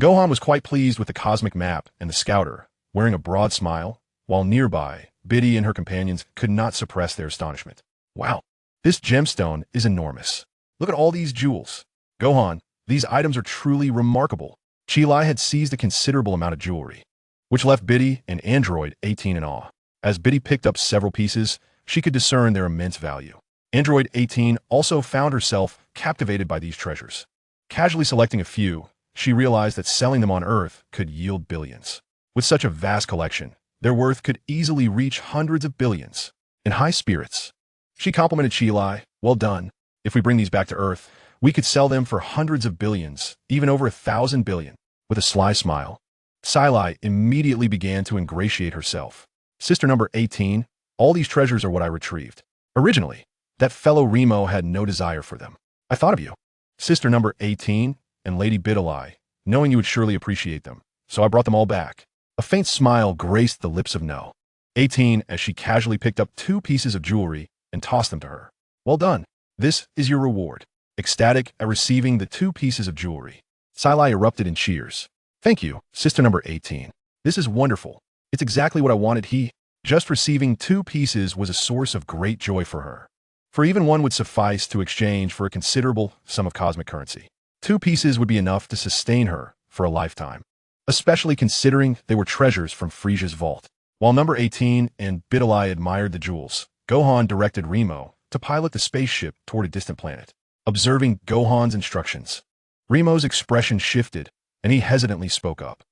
Gohan was quite pleased with the cosmic map and the scouter, wearing a broad smile, while nearby, Biddy and her companions could not suppress their astonishment. Wow, this gemstone is enormous. Look at all these jewels. Gohan, these items are truly remarkable. Chi-Lai had seized a considerable amount of jewelry, which left Biddy and Android 18 in awe. As Biddy picked up several pieces, she could discern their immense value. Android 18 also found herself captivated by these treasures. Casually selecting a few, she realized that selling them on Earth could yield billions. With such a vast collection, their worth could easily reach hundreds of billions. In high spirits, she complimented Chi-Lai, "Well done. If we bring these back to Earth, we could sell them for hundreds of billions, even over 1,000 billion. With a sly smile, Chi-Lai immediately began to ingratiate herself. Sister number 18, all these treasures are what I retrieved. Originally, that fellow Remo had no desire for them. I thought of you, Sister number 18 and Lady Bidalai, knowing you would surely appreciate them, so I brought them all back." A faint smile graced the lips of No. 18 as she casually picked up 2 pieces of jewelry and tossed them to her. "Well done. This is your reward." Ecstatic at receiving the 2 pieces of jewelry, Chi-Lai erupted in cheers. "Thank you, Sister number 18. This is wonderful. It's exactly what I wanted." Just receiving 2 pieces was a source of great joy for her. For even one would suffice to exchange for a considerable sum of cosmic currency. 2 pieces would be enough to sustain her for a lifetime, especially considering they were treasures from Frieza's vault. While number 18 and Bidalai admired the jewels, Gohan directed Remo to pilot the spaceship toward a distant planet. Observing Gohan's instructions, Remo's expression shifted, and he hesitantly spoke up.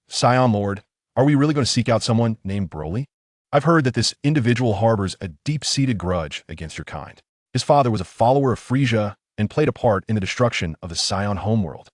Saiyan Lord, are we really going to seek out someone named Broly? I've heard that this individual harbors a deep-seated grudge against your kind. His father was a follower of Frieza and played a part in the destruction of the Saiyan homeworld.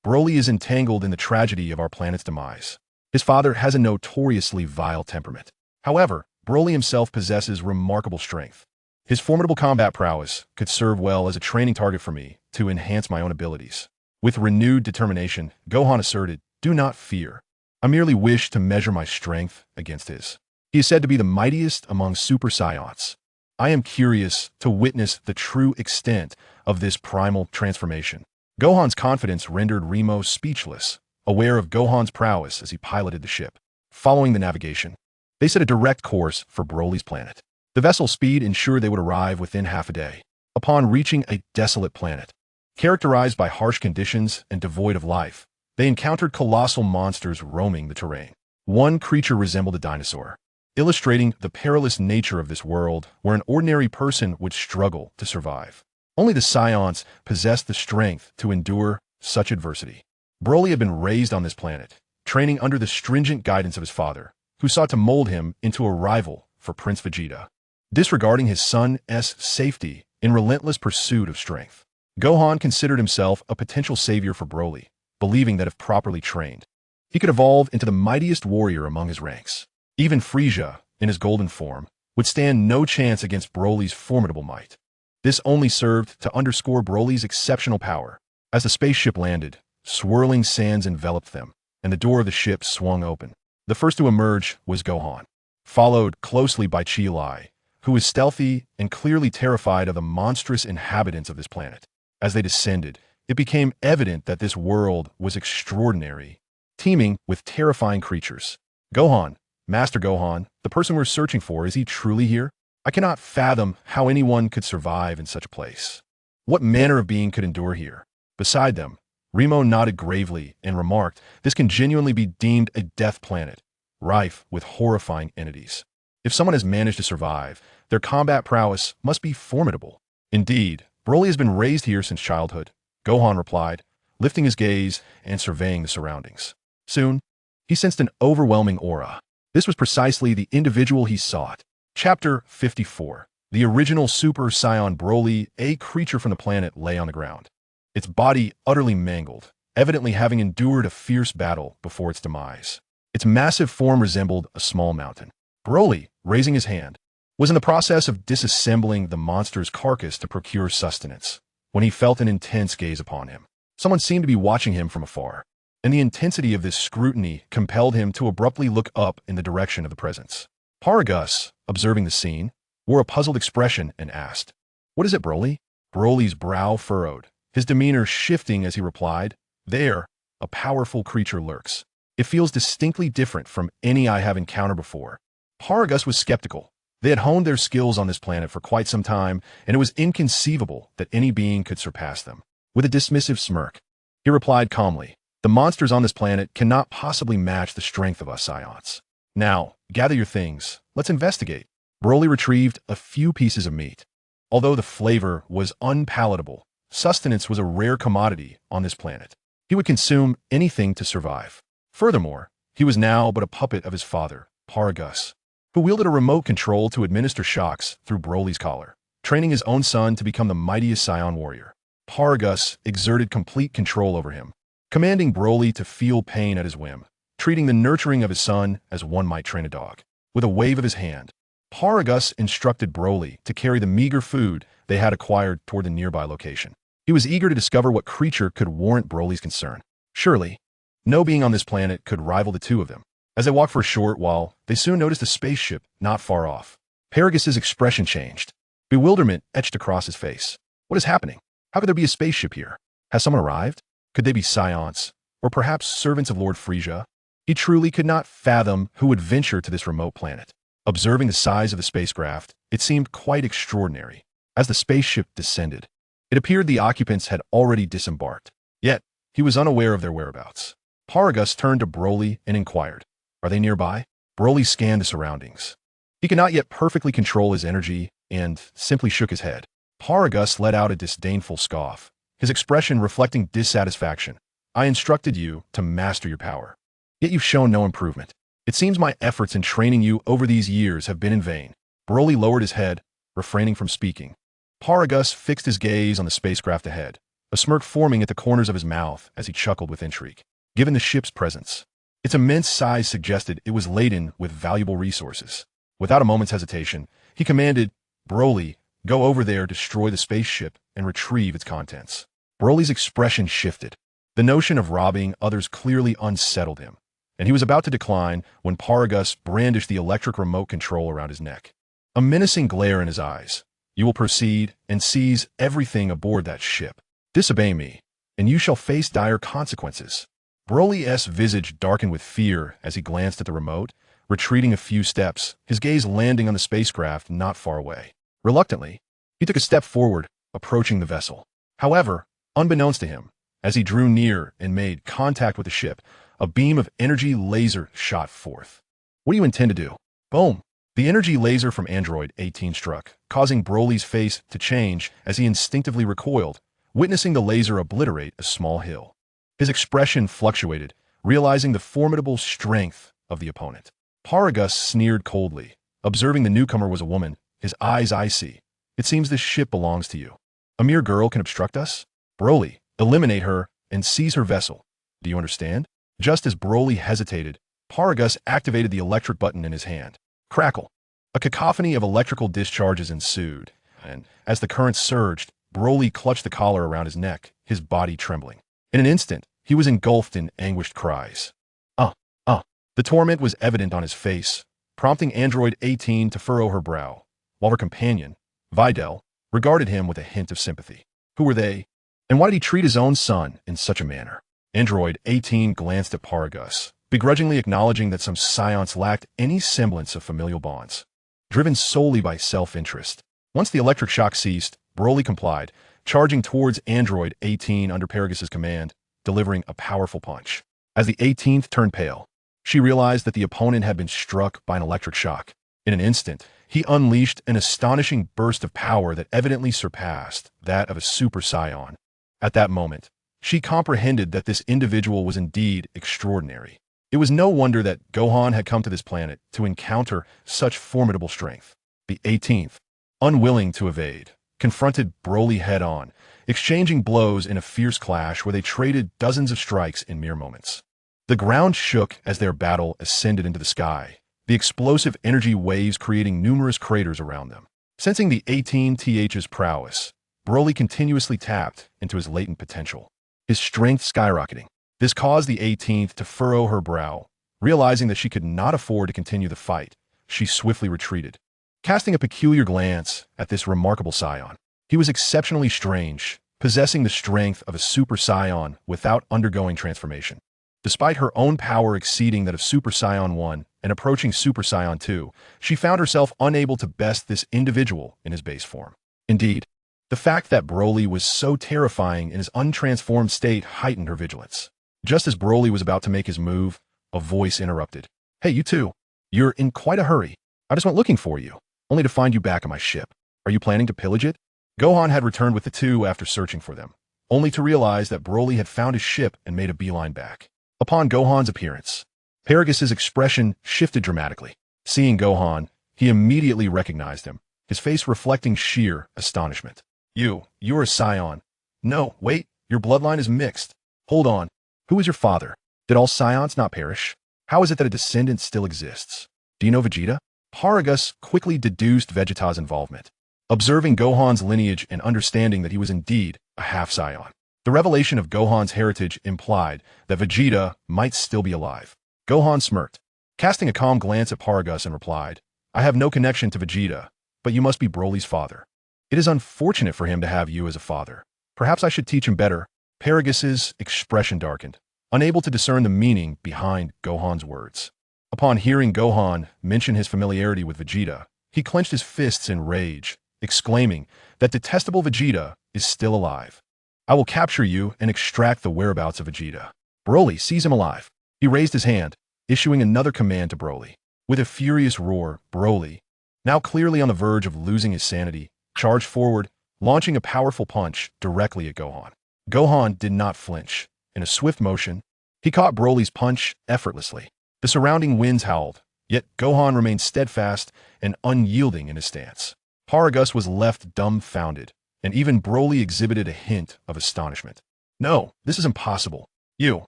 Broly is entangled in the tragedy of our planet's demise. His father has a notoriously vile temperament. However, Broly himself possesses remarkable strength. His formidable combat prowess could serve well as a training target for me to enhance my own abilities. With renewed determination, Gohan asserted, "Do not fear. I merely wish to measure my strength against his. He is said to be the mightiest among Super Saiyans. I am curious to witness the true extent of this primal transformation." Gohan's confidence rendered Remo speechless, aware of Gohan's prowess as he piloted the ship. Following the navigation, they set a direct course for Broly's planet. The vessel's speed ensured they would arrive within half a day. Upon reaching a desolate planet, characterized by harsh conditions and devoid of life, they encountered colossal monsters roaming the terrain. One creature resembled a dinosaur, illustrating the perilous nature of this world where an ordinary person would struggle to survive. Only the Saiyans possessed the strength to endure such adversity. Broly had been raised on this planet, training under the stringent guidance of his father, who sought to mold him into a rival for Prince Vegeta, disregarding his son's safety in relentless pursuit of strength. Gohan considered himself a potential savior for Broly, believing that if properly trained, he could evolve into the mightiest warrior among his ranks. Even Frieza, in his golden form, would stand no chance against Broly's formidable might. This only served to underscore Broly's exceptional power. As the spaceship landed, swirling sands enveloped them, and the door of the ship swung open. The first to emerge was Gohan, followed closely by Chi-Lai, who was stealthy and clearly terrified of the monstrous inhabitants of this planet. As they descended, it became evident that this world was extraordinary, teeming with terrifying creatures. "Gohan, Master Gohan, the person we're searching for, is he truly here? I cannot fathom how anyone could survive in such a place. What manner of being could endure here?" Beside them, Remo nodded gravely and remarked, "This can genuinely be deemed a death planet, rife with horrifying entities. If someone has managed to survive, their combat prowess must be formidable." "Indeed, Broly has been raised here since childhood," Gohan replied, lifting his gaze and surveying the surroundings. Soon, he sensed an overwhelming aura. This was precisely the individual he sought. Chapter 54. The original Super Saiyan Broly, a creature from the planet, lay on the ground. Its body utterly mangled, evidently having endured a fierce battle before its demise. Its massive form resembled a small mountain. Broly, raising his hand, was in the process of disassembling the monster's carcass to procure sustenance, when he felt an intense gaze upon him. Someone seemed to be watching him from afar, and the intensity of this scrutiny compelled him to abruptly look up in the direction of the presence. Paragus, observing the scene, wore a puzzled expression and asked, "What is it, Broly?" Broly's brow furrowed, his demeanor shifting as he replied, "There, a powerful creature lurks. It feels distinctly different from any I have encountered before." Paragus was skeptical. They had honed their skills on this planet for quite some time, and it was inconceivable that any being could surpass them. With a dismissive smirk, he replied calmly, "The monsters on this planet cannot possibly match the strength of us Saiyans. Now, gather your things. Let's investigate." Broly retrieved a few pieces of meat. Although the flavor was unpalatable, sustenance was a rare commodity on this planet. He would consume anything to survive. Furthermore, he was now but a puppet of his father, Paragus, who wielded a remote control to administer shocks through Broly's collar, training his own son to become the mightiest Saiyan warrior. Paragus exerted complete control over him, commanding Broly to feel pain at his whim, treating the nurturing of his son as one might train a dog. With a wave of his hand, Paragus instructed Broly to carry the meager food they had acquired toward the nearby location. He was eager to discover what creature could warrant Broly's concern. Surely, no being on this planet could rival the two of them. As they walked for a short while, they soon noticed a spaceship not far off. Paragus's expression changed. Bewilderment etched across his face. What is happening? How could there be a spaceship here? Has someone arrived? Could they be Saiyans, or perhaps servants of Lord Frieza? He truly could not fathom who would venture to this remote planet. Observing the size of the spacecraft, it seemed quite extraordinary. As the spaceship descended, it appeared the occupants had already disembarked. Yet, he was unaware of their whereabouts. Paragus turned to Broly and inquired, "Are they nearby?" Broly scanned the surroundings. He could not yet perfectly control his energy and simply shook his head. Paragus let out a disdainful scoff, his expression reflecting dissatisfaction. "I instructed you to master your power, yet you've shown no improvement. It seems my efforts in training you over these years have been in vain." Broly lowered his head, refraining from speaking. Paragus fixed his gaze on the spacecraft ahead, a smirk forming at the corners of his mouth as he chuckled with intrigue. Given the ship's presence, its immense size suggested it was laden with valuable resources. Without a moment's hesitation, he commanded, "Broly, go over there, destroy the spaceship, and retrieve its contents." Broly's expression shifted. The notion of robbing others clearly unsettled him, and he was about to decline when Paragus brandished the electric remote control around his neck. A menacing glare in his eyes. "You will proceed and seize everything aboard that ship. Disobey me, and you shall face dire consequences." Broly's visage darkened with fear as he glanced at the remote, retreating a few steps, his gaze landing on the spacecraft not far away. Reluctantly, he took a step forward, approaching the vessel. However, unbeknownst to him, as he drew near and made contact with the ship, a beam of energy laser shot forth. "What do you intend to do?" Boom! The energy laser from Android 18 struck, causing Broly's face to change as he instinctively recoiled, witnessing the laser obliterate a small hill. His expression fluctuated, realizing the formidable strength of the opponent. Paragus sneered coldly. Observing the newcomer was a woman, his eyes icy. "It seems this ship belongs to you. A mere girl can obstruct us? Broly, eliminate her and seize her vessel. Do you understand?" Just as Broly hesitated, Paragus activated the electric button in his hand. Crackle! A cacophony of electrical discharges ensued, and as the current surged, Broly clutched the collar around his neck, his body trembling. In an instant, he was engulfed in anguished cries. The torment was evident on his face, prompting Android 18 to furrow her brow, while her companion, Videl, regarded him with a hint of sympathy. Who were they, and why did he treat his own son in such a manner? Android 18 glanced at Paragus, begrudgingly acknowledging that some Saiyans lacked any semblance of familial bonds, driven solely by self-interest. Once the electric shock ceased, Broly complied, charging towards Android 18 under Paragus's command, delivering a powerful punch. As the 18th turned pale, she realized that the opponent had been struck by an electric shock. In an instant, he unleashed an astonishing burst of power that evidently surpassed that of a Super Saiyan. At that moment, she comprehended that this individual was indeed extraordinary. It was no wonder that Gohan had come to this planet to encounter such formidable strength. The 18th, unwilling to evade, confronted Broly head-on, exchanging blows in a fierce clash where they traded dozens of strikes in mere moments. The ground shook as their battle ascended into the sky, the explosive energy waves creating numerous craters around them. Sensing the 18th's prowess, Broly continuously tapped into his latent potential, his strength skyrocketing. This caused the 18th to furrow her brow. Realizing that she could not afford to continue the fight, she swiftly retreated. Casting a peculiar glance at this remarkable Saiyan, he was exceptionally strange, possessing the strength of a Super Saiyan without undergoing transformation. Despite her own power exceeding that of Super Saiyan 1 and approaching Super Saiyan 2, she found herself unable to best this individual in his base form. Indeed, the fact that Broly was so terrifying in his untransformed state heightened her vigilance. Just as Broly was about to make his move, a voice interrupted. "Hey, you two. You're in quite a hurry. I just went looking for you, only to find you back on my ship. Are you planning to pillage it?" Gohan had returned with the two after searching for them, only to realize that Broly had found his ship and made a beeline back. Upon Gohan's appearance, Paragus' expression shifted dramatically. Seeing Gohan, he immediately recognized him, his face reflecting sheer astonishment. You're a Saiyan. No, wait, your bloodline is mixed. Hold on. Who is your father? Did all Saiyans not perish? How is it that a descendant still exists? Do you know Vegeta? Paragus quickly deduced Vegeta's involvement, observing Gohan's lineage and understanding that he was indeed a half-Saiyan. The revelation of Gohan's heritage implied that Vegeta might still be alive. Gohan smirked, casting a calm glance at Paragus and replied, "I have no connection to Vegeta, but you must be Broly's father. It is unfortunate for him to have you as a father. Perhaps I should teach him better." Paragus's expression darkened, unable to discern the meaning behind Gohan's words. Upon hearing Gohan mention his familiarity with Vegeta, he clenched his fists in rage, exclaiming that detestable Vegeta is still alive. "I will capture you and extract the whereabouts of Vegeta. Broly, seize him alive." He raised his hand, issuing another command to Broly. With a furious roar, Broly, now clearly on the verge of losing his sanity, charged forward, launching a powerful punch directly at Gohan. Gohan did not flinch. In a swift motion, he caught Broly's punch effortlessly. The surrounding winds howled, yet Gohan remained steadfast and unyielding in his stance. Paragus was left dumbfounded, and even Broly exhibited a hint of astonishment. "No, this is impossible. You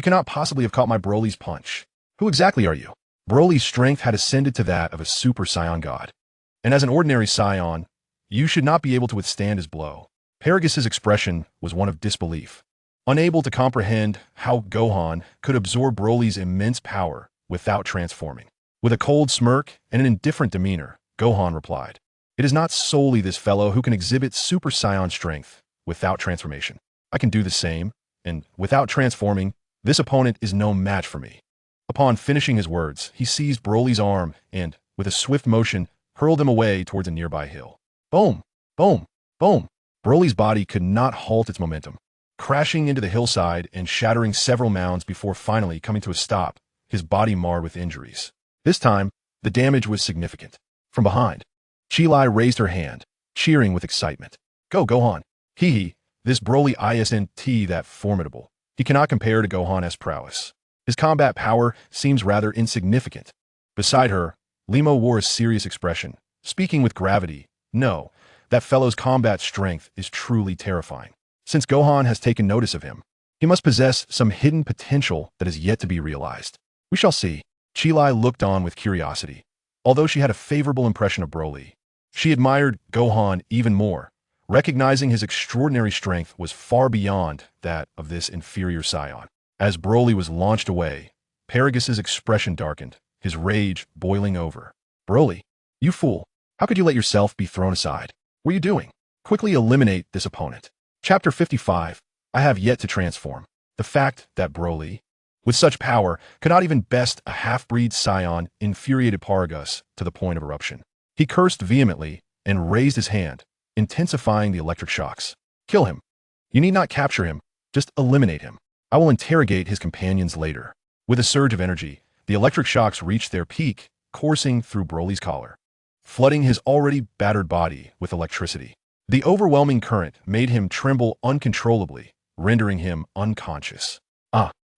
cannot possibly have caught my Broly's punch. Who exactly are you?" Broly's strength had ascended to that of a Super Saiyan god, and as an ordinary Saiyan, you should not be able to withstand his blow. Paragus's expression was one of disbelief, unable to comprehend how Gohan could absorb Broly's immense power without transforming. With a cold smirk and an indifferent demeanor, Gohan replied, "It is not solely this fellow who can exhibit Super Saiyan strength without transformation. I can do the same, and without transforming, this opponent is no match for me." Upon finishing his words, he seized Broly's arm and, with a swift motion, hurled him away towards a nearby hill. Boom! Boom! Boom! Broly's body could not halt its momentum, crashing into the hillside and shattering several mounds before finally coming to a stop, his body marred with injuries. This time, the damage was significant. From behind, Chi-Lai raised her hand, cheering with excitement. "Go, Gohan! Hee, this Broly isn't that formidable. He cannot compare to Gohan's prowess. His combat power seems rather insignificant." Beside her, Limo wore a serious expression, speaking with gravity. "No, that fellow's combat strength is truly terrifying. Since Gohan has taken notice of him, he must possess some hidden potential that is yet to be realized. We shall see." Chi-Lai looked on with curiosity. Although she had a favorable impression of Broly, she admired Gohan even more, recognizing his extraordinary strength was far beyond that of this inferior Saiyan. As Broly was launched away, Paragus's expression darkened, his rage boiling over. "Broly, you fool! How could you let yourself be thrown aside? What are you doing? Quickly eliminate this opponent." Chapter 55. I have yet to transform. The fact that Broly, with such power, could not even best a half-breed Saiyan infuriated Paragus to the point of eruption. He cursed vehemently and raised his hand, intensifying the electric shocks. "Kill him. You need not capture him, just eliminate him. I will interrogate his companions later." With a surge of energy, the electric shocks reached their peak, coursing through Broly's collar, flooding his already battered body with electricity. The overwhelming current made him tremble uncontrollably, rendering him unconscious.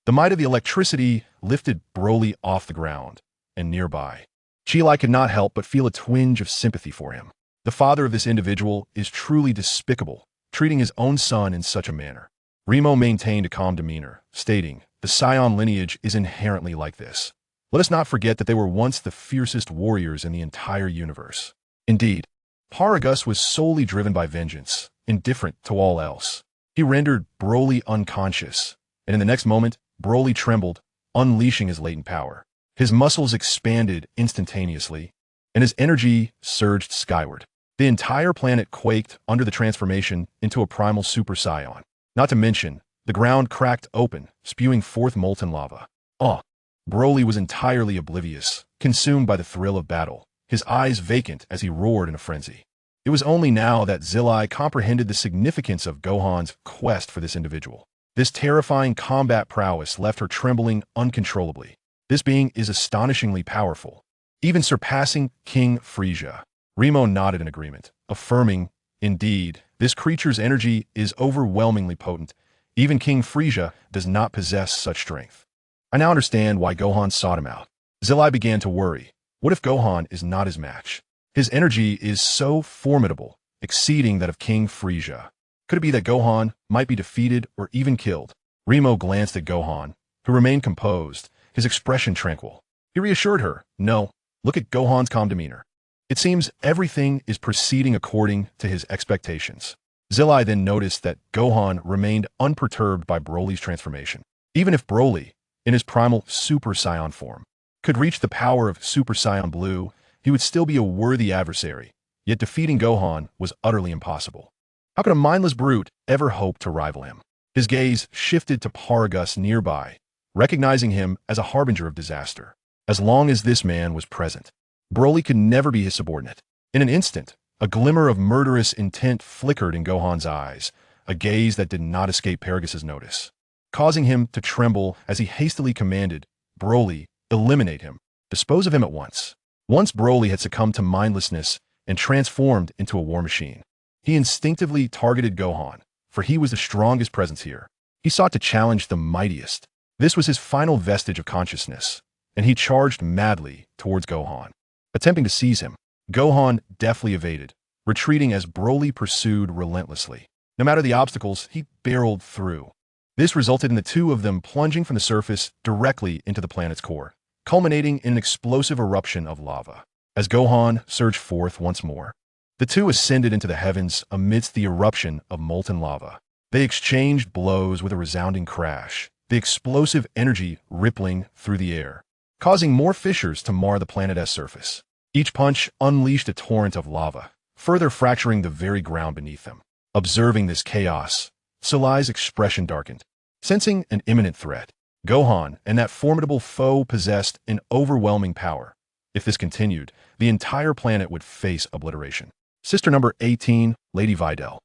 The might of the electricity lifted Broly off the ground and nearby. Chilai could not help but feel a twinge of sympathy for him. The father of this individual is truly despicable, treating his own son in such a manner. Remo maintained a calm demeanor, stating, "The Saiyan lineage is inherently like this. Let us not forget that they were once the fiercest warriors in the entire universe." Indeed, Paragus was solely driven by vengeance, indifferent to all else. He rendered Broly unconscious, and in the next moment, Broly trembled, unleashing his latent power. His muscles expanded instantaneously, and his energy surged skyward. The entire planet quaked under the transformation into a primal Super Saiyan. Not to mention, the ground cracked open, spewing forth molten lava. Broly was entirely oblivious, consumed by the thrill of battle, his eyes vacant as he roared in a frenzy. It was only now that Zillai comprehended the significance of Gohan's quest for this individual. This terrifying combat prowess left her trembling uncontrollably. This being is astonishingly powerful, even surpassing King Frieza. Remo nodded in agreement, affirming, "Indeed, this creature's energy is overwhelmingly potent. Even King Frieza does not possess such strength." I now understand why Gohan sought him out. Zillai began to worry. What if Gohan is not his match? His energy is so formidable, exceeding that of King Frieza. Could it be that Gohan might be defeated or even killed? Remo glanced at Gohan, who remained composed, his expression tranquil. He reassured her, "No, look at Gohan's calm demeanor. It seems everything is proceeding according to his expectations." Zillai then noticed that Gohan remained unperturbed by Broly's transformation. Even if Broly, in his primal Super Saiyan form, could reach the power of Super Saiyan Blue, he would still be a worthy adversary, yet defeating Gohan was utterly impossible. How could a mindless brute ever hope to rival him? His gaze shifted to Paragus nearby, recognizing him as a harbinger of disaster. As long as this man was present, Broly could never be his subordinate. In an instant, a glimmer of murderous intent flickered in Gohan's eyes, a gaze that did not escape Paragus's notice, causing him to tremble as he hastily commanded, "Broly, eliminate him. Dispose of him at once." Once Broly had succumbed to mindlessness and transformed into a war machine, he instinctively targeted Gohan, for he was the strongest presence here. He sought to challenge the mightiest. This was his final vestige of consciousness, and he charged madly towards Gohan, attempting to seize him. Gohan deftly evaded, retreating as Broly pursued relentlessly. No matter the obstacles, he barreled through. This resulted in the two of them plunging from the surface directly into the planet's core, culminating in an explosive eruption of lava. As Gohan surged forth once more, the two ascended into the heavens amidst the eruption of molten lava. They exchanged blows with a resounding crash, the explosive energy rippling through the air, causing more fissures to mar the planet's surface. Each punch unleashed a torrent of lava, further fracturing the very ground beneath them. Observing this chaos, Zillai's expression darkened. Sensing an imminent threat, Gohan and that formidable foe possessed an overwhelming power. If this continued, the entire planet would face obliteration. Sister number 18, Lady Videl.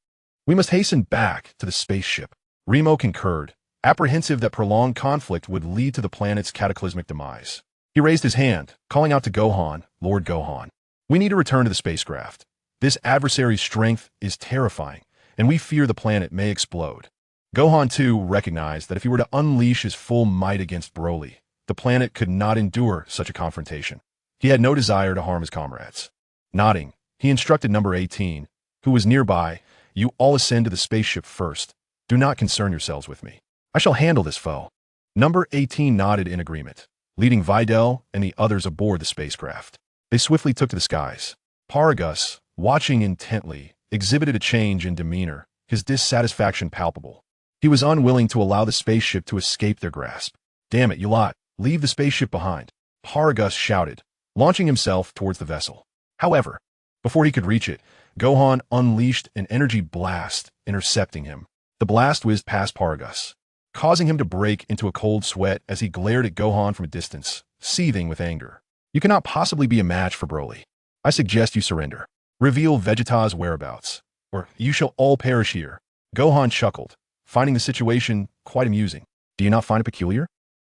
"We must hasten back to the spaceship." Remo concurred, apprehensive that prolonged conflict would lead to the planet's cataclysmic demise. He raised his hand, calling out to Gohan, "Lord Gohan, we need to return to the spacecraft. This adversary's strength is terrifying, and we fear the planet may explode." Gohan, too, recognized that if he were to unleash his full might against Broly, the planet could not endure such a confrontation. He had no desire to harm his comrades. Nodding, he instructed number 18, who was nearby, "You all ascend to the spaceship first. Do not concern yourselves with me. I shall handle this foe." Number 18 nodded in agreement, leading Videl and the others aboard the spacecraft. They swiftly took to the skies. Paragus, watching intently, exhibited a change in demeanor, his dissatisfaction palpable. He was unwilling to allow the spaceship to escape their grasp. "Damn it, you lot, leave the spaceship behind," Paragus shouted, launching himself towards the vessel. However, before he could reach it, Gohan unleashed an energy blast, intercepting him. The blast whizzed past Paragus, causing him to break into a cold sweat as he glared at Gohan from a distance, seething with anger. "You cannot possibly be a match for Broly. I suggest you surrender. Reveal Vegeta's whereabouts, or you shall all perish here." Gohan chuckled, finding the situation quite amusing. "Do you not find it peculiar?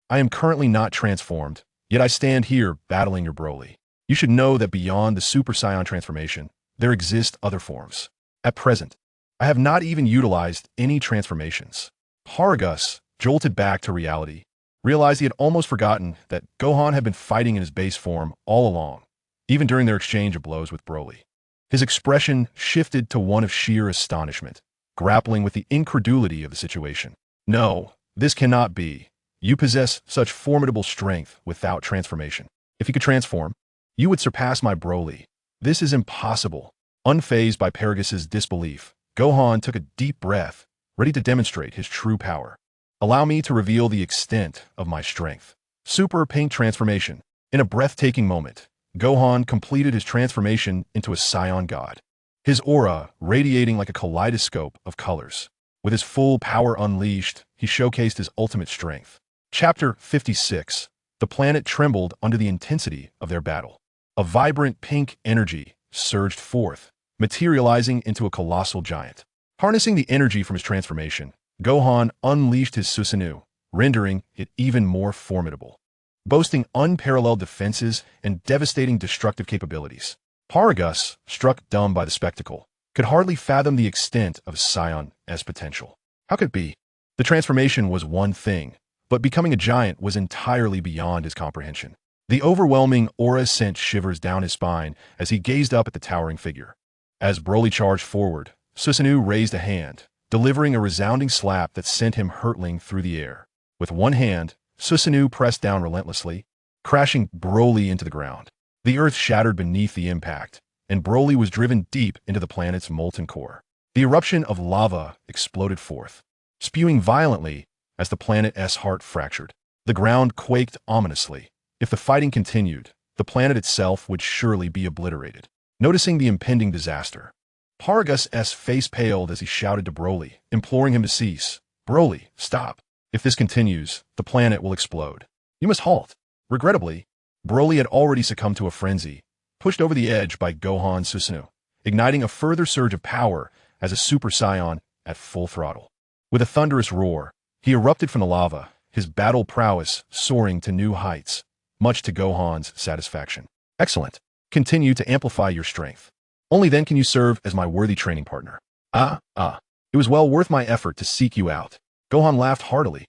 I am currently not transformed, yet I stand here battling your Broly. You should know that beyond the Super Saiyan transformation, there exist other forms. At present, I have not even utilized any transformations." Paragus, jolted back to reality, realized he had almost forgotten that Gohan had been fighting in his base form all along. even during their exchange of blows with Broly. His expression shifted to one of sheer astonishment, grappling with the incredulity of the situation. No, this cannot be. You possess such formidable strength without transformation. If you could transform, you would surpass my Broly. This is impossible. Unfazed by Paragus' disbelief, Gohan took a deep breath, ready to demonstrate his true power. Allow me to reveal the extent of my strength. Super Paint Transformation. In a breathtaking moment, Gohan completed his transformation into a Saiyan god, his aura radiating like a kaleidoscope of colors. With his full power unleashed, he showcased his ultimate strength. Chapter 56. The planet trembled under the intensity of their battle. A vibrant pink energy surged forth, materializing into a colossal giant. Harnessing the energy from his transformation, Gohan unleashed his Susanoo, rendering it even more formidable. Boasting unparalleled defenses and devastating destructive capabilities, Paragus, struck dumb by the spectacle, could hardly fathom the extent of Saiyan's potential. How could it be? The transformation was one thing, but becoming a giant was entirely beyond his comprehension. The overwhelming aura sent shivers down his spine as he gazed up at the towering figure. As Broly charged forward, Susanoo raised a hand, delivering a resounding slap that sent him hurtling through the air. With one hand, Susanoo pressed down relentlessly, crashing Broly into the ground. The earth shattered beneath the impact, and Broly was driven deep into the planet's molten core. The eruption of lava exploded forth, spewing violently as the planet's heart fractured. The ground quaked ominously. If the fighting continued, the planet itself would surely be obliterated. Noticing the impending disaster, Paragus' face paled as he shouted to Broly, imploring him to cease. Broly, stop. If this continues, the planet will explode. You must halt. Regrettably, Broly had already succumbed to a frenzy, pushed over the edge by Gohan's Susanoo, igniting a further surge of power as a Super Saiyan at full throttle. With a thunderous roar, he erupted from the lava, his battle prowess soaring to new heights, much to Gohan's satisfaction. Excellent. Continue to amplify your strength. Only then can you serve as my worthy training partner. It was well worth my effort to seek you out. Gohan laughed heartily,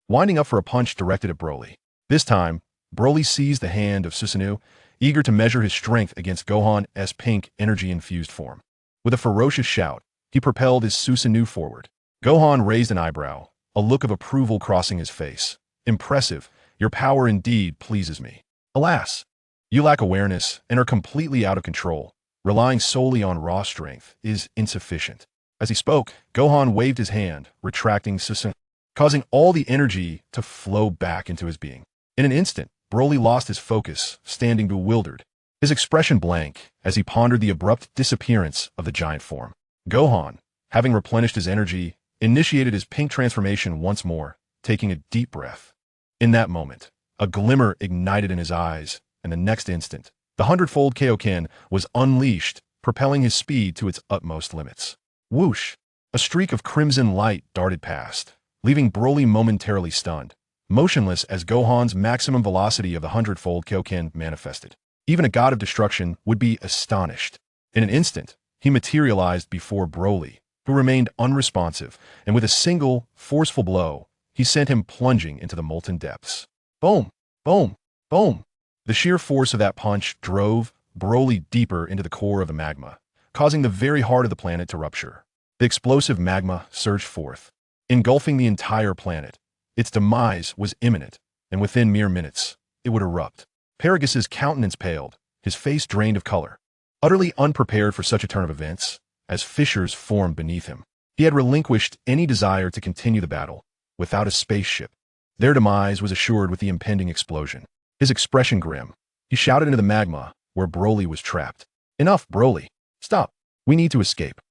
winding up for a punch directed at Broly. This time, Broly seized the hand of Susanoo, eager to measure his strength against Gohan's pink energy-infused form. With a ferocious shout, he propelled his Susanoo forward. Gohan raised an eyebrow, a look of approval crossing his face. Impressive, your power indeed pleases me. Alas, you lack awareness and are completely out of control. Relying solely on raw strength is insufficient. As he spoke, Gohan waved his hand, retracting Susanoo, causing all the energy to flow back into his being. In an instant, Broly lost his focus, standing bewildered, his expression blank as he pondered the abrupt disappearance of the giant form. Gohan, having replenished his energy, initiated his pink transformation once more, taking a deep breath. In that moment, a glimmer ignited in his eyes, and the next instant, the hundredfold Kaioken was unleashed, propelling his speed to its utmost limits. Whoosh! A streak of crimson light darted past, leaving Broly momentarily stunned, motionless as Gohan's maximum velocity of the hundredfold Kaioken manifested. Even a god of destruction would be astonished. In an instant, he materialized before Broly, who remained unresponsive, and with a single, forceful blow, he sent him plunging into the molten depths. Boom! Boom! Boom! The sheer force of that punch drove Broly deeper into the core of the magma, causing the very heart of the planet to rupture. The explosive magma surged forth, engulfing the entire planet. Its demise was imminent, and within mere minutes, it would erupt. Paragus' countenance paled, his face drained of color. Utterly unprepared for such a turn of events, as fissures formed beneath him, he had relinquished any desire to continue the battle. Without a spaceship, their demise was assured with the impending explosion. His expression grim, he shouted into the magma, where Broly was trapped. Enough, Broly. Stop. We need to escape.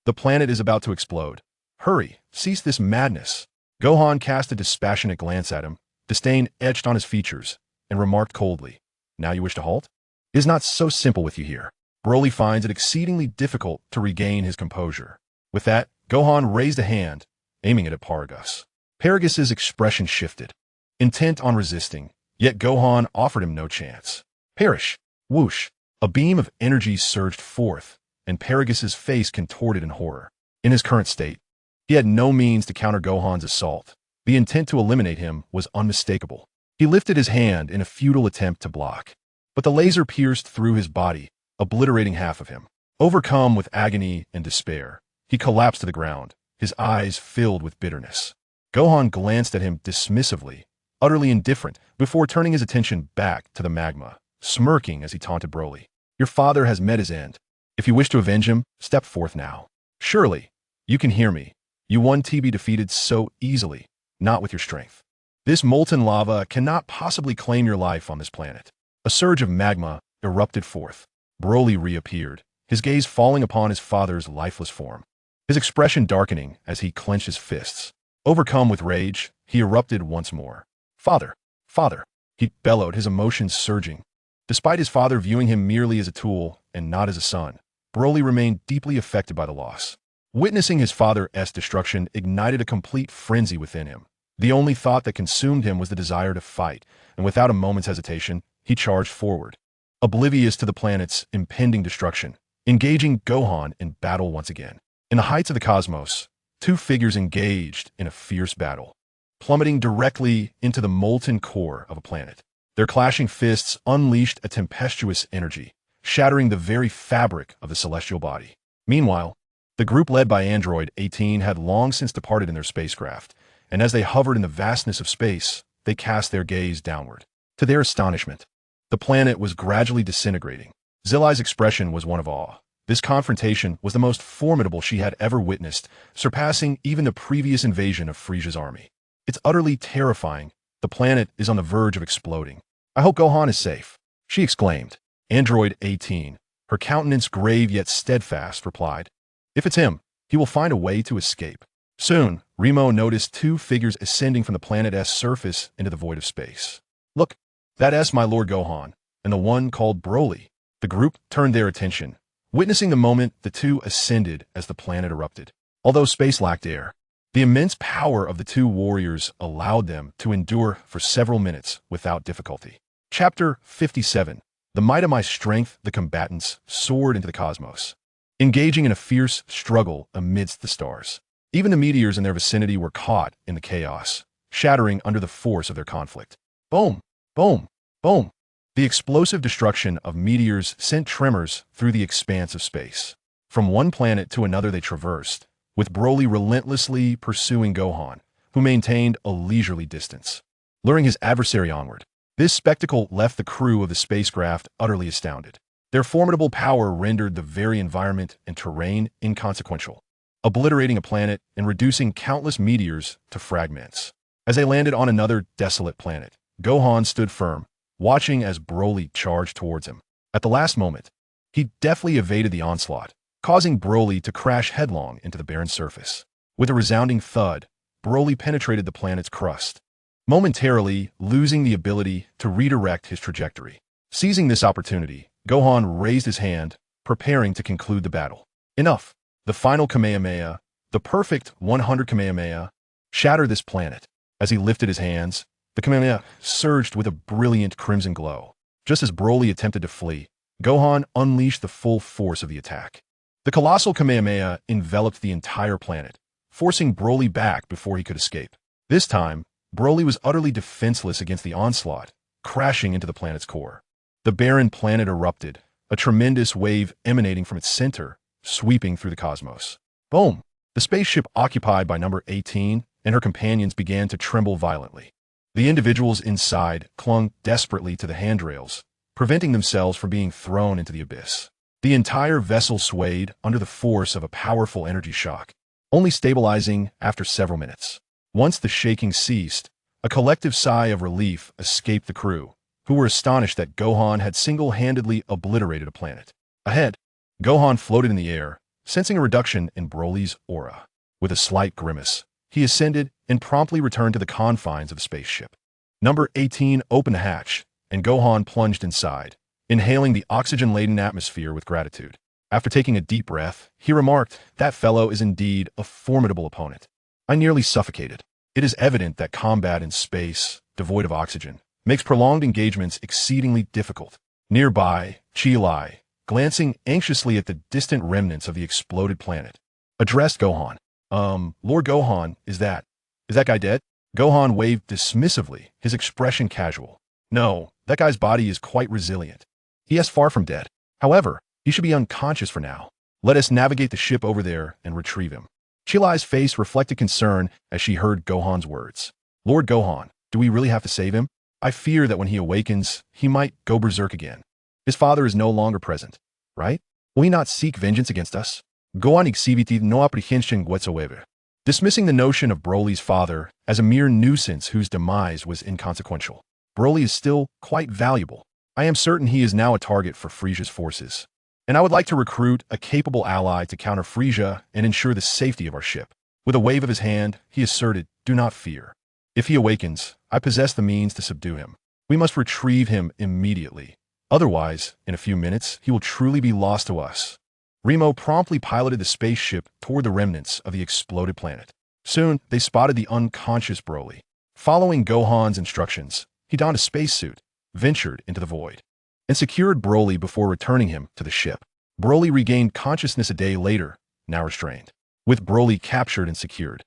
The planet is about to explode. Hurry, cease this madness. Gohan cast a dispassionate glance at him, disdain etched on his features, and remarked coldly, Now you wish to halt? It is not so simple with you here. Broly finds it exceedingly difficult to regain his composure. With that, Gohan raised a hand, aiming it at Paragus. Paragus' expression shifted, intent on resisting, yet Gohan offered him no chance. Perish! Whoosh! A beam of energy surged forth, and Paragus' face contorted in horror. In his current state, he had no means to counter Gohan's assault. The intent to eliminate him was unmistakable. He lifted his hand in a futile attempt to block, but the laser pierced through his body, obliterating half of him. Overcome with agony and despair, he collapsed to the ground, his eyes filled with bitterness. Gohan glanced at him dismissively, utterly indifferent, before turning his attention back to the magma, smirking as he taunted Broly. Your father has met his end. If you wish to avenge him, step forth now. Surely, you can hear me. You want to be defeated so easily, not with your strength. This molten lava cannot possibly claim your life on this planet. A surge of magma erupted forth. Broly reappeared, his gaze falling upon his father's lifeless form, his expression darkening as he clenched his fists. Overcome with rage, he erupted once more. Father! Father! He bellowed, his emotions surging. Despite his father viewing him merely as a tool and not as a son, Broly remained deeply affected by the loss. Witnessing his father's destruction ignited a complete frenzy within him. The only thought that consumed him was the desire to fight, and without a moment's hesitation, he charged forward, oblivious to the planet's impending destruction, engaging Gohan in battle once again. In the heights of the cosmos, two figures engaged in a fierce battle, plummeting directly into the molten core of a planet. Their clashing fists unleashed a tempestuous energy, shattering the very fabric of the celestial body. Meanwhile, the group led by Android 18 had long since departed in their spacecraft, and as they hovered in the vastness of space, they cast their gaze downward. To their astonishment, the planet was gradually disintegrating. Zillai's expression was one of awe. This confrontation was the most formidable she had ever witnessed, surpassing even the previous invasion of Frisia's army. It's utterly terrifying. The planet is on the verge of exploding. I hope Gohan is safe, she exclaimed. Android 18, her countenance grave yet steadfast, replied, If it's him, he will find a way to escape. Soon, Remo noticed two figures ascending from the planet's surface into the void of space. Look, that's my Lord Gohan, and the one called Broly. The group turned their attention, witnessing the moment the two ascended as the planet erupted. Although space lacked air, the immense power of the two warriors allowed them to endure for several minutes without difficulty. Chapter 57. The might of my strength, the combatants soared into the cosmos, engaging in a fierce struggle amidst the stars. Even the meteors in their vicinity were caught in the chaos, shattering under the force of their conflict. Boom! Boom! Boom! The explosive destruction of meteors sent tremors through the expanse of space. From one planet to another they traversed, with Broly relentlessly pursuing Gohan, who maintained a leisurely distance, luring his adversary onward. This spectacle left the crew of the spacecraft utterly astounded. Their formidable power rendered the very environment and terrain inconsequential, obliterating a planet and reducing countless meteors to fragments. As they landed on another desolate planet, Gohan stood firm, watching as Broly charged towards him. At the last moment, he deftly evaded the onslaught, causing Broly to crash headlong into the barren surface. With a resounding thud, Broly penetrated the planet's crust, momentarily losing the ability to redirect his trajectory. Seizing this opportunity, Gohan raised his hand, preparing to conclude the battle. Enough! The final Kamehameha, the perfect 100 Kamehameha, shattered this planet. As he lifted his hands, the Kamehameha surged with a brilliant crimson glow. Just as Broly attempted to flee, Gohan unleashed the full force of the attack. The colossal Kamehameha enveloped the entire planet, forcing Broly back before he could escape. This time, Broly was utterly defenseless against the onslaught, crashing into the planet's core. The barren planet erupted, a tremendous wave emanating from its center, sweeping through the cosmos. Boom! The spaceship occupied by number 18 and her companions began to tremble violently. The individuals inside clung desperately to the handrails, preventing themselves from being thrown into the abyss. The entire vessel swayed under the force of a powerful energy shock, only stabilizing after several minutes. Once the shaking ceased, a collective sigh of relief escaped the crew, who were astonished that Gohan had single-handedly obliterated a planet. Ahead, Gohan floated in the air, sensing a reduction in Broly's aura. With a slight grimace, he ascended and promptly returned to the confines of the spaceship. Number 18 opened the hatch, and Gohan plunged inside, inhaling the oxygen-laden atmosphere with gratitude. After taking a deep breath, he remarked, "That fellow is indeed a formidable opponent. I nearly suffocated." It is evident that combat in space, devoid of oxygen, makes prolonged engagements exceedingly difficult. Nearby, Chi-Lai, glancing anxiously at the distant remnants of the exploded planet, addressed Gohan. Lord Gohan, is that guy dead?" Gohan waved dismissively, his expression casual. "No, that guy's body is quite resilient. He is far from dead. However, he should be unconscious for now. Let us navigate the ship over there and retrieve him. Chilai's face reflected concern as she heard Gohan's words. Lord Gohan, do we really have to save him? I fear that when he awakens, he might go berserk again. His father is no longer present, right? Will he not seek vengeance against us? Gohan exhibited no apprehension whatsoever, dismissing the notion of Broly's father as a mere nuisance whose demise was inconsequential. Broly is still quite valuable. I am certain he is now a target for Frisia's forces, and I would like to recruit a capable ally to counter Frisia and ensure the safety of our ship. With a wave of his hand, he asserted, do not fear. If he awakens, I possess the means to subdue him. We must retrieve him immediately. Otherwise, in a few minutes, he will truly be lost to us. Remo promptly piloted the spaceship toward the remnants of the exploded planet. Soon, they spotted the unconscious Broly. Following Gohan's instructions, he donned a spacesuit, ventured into the void, and secured Broly before returning him to the ship. Broly regained consciousness a day later, now restrained. With Broly captured and secured,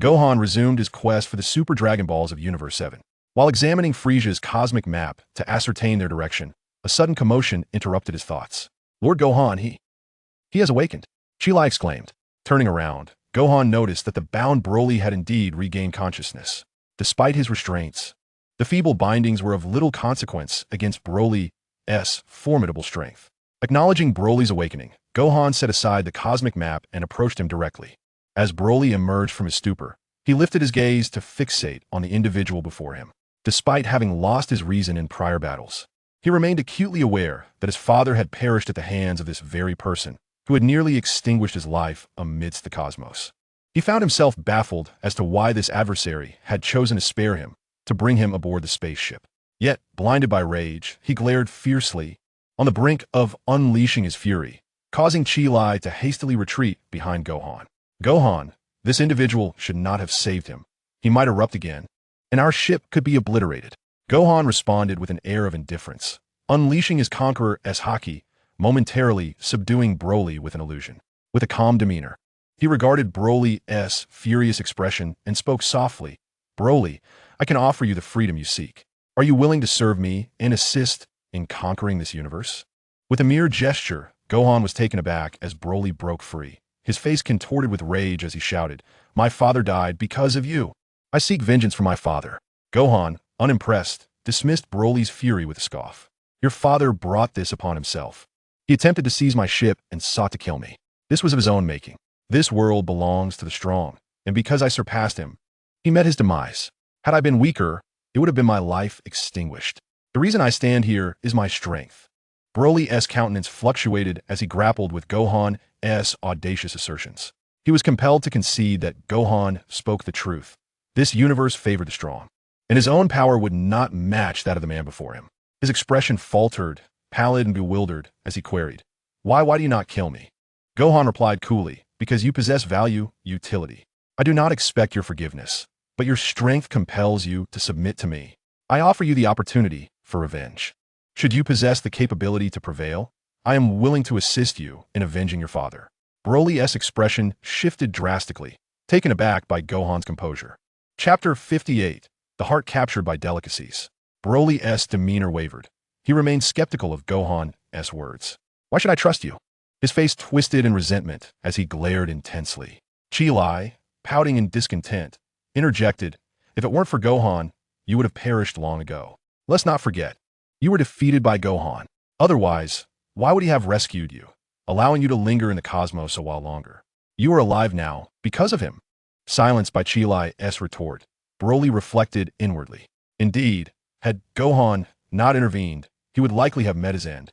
Gohan resumed his quest for the Super Dragon Balls of Universe 7. While examining Frisia's cosmic map to ascertain their direction, a sudden commotion interrupted his thoughts. Lord Gohan, he has awakened, Chilai exclaimed. Turning around, Gohan noticed that the bound Broly had indeed regained consciousness. Despite his restraints, the feeble bindings were of little consequence against Broly's formidable strength. Acknowledging Broly's awakening, Gohan set aside the cosmic map and approached him directly. As Broly emerged from his stupor, he lifted his gaze to fixate on the individual before him. Despite having lost his reason in prior battles, he remained acutely aware that his father had perished at the hands of this very person, who had nearly extinguished his life amidst the cosmos. He found himself baffled as to why this adversary had chosen to spare him to bring him aboard the spaceship. Yet, blinded by rage, he glared fiercely, on the brink of unleashing his fury, causing Chilai to hastily retreat behind Gohan. Gohan, this individual should not have saved him. He might erupt again, and our ship could be obliterated. Gohan responded with an air of indifference, unleashing his conqueror as Haki, momentarily subduing Broly with an illusion. With a calm demeanor, he regarded Broly's furious expression and spoke softly. Broly, I can offer you the freedom you seek. Are you willing to serve me and assist in conquering this universe? With a mere gesture, Gohan was taken aback as Broly broke free. His face contorted with rage as he shouted, My father died because of you. I seek vengeance for my father. Gohan, unimpressed, dismissed Broly's fury with a scoff. Your father brought this upon himself. He attempted to seize my ship and sought to kill me. This was of his own making. This world belongs to the strong, and because I surpassed him, he met his demise. Had I been weaker, it would have been my life extinguished. The reason I stand here is my strength. Broly's countenance fluctuated as he grappled with Gohan's audacious assertions. He was compelled to concede that Gohan spoke the truth. This universe favored the strong, and his own power would not match that of the man before him. His expression faltered, pallid and bewildered, as he queried, why do you not kill me? Gohan replied coolly, because you possess value, utility. I do not expect your forgiveness, but your strength compels you to submit to me. I offer you the opportunity for revenge. Should you possess the capability to prevail, I am willing to assist you in avenging your father. Broly's expression shifted drastically, taken aback by Gohan's composure. Chapter 58, The Heart Captured by Delicacies. Broly's demeanor wavered. He remained skeptical of Gohan's words. Why should I trust you? His face twisted in resentment as he glared intensely. Chilai, pouting in discontent, interjected, if it weren't for Gohan, you would have perished long ago. Let's not forget, you were defeated by Gohan. Otherwise, why would he have rescued you, allowing you to linger in the cosmos a while longer? You are alive now because of him. Silenced by Chilai's retort, Broly reflected inwardly. Indeed, had Gohan not intervened, he would likely have met his end.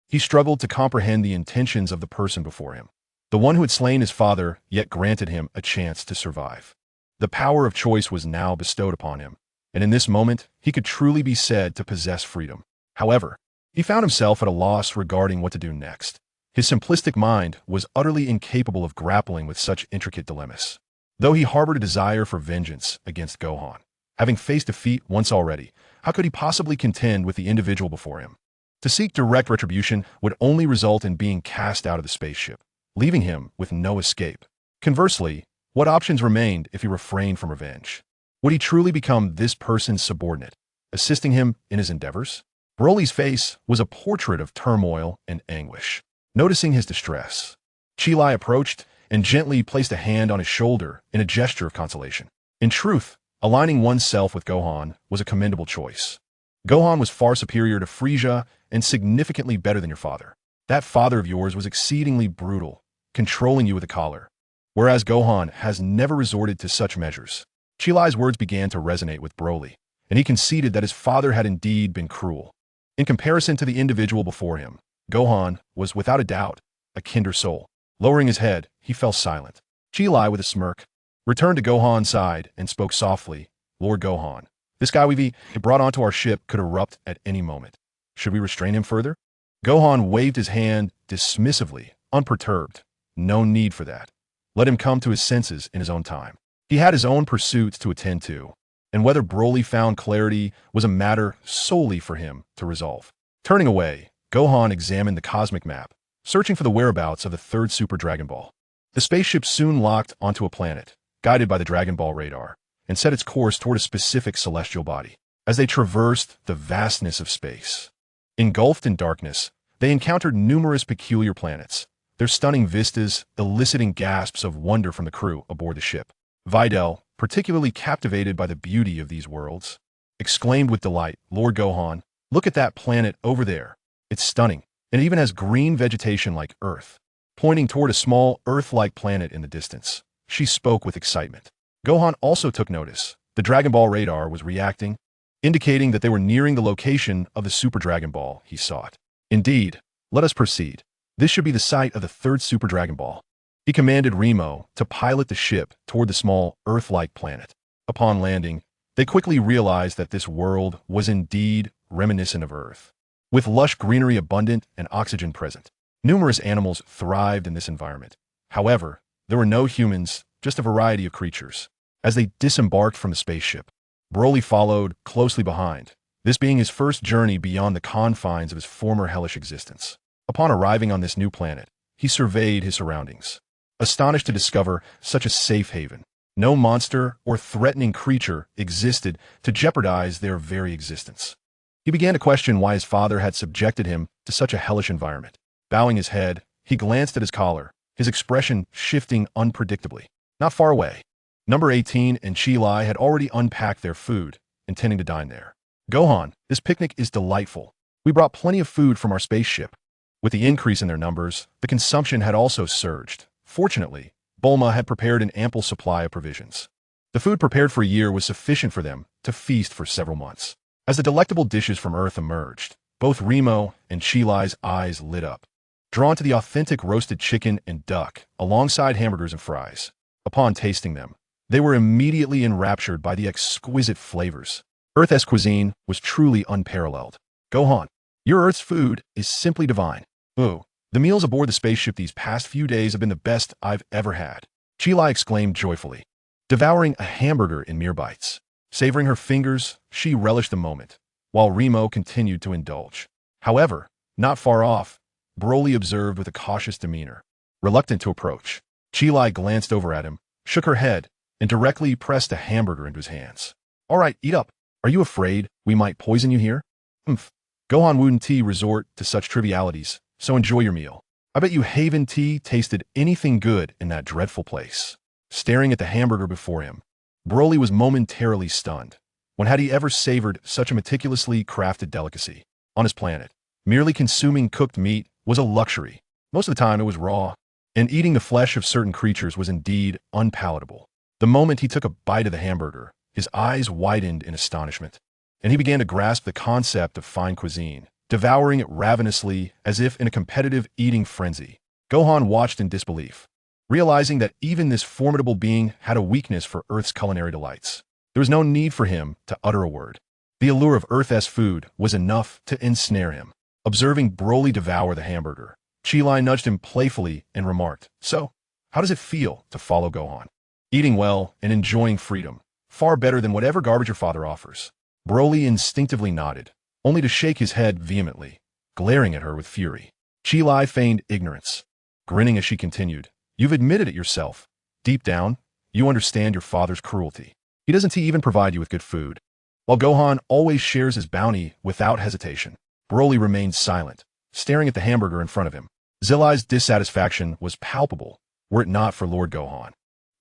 He struggled to comprehend the intentions of the person before him, the one who had slain his father yet granted him a chance to survive. The power of choice was now bestowed upon him, and in this moment, he could truly be said to possess freedom. However, he found himself at a loss regarding what to do next. His simplistic mind was utterly incapable of grappling with such intricate dilemmas. Though he harbored a desire for vengeance against Gohan, having faced defeat once already, how could he possibly contend with the individual before him? To seek direct retribution would only result in being cast out of the spaceship, leaving him with no escape. Conversely, what options remained if he refrained from revenge? Would he truly become this person's subordinate, assisting him in his endeavors? Broly's face was a portrait of turmoil and anguish. Noticing his distress, Chi approached and gently placed a hand on his shoulder in a gesture of consolation. In truth, aligning oneself with Gohan was a commendable choice. Gohan was far superior to Frieza and significantly better than your father. That father of yours was exceedingly brutal, controlling you with a collar, whereas Gohan has never resorted to such measures. Chi words began to resonate with Broly, and he conceded that his father had indeed been cruel. In comparison to the individual before him, Gohan was without a doubt a kinder soul. Lowering his head, he fell silent. Chi, with a smirk, returned to Gohan's side and spoke softly, "Lord Gohan, this guy we've brought onto our ship could erupt at any moment. Should we restrain him further?" Gohan waved his hand dismissively, unperturbed. No need for that. Let him come to his senses in his own time. He had his own pursuits to attend to, and whether Broly found clarity was a matter solely for him to resolve. Turning away, Gohan examined the cosmic map, searching for the whereabouts of the third Super Dragon Ball. The spaceship soon locked onto a planet, guided by the Dragon Ball radar, and set its course toward a specific celestial body. As they traversed the vastness of space, engulfed in darkness, they encountered numerous peculiar planets, their stunning vistas eliciting gasps of wonder from the crew aboard the ship. Videl, particularly captivated by the beauty of these worlds, exclaimed with delight, "Lord Gohan, look at that planet over there. It's stunning, and it even has green vegetation like Earth." Pointing toward a small Earth-like planet in the distance, she spoke with excitement. Gohan also took notice. The Dragon Ball radar was reacting, indicating that they were nearing the location of the Super Dragon Ball he sought. "Indeed, let us proceed. This should be the site of the third Super Dragon Ball." He commanded Remo to pilot the ship toward the small Earth-like planet. Upon landing, they quickly realized that this world was indeed reminiscent of Earth, with lush greenery abundant and oxygen present. Numerous animals thrived in this environment. However, there were no humans, just a variety of creatures. As they disembarked from the spaceship, Broly followed closely behind, this being his first journey beyond the confines of his former hellish existence. Upon arriving on this new planet, he surveyed his surroundings, astonished to discover such a safe haven. No monster or threatening creature existed to jeopardize their very existence. He began to question why his father had subjected him to such a hellish environment. Bowing his head, he glanced at his collar, his expression shifting unpredictably. Not far away, Number 18 and Chi had already unpacked their food, intending to dine there. "Gohan, this picnic is delightful. We brought plenty of food from our spaceship." With the increase in their numbers, the consumption had also surged. Fortunately, Bulma had prepared an ample supply of provisions. The food prepared for a year was sufficient for them to feast for several months. As the delectable dishes from Earth emerged, both Remo and Chi's eyes lit up, drawn to the authentic roasted chicken and duck alongside hamburgers and fries. Upon tasting them, they were immediately enraptured by the exquisite flavors. Earth's cuisine was truly unparalleled. "Gohan, your Earth's food is simply divine." "Ooh, the meals aboard the spaceship these past few days have been the best I've ever had," Chi exclaimed joyfully, devouring a hamburger in mere bites. Savoring her fingers, she relished the moment, while Remo continued to indulge. However, not far off, Broly observed with a cautious demeanor. Reluctant to approach, Chi glanced over at him, shook her head, and directly pressed a hamburger into his hands. "All right, eat up. Are you afraid we might poison you here?" "Umph. Gohan wouldn't resort to such trivialities, so enjoy your meal. I bet you Haven Tea tasted anything good in that dreadful place." Staring at the hamburger before him, Broly was momentarily stunned. When had he ever savored such a meticulously crafted delicacy? On his planet, merely consuming cooked meat was a luxury. Most of the time it was raw, and eating the flesh of certain creatures was indeed unpalatable. The moment he took a bite of the hamburger, his eyes widened in astonishment, and he began to grasp the concept of fine cuisine, devouring it ravenously as if in a competitive eating frenzy. Gohan watched in disbelief, realizing that even this formidable being had a weakness for Earth's culinary delights. There was no need for him to utter a word. The allure of Earth's food was enough to ensnare him. Observing Broly devour the hamburger, Chi nudged him playfully and remarked, "So, how does it feel to follow Gohan? Eating well and enjoying freedom, far better than whatever garbage your father offers." Broly instinctively nodded, only to shake his head vehemently, glaring at her with fury. Chi feigned ignorance, grinning as she continued, "You've admitted it yourself. Deep down, you understand your father's cruelty. He doesn't even provide you with good food, while Gohan always shares his bounty without hesitation." Broly remained silent, staring at the hamburger in front of him. Zillai's dissatisfaction was palpable, were it not for Lord Gohan.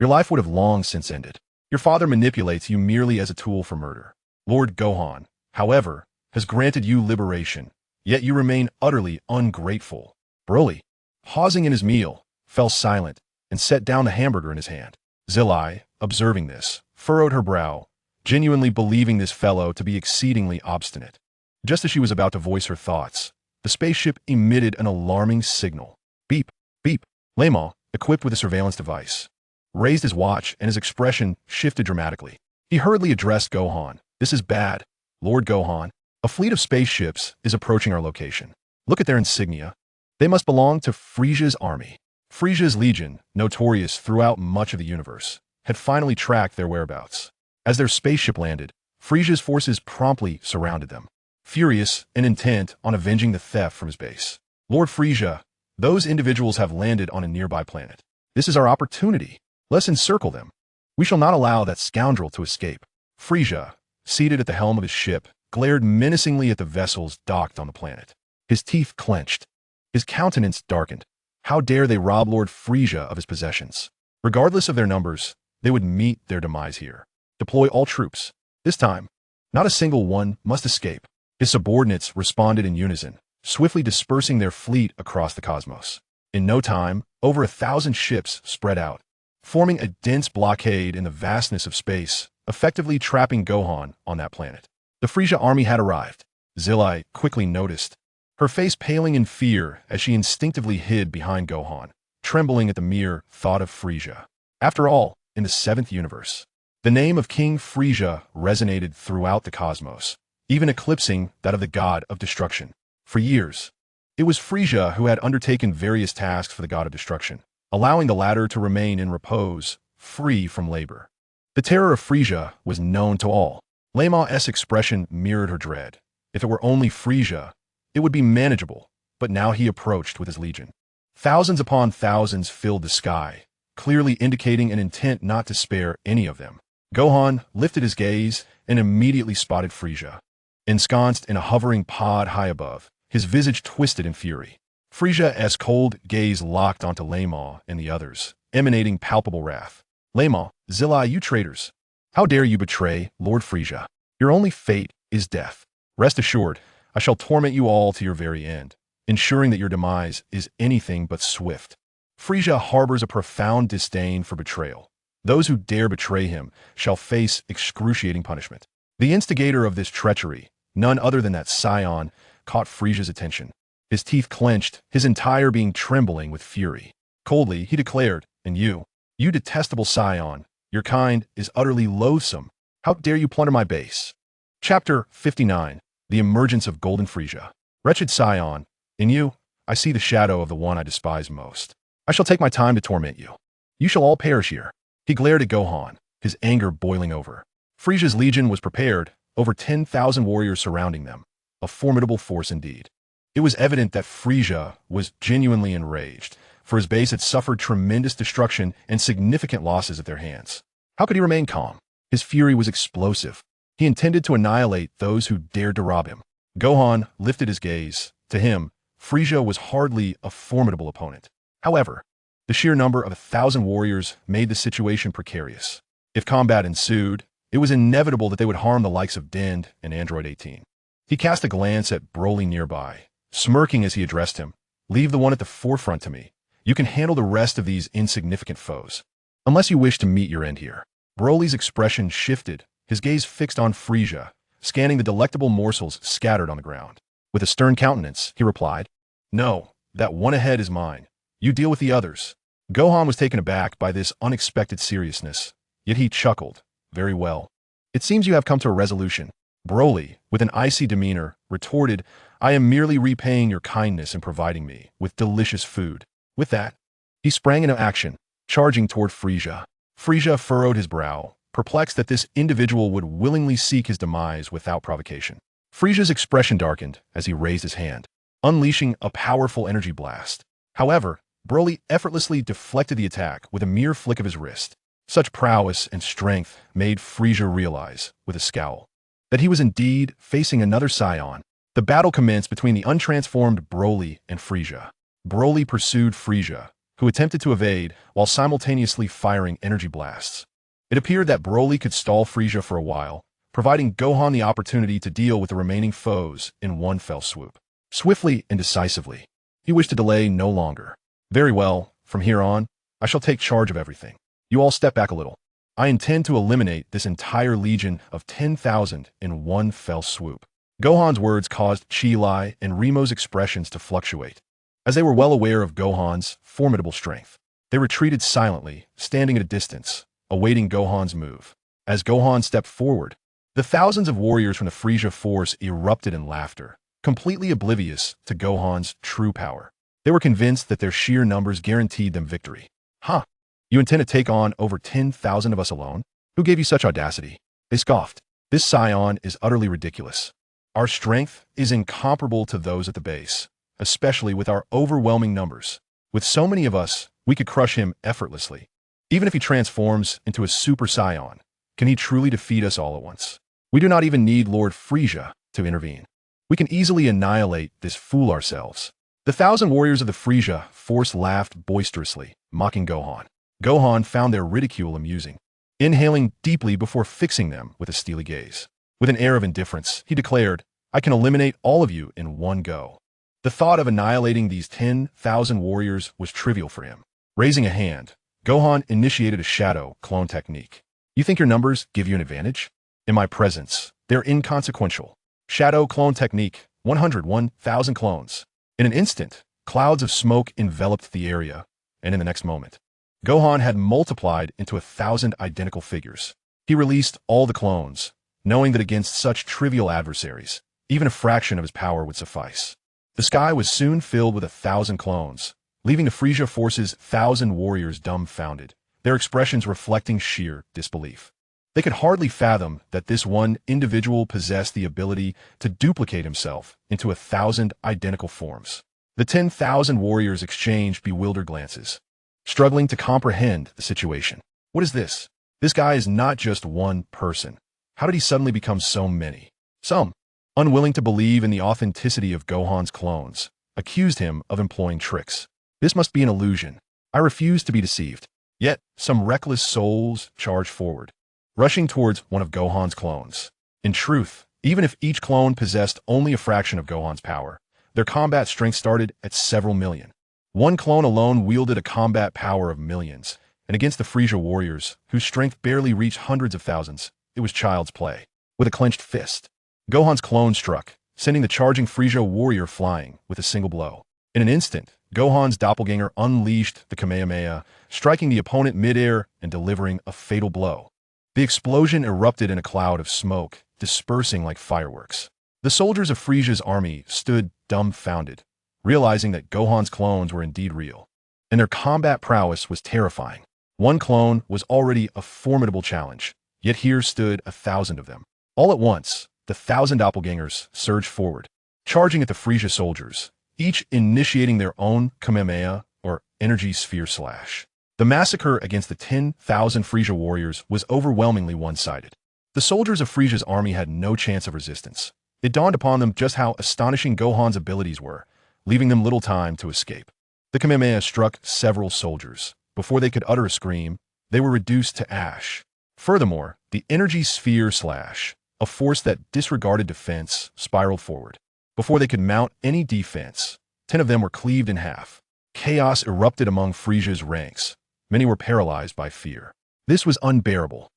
Your life would have long since ended. Your father manipulates you merely as a tool for murder. Lord Gohan, however, has granted you liberation, yet you remain utterly ungrateful. Broly, pausing in his meal, fell silent and set down the hamburger in his hand. Zillai, observing this, furrowed her brow, genuinely believing this fellow to be exceedingly obstinate. Just as she was about to voice her thoughts, the spaceship emitted an alarming signal. Beep, beep. Lama, equipped with a surveillance device, raised his watch and his expression shifted dramatically. He hurriedly addressed Gohan. This is bad. Lord Gohan, a fleet of spaceships is approaching our location. Look at their insignia. They must belong to Frisia's army. Frisia's legion, notorious throughout much of the universe, had finally tracked their whereabouts. As their spaceship landed, Frisia's forces promptly surrounded them, furious and intent on avenging the theft from his base. Lord Frisia, those individuals have landed on a nearby planet. This is our opportunity. Let's encircle them. We shall not allow that scoundrel to escape. Frisia, seated at the helm of his ship, glared menacingly at the vessels docked on the planet. His teeth clenched. His countenance darkened. How dare they rob Lord Frisia of his possessions? Regardless of their numbers, they would meet their demise here. Deploy all troops. This time, not a single one must escape. His subordinates responded in unison, swiftly dispersing their fleet across the cosmos. In no time, over 1,000 ships spread out, forming a dense blockade in the vastness of space, effectively trapping Gohan on that planet. The Frisia army had arrived. Zillai quickly noticed, her face paling in fear as she instinctively hid behind Gohan, trembling at the mere thought of Frisia. After all, in the 7th universe, the name of King Frisia resonated throughout the cosmos, even eclipsing that of the god of destruction. For years, it was Frisia who had undertaken various tasks for the god of destruction, allowing the latter to remain in repose, free from labor. The terror of Frisia was known to all. Lama's expression mirrored her dread. If it were only Frisia, it would be manageable, but now he approached with his legion. Thousands upon thousands filled the sky, clearly indicating an intent not to spare any of them. Gohan lifted his gaze and immediately spotted Frisia. Ensconced in a hovering pod high above, his visage twisted in fury. Frisia's cold gaze locked onto Lama and the others, emanating palpable wrath. Lama, Zillai, you traitors! How dare you betray Lord Frisia? Your only fate is death. Rest assured, I shall torment you all to your very end, ensuring that your demise is anything but swift. Frisia harbors a profound disdain for betrayal. Those who dare betray him shall face excruciating punishment. The instigator of this treachery, none other than that Saiyan, caught Frisia's attention. His teeth clenched, his entire being trembling with fury. Coldly, he declared, "And you detestable Saiyan, your kind is utterly loathsome. How dare you plunder my base?" Chapter 59. The Emergence of Golden Frisia. Wretched Saiyan, in you, I see the shadow of the one I despise most. I shall take my time to torment you. You shall all perish here. He glared at Gohan, his anger boiling over. Frisia's legion was prepared, over 10,000 warriors surrounding them. A formidable force indeed. It was evident that Frisia was genuinely enraged, for his base had suffered tremendous destruction and significant losses at their hands. How could he remain calm? His fury was explosive. He intended to annihilate those who dared to rob him. Gohan lifted his gaze. To him, Frisia was hardly a formidable opponent. However, the sheer number of 1,000 warriors made the situation precarious. If combat ensued, it was inevitable that they would harm the likes of Destined and Android 18. He cast a glance at Broly nearby, smirking as he addressed him. Leave the one at the forefront to me. You can handle the rest of these insignificant foes. Unless you wish to meet your end here. Broly's expression shifted, his gaze fixed on Frisia, scanning the delectable morsels scattered on the ground. With a stern countenance, he replied, "No, that one ahead is mine. You deal with the others." Gohan was taken aback by this unexpected seriousness, yet he chuckled. "Very well. It seems you have come to a resolution." Broly, with an icy demeanor, retorted, "I am merely repaying your kindness in providing me with delicious food." With that, he sprang into action, charging toward Frisia. Frisia furrowed his brow, perplexed that this individual would willingly seek his demise without provocation. Frisia's expression darkened as he raised his hand, unleashing a powerful energy blast. However, Broly effortlessly deflected the attack with a mere flick of his wrist. Such prowess and strength made Frisia realize, with a scowl, that he was indeed facing another Saiyan. The battle commenced between the untransformed Broly and Frieza. Broly pursued Frieza, who attempted to evade while simultaneously firing energy blasts. It appeared that Broly could stall Frieza for a while, providing Gohan the opportunity to deal with the remaining foes in one fell swoop. Swiftly and decisively, he wished to delay no longer. Very well, from here on, I shall take charge of everything. You all step back a little. I intend to eliminate this entire legion of 10,000 in one fell swoop. Gohan's words caused Chi-Lai and Remo's expressions to fluctuate. As they were well aware of Gohan's formidable strength, they retreated silently, standing at a distance, awaiting Gohan's move. As Gohan stepped forward, the thousands of warriors from the Frieza force erupted in laughter, completely oblivious to Gohan's true power. They were convinced that their sheer numbers guaranteed them victory. Huh? You intend to take on over 10,000 of us alone? Who gave you such audacity? They scoffed. This Saiyan is utterly ridiculous. Our strength is incomparable to those at the base, especially with our overwhelming numbers. With so many of us, we could crush him effortlessly. Even if he transforms into a Super Saiyan, can he truly defeat us all at once? We do not even need Lord Frieza to intervene. We can easily annihilate this fool ourselves. The 1,000 warriors of the Frieza force laughed boisterously, mocking Gohan. Gohan found their ridicule amusing, inhaling deeply before fixing them with a steely gaze. With an air of indifference, he declared, I can eliminate all of you in one go. The thought of annihilating these 10,000 warriors was trivial for him. Raising a hand, Gohan initiated a shadow clone technique. You think your numbers give you an advantage? In my presence, they're inconsequential. Shadow clone technique, 101,000 clones. In an instant, clouds of smoke enveloped the area, and in the next moment, Gohan had multiplied into 1,000 identical figures. He released all the clones, knowing that against such trivial adversaries, even a fraction of his power would suffice. The sky was soon filled with 1,000 clones, leaving the Frieza force's 1,000 warriors dumbfounded, their expressions reflecting sheer disbelief. They could hardly fathom that this one individual possessed the ability to duplicate himself into 1,000 identical forms. The 10,000 warriors exchanged bewildered glances, struggling to comprehend the situation. What is this? This guy is not just one person. How did he suddenly become so many? Some, unwilling to believe in the authenticity of Gohan's clones, accused him of employing tricks. This must be an illusion. I refuse to be deceived. Yet, some reckless souls charged forward, rushing towards one of Gohan's clones. In truth, even if each clone possessed only a fraction of Gohan's power, their combat strength started at several million. One clone alone wielded a combat power of millions, and against the Frieza warriors, whose strength barely reached hundreds of thousands, it was child's play. With a clenched fist, Gohan's clone struck, sending the charging Frieza warrior flying with a single blow. In an instant, Gohan's doppelganger unleashed the Kamehameha, striking the opponent midair and delivering a fatal blow. The explosion erupted in a cloud of smoke, dispersing like fireworks. The soldiers of Frieza's army stood dumbfounded, realizing that Gohan's clones were indeed real, and their combat prowess was terrifying. One clone was already a formidable challenge, yet here stood 1,000 of them. All at once, the 1,000 doppelgangers surged forward, charging at the Frieza soldiers, each initiating their own Kamehameha or energy sphere slash. The massacre against the 10,000 Frieza warriors was overwhelmingly one-sided. The soldiers of Frieza's army had no chance of resistance. It dawned upon them just how astonishing Gohan's abilities were, leaving them little time to escape. The Kamehameha struck several soldiers. Before they could utter a scream, they were reduced to ash. Furthermore, the energy sphere slash, a force that disregarded defense, spiraled forward. Before they could mount any defense, 10 of them were cleaved in half. Chaos erupted among Frieza's ranks. Many were paralyzed by fear. This was unbearable.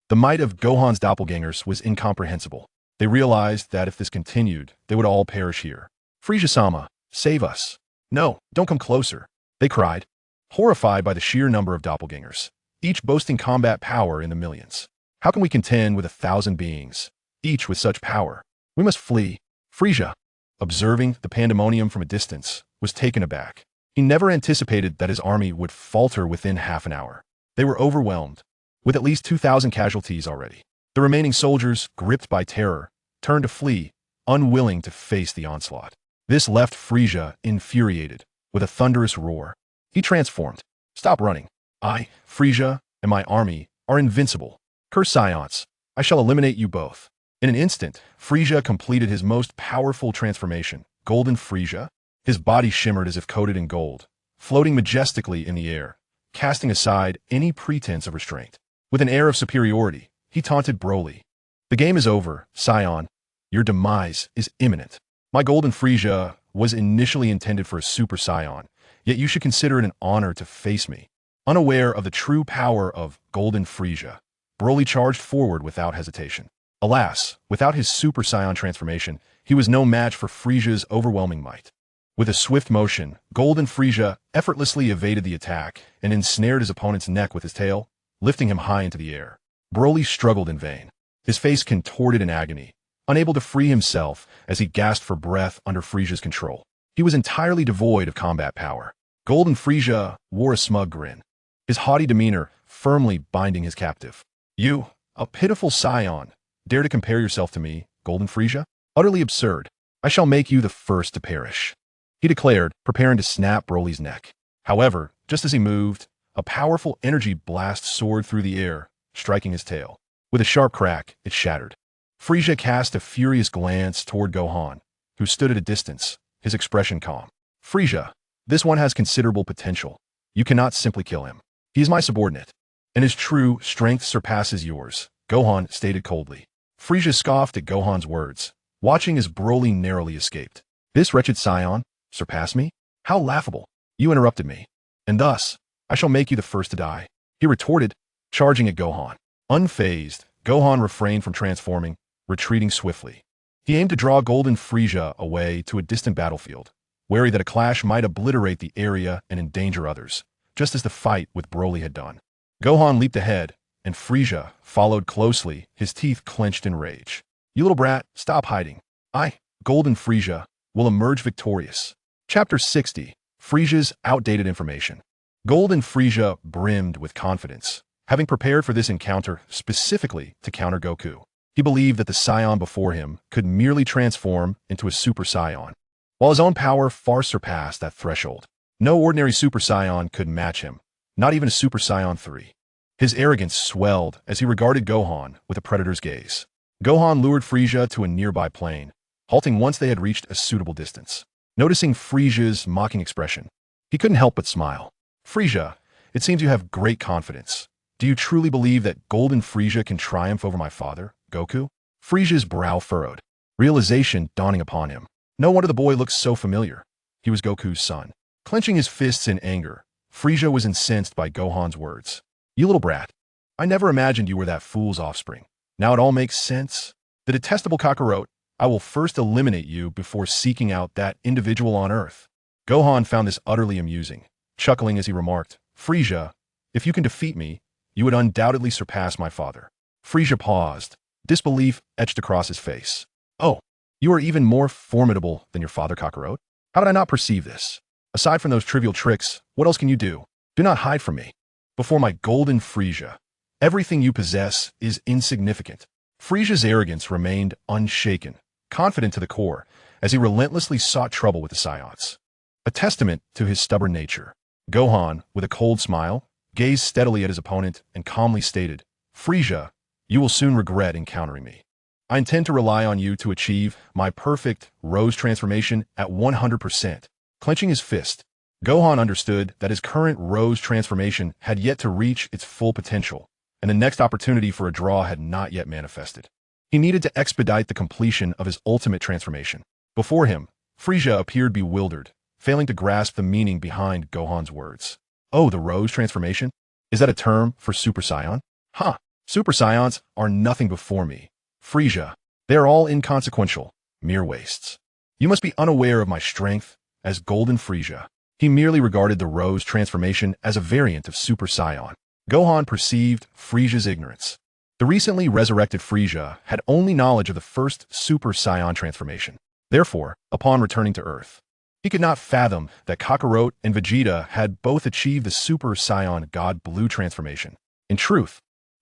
The might of Gohan's doppelgangers was incomprehensible. They realized that if this continued, they would all perish here. Frieza-sama, save us. No, don't come closer, they cried, horrified by the sheer number of doppelgangers, each boasting combat power in the millions. How can we contend with 1,000 beings, each with such power? We must flee. Frieza, observing the pandemonium from a distance, was taken aback. He never anticipated that his army would falter within half an hour. They were overwhelmed, with at least 2,000 casualties already. The remaining soldiers, gripped by terror, turned to flee, unwilling to face the onslaught. This left Frieza infuriated. With a thunderous roar, he transformed. Stop running. I, Frieza, and my army are invincible. Curse Saiyans, I shall eliminate you both. In an instant, Frieza completed his most powerful transformation, Golden Frieza. His body shimmered as if coated in gold, floating majestically in the air, casting aside any pretense of restraint. With an air of superiority, he taunted Broly. The game is over, Saiyan. Your demise is imminent. My Golden Frieza was initially intended for a Super Saiyan, yet you should consider it an honor to face me. Unaware of the true power of Golden Frieza, Broly charged forward without hesitation. Alas, without his Super Saiyan transformation, he was no match for Frieza's overwhelming might. With a swift motion, Golden Frieza effortlessly evaded the attack and ensnared his opponent's neck with his tail, lifting him high into the air. Broly struggled in vain. His face contorted in agony, unable to free himself as he gasped for breath under Frieza's control. He was entirely devoid of combat power. Golden Frieza wore a smug grin, his haughty demeanor firmly binding his captive. You, a pitiful Saiyan, dare to compare yourself to me, Golden Frieza? Utterly absurd. I shall make you the first to perish, he declared, preparing to snap Broly's neck. However, just as he moved, a powerful energy blast soared through the air, striking his tail. With a sharp crack, it shattered. Frieza cast a furious glance toward Gohan, who stood at a distance, his expression calm. Frieza, this one has considerable potential. You cannot simply kill him. He is my subordinate, and his true strength surpasses yours, Gohan stated coldly. Frieza scoffed at Gohan's words, watching as Broly narrowly escaped. This wretched Saiyan surpass me? How laughable. You interrupted me, and thus, I shall make you the first to die, he retorted, charging at Gohan. Unfazed, Gohan refrained from transforming, retreating swiftly. He aimed to draw Golden Frieza away to a distant battlefield, wary that a clash might obliterate the area and endanger others, just as the fight with Broly had done. Gohan leaped ahead, and Frieza followed closely, his teeth clenched in rage. You little brat, stop hiding. I, Golden Frieza, will emerge victorious. Chapter 60. Frieza's outdated information. Golden Frieza brimmed with confidence, having prepared for this encounter specifically to counter Goku. He believed that the Saiyan before him could merely transform into a Super Saiyan, while his own power far surpassed that threshold. No ordinary Super Saiyan could match him, not even a Super Saiyan 3. His arrogance swelled as he regarded Gohan with a predator's gaze. Gohan lured Frieza to a nearby plain, halting once they had reached a suitable distance. Noticing Frieza's mocking expression, he couldn't help but smile. Frieza, it seems you have great confidence. Do you truly believe that Golden Frieza can triumph over my father, Goku? Frieza's brow furrowed, realization dawning upon him. No wonder the boy looked so familiar. He was Goku's son. Clenching his fists in anger, Frieza was incensed by Gohan's words. You little brat. I never imagined you were that fool's offspring. Now it all makes sense. The detestable Kakarot, I will first eliminate you before seeking out that individual on Earth. Gohan found this utterly amusing, chuckling as he remarked, Frieza, if you can defeat me, you would undoubtedly surpass my father. Frieza paused, disbelief etched across his face. Oh, you are even more formidable than your father, Kakarot? How did I not perceive this? Aside from those trivial tricks, what else can you do? Do not hide from me. Before my Golden Frieza, everything you possess is insignificant. Frieza's arrogance remained unshaken, confident to the core, as he relentlessly sought trouble with the Saiyans. A testament to his stubborn nature, Gohan, with a cold smile, gazed steadily at his opponent and calmly stated, Frieza, you will soon regret encountering me. I intend to rely on you to achieve my perfect Rose transformation at 100%. Clenching his fist, Gohan understood that his current Rose transformation had yet to reach its full potential, and the next opportunity for a draw had not yet manifested. He needed to expedite the completion of his ultimate transformation. Before him, Frieza appeared bewildered, failing to grasp the meaning behind Gohan's words. Oh, the Rose transformation? Is that a term for Super Saiyan? Huh. Super Saiyans are nothing before me. Frieza, they are all inconsequential, mere wastes. You must be unaware of my strength as Golden Frieza. He merely regarded the Rose transformation as a variant of Super Saiyan. Gohan perceived Frieza's ignorance. The recently resurrected Frieza had only knowledge of the first Super Saiyan transformation. Therefore, upon returning to Earth, he could not fathom that Kakarot and Vegeta had both achieved the Super Saiyan God Blue transformation. In truth,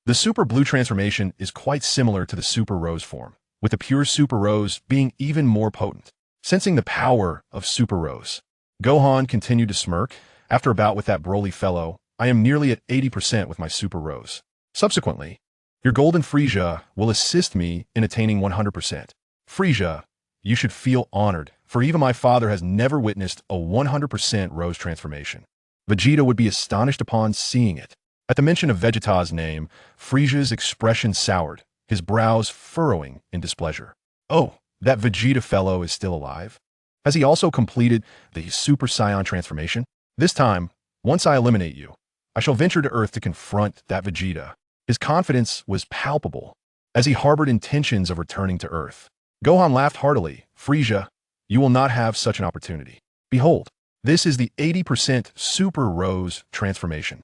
the Super Blue transformation is quite similar to the Super Rose form, with the pure Super Rose being even more potent. Sensing the power of Super Rose, Gohan continued to smirk. After a bout with that Broly fellow, I am nearly at 80% with my Super Rose. Subsequently, Your golden Frieza will assist me in attaining 100%. Frieza, you should feel honored, for even my father has never witnessed a 100% rose transformation. Vegeta would be astonished upon seeing it. At the mention of Vegeta's name, Frieza's expression soured, his brows furrowing in displeasure. Oh, that Vegeta fellow is still alive? Has he also completed the Super Saiyan transformation? This time, once I eliminate you, I shall venture to Earth to confront that Vegeta. His confidence was palpable, as he harbored intentions of returning to Earth. Gohan laughed heartily. Frieza, you will not have such an opportunity. Behold, this is the 80% Super Rose transformation.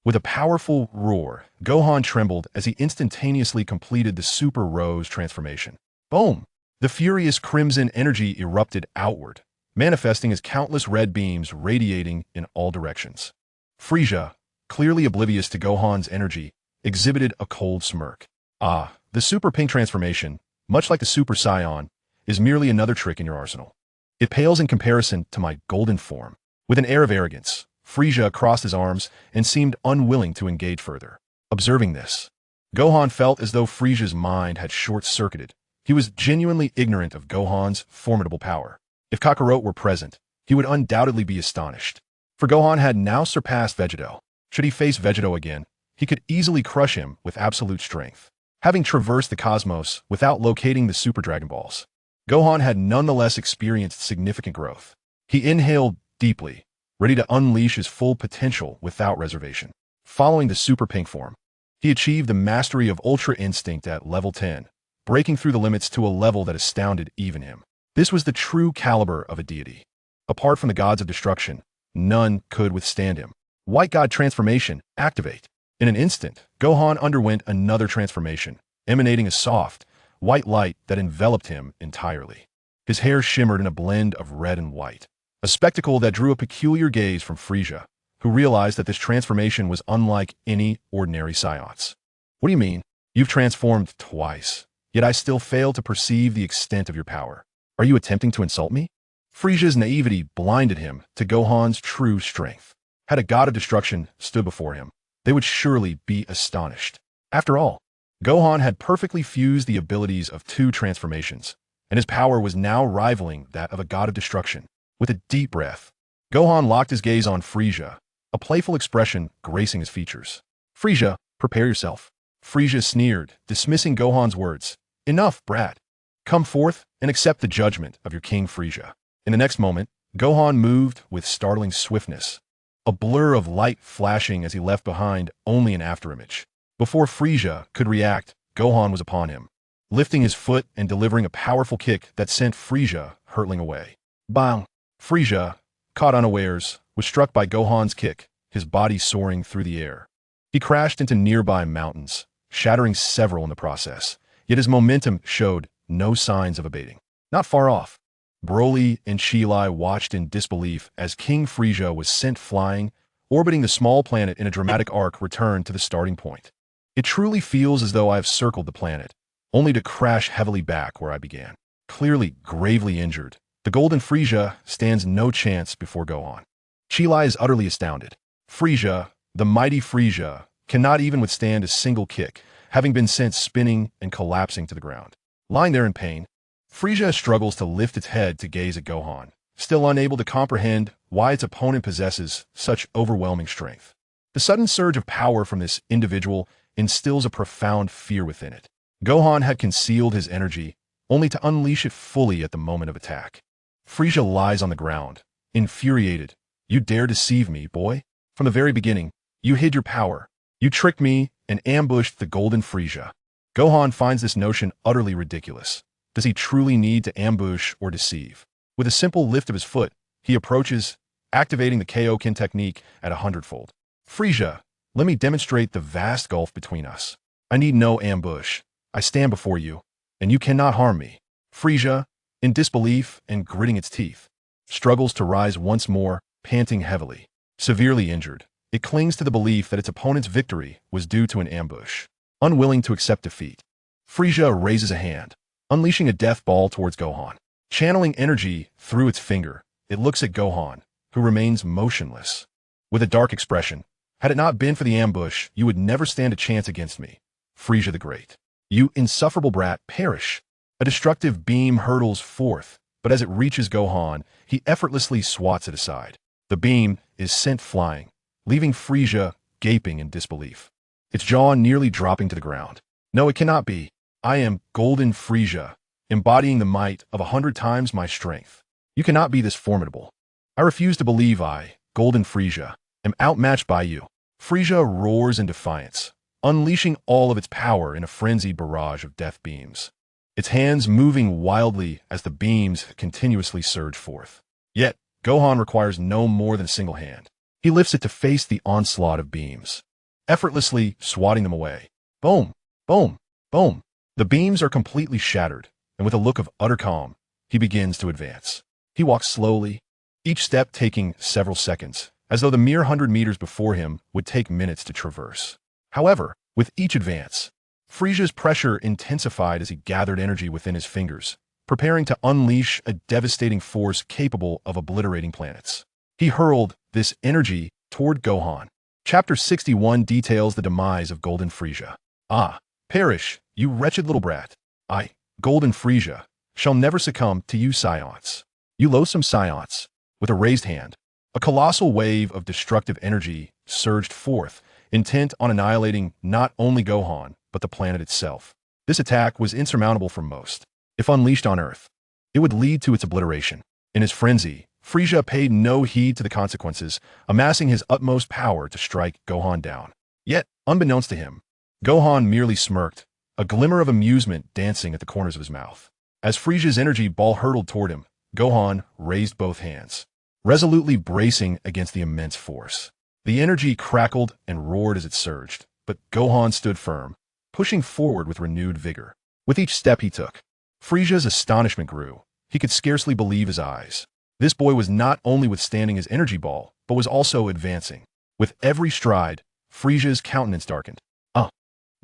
With a powerful roar, Gohan trembled as he instantaneously completed the Super Rose transformation. Boom! The furious crimson energy erupted outward, manifesting as countless red beams radiating in all directions. Frieza, clearly oblivious to Gohan's energy, exhibited a cold smirk. The Super Pink transformation, much like the Super Saiyan, is merely another trick in your arsenal. It pales in comparison to my golden form. With an air of arrogance, Frieza crossed his arms and seemed unwilling to engage further. Observing this, Gohan felt as though Frieza's mind had short-circuited. He was genuinely ignorant of Gohan's formidable power. If Kakarot were present, he would undoubtedly be astonished. For Gohan had now surpassed Vegito. Should he face Vegito again, he could easily crush him with absolute strength. Having traversed the cosmos without locating the Super Dragon Balls, Gohan had nonetheless experienced significant growth. He inhaled deeply, ready to unleash his full potential without reservation. Following the Super Pink form, he achieved the mastery of Ultra Instinct at level 10, breaking through the limits to a level that astounded even him. This was the true caliber of a deity. Apart from the gods of destruction, none could withstand him. White God transformation, activate. In an instant, Gohan underwent another transformation, emanating a soft, white light that enveloped him entirely. His hair shimmered in a blend of red and white, a spectacle that drew a peculiar gaze from Frieza, who realized that this transformation was unlike any ordinary Saiyans. What do you mean? You've transformed twice, yet I still fail to perceive the extent of your power. Are you attempting to insult me? Frieza's naivety blinded him to Gohan's true strength. Had a god of destruction stood before him, they would surely be astonished. After all, Gohan had perfectly fused the abilities of two transformations, and his power was now rivaling that of a god of destruction. With a deep breath, Gohan locked his gaze on Frieza, a playful expression gracing his features. Frieza, prepare yourself. Frieza sneered, dismissing Gohan's words. Enough, brat. Come forth and accept the judgment of your king Frieza. In the next moment, Gohan moved with startling swiftness, a blur of light flashing as he left behind only an afterimage. Before Frieza could react, Gohan was upon him, lifting his foot and delivering a powerful kick that sent Frieza hurtling away. Bang! Frieza, caught unawares, was struck by Gohan's kick, his body soaring through the air. He crashed into nearby mountains, shattering several in the process, yet his momentum showed no signs of abating. Not far off, Broly and Chi watched in disbelief as King Frieza was sent flying, orbiting the small planet in a dramatic arc returned to the starting point. It truly feels as though I have circled the planet, only to crash heavily back where I began. Clearly gravely injured, the Golden Frieza stands no chance before Gohan. Chi is utterly astounded. Frieza, the mighty Frieza, cannot even withstand a single kick, having been sent spinning and collapsing to the ground. Lying there in pain, Frieza struggles to lift its head to gaze at Gohan, still unable to comprehend why its opponent possesses such overwhelming strength. The sudden surge of power from this individual instills a profound fear within it. Gohan had concealed his energy, only to unleash it fully at the moment of attack. Frieza lies on the ground, infuriated. You dare deceive me, boy? From the very beginning, you hid your power. You tricked me and ambushed the Golden Frieza. Gohan finds this notion utterly ridiculous. Does he truly need to ambush or deceive? With a simple lift of his foot, he approaches, activating the Kaioken technique at 100-fold. Frieza, let me demonstrate the vast gulf between us. I need no ambush. I stand before you, and you cannot harm me. Frieza, in disbelief and gritting its teeth, struggles to rise once more, panting heavily. Severely injured, it clings to the belief that its opponent's victory was due to an ambush. Unwilling to accept defeat, Frieza raises a hand, unleashing a death ball towards Gohan. Channeling energy through its finger, it looks at Gohan, who remains motionless. With a dark expression, had it not been for the ambush, you would never stand a chance against me. Frieza the Great. You insufferable brat, perish. A destructive beam hurtles forth, but as it reaches Gohan, he effortlessly swats it aside. The beam is sent flying, leaving Frieza gaping in disbelief, its jaw nearly dropping to the ground. No, it cannot be. I am Golden Frieza, embodying the might of 100 times my strength. You cannot be this formidable. I refuse to believe I, Golden Frieza, am outmatched by you. Frieza roars in defiance, unleashing all of its power in a frenzied barrage of death beams, its hands moving wildly as the beams continuously surge forth. Yet, Gohan requires no more than a single hand. He lifts it to face the onslaught of beams, effortlessly swatting them away. Boom! Boom! Boom! The beams are completely shattered, and with a look of utter calm, he begins to advance. He walks slowly, each step taking several seconds, as though the mere 100 meters before him would take minutes to traverse. However, with each advance, Frieza's pressure intensified as he gathered energy within his fingers, preparing to unleash a devastating force capable of obliterating planets. He hurled this energy toward Gohan. Chapter 61 details the demise of Golden Frieza. Ah, perish, you wretched little brat. I, Golden Frieza, shall never succumb to you Saiyans. You loathsome Saiyans. With a raised hand, a colossal wave of destructive energy surged forth, intent on annihilating not only Gohan, but the planet itself. This attack was insurmountable for most. If unleashed on Earth, it would lead to its obliteration. In his frenzy, Frieza paid no heed to the consequences, amassing his utmost power to strike Gohan down. Yet, unbeknownst to him, Gohan merely smirked, a glimmer of amusement dancing at the corners of his mouth. As Frieza's energy ball hurtled toward him, Gohan raised both hands, resolutely bracing against the immense force. The energy crackled and roared as it surged, but Gohan stood firm, pushing forward with renewed vigor. With each step he took, Frieza's astonishment grew. He could scarcely believe his eyes. This boy was not only withstanding his energy ball, but was also advancing. With every stride, Frieza's countenance darkened.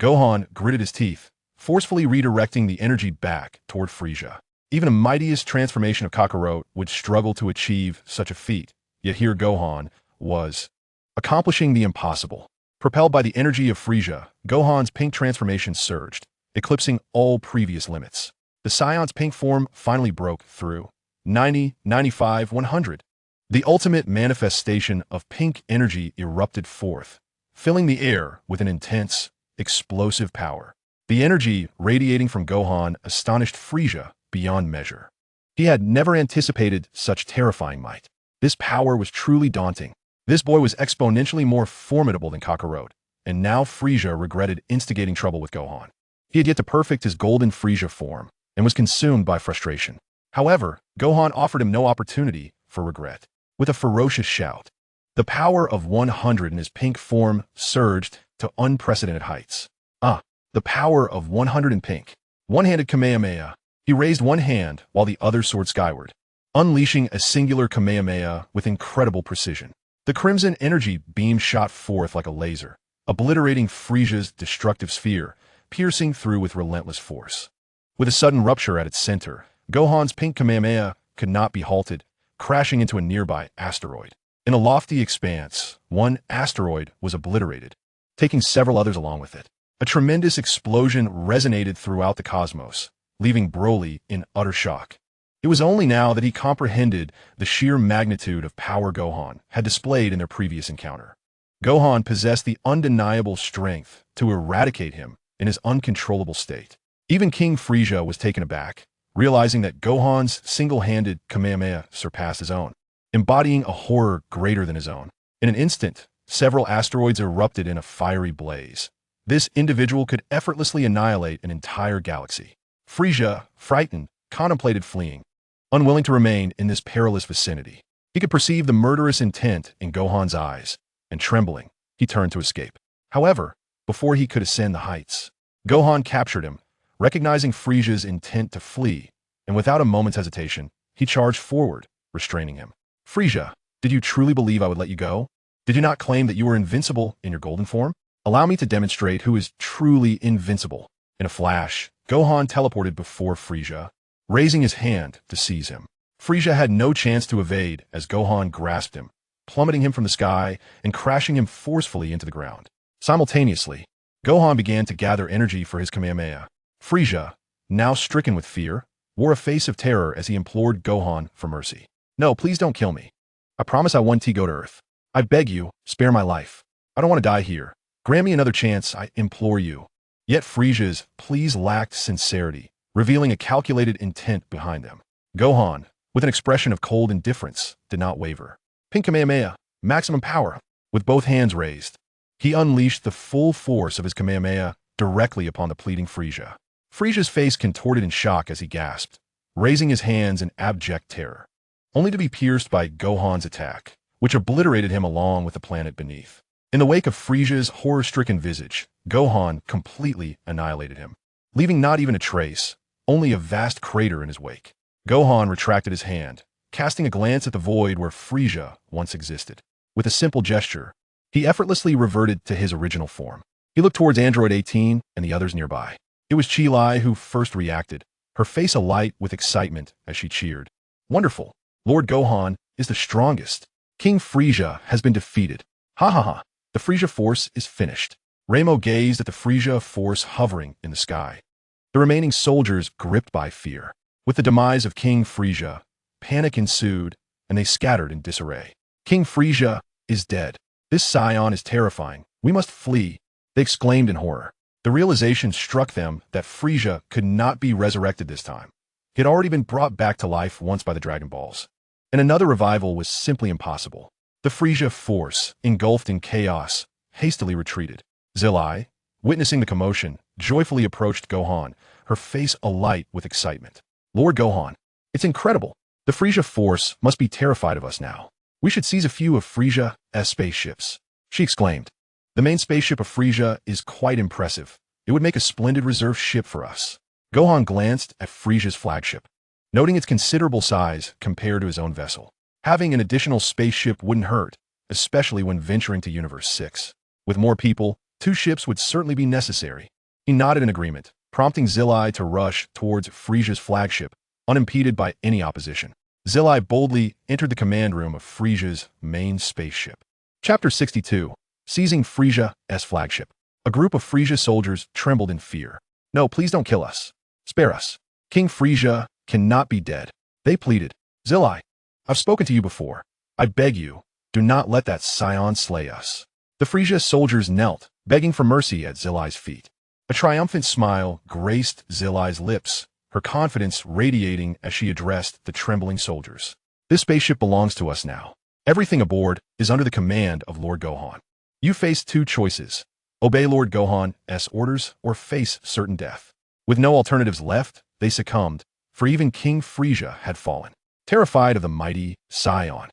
Gohan gritted his teeth, forcefully redirecting the energy back toward Frieza. Even the mightiest transformation of Kakarot would struggle to achieve such a feat, yet here Gohan was accomplishing the impossible. Propelled by the energy of Frieza, Gohan's pink transformation surged, eclipsing all previous limits. The Saiyan's pink form finally broke through. 90, 95, 100. The ultimate manifestation of pink energy erupted forth, filling the air with an intense, explosive power. The energy radiating from Gohan astonished Frieza beyond measure. He had never anticipated such terrifying might. This power was truly daunting. This boy was exponentially more formidable than Kakarot, and now Frieza regretted instigating trouble with Gohan. He had yet to perfect his Golden Frieza form, and was consumed by frustration. However, Gohan offered him no opportunity for regret. With a ferocious shout, the power of 100 in his pink form surged to unprecedented heights. The power of 100 in pink. One-handed Kamehameha. He raised one hand while the other soared skyward, unleashing a singular Kamehameha with incredible precision. The crimson energy beam shot forth like a laser, obliterating Frieza's destructive sphere, piercing through with relentless force. With a sudden rupture at its center, Gohan's pink Kamehameha could not be halted, crashing into a nearby asteroid. In a lofty expanse, one asteroid was obliterated, taking several others along with it. A tremendous explosion resonated throughout the cosmos, leaving Broly in utter shock. It was only now that he comprehended the sheer magnitude of power Gohan had displayed in their previous encounter. Gohan possessed the undeniable strength to eradicate him in his uncontrollable state. Even King Frieza was taken aback, realizing that Gohan's single-handed Kamehameha surpassed his own, embodying a horror greater than his own. In an instant, several asteroids erupted in a fiery blaze. This individual could effortlessly annihilate an entire galaxy. Frieza, frightened, contemplated fleeing, unwilling to remain in this perilous vicinity. He could perceive the murderous intent in Gohan's eyes, and trembling, he turned to escape. However, before he could ascend the heights, Gohan captured him, recognizing Frieza's intent to flee, and without a moment's hesitation, he charged forward, restraining him. Frieza, did you truly believe I would let you go? Did you not claim that you were invincible in your golden form? Allow me to demonstrate who is truly invincible. In a flash, Gohan teleported before Frieza, raising his hand to seize him. Frieza had no chance to evade as Gohan grasped him, plummeting him from the sky and crashing him forcefully into the ground. Simultaneously, Gohan began to gather energy for his Kamehameha. Frieza, now stricken with fear, wore a face of terror as he implored Gohan for mercy. No, please don't kill me. I promise I won't go to Earth. I beg you, spare my life. I don't want to die here. Grant me another chance, I implore you. Yet Frieza's pleas lacked sincerity, revealing a calculated intent behind them. Gohan, with an expression of cold indifference, did not waver. Pink Kamehameha, maximum power. With both hands raised, he unleashed the full force of his Kamehameha directly upon the pleading Frieza. Frieza's face contorted in shock as he gasped, raising his hands in abject terror, only to be pierced by Gohan's attack, which obliterated him along with the planet beneath. In the wake of Frieza's horror-stricken visage, Gohan completely annihilated him, leaving not even a trace, only a vast crater in his wake. Gohan retracted his hand, casting a glance at the void where Frieza once existed. With a simple gesture, he effortlessly reverted to his original form. He looked towards Android 18 and the others nearby. It was Chi-Lai who first reacted, her face alight with excitement as she cheered. Wonderful! Lord Gohan is the strongest. King Frieza has been defeated. Ha ha ha! The Frieza force is finished. Ramo gazed at the Frieza force hovering in the sky. The remaining soldiers gripped by fear. With the demise of King Frieza, panic ensued, and they scattered in disarray. King Frieza is dead. This Saiyan is terrifying. We must flee, they exclaimed in horror. The realization struck them that Frieza could not be resurrected this time. He had already been brought back to life once by the Dragon Balls, and another revival was simply impossible. The Frieza force, engulfed in chaos, hastily retreated. Zilai, witnessing the commotion, joyfully approached Gohan, her face alight with excitement. Lord Gohan, it's incredible. The Frieza force must be terrified of us now. We should seize a few of Frieza's spaceships, she exclaimed. The main spaceship of Frieza is quite impressive. It would make a splendid reserve ship for us. Gohan glanced at Frieza's flagship, noting its considerable size compared to his own vessel. Having an additional spaceship wouldn't hurt, especially when venturing to Universe 6. With more people, 2 ships would certainly be necessary. He nodded in agreement, prompting Zilai to rush towards Frieza's flagship, unimpeded by any opposition. Zilai boldly entered the command room of Frieza's main spaceship. Chapter 62. Seizing Frieza's flagship. A group of Frieza soldiers trembled in fear. No, please don't kill us. Spare us. King Frieza cannot be dead. They pleaded. Zilai, I've spoken to you before. I beg you, do not let that Saiyan slay us. The Frieza soldiers knelt, begging for mercy at Zilai's feet. A triumphant smile graced Zilai's lips, her confidence radiating as she addressed the trembling soldiers. This spaceship belongs to us now. Everything aboard is under the command of Lord Gohan. You face 2 choices. Obey Lord Gohan's orders or face certain death. With no alternatives left, they succumbed, for even King Frieza had fallen. Terrified of the mighty Saiyan,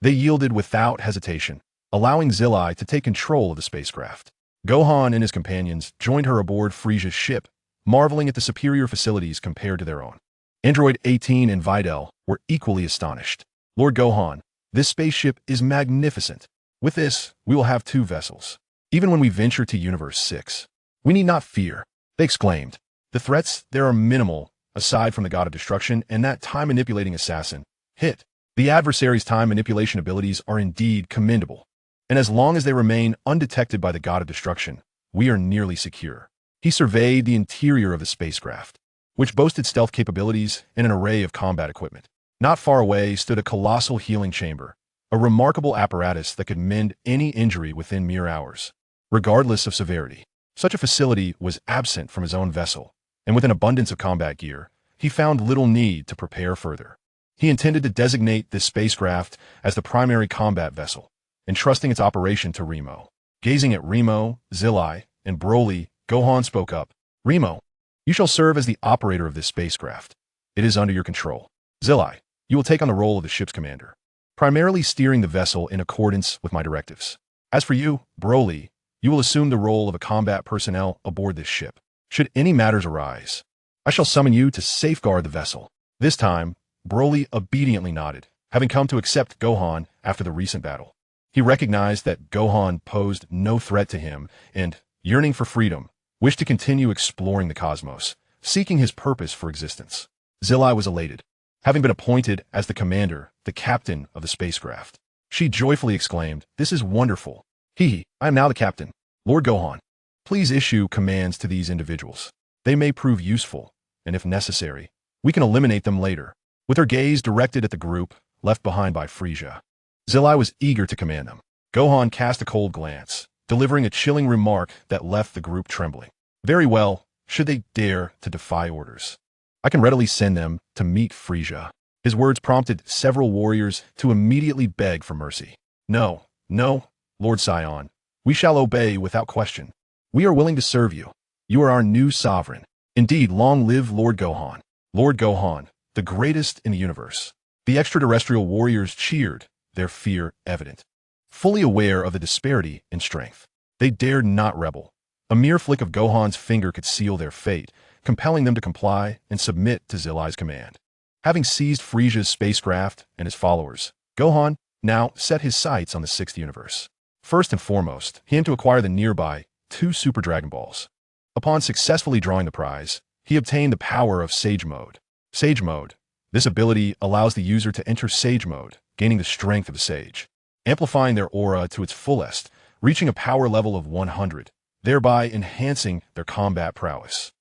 they yielded without hesitation, allowing Zilai to take control of the spacecraft. Gohan and his companions joined her aboard Frieza's ship, marveling at the superior facilities compared to their own. Android 18 and Videl were equally astonished. Lord Gohan, this spaceship is magnificent. With this, we will have 2 vessels. Even when we venture to Universe 6, we need not fear, they exclaimed. The threats there are minimal, aside from the God of Destruction and that time-manipulating assassin, Hit. The adversary's time manipulation abilities are indeed commendable, and as long as they remain undetected by the God of Destruction, we are nearly secure. He surveyed the interior of the spacecraft, which boasted stealth capabilities and an array of combat equipment. Not far away stood a colossal healing chamber, a remarkable apparatus that could mend any injury within mere hours, regardless of severity. Such a facility was absent from his own vessel, and with an abundance of combat gear, he found little need to prepare further. He intended to designate this spacecraft as the primary combat vessel, entrusting its operation to Remo. Gazing at Remo, Zilai, and Broly, Gohan spoke up. Remo, you shall serve as the operator of this spacecraft. It is under your control. Zilai, you will take on the role of the ship's commander, primarily steering the vessel in accordance with my directives. As for you, Broly, you will assume the role of a combat personnel aboard this ship. Should any matters arise, I shall summon you to safeguard the vessel. This time, Broly obediently nodded, having come to accept Gohan after the recent battle. He recognized that Gohan posed no threat to him and, yearning for freedom, wished to continue exploring the cosmos, seeking his purpose for existence. Zilai was elated, having been appointed as the commander, the captain of the spacecraft. She joyfully exclaimed, "This is wonderful. I am now the captain. Lord Gohan, Please issue commands to these individuals. They may prove useful, and if necessary, we can eliminate them later. With her gaze directed at the group left behind by Frieza, Zilai was eager to command them. Gohan cast a cold glance, delivering a chilling remark that left the group trembling. Very well, should they dare to defy orders, I can readily send them to meet Frieza. His words prompted several warriors to immediately beg for mercy. No, no, Lord Saiyan, we shall obey without question. We are willing to serve you. You are our new sovereign. Indeed, long live Lord Gohan. Lord Gohan, the greatest in the universe. The extraterrestrial warriors cheered, their fear evident. Fully aware of the disparity in strength, they dared not rebel. A mere flick of Gohan's finger could seal their fate, compelling them to comply and submit to Zilai's command. Having seized Frieza's spacecraft and his followers, Gohan now set his sights on the 6th universe. First and foremost, he aimed to acquire the nearby 2 Super Dragon Balls. Upon successfully drawing the prize, he obtained the power of Sage Mode. Sage Mode. This ability allows the user to enter Sage Mode, gaining the strength of a sage, amplifying their aura to its fullest, reaching a power level of 100, thereby enhancing their combat prowess.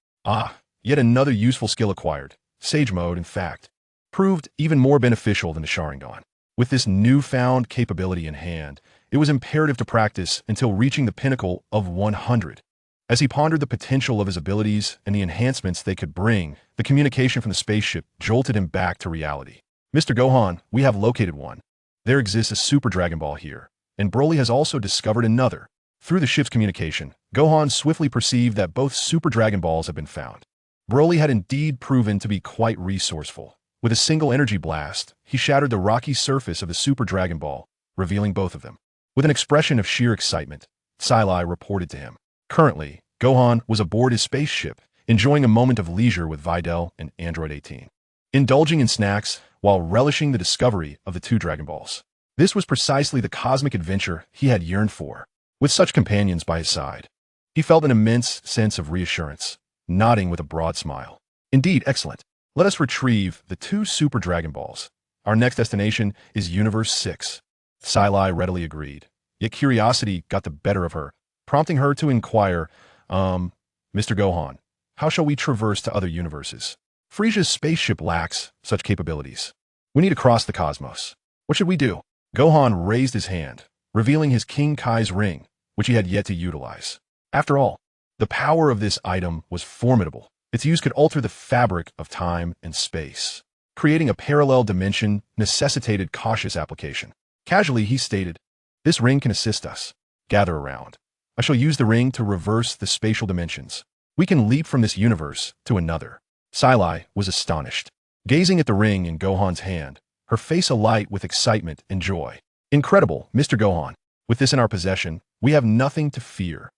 Yet another useful skill acquired. Sage Mode, in fact, proved even more beneficial than the Sharingan. With this newfound capability in hand, it was imperative to practice until reaching the pinnacle of 100. As he pondered the potential of his abilities and the enhancements they could bring, the communication from the spaceship jolted him back to reality. Mr. Gohan, we have located one. There exists a Super Dragon Ball here, and Broly has also discovered another. Through the ship's communication, Gohan swiftly perceived that both Super Dragon Balls had been found. Broly had indeed proven to be quite resourceful. With a single energy blast, he shattered the rocky surface of the Super Dragon Ball, revealing both of them. With an expression of sheer excitement, Zilai reported to him. Currently, Gohan was aboard his spaceship, enjoying a moment of leisure with Videl and Android 18. Indulging in snacks while relishing the discovery of the 2 Dragon Balls. This was precisely the cosmic adventure he had yearned for. With such companions by his side, he felt an immense sense of reassurance, nodding with a broad smile. Indeed, excellent. Let us retrieve the 2 Super Dragon Balls. Our next destination is Universe 6. Zilai readily agreed, yet curiosity got the better of her, prompting her to inquire, Mr. Gohan, how shall we traverse to other universes? Frieza's spaceship lacks such capabilities. We need to cross the cosmos. What should we do? Gohan raised his hand, revealing his King Kai's ring, which he had yet to utilize. After all, the power of this item was formidable. Its use could alter the fabric of time and space. Creating a parallel dimension necessitated cautious application. Casually, he stated, "This ring can assist us. Gather around. I shall use the ring to reverse the spatial dimensions. We can leap from this universe to another." Zilai was astonished. Gazing at the ring in Gohan's hand, her face alight with excitement and joy. "Incredible, Mr. Gohan. With this in our possession, we have nothing to fear.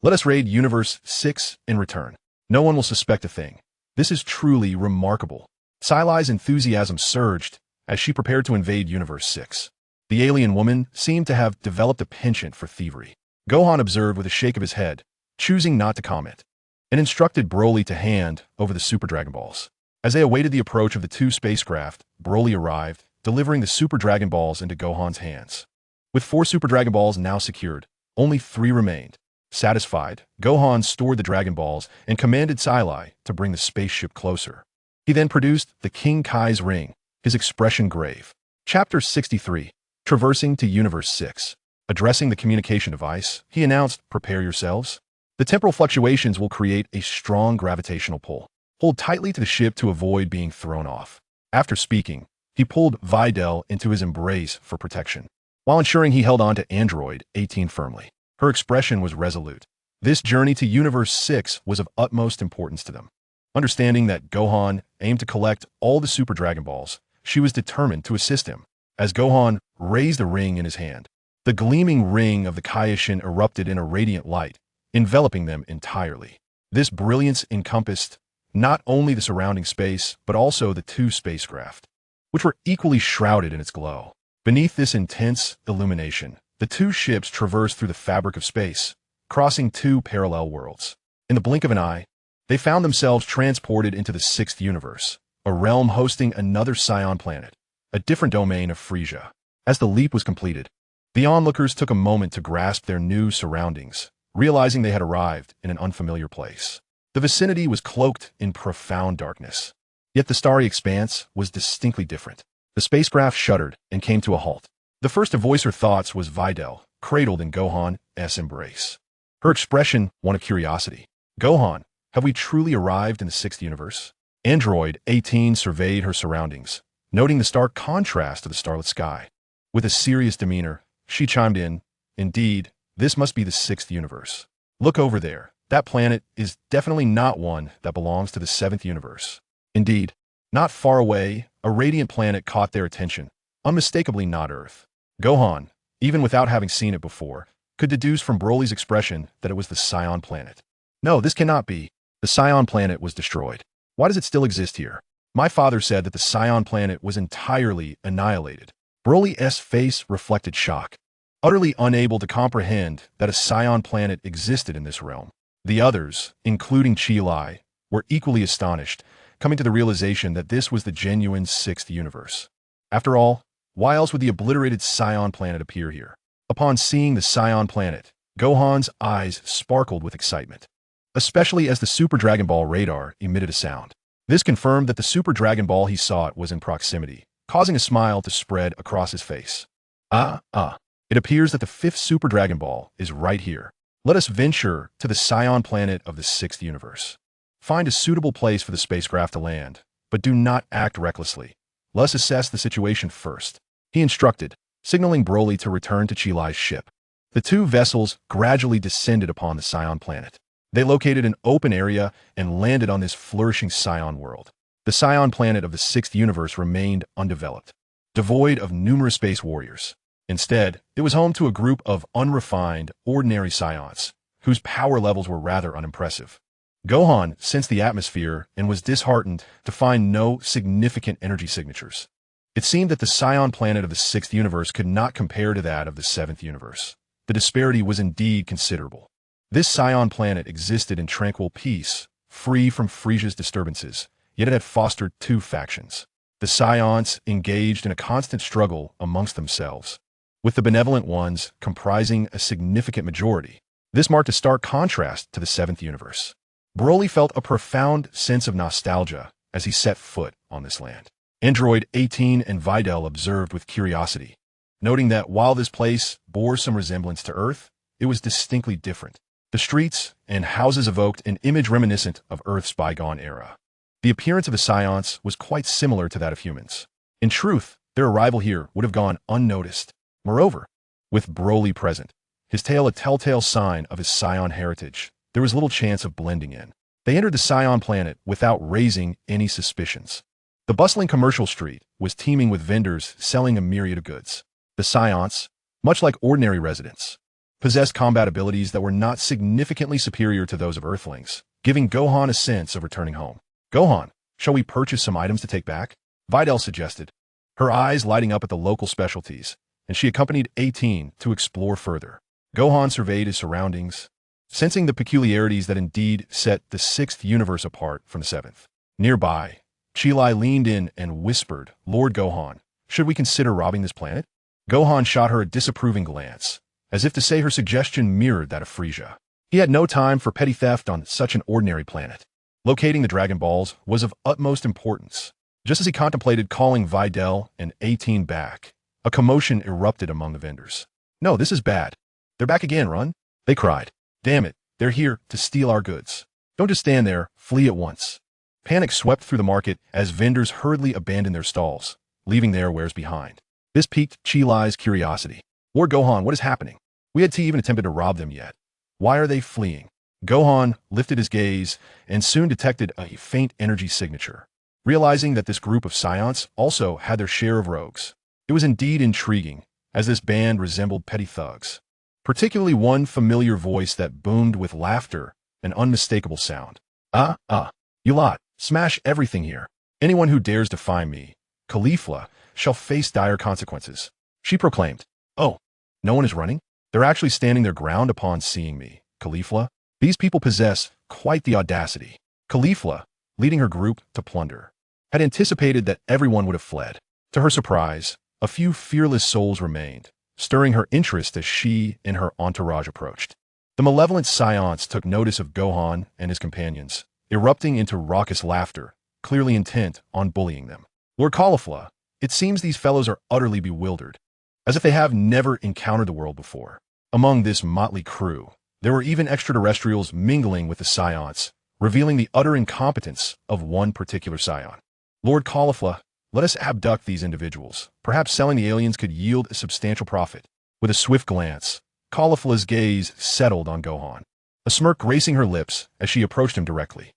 Let us raid Universe 6 in return. No one will suspect a thing. This is truly remarkable." Zilai's enthusiasm surged as she prepared to invade Universe 6. The alien woman seemed to have developed a penchant for thievery. Gohan observed with a shake of his head, choosing not to comment, and instructed Broly to hand over the Super Dragon Balls. As they awaited the approach of the 2 spacecraft, Broly arrived, delivering the Super Dragon Balls into Gohan's hands. With 4 Super Dragon Balls now secured, only 3 remained. Satisfied, Gohan stored the Dragon Balls and commanded Zilai to bring the spaceship closer. He then produced the King Kai's ring, his expression grave. Chapter 63. Traversing to Universe 6. Addressing the communication device, he announced, "Prepare yourselves. The temporal fluctuations will create a strong gravitational pull. Hold tightly to the ship to avoid being thrown off." After speaking, he pulled Videl into his embrace for protection, while ensuring he held on to Android 18 firmly. Her expression was resolute. This journey to Universe 6 was of utmost importance to them. Understanding that Gohan aimed to collect all the Super Dragon Balls, she was determined to assist him. As Gohan raised the ring in his hand, the gleaming ring of the Kaioshin erupted in a radiant light, enveloping them entirely. This brilliance encompassed not only the surrounding space, but also the 2 spacecraft, which were equally shrouded in its glow. Beneath this intense illumination, the 2 ships traversed through the fabric of space, crossing 2 parallel worlds. In the blink of an eye, they found themselves transported into the 6th universe, a realm hosting another Saiyan planet, a different domain of Frieza. As the leap was completed, the onlookers took a moment to grasp their new surroundings, realizing they had arrived in an unfamiliar place. The vicinity was cloaked in profound darkness. Yet the starry expanse was distinctly different. The spacecraft shuddered and came to a halt. The first to voice her thoughts was Videl, cradled in Gohan's embrace. Her expression one of curiosity. Gohan, have we truly arrived in the sixth universe? Android 18 surveyed her surroundings, noting the stark contrast of the starlit sky. With a serious demeanor, she chimed in, "Indeed, this must be the sixth universe. Look over there. That planet is definitely not one that belongs to the seventh universe." Indeed, not far away, a radiant planet caught their attention, unmistakably not Earth. Gohan, even without having seen it before, could deduce from Broly's expression that it was the Saiyan planet. No, this cannot be. The Saiyan planet was destroyed. Why does it still exist here? My father said that the Saiyan planet was entirely annihilated. Broly's face reflected shock, utterly unable to comprehend that a Saiyan planet existed in this realm. The others, including Chi-Lai, were equally astonished, coming to the realization that this was the genuine sixth universe. After all, why else would the obliterated Saiyan planet appear here? Upon seeing the Saiyan planet, Gohan's eyes sparkled with excitement, especially as the Super Dragon Ball radar emitted a sound. This confirmed that the Super Dragon Ball he sought was in proximity, causing a smile to spread across his face. It appears that the fifth Super Dragon Ball is right here. Let us venture to the Saiyan planet of the sixth universe. Find a suitable place for the spacecraft to land, but do not act recklessly. Let us assess the situation first, he instructed, signaling Broly to return to Chi-Lai's ship. The two vessels gradually descended upon the Saiyan planet. They located an open area and landed on this flourishing Saiyan world. The Saiyan planet of the sixth universe remained undeveloped, devoid of numerous space warriors. Instead, it was home to a group of unrefined, ordinary Saiyans, whose power levels were rather unimpressive. Gohan sensed the atmosphere and was disheartened to find no significant energy signatures. It seemed that the Saiyan planet of the sixth universe could not compare to that of the seventh universe. The disparity was indeed considerable. This Saiyan planet existed in tranquil peace, free from Friesia's disturbances, yet it had fostered two factions. The Saiyans engaged in a constant struggle amongst themselves, with the benevolent ones comprising a significant majority. This marked a stark contrast to the seventh universe. Broly felt a profound sense of nostalgia as he set foot on this land. Android 18 and Videl observed with curiosity, noting that while this place bore some resemblance to Earth, it was distinctly different. The streets and houses evoked an image reminiscent of Earth's bygone era. The appearance of the Saiyans was quite similar to that of humans. In truth, their arrival here would have gone unnoticed. Moreover, with Broly present, his tail a telltale sign of his Saiyan heritage, there was little chance of blending in. They entered the Saiyan planet without raising any suspicions. The bustling commercial street was teeming with vendors selling a myriad of goods. The Saiyans, much like ordinary residents, possessed combat abilities that were not significantly superior to those of Earthlings, giving Gohan a sense of returning home. "Gohan, shall we purchase some items to take back?" Videl suggested, her eyes lighting up at the local specialties, and she accompanied 18 to explore further. Gohan surveyed his surroundings, sensing the peculiarities that indeed set the sixth universe apart from the seventh. Nearby, Chi-Lai leaned in and whispered, "Lord Gohan, should we consider robbing this planet?" Gohan shot her a disapproving glance, as if to say her suggestion mirrored that of Frisia. He had no time for petty theft on such an ordinary planet. Locating the Dragon Balls was of utmost importance. Just as he contemplated calling Videl and 18 back, a commotion erupted among the vendors. "No, this is bad. They're back again, run!" they cried. "Damn it, they're here to steal our goods. Don't just stand there, flee at once." Panic swept through the market as vendors hurriedly abandoned their stalls, leaving their wares behind. This piqued Chi-Lai's curiosity. "Lord Gohan, what is happening? We had even attempted to rob them yet. Why are they fleeing?" Gohan lifted his gaze and soon detected a faint energy signature. Realizing that this group of Saiyans also had their share of rogues, it was indeed intriguing, as this band resembled petty thugs, particularly one familiar voice that boomed with laughter and unmistakable sound. You lot, smash everything here. Anyone who dares defy me, Caulifla, shall face dire consequences," she proclaimed. "Oh, no one is running? They're actually standing their ground upon seeing me, Caulifla. These people possess quite the audacity." Caulifla, leading her group to plunder, had anticipated that everyone would have fled. To her surprise, a few fearless souls remained, stirring her interest as she and her entourage approached. The malevolent Saiyans took notice of Gohan and his companions, erupting into raucous laughter, clearly intent on bullying them. Lord Caulifla, it seems these fellows are utterly bewildered, as if they have never encountered the world before. Among this motley crew, there were even extraterrestrials mingling with the Saiyans, revealing the utter incompetence of one particular Saiyan. Lord Caulifla, let us abduct these individuals. Perhaps selling the aliens could yield a substantial profit. With a swift glance, Caulifla's gaze settled on Gohan, a smirk gracing her lips as she approached him directly.